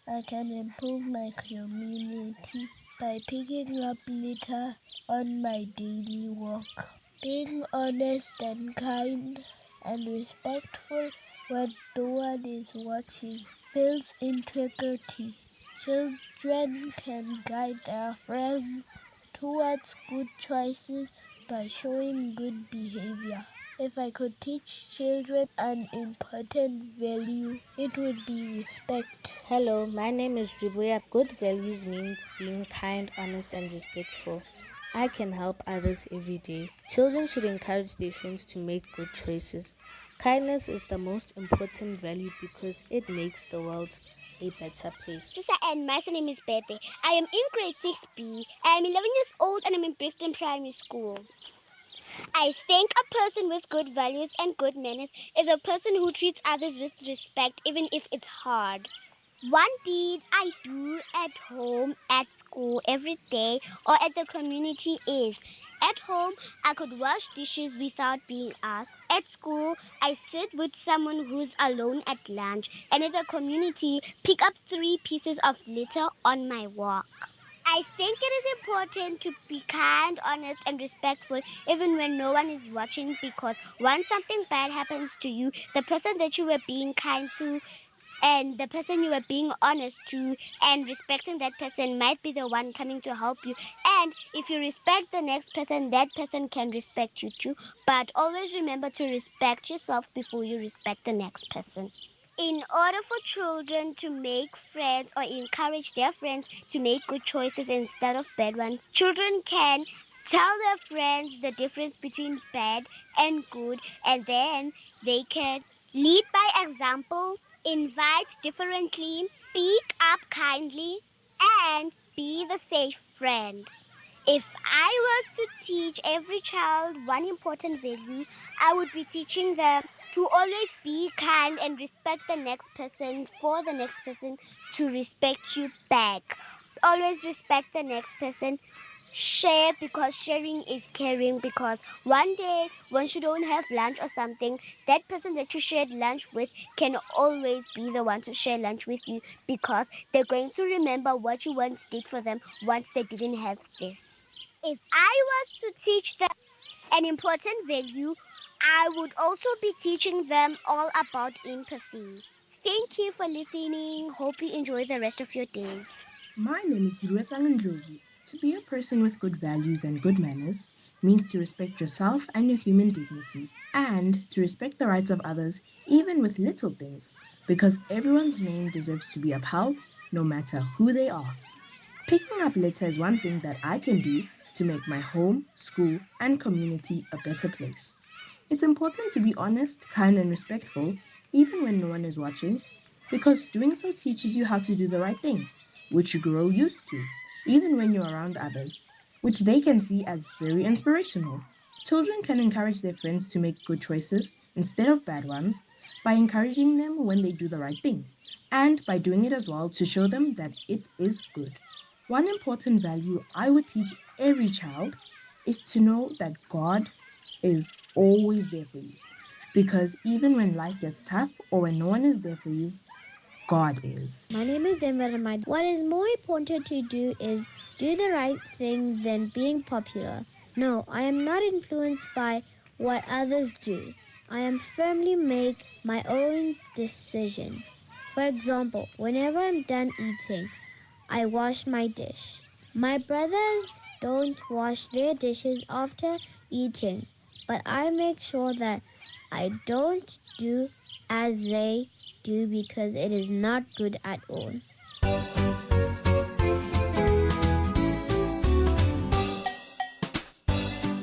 I can improve my community by picking up litter on my daily walk. Being honest and kind and respectful when no one is watching builds integrity. Children can guide their friends towards good choices by showing good behavior. If I could teach children an important value, it would be respect. Hello, my name is Ribuya. Good values means being kind, honest, and respectful. I can help others every day. Children should encourage their friends to make good choices. Kindness is the most important value because it makes the world a better place. Sister Anne, my name is Pepe. I am in grade 6B. I am 11 years old and I'm in Brixton Primary School. I think a person with good values and good manners is a person who treats others with respect even if it's hard. One deed I do at home, at school, every day, or at the community is: at home, I could wash dishes without being asked. At school, I sit with someone who's alone at lunch. And at the community, pick up 3 pieces of litter on my walk. I think it is important to be kind, honest, and respectful even when no one is watching, because once something bad happens to you, the person that you were being kind to and the person you were being honest to and respecting that person might be the one coming to help you. And if you respect the next person, that person can respect you too. But always remember to respect yourself before you respect the next person. In order for children to make friends or encourage their friends to make good choices instead of bad ones, children can tell their friends the difference between bad and good, and then they can lead by example, invite differently, speak up kindly, and be the safe friend. If I was to teach every child one important value, I would be teaching them to always be kind and respect the next person for the next person to respect you back. Always respect the next person. Share, because sharing is caring, because one day once you don't have lunch or something, that person that you shared lunch with can always be the one to share lunch with you, because they're going to remember what you once did for them once they didn't have this. If I was to teach them an important value, I would also be teaching them all about empathy. Thank you for listening. Hope you enjoy the rest of your day. My name is Duruetsang Ndlovu. To be a person with good values and good manners means to respect yourself and your human dignity, and to respect the rights of others, even with little things, because everyone's name deserves to be upheld, no matter who they are. Picking up litter is one thing that I can do to make my home, school, and community a better place. It's important to be honest, kind, and respectful, even when no one is watching, because doing so teaches you how to do the right thing, which you grow used to, even when you're around others, which they can see as very inspirational. Children can encourage their friends to make good choices instead of bad ones by encouraging them when they do the right thing, and by doing it as well to show them that it is good. One important value I would teach every child is to know that God is always there for you. Because even when life gets tough or when no one is there for you, God is. My name is Denver. What is more important to do is do the right thing than being popular. No, I am not influenced by what others do. I am firmly make my own decision. For example, whenever I'm done eating, I wash my dish. My brothers don't wash their dishes after eating, but I make sure that I don't do as they do because it is not good at all.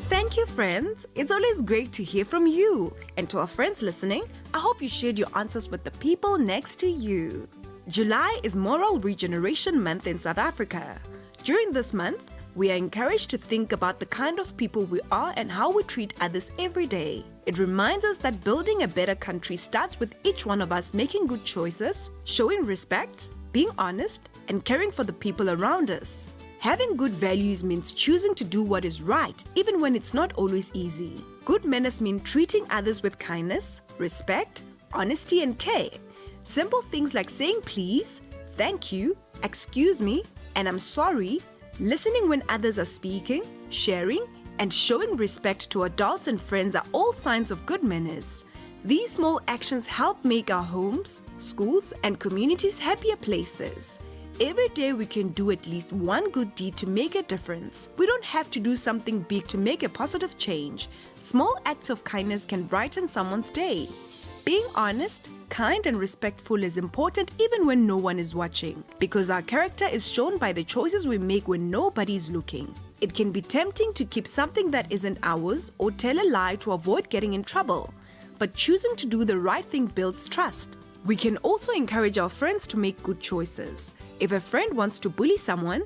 Thank you, friends. It's always great to hear from you. And to our friends listening, I hope you shared your answers with the people next to you. July is Moral Regeneration Month in South Africa. During this month, we are encouraged to think about the kind of people we are and how we treat others every day. It reminds us that building a better country starts with each one of us making good choices, showing respect, being honest, and caring for the people around us. Having good values means choosing to do what is right, even when it's not always easy. Good manners mean treating others with kindness, respect, honesty, and care. Simple things like saying please, thank you, excuse me, and I'm sorry, listening when others are speaking, sharing, and showing respect to adults and friends are all signs of good manners. These small actions help make our homes, schools, and communities happier places. Every day we can do at least one good deed to make a difference. We don't have to do something big to make a positive change. Small acts of kindness can brighten someone's day. Being honest, kind, and respectful is important even when no one is watching, because our character is shown by the choices we make when nobody's looking. It can be tempting to keep something that isn't ours or tell a lie to avoid getting in trouble, but choosing to do the right thing builds trust. We can also encourage our friends to make good choices. If a friend wants to bully someone,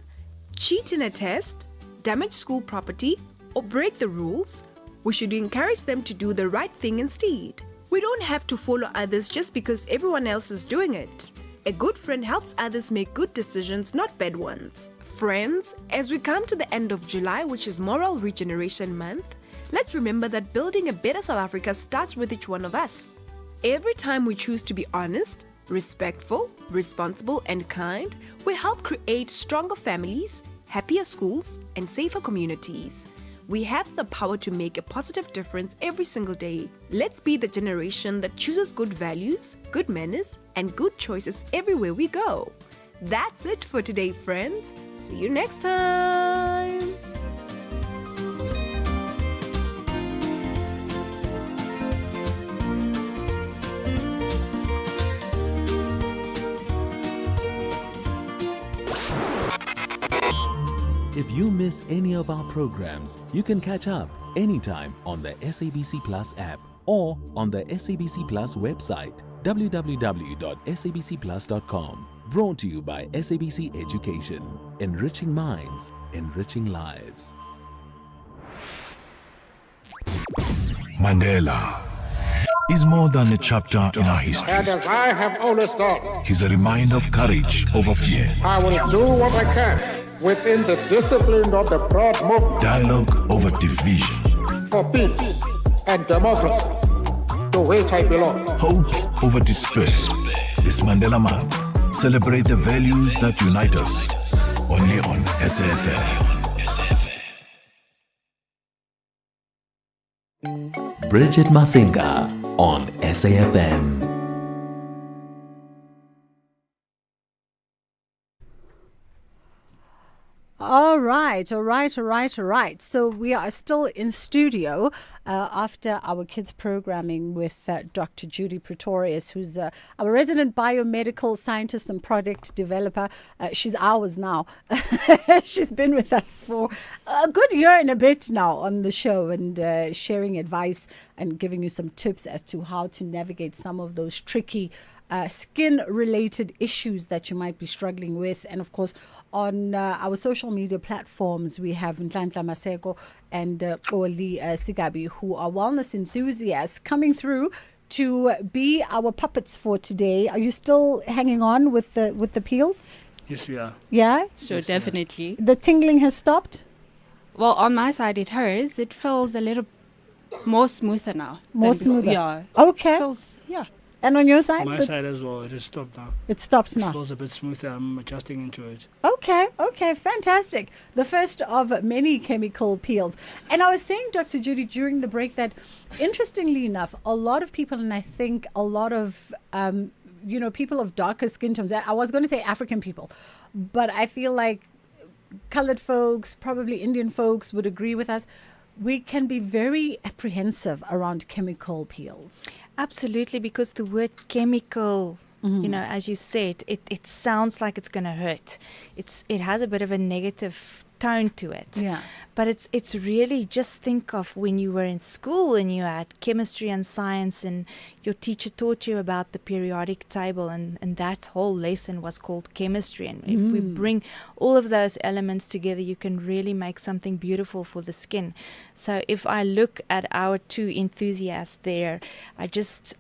cheat in a test, damage school property, or break the rules, we should encourage them to do the right thing instead. We don't have to follow others just because everyone else is doing it. A good friend helps others make good decisions, not bad ones. Friends, as we come to the end of July, which is Moral Regeneration Month, let's remember that building a better South Africa starts with each one of us. Every time we choose to be honest, respectful, responsible, and kind, we help create stronger families, happier schools, and safer communities. We have the power to make a positive difference every single day. Let's be the generation that chooses good values, good manners, and good choices everywhere we go. That's it for today, friends. See you next time. If you miss any of our programs, you can catch up anytime on the SABC Plus app or on the SABC Plus website, www.sabcplus.com. Brought to you by SABC Education. Enriching minds, enriching lives. Mandela is more than a chapter in our history. And as I have always done, He's a reminder of courage over fear, I will do what I can within the discipline of the broad movement dialogue over division, for peace and democracy, to which I belong. hope over despair. This Mandela Month, celebrate the values that unite us. Only on SAfm. Bridget Masinga on SAFM. All right. So we are still in studio after our kids programming with Dr. Judy Pretorius, who's our resident biomedical scientist and product developer. She's ours now. She's been with us for a good year and a bit now on the show, and sharing advice and giving you some tips as to how to navigate some of those tricky skin-related issues that you might be struggling with. And of course, on our social media platforms, we have Nhlanhla Maseko and Oli Sigabi, who are wellness enthusiasts, coming through to be our puppets for today. Are you still hanging on with the peels? Yes, we are. Yeah? Sure, definitely. The tingling has stopped? Well, on my side, it hurts. It feels a little more smoother now. More than smoother? Yeah. Okay. Feels, yeah. And on your side? My side as well, it has stopped now. It stops It now. feels a bit smoother. I'm adjusting into it. Okay, fantastic. The first of many chemical peels. And I was saying, Dr. Judy, during the break that, interestingly enough, a lot of people, and I think a lot of, people of darker skin tones, I was going to say African people, but I feel like colored folks, probably Indian folks would agree with us. We can be very apprehensive around chemical peels. Absolutely, because the word chemical, as you said, it sounds like it's going to hurt. It has a bit of a negative tone to it. Yeah. But it's really, just think of when you were in school and you had chemistry and science and your teacher taught you about the periodic table, and that whole lesson was called chemistry. And if we bring all of those elements together, you can really make something beautiful for the skin. So if I look at our two enthusiasts there, I just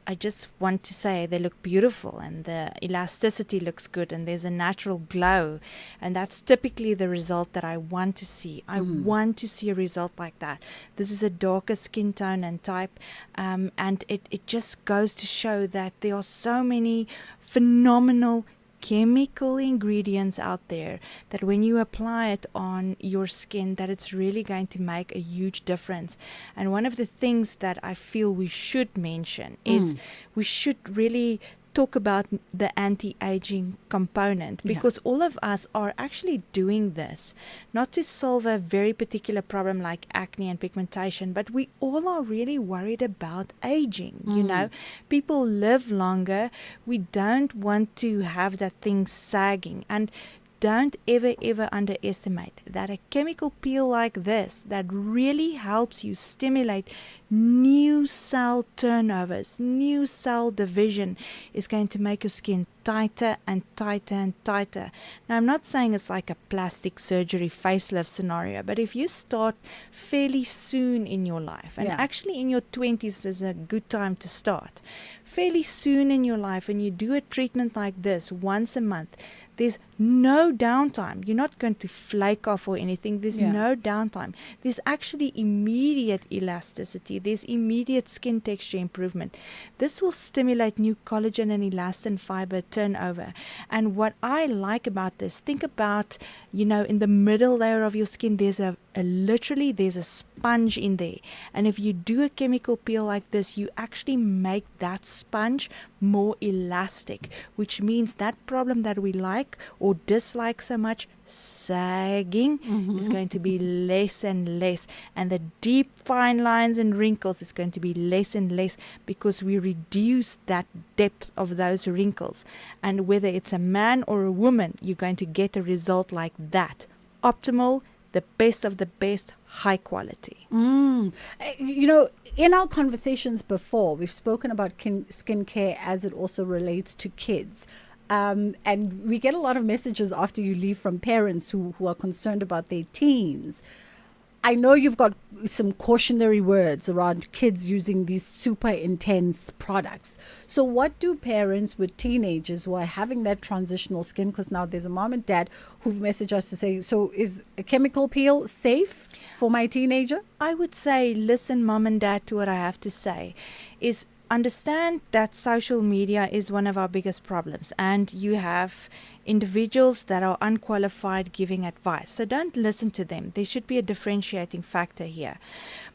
want to say they look beautiful, and the elasticity looks good, and there's a natural glow, and that's typically the result that I want to see. I want to see a result like that. This is a darker skin tone and type, and it just goes to show that there are so many phenomenal chemical ingredients out there that when you apply it on your skin, that it's really going to make a huge difference. And one of the things that I feel we should mention is we should really talk about the anti-aging component, because all of us are actually doing this not to solve a very particular problem like acne and pigmentation, but we all are really worried about aging. You know, people live longer. We don't want to have that thing sagging, and don't ever underestimate that a chemical peel like this that really helps you stimulate new cell turnovers, new cell division, is going to make your skin tighter and tighter and tighter. Now, I'm not saying it's like a plastic surgery facelift scenario, but if you start fairly soon in your life, and actually in your 20s is a good time to start, fairly soon in your life, and you do a treatment like this once a month, there's no downtime. You're not going to flake off or anything. There's no downtime. There's actually immediate elasticity. There's immediate skin texture improvement. This will stimulate new collagen and elastin fiber turnover. And what I like about this, think about, you know, in the middle layer of your skin, there's literally there's a sponge in there. And if you do a chemical peel like this, you actually make that sponge more elastic, which means that problem that we like or dislike so much, sagging, is going to be less and less, and the deep fine lines and wrinkles is going to be less and less, because we reduce that depth of those wrinkles. And whether it's a man or a woman, you're going to get a result like that. Optimal, the best of the best, high quality. You know, in our conversations before, we've spoken about skincare as it also relates to kids. And we get a lot of messages after you leave from parents who are concerned about their teens. I know you've got some cautionary words around kids using these super intense products. So what do parents with teenagers who are having that transitional skin, because now there's a mom and dad who've messaged us to say, so is a chemical peel safe for my teenager? I would say, listen, mom and dad, to what I have to say is, understand that social media is one of our biggest problems, and you have individuals that are unqualified giving advice. So don't listen to them. There should be a differentiating factor here.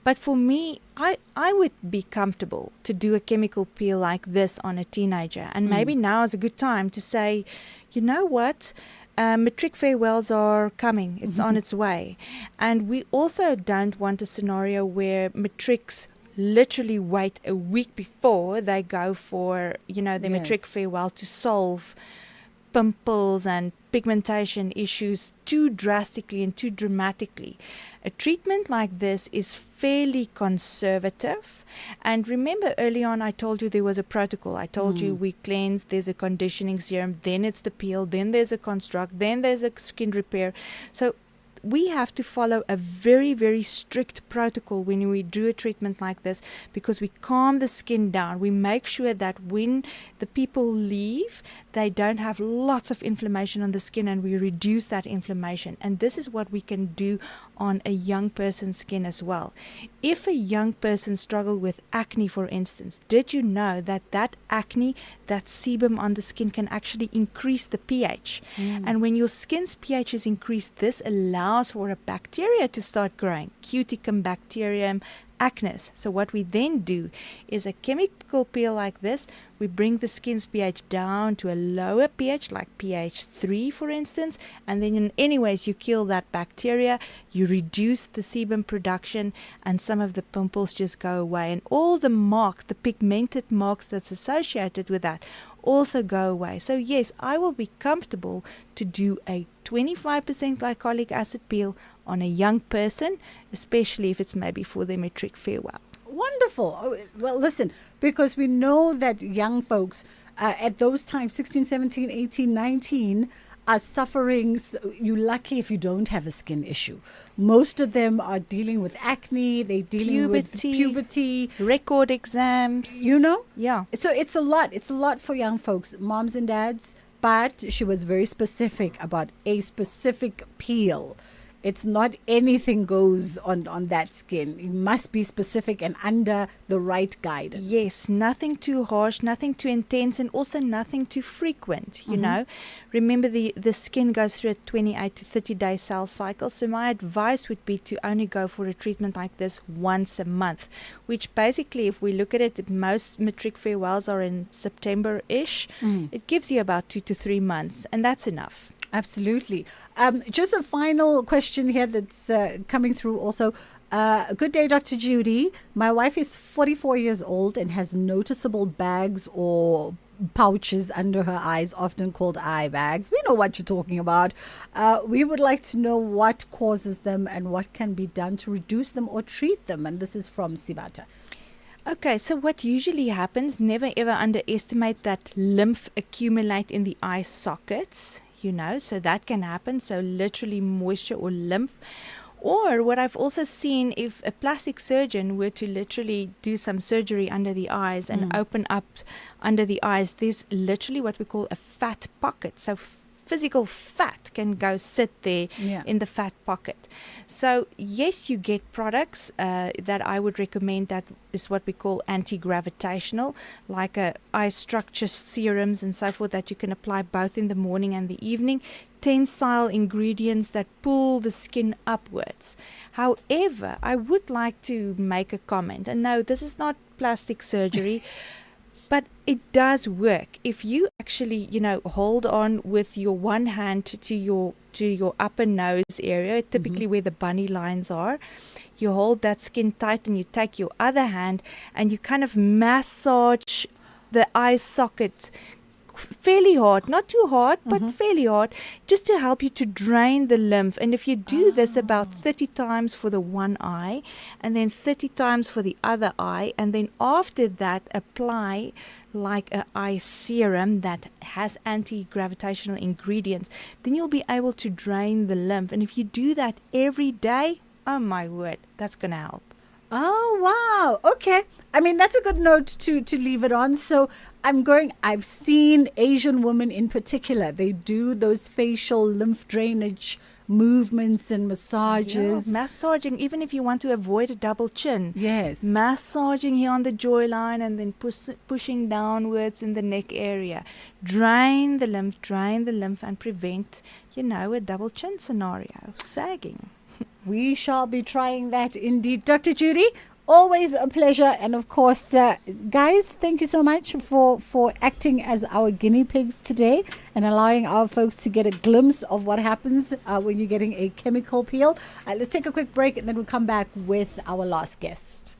But for me, I would be comfortable to do a chemical peel like this on a teenager. And maybe now is a good time to say, you know what? Matric farewells are coming. It's on its way. And we also don't want a scenario where matrics literally wait a week before they go for, you know, their matric farewell to solve pimples and pigmentation issues too drastically and too dramatically. A treatment like this is fairly conservative. And remember, early on I told you there was a protocol. I told you we cleanse, there's a conditioning serum, then it's the peel, then there's a construct, then there's a skin repair. So we have to follow a very, very strict protocol when we do a treatment like this, because we calm the skin down. We make sure that when the people leave, they don't have lots of inflammation on the skin, and we reduce that inflammation. And this is what we can do on a young person's skin as well. If a young person struggles with acne, for instance, did you know that that acne, that sebum on the skin, can actually increase the pH? And when your skin's pH is increased, this allows for a bacteria to start growing, Cuticum bacterium acnes. So what we then do is a chemical peel like this. We bring the skin's pH down to a lower pH, like pH 3, for instance, and then in any ways you kill that bacteria, you reduce the sebum production, and some of the pimples just go away, and all the marks, the pigmented marks that's associated with that, also go away. So yes, I will be comfortable to do a 25% glycolic acid peel on a young person, especially if it's maybe for their matric farewell. Wonderful. Oh, well, listen, because we know that young folks at those times, 16, 17, 18, 19, are suffering. You're lucky if you don't have a skin issue. Most of them are dealing with acne. They're dealing with puberty, record exams. You know? Yeah. So it's a lot. It's a lot for young folks, moms and dads. But she was very specific about a specific peel it's not anything goes on that skin. It must be specific and under the right guidance. Yes, nothing too harsh, nothing too intense, and also nothing too frequent, you know. Remember, the skin goes through a 28 to 30-day cell cycle, so my advice would be to only go for a treatment like this once a month, which basically, if we look at it, most matric farewells are in September-ish. It gives you about 2 to 3 months, and that's enough. Absolutely. Just a final question here that's coming through also. Good day, Dr. Judy. My wife is 44 years old and has noticeable bags or pouches under her eyes, often called eye bags. We know what you're talking about. We would like to know what causes them and what can be done to reduce them or treat them. And this is from Sibata. Okay, so what usually happens, never ever underestimate that lymph accumulate in the eye sockets, you know, so that can happen. So literally moisture or lymph. Or what I've also seen, if a plastic surgeon were to literally do some surgery under the eyes and open up under the eyes, there's literally what we call a fat pocket. So physical fat can go sit there in the fat pocket. So yes, you get products that I would recommend, that is what we call anti-gravitational, like eye structure serums and so forth, that you can apply both in the morning and the evening. Tensile ingredients that pull the skin upwards. However, I would like to make a comment, and no, this is not plastic surgery, but it does work. If you actually, you know, hold on with your one hand to your upper nose area, typically where the bunny lines are, you hold that skin tight and you take your other hand and you kind of massage the eye socket fairly hard, not too hard, but fairly hard, just to help you to drain the lymph. And if you do this about 30 times for the one eye and then 30 times for the other eye, and then after that apply like an eye serum that has anti-gravitational ingredients, then you'll be able to drain the lymph. And if you do that every day, oh my word, that's going to help. Oh, wow. Okay. I mean, that's a good note to leave it on. So I've seen Asian women in particular, they do those facial lymph drainage movements and massages. Yeah, massaging, even if you want to avoid a double chin. Yes. Massaging here on the jawline and then pushing downwards in the neck area. Drain the lymph and prevent, you know, a double chin scenario, sagging. We shall be trying that indeed. Dr. Judy, always a pleasure. And of course, guys, thank you so much for acting as our guinea pigs today and allowing our folks to get a glimpse of what happens when you're getting a chemical peel. Let's take a quick break and then we'll come back with our last guest.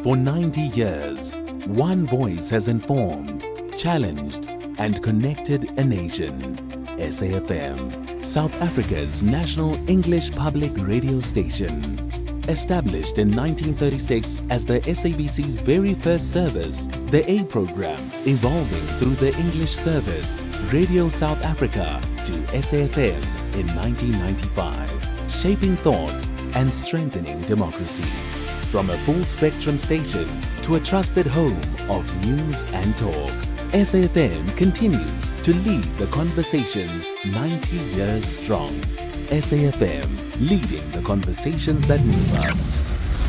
For 90 years, one voice has informed, challenged, and connected a nation. SAfm, South Africa's national English public radio station. Established in 1936 as the SABC's very first service, the A program, evolving through the English service, Radio South Africa, to SAfm in 1995, shaping thought and strengthening democracy. From a full-spectrum station to a trusted home of news and talk, SAfm continues to lead the conversations 90 years strong. SAfm, leading the conversations that move us.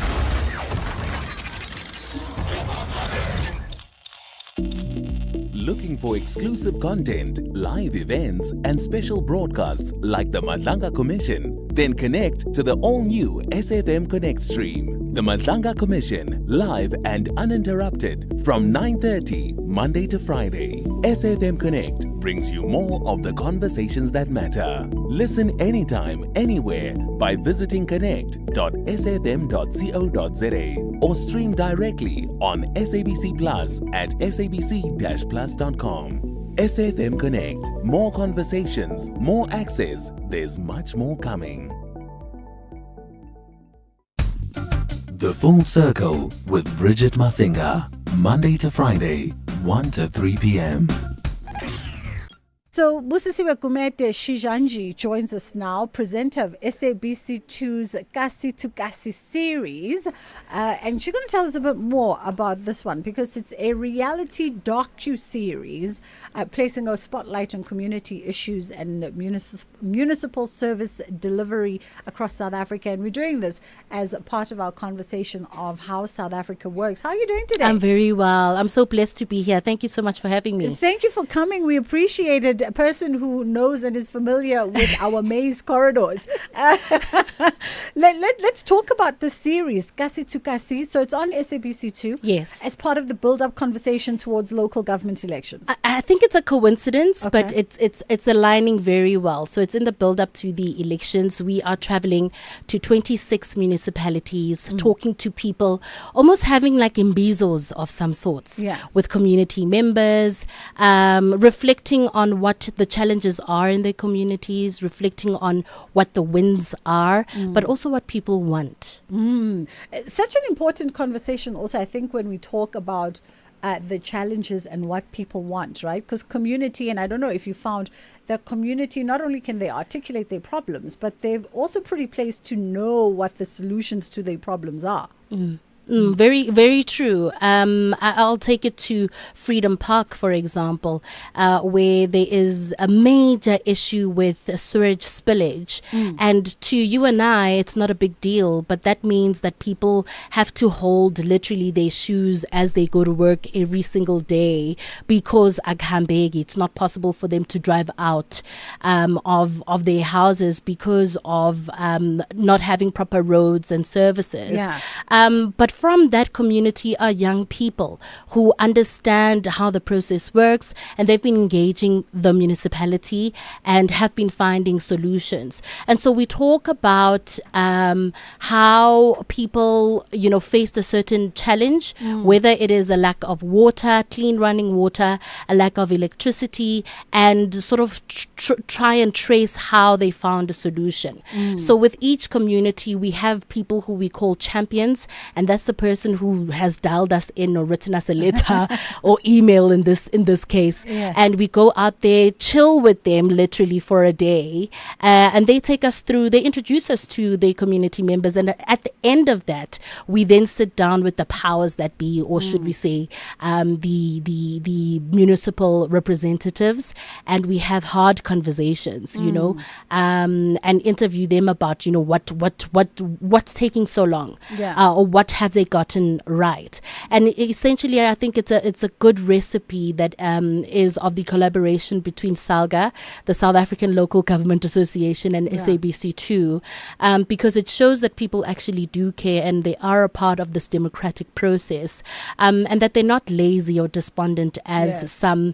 Looking for exclusive content, live events, and special broadcasts like the Madlanga Commission? Then connect to the all-new SAfm Connect stream. The Madlanga Commission, live and uninterrupted from 9:30 Monday to Friday. SAfm Connect brings you more of the conversations that matter. Listen anytime, anywhere by visiting connect.safm.co.za or stream directly on SABC Plus at sabc-plus.com. SAfm Connect. More conversations, more access. There's much more coming. The Full Circle with Bridget Masinga, Monday to Friday, 1 to 3 p.m. So Busisiwe Kumete Shijanji joins us now, presenter of SABC2's Kasi to Kasi series. And she's going to tell us a bit more about this one because it's a reality docu-series placing a spotlight on community issues and municipal service delivery across South Africa. And we're doing this as part of our conversation of how South Africa works. How are you doing today? I'm very well. I'm so blessed to be here. Thank you so much for having me. Thank you for coming. We appreciate it. A person who knows and is familiar with our maze corridors. Let's talk about the series, Kasi to Kasi. So it's on SABC2. Yes. As part of the build-up conversation towards local government elections. I think it's a coincidence, but it's aligning very well. So it's in the build-up to the elections. We are traveling to 26 municipalities, talking to people, almost having like imbizos of some sorts with community members, reflecting on what the challenges are in their communities, reflecting on what the wins are, but also what people want. Such an important conversation also, I think, when we talk about the challenges and what people want, right? Because community, and I don't know if you found that community, not only can they articulate their problems, but they're also pretty placed to know what the solutions to their problems are. Very, very true. I'll take it to Freedom Park, for example, where there is a major issue with sewage spillage. And to you and I, it's not a big deal, but that means that people have to hold literally their shoes as they go to work every single day because it's not possible for them to drive out of their houses because of not having proper roads and services. But from that community are young people who understand how the process works, and they've been engaging the municipality and have been finding solutions. And so we talk about how people, faced a certain challenge, whether it is a lack of water, clean running water, a lack of electricity, and sort of try and trace how they found a solution. So with each community, we have people who we call champions, and that's the person who has dialed us in or written us a letter or email in this case. And we go out there, chill with them literally for a day, and they take us through, they introduce us to their community members, and at the end of that, we then sit down with the powers that be, or should we say the municipal representatives, and we have hard conversations, and interview them about what's taking so long, or what have they gotten right. And essentially, I think it's a good recipe that is of the collaboration between SALGA, the South African Local Government Association, and SABC2, because it shows that people actually do care and they are a part of this democratic process, and that they're not lazy or despondent as some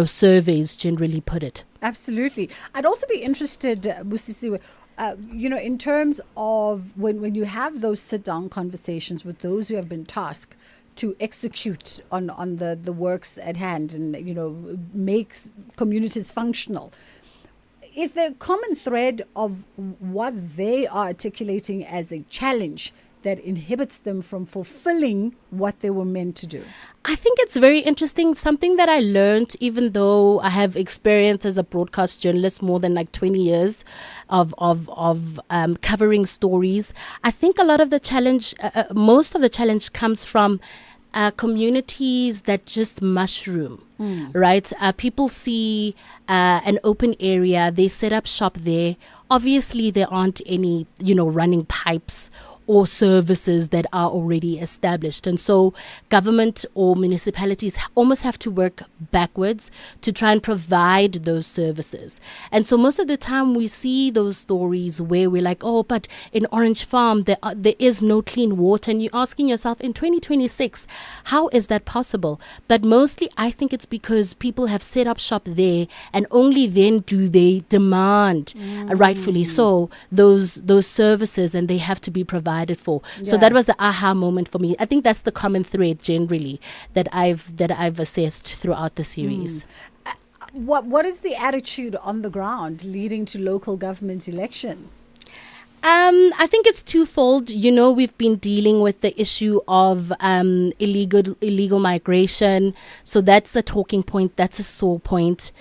surveys generally put it. Absolutely. I'd also be interested, Busisiwe, in terms of when you have those sit-down conversations with those who have been tasked to execute on the works at hand and, makes communities functional, is there a common thread of what they are articulating as a challenge that inhibits them from fulfilling what they were meant to do? I think it's very interesting. Something that I learned, even though I have experience as a broadcast journalist, more than like 20 years of covering stories. I think a lot of the challenge, most of the challenge comes from communities that just mushroom, right? People see an open area, they set up shop there. Obviously, there aren't any, running pipes or services that are already established. And so government or municipalities almost have to work backwards to try and provide those services. And so most of the time we see those stories where we're like, oh, but in Orange Farm, there is no clean water. And you're asking yourself, in 2026, how is that possible? But mostly I think it's because people have set up shop there, and only then do they demand, rightfully so, those services, and they have to be provided for. So that was the aha moment for me. I think that's the common thread generally that I've assessed throughout the series. What is the attitude on the ground leading to local government elections? I think it's twofold. We've been dealing with the issue of illegal migration. So that's a talking point. That's a sore point.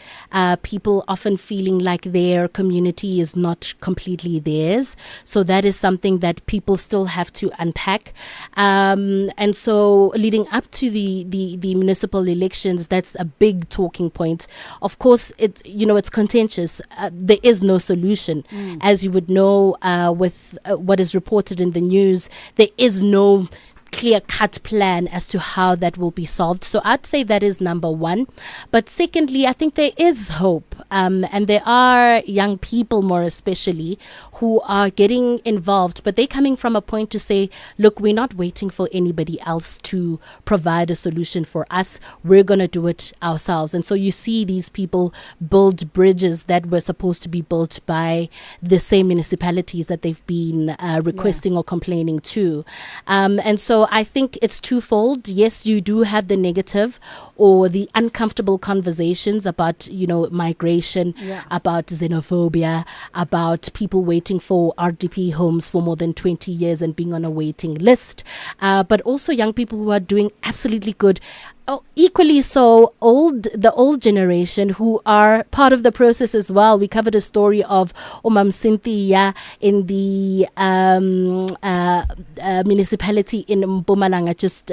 People often feeling like their community is not completely theirs. So that is something that people still have to unpack. And so leading up to the municipal elections, that's a big talking point. Of course, it's contentious. There is no solution. As you would know, with what is reported in the news, there is no clear-cut plan as to how that will be solved. So I'd say that is number one. But secondly, I think there is hope. And there are young people, more especially, who are getting involved. But they're coming from a point to say, look, we're not waiting for anybody else to provide a solution for us. We're going to do it ourselves. And so you see these people build bridges that were supposed to be built by the same municipalities that they've been requesting or complaining to. And so I think it's twofold. Yes, you do have the negative or the uncomfortable conversations about, migration, about xenophobia, about people waiting for RDP homes for more than 20 years and being on a waiting list. But also young people who are doing absolutely good. Equally so, the old generation who are part of the process as well. We covered a story of Omam Cynthia in the municipality in Mpumalanga. Just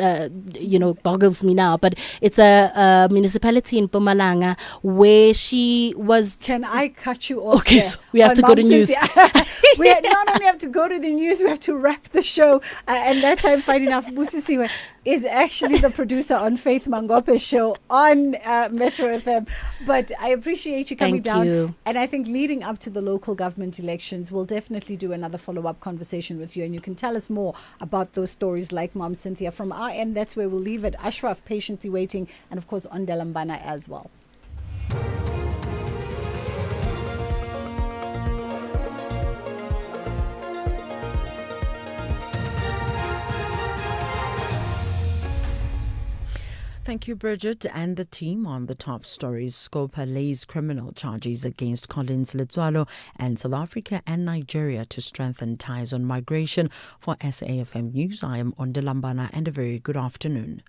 boggles me now, but it's a municipality in Mpumalanga where she was. Can I cut you off? Okay, so we have to go to news. We not only have to go to the news, we have to wrap the show. And that time, fine enough, Busisiwe is actually the producer on Faith Mangope's show on Metro FM. But I appreciate you coming down. You. And I think leading up to the local government elections, we'll definitely do another follow-up conversation with you. And you can tell us more about those stories like Mom Cynthia. From our end, that's where we'll leave it. Ashraf patiently waiting. And of course, on Delambana as well. Thank you, Bridget, and the team on the top stories. Scopa lays criminal charges against Collins Letswalo and South Africa and Nigeria to strengthen ties on migration. For SAfm News, I am Ondelambana, and a very good afternoon.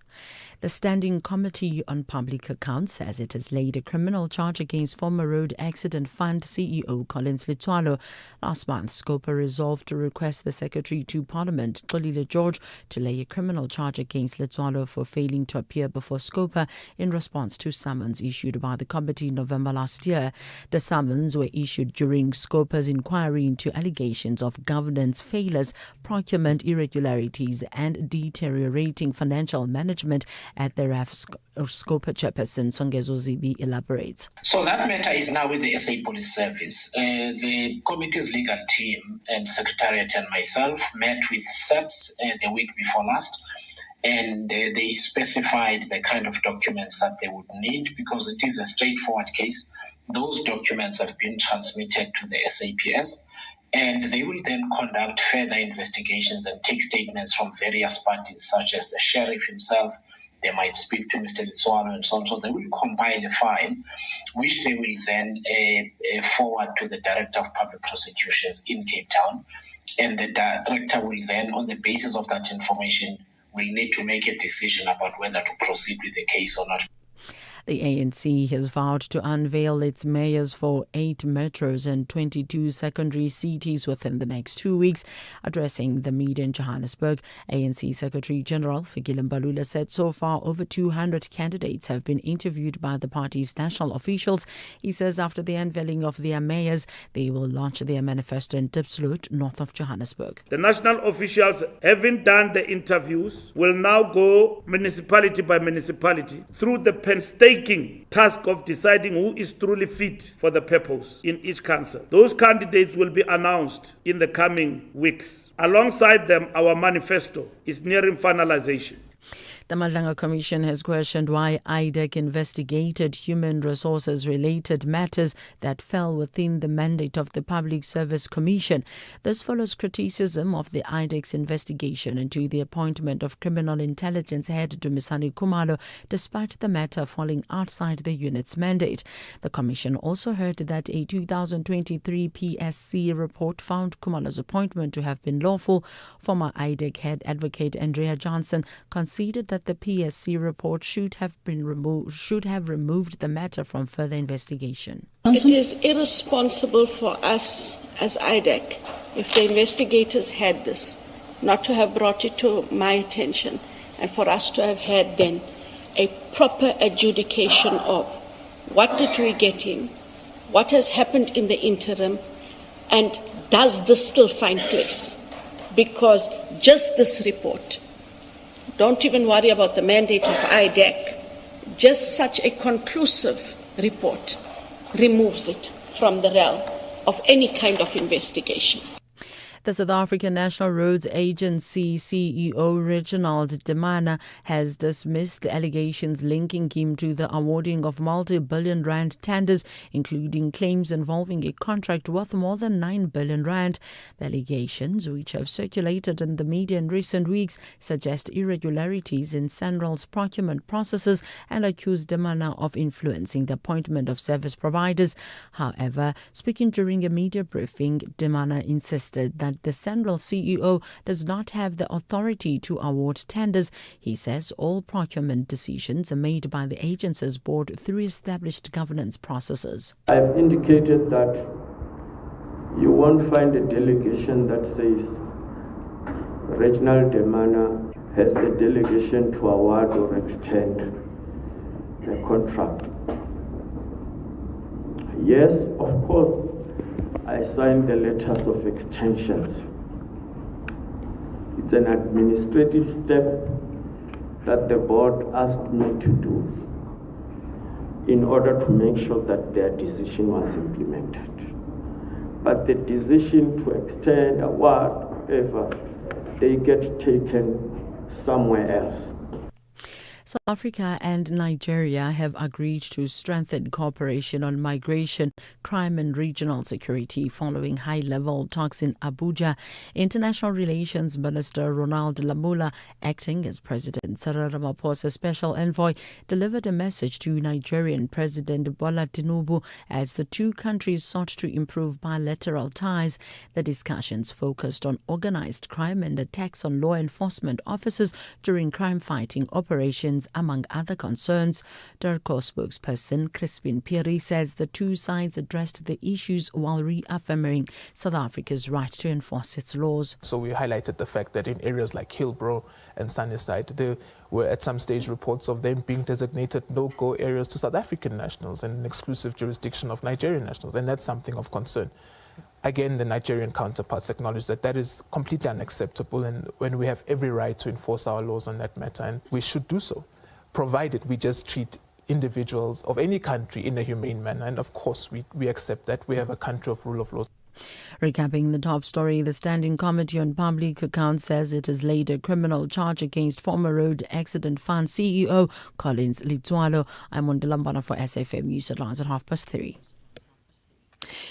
The Standing Committee on Public Accounts says it has laid a criminal charge against former Road Accident Fund CEO Collins Letswalo. Last month, Scopa resolved to request the Secretary to Parliament, Xolile George, to lay a criminal charge against Letswalo for failing to appear before Scopa in response to summons issued by the committee in November last year. The summons were issued during Scopa's inquiry into allegations of governance failures, procurement irregularities, and deteriorating financial management at the RAF Scopa chairperson. Songezo Zibi elaborates. So that matter is now with the SA Police Service. The committee's legal team and secretariat and myself met with SAPS the week before last, and they specified the kind of documents that they would need because it is a straightforward case. Those documents have been transmitted to the SAPS, and they will then conduct further investigations and take statements from various parties, such as the sheriff himself. They might speak to Mr. Letswalo and so on. So they will compile a file, which they will then forward to the Director of Public Prosecutions in Cape Town. And the Director will then, on the basis of that information, will need to make a decision about whether to proceed with the case or not. The ANC has vowed to unveil its mayors for 8 metros and 22 secondary cities within the next 2 weeks. Addressing the media in Johannesburg, ANC Secretary General Fikile Mbalula said so far over 200 candidates have been interviewed by the party's national officials. He says after the unveiling of their mayors, they will launch their manifesto in Diepsloot, north of Johannesburg. The national officials, having done the interviews, will now go municipality by municipality through the painstaking task of deciding who is truly fit for the purpose in each council. Those candidates will be announced in the coming weeks. Alongside them, our manifesto is nearing finalization. The Madlanga Commission has questioned why IDEC investigated human resources-related matters that fell within the mandate of the Public Service Commission. This follows criticism of the IDEC's investigation into the appointment of Criminal Intelligence Head Dumisani Khumalo, despite the matter falling outside the unit's mandate. The Commission also heard that a 2023 PSC report found Khumalo's appointment to have been lawful. Former IDEC head advocate Andrea Johnson conceded that the PSC report should have removed the matter from further investigation. It is irresponsible for us as IDEC, if the investigators had this, not to have brought it to my attention, and for us to have had then a proper adjudication of what did we get in, what has happened in the interim, and does this still find place? Because just this report, don't even worry about the mandate of IDEC, just such a conclusive report removes it from the realm of any kind of investigation. The South African National Roads Agency CEO Reginald Demana has dismissed allegations linking him to the awarding of multi-billion rand tenders, including claims involving a contract worth more than 9 billion rand. The allegations, which have circulated in the media in recent weeks, suggest irregularities in SANRAL's procurement processes and accuse Demana of influencing the appointment of service providers. However, speaking during a media briefing, Demana insisted that the SANRAL CEO does not have the authority to award tenders. He says all procurement decisions are made by the agency's board through established governance processes. I've indicated that you won't find a delegation that says Reginald Demana has the delegation to award or extend a contract. Yes, of course, I signed the letters of extensions. It's an administrative step that the board asked me to do in order to make sure that their decision was implemented. But the decision to extend, award, whatever, they get taken somewhere else. South Africa and Nigeria have agreed to strengthen cooperation on migration, crime and regional security following high-level talks in Abuja. International Relations Minister Ronald Lamola, acting as President Cyril Ramaphosa's special envoy, delivered a message to Nigerian President Bola Tinubu as the two countries sought to improve bilateral ties. The discussions focused on organized crime and attacks on law enforcement officers during crime-fighting operations, among other concerns. DIRCO spokesperson Crispin Piri says the two sides addressed the issues while reaffirming South Africa's right to enforce its laws. So we highlighted the fact that in areas like Hillbrow and Sunnyside, there were at some stage reports of them being designated no-go areas to South African nationals and an exclusive jurisdiction of Nigerian nationals, and that's something of concern. Again, the Nigerian counterparts acknowledge that that is completely unacceptable, and when we have every right to enforce our laws on that matter, and we should do so, provided we just treat individuals of any country in a humane manner. And of course, we accept that. We have a country of rule of law. Recapping the top story, the Standing Committee on Public Accounts says it has laid a criminal charge against former Road Accident Fund CEO Collins Litswalo. I'm Mondilambana for SAFM News Headlines at 3:30.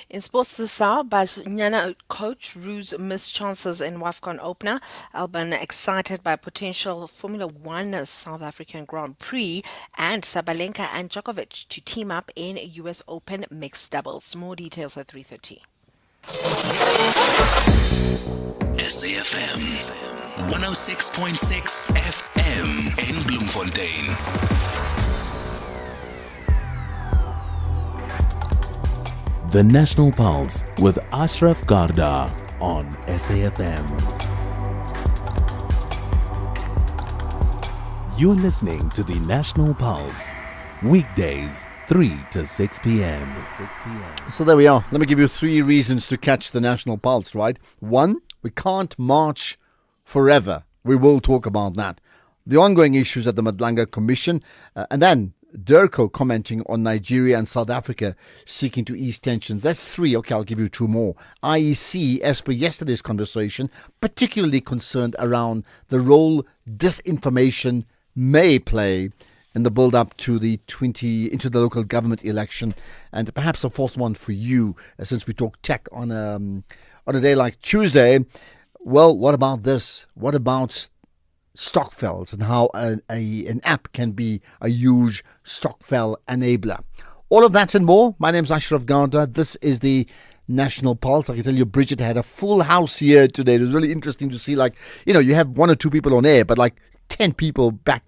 In sports this hour, Banyana coach rues missed chances in WAFCON opener. Alban excited by potential Formula One South African Grand Prix, and Sabalenka and Djokovic to team up in US Open mixed doubles. More details at 3:30. SAFM 106.6 FM in Bloemfontein. The National Pulse with Ashraf Garda on SAFM. You're listening to the National Pulse, weekdays 3 to 6 p.m. So there we are. Let me give you 3 reasons to catch the National Pulse, right? 1, we can't march forever. We will talk about that. The ongoing issues at the Madlanga Commission, and then DIRCO commenting on Nigeria and South Africa seeking to ease tensions. That's 3. Okay, I'll give you 2 more. IEC, as per yesterday's conversation, particularly concerned around the role disinformation may play in the build-up to the into the local government election, and perhaps a fourth one for you, since we talk tech on a day like Tuesday. Well, what about this? What about Stockfells and how an app can be a huge Stockfell enabler? All of that and more. My name's Ashraf Garda. This is the National Pulse. I can tell you, Bridget had a full house here today. It was really interesting to see, you have one or two people on air, but 10 people back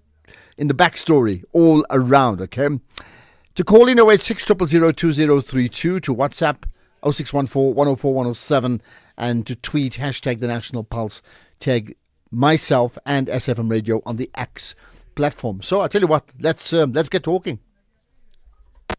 in the backstory all around, okay? To call in 086 0002032, to WhatsApp 0614 104 107, and to tweet hashtag the National Pulse, tag myself and SAfmRadio on the X platform. So I tell you what, let's get talking.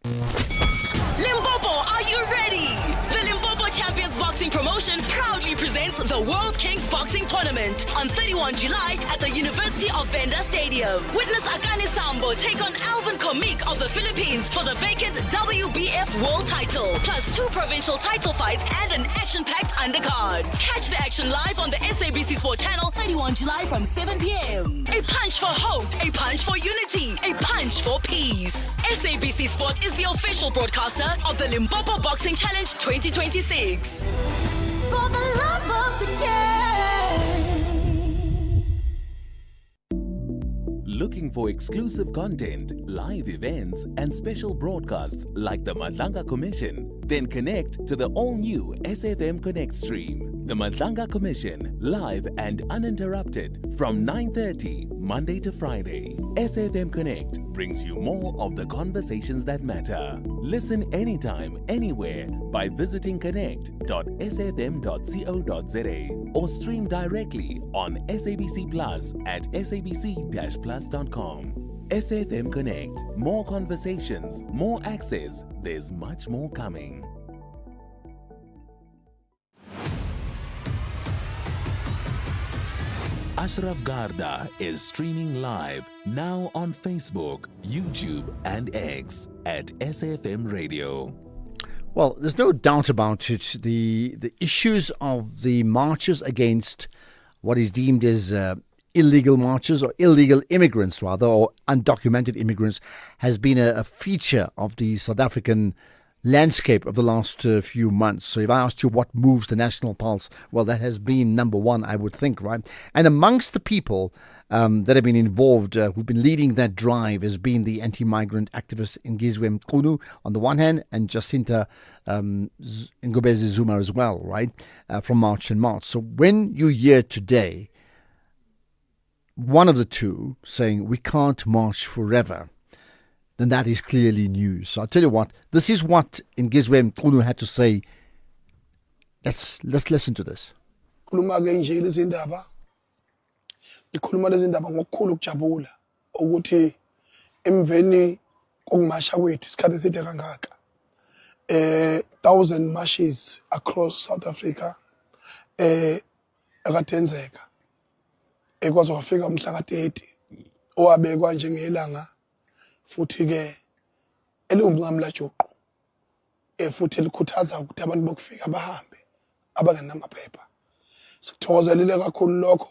Limpopo, are you ready? The Limpopo Champions Boxing Promotion proudly presents the World Kings Boxing Tournament on 31 July at the University of Venda Stadium. Witness Akane Sambo take on Alvin Komik of the Philippines for the vacant WBF World title, plus 2 provincial title fights and an action-packed undercard. Catch the action live on the SABC Sport Channel 31 July from 7 p.m. A punch for hope, a punch for unity, a punch for peace. SABC Sport is the official broadcaster of the Limpopo Boxing Challenge 2026. For the love of the game. Looking for exclusive content, live events, and special broadcasts like the Madlanga Commission? Then connect to the all-new SAFM Connect stream. The Madlanga Commission, live and uninterrupted from 9:30 Monday to Friday. SAFM Connect brings you more of the conversations that matter. Listen anytime, anywhere by visiting connect.safm.co.za or stream directly on SABC Plus at sabc-plus.com. SAFM Connect. More conversations, more access. There's much more coming. Ashraf Garda is streaming live now on Facebook, YouTube, and X at SAFM Radio. Well, there's no doubt about it. The issues of the marches against what is deemed as illegal marches, or illegal immigrants rather, or undocumented immigrants, has been a feature of the South African landscape of the last few months. So if I asked you what moves the National Pulse, well, that has been number one, I would think, right? And amongst the people that have been involved, who've been leading that drive, has been the anti-migrant activist Ngizwe Mqunu on the one hand, and Jacinta Ngobezi Zuma as well, right? From March and March. So when you hear today one of the two saying we can't march forever, then that is clearly news. So I'll tell you what, this is what Ngizwe Mqunu had to say. Let's listen to this. Khuluma ke nje lezi ndaba. Ngikhuluma lezi ndaba ngokukhulu ukujabula ukuthi emveni kokumasha kwethu isikhathi eside kangaka. 1,000 marches across South Africa akatenzeka. Ekwazi wafika umhla ka-30 owabekwa njengelanga futhi ke elingumncamla juqu futhi likhuthaza ukuthi abantu bokufika bahambe abangenamaphepha. Sikuthokozelile kakhulu lokho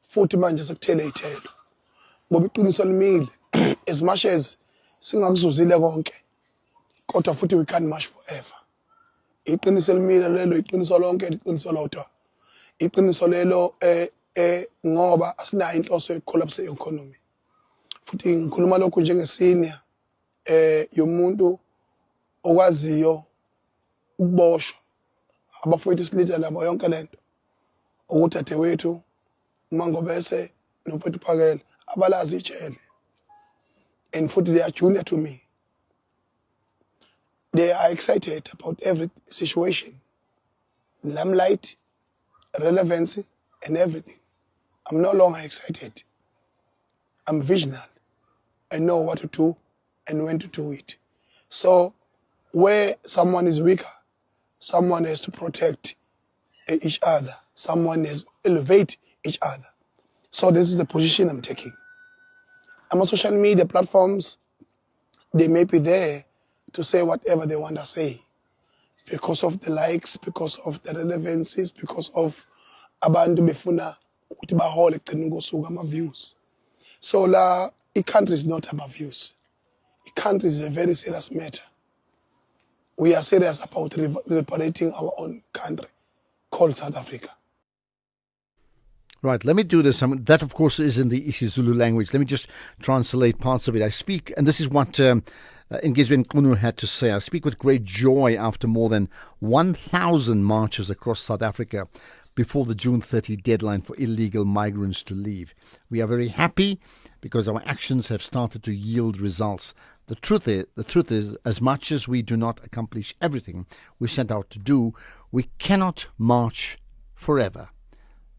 futhi manje sekuthele ithelo ngoba iqiniso limile. As much as singakuzuzile konke kodwa futhi we can't march forever. Iqiniso limile lelo, iqiniso lonke, iqiniso lodwa. Iqiniso lelo ngoba asinayo inhloso yokucollapse economy. Futhi ngikhuluma lokho njengesenior yomuntu okwaziyo ukuboshwa abafowethu silitha labo yonke lento ukuthi dadewethu uMangobese noMfowethu Phakela abalazi ijele, and futhi they are junior to me. They are excited about every situation, limelight, relevancy, and everything. I'm no longer excited. I'm visionary. I know what to do and when to do it. So where someone is weaker, someone has to protect each other. Someone has to elevate each other. So this is the position I'm taking. I'm on social media platforms. They may be there to say whatever they want to say because of the likes, because of the relevancies, because of abantu befuna ukuthi bahole ekugcineni kosuku ama views. So country is not about views. Country is a very serious matter. We are serious about reparating our own country called South Africa. Right, let me do this. That, of course, is in the isiZulu language. Let me just translate parts of it. I speak, and this is what Ngizwe Nkunu had to say. I speak with great joy after more than 1,000 marches across South Africa before the June 30 deadline for illegal migrants to leave. We are very happy because our actions have started to yield results. The truth is, as much as we do not accomplish everything we set out to do, we cannot march forever.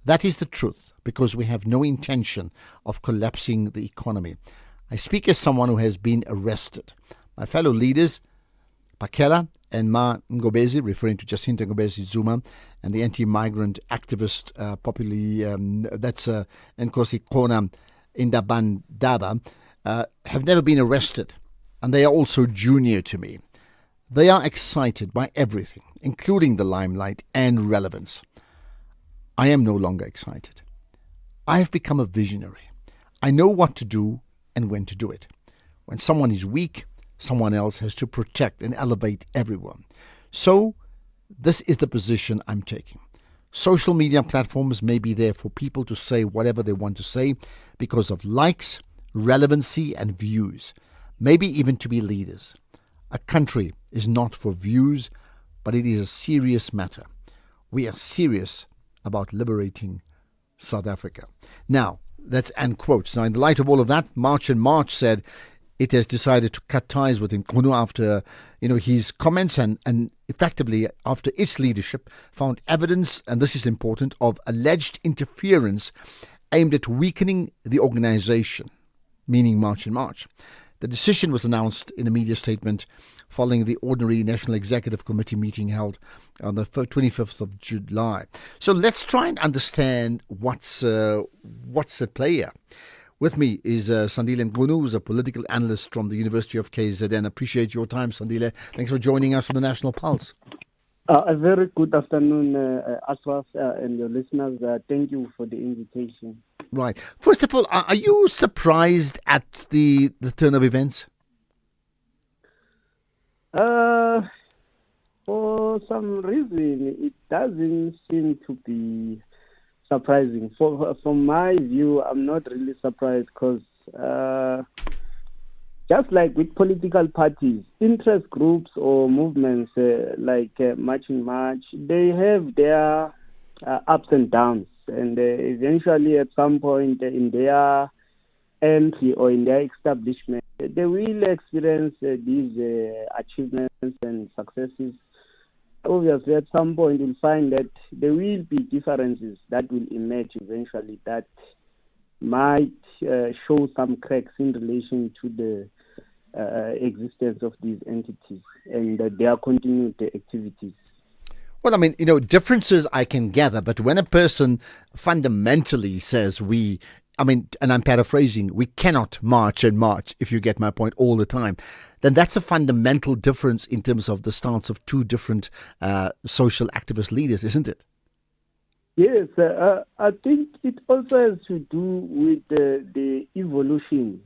That is the truth, because we have no intention of collapsing the economy. I speak as someone who has been arrested. My fellow leaders, Pakela and Ma Ngobezi, referring to Jacinta Ngobezi Zuma, and the anti-migrant activist, popularly, that's Nkosi Kona Indabandaba, have never been arrested, and they are also junior to me. They are excited by everything, including the limelight and relevance. I am no longer excited. I have become a visionary. I know what to do and when to do it. When someone is weak, someone else has to protect and elevate everyone. So, this is the position I'm taking. Social media platforms may be there for people to say whatever they want to say because of likes, relevancy, and views, maybe even to be leaders. A country is not for views, but it is a serious matter. We are serious about liberating South Africa. Now, that's end quotes. Now, in the light of all of that, March and March said it has decided to cut ties with Nkunu after, his comments and effectively after its leadership found evidence, and this is important, of alleged interference aimed at weakening the organization, meaning March and March. The decision was announced in a media statement following the ordinary National Executive Committee meeting held on the 25th of July. So let's try and understand what's at play here. With me is Sandile Nkunu, who's a political analyst from the University of KZN. Appreciate your time, Sandile. Thanks for joining us on the National Pulse. A very good afternoon, Ashraf, and your listeners. Thank you for the invitation. Right. First of all, are you surprised at the turn of events? For some reason, it doesn't seem to be surprising. From my view, I'm not really surprised because just like with political parties, interest groups or movements like Marching March, they have their ups and downs. And eventually, at some point in their entry or in their establishment, they will experience these achievements and successes. Obviously, at some point, you'll find that there will be differences that will emerge eventually that might show some cracks in relation to the existence of these entities and their continued activities. Well, I mean, differences I can gather, but when a person fundamentally says and I'm paraphrasing, we cannot march and march, if you get my point, all the time, then that's a fundamental difference in terms of the stance of two different social activist leaders, isn't it? Yes, I think it also has to do with the evolution.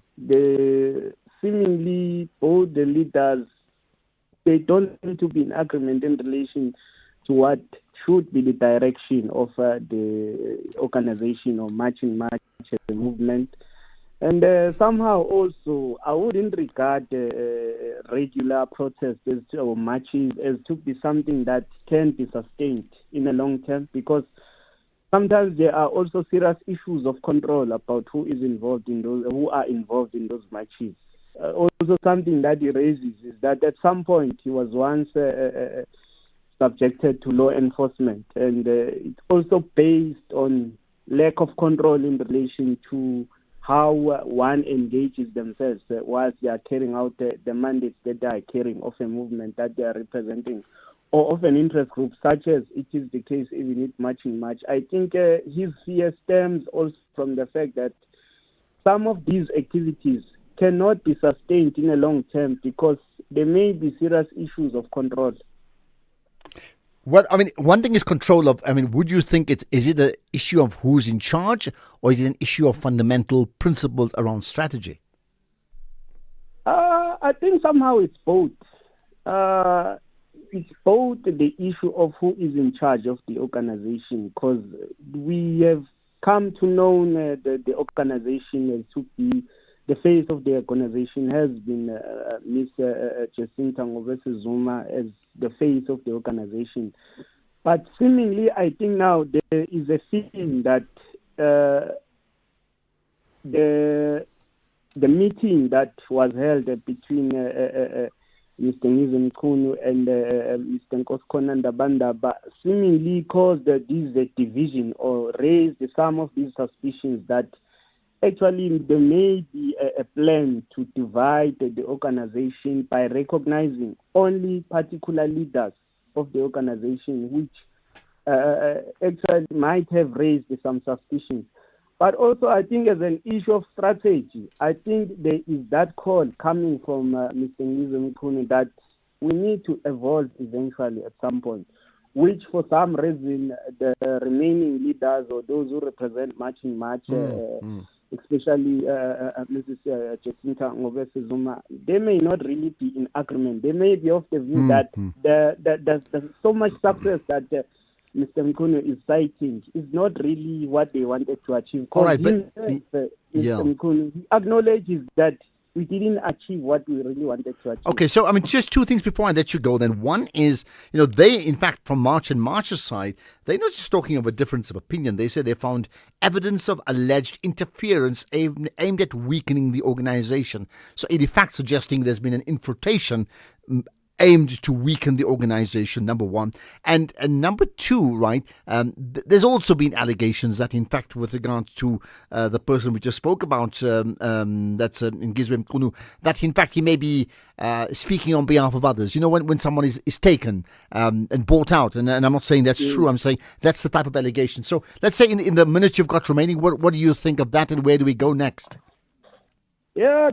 Seemingly, both the leaders, they don't seem to be in agreement in relation to what should be the direction of the organization or Marching March movement. And somehow also, I wouldn't regard regular protests or marches as to be something that can be sustained in the long term, because sometimes there are also serious issues of control about who are involved in those marches. Also, something that he raises is that at some point he was once subjected to law enforcement, and it's also based on lack of control in relation to how one engages themselves whilst they are carrying out the mandates that they are carrying of a movement that they are representing, or of an interest group, such as it is the case even with Marching March. I think his fear stems also from the fact that some of these activities cannot be sustained in a long term because there may be serious issues of control. Well, I mean, one thing is control of. I mean, would you think is it an issue of who's in charge, or is it an issue of fundamental principles around strategy? I think somehow it's both. It's both the issue of who is in charge of the organization, because we have come to know the organization as to be the face of the organization has been Ms. Jacinta Ngobese Zuma as the face of the organization. But seemingly, I think now there is a feeling that the meeting that was held between Mr. Ngize Mkhunu and Mr. Nkosikosi Ndabandaba seemingly caused this division or raised some of these suspicions that actually there may be a plan to divide the organization by recognizing only particular leaders of the organization, which actually might have raised some suspicions. But also, I think as an issue of strategy, I think there is that call coming from Mr. Ngize Mkhunu that we need to evolve eventually at some point, which for some reason the remaining leaders or those who represent much, especially Mrs. Jacinta Ngobese Zuma, they may not really be in agreement. They may be of the view that there's so much success that Mr. Mkhunu is citing is not really what they wanted to achieve. All right, Mr. Mkhunu, he acknowledges that we didn't achieve what we really wanted to achieve. Okay, so I mean, just two things before I let you go. Then one is, they, in fact, from March and March's side, they're not just talking of a difference of opinion. They said they found evidence of alleged interference aimed at weakening the organization. So, in fact, suggesting there's been an infiltration aimed to weaken the organization, number one. And number two, right, there's also been allegations that, in fact, with regards to the person we just spoke about, that's Ngize Mkhunu, that, in fact, he may be speaking on behalf of others. When someone is taken and bought out, and I'm not saying that's true, I'm saying that's the type of allegation. So let's say in the minutes you've got remaining, what do you think of that, and where do we go next? Yeah,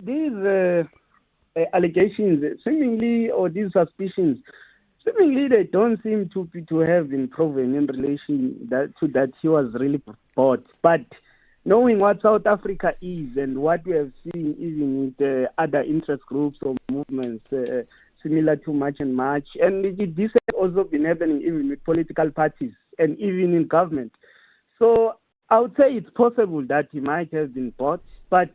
these allegations, seemingly, or these suspicions, seemingly they don't seem to have been proven in relation to that he was really bought. But knowing what South Africa is and what we have seen even with other interest groups or movements similar to March and March, and this has also been happening even with political parties and even in government. So I would say it's possible that he might have been bought, but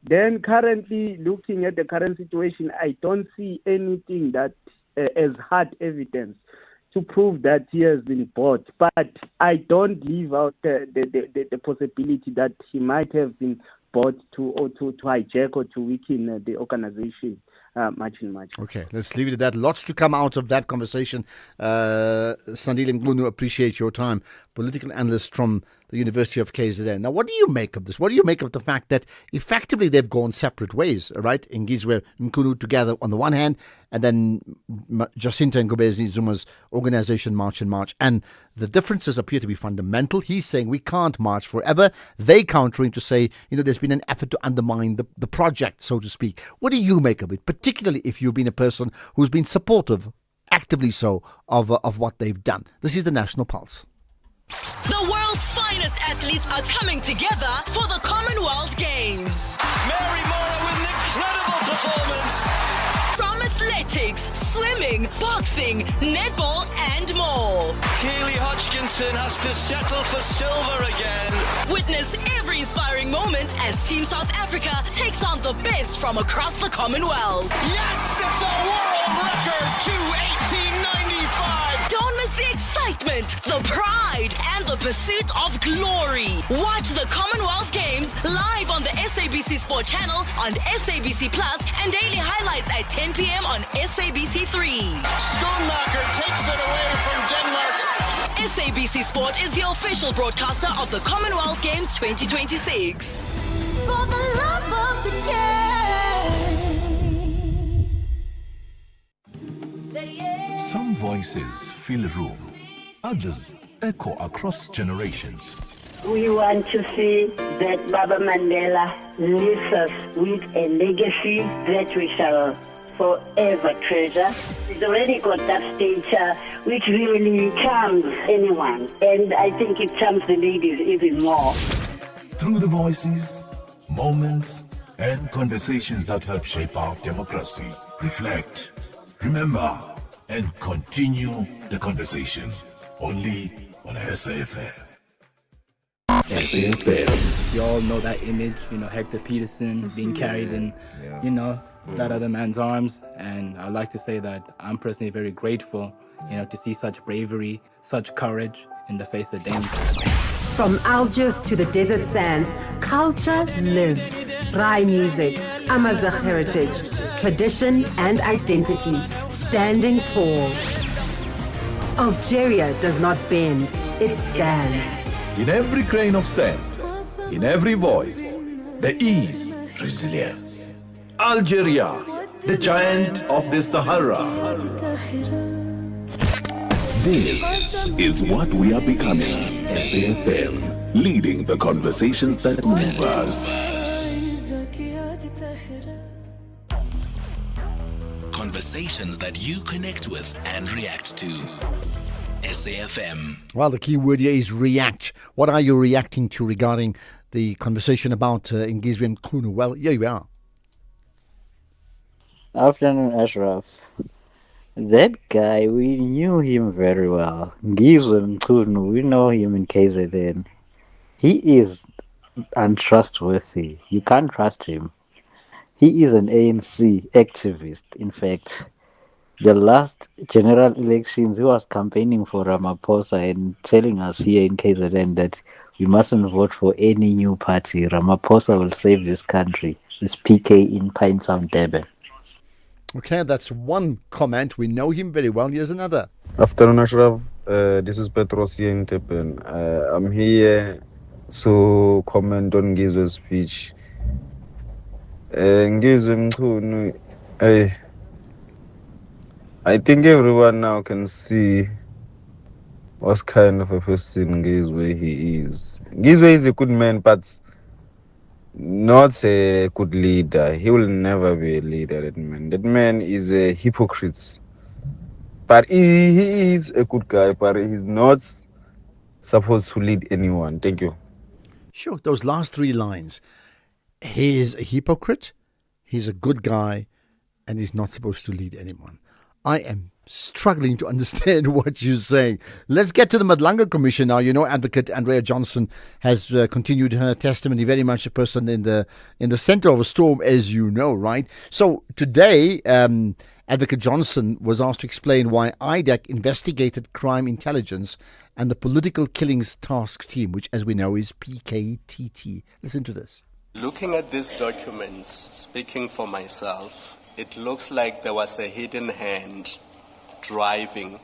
then currently, looking at the current situation, I don't see anything that as hard evidence to prove that he has been bought. But I don't leave out the possibility that he might have been bought to hijack or to weaken the organization much and much. Okay, let's leave it at that. Lots to come out of that conversation. Sandile Mkhunu, appreciate your time. Political analyst from the University of KZN. Now, what do you make of this? What do you make of the fact that effectively they've gone separate ways, right? Ngize Mkhunu together on the one hand, and then Jacinta Ngobese Zuma's organization March and March. And the differences appear to be fundamental. He's saying we can't march forever. They countering to say, there's been an effort to undermine the project, so to speak. What do you make of it, particularly if you've been a person who's been supportive, actively so, of what they've done? This is the National Pulse. The world's finest athletes are coming together for the Commonwealth Games. Mary Moore with an incredible performance. From athletics, swimming, boxing, netball and more. Keely Hodgkinson has to settle for silver again. Witness every inspiring moment as Team South Africa takes on the best from across the Commonwealth. Yes, it's a world record, 2:18.95. Don't miss the excitement, the pride, and the pursuit of glory. Watch the Commonwealth Games live on the SABC Sport channel, on SABC Plus, and daily highlights at 10 p.m. on SABC3. Schoonmaker takes it away from Denmark. SABC Sport is the official broadcaster of the Commonwealth Games 2026. For the love of the game. Some voices fill a room, others echo across generations. We want to see that Baba Mandela leaves us with a legacy that we shall forever treasure. He's already got that stature which really charms anyone. And I think it charms the ladies even more. Through the voices, moments, and conversations that help shape our democracy. Reflect, remember, and continue the conversation. Only on SAfm. SAfm. You all know that image, Hector Peterson being carried in, that other man's arms. And I'd like to say that I'm personally very grateful, to see such bravery, such courage in the face of danger. From Algiers to the desert sands, culture lives. Rai music, Amazigh heritage, tradition and identity, standing tall. Algeria does not bend, it stands. In every grain of sand, in every voice, there is resilience. Algeria, the giant of the Sahara. This is what we are becoming. SAfm, leading the conversations that move us. Conversations that you connect with and react to. SAfm. Well, the key word here is react. What are you reacting to regarding the conversation about Ngizwe and Khunu? Well, here we are. Afternoon, Ashraf. That guy, we knew him very well. Ngizwe Mchunu, we know him in KZN. He is untrustworthy. You can't trust him. He is an ANC activist. In fact, the last general elections, he was campaigning for Ramaphosa and telling us here in KZN that we mustn't vote for any new party. Ramaphosa will save this country. This PK in Pine Sound, Durban. Okay, that's one comment. We know him very well. Here's another. Afternoon, Ashraf. This is Petros here in Durban. I'm here to comment on Ngizwe's speech. Ngizwe Mchunu, I think everyone now can see what kind of a person Ngizwe he is. Ngizwe is a good man, but not a good leader. He will never be a leader, that man. That man is a hypocrite. But he is a good guy, but he's not supposed to lead anyone. Thank you. Sure, those last three lines. He is a hypocrite, he's a good guy, and he's not supposed to lead anyone. I am struggling to understand what you're saying. Let's get to the Madlanga Commission now. Advocate Andrea Johnson has continued her testimony, very much a person in the center of a storm, as you know, right? So today, Advocate Johnson was asked to explain why IDEC investigated crime intelligence and the political killings task team, which, as we know, is PKTT. Listen to this. Looking at these documents, speaking for myself, it looks like there was a hidden hand driving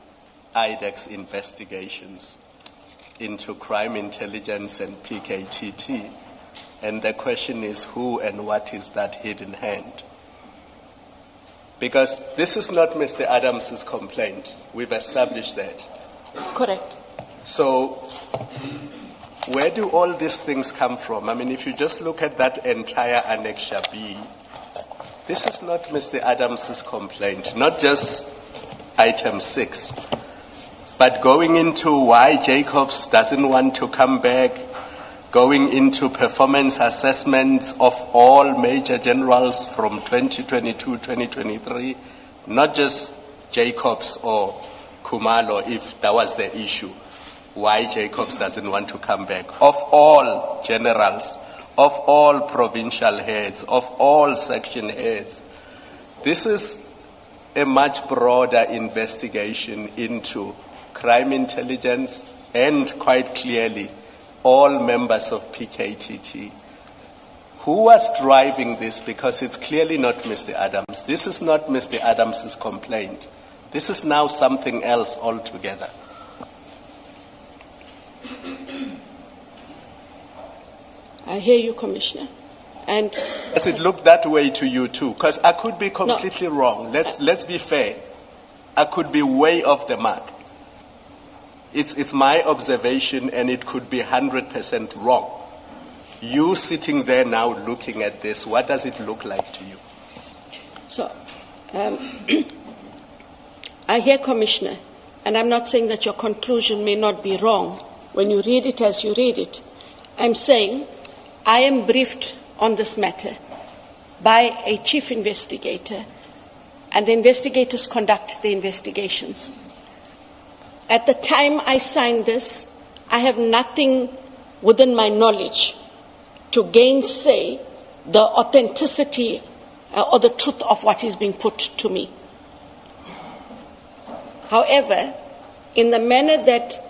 IDEC's investigations into crime intelligence and PKTT. And the question is, who and what is that hidden hand? Because this is not Mr. Adams's complaint. We've established that. Correct. So where do all these things come from? I mean, if you just look at that entire Annexure B, this is not Mr. Adams's complaint, not just item 6, but going into why Jacobs doesn't want to come back, going into performance assessments of all major generals from 2022-2023, not just Jacobs or Khumalo, if that was the issue, why Jacobs doesn't want to come back, of all generals, of all provincial heads, of all section heads. This is a much broader investigation into crime intelligence and, quite clearly, all members of PKTT. Who was driving this? Because it's clearly not Mr. Adams. This is not Mr. Adams's complaint. This is now something else altogether. I hear you, Commissioner. And does it look that way to you too? Because I could be completely wrong. Let's be fair. I could be way off the mark. It's my observation, and it could be 100% wrong. You sitting there now looking at this, what does it look like to you? So, I hear, Commissioner, and I'm not saying that your conclusion may not be wrong when you read it as you read it. I'm saying I am briefed on this matter by a chief investigator, and the investigators conduct the investigations. At the time I signed this, I have nothing within my knowledge to gainsay the authenticity or the truth of what is being put to me. However, in the manner that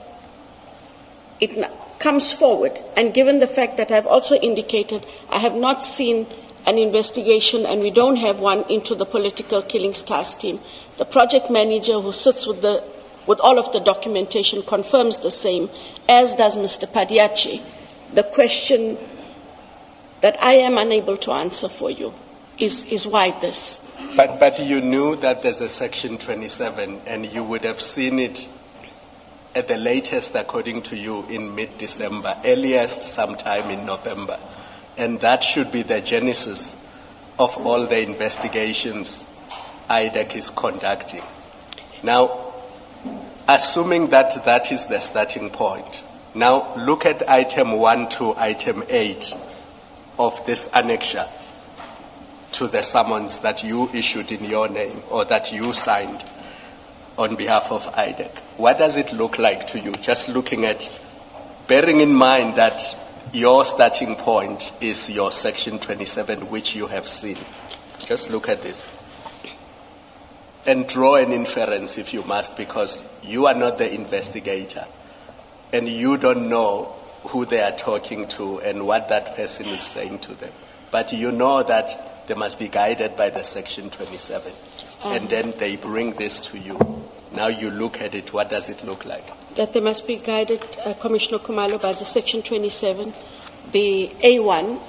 it comes forward, and given the fact that I've also indicated I have not seen an investigation and we don't have one into the political killings task team, the project manager who sits with all of the documentation confirms the same, as does Mr. Padiachi. The question that I am unable to answer for you is why this. But you knew that there's a Section 27, and you would have seen it at the latest, according to you, in mid-December, earliest sometime in November. And that should be the genesis of all the investigations IDEC is conducting. Now, assuming that that is the starting point, now look at item 1 to item 8 of this annexure to the summons that you issued in your name or that you signed on behalf of IDEC. What does it look like to you? Just looking at, bearing in mind that your starting point is your Section 27, which you have seen. Just look at this. And draw an inference if you must, because you are not the investigator and you don't know who they are talking to and what that person is saying to them. But you know that they must be guided by the Section 27. And then they bring this to you. Now you look at it, what does it look like? That they must be guided, Commissioner Kumalo, by the Section 27, the A1,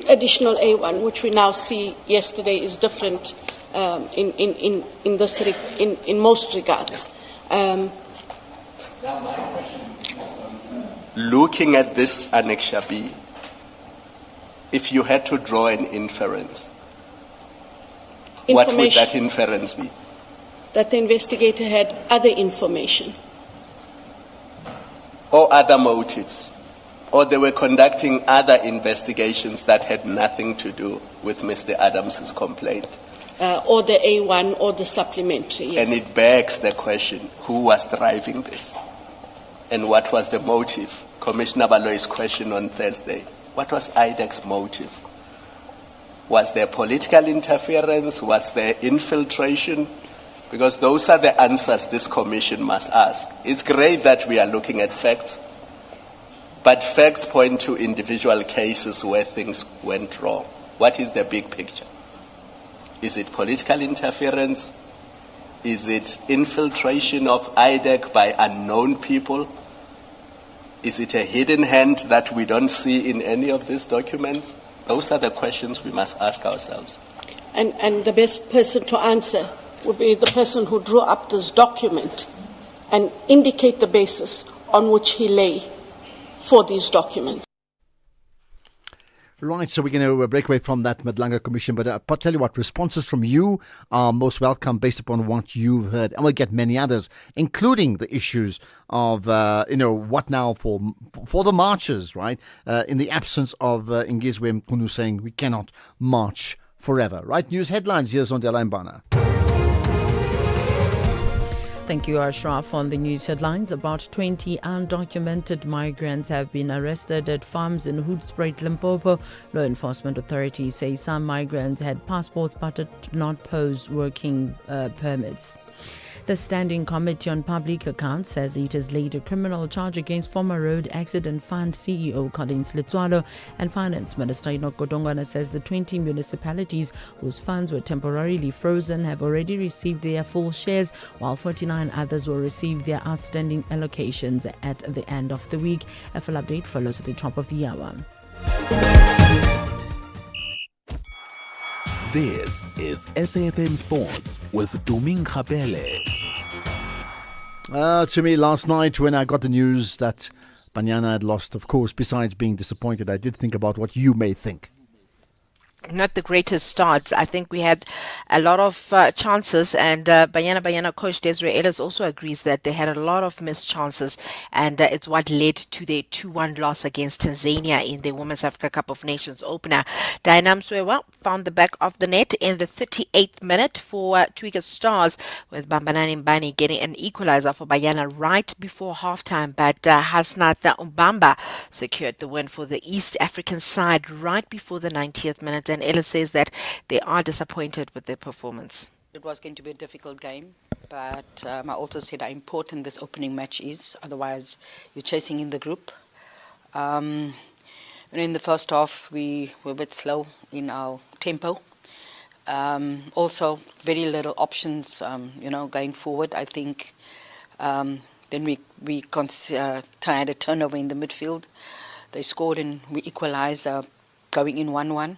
additional A1, which we now see yesterday is different in most regards. Looking at this Annexure B, if you had to draw an inference, what would that inference be? That the investigator had other information. Or other motives. Or they were conducting other investigations that had nothing to do with Mr. Adams's complaint. Or the A1 or the supplementary, yes. And it begs the question, who was driving this? And what was the motive? Commissioner Baloy's question on Thursday. What was IDEC's motive? Was there political interference? Was there infiltration? Because those are the answers this commission must ask. It's great that we are looking at facts, but facts point to individual cases where things went wrong. What is the big picture? Is it political interference? Is it infiltration of IDEC by unknown people? Is it a hidden hand that we don't see in any of these documents? Those are the questions we must ask ourselves. And the best person to answer would be the person who drew up this document and indicate the basis on which he lay for these documents. Right, so we're going to break away from that Madlanga Commission, but I'll tell you what, responses from you are most welcome based upon what you've heard, and we'll get many others, including the issues of, what now for the marches, right, in the absence of Ngizwe Mkunu saying we cannot march forever, right? News headlines, here's Ondela Mbana. Thank you, Ashraf. On the news headlines, about 20 undocumented migrants have been arrested at farms in Hoedspruit, Limpopo. Law enforcement authorities say some migrants had passports but did not pose working permits. The Standing Committee on Public Accounts says it has laid a criminal charge against former Road Accident Fund CEO Collins Letswalo, and Finance Minister Enoch Godongwana says the 20 municipalities whose funds were temporarily frozen have already received their full shares, while 49 others will receive their outstanding allocations at the end of the week. A full update follows at the top of the hour. This is SAfm Sports with Duming Khapele. To me, last night when I got the news that Banyana had lost, of course, besides being disappointed, I did think about what you may think. not the greatest starts. I think we had a lot of chances, and Banyana coach Desiree Ellis also agrees that they had a lot of missed chances, and it's what led to their 2-1 loss against Tanzania in the Women's Africa Cup of Nations opener. Diana Mswewa found the back of the net in the 38th minute for Twiga Stars, with Bambanani Mbani getting an equalizer for Banyana right before halftime, but Hasnat Umbamba secured the win for the East African side right before the 90th minute, and Ellis says that they are disappointed with their performance. It was going to be a difficult game, but I also said how important this opening match is. Otherwise, you're chasing in the group. In the first half, we were a bit slow in our tempo. Also, very little options, going forward. I think then we had a turnover in the midfield. They scored and we equalised, going in 1-1.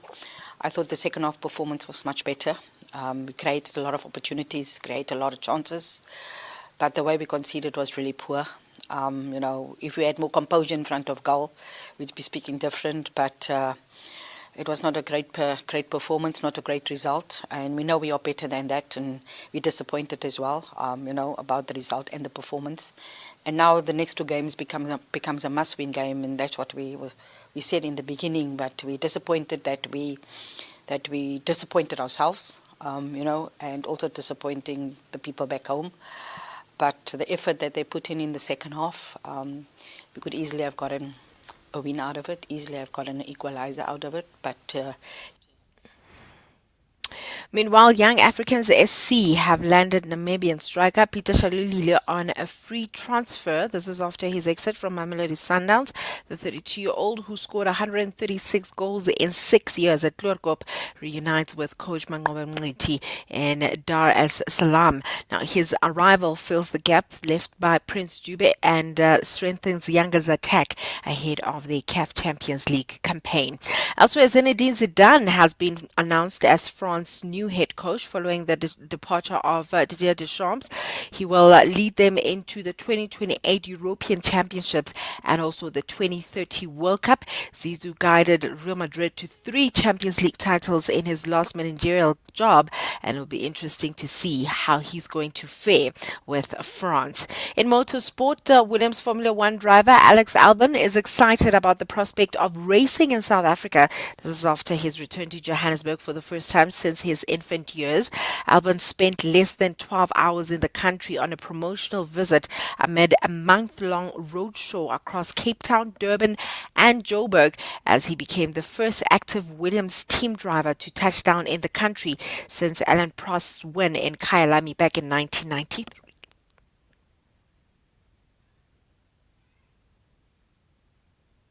I thought the second half performance was much better. We created a lot of opportunities, created a lot of chances, but the way we conceded was really poor. If we had more composure in front of goal, we'd be speaking different, but it was not a great performance, not a great result, and we know we are better than that, and we're disappointed as well, about the result and the performance. And now the next two games becomes a must-win game, and that's what we said in the beginning. But we're disappointed that we disappointed ourselves, and also disappointing the people back home. But the effort that they put in the second half, we could easily have gotten a win out of it, easily have gotten an equalizer out of it, but. Meanwhile, Young Africans SC have landed Namibian striker Peter Shalulile on a free transfer. This is after his exit from Mamelodi Sundowns. The 32-year-old, who scored 136 goals in 6 years at Kloorkop, reunites with coach Manqoba Mngqithi in Dar es Salaam. Now, his arrival fills the gap left by Prince Dube and strengthens Younga's attack ahead of the CAF Champions League campaign. Elsewhere, Zinedine Zidane has been announced as France's new head coach following the departure of Didier Deschamps. He will lead them into the 2028 European Championships and also the 2030 World Cup. Zizou guided Real Madrid to 3 Champions League titles in his last managerial job, and it'll be interesting to see how he's going to fare with France. In motorsport, Williams Formula One driver Alex Albon is excited about the prospect of racing in South Africa. This is after his return to Johannesburg for the first time since his infant years. Albon spent less than 12 hours in the country on a promotional visit amid a month-long roadshow across Cape Town, Durban and Joburg, as he became the first active Williams team driver to touch down in the country since Alan Prost's win in Kyalami back in 1993.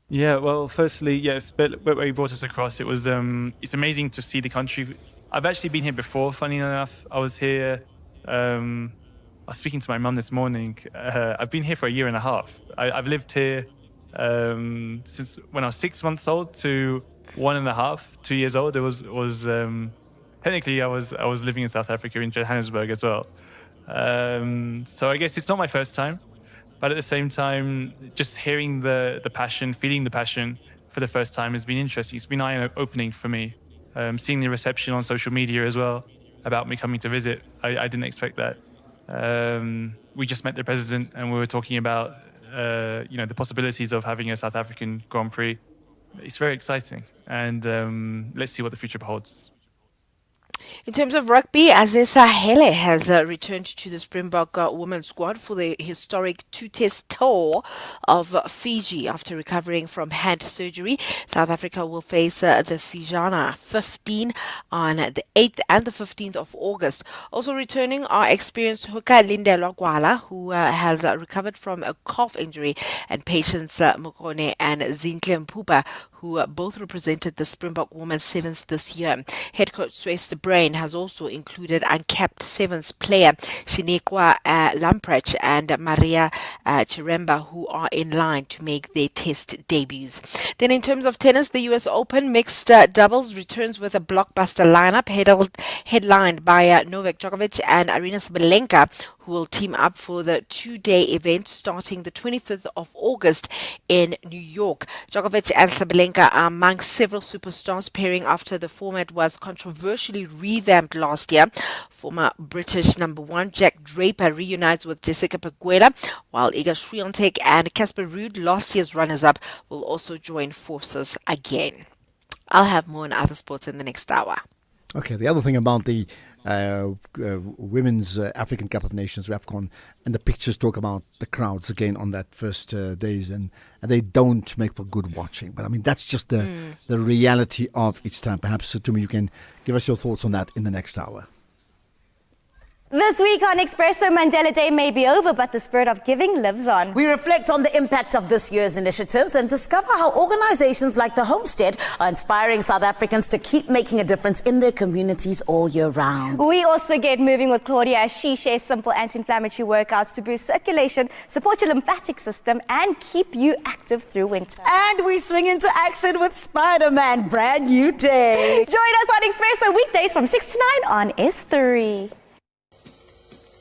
Yeah, well, firstly, yes, but where he brought us across, it was it's amazing to see the country. I've actually been here before, funny enough. I was here, I was speaking to my mum this morning. I've been here for 1.5 years. I've lived here since when I was 6 months old to 1.5, 2 years old. It was technically I was living in South Africa, in Johannesburg as well. So I guess it's not my first time. But at the same time, just hearing the passion, feeling the passion for the first time has been interesting. It's been eye-opening for me. Seeing the reception on social media as well about me coming to visit, I didn't expect that. We just met the president and we were talking about the possibilities of having a South African Grand Prix. It's very exciting, and let's see what the future holds. In terms of rugby, Azesa Hele has returned to the Springbok women's squad for the historic 2-test tour of Fiji after recovering from hand surgery. South Africa will face the Fijiana 15 on the 8th and the 15th of August. Also returning are experienced hooker Lindelwa Gwala, who has recovered from a calf injury, and Patience Mokone and Zintle Mpupa, who both represented the Springbok women's sevens this year. Head coach Swester Brain has also included uncapped sevens player Shinikwa Lamprecht and Maria Chiremba, who are in line to make their test debuts. Then in terms of tennis, the US Open mixed doubles returns with a blockbuster lineup headlined by Novak Djokovic and Arina Sabalenka, who will team up for the two-day event starting the 25th of August in New York. Djokovic and Sabalenka are among several superstars pairing after the format was controversially revamped last year. Former British number one Jack Draper reunites with Jessica Pegula, while Iga Swiatek and Casper Ruud, last year's runners-up, will also join forces again. I'll have more on other sports in the next hour. Okay, the other thing about the Women's African Cup of Nations, AFCON, and the pictures talk about the crowds again on that first days, and they don't make for good watching. But I mean, that's just the reality of each time. Perhaps, Tumi, you can give us your thoughts on that in the next hour. This week on Expresso, Mandela Day may be over, but the spirit of giving lives on. We reflect on the impact of this year's initiatives and discover how organizations like the Homestead are inspiring South Africans to keep making a difference in their communities all year round. We also get moving with Claudia as she shares simple anti-inflammatory workouts to boost circulation, support your lymphatic system, and keep you active through winter. And we swing into action with Spider-Man, brand new day. Join us on Expresso weekdays from 6 to 9 on S3.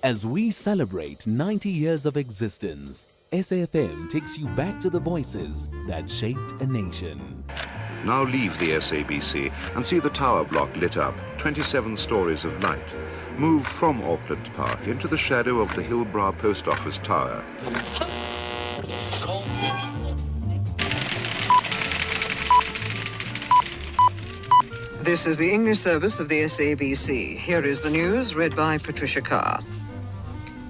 As we celebrate 90 years of existence, SAFM takes you back to the voices that shaped a nation. Now leave the SABC and see the tower block lit up, 27 stories of light. Move from Auckland Park into the shadow of the Hillbrow Post Office Tower. This is the English service of the SABC. Here is the news, read by Patricia Carr.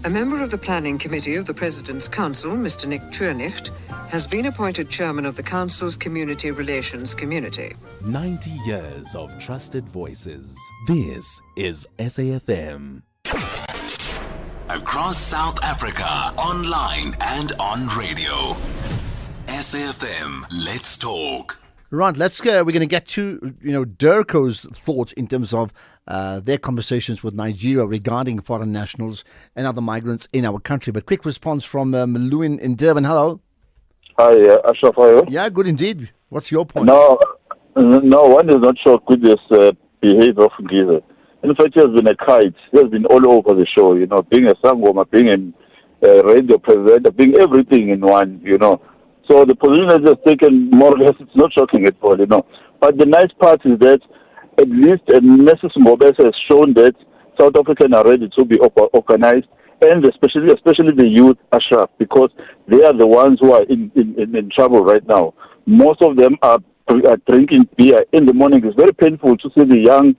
A member of the Planning Committee of the President's Council, Mr. Nick Turnich, has been appointed chairman of the Council's Community Relations Community. 90 years of trusted voices. This is SAFM. Across South Africa, online and on radio. SAFM, let's talk. Right, we're going to get to, Durko's thoughts in terms of their conversations with Nigeria regarding foreign nationals and other migrants in our country. But quick response from Maluin in Durban. Hello. Hi, Ashraf, how are you? Yeah, good indeed. What's your point? No, one is not shocked with this behavior of Giza. In fact, he has been a kite. He has been all over the show, being a sangoma, being a radio presenter, being everything in one, So the position has just taken more or less, it's not shocking at all, But the nice part is that at least Mrs. Mbobese has shown that South Africans are ready to be organized, and especially the youth, Ashraf, because they are the ones who are in trouble right now. Most of them are drinking beer in the morning. It's very painful to see the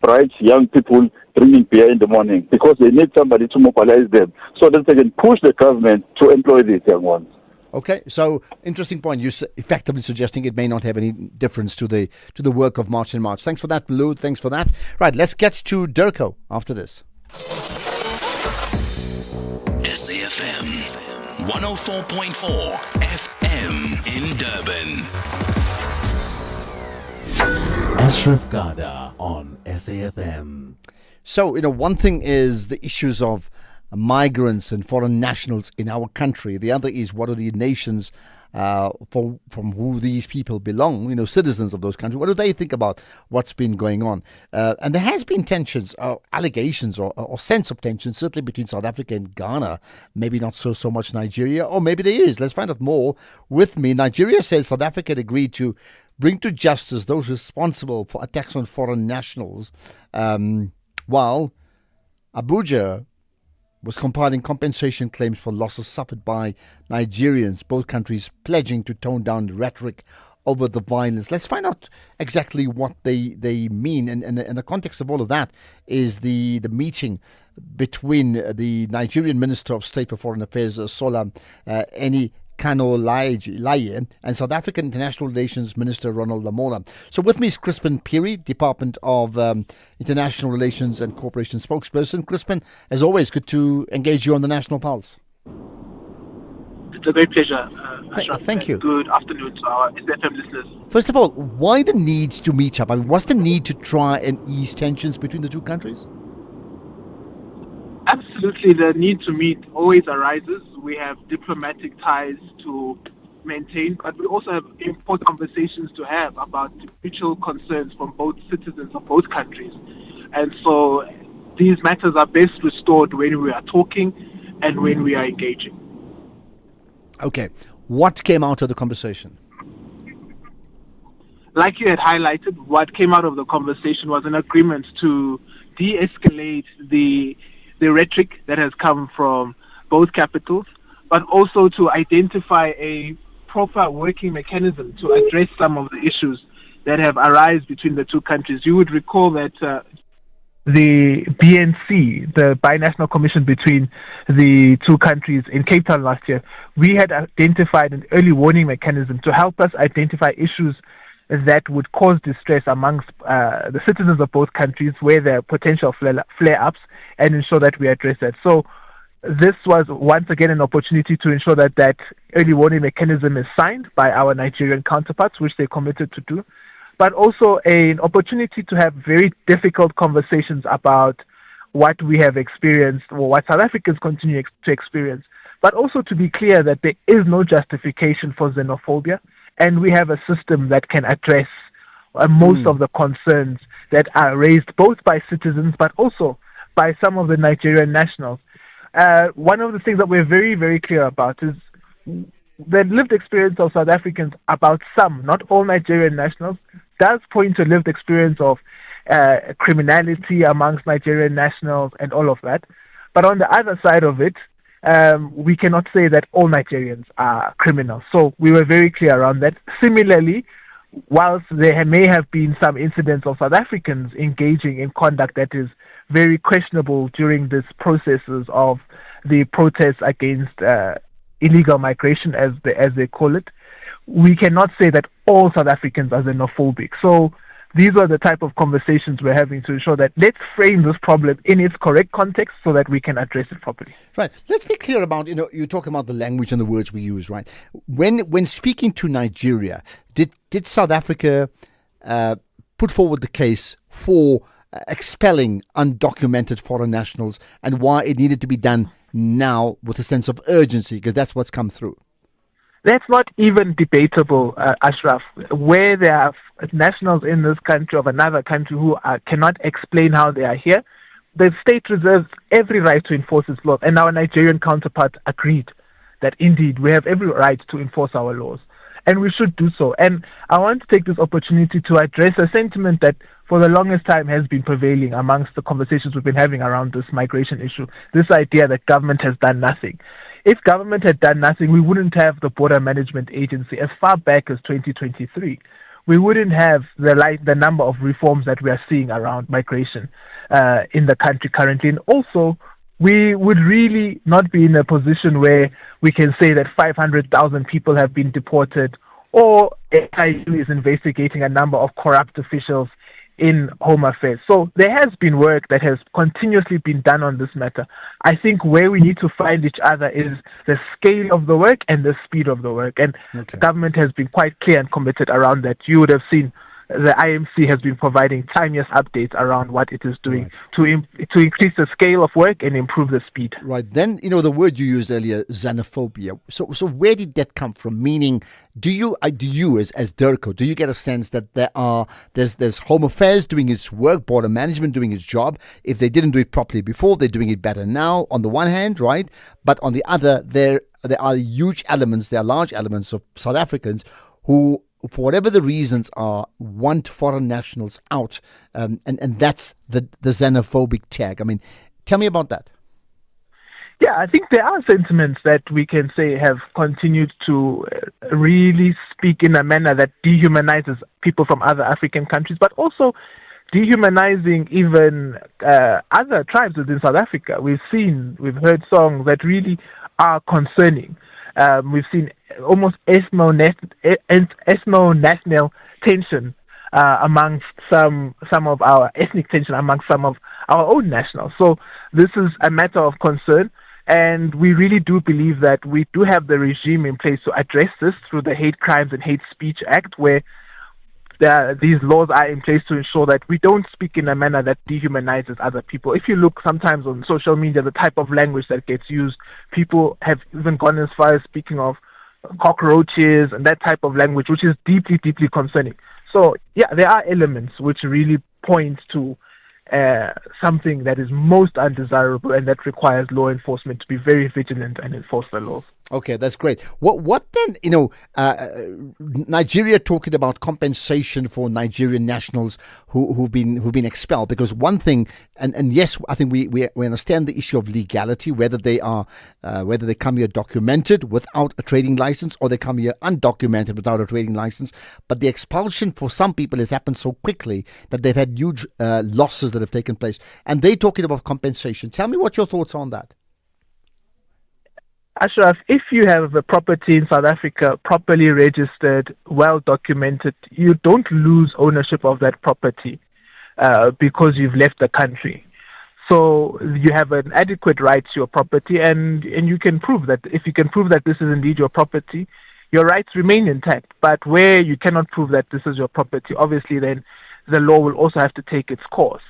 bright young people drinking beer in the morning because they need somebody to mobilize them so that they can push the government to employ these young ones. Okay, so interesting point. You're effectively suggesting it may not have any difference to the work of March and March. Thanks for that, Lou. Thanks for that. Right, let's get to Durko after this. SAFM 104.4 FM in Durban. Ashraf Garda on SAFM. So, one thing is the issues of migrants and foreign nationals in our country. The other is what are the nations from who these people belong, citizens of those countries. What do they think about what's been going on? And there has been tensions, allegations or sense of tension, certainly between South Africa and Ghana, maybe not so much Nigeria, or maybe there is. Let's find out more with me. Nigeria says South Africa had agreed to bring to justice those responsible for attacks on foreign nationals, while Abuja was compiling compensation claims for losses suffered by Nigerians, both countries pledging to tone down the rhetoric over the violence. Let's find out exactly what they mean. And the context of all of that is the meeting between the Nigerian Minister of State for Foreign Affairs, Sola Eni Kano Laye, and South African International Relations Minister Ronald Lamola. So with me is Crispin Peary, Department of International Relations and Cooperation spokesperson. Crispin, as always, good to engage you on the National Pulse. It's a great pleasure. Thank you. Good afternoon to our SFM listeners. First of all, why the need to meet up? I mean, what's the need to try and ease tensions between the two countries? Absolutely, the need to meet always arises. We have diplomatic ties to maintain, but we also have important conversations to have about mutual concerns from both citizens of both countries. And so these matters are best restored when we are talking and when we are engaging. Okay. What came out of the conversation? Like you had highlighted, what came out of the conversation was an agreement to de-escalate the rhetoric that has come from both capitals, but also to identify a proper working mechanism to address some of the issues that have arisen between the two countries. You would recall that the BNC, the Binational Commission between the two countries in Cape Town last year, we had identified an early warning mechanism to help us identify issues that would cause distress amongst the citizens of both countries where there are potential flare-ups, and ensure that we address that. So this was once again an opportunity to ensure that that early warning mechanism is signed by our Nigerian counterparts, which they committed to do, but also an opportunity to have very difficult conversations about what we have experienced or what South Africans continue to experience, but also to be clear that there is no justification for xenophobia, and we have a system that can address most of the concerns that are raised both by citizens but also by some of the Nigerian nationals. One of the things that we're very, very clear about is the lived experience of South Africans about some, not all Nigerian nationals, does point to lived experience of criminality amongst Nigerian nationals and all of that. But on the other side of it, we cannot say that all Nigerians are criminals. So we were very clear around that. Similarly, whilst there may have been some incidents of South Africans engaging in conduct that is very questionable during these processes of the protests against illegal migration, as they call it, we cannot say that all South Africans are xenophobic. So these are the type of conversations we're having to ensure that let's frame this problem in its correct context so that we can address it properly. Right. Let's be clear about, you talk about the language and the words we use, right? When speaking to Nigeria, did South Africa put forward the case for expelling undocumented foreign nationals and why it needed to be done now with a sense of urgency? Because that's what's come through. That's not even debatable, Ashraf. Where there are nationals in this country of another country who cannot explain how they are here, the state reserves every right to enforce its laws. And our Nigerian counterparts agreed that indeed we have every right to enforce our laws. And we should do so. And I want to take this opportunity to address a sentiment that for the longest time has been prevailing amongst the conversations we've been having around this migration issue, this idea that government has done nothing. If government had done nothing, we wouldn't have the Border Management Agency as far back as 2023. We wouldn't have the number of reforms that we are seeing around migration in the country currently. And also, we would really not be in a position where we can say that 500,000 people have been deported, or SIU is investigating a number of corrupt officials in Home Affairs. So there has been work that has continuously been done on this matter. I think where we need to find each other is the scale of the work and the speed of the work. And the government has been quite clear and committed around that. You would have seen the IMC has been providing timeless updates around what it is doing to increase the scale of work and improve the speed. Right. Then, the word you used earlier, xenophobia. So where did that come from? Meaning, do you as DIRCO, do you get a sense that there's Home Affairs doing its work, Border Management doing its job? If they didn't do it properly before, they're doing it better now, on the one hand, right? But on the other, there are large elements of South Africans who, for whatever the reasons are, want foreign nationals out, and that's the xenophobic tag. I mean, tell me about that. Yeah, I think there are sentiments that we can say have continued to really speak in a manner that dehumanizes people from other African countries, but also dehumanizing even other tribes within South Africa. We've heard songs that really are concerning. We've seen almost ethno-national tension amongst some of our ethnic tension amongst some of our own nationals. So this is a matter of concern, and we really do believe that we do have the regime in place to address this through the Hate Crimes and Hate Speech Act, where these laws are in place to ensure that we don't speak in a manner that dehumanizes other people. If you look sometimes on social media, the type of language that gets used, people have even gone as far as speaking of cockroaches and that type of language, which is deeply, deeply concerning. So, yeah, there are elements which really point to something that is most undesirable and that requires law enforcement to be very vigilant and enforce the laws. Okay, that's great. What then, Nigeria talking about compensation for Nigerian nationals who've been expelled, because one thing, and yes, I think we understand the issue of legality, whether they come here documented without a trading license or they come here undocumented without a trading license, but the expulsion for some people has happened so quickly that they've had huge losses that have taken place, and they're talking about compensation. Tell me what your thoughts are on that. Ashraf, if you have a property in South Africa properly registered, well documented, you don't lose ownership of that property because you've left the country. So you have an adequate right to your property, and you can prove that. If you can prove that this is indeed your property, your rights remain intact. But where you cannot prove that this is your property, obviously then the law will also have to take its course.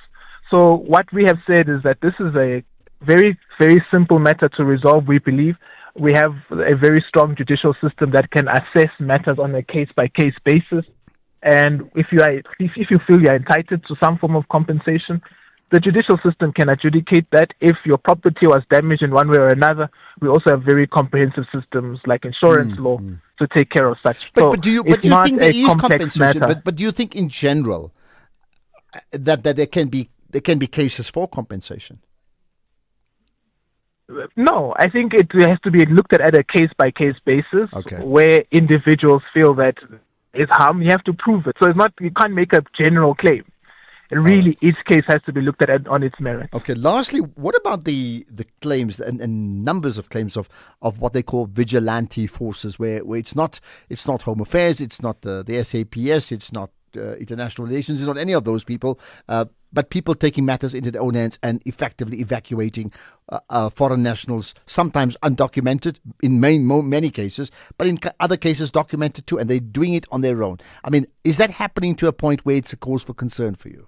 So what we have said is that this is a very, very simple matter to resolve, we believe. We have a very strong judicial system that can assess matters on a case-by-case basis. And if you feel you're entitled to some form of compensation, the judicial system can adjudicate that. If your property was damaged in one way or another, we also have very comprehensive systems like insurance law to take care of such. But do you think there is compensation? But do you think in general that there can be cases for compensation? No, I think it has to be looked at a case-by-case basis. Okay. Where individuals feel that is harm, you have to prove it. So you can't make a general claim. And really, each case has to be looked at on its merit. Okay. Lastly, what about the claims and numbers of claims of what they call vigilante forces, where it's not Home Affairs, it's not the SAPS, it's not international relations, it's not any of those people, but people taking matters into their own hands and effectively evacuating foreign nationals, sometimes undocumented in many cases, but in other cases documented too, and they're doing it on their own. I mean, is that happening to a point where it's a cause for concern for you?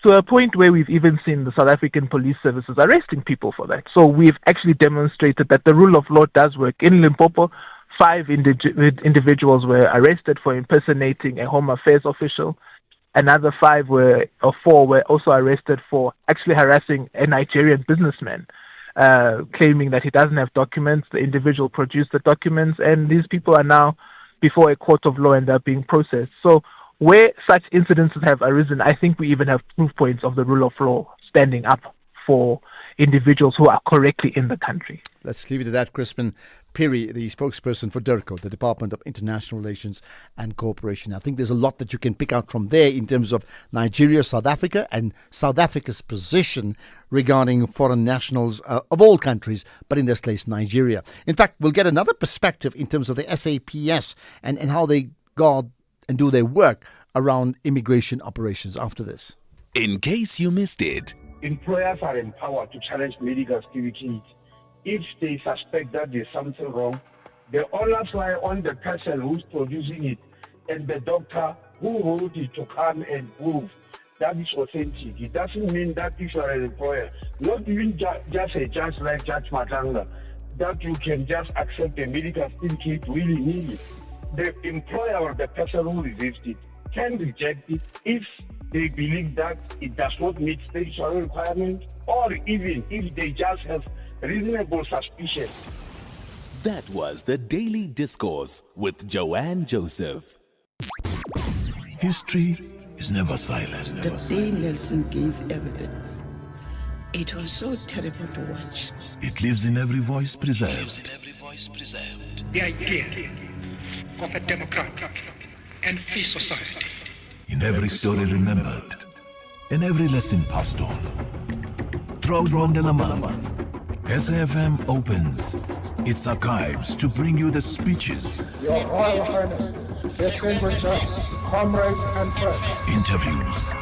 To a point where we've even seen the South African police services arresting people for that. So we've actually demonstrated that the rule of law does work. In Limpopo, 5 individuals were arrested for impersonating a Home Affairs official. Another 4 were also arrested for actually harassing a Nigerian businessman, claiming that he doesn't have documents. The individual produced the documents, and these people are now before a court of law and they're being processed. So where such incidences have arisen, I think we even have proof points of the rule of law standing up for individuals who are correctly in the country. Let's leave it at that. Crispin Piri, the spokesperson for DIRCO, the Department of International Relations and Cooperation. I think there's a lot that you can pick out from there in terms of Nigeria, South Africa, and South Africa's position regarding foreign nationals of all countries, but in this case, Nigeria. In fact, we'll get another perspective in terms of the SAPS and how they guard and do their work around immigration operations after this. In case you missed it. Employers are empowered to challenge medical activities. If they suspect that there's something wrong, the onus lies on the person who's producing it and the doctor who wrote it to come and prove that is authentic. It doesn't mean that if you're an employer, not even just a judge like Judge Matanga, that you can just accept a medical certificate willy-nilly. The employer or the person who receives it can reject it if they believe that it does not meet statutory requirements, or even if they just have reasonable suspicion. That was the Daily Discourse with Joanne Joseph. History is never silent. The day Nelson gave evidence, it was so terrible to watch. It lives in every voice preserved. The idea of a democratic and free society. In every story remembered, in every lesson passed on. Throughout Rwanda month, SAfm opens its archives to bring you the speeches, Your Royal Highness, distinguished guests, comrades and friends, interviews,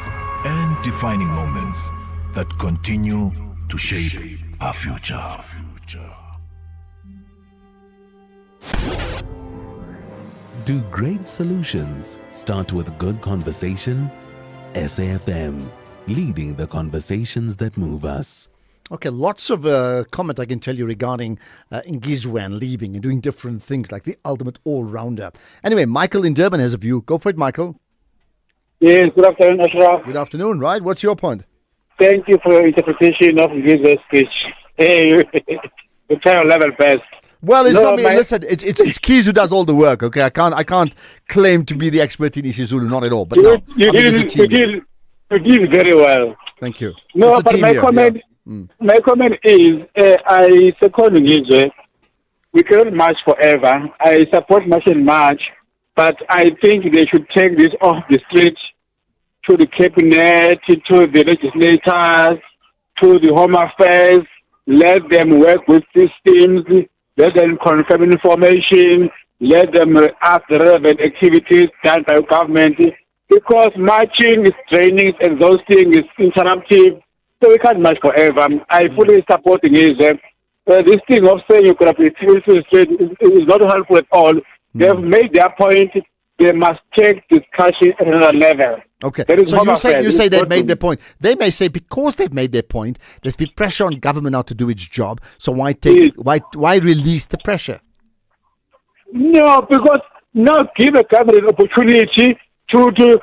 and defining moments that continue to shape our future. Do great solutions start with good conversation? SAfm, leading the conversations that move us. Okay, lots of comment I can tell you regarding Ngizwan leaving and doing different things like the ultimate all-rounder. Anyway, Michael in Durban has a view. Go for it, Michael. Yes, good afternoon, Ashraf. Good afternoon, right? What's your point? Thank you for your interpretation of this speech. Hey, you try your level best. Well, it's not me. Listen, it's Keys who does all the work. Okay, I can't claim to be the expert in isiZulu, not at all. But no, you did very well. Thank you. No, It's a but team my here, comment, yeah. my comment is, I second Ngizwe. We cannot march forever. I support march and march, but I think they should take this off the street to the cabinet, to the legislators, to the Home Affairs. Let them work with systems. Let them confirm information. Let them ask the relevant activities done by government. Because marching is draining, it's exhausting, it's interruptive. So we can't march forever. I fully support it. This thing of saying you could have is not helpful at all. They've made their point. They must take discussion at another level. Okay, There is so Home you say Affairs. they've It's made their point. They may say because they've made their point, there's been pressure on government now to do its job. So why release the pressure? No, because now give a government an opportunity to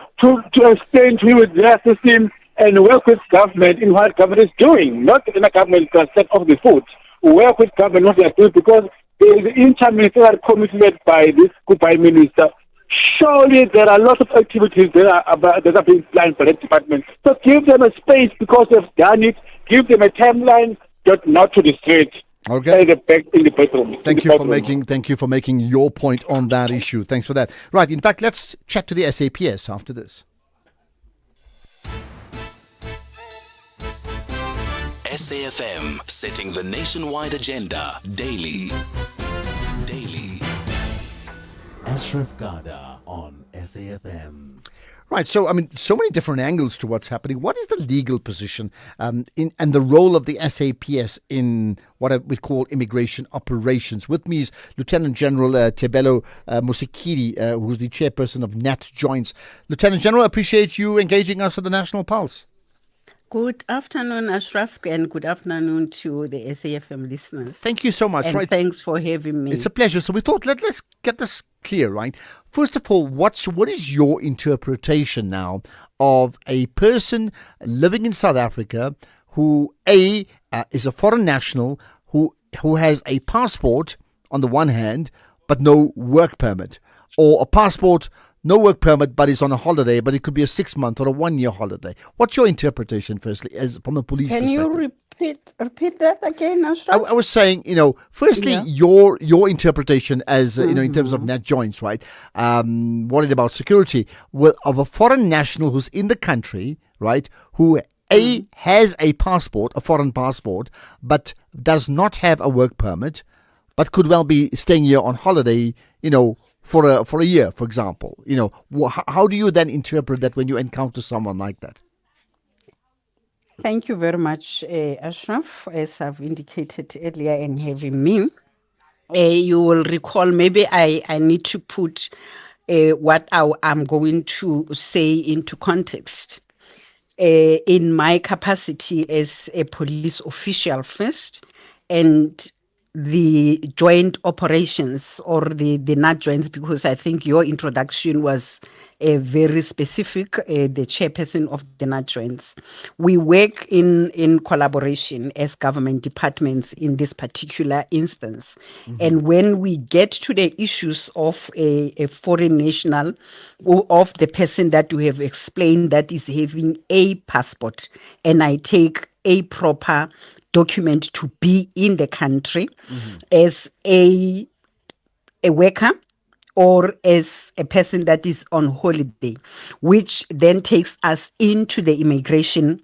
explain to you their system and work with government in what government is doing. Not in a government can set off the foot. Work with government what they are doing because there is interministerial commitment by this Prime Minister. Surely there are lots of activities that are being planned by that department. So give them a space because they've done it. Give them a timeline, not to the street. Okay. In the bedroom. Thank you for making your point on that issue. Thanks for that. Right. In fact, let's chat to the SAPS after this. SAFM, setting the nationwide agenda daily. Ashraf Garda on SAFM. Right, so I mean, so many different angles to what's happening. What is the legal position and the role of the SAPS in what we call immigration operations? With me is Lieutenant General Tebelo Musikiri, who's the chairperson of Nat Joints. Lieutenant General, appreciate you engaging us at the National Pulse. Good afternoon, Ashraf, and good afternoon to the SAFM listeners. Thank you so much. And thanks for having me. It's a pleasure. So we thought let's get this clear, right? First of all, what is your interpretation now of a person living in South Africa who is a foreign national who has a passport on the one hand but no work permit, or a passport, no work permit, but is on a holiday, but it could be a 6-month or a 1-year holiday? What's your interpretation, firstly, as from a police perspective? Can you repeat that again, Ashraf? I was saying, firstly, your interpretation as, in terms of Nat Joints, right? Worried about security of a foreign national who's in the country, right? Who has a passport, a foreign passport, but does not have a work permit, but could well be staying here on holiday, for a year, for example. How do you then interpret that when you encounter someone like that? Thank you very much, Ashraf. As I've indicated earlier in having me, you will recall, maybe I need to put what I'm going to say into context. In my capacity as a police official first, and the joint operations, or the NAT joints, because I think your introduction was very specific, the chairperson of the NAT joints. We work in collaboration as government departments in this particular instance. And when we get to the issues of a foreign national, or of the person that you have explained that is having a passport, and I take a proper document to be in the country as a worker or as a person that is on holiday, which then takes us into the Immigration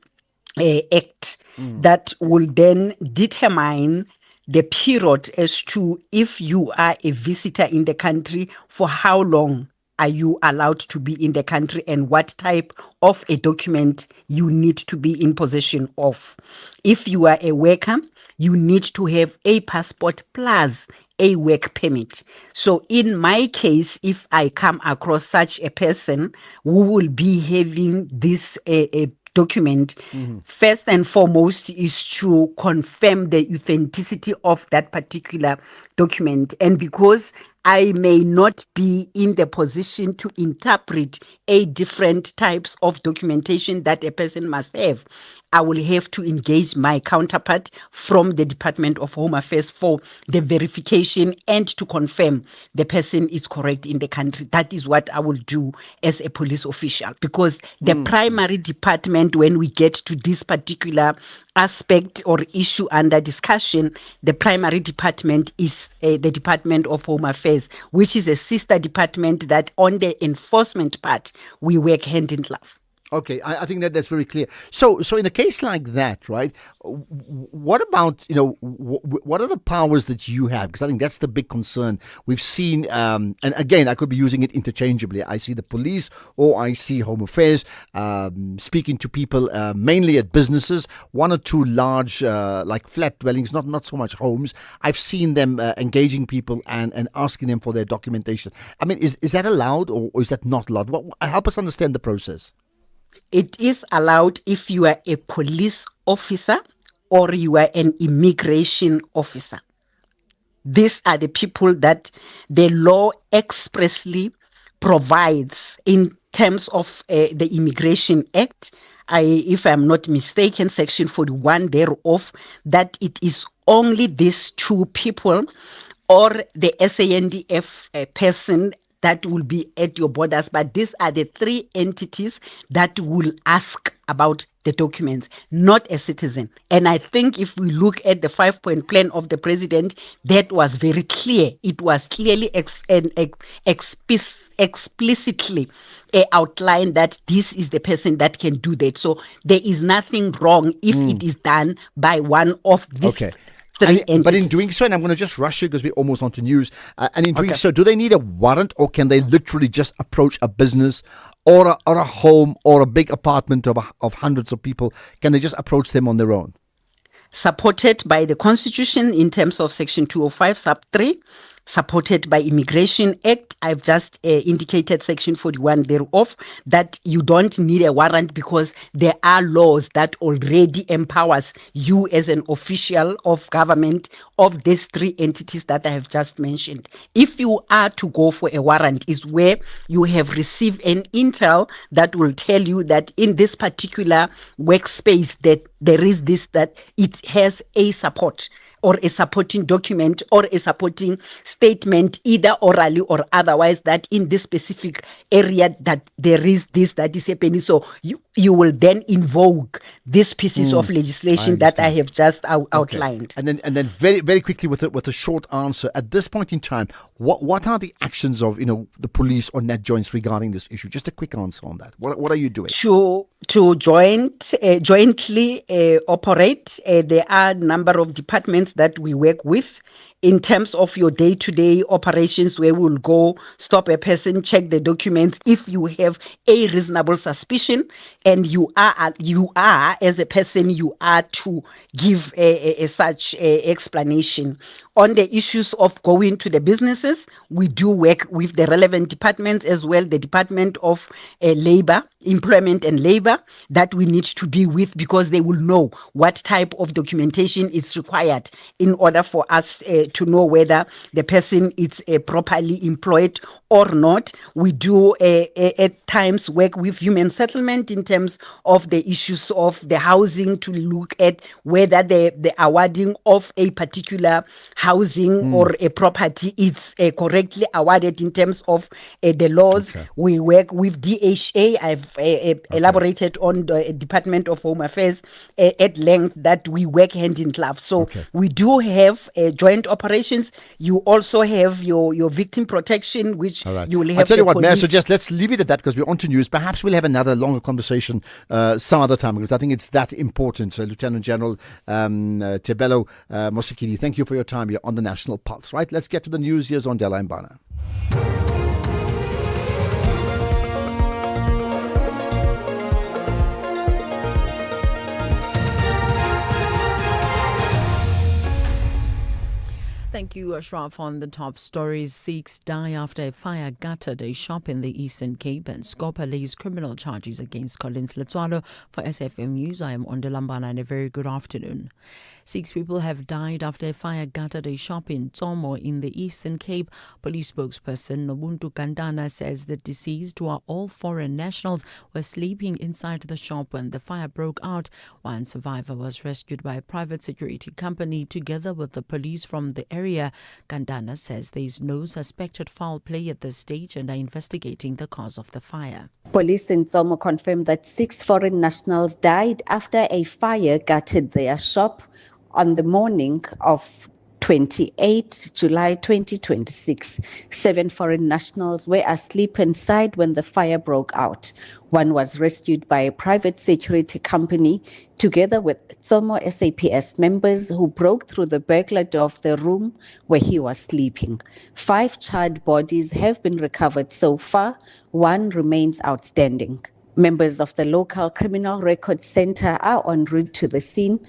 Act that will then determine the period as to if you are a visitor in the country, for how long are you allowed to be in the country, and what type of a document you need to be in possession of. If you are a worker, you need to have a passport plus a work permit. So in my case, if I come across such a person who will be having this a document, first and foremost is to confirm the authenticity of that particular document. And because I may not be in the position to interpret different types of documentation that a person must have. I will have to engage my counterpart from the Department of Home Affairs for the verification and to confirm the person is correct in the country. That is what I will do as a police official, because the primary department, when we get to this particular aspect or issue under discussion, the primary department is the Department of Home Affairs, which is a sister department that on the enforcement part, we work hand in glove. Okay, I think that's very clear. So in a case like that, right? What about what are the powers that you have? Because I think that's the big concern we've seen. And again, I could be using it interchangeably. I see the police or I see Home Affairs speaking to people mainly at businesses, one or two large like flat dwellings, not so much homes. I've seen them engaging people and asking them for their documentation. I mean, is that allowed or is that not allowed? Help us understand the process. It is allowed if you are a police officer or you are an immigration officer. These are the people that the law expressly provides in terms of the Immigration Act. If I'm not mistaken, Section 41 thereof, that it is only these two people or the SANDF person that will be at your borders, but these are the three entities that will ask about the documents, not a citizen. And I think if we look at the 5-point plan of the president, that was very clear. It was clearly explicitly outlined that this is the person that can do that. So there is nothing wrong if it is done by one of these. Okay. But in doing so, and I'm going to just rush you because we're almost on to news, and in doing so, do they need a warrant or can they literally just approach a business or a home or a big apartment of hundreds of people? Can they just approach them on their own? Supported by the Constitution in terms of Section 205, Sub 3, supported by Immigration Act. I've just indicated Section 41 thereof, that you don't need a warrant because there are laws that already empowers you as an official of government of these three entities that I have just mentioned. If you are to go for a warrant, is where you have received an intel that will tell you that in this particular workspace that there is this, that it has a support or a supporting document or a supporting statement, either orally or otherwise, that in this specific area that there is this that is happening. So you will then invoke these pieces of legislation that I have just outlined. And then very, very quickly with a short answer, at this point in time, what are the actions of the police or net joints regarding this issue? Just a quick answer on that. What are you doing? To jointly operate, there are a number of departments that we work with in terms of your day-to-day operations, where we'll go stop a person, check the documents. If you have a reasonable suspicion and you are as a person, you are to give such explanation. On the issues of going to the businesses, we do work with the relevant departments as well, the Department of Labor, Employment and Labor, that we need to be with, because they will know what type of documentation is required in order for us to know whether the person is properly employed or not. We do at times work with human settlement in terms of the issues of the housing, to look at whether the awarding of a particular housing or a property is correctly awarded in terms of the laws. Okay. We work with DHA. I've elaborated on the Department of Home Affairs at length, that we work hand in glove. So we do have joint operations. You also have your victim protection, which you will have. I'll tell you what, Mayor, so just let's leave it at that because we're on to news. Perhaps we'll have another longer conversation some other time, because I think it's that important. Lieutenant General Tebelo Mosekedi, thank you for your time here on the National Pulse. Right, let's get to the news. Here's on Dela Mbana. Thank you, Ashraf. On the top stories, 6 die after a fire gutted a shop in the Eastern Cape, and Scopa lays criminal charges against Collins Letswalo. For SAfm News, I am Ondela Mbana, and a very good afternoon. 6 people have died after a fire gutted a shop in Tsomo in the Eastern Cape. Police spokesperson Nobuntu Kandana says the deceased, who are all foreign nationals, were sleeping inside the shop when the fire broke out. One survivor was rescued by a private security company together with the police from the area. Kandana says there is no suspected foul play at this stage and are investigating the cause of the fire. Police in Tsomo confirmed that 6 foreign nationals died after a fire gutted their shop on the morning of 28 July 2026. 7 foreign nationals were asleep inside when the fire broke out. One was rescued by a private security company together with Tsomo SAPS members who broke through the burglar door of the room where he was sleeping. 5 charred bodies have been recovered so far. 1 remains outstanding. Members of the local criminal record center are en route to the scene.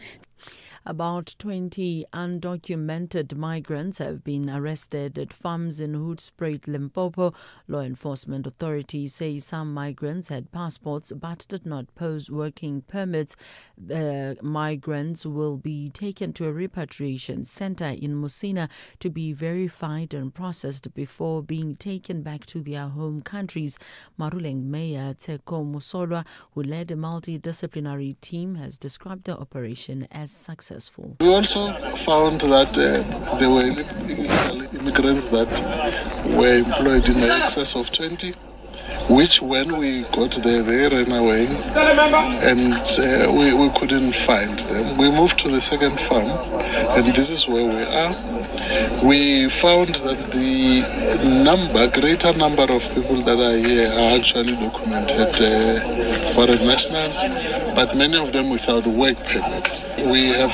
About 20 undocumented migrants have been arrested at farms in Hoedspruit, Limpopo. Law enforcement authorities say some migrants had passports but did not pose working permits. The migrants will be taken to a repatriation center in Musina to be verified and processed before being taken back to their home countries. Maruleng Mayor Teko Musolwa, who led a multidisciplinary team, has described the operation as successful. We also found that there were illegal immigrants that were employed in excess of 20, which when we got there, they ran away and we couldn't find them. We moved to the second farm, and this is where we are. We found that the greater number of people that are here are actually documented foreign nationals, but many of them without work permits. We have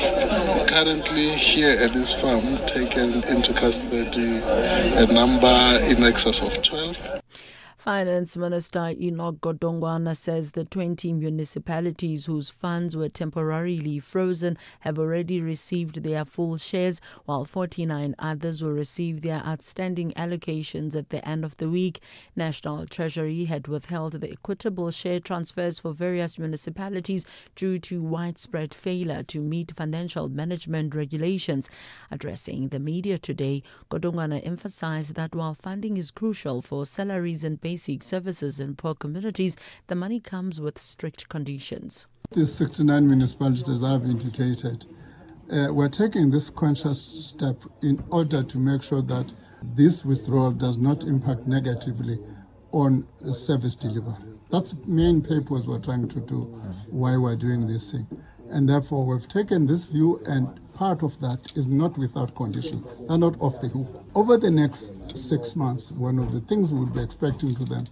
currently here at this farm taken into custody a number in excess of 12. Finance Minister Enoch Godongwana says the 20 municipalities whose funds were temporarily frozen have already received their full shares, while 49 others will receive their outstanding allocations at the end of the week. National Treasury had withheld the equitable share transfers for various municipalities due to widespread failure to meet financial management regulations. Addressing the media today, Godongwana emphasized that while funding is crucial for salaries and basic services in poor communities, the money comes with strict conditions. These 69 municipalities I've indicated, we're taking this conscious step in order to make sure that this withdrawal does not impact negatively on service delivery. That's the main purpose we're trying to do, why we're doing this thing. And therefore, we've taken this view, and part of that is not without condition. They're not off the hook. Over the next 6 months, one of the things we'll be expecting to them,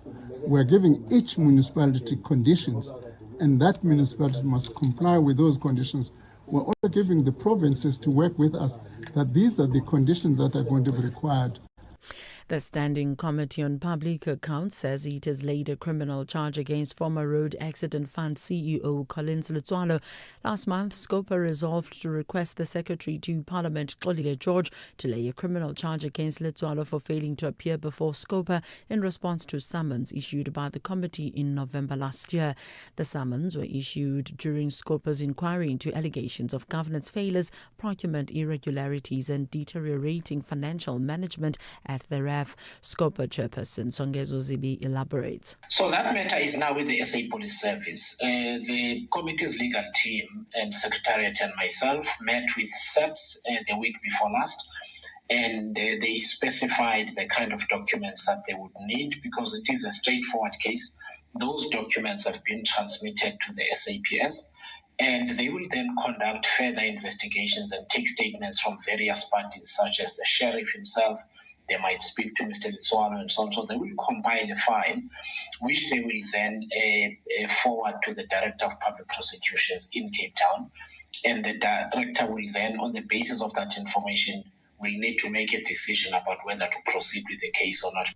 we're giving each municipality conditions, and that municipality must comply with those conditions. We're also giving the provinces to work with us that these are the conditions that are going to be required. The Standing Committee on Public Accounts says it has laid a criminal charge against former Road Accident Fund CEO Collins Letswalo. Last month, Scopa resolved to request the Secretary to Parliament, Xolile George, to lay a criminal charge against Letswalo for failing to appear before Scopa in response to summons issued by the committee in November last year. The summons were issued during Scopa's inquiry into allegations of governance failures, procurement irregularities and deteriorating financial management at the RAF. Scopa chairperson Songezo Zibi elaborates. So that matter is now with the SA Police Service. The committee's legal team and secretariat and myself met with SAPS the week before last, and they specified the kind of documents that they would need because it is a straightforward case. Those documents have been transmitted to the SAPS, and they will then conduct further investigations and take statements from various parties such as the sheriff himself. They might speak to Mr. Letswalo and so on. So they will compile a file, which they will then forward to the Director of Public Prosecutions in Cape Town. And the Director will then, on the basis of that information, will need to make a decision about whether to proceed with the case or not.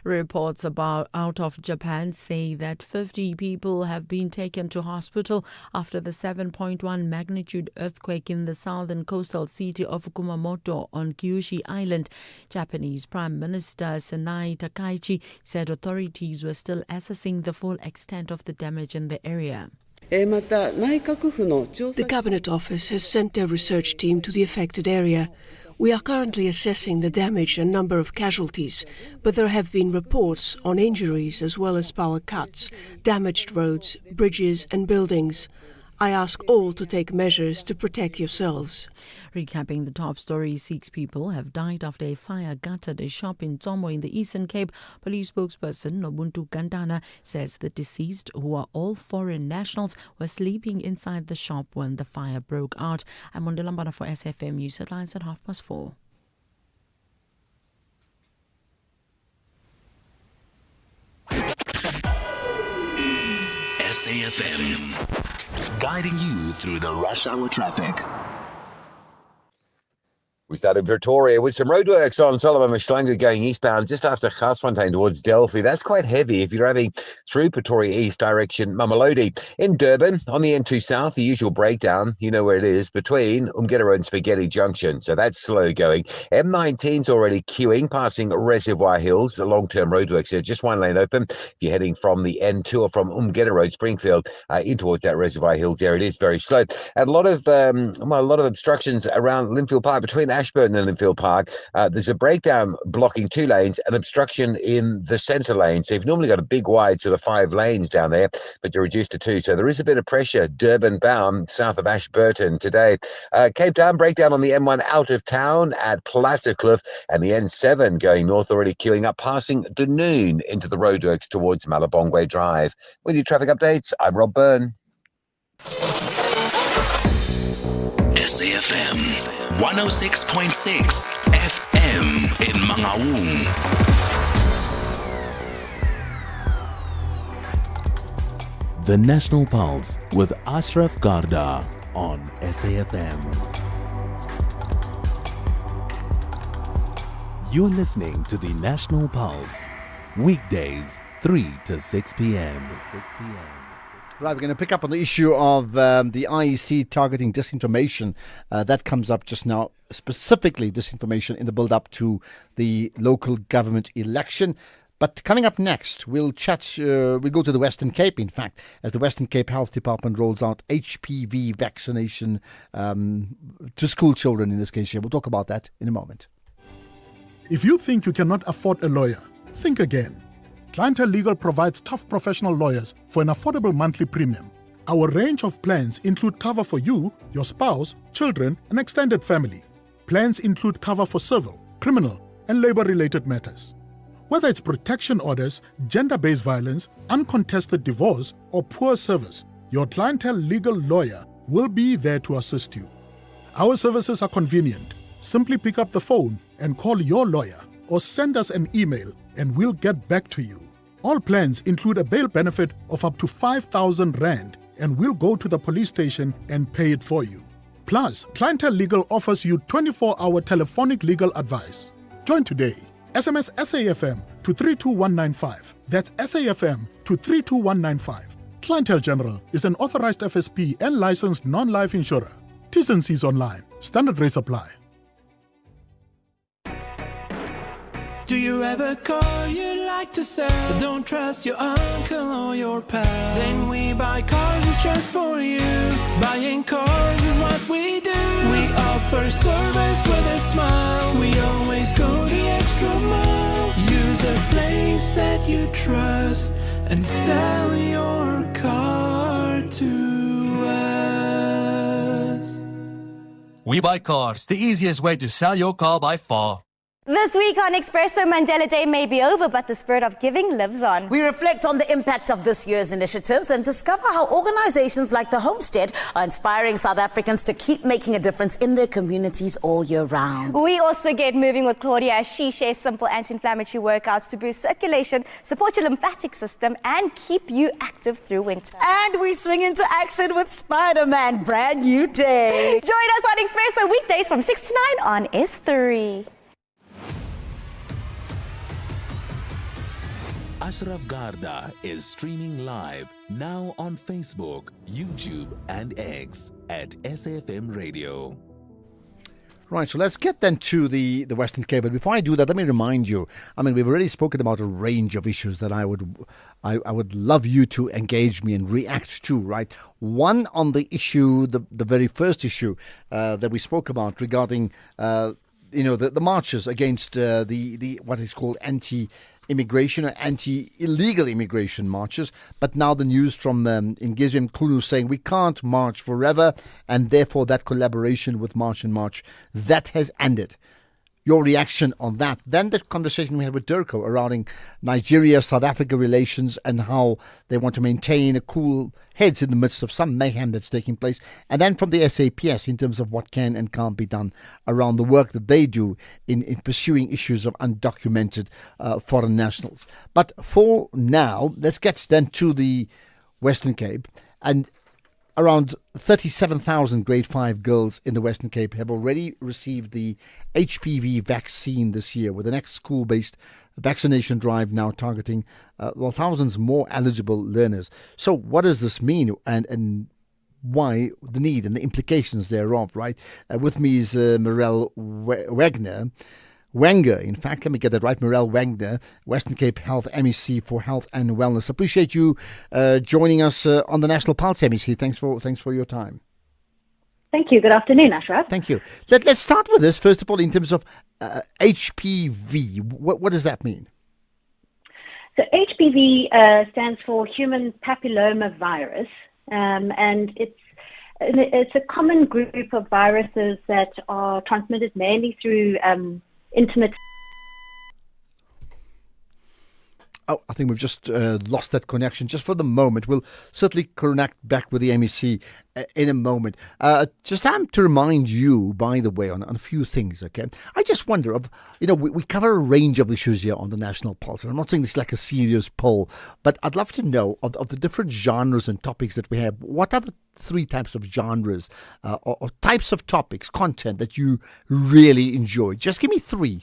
Reports out of Japan say that 50 people have been taken to hospital after the 7.1 magnitude earthquake in the southern coastal city of Kumamoto on Kyushu Island. Japanese Prime Minister Sanae Takaichi said authorities were still assessing the full extent of the damage in the area. The Cabinet Office has sent their research team to the affected area. We are currently assessing the damage and number of casualties, but there have been reports on injuries as well as power cuts, damaged roads, bridges and buildings. I ask all to take measures to protect yourselves. Recapping the top story, 6 people have died after a fire gutted a shop in Tomo in the Eastern Cape. Police spokesperson Nobuntu Gandana says the deceased, who are all foreign nationals, were sleeping inside the shop when the fire broke out. I'm on Lambana for SAfm News Headlines at 4:30. SAfm, guiding you through the rush hour traffic. We start in Pretoria with some roadworks on Solomon Mhlanga going eastbound just after Garsfontein towards Delphi. That's quite heavy if you're driving through Pretoria East direction Mamelodi. In Durban, on the N2 South, the usual breakdown, you know where it is, between Umgeda Road and Spaghetti Junction. So that's slow going. M19's already queuing, passing Reservoir Hills, the long-term roadworks here. Just one lane open. If you're heading from the N2 or from Umgeda Road, Springfield, in towards that Reservoir Hills area, it is very slow. And a lot of obstructions around Linfield Park, between Ashburton and Linfield Park. There's a breakdown blocking 2 lanes and obstruction in the centre lane. So you've normally got a big wide sort of 5 lanes down there, but you're reduced to 2. So there is a bit of pressure Durban bound south of Ashburton today. Cape Town breakdown on the M1 out of town at Plattercliff, and the N7 going north already queuing up, passing Dunoon into the roadworks towards Malabongwe Drive. With your traffic updates, I'm Rob Byrne. SAfm 106.6 FM in Mangaung. The National Pulse with Ashraf Garda on SAfm. You're listening to the National Pulse, weekdays 3 to 6 p.m. Right, we're going to pick up on the issue of the IEC targeting disinformation. That comes up just now, specifically disinformation in the build-up to the local government election. But coming up next, we'll go to the Western Cape, in fact, as the Western Cape Health Department rolls out HPV vaccination to school children in this case here. We'll talk about that in a moment. If you think you cannot afford a lawyer, think again. Clientele Legal provides tough professional lawyers for an affordable monthly premium. Our range of plans include cover for you, your spouse, children, and extended family. Plans include cover for civil, criminal, and labor-related matters. Whether it's protection orders, gender-based violence, uncontested divorce, or poor service, your Clientele Legal lawyer will be there to assist you. Our services are convenient. Simply pick up the phone and call your lawyer, or send us an email and we'll get back to you. All plans include a bail benefit of up to 5,000 Rand, and we'll go to the police station and pay it for you. Plus, Clientele Legal offers you 24-hour telephonic legal advice. Join today. SMS SAFM to 32195. That's SAFM to 32195. Clientele General is an authorized FSP and licensed non-life insurer. T's and C's online. Standard rates apply. Do you ever call you like to sell, but don't trust your uncle or your pal? Then we buy cars, it's just for you. Buying cars is what we do. We offer service with a smile. We always go the extra mile. Use a place that you trust and sell your car to us. We Buy Cars, the easiest way to sell your car by far. This week on Expresso, Mandela Day may be over, but the spirit of giving lives on. We reflect on the impact of this year's initiatives and discover how organizations like the Homestead are inspiring South Africans to keep making a difference in their communities all year round. We also get moving with Claudia as she shares simple anti-inflammatory workouts to boost circulation, support your lymphatic system, and keep you active through winter. And we swing into action with Spider-Man, brand new day. Join us on Expresso weekdays from 6 to 9 on S3. Ashraf Garda is streaming live now on Facebook, YouTube, and X at SAfmRadio. Right, so let's get then to the Western Cape. But before I do that, let me remind you. I mean, we've already spoken about a range of issues that I would love you to engage me and react to. Right, one on the issue, the very first issue that we spoke about regarding the marches against the what is called anti-immigration or anti-illegal immigration marches. But now the news from Ngizwe Mkhulu saying we can't march forever, and therefore that collaboration with March and March, that has ended. Your reaction on that. Then the conversation we had with Durko around Nigeria-South Africa relations and how they want to maintain a cool heads in the midst of some mayhem that's taking place. And then from the SAPS in terms of what can and can't be done around the work that they do in pursuing issues of undocumented foreign nationals. But for now, let's get then to the Western Cape. And around 37,000 grade 5 girls in the Western Cape have already received the HPV vaccine this year, with the next school-based vaccination drive now targeting thousands more eligible learners. So what does this mean and why the need and the implications thereof, right? With me is Mirelle Wenger, in fact, let me get that right. Mirelle Wenger, Western Cape Health MEC for Health and Wellness. Appreciate you joining us on the National Pulse, MEC. Thanks for your time. Thank you. Good afternoon, Ashraf. Thank you. Let's start with this, first of all, in terms of HPV. What does that mean? So HPV stands for human papilloma virus, and it's a common group of viruses that are transmitted mainly through intimate. Oh, I think we've just lost that connection just for the moment. We'll certainly connect back with the MEC in a moment. Just to remind you, by the way, on a few things, okay? I just wonder, we cover a range of issues here on the National Pulse, and I'm not saying this is like a serious poll, but I'd love to know of the different genres and topics that we have, what are the 3 types of genres or types of topics, content that you really enjoy? Just give me three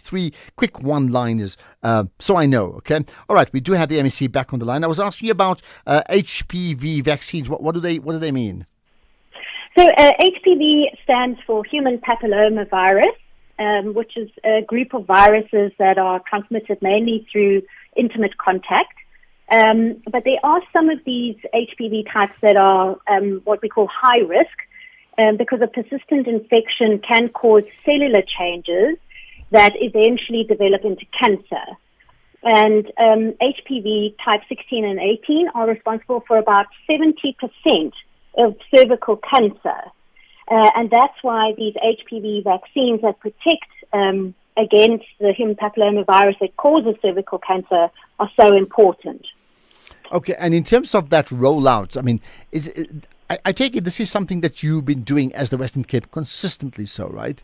quick one-liners so I know, okay? All right, we do have the MEC back on the line. I was asking you about HPV vaccines. What do they mean? So HPV stands for human papilloma virus, which is a group of viruses that are transmitted mainly through intimate contact. But there are some of these HPV types that are what we call high risk, because a persistent infection can cause cellular changes that eventually develop into cancer. And HPV type 16 and 18 are responsible for about 70% of cervical cancer. And that's why these HPV vaccines that protect against the human papilloma virus that causes cervical cancer are so important. Okay, and in terms of that rollout, I mean, I take it this is something that you've been doing as the Western Cape consistently, so, right?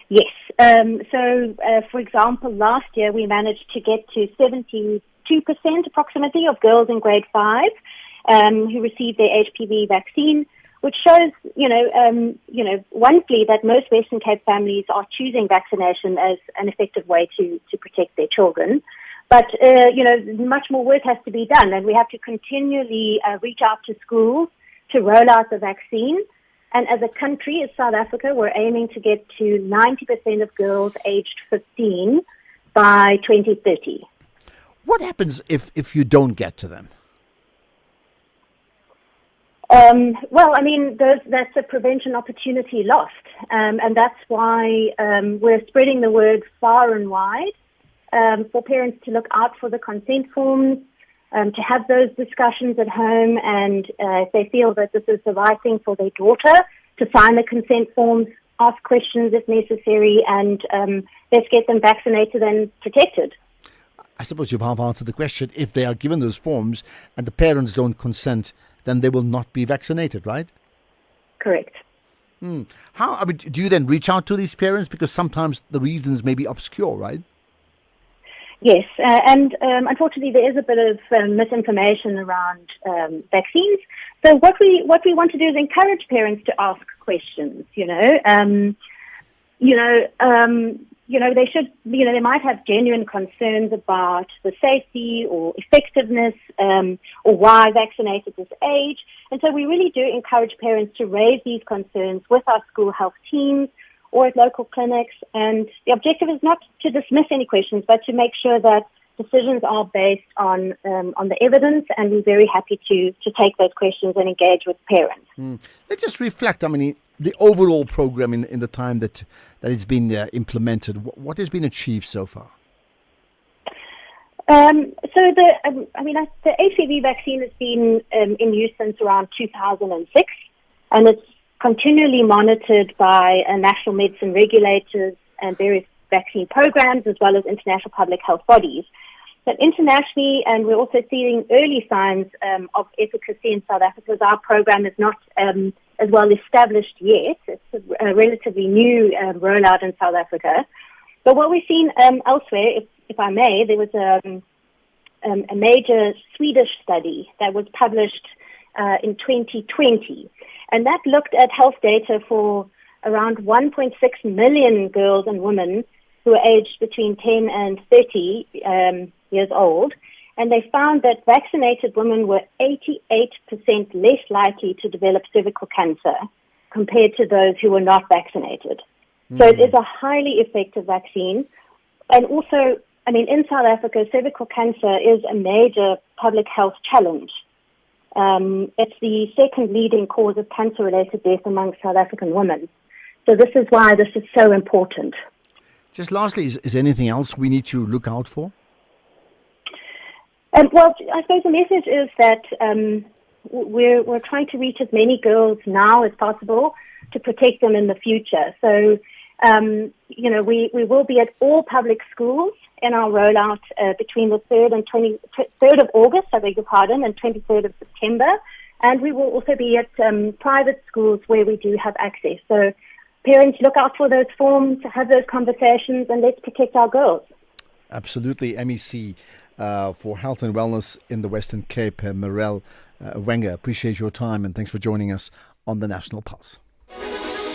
Yes. For example, last year we managed to get to 72% approximately of girls in grade 5 who received their HPV vaccine, which shows, onely that most Western Cape families are choosing vaccination as an effective way to protect their children. But, much more work has to be done, and we have to continually reach out to schools to roll out the vaccine. And as a country, as South Africa, we're aiming to get to 90% of girls aged 15 by 2030. What happens if you don't get to them? That's a prevention opportunity lost. And that's why we're spreading the word far and wide for parents to look out for the consent forms, to have those discussions at home, and if they feel that this is the right thing for their daughter, to sign the consent forms, ask questions if necessary, and let's get them vaccinated and protected. I suppose you've half answered the question. If they are given those forms and the parents don't consent, then they will not be vaccinated, right? Correct. Do you then reach out to these parents? Because sometimes the reasons may be obscure, right? Yes, and unfortunately there is a bit of misinformation around vaccines. So what we want to do is encourage parents to ask questions. They should. They might have genuine concerns about the safety or effectiveness, or why vaccinate at this age. And so we really do encourage parents to raise these concerns with our school health teams or at local clinics. And the objective is not to dismiss any questions, but to make sure that decisions are based on the evidence, and we're very happy to take those questions and engage with parents. Let's just reflect. I mean, the overall program in the time that it's been implemented. What has been achieved so far? The HPV vaccine has been in use since around 2006, and it's continually monitored by national medicine regulators and various vaccine programs, as well as international public health bodies. But internationally, and we're also seeing early signs of efficacy in South Africa, as our program is not as well established yet. It's a relatively new rollout in South Africa. But what we've seen elsewhere, if I may, there was a major Swedish study that was published in 2020, and that looked at health data for around 1.6 million girls and women who are aged between 10 and 30 years old, and they found that vaccinated women were 88% less likely to develop cervical cancer compared to those who were not vaccinated. So it is a highly effective vaccine. And also, I mean, in South Africa, cervical cancer is a major public health challenge. It's the second leading cause of cancer-related death among South African women. So this is why this is so important. Just lastly, is anything else we need to look out for? Well, I suppose the message is that we're trying to reach as many girls now as possible to protect them in the future. So, we will be at all public schools in our rollout between the 3rd and 23rd of August, I beg your pardon, and 23rd of September. And we will also be at private schools where we do have access. So parents, look out for those forms, have those conversations, and let's protect our girls. Absolutely. MEC for Health and Wellness in the Western Cape, Mirelle Wenger, appreciate your time and thanks for joining us on the National Pulse.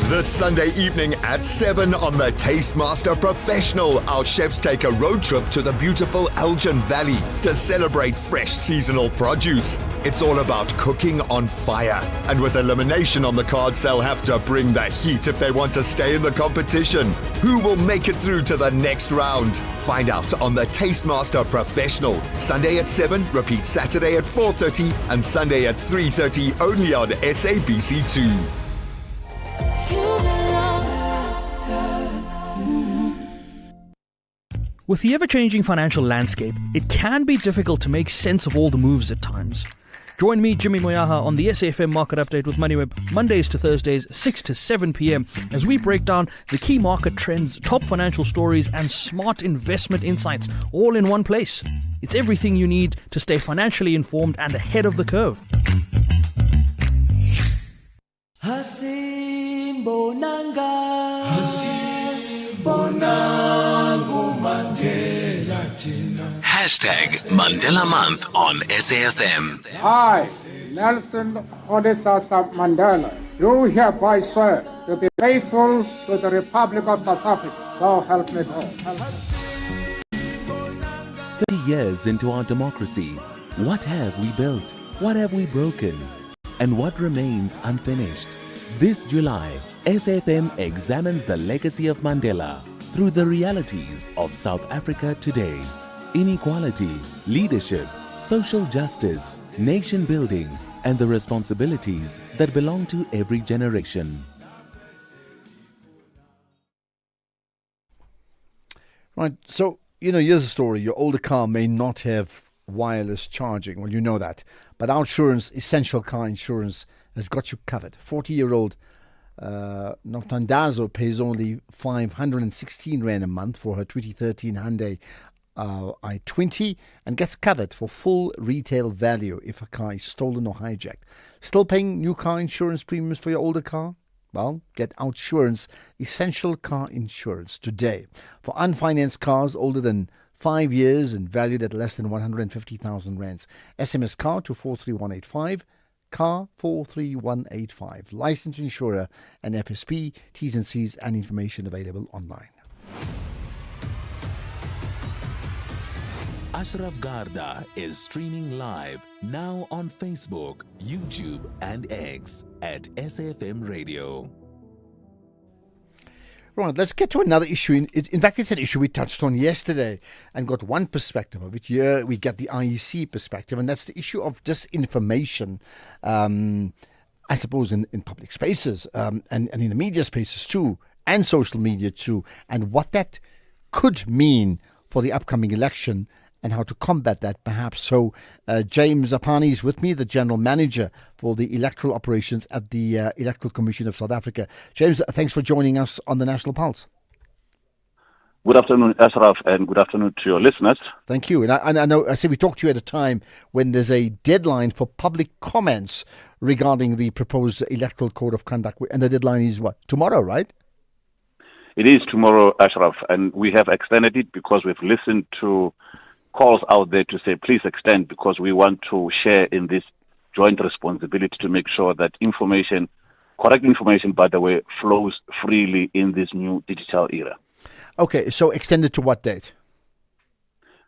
This Sunday evening at 7 on the Tastemaster Professional, our chefs take a road trip to the beautiful Elgin Valley to celebrate fresh seasonal produce. It's all about cooking on fire. And with elimination on the cards, they'll have to bring the heat if they want to stay in the competition. Who will make it through to the next round? Find out on the Tastemaster Professional. Sunday at 7, repeat Saturday at 4:30 and Sunday at 3:30 only on SABC2. With the ever-changing financial landscape, it can be difficult to make sense of all the moves at times. Join me, Jimmy Moyaha, on the SAFM Market Update with MoneyWeb, Mondays to Thursdays, 6 to 7 p.m, as we break down the key market trends, top financial stories, and smart investment insights, all in one place. It's everything you need to stay financially informed and ahead of the curve. Hashtag Mandela Month on SAFM. I, Nelson Rolihlahla Mandela, do hereby swear to be faithful to the Republic of South Africa. So help me God. 30 years into our democracy, what have we built? What have we broken? And what remains unfinished? This July, SAFM examines the legacy of Mandela through the realities of South Africa today. Inequality, leadership, social justice, nation building, and the responsibilities that belong to every generation. Right, so, here's the story. Your older car may not have wireless charging. Well, you know that. But our insurance, Essential Car Insurance, has got you covered. 40-year-old Noptandazo pays only 516 Rand a month for her 2013 Hyundai i20 and gets covered for full retail value if a car is stolen or hijacked. Still paying new car insurance premiums for your older car? Well, get Outsurance Essential Car Insurance today. For unfinanced cars older than 5 years and valued at less than 150,000 rands. SMS car to 43185. Car 43185. Licensed insurer and FSP. T's and C's and information available online. Ashraf Garda is streaming live now on Facebook, YouTube and X at SAFM Radio. Right, let's get to another issue. In fact, it's an issue we touched on yesterday and got one perspective of it. Here we get the IEC perspective, and that's the issue of disinformation, I suppose, in public spaces and in the media spaces too, and social media too, and what that could mean for the upcoming election and how to combat that perhaps. So James Apani is with me, the General Manager for the Electoral Operations at the Electoral Commission of South Africa. James, thanks for joining us on the National Pulse. Good afternoon, Ashraf, and good afternoon to your listeners. Thank you. And I know, I said we talked to you at a time when there's a deadline for public comments regarding the proposed Electoral Code of Conduct. And the deadline is what? Tomorrow, right? It is tomorrow, Ashraf, and we have extended it because we've listened to calls out there to say, please extend, because we want to share in this joint responsibility to make sure that information, correct information, by the way, flows freely in this new digital era. Okay, so extended to what date?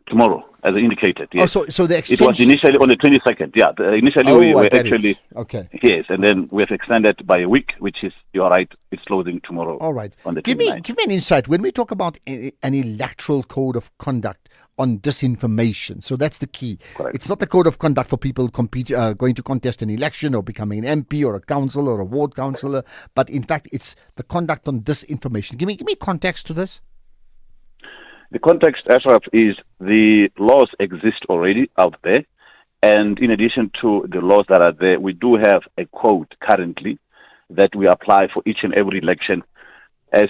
Tomorrow, as indicated. Yes. Oh, so the extension... It was initially on the 22nd. Yeah, initially we were actually... Okay. Yes, and then we have extended by a week, which is, you're right, it's closing tomorrow. All right. On the give 29th. me an insight. When we talk about an electoral code of conduct on disinformation, so that's the key. Correct. It's not the code of conduct for people going to contest an election or becoming an MP or a councillor or a ward councillor, but in fact it's the conduct on disinformation. Give me context to this. The context, Ashraf, is the laws exist already out there. And in addition to the laws that are there, we do have a code currently that we apply for each and every election as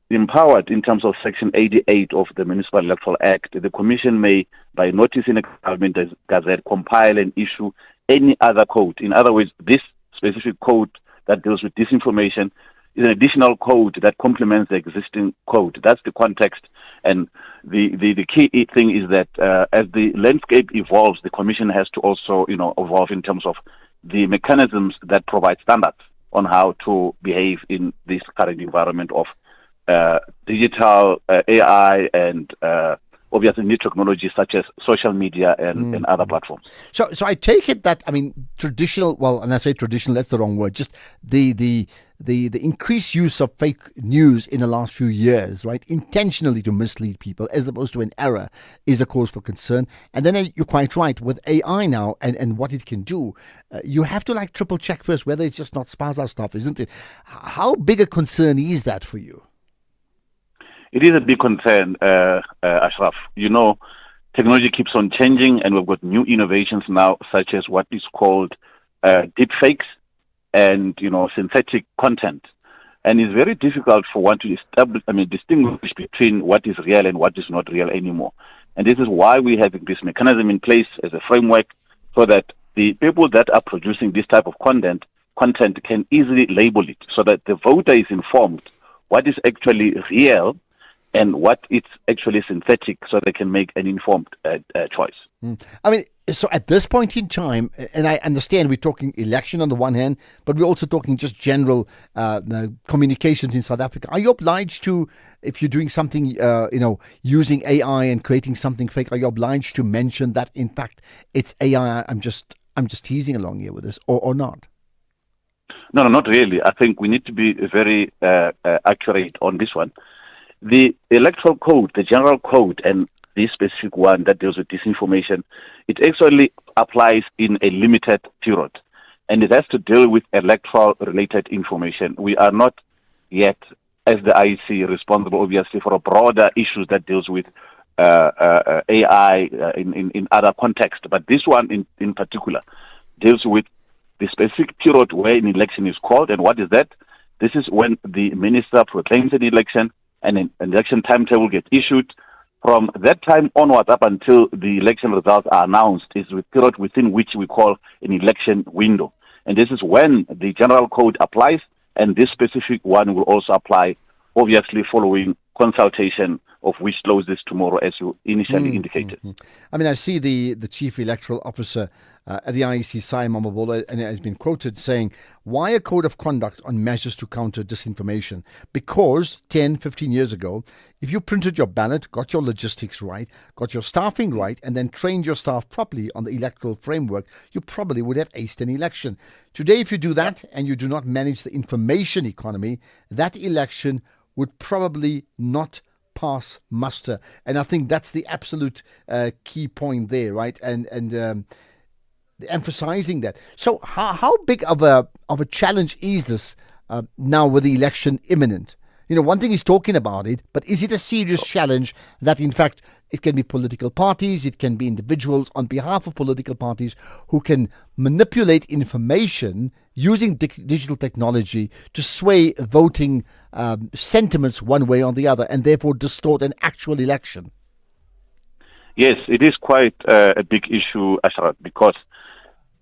empowered in terms of Section 88 of the Municipal Electoral Act. The Commission may, by notice in a government gazette, compile and issue any other code. In other words, this specific code that deals with disinformation is an additional code that complements the existing code. That's the context. And the key thing is that as the landscape evolves, the Commission has to also, evolve in terms of the mechanisms that provide standards on how to behave in this current environment of digital AI and obviously new technologies such as social media and other platforms. So I take it that, traditional, well, and I say traditional, that's the wrong word, just the increased use of fake news in the last few years, right, intentionally to mislead people as opposed to an error, is a cause for concern. And then you're quite right, with AI now and what it can do, you have to triple check first whether it's just not spaza stuff, isn't it? How big a concern is that for you? It is a big concern, Ashraf. Technology keeps on changing, and we've got new innovations now, such as what is called deep fakes and, synthetic content. And it's very difficult for one to distinguish between what is real and what is not real anymore. And this is why we have this mechanism in place as a framework, so that the people that are producing this type of content can easily label it, so that the voter is informed what is actually real and what it's actually synthetic, so they can make an informed choice. So at this point in time, and I understand we're talking election on the one hand, but we're also talking just general communications in South Africa. Are you obliged to, if you're doing something, using AI and creating something fake, are you obliged to mention that, in fact, it's AI, I'm just teasing along here with this, or not? No, not really. I think we need to be very accurate on this one. The electoral code, the general code, and this specific one that deals with disinformation, it actually applies in a limited period, and it has to deal with electoral-related information. We are not yet, as the IEC, responsible, obviously, for a broader issues that deals with AI in other contexts. But this one in particular deals with the specific period where an election is called. And what is that? This is when the minister proclaims an election and an election timetable gets issued. From that time onwards up until the election results are announced is the period within which we call an election window. And this is when the general code applies, and this specific one will also apply, obviously following consultation, of which closes tomorrow, as you initially indicated. I see the chief electoral officer at the IEC, Simon Mabolo, and has been quoted saying, why a code of conduct on measures to counter disinformation? Because 10, 15 years ago, if you printed your ballot, got your logistics right, got your staffing right, and then trained your staff properly on the electoral framework, you probably would have aced an election. Today, if you do that and you do not manage the information economy, that election would probably not pass muster. And I think that's the absolute key point there, right? And emphasizing that. So how big of a challenge is this now with the election imminent? One thing is talking about it, but is it a serious challenge that, in fact, it can be political parties, it can be individuals on behalf of political parties who can manipulate information using digital technology to sway voting sentiments one way or the other, and therefore distort an actual election? Yes, it is quite a big issue, Ashraf, because,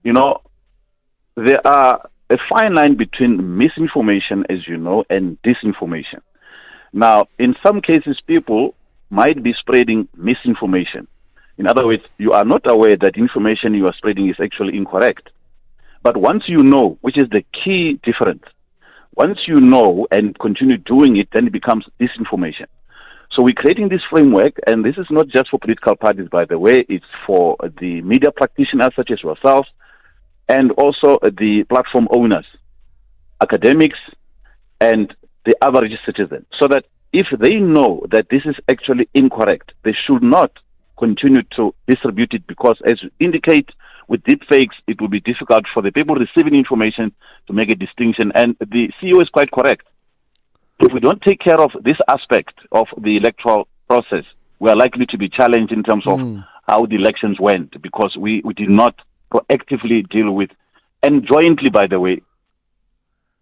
there are a fine line between misinformation, as you know, and disinformation. Now, in some cases, people might be spreading misinformation. In other words, you are not aware that information you are spreading is actually incorrect. But once you know, which is the key difference, once you know and continue doing it, then it becomes disinformation. So we're creating this framework, and this is not just for political parties, by the way, it's for the media practitioners such as yourselves, and also the platform owners, academics, and the average citizen, so that if they know that this is actually incorrect, they should not continue to distribute it, because as you indicate, with deepfakes, it will be difficult for the people receiving information to make a distinction. And the CEO is quite correct. If we don't take care of this aspect of the electoral process, we are likely to be challenged in terms of how the elections went, because we did not proactively deal with, and jointly, by the way,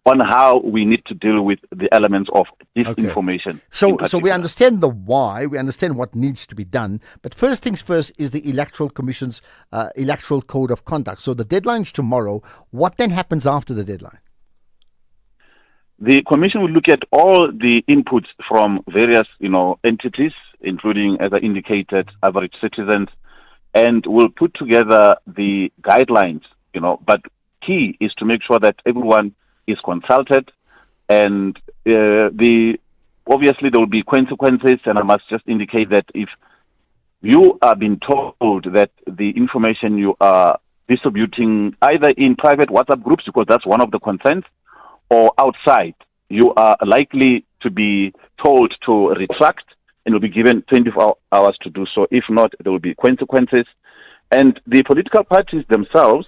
on how we need to deal with the elements of disinformation. Okay. So we understand the why, we understand what needs to be done, but first things first is the Electoral Commission's Electoral Code of Conduct. So the deadline's tomorrow. What then happens after the deadline? The Commission will look at all the inputs from various, entities, including, as I indicated, average citizens, and will put together the guidelines, but key is to make sure that everyone is consulted, and obviously there will be consequences, and I must just indicate that if you are being told that the information you are distributing either in private WhatsApp groups, because that's one of the consents, or outside, you are likely to be told to retract, and will be given 24 hours to do so. If not, there will be consequences. And the political parties themselves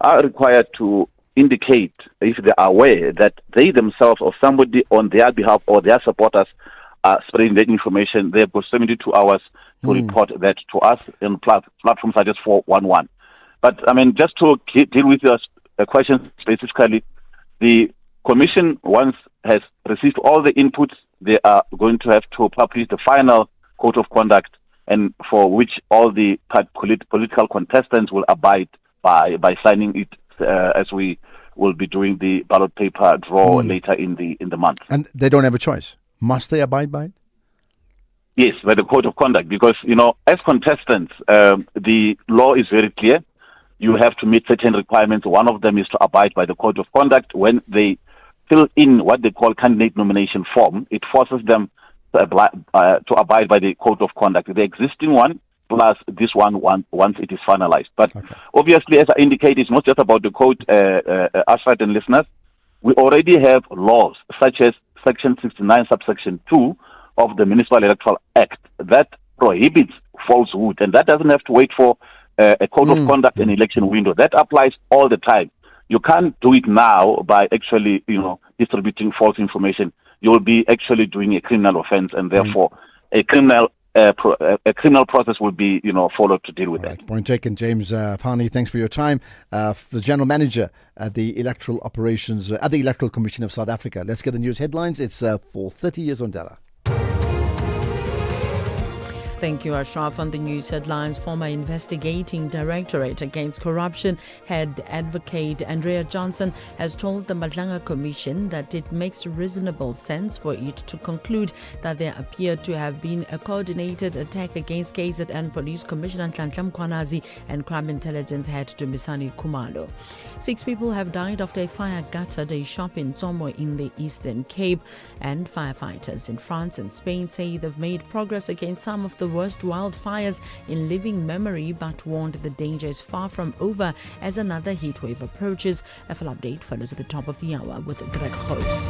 are required to indicate, if they are aware, that they themselves or somebody on their behalf or their supporters are spreading that information. They have got 72 hours to report that to us in platforms such as 411. But, just to deal with your question specifically, the Commission, once has received all the inputs, they are going to have to publish the final code of conduct, and for which all the political contestants will abide by signing it, as we will be doing the ballot paper draw later in the month. And they don't have a choice. Must they abide by it? Yes, by the code of conduct, because, as contestants, the law is very clear. You have to meet certain requirements. One of them is to abide by the code of conduct. When they fill in what they call candidate nomination form, it forces them to abide by the code of conduct, the existing one plus this one once it is finalized. But obviously, as I indicated, it's not just about the code, Ashraf and listeners. We already have laws such as Section 69, subsection 2 of the Municipal Electoral Act that prohibits falsehood, and that doesn't have to wait for a code of conduct and election window. That applies all the time. You can't do it now by actually, distributing false information. You will be actually doing a criminal offense, and therefore a criminal process will be, followed to deal with that. Point taken, James Pani. Thanks for your time. The General Manager at the Electoral Operations at the Electoral Commission of South Africa. Let's get the news headlines. It's 4:30 years on Della. Thank you, Ashraf. On the news headlines, former investigating directorate against corruption head advocate Andrea Johnson has told the Madlanga Commission that it makes reasonable sense for it to conclude that there appeared to have been a coordinated attack against KZN Police Commissioner Nhlanhla Mkhwanazi and Crime Intelligence head Dumisani Khumalo. 6 people have died after a fire gutted a shop in Tsomo in the Eastern Cape, and firefighters in France and Spain say they've made progress against some of the worst wildfires in living memory, but warned the danger is far from over as another heat wave approaches. A full update follows at the top of the hour with Greg House.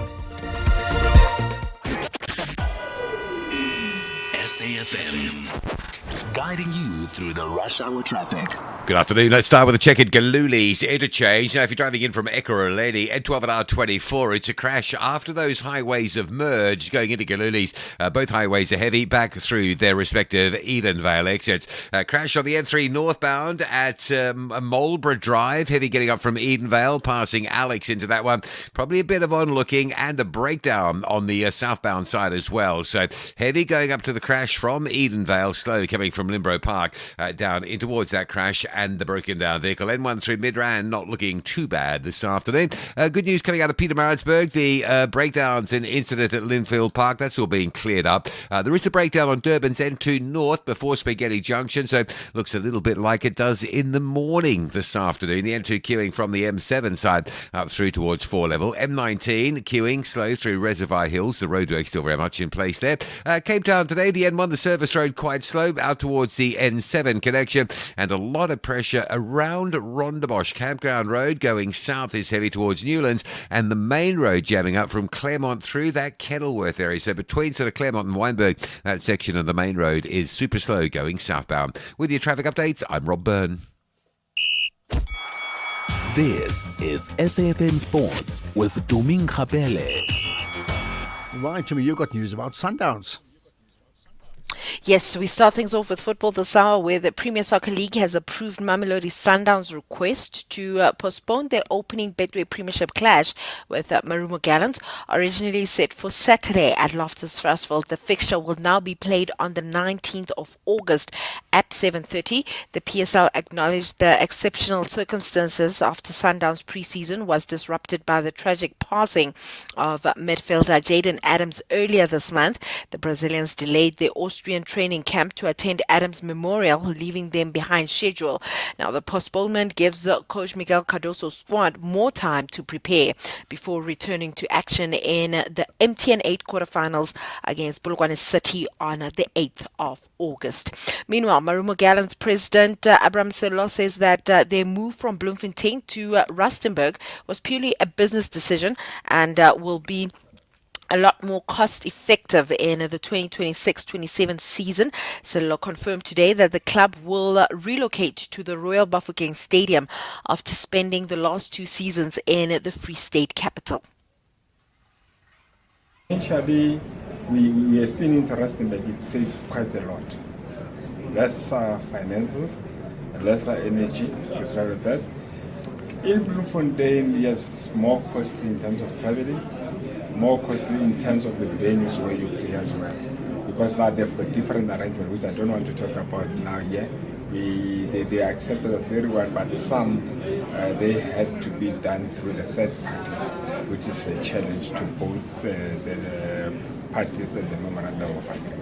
SAfm, guiding you through the rush hour traffic. Good afternoon. Let's start with a check at Galuli's interchange. Now, if you're driving in from Ekurhuleni, N12 at R24, it's a crash after those highways have merged going into Galuli's. Both highways are heavy back through their respective Edenvale exits. Crash on the N3 northbound at Marlborough Drive, heavy getting up from Edenvale, passing Alex into that one. Probably a bit of onlooking and a breakdown on the southbound side as well. So heavy going up to the crash from Edenvale, slow coming from Limbro Park down in towards that crash and the broken down vehicle. N1 through Midrand not looking too bad this afternoon. Good news coming out of Pietermaritzburg. The breakdowns and incident at Linfield Park, that's all being cleared up. There is a breakdown on Durban's N2 North before Spaghetti Junction, so looks a little bit like it does in the morning this afternoon. The N2 queuing from the M7 side up through towards 4 level. M19 queuing slow through Reservoir Hills. The roadwork still very much in place there. Cape Town today, the N1, the service road quite slow out towards the N7 connection, and a lot of pressure around Rondebosch. Campground Road going south is heavy towards Newlands, and the main road jamming up from Claremont through that Kenilworth area. So between sort of Claremont and Wynberg, that section of the main road is super slow going southbound. With your traffic updates, I'm Rob Byrne. This is SAfm Sports with Tuming Khapele. Right, Jimmy, you got news about Sundowns. Yes, we start things off with football this hour, where the Premier Soccer League has approved Mamelodi Sundowns' request to postpone their opening Betway Premiership clash with Marumo Gallants, originally set for Saturday at Loftus Versfeld. The fixture will now be played on the 19th of August at 7:30. The PSL acknowledged the exceptional circumstances after Sundowns' pre-season was disrupted by the tragic passing of midfielder Jaden Adams earlier this month. The Brazilians delayed their Austrian training camp to attend Adams' memorial, leaving them behind schedule. Now, the postponement gives coach Miguel Cardoso's squad more time to prepare before returning to action in the MTN 8 quarterfinals against Bulugwane City on the 8th of August. Meanwhile, Marumo Gallants president Abraham Selo says that their move from Bloemfontein to Rustenburg was purely a business decision and will be a lot more cost effective in the 2026-27 season. Selo confirmed today that the club will relocate to the Royal Bafokeng Stadium after spending the last 2 seasons in the Free State capital. Initially, we have been interested, but it saves quite a lot. Less finances, lesser energy to travel that. In Bloemfontein, yes, more costly in terms of traveling, more costly in terms of the venues where you play as well. Because now they've got different arrangements, which I don't want to talk about now here. They accepted us very well, but some, they had to be done through the third parties, which is a challenge to both the parties and the memorandum of agreement.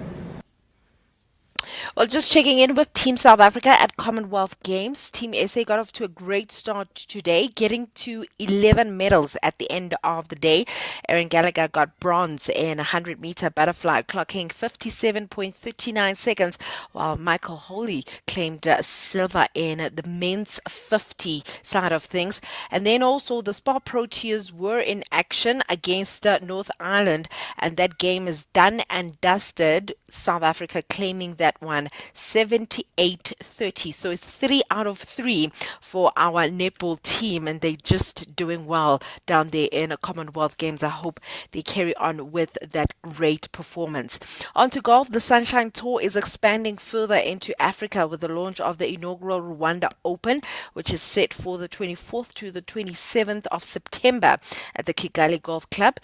Well, just checking in with Team South Africa at Commonwealth Games. Team SA got off to a great start today, getting to 11 medals at the end of the day. Aaron Gallagher got bronze in 100-meter butterfly, clocking 57.39 seconds, while Michael Holy claimed silver in the men's 50 side of things. And then also the Spar Proteas were in action against North Ireland, and that game is done and dusted. South Africa claiming that one 78-30. So it's 3 out of 3 for our netball team, and they're just doing well down there in the Commonwealth Games. I hope they carry on with that great performance. On to golf. The Sunshine Tour is expanding further into Africa with the launch of the inaugural Rwanda Open, which is set for the 24th to the 27th of September at the Kigali Golf Club.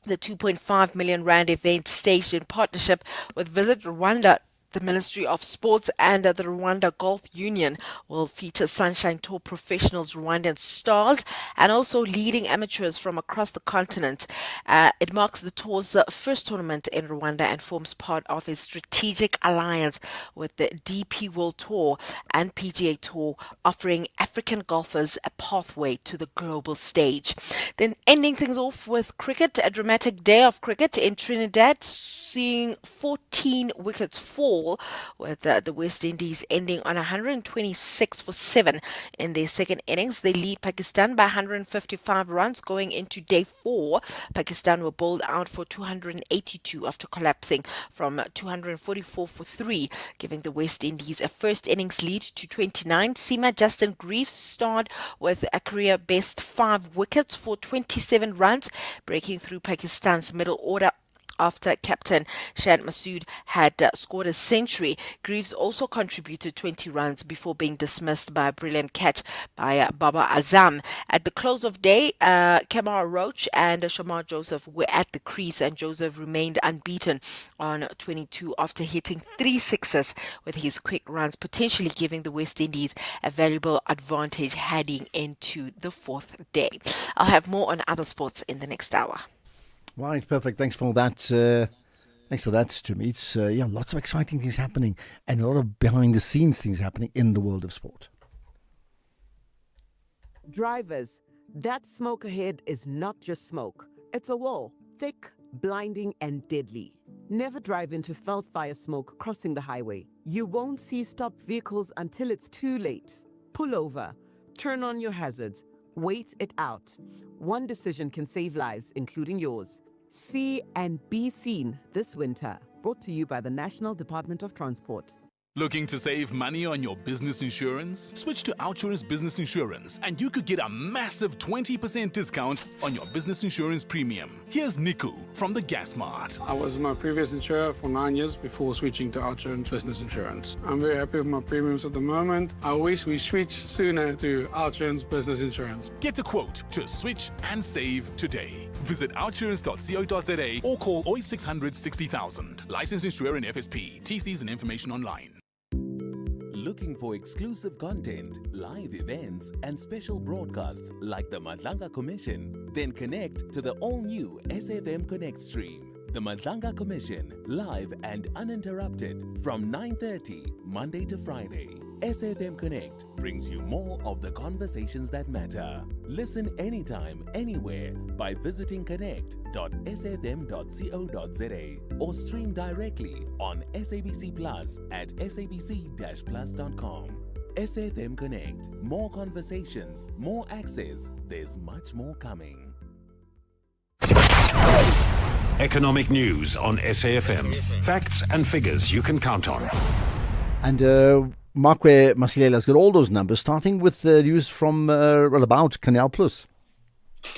The 2.5 million rand event, staged in partnership with Visit Rwanda, the Ministry of Sports and the Rwanda Golf Union, will feature Sunshine Tour professionals, Rwandan stars, and also leading amateurs from across the continent. It marks the tour's first tournament in Rwanda and forms part of a strategic alliance with the DP World Tour and PGA Tour, offering African golfers a pathway to the global stage. Then ending things off with cricket, a dramatic day of cricket in Trinidad, seeing 14 wickets fall all, with the West Indies ending on 126 for 7 in their second innings. They lead Pakistan by 155 runs going into day 4. Pakistan were bowled out for 282 after collapsing from 244 for 3, giving the West Indies a first innings lead to 29. Seema Justin Greaves starred with a career best 5 wickets for 27 runs, breaking through Pakistan's middle order after captain Shad Masood had scored a century. Greaves also contributed 20 runs before being dismissed by a brilliant catch by Baba Azam. At the close of day, Kamar Roach and Shamar Joseph were at the crease, and Joseph remained unbeaten on 22 after hitting 3 sixes with his quick runs, potentially giving the West Indies a valuable advantage heading into the 4th day. I'll have more on other sports in the next hour. Right, perfect. Thanks for that. Thanks for that, Jimmy. Lots of exciting things happening and a lot of behind-the-scenes things happening in the world of sport. Drivers, that smoke ahead is not just smoke. It's a wall, thick, blinding, and deadly. Never drive into felt fire smoke crossing the highway. You won't see stopped vehicles until it's too late. Pull over, turn on your hazards, wait it out. One decision can save lives, including yours. See and be seen this winter. Brought to you by the National Department of Transport. Looking to save money on your business insurance? Switch to OUTsurance Business Insurance and you could get a massive 20% discount on your business insurance premium. Here's Niku from the Gas Mart. I was my previous insurer for 9 years before switching to OUTsurance Business Insurance. I'm very happy with my premiums at the moment. I wish we switched sooner to OUTsurance Business Insurance. Get a quote to switch and save today. Visit outsurance.co.za or call 0800 60,000. Licensed insurer in FSP. TCs and information online. Looking for exclusive content, live events, and special broadcasts like the Madlanga Commission? Then connect to the all-new SAfm Connect stream. The Madlanga Commission, live and uninterrupted from 9:30 Monday to Friday. SAfm Connect brings you more of the conversations that matter. Listen anytime, anywhere by visiting connect.safm.co.za or stream directly on SABC Plus at sabc-plus.com. SAfm Connect. More conversations, more access. There's much more coming. Economic news on SAfm. Facts and figures you can count on. And Markwe Masilela's got all those numbers, starting with the news from about Canal Plus.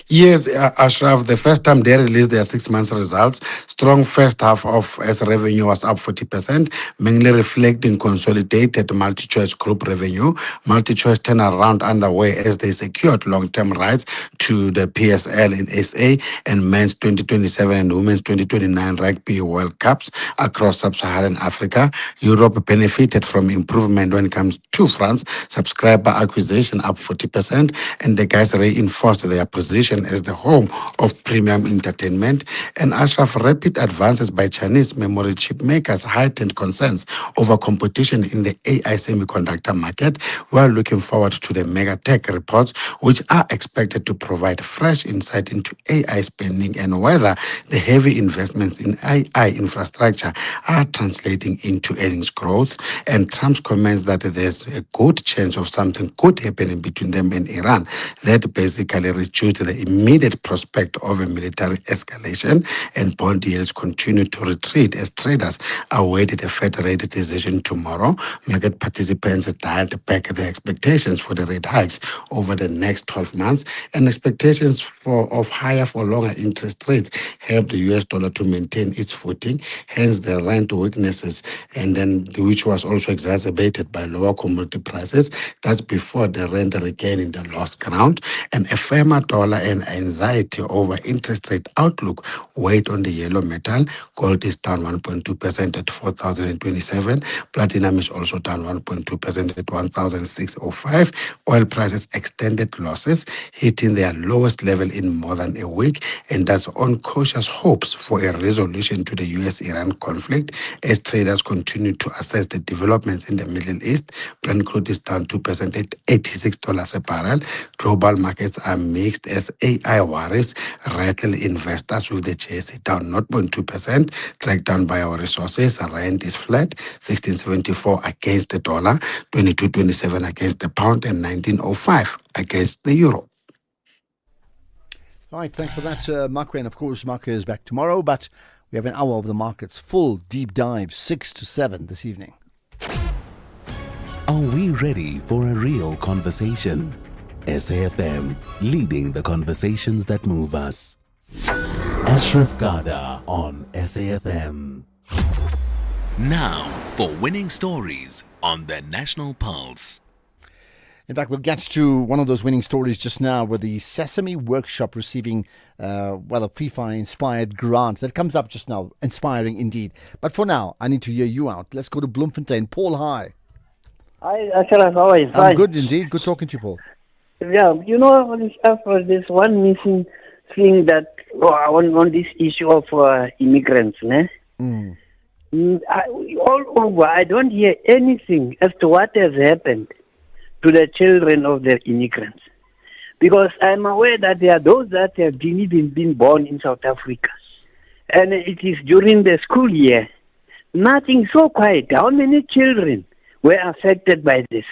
Yes, Ashraf, the first time they released their 6 months results, strong first half of as revenue was up 40%, mainly reflecting consolidated MultiChoice Group revenue. MultiChoice turnaround underway as they secured long-term rights to the PSL in SA and men's 2027 and women's 2029 Rugby World Cups across sub-Saharan Africa. Europe benefited from improvement when it comes to France, subscriber acquisition up 40%, and the guys reinforced their position as the home of premium entertainment. And Ashraf, rapid advances by Chinese memory chip makers heightened concerns over competition in the AI semiconductor market. We are looking forward to the mega tech reports, which are expected to provide fresh insight into AI spending and whether the heavy investments in AI infrastructure are translating into earnings growth. And Trump's comments that there's a good chance of something good happening between them and Iran, that basically reduced the immediate prospect of a military escalation, and bond yields continue to retreat as traders awaited a Fed rate decision tomorrow. Market participants dialed back their expectations for the rate hikes over the next 12 months, and expectations of higher for longer interest rates helped the US dollar to maintain its footing, hence the rand weaknesses, and then which was also exacerbated by lower commodity prices. That's before the rand regaining the lost ground, and a firmer dollar and anxiety over interest rate outlook weighed on the yellow metal. Gold is down 1.2% at 4,027. Platinum is also down 1.2% at 1,605. Oil prices extended losses, hitting their lowest level in more than a week, and that's on cautious hopes for a resolution to the US-Iran conflict as traders continue to assess the developments in the Middle East. Brent crude is down 2% at $86 a barrel. Global markets are mixed as as AI worries rattle investors with the JSE down 0.2%, tracked down by our resources. Rand is flat, 16.74 against the dollar, 22.27 against the pound, and 19.05 against the euro. Right, thanks for that, Marco. And of course, Marco is back tomorrow, but we have an hour of the markets full deep dive, 6 to 7 this evening. Are we ready for a real conversation? SAFM, leading the conversations that move us. Ashraf Garda on SAFM. Now for winning stories on the National Pulse. In fact, we'll get to one of those winning stories just now with the Sesame Workshop receiving, a FIFA-inspired grant. That comes up just now. Inspiring indeed. But for now, I need to hear you out. Let's go to Bloemfontein. Paul, hi. Hi, Ashraf. How are you? I'm good indeed. Good talking to you, Paul. Yeah, you know, there's one missing thing that on this issue of immigrants, ne? All over, I don't hear anything as to what has happened to the children of the immigrants. Because I'm aware that there are those that have been born in South Africa. And it is during the school year. Nothing, so quiet. How many children were affected by this?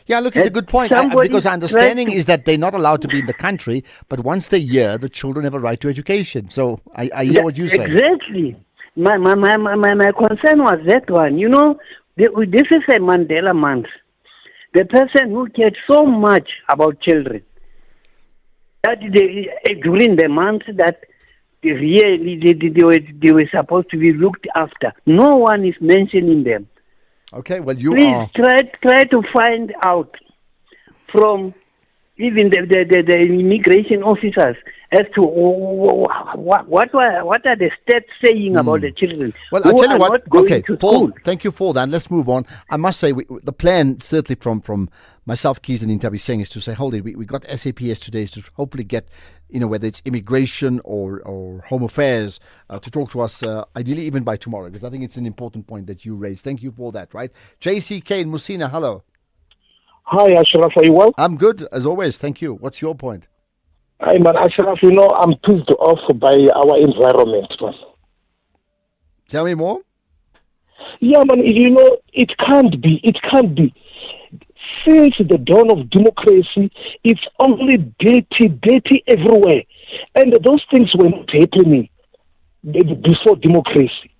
Yeah, look, it's a good point. Because our understanding is that they're not allowed to be in the country, but once they're here, the children have a right to education. So I hear what you say. Exactly. My concern was that one. You know, this is a Mandela month. The person who cared so much about children, that during the month that they were supposed to be looked after, no one is mentioning them. Okay, well, Please try to find out from even the immigration officers as to what are the steps saying about the children. Well, I'll tell you what. Okay, Paul, thank you for that. Let's move on. I must say, the plan, certainly from myself, Keys, and Intabi saying, is to say, hold it. We got SAPS today to hopefully get, whether it's immigration or home affairs, to talk to us, ideally even by tomorrow, because I think it's an important point that you raised. Thank you for that, right? JCK in Musina, hello. Hi, Ashraf. Are you well? I'm good, as always. Thank you. What's your point? Hi, man. Ashraf, I'm pissed off by our environment, man. Tell me more. Yeah, man. It can't be. It can't be. Since the dawn of democracy, it's only dirty everywhere. And those things were not happening before democracy.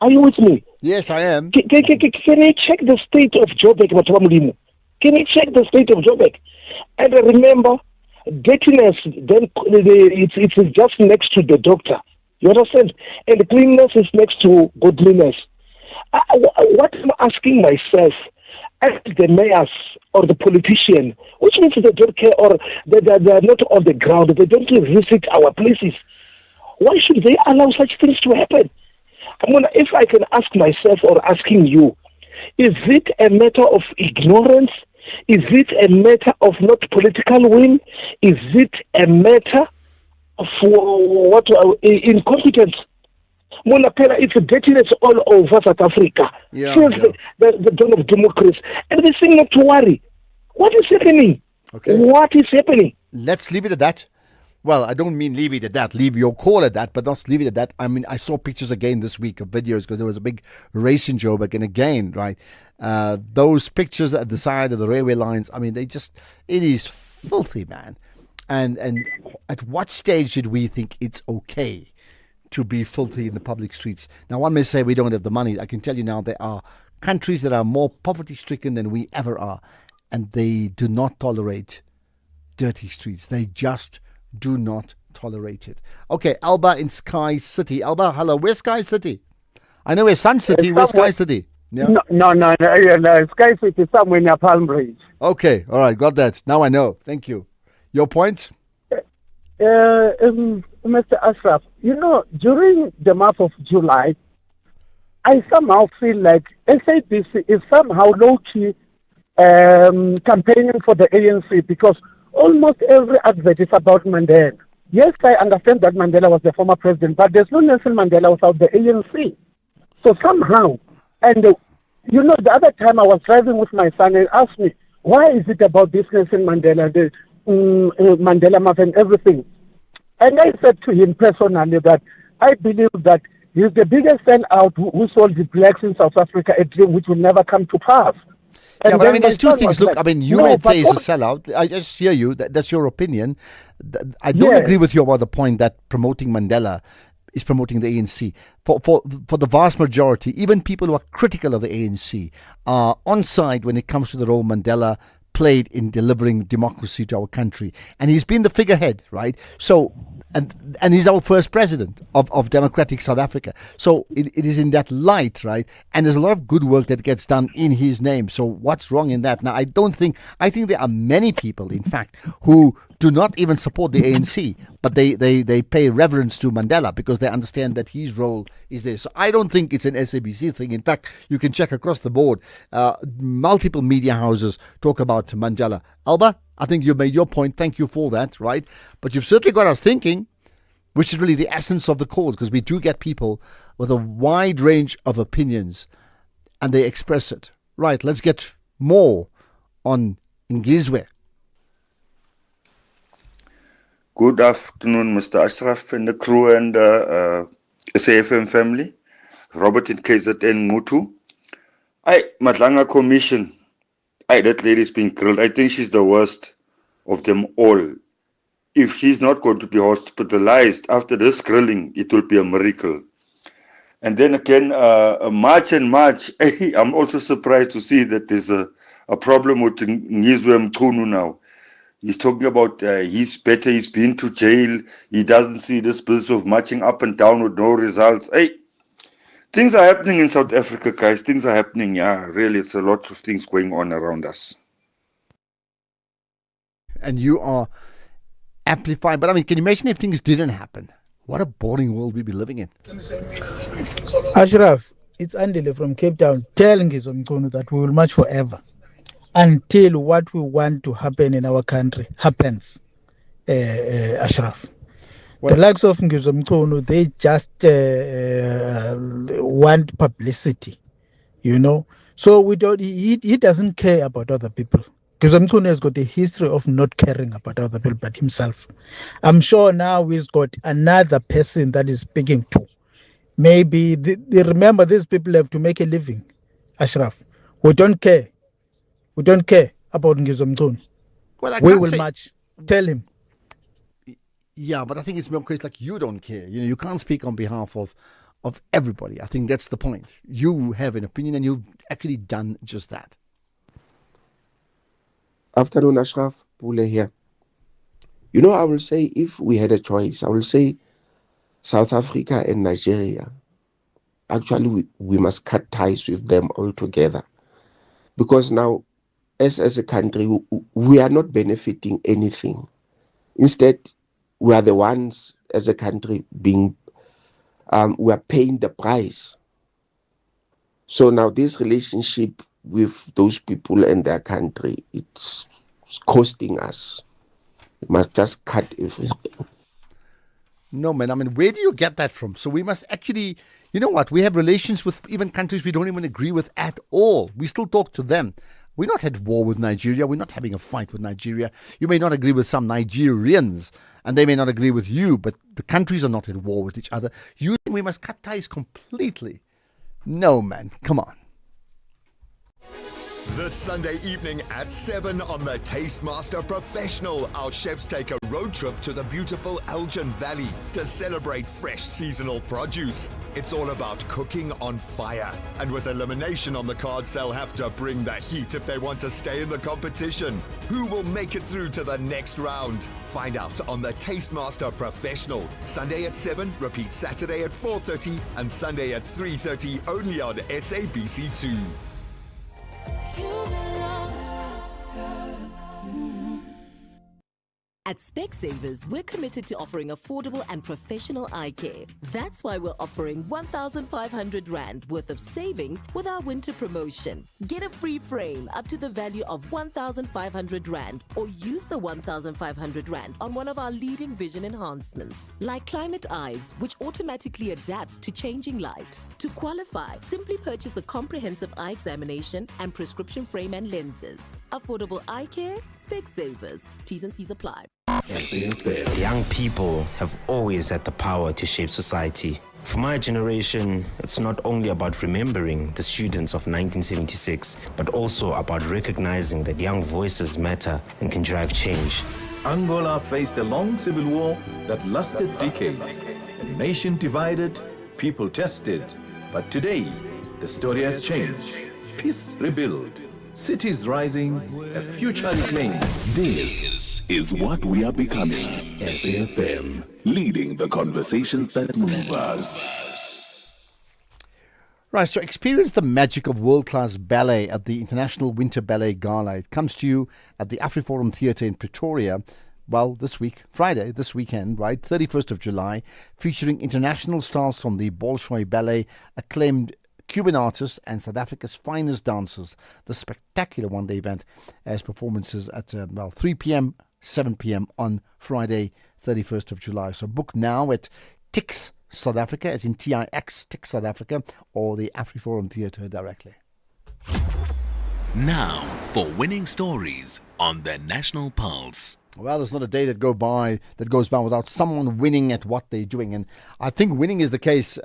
Are you with me? Yes, I am. Can you check the state of Joburg, Matamulimo? Can you check the state of Joburg? And remember, dirtiness, then it's just next to the doctor. You understand? And cleanliness is next to godliness. What I'm asking myself, as the mayors or the politician, which means they don't care or they're not on the ground, they don't visit our places, why should they allow such things to happen? If I can ask myself or asking you, is it a matter of ignorance? Is it a matter of not political will? Is it a matter of incompetence? It's a dirtiness all over South Africa since the dawn of democracy. And they say not to worry. What is happening? Okay. What is happening? Let's leave it at that. Well, I don't mean leave it at that. Leave your call at that, but not leave it at that. I mean, I saw pictures again this week of videos because there was a big race in Joburg. And again, right, those pictures at the side of the railway lines, I mean, it is filthy, man. And at what stage did we think it's okay to be filthy in the public streets? Now, one may say we don't have the money. I can tell you now there are countries that are more poverty-stricken than we ever are, and they do not tolerate dirty streets. They just do not tolerate it. Okay, Alba in Sky City. Alba, hello. Where's Sky City? I know where's Sun City. Where's Sky City? Yeah? No. Sky City is somewhere near Palm Ridge. Okay, all right, got that. Now I know. Thank you. Your point? Mr. Ashraf, during the month of July, I somehow feel like SABC is somehow low-key campaigning for the ANC because almost every advert is about Mandela. Yes, I understand that Mandela was the former president, but there's no Nelson Mandela without the ANC. So somehow, and the other time I was driving with my son and asked me, why is it about this Nelson Mandela? Mandela Maf and everything. And I said to him personally that I believe that he's the biggest sellout who sold the blacks in South Africa a dream which will never come to pass. And yeah, but I mean, then there's my two son things. was Look, like, I mean, you no, may but say he's a what- sellout. I just hear you. That's your opinion. I don't Yes. agree with you about the point that promoting Mandela is promoting the ANC. For the vast majority, even people who are critical of the ANC are on side when it comes to the role Mandela played in delivering democracy to our country. And he's been the figurehead, right? So, and he's our first president of democratic South Africa. So it is in that light, right? And there's a lot of good work that gets done in his name. So what's wrong in that? Now, I think there are many people, in fact, who do not even support the ANC, but they pay reverence to Mandela because they understand that his role is there. So I don't think it's an SABC thing. In fact, you can check across the board. Multiple media houses talk about Mandela. Alba, I think you made your point. Thank you for that, right? But you've certainly got us thinking, which is really the essence of the cause, because we do get people with a wide range of opinions and they express it. Right, let's get more on Ingizwe. Good afternoon, Mr. Ashraf and the crew and SAFM family. Robert in KZN Mutu. Madlanga Commission. That lady's been grilled. I think she's the worst of them all. If she's not going to be hospitalized after this grilling, it will be a miracle. And then again, March and March, I'm also surprised to see that there's a problem with Ngizwe Mchunu now. He's talking about he's better, he's been to jail, he doesn't see this business of marching up and down with no results. Things are happening in South Africa, guys. Things are happening, yeah. Really, it's a lot of things going on around us. And you are amplifying. But I mean, can you imagine if things didn't happen? What a boring world we'd be living in. Ashraf, it's Andile from Cape Town telling Ngizwe Mchunu that we will march forever until what we want to happen in our country happens, Ashraf. The likes of Ngizwe Mchunu, they just want publicity, you know. So we don't. He doesn't care about other people. Ngizwe Mchunu has got a history of not caring about other people but himself. I'm sure now he's got another person that he's speaking to. Maybe they remember these people have to make a living, Ashraf. We don't care. We don't care about Ngizwe Mchunu. Well, we will march. Tell him. Yeah, but I think it's more case like you don't care. You know, you can't speak on behalf of everybody. I think that's the point. You have an opinion and you've actually done just that. Afternoon, Ashraf. Pule here. You know, I will say if we had a choice, I will say South Africa and Nigeria. Actually, we must cut ties with them altogether. Because now, as a country, we are not benefiting anything. Instead, we are the ones as a country we are paying the price. So now this relationship with those people and their country, it's costing us. We must just cut everything. No, man. I mean, where do you get that from? So we must actually, you know what? We have relations with even countries we don't even agree with at all. We still talk to them. We're not at war with Nigeria. We're not having a fight with Nigeria. You may not agree with some Nigerians, and they may not agree with you, but the countries are not at war with each other. You think we must cut ties completely? No, man. Come on. This Sunday evening at 7 on the Tastemaster Professional, our chefs take a road trip to the beautiful Elgin Valley to celebrate fresh seasonal produce. It's all about cooking on fire. And with elimination on the cards, they'll have to bring the heat if they want to stay in the competition. Who will make it through to the next round? Find out on the Tastemaster Professional. Sunday at 7, repeat Saturday at 4:30 and Sunday at 3:30 only on SABC2. At Specsavers, we're committed to offering affordable and professional eye care. That's why we're offering 1,500 Rand worth of savings with our winter promotion. Get a free frame up to the value of 1,500 Rand or use the 1,500 Rand on one of our leading vision enhancements, like Climate Eyes, which automatically adapts to changing light. To qualify, simply purchase a comprehensive eye examination and prescription frame and lenses. Affordable eye care, Specsavers. T's and C's apply. Young people have always had the power to shape society. For my generation, it's not only about remembering the students of 1976, but also about recognizing that young voices matter and can drive change. Angola faced a long civil war that lasted decades. A nation divided, people tested. But today, the story has changed. Peace rebuilt, cities rising, a future reclaimed. This is what we are becoming. SAfm, leading the conversations that move us. Right, so experience the magic of world-class ballet at the International Winter Ballet Gala. It comes to you at the AfriForum Theatre in Pretoria. Well, this week, Friday, this weekend, right, 31st of July, featuring international stars from the Bolshoi Ballet, acclaimed Cuban artists and South Africa's finest dancers. The spectacular one-day event has performances at 3 p.m., 7 p.m. on Friday, 31st of July. So book now at Tix South Africa, as in TIX, Tix South Africa, or the AfriForum Theatre directly. Now for winning stories on the National Pulse. Well, there's not a day that goes by without someone winning at what they're doing. And I think winning is the case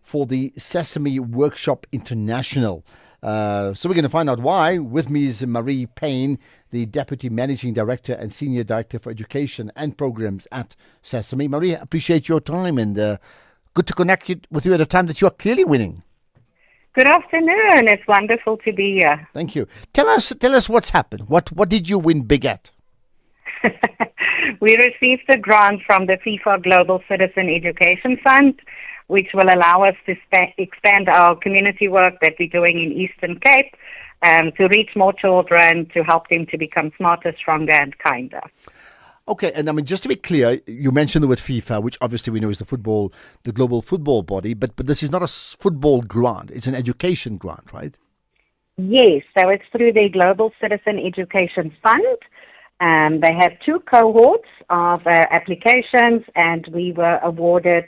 for the Sesame Workshop International. So we're going to find out why. With me is Marie Payne, the Deputy Managing Director and Senior Director for Education and Programs at Sesame. Marie, I appreciate your time and good to connect with you at a time that you are clearly winning. Good afternoon. It's wonderful to be here. Thank you. Tell us what's happened. What did you win big at? We received a grant from the FIFA Global Citizen Education Fund, which will allow us to expand our community work that we're doing in Eastern Cape, to reach more children, to help them to become smarter, stronger, and kinder. Okay, and I mean, just to be clear, you mentioned the word FIFA, which obviously we know is the global football body, but this is not a football grant, it's an education grant, right? Yes, so it's through the Global Citizen Education Fund. They have 2 cohorts of applications, and we were awarded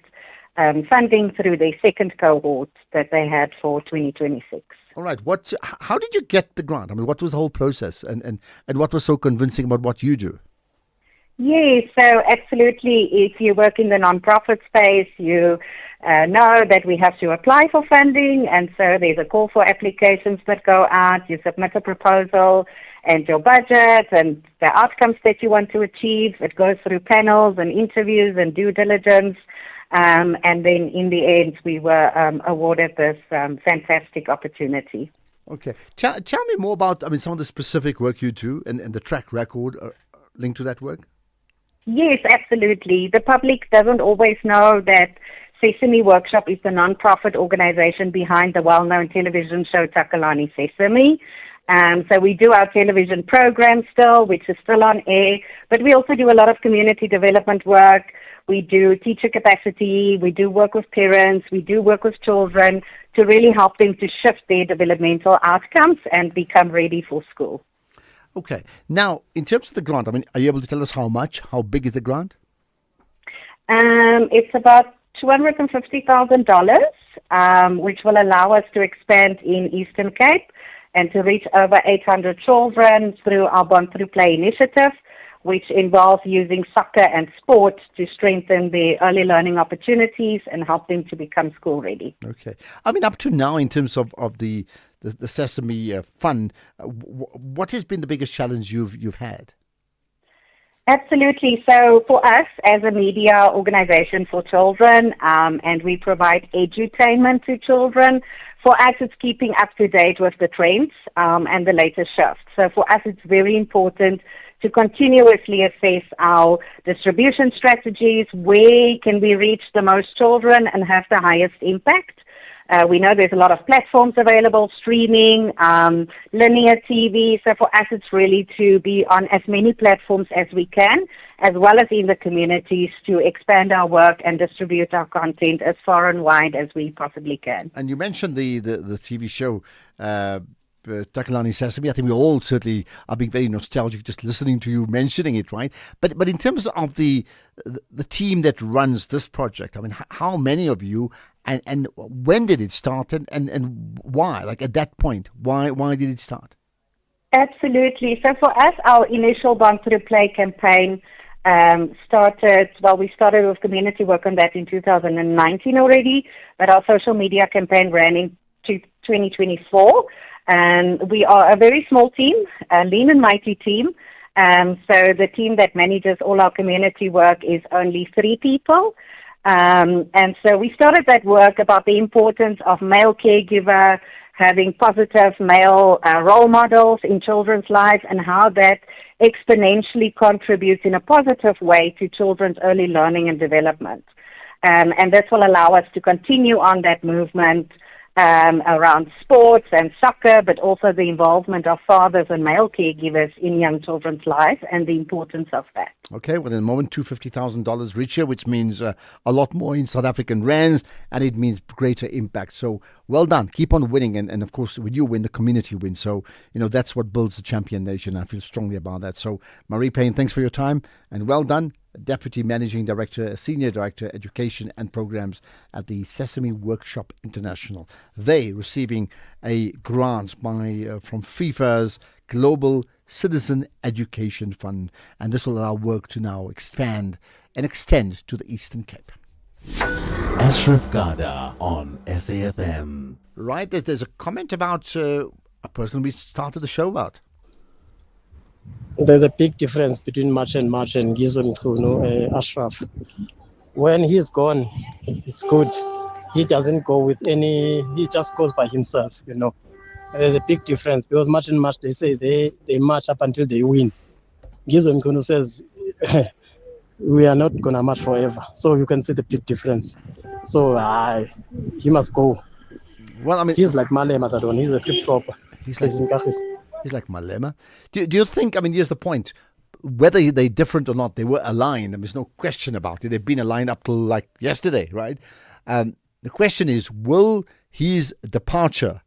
funding through the second cohort that they had for 2026. All right. How did you get the grant? I mean, what was the whole process, and what was so convincing about what you do? Yes, so absolutely. If you work in the nonprofit space, you know that we have to apply for funding, and so there's a call for applications that go out. You submit a proposal and your budget and the outcomes that you want to achieve. It goes through panels and interviews and due diligence. And then in the end, we were awarded this fantastic opportunity. Okay. Tell me more about, some of the specific work you do and the track record linked to that work. Yes, absolutely. The public doesn't always know that Sesame Workshop is the non-profit organization behind the well-known television show Takalani Sesame. So we do our television program still, which is still on air, but we also do a lot of community development work. We do teacher capacity, we do work with parents, we do work with children to really help them to shift their developmental outcomes and become ready for school. Okay. Now, in terms of the grant, are you able to tell us how much? How big is the grant? It's about $250,000, which will allow us to expand in Eastern Cape and to reach over 800 children through our Born Through Play initiative, which involves using soccer and sport to strengthen their early learning opportunities and help them to become school ready. Okay. Up to now, in terms of the Sesame Fund, what has been the biggest challenge you've had? Absolutely. So for us as a media organization for children, and we provide edutainment to children, for us it's keeping up to date with the trends and the latest shifts. So for us it's very important to continuously assess our distribution strategies, where can we reach the most children and have the highest impact. We know there's a lot of platforms available, streaming, linear TV. So for us, it's really to be on as many platforms as we can, as well as in the communities, to expand our work and distribute our content as far and wide as we possibly can. And you mentioned the TV show, Takalani Sesame. I think we all certainly are being very nostalgic just listening to you mentioning it, right? But in terms of the team that runs this project, how many of you, and when did it start, and why? Like at that point, why did it start? Absolutely. So for us, our initial Born Through Play campaign we started with community work on that in 2019 already, but our social media campaign ran into 2024. And we are a very small team, a lean and mighty team. So the team that manages all our community work is only 3 people. And so we started that work about the importance of male caregiver, having positive male role models in children's lives, and how that exponentially contributes in a positive way to children's early learning and development. And this will allow us to continue on that movement around sports and soccer, but also the involvement of fathers and male caregivers in young children's lives and the importance of that. Okay, well, in a moment, $250,000 richer, which means a lot more in South African rands, and it means greater impact. So, well done. Keep on winning. And of course, when you win, the community wins. So, that's what builds the champion nation. I feel strongly about that. So, Marie Payne, thanks for your time, and well done. Deputy Managing Director, Senior Director, Education and Programs at the Sesame Workshop International. They receiving a grant from FIFA's Global Citizen Education Fund, and this will allow work to now expand and extend to the Eastern Cape. Ashraf Garda on SAFM. Right, there's a comment about a person we started the show about. There's a big difference between March and Gizo Mkuno, Ashraf. When he's gone, it's good. He doesn't go with he just goes by himself, There's a big difference because March, they say they march up until they win. Gizo Mkuno says, we are not going to march forever. So you can see the big difference. So he must go. Well, I mean, he's like Malema, that one. He's a flip-flopper. He's like Malema. Do you think, here's the point, whether they're different or not, they were aligned. There's no question about it. They've been aligned up till like yesterday, right? The question is, will his departure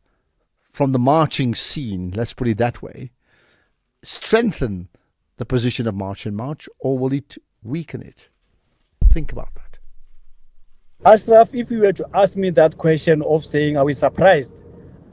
from the marching scene, let's put it that way, strengthen the position of March and March, or will it weaken it? Think about that. Ashraf, if you were to ask me that question of saying, are we surprised?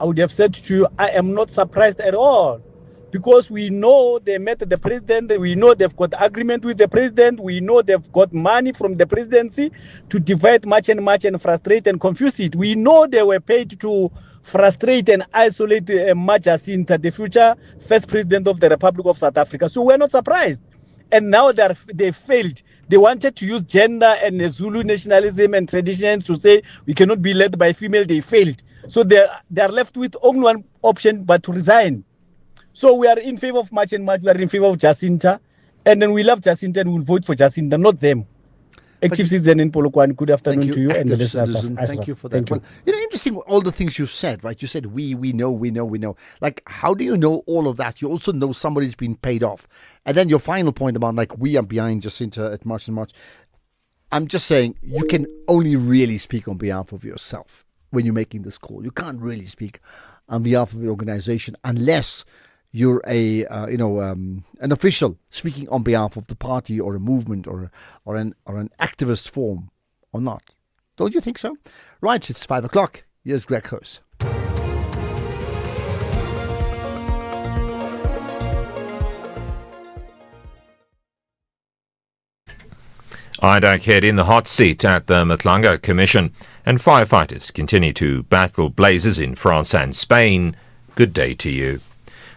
I would have said to you, I am not surprised at all. Because we know they met the president, we know they've got agreement with the president, we know they've got money from the presidency to divide March and frustrate and confuse it. We know they were paid to frustrate and isolate March Jacinta, the future first president of the Republic of South Africa. So we're not surprised. And now they failed. They wanted to use gender and Zulu nationalism and traditions to say we cannot be led by female. They failed. So they are left with only one option but to resign. So we are in favor of March and March. We are in favor of Jacinta. And then we love Jacinta and we'll vote for Jacinta, not them. Active Citizen in Polokwane, good afternoon to you. And the listeners. Thank you for that. Well, interesting, all the things you've said, right? You said we know. Like, how do you know all of that? You also know somebody's been paid off. And then your final point about, like, we are behind Jacinta at March and March. I'm just saying, you can only really speak on behalf of yourself when you're making this call. You can't really speak on behalf of the organization unless you're an official speaking on behalf of the party or a movement or an activist form or not. Don't you think so? Right, it's 5 o'clock. Here's Greg Hose. IDAC head in the hot seat at the Matlanga Commission, and firefighters continue to battle blazes in France and Spain. Good day to you.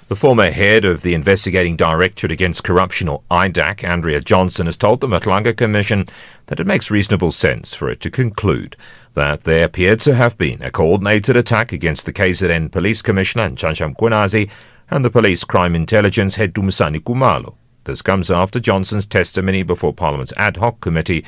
The former head of the Investigating Directorate Against Corruption, or IDAC, Andrea Johnson, has told the Matlanga Commission that it makes reasonable sense for it to conclude that there appeared to have been a coordinated attack against the KZN Police Commissioner, Nchasham Kwenazi, and the Police Crime Intelligence head, Dumisani Kumalo. This comes after Johnson's testimony before Parliament's ad hoc committee,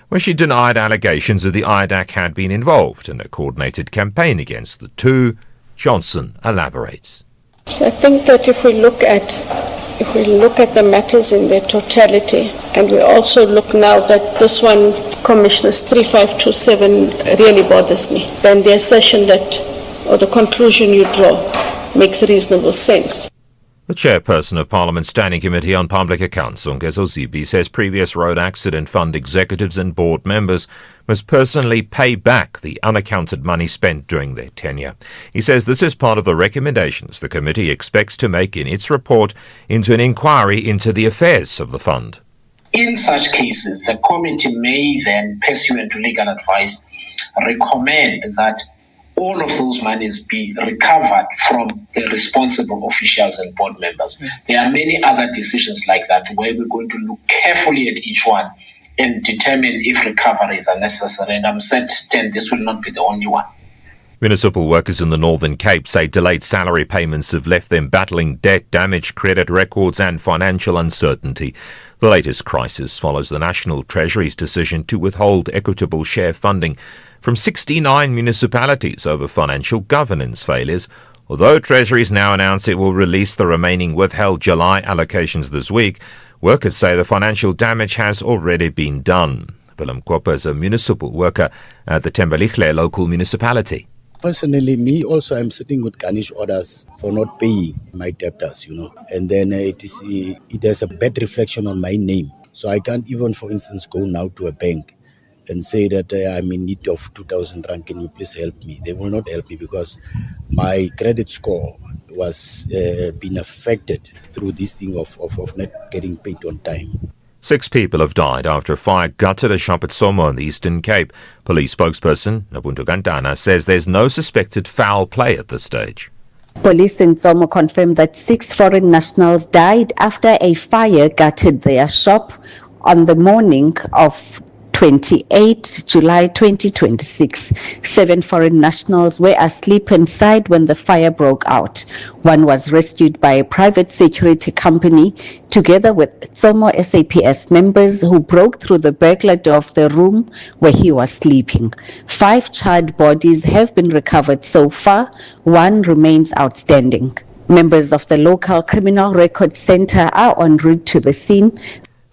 where she denied allegations that the IDAC had been involved in a coordinated campaign against the two. Johnson elaborates. So I think that if we look at the matters in their totality, and we also look now that this one, Commissioner's 3527, really bothers me, then the assertion or the conclusion you draw makes reasonable sense. The chairperson of Parliament's Standing Committee on Public Accounts, Zongezo Zibi, says previous road accident fund executives and board members must personally pay back the unaccounted money spent during their tenure. He says this is part of the recommendations the committee expects to make in its report into an inquiry into the affairs of the fund. In such cases, the committee may then, pursuant to legal advice, recommend that all of those monies be recovered from the responsible officials and board members. There are many other decisions like that where we're going to look carefully at each one and determine if recoveries are necessary. And I'm certain this will not be the only one. Municipal workers in the Northern Cape say delayed salary payments have left them battling debt, damaged credit records and financial uncertainty. The latest crisis follows the National Treasury's decision to withhold equitable share funding from 69 municipalities over financial governance failures, although Treasury's now announced it will release the remaining withheld July allocations this week. Workers say the financial damage has already been done. Willem Koppe is a municipal worker at the Thembelihle local municipality. Personally, me also, I'm sitting with garnish orders for not paying my debtors, and then it has a bad reflection on my name. So I can't even, for instance, go now to a bank and say that I'm in need of 2,000 rand, can you please help me? They will not help me because my credit score was being affected through this thing of not getting paid on time. 6 people have died after a fire gutted a shop at Somo in the Eastern Cape. Police spokesperson Nabuntu Gantana says there's no suspected foul play at this stage. Police in Somo confirmed that 6 foreign nationals died after a fire gutted their shop on the morning of 28 July 2026. 7 foreign nationals were asleep inside when the fire broke out. One was rescued by a private security company together with Tsomo SAPS members who broke through the burglar door of the room where he was sleeping. 5 charred bodies have been recovered so far. 1 remains outstanding. Members of the local criminal record center are en route to the scene.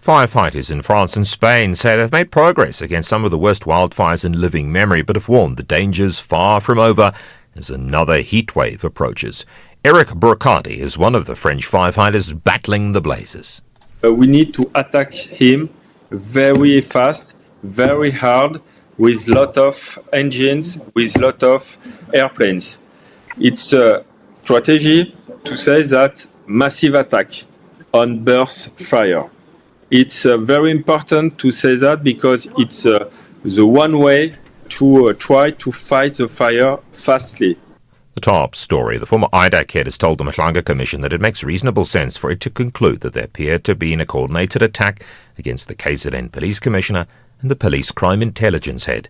Firefighters in France and Spain say they've made progress against some of the worst wildfires in living memory, but have warned the danger's far from over as another heat wave approaches. Eric Broccardi is one of the French firefighters battling the blazes. We need to attack him very fast, very hard, with lot of engines, with lot of airplanes. It's a strategy to say that massive attack on burst fire. It's very important to say that because it's the one way to try to fight the fire fastly. The top story. The former IDAC head has told the Matlanga Commission that it makes reasonable sense for it to conclude that there appeared to be a coordinated attack against the KZN Police Commissioner and the Police Crime Intelligence head.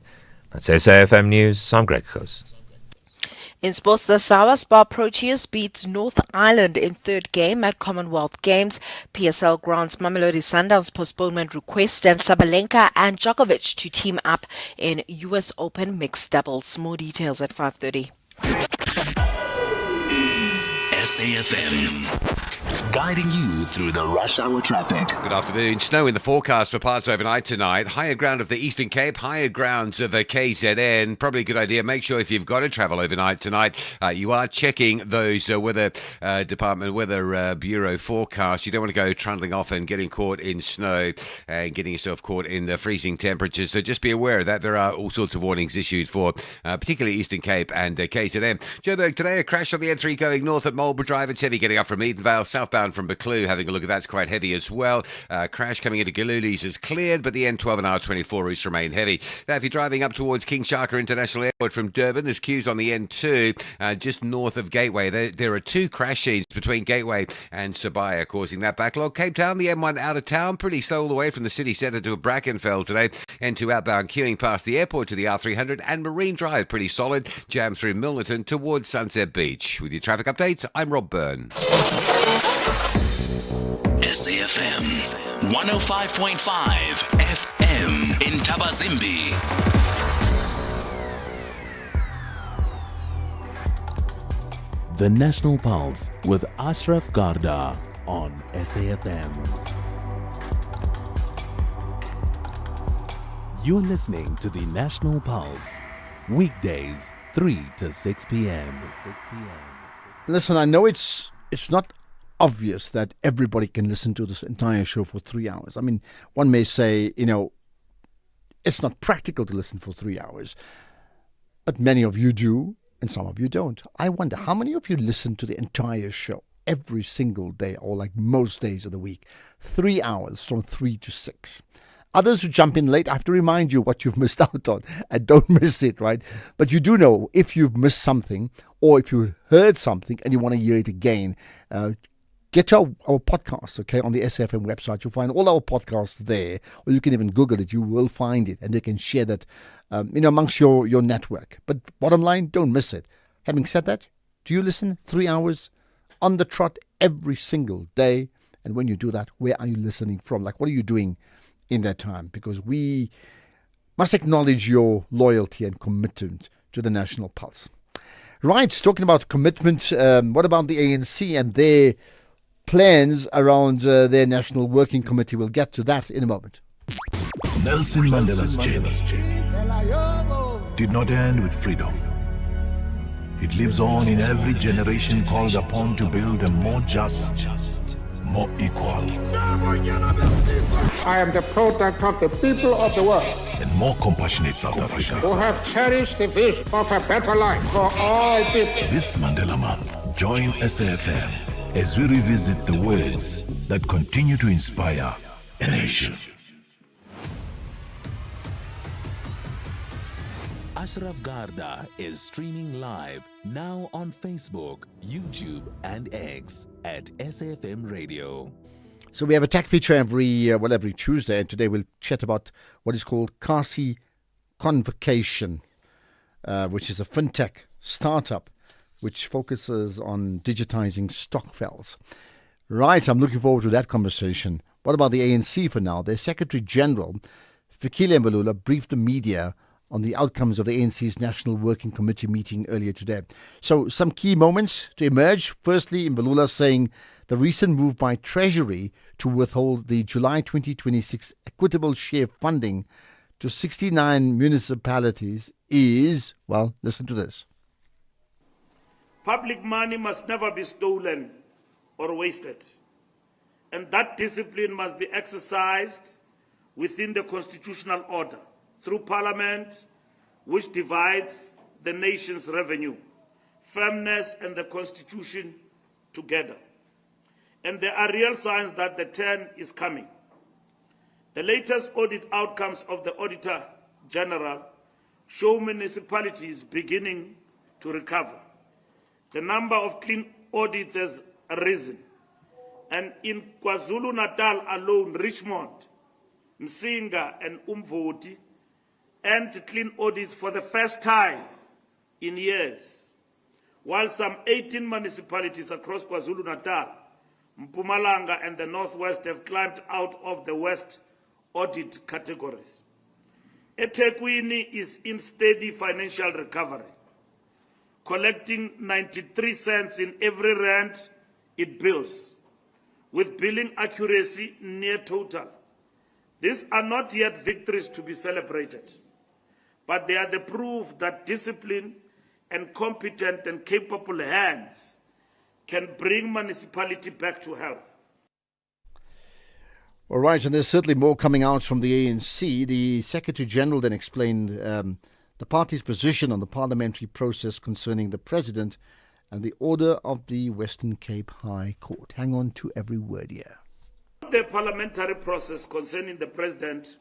That's SAFM News. I'm Greg Coase. In sports, the Spar Proteas beats North Island in 3rd game at Commonwealth Games. PSL grants Mamelodi Sundowns postponement request and Sabalenka and Djokovic to team up in US Open mixed doubles. More details at 5:30. SAFM. Guiding you through the rush hour traffic. Good afternoon. Snow in the forecast for parts overnight tonight. Higher ground of the Eastern Cape, higher grounds of KZN. Probably a good idea. Make sure if you've got to travel overnight tonight, you are checking those Weather Department, Weather Bureau forecasts. You don't want to go trundling off and getting caught in snow and getting yourself caught in the freezing temperatures. So just be aware that there are all sorts of warnings issued for particularly Eastern Cape and KZN. Joburg today, a crash on the N3 going north at Marlborough Drive. It's heavy getting up from Edenvale, southbound from Buccleuch. Having a look at that's quite heavy as well. Crash coming into Galulis is cleared, but the N12 and R24 routes remain heavy. Now, if you're driving up towards King Shaka International Airport from Durban, there's queues on the N2 just north of Gateway. There are 2 crash scenes between Gateway and Sabaya causing that backlog. Cape Town, the M1 out of town, pretty slow all the way from the city centre to Brackenfell today. N2 outbound queuing past the airport to the R300, and Marine Drive pretty solid. Jam through Milnerton towards Sunset Beach. With your traffic updates, I'm Rob Byrne. SAFM 105.5 FM in Tabazimbi. The National Pulse with Ashraf Garda on SAFM. You're listening to the National Pulse, weekdays 3 to 6 p.m. Listen, I know it's not obvious that everybody can listen to this entire show for 3 hours. I mean, one may say, It's not practical to listen for 3 hours. But many of you do, and some of you don't. I wonder, how many of you listen to the entire show every single day, or like most days of the week? 3 hours from 3 to 6. Others who jump in late, I have to remind you what you've missed out on. And don't miss it, right? But you do know if you've missed something, or if you heard something and you want to hear it again, get to our podcast, okay, on the SAFM website. You'll find all our podcasts there, or you can even Google it. You will find it, and they can share that amongst your network. But bottom line, don't miss it. Having said that, do you listen 3 hours on the trot every single day? And when you do that, where are you listening from? Like, what are you doing in that time? Because we must acknowledge your loyalty and commitment to the National Pulse. Right, talking about commitment, what about the ANC and their plans around their National Working Committee? We'll get to that in a moment. Nelson Mandela's journey did not end with freedom. It lives on in every generation called upon to build a more just, more equal, I am the product of the people of the world and more compassionate South Africa. who have cherished the vision of a better life for all people. This Mandela Month, join SAFM as we revisit the words that continue to inspire a nation. Ashraf Garda is streaming live now on Facebook, YouTube, and X at SAFM Radio. So we have a tech feature every Tuesday, and today we'll chat about what is called Kasi Convocation, which is a fintech startup which focuses on digitizing stokvels. Right, I'm looking forward to that conversation. What about the ANC for now? Their Secretary General, Fikile Mbalula, briefed the media on the outcomes of the ANC's National Working Committee meeting earlier today. So some key moments to emerge. Firstly, Mbalula saying the recent move by Treasury to withhold the July 2026 equitable share funding to 69 municipalities is, well, listen to this. Public money must never be stolen or wasted, and that discipline must be exercised within the constitutional order through Parliament, which divides the nation's revenue, firmness and the Constitution together. And there are real signs that the turn is coming. The latest audit outcomes of the Auditor General show municipalities beginning to recover. The number of clean audits has risen. And in KwaZulu-Natal alone, Richmond, Msinga and Umvoti and clean audits for the first time in years, while some 18 municipalities across KwaZulu-Natal, Mpumalanga and the Northwest have climbed out of the West audit categories. eThekwini is in steady financial recovery, collecting 93 cents in every rand it bills, with billing accuracy near total. These are not yet victories to be celebrated, but they are the proof that discipline and competent and capable hands can bring municipality back to health. All right, and there's certainly more coming out from the ANC. The Secretary General then explained the party's position on the parliamentary process concerning the President and the order of the Western Cape High Court. Hang on to every word here. The parliamentary process concerning the President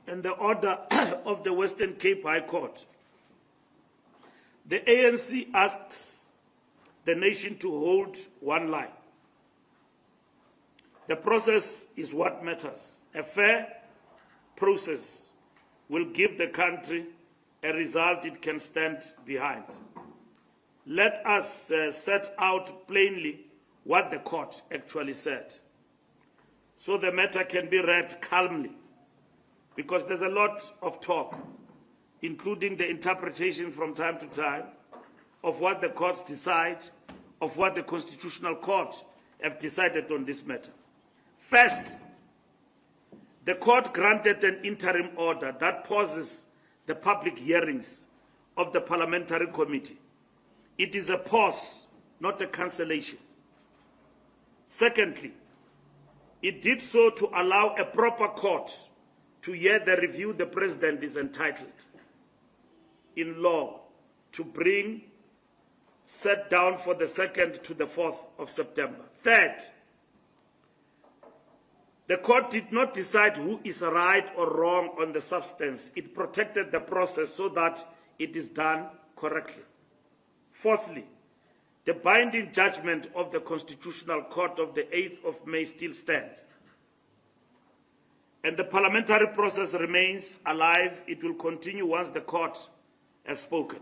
and the order of the Western Cape High Court, the ANC asks the nation to hold one line. The process is what matters. A fair process will give the country a result it can stand behind. Let us set out plainly what the court actually said, so the matter can be read calmly, because there's a lot of talk, including the interpretation from time to time of what the courts decide, of what the Constitutional Court have decided on this matter. First, the court granted an interim order that pauses the public hearings of the parliamentary committee. It is a pause, not a cancellation. Secondly, it did so to allow a proper court to hear the review the President is entitled in law to bring set down for the 2nd to the 4th of September. Third, the court did not decide who is right or wrong on the substance. It protected the process so that it is done correctly. Fourthly, the binding judgment of the Constitutional Court of the 8th of May still stands. And the parliamentary process remains alive. It will continue once the court has spoken.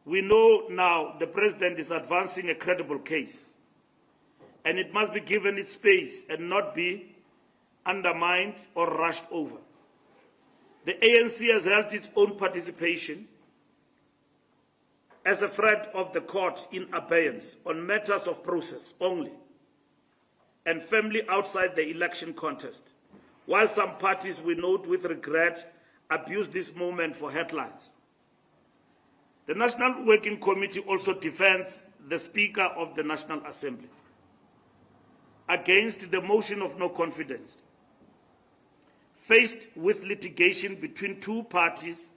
We know now the President is advancing a credible case, and it must be given its space and not be undermined or rushed over. The ANC has held its own participation as a friend of the court in abeyance on matters of process only and firmly outside the election contest, while some parties, we note with regret, abuse this moment for headlines. The National Working Committee also defends the Speaker of the National Assembly against the motion of no confidence. Faced with litigation between two parties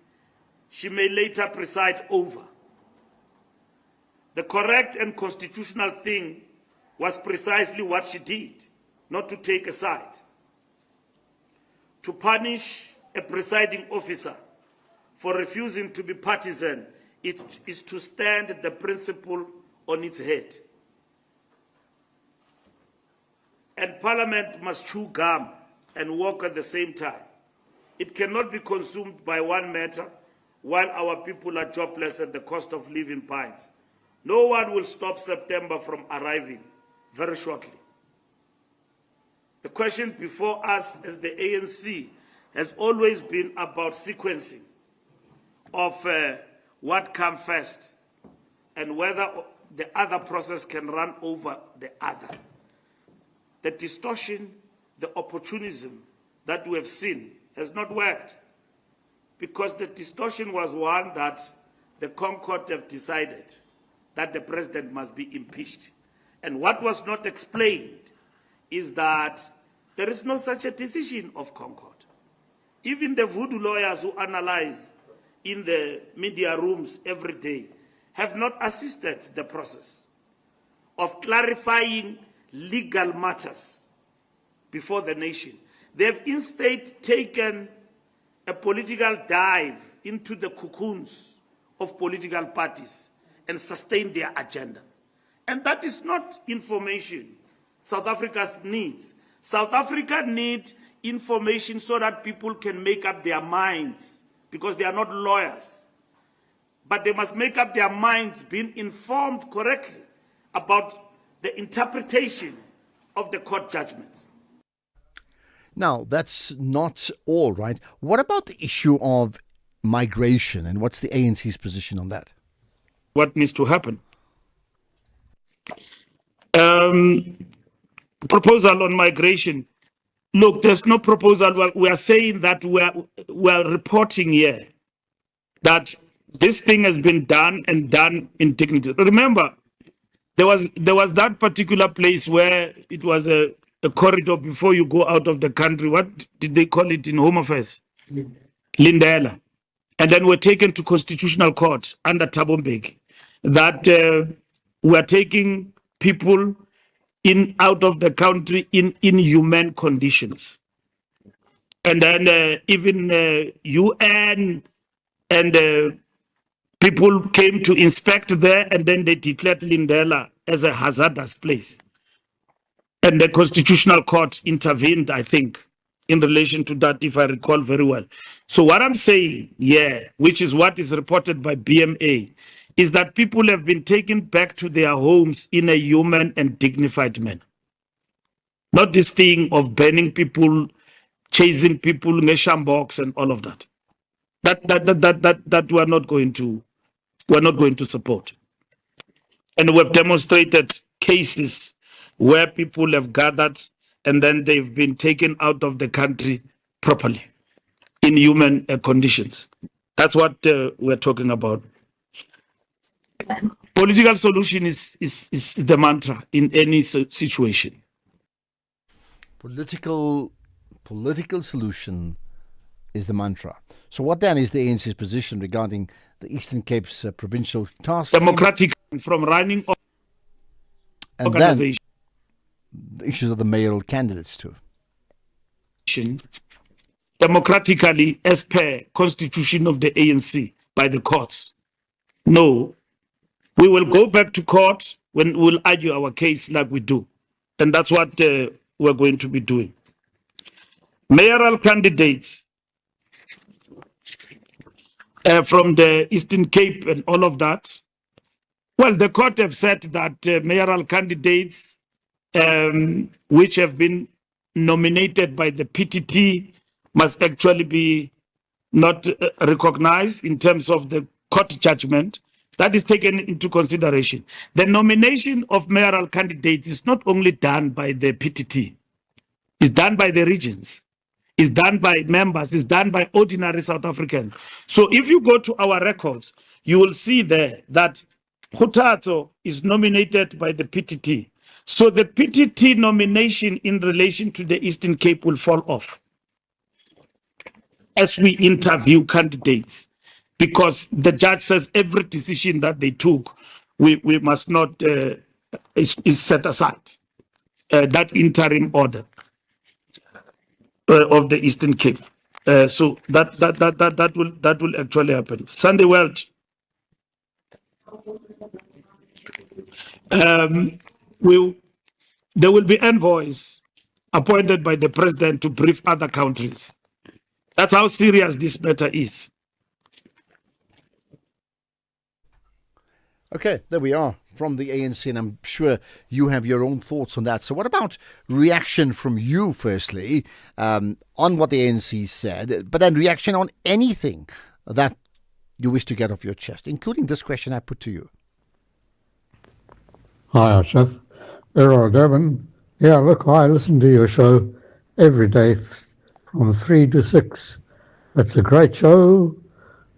she may later preside over. The correct and constitutional thing was precisely what she did, not to take a side. To punish a presiding officer for refusing to be partisan, it is to stand the principle on its head. And Parliament must chew gum and walk at the same time. It cannot be consumed by one matter while our people are jobless and the cost of living pines. No one will stop September from arriving very shortly. The question before us as the ANC has always been about sequencing of what comes first and whether the other process can run over the other. The distortion, the opportunism that we have seen has not worked, because the distortion was one that the Concord have decided that the President must be impeached. And what was not explained is that there is no such a decision of Concord. Even the voodoo lawyers who analyze in the media rooms every day have not assisted the process of clarifying legal matters before the nation. They have instead taken a political dive into the cocoons of political parties and sustained their agenda. And that is not information South Africa needs. South Africa needs information so that people can make up their minds, because they are not lawyers. But they must make up their minds, being informed correctly about the interpretation of the court judgments. Now, that's not all, right? What about the issue of migration, and what's the ANC's position on that? What needs to happen? Proposal on migration. Look, there's no proposal. We are saying that we are reporting here that this thing has been done and done in dignity. Remember, there was that particular place where it was a corridor before you go out of the country. What did they call it in Home Affairs? Lindela. And then we're taken to Constitutional Court under Thabo Mbeki, that we're taking people out of the country in inhumane conditions. And then even UN and people came to inspect there, and then they declared Lindela as a hazardous place. And the Constitutional Court intervened, I think, in relation to that, if I recall very well. So what I'm saying, which is what is reported by BMA, is that people have been taken back to their homes in a human and dignified manner. Not this thing of banning people, chasing people, Meshambok and all of that. That we're not going to support. And we've demonstrated cases where people have gathered and then they've been taken out of the country properly in human conditions. That's what we're talking about. Political solution is the mantra in any situation. Political Political solution is the mantra. So what then is the ANC's position regarding the Eastern Cape's provincial task democratic from running and organization. Then the issues of the mayoral candidates too. Democratically as per constitution of the ANC by the courts. No, we will go back to court when we'll argue our case like we do. And that's what we're going to be doing. Mayoral candidates from the Eastern Cape and all of that. Well, the court have said that mayoral candidates which have been nominated by the PTT must actually be not recognized in terms of the court judgment. That is taken into consideration. The nomination of mayoral candidates is not only done by the PTT, it's done by the regions, it's done by members, it's done by ordinary South Africans. So if you go to our records, you will see there that Khutato is nominated by the PTT. So the PTT nomination in relation to the Eastern Cape will fall off as we interview candidates, because the judge says every decision that they took, we must not is set aside. That interim order of the Eastern Cape. So that will actually happen. Sunday World. There will be envoys appointed by the president to brief other countries. That's how serious this matter is. Okay, there we are from the ANC, and I'm sure you have your own thoughts on that. So what about reaction from you, firstly, on what the ANC said, but then reaction on anything that you wish to get off your chest, including this question I put to you? Hi, Ashraf. Errol Devon. Yeah, look, I listen to your show every day from 3 to 6. It's a great show.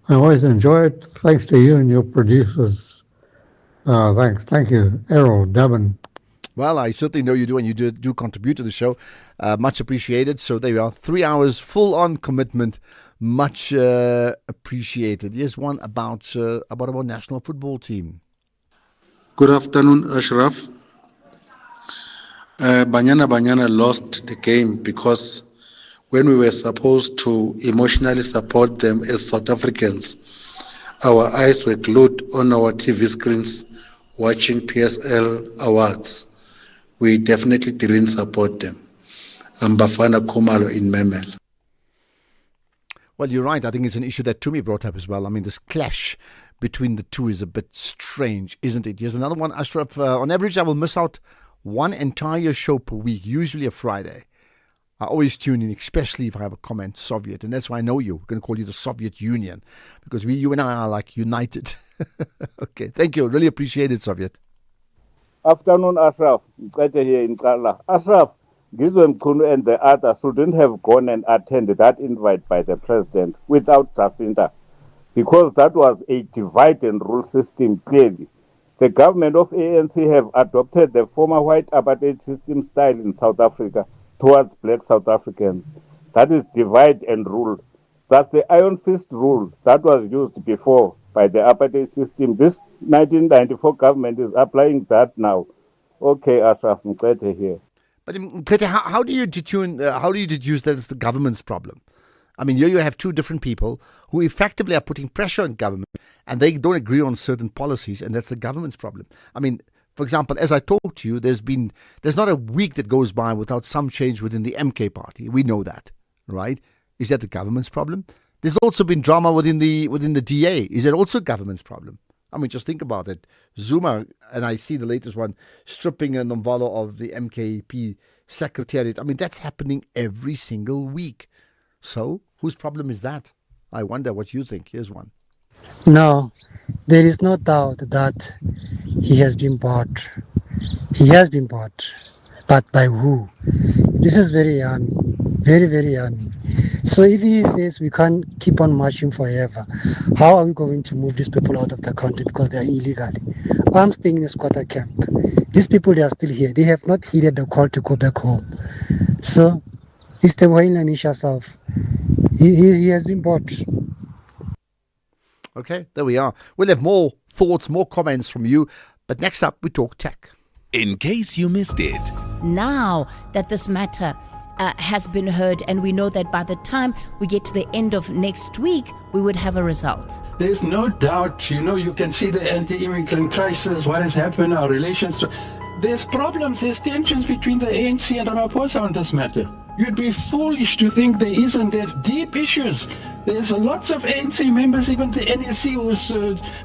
I always enjoy it. Thanks to you and your producers. Thank you, Errol Devon. Well, I certainly know you do, and you do contribute to the show. Much appreciated. So there you are, 3 hours, full-on commitment. Much appreciated. Here's one about our national football team. Good afternoon, Ashraf. Banyana lost the game because when we were supposed to emotionally support them as South Africans, our eyes were glued on our TV screens watching PSL awards. We definitely didn't support them. Bafana Khumalo in Memel. Well, you're right. I think it's an issue that Tumi brought up as well. I mean, this clash between the two is a bit strange, isn't it? Here's another one, Ashraf. On average, I will miss out one entire show per week, usually a Friday. I always tune in, especially if I have a comment, Soviet. And that's why I know you. We're going to call you the Soviet Union, because you and I are like united. Okay, thank you. Really appreciate it, Soviet. Afternoon, Ashraf. Better here in Kala. Ashraf, Gizwe Mkhunu and the others shouldn't have gone and attended that invite by the president without Jacinta, because that was a divide and rule system, clearly. The government of ANC have adopted the former white apartheid system style in South Africa towards black South Africans. That is divide and rule. That's the iron fist rule that was used before by the apartheid system. This 1994 government is applying that now. Okay, Ashraf, Mkete here. But Mkete, how do you deduce that it's the government's problem? I mean, here you have two different people who effectively are putting pressure on government, and they don't agree on certain policies, and that's the government's problem. I mean, for example, as I talk to you, there's not a week that goes by without some change within the MK party. We know that, right? Is that the government's problem? There's also been drama within the DA. Is that also government's problem? I mean, just think about it. Zuma, and I see the latest one, stripping a Nomvalo of the MKP secretariat. I mean, that's happening every single week. So, whose problem is that? I wonder what you think. Here's one. No, there is no doubt that he has been bought. He has been bought. But by who? This is very yummy. Very, very yummy. So if he says we can't keep on marching forever, how are we going to move these people out of the country because they are illegal? I'm staying in a squatter camp. These people, they are still here. They have not heeded the call to go back home. So It's the Wayne Self. He has been bought. Okay, there we are. We'll have more thoughts, more comments from you. But next up, we talk tech. In case you missed it. Now that this matter has been heard, and we know that by the time we get to the end of next week, we would have a result. There's no doubt, you can see the anti-immigrant crisis, what has happened, our relations. There's problems, there's tensions between the ANC and Ramaphosa on this matter. You'd be foolish to think there isn't. There's deep issues. There's lots of ANC members, even the NSC was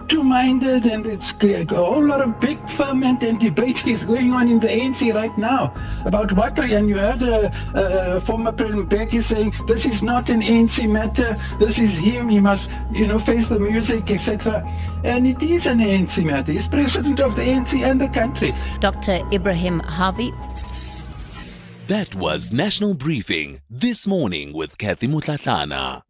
two-minded, and it's a whole lot of big ferment and debate is going on in the ANC right now about Watri. And you heard former President Mbeki saying, this is not an ANC matter, this is him, he must, face the music, etc. And it is an ANC matter. He's president of the ANC and the country. Dr. Ibrahim Harvey. That was National Briefing This Morning with Kathy Mutlatlana.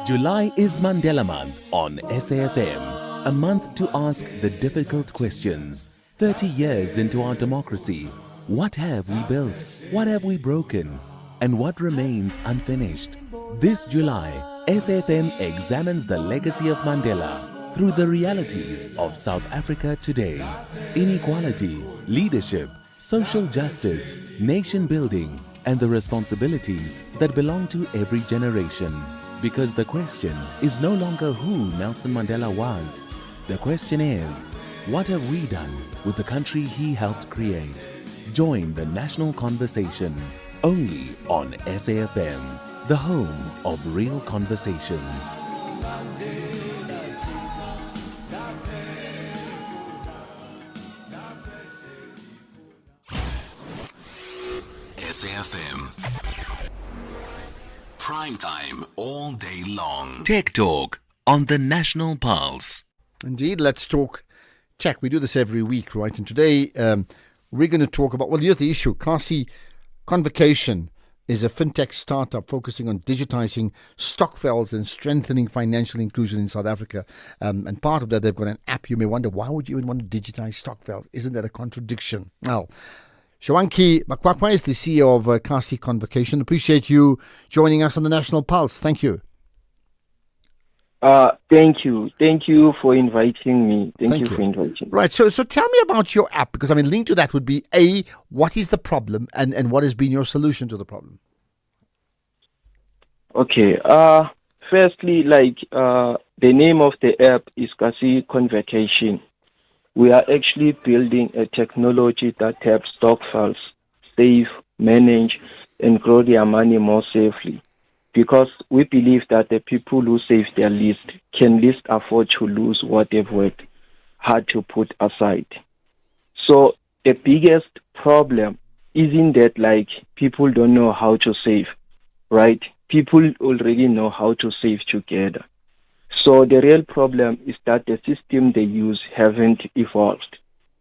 July is Mandela Month on SAfm, a month to ask the difficult questions. 30 years into our democracy, what have we built? What have we broken? And what remains unfinished? This July, SAfm examines the legacy of Mandela through the realities of South Africa today. Inequality, leadership, social justice, nation building, and the responsibilities that belong to every generation. Because the question is no longer who Nelson Mandela was. The question is, what have we done with the country he helped create? Join the national conversation only on SAfm, the home of real conversations. SAfm. Prime time all day long. Tech Talk on the National Pulse. Indeed, let's talk tech. We do this every week, right? And today we're going to talk about, here's the issue. Kasi Convocation is a fintech startup focusing on digitizing stokvels and strengthening financial inclusion in South Africa. And part of that, they've got an app. You may wonder, why would you even want to digitize stokvels? Isn't that a contradiction? Now, Shawanki Makwakwa is the CEO of Kasi Convocation. Appreciate you joining us on the National Pulse. Thank you. Thank you. Thank you for inviting me. Thank you for inviting me. Right. So tell me about your app, because linked to that would be A, what is the problem, and what has been your solution to the problem? Okay. Firstly, the name of the app is Kasi Convocation. We are actually building a technology that helps stokvels save, manage, and grow their money more safely. Because we believe that the people who save their least can least afford to lose what they've worked hard to put aside. So the biggest problem isn't that people don't know how to save, right? People already know how to save together. So the real problem is that the system they use haven't evolved.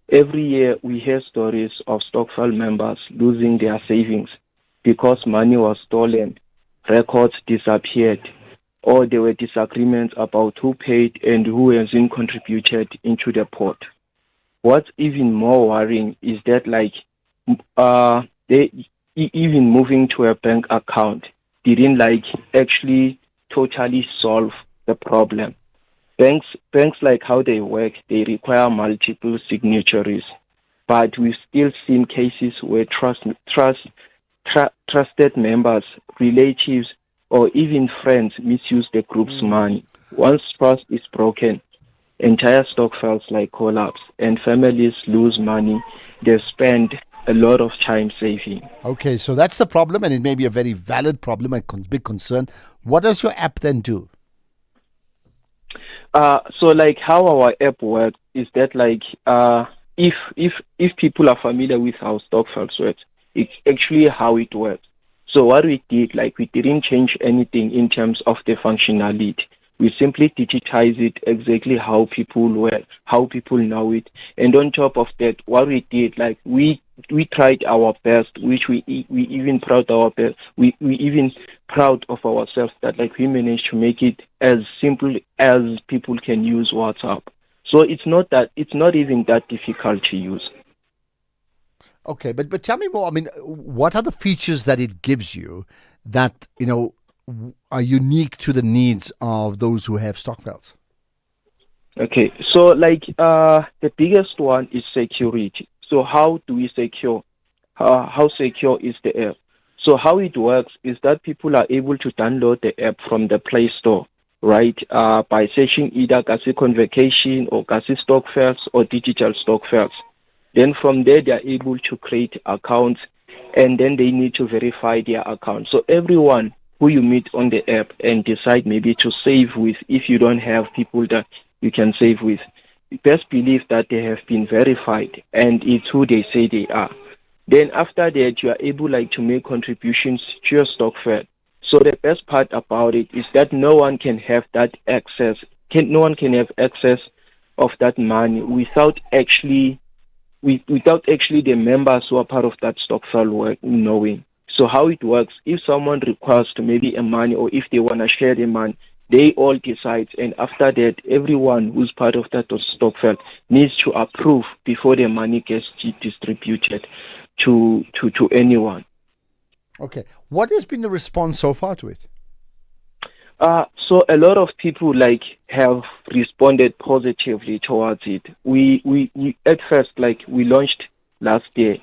Every year we hear stories of stokvel members losing their savings because money was stolen, records disappeared, or there were disagreements about who paid and who hasn't contributed into the pot. What's even more worrying is that they even moving to a bank account didn't actually totally solve the problem. Banks how they work, they require multiple signatories, but we've still seen cases where trusted members, relatives, or even friends misuse the group's money. Once trust is broken, entire stokvels collapse and families lose money they spend a lot of time saving. Okay, so that's the problem, and it may be a very valid problem, a big concern. What does your app then do? So how our app works is that if people are familiar with how stokvels works, it's actually how it works. So what we did, we didn't change anything in terms of the functionality. We simply digitize it exactly how people work, how people know it. And on top of that, what we did, we tried our best, which we even proud our best. We even proud of ourselves that we managed to make it as simple as people can use WhatsApp. So it's not even that difficult to use. Okay, but tell me more. I mean, what are the features that it gives you that, are unique to the needs of those who have stockpiles? Okay, so the biggest one is security. So how do we secure? How secure is the app? So how it works is that people are able to download the app from the Play Store, right? By searching either Kasi Convocation or Kasi Stockfiles or Digital Stockfiles. Then from there, they are able to create accounts, and then they need to verify their account. So everyone who you meet on the app and decide maybe to save with, if you don't have people that you can save with, best believe that they have been verified and it's who they say they are. Then after that, you are able to make contributions to your stockfile. So the best part about it is that no one can have that access. No one can have access of that money without actually the members who are part of that stockfile work knowing. So how it works, if someone requests maybe a money or if they want to share the money, they all decide, and after that, everyone who's part of that stockfile needs to approve before the money gets distributed to anyone. Okay. What has been the response so far to it? So a lot of people have responded positively towards it. We at first we launched last year,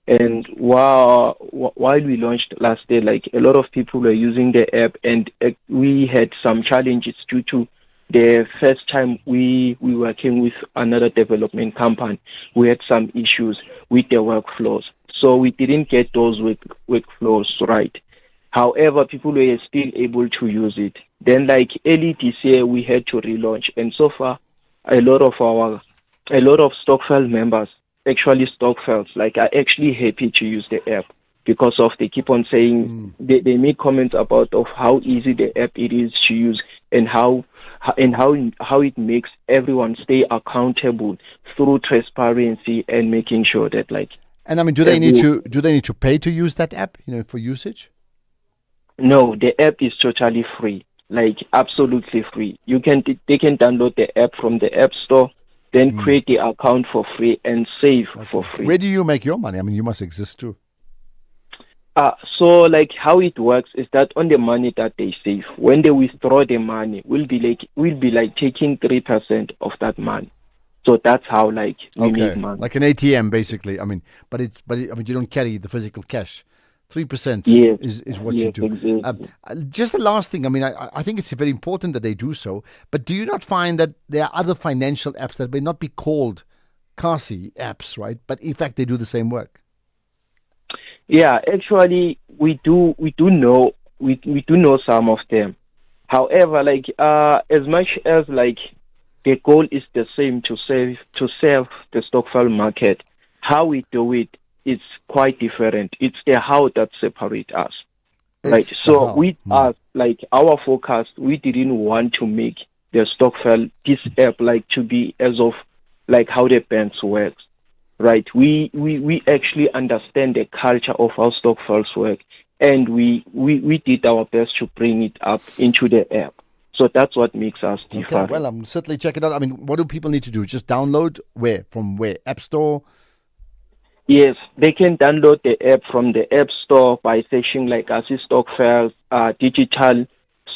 and while we launched last year, a lot of people were using the app, and we had some challenges due to the first time we working with another development company. We had some issues with the workflows, so we didn't get those workflows right. However, people were still able to use it. Then, early this year, we had to relaunch, and so far, a lot of stockfile members, actually stockfiles, are actually happy to use the app because of they keep on saying they make comments about of how easy the app it is to use and how it makes everyone stay accountable through transparency and making sure that And I mean, do they need to pay to use that app? For usage? No, the app is totally free, absolutely free. They can download the app from the App Store, then create the account for free and save for free. Where do you make your money? I mean, you must exist too. So how it works is that on the money that they save, when they withdraw the money, we'll be taking 3% of that money. So that's how we make money. Like an ATM, basically. I mean, but you don't carry the physical cash. 3% is what you do. Exactly. Just the last thing, I mean, I think it's very important that they do so, but do you not find that there are other financial apps that may not be called Kasi apps, right? But in fact, they do the same work? Yeah, actually, we do know some of them. However, as much as the goal is the same to serve the stockfile market, how we do it, it's quite different. It's the how that separates us, right? So with us, our forecast, we didn't want to make the stockfile, this app, to be as of how the banks works, right? We actually understand the culture of how stockfiles work, and we did our best to bring it up into the app. So that's what makes us different. Okay, well, I'm certainly checking it out. I mean, what do people need to do? Just download where? From where? App Store? Yes, they can download the app from the App Store by searching Kasi Stockfiles, Digital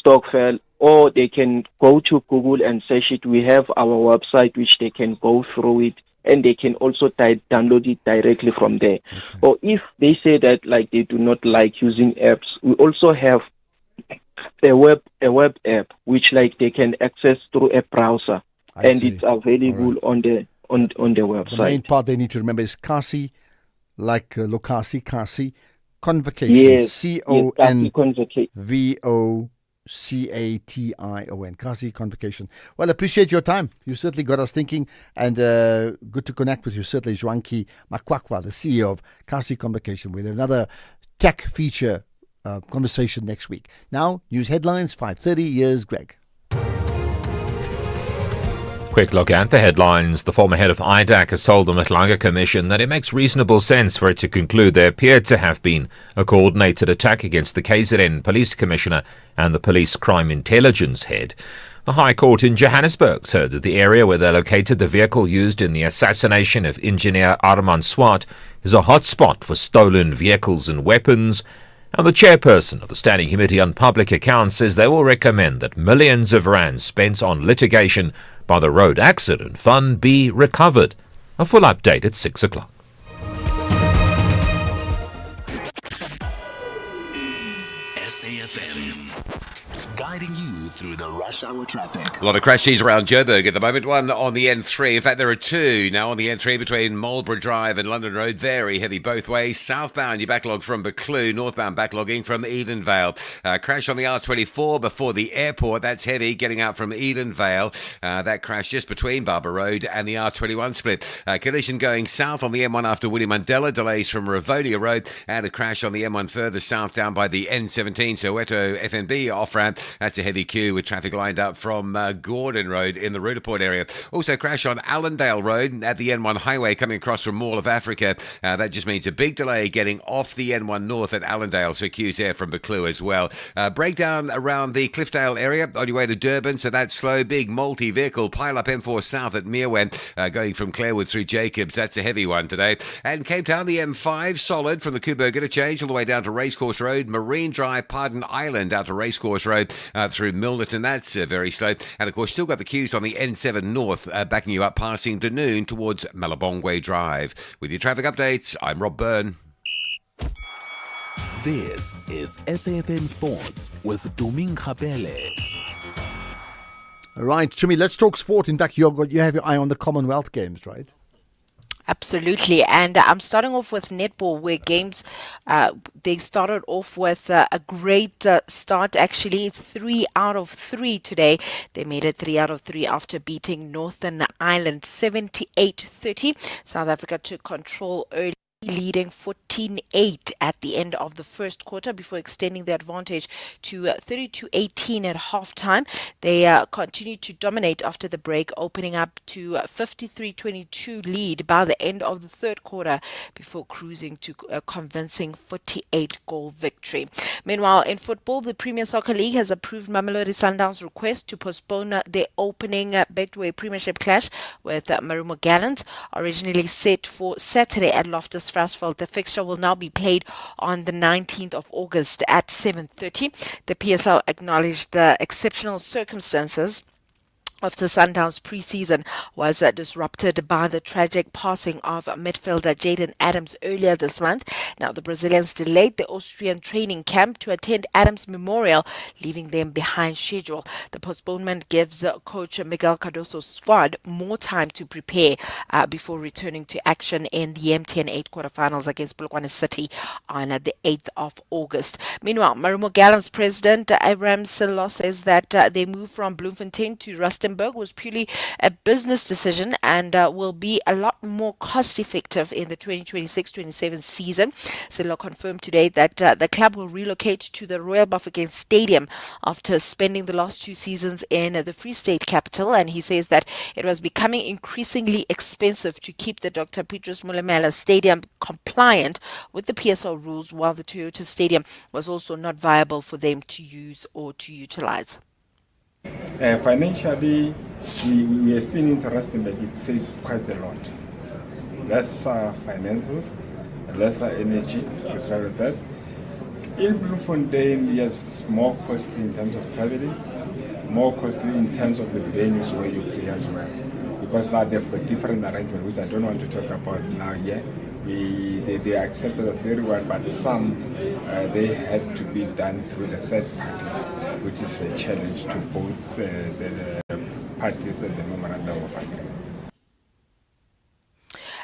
Stockfile, or they can go to Google and search it. We have our website which they can go through it, and they can also download it directly from there. Okay. Or if they say that they do not like using apps, we also have a web app which they can access through a browser, it's available on the website. The main part they need to remember is Kasi, Lokasi, Kasi Convocation. Yes, CONVOCATION. Kasi Convocation. Well, appreciate your time. You certainly got us thinking, and good to connect with you. Certainly, Zwanki Makwakwa, the CEO of Kasi Convocation, with another tech feature conversation next week. Now, news headlines, 5:30. Here's Greg. Quick look at the headlines. The former head of IDAC has told the Matlanga Commission that it makes reasonable sense for it to conclude there appeared to have been a coordinated attack against the KZN Police Commissioner and the Police Crime Intelligence Head. The High Court in Johannesburg heard that the area where they located the vehicle used in the assassination of engineer Arman Swart is a hotspot for stolen vehicles and weapons. And the chairperson of the Standing Committee on Public Accounts says they will recommend that millions of rands spent on litigation by the Road Accident Fund be recovered. A full update at 6 o'clock. SAFM, guiding you through the rush hour traffic. A lot of crashes around Joburg at the moment. One on the N3. In fact, there are two now on the N3 between Marlborough Drive and London Road. Very heavy both ways. Southbound, you backlog from Buccleuch. Northbound, backlogging from Edenvale. Crash on the R24 before the airport. That's heavy, getting out from Edenvale. That crash just between Barber Road and the R21 split. Collision going south on the M1 after William Mandela. Delays from Ravonia Road. And a crash on the M1 further south down by the N17. Soweto FNB off-ramp. That's a heavy queue with traffic lined up from Gordon Road in the Rudaport area. Also crash on Allendale Road at the N1 highway coming across from Mall of Africa. That just means a big delay getting off the N1 north at Allendale, so queues there from Buccleuch as well. Breakdown around the Cliffdale area on your way to Durban, so that's slow. Big multi-vehicle pile-up M4 south at Meerwen, going from Clarewood through Jacobs. That's a heavy one today. And Cape Town, the M5, solid from the Kuberg interchange all the way down to Racecourse Road, Marine Drive, Pardon Island out to Racecourse Road through Milnerton. That's very slow. And of course, still got the queues on the N7 North backing you up passing Dunoon towards Malabongwe Drive. With your traffic updates, I'm Rob Byrne. This is SAFM Sports with Tuming Khapele. All right, Chumi, let's talk sport. In fact, you have your eye on the Commonwealth Games, right? Absolutely. And I'm starting off with netball, where games, they started off with a great start. Actually, it's 3 out of 3 today. They made it 3 out of 3 after beating Northern Ireland 78-30. South Africa took control early, leading 14-8 at the end of the first quarter before extending the advantage to 32-18 at halftime. They continued to dominate after the break, opening up to 53-22 lead by the end of the third quarter before cruising to a convincing 48-goal victory. Meanwhile, in football, the Premier Soccer League has approved Mamelodi Sundowns' request to postpone their opening Betway Premiership clash with Marumo Gallants, originally set for Saturday at Loftus Versfeld. The fixture will now be played on the 19th of August at 7:30. The PSL acknowledged the exceptional circumstances after Sundowns' pre-season was disrupted by the tragic passing of midfielder Jaden Adams earlier this month. Now, the Brazilians delayed the Austrian training camp to attend Adams' memorial, leaving them behind schedule. The postponement gives coach Miguel Cardoso's squad more time to prepare before returning to action in the MTN 8 quarterfinals against Polokwane City on the 8th of August. Meanwhile, Marumo Gallants president Abraham Silo says that they move from Bloemfontein to Rustenburg was purely a business decision and will be a lot more cost effective in the 2026-27 season. Silo confirmed today that the club will relocate to the Royal Bafokeng Stadium after spending the last 2 seasons in the Free State capital, and he says that it was becoming increasingly expensive to keep the Dr. Petrus Molemela Stadium compliant with the PSL rules, while the Toyota Stadium was also not viable for them to use or to utilize. Financially, we have been interested, but it saves quite a lot. Less finances, lesser energy to travel that. In Bloemfontein, yes, more costly in terms of traveling, more costly in terms of the venues where you play as well. Because now they've got different arrangements, which I don't want to talk about now here. They accepted us very well, but some they had to be done through the third parties, which is a challenge to both the parties and the memorandum of agreement.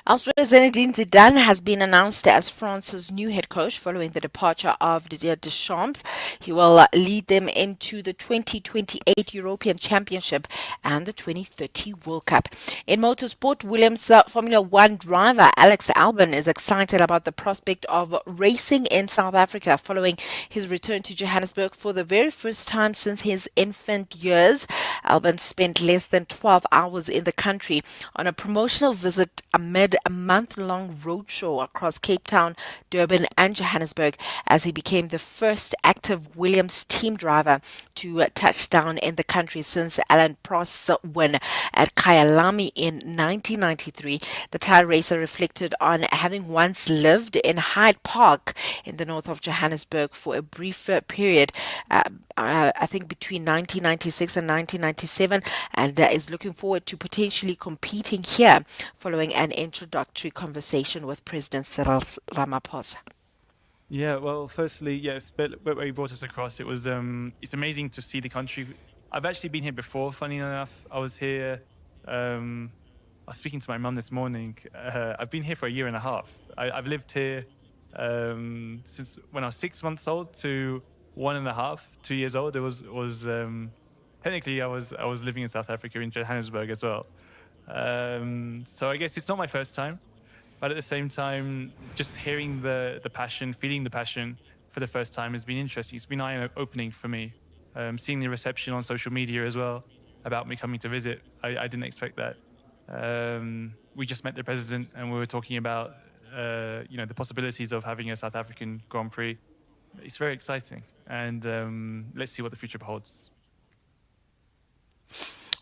Elsewhere, Zinedine Zidane has been announced as France's new head coach following the departure of Didier Deschamps. He will lead them into the 2028 European Championship and the 2030 World Cup. In motorsport, Williams Formula One driver Alex Albon is excited about the prospect of racing in South Africa following his return to Johannesburg for the very first time since his infant years. Albon spent less than 12 hours in the country on a promotional visit amid a month-long roadshow across Cape Town, Durban and Johannesburg as he became the first active Williams team driver to touch down in the country since Alan Prost's win at Kyalami in 1993. The tire racer reflected on having once lived in Hyde Park in the north of Johannesburg for a brief period, I think between 1996 and 1997, and is looking forward to potentially competing here following an introductory conversation with President Cyril Ramaphosa. Yeah, well, firstly, yes, but where he brought us across, it's amazing to see the country. I've actually been here before, funny enough. I was here, I was speaking to my mum this morning. I've been here for a year and a half. I've lived here since when I was 6 months old to 1.5, 2 years old. It was technically I was living in South Africa in Johannesburg as well. So I guess it's not my first time, but at the same time, just hearing the passion, feeling the passion for the first time has been interesting. It's been eye-opening for me. Seeing the reception on social media as well about me coming to visit, I didn't expect that. We just met the president and we were talking about the possibilities of having a South African Grand Prix. It's very exciting, and let's see what the future holds.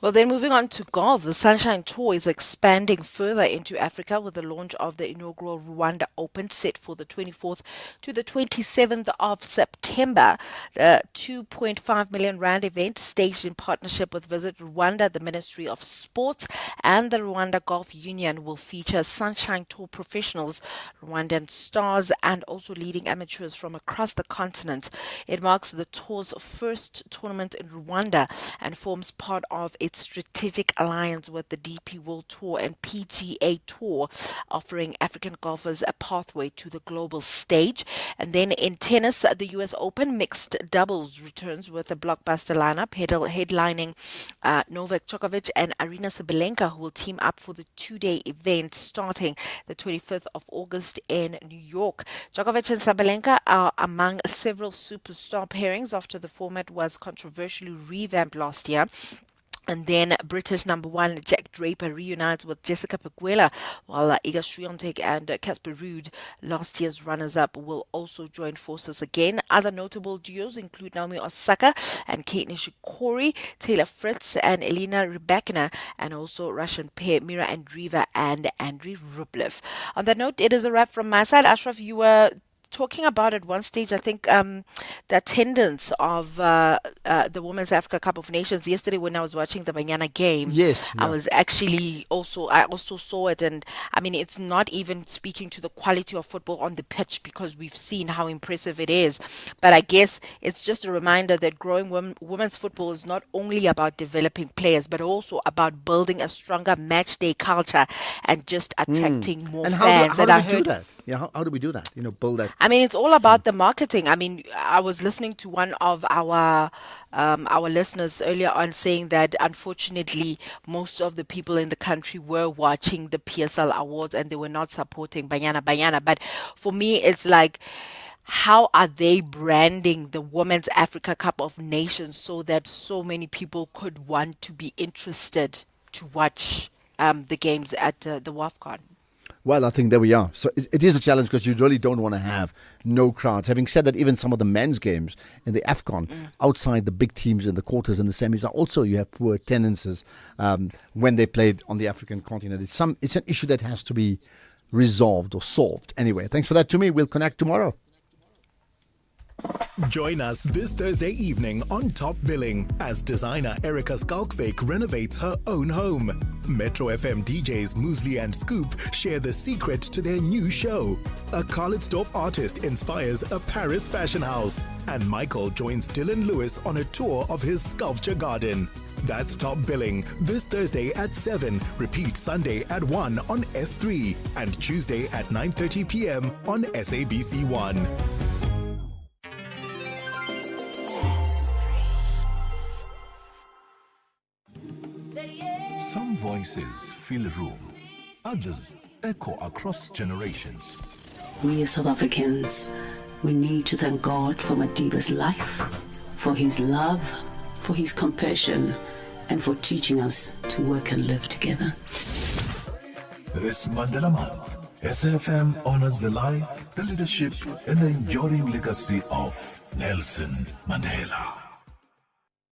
Well, then moving on to golf, the Sunshine Tour is expanding further into Africa with the launch of the inaugural Rwanda Open set for the 24th to the 27th of September. The 2.5 million rand event, staged in partnership with Visit Rwanda, the Ministry of Sports, and the Rwanda Golf Union, will feature Sunshine Tour professionals, Rwandan stars, and also leading amateurs from across the continent. It marks the tour's first tournament in Rwanda and forms part of its strategic alliance with the DP World Tour and PGA Tour, offering African golfers a pathway to the global stage. And then in tennis, the US Open mixed doubles returns with a blockbuster lineup headlining Novak Djokovic and Arina Sabalenka, who will team up for the two-day event starting the 25th of August in New York. Djokovic and Sabalenka are among several superstar pairings after the format was controversially revamped last year. And then British number one Jack Draper reunites with Jessica Pegula, while Iga Swiatek and Casper Ruud, last year's runners-up, will also join forces again. Other notable duos include Naomi Osaka and Kate Nishikori, Taylor Fritz and Elena Rybakina, and also Russian pair Mira Andreeva and Andrei Rublev. On that note, it is a wrap from my side. Ashraf, you were talking about at one stage, I think, the attendance of the Women's Africa Cup of Nations yesterday when I was watching the Banyana game. Yes. I was actually I also saw it, and I mean, it's not even speaking to the quality of football on the pitch because we've seen how impressive it is. But I guess it's just a reminder that growing women's football is not only about developing players, but also about building a stronger match day culture and just attracting more fans. And how do we do that? Yeah, how do we do that? Build that. I mean, it's all about the marketing. I mean, I was listening to one of our listeners earlier on saying that unfortunately most of the people in the country were watching the PSL awards and they were not supporting Banyana. But for me, it's like, how are they branding the Women's Africa Cup of Nations so that so many people could want to be interested to watch the games at the WAFCON? Well, I think there we are. So it is a challenge because you really don't want to have no crowds. Having said that, even some of the men's games in the AFCON, outside the big teams in the quarters and the semis, also you have poor attendances when they played on the African continent. It's an issue that has to be resolved or solved. Anyway, thanks for that, Tumi. We'll connect tomorrow. Join us this Thursday evening on Top Billing as designer Erica Skalkvik renovates her own home. Metro FM DJs Muesli and Scoop share the secret to their new show. A Carlitsdorp artist inspires a Paris fashion house. And Michael joins Dylan Lewis on a tour of his sculpture garden. That's Top Billing this Thursday at 7, repeat Sunday at 1 on S3 and Tuesday at 9:30 p.m. on SABC1. Some voices fill a room, others echo across generations. We as South Africans, we need to thank God for Madiba's life, for his love, for his compassion, and for teaching us to work and live together. This Mandela Month, SAfm honors the life, the leadership, and the enduring legacy of Nelson Mandela.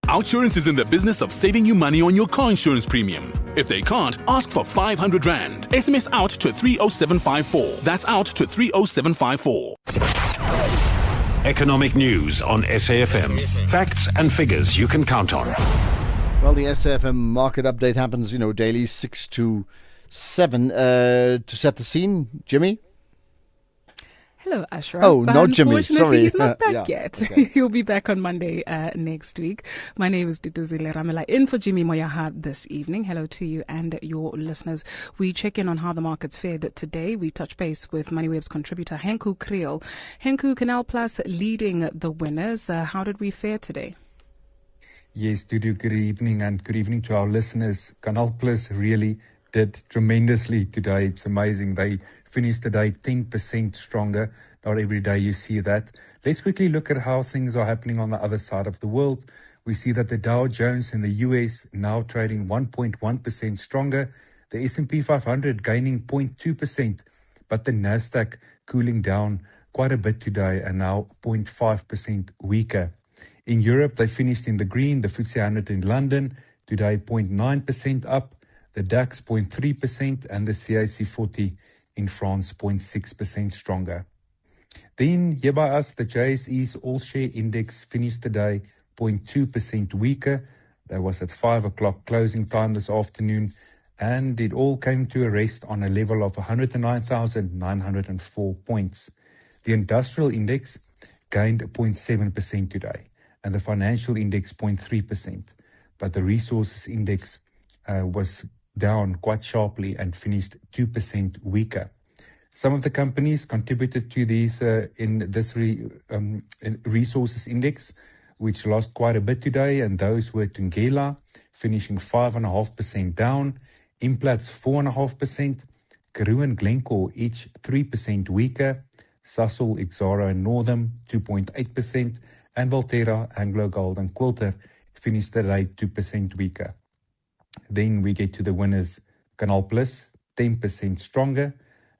OUTsurance is in the business of saving you money on your car insurance premium. If they can't, ask for 500 Rand. SMS out to 30754. That's out to 30754. Economic news on SAfm. Facts and figures you can count on. Well, the SAfm market update happens, daily 6 to 7. To set the scene, Jimmy? Hello, Ashraf. Oh, not Jimmy. Sorry. He's not back yet. Okay. He'll be back on Monday next week. My name is Dituzile Ramela, in for Jimmy Moyaha this evening. Hello to you and your listeners. We check in on how the markets fared today. We touch base with MoneyWeb's contributor, Henku Kriel. Henku, Canal Plus leading the winners. How did we fare today? Yes, Dudu, good evening, and good evening to our listeners. Canal Plus really did tremendously today. It's amazing. They finished the day 10% stronger. Not every day you see that. Let's quickly look at how things are happening on the other side of the world. We see that the Dow Jones in the US now trading 1.1% stronger. The S&P 500 gaining 0.2%, but the Nasdaq cooling down quite a bit today and now 0.5% weaker. In Europe, they finished in the green. The FTSE 100 in London today 0.9% up. The DAX 0.3% and the CAC 40 in France 0.6% stronger. Then here by us, the JSE's all-share index finished the day 0.2% weaker. That was at 5 o'clock closing time this afternoon, and it all came to a rest on a level of 109,904 points. The industrial index gained 0.7% today, and the financial index 0.3%, but the resources index was down quite sharply and finished 2% weaker. Some of the companies contributed to these in this resources index, which lost quite a bit today, and those were Tungela, finishing 5.5% down, Implats 4.5%, Karoo and Glencore each 3% weaker, Sasol, Exxaro and Northam 2.8%, and Valterra, AngloGold and Quilter finished the day 2% weaker. Then we get to the winners. Canal Plus, 10% stronger.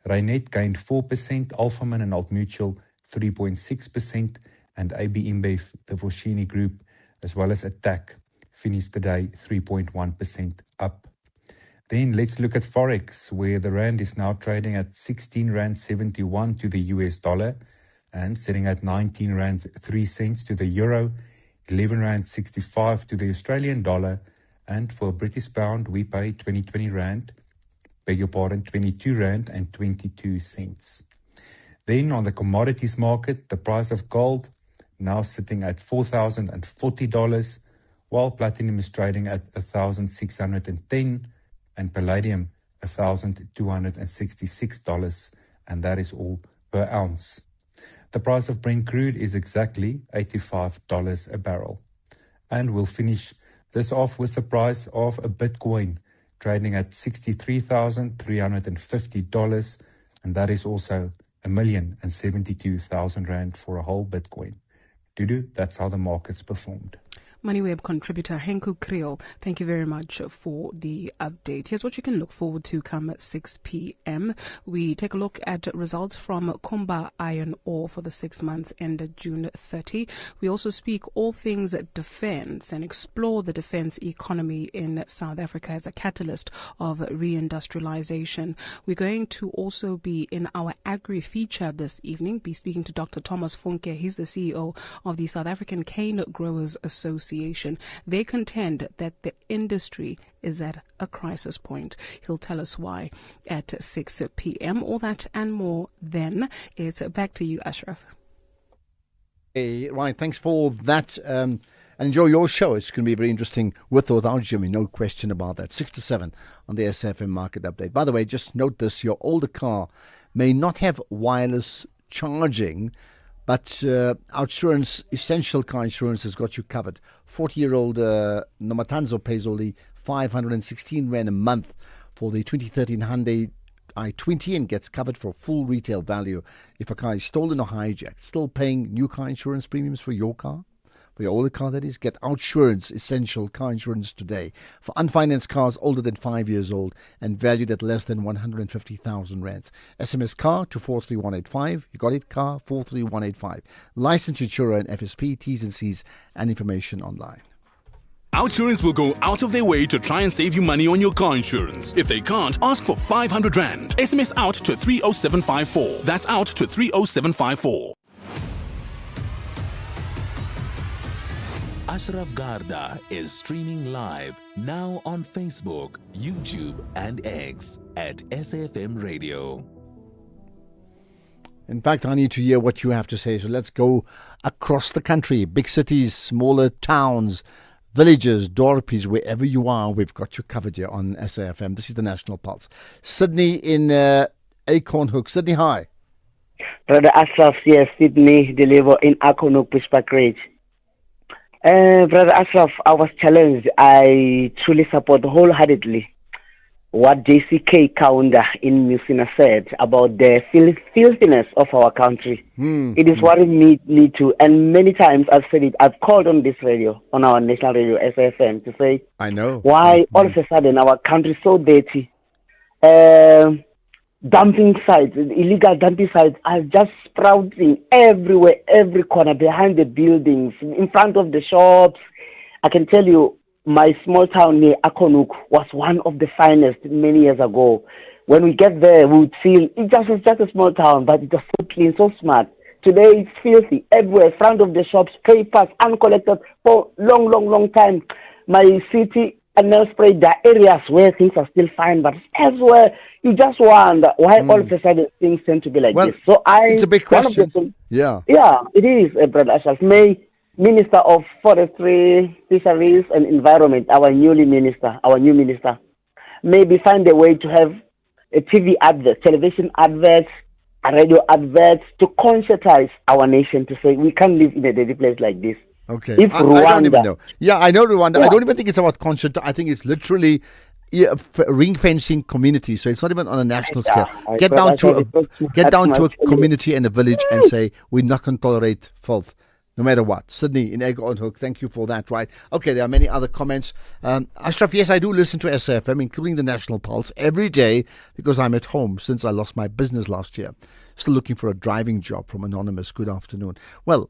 Reinet gained 4%, Alphaman and Old Mutual 3.6%, and AB InBev, the Voshini Group, as well as Attack, finished the day 3.1% up. Then let's look at Forex, where the Rand is now trading at 16 Rand 71 to the US dollar, and sitting at 19 Rand 3 cents to the Euro, 11 Rand 65 to the Australian dollar, and for a British pound, we pay 20 Rand, 22 Rand and 22 cents. Then on the commodities market, the price of gold now sitting at $4,040, while platinum is trading at $1,610 and palladium $1,266, and that is all per ounce. The price of Brent crude is exactly $85 a barrel. And we'll finish this off with the price of a Bitcoin trading at $63,350, and that is also 1,072,000 Rand for a whole Bitcoin. Dudu, that's how the markets performed. MoneyWeb contributor Henku Kriel, thank you very much for the update. Here's what you can look forward to come at 6 p.m. We take a look at results from Kumba Iron Ore for the 6 months ended June 30. We also speak all things defense and explore the defense economy in South Africa as a catalyst of reindustrialization. We're going to also be in our agri feature this evening, be speaking to Dr. Thomas Funke. He's the CEO of the South African Cane Growers Association. They contend that the industry is at a crisis point. He'll tell us why at 6 p.m. All that and more then. It's back to you, Ashraf. Hey, right, thanks for that. And enjoy your show. It's going to be very interesting with or without Jimmy, no question about that. 6 to 7 on the SAfm Market Update. By the way, just note this, your older car may not have wireless charging, but OUTsurance, Essential Car Insurance, has got you covered. 40-year-old Nomatanzo pays only 516 Rand a month for the 2013 Hyundai i20 and gets covered for full retail value if a car is stolen or hijacked. Still paying new car insurance premiums for your car? for your older car, that is. Get OutSurance Essential Car Insurance today for unfinanced cars older than 5 years old and valued at less than 150,000 rands. SMS car to 43185. You got it? Car 43185. Licensed insurer and FSP, T's and C's, and information online. OutSurance will go out of their way to try and save you money on your car insurance. If they can't, ask for 500 Rand. SMS out to 30754. That's out to 30754. Ashraf Garda is streaming live now on Facebook, YouTube, and X at SAfmRadio. In fact, I need to hear what you have to say. So let's go across the country. Big cities, smaller towns, villages, dorpies, wherever you are, we've got you covered here on SAFM. This is the National Pulse. Sydney in Acorn Hook. Sydney, hi. Brother Ashraf, yes, Sydney, deliver in Acorn Hook, Pushback Ridge. Brother Ashraf, I was challenged. I truly support wholeheartedly what JCK Kaunda in Musina said about the filthiness of our country. It is worrying me too. And many times I've said it. I've called on this radio, on our national radio, SAFM, to say, I know why all of a sudden our country is so dirty. Dumping sites, illegal dumping sites are just sprouting everywhere, every corner, behind the buildings, in front of the shops. I can tell you, my small town near Akonuk was one of the finest many years ago. When we get there, we would feel it's just a small town, but it was so clean, so smart. Today, it's filthy everywhere, front of the shops, papers uncollected for long time. My city, and Nelspruit, there are areas where things are still fine, but elsewhere, you just wonder why all of a sudden things tend to be like this. So it's a big question. Yeah, it is, Brother Ashraf. May Minister of Forestry, Fisheries and Environment, our new minister, maybe find a way to have a TV advert, television adverts, a radio adverts to conscientize our nation to say we can't live in a dirty place like this. Okay. If Rwanda, I don't even know. Yeah, I know Rwanda. Yeah. I don't even think it's about conscience. I think it's literally ring fencing community. So it's not even on a national scale. Get down to a community and a village and say we're not going to tolerate filth, no matter what. Sydney in Acorn Hook, thank you for that. Right. Okay. There are many other comments. Ashraf, yes, I do listen to SAFM, including the National Pulse, every day because I'm at home since I lost my business last year. Still looking for a driving job from Anonymous. Good afternoon. Well,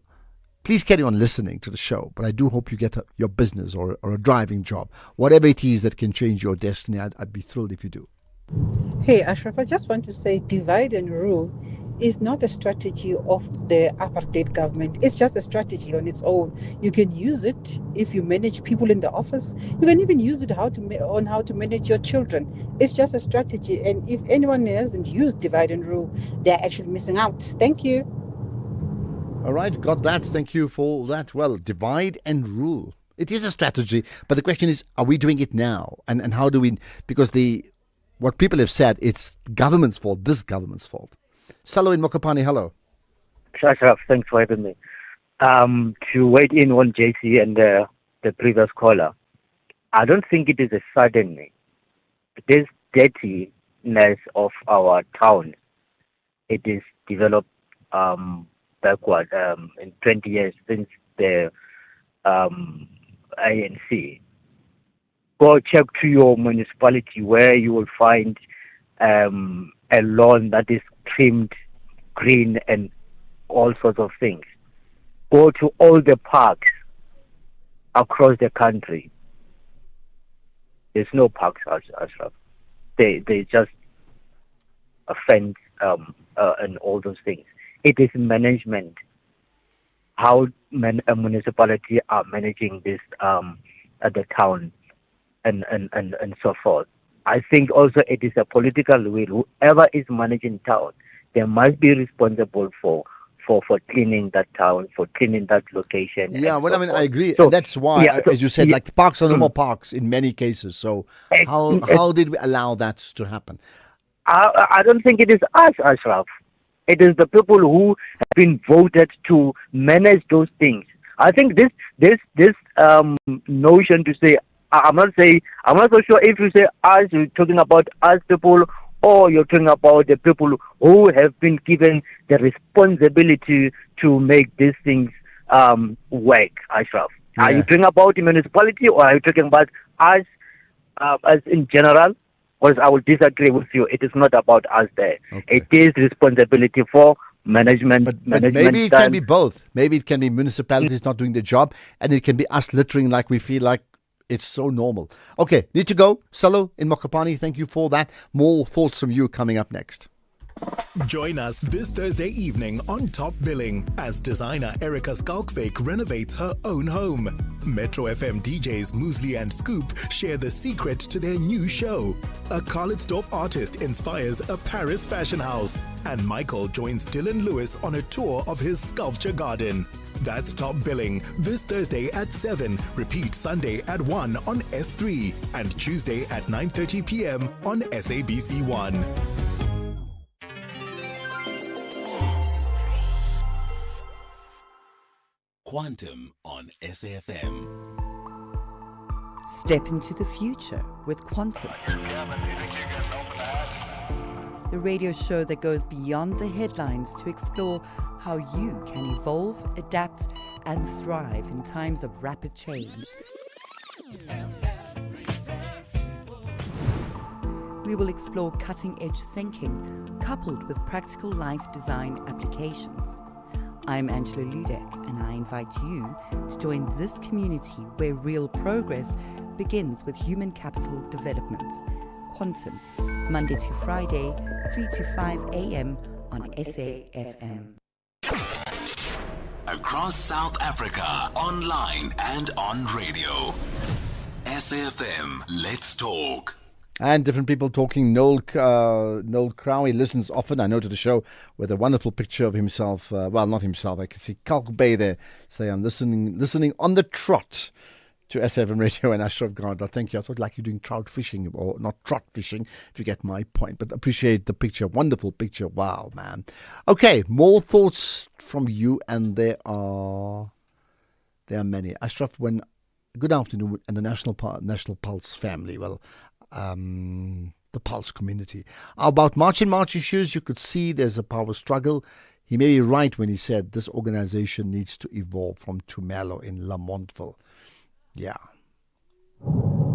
please carry on listening to the show, but I do hope you get your business or a driving job, whatever it is that can change your destiny. I'd be thrilled if you do. Hey, Ashraf, I just want to say divide and rule is not a strategy of the apartheid government. It's just a strategy on its own. You can use it if you manage people in the office. You can even use it how to manage your children. It's just a strategy. And if anyone hasn't used divide and rule, they're actually missing out. Thank you. All right, got that. Thank you for that. Well, divide and rule. It is a strategy, but the question is, are we doing it now? And how do we, because what people have said, it's government's fault, this government's fault. Salo in Mokopane, hello. Ashraf, thanks for having me. To weigh in on JC and the previous caller, I don't think it is a sudden thing. This dirtiness of our town, it is developed backward in 20 years since the ANC. Go check to your municipality where you will find a lawn that is trimmed green and all sorts of things. Go to all the parks across the country. There's no parks, Ashraf. They just a fence and all those things. It is management, how a municipality are managing this at the town and so forth. I think also it is a political will. Whoever is managing town, they must be responsible for cleaning that town, for cleaning that location. Yeah, well, I mean, I agree. So, and that's why, as you said, like parks are no more parks in many cases. So how did we allow that to happen? I don't think it is us, Ashraf. It is the people who have been voted to manage those things. I think this notion to say, I'm not so sure if you say us, you're talking about us people, or you're talking about the people who have been given the responsibility to make these things work, Ashraf? Are you talking about the municipality, or are you talking about us as in general? Because I will disagree with you. It is not about us there. It is responsibility for management. But management maybe it can be both. Maybe it can be municipalities not doing the job, and it can be us littering like we feel like it's so normal. Okay, need to go. Salo in Mokopani, thank you for that. More thoughts from you coming up next. Join us this Thursday evening on Top Billing as designer Erica Skalkvik renovates her own home. Metro FM DJs Muesli and Scoop share the secret to their new show. A Karlitsdorp artist inspires a Paris fashion house. And Michael joins Dylan Lewis on a tour of his sculpture garden. That's Top Billing this Thursday at 7. Repeat Sunday at 1 on S3 and Tuesday at 9:30 p.m. on SABC1. Quantum on SAFM. Step into the future with Quantum. The radio show that goes beyond the headlines to explore how you can evolve, adapt, and thrive in times of rapid change. We will explore cutting-edge thinking coupled with practical life design applications. I'm Angela Ludek, and I invite you to join this community where real progress begins with human capital development. Quantum, Monday to Friday, 3 to 5 a.m. on SAFM. Across South Africa, online and on radio. SAFM, let's talk. And different people talking. Noel Crowe, he listens often, I know, to the show with a wonderful picture of himself. Well, not himself. I can see Kalk Bay there. Say, I'm listening on the trot to SAfmRadio and Ashraf Gardner. Thank you. I thought like you're doing trout fishing, or not trot fishing, if you get my point. But appreciate the picture. Wonderful picture. Wow, man. Okay, more thoughts from you, and there are many. Ashraf, good afternoon, and the National Pulse family. Well, the Pulse community. About March and March issues, you could see there's a power struggle. He may be right when he said this organization needs to evolve from Tumelo in Lamontville. Yeah.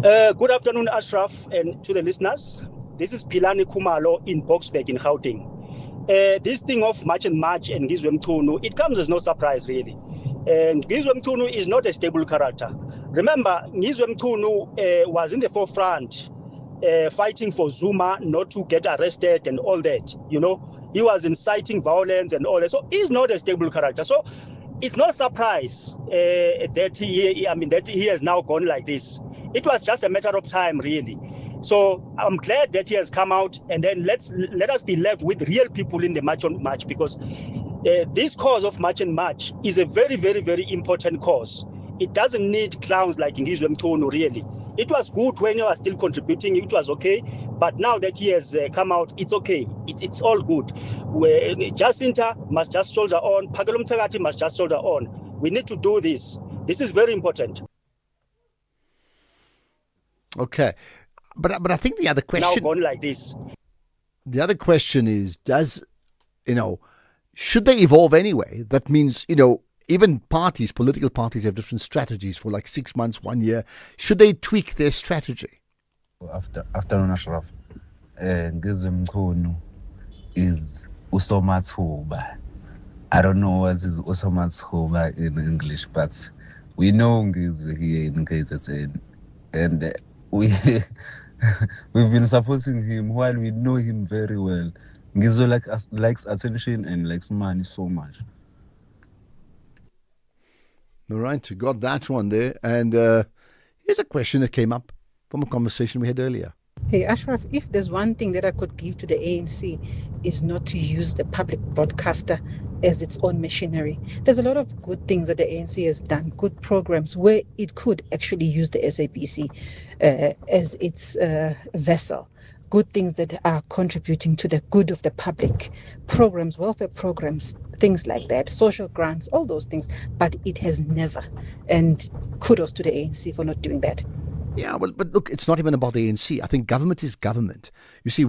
Good afternoon, Ashraf, and to the listeners. This is Pilani Kumalo in Boksburg in Gauteng. This thing of March and Ngizwe Mthunu, it comes as no surprise, really. And Ngizwe Mthunu is not a stable character. Remember, Ngizwe Mthunu was in the forefront fighting for Zuma not to get arrested and all that. You know, he was inciting violence and all that. So he's not a stable character. So it's not a surprise that he has now gone like this. It was just a matter of time, really. So I'm glad that he has come out, and then let us be left with real people in the March on March, because this cause of March and March is a very, very, very important cause. It doesn't need clowns like Ngizwe Mthunu, really. It was good when he was still contributing. It was okay. But now that he has come out, it's okay. It's all good. Jacinta must just soldier on. Pagalum Tagati must just soldier on. We need to do this. This is very important. Okay. But I think the other question... Now gone like this. The other question is, should they evolve anyway? That means, even political parties have different strategies for like 6 months, 1 year. Should they tweak their strategy? Afternoon, Ashraf. Ngizwe Mthunu is usomathuba. I don't know what is usomathuba in English, but we know Ngizwe here in KZN. And we've been supporting him while we know him very well. Ngizwe likes attention and likes money so much. All right, you got that one there. And here's a question that came up from a conversation we had earlier. Hey, Ashraf, if there's one thing that I could give to the ANC is not to use the public broadcaster as its own machinery. There's a lot of good things that the ANC has done, good programs where it could actually use the SABC as its vessel. Good things that are contributing to the good of the public, programs, welfare programs, things like that, social grants, all those things. But it has never. And kudos to the ANC for not doing that. Yeah, but look, it's not even about the ANC. I think government is government. You see,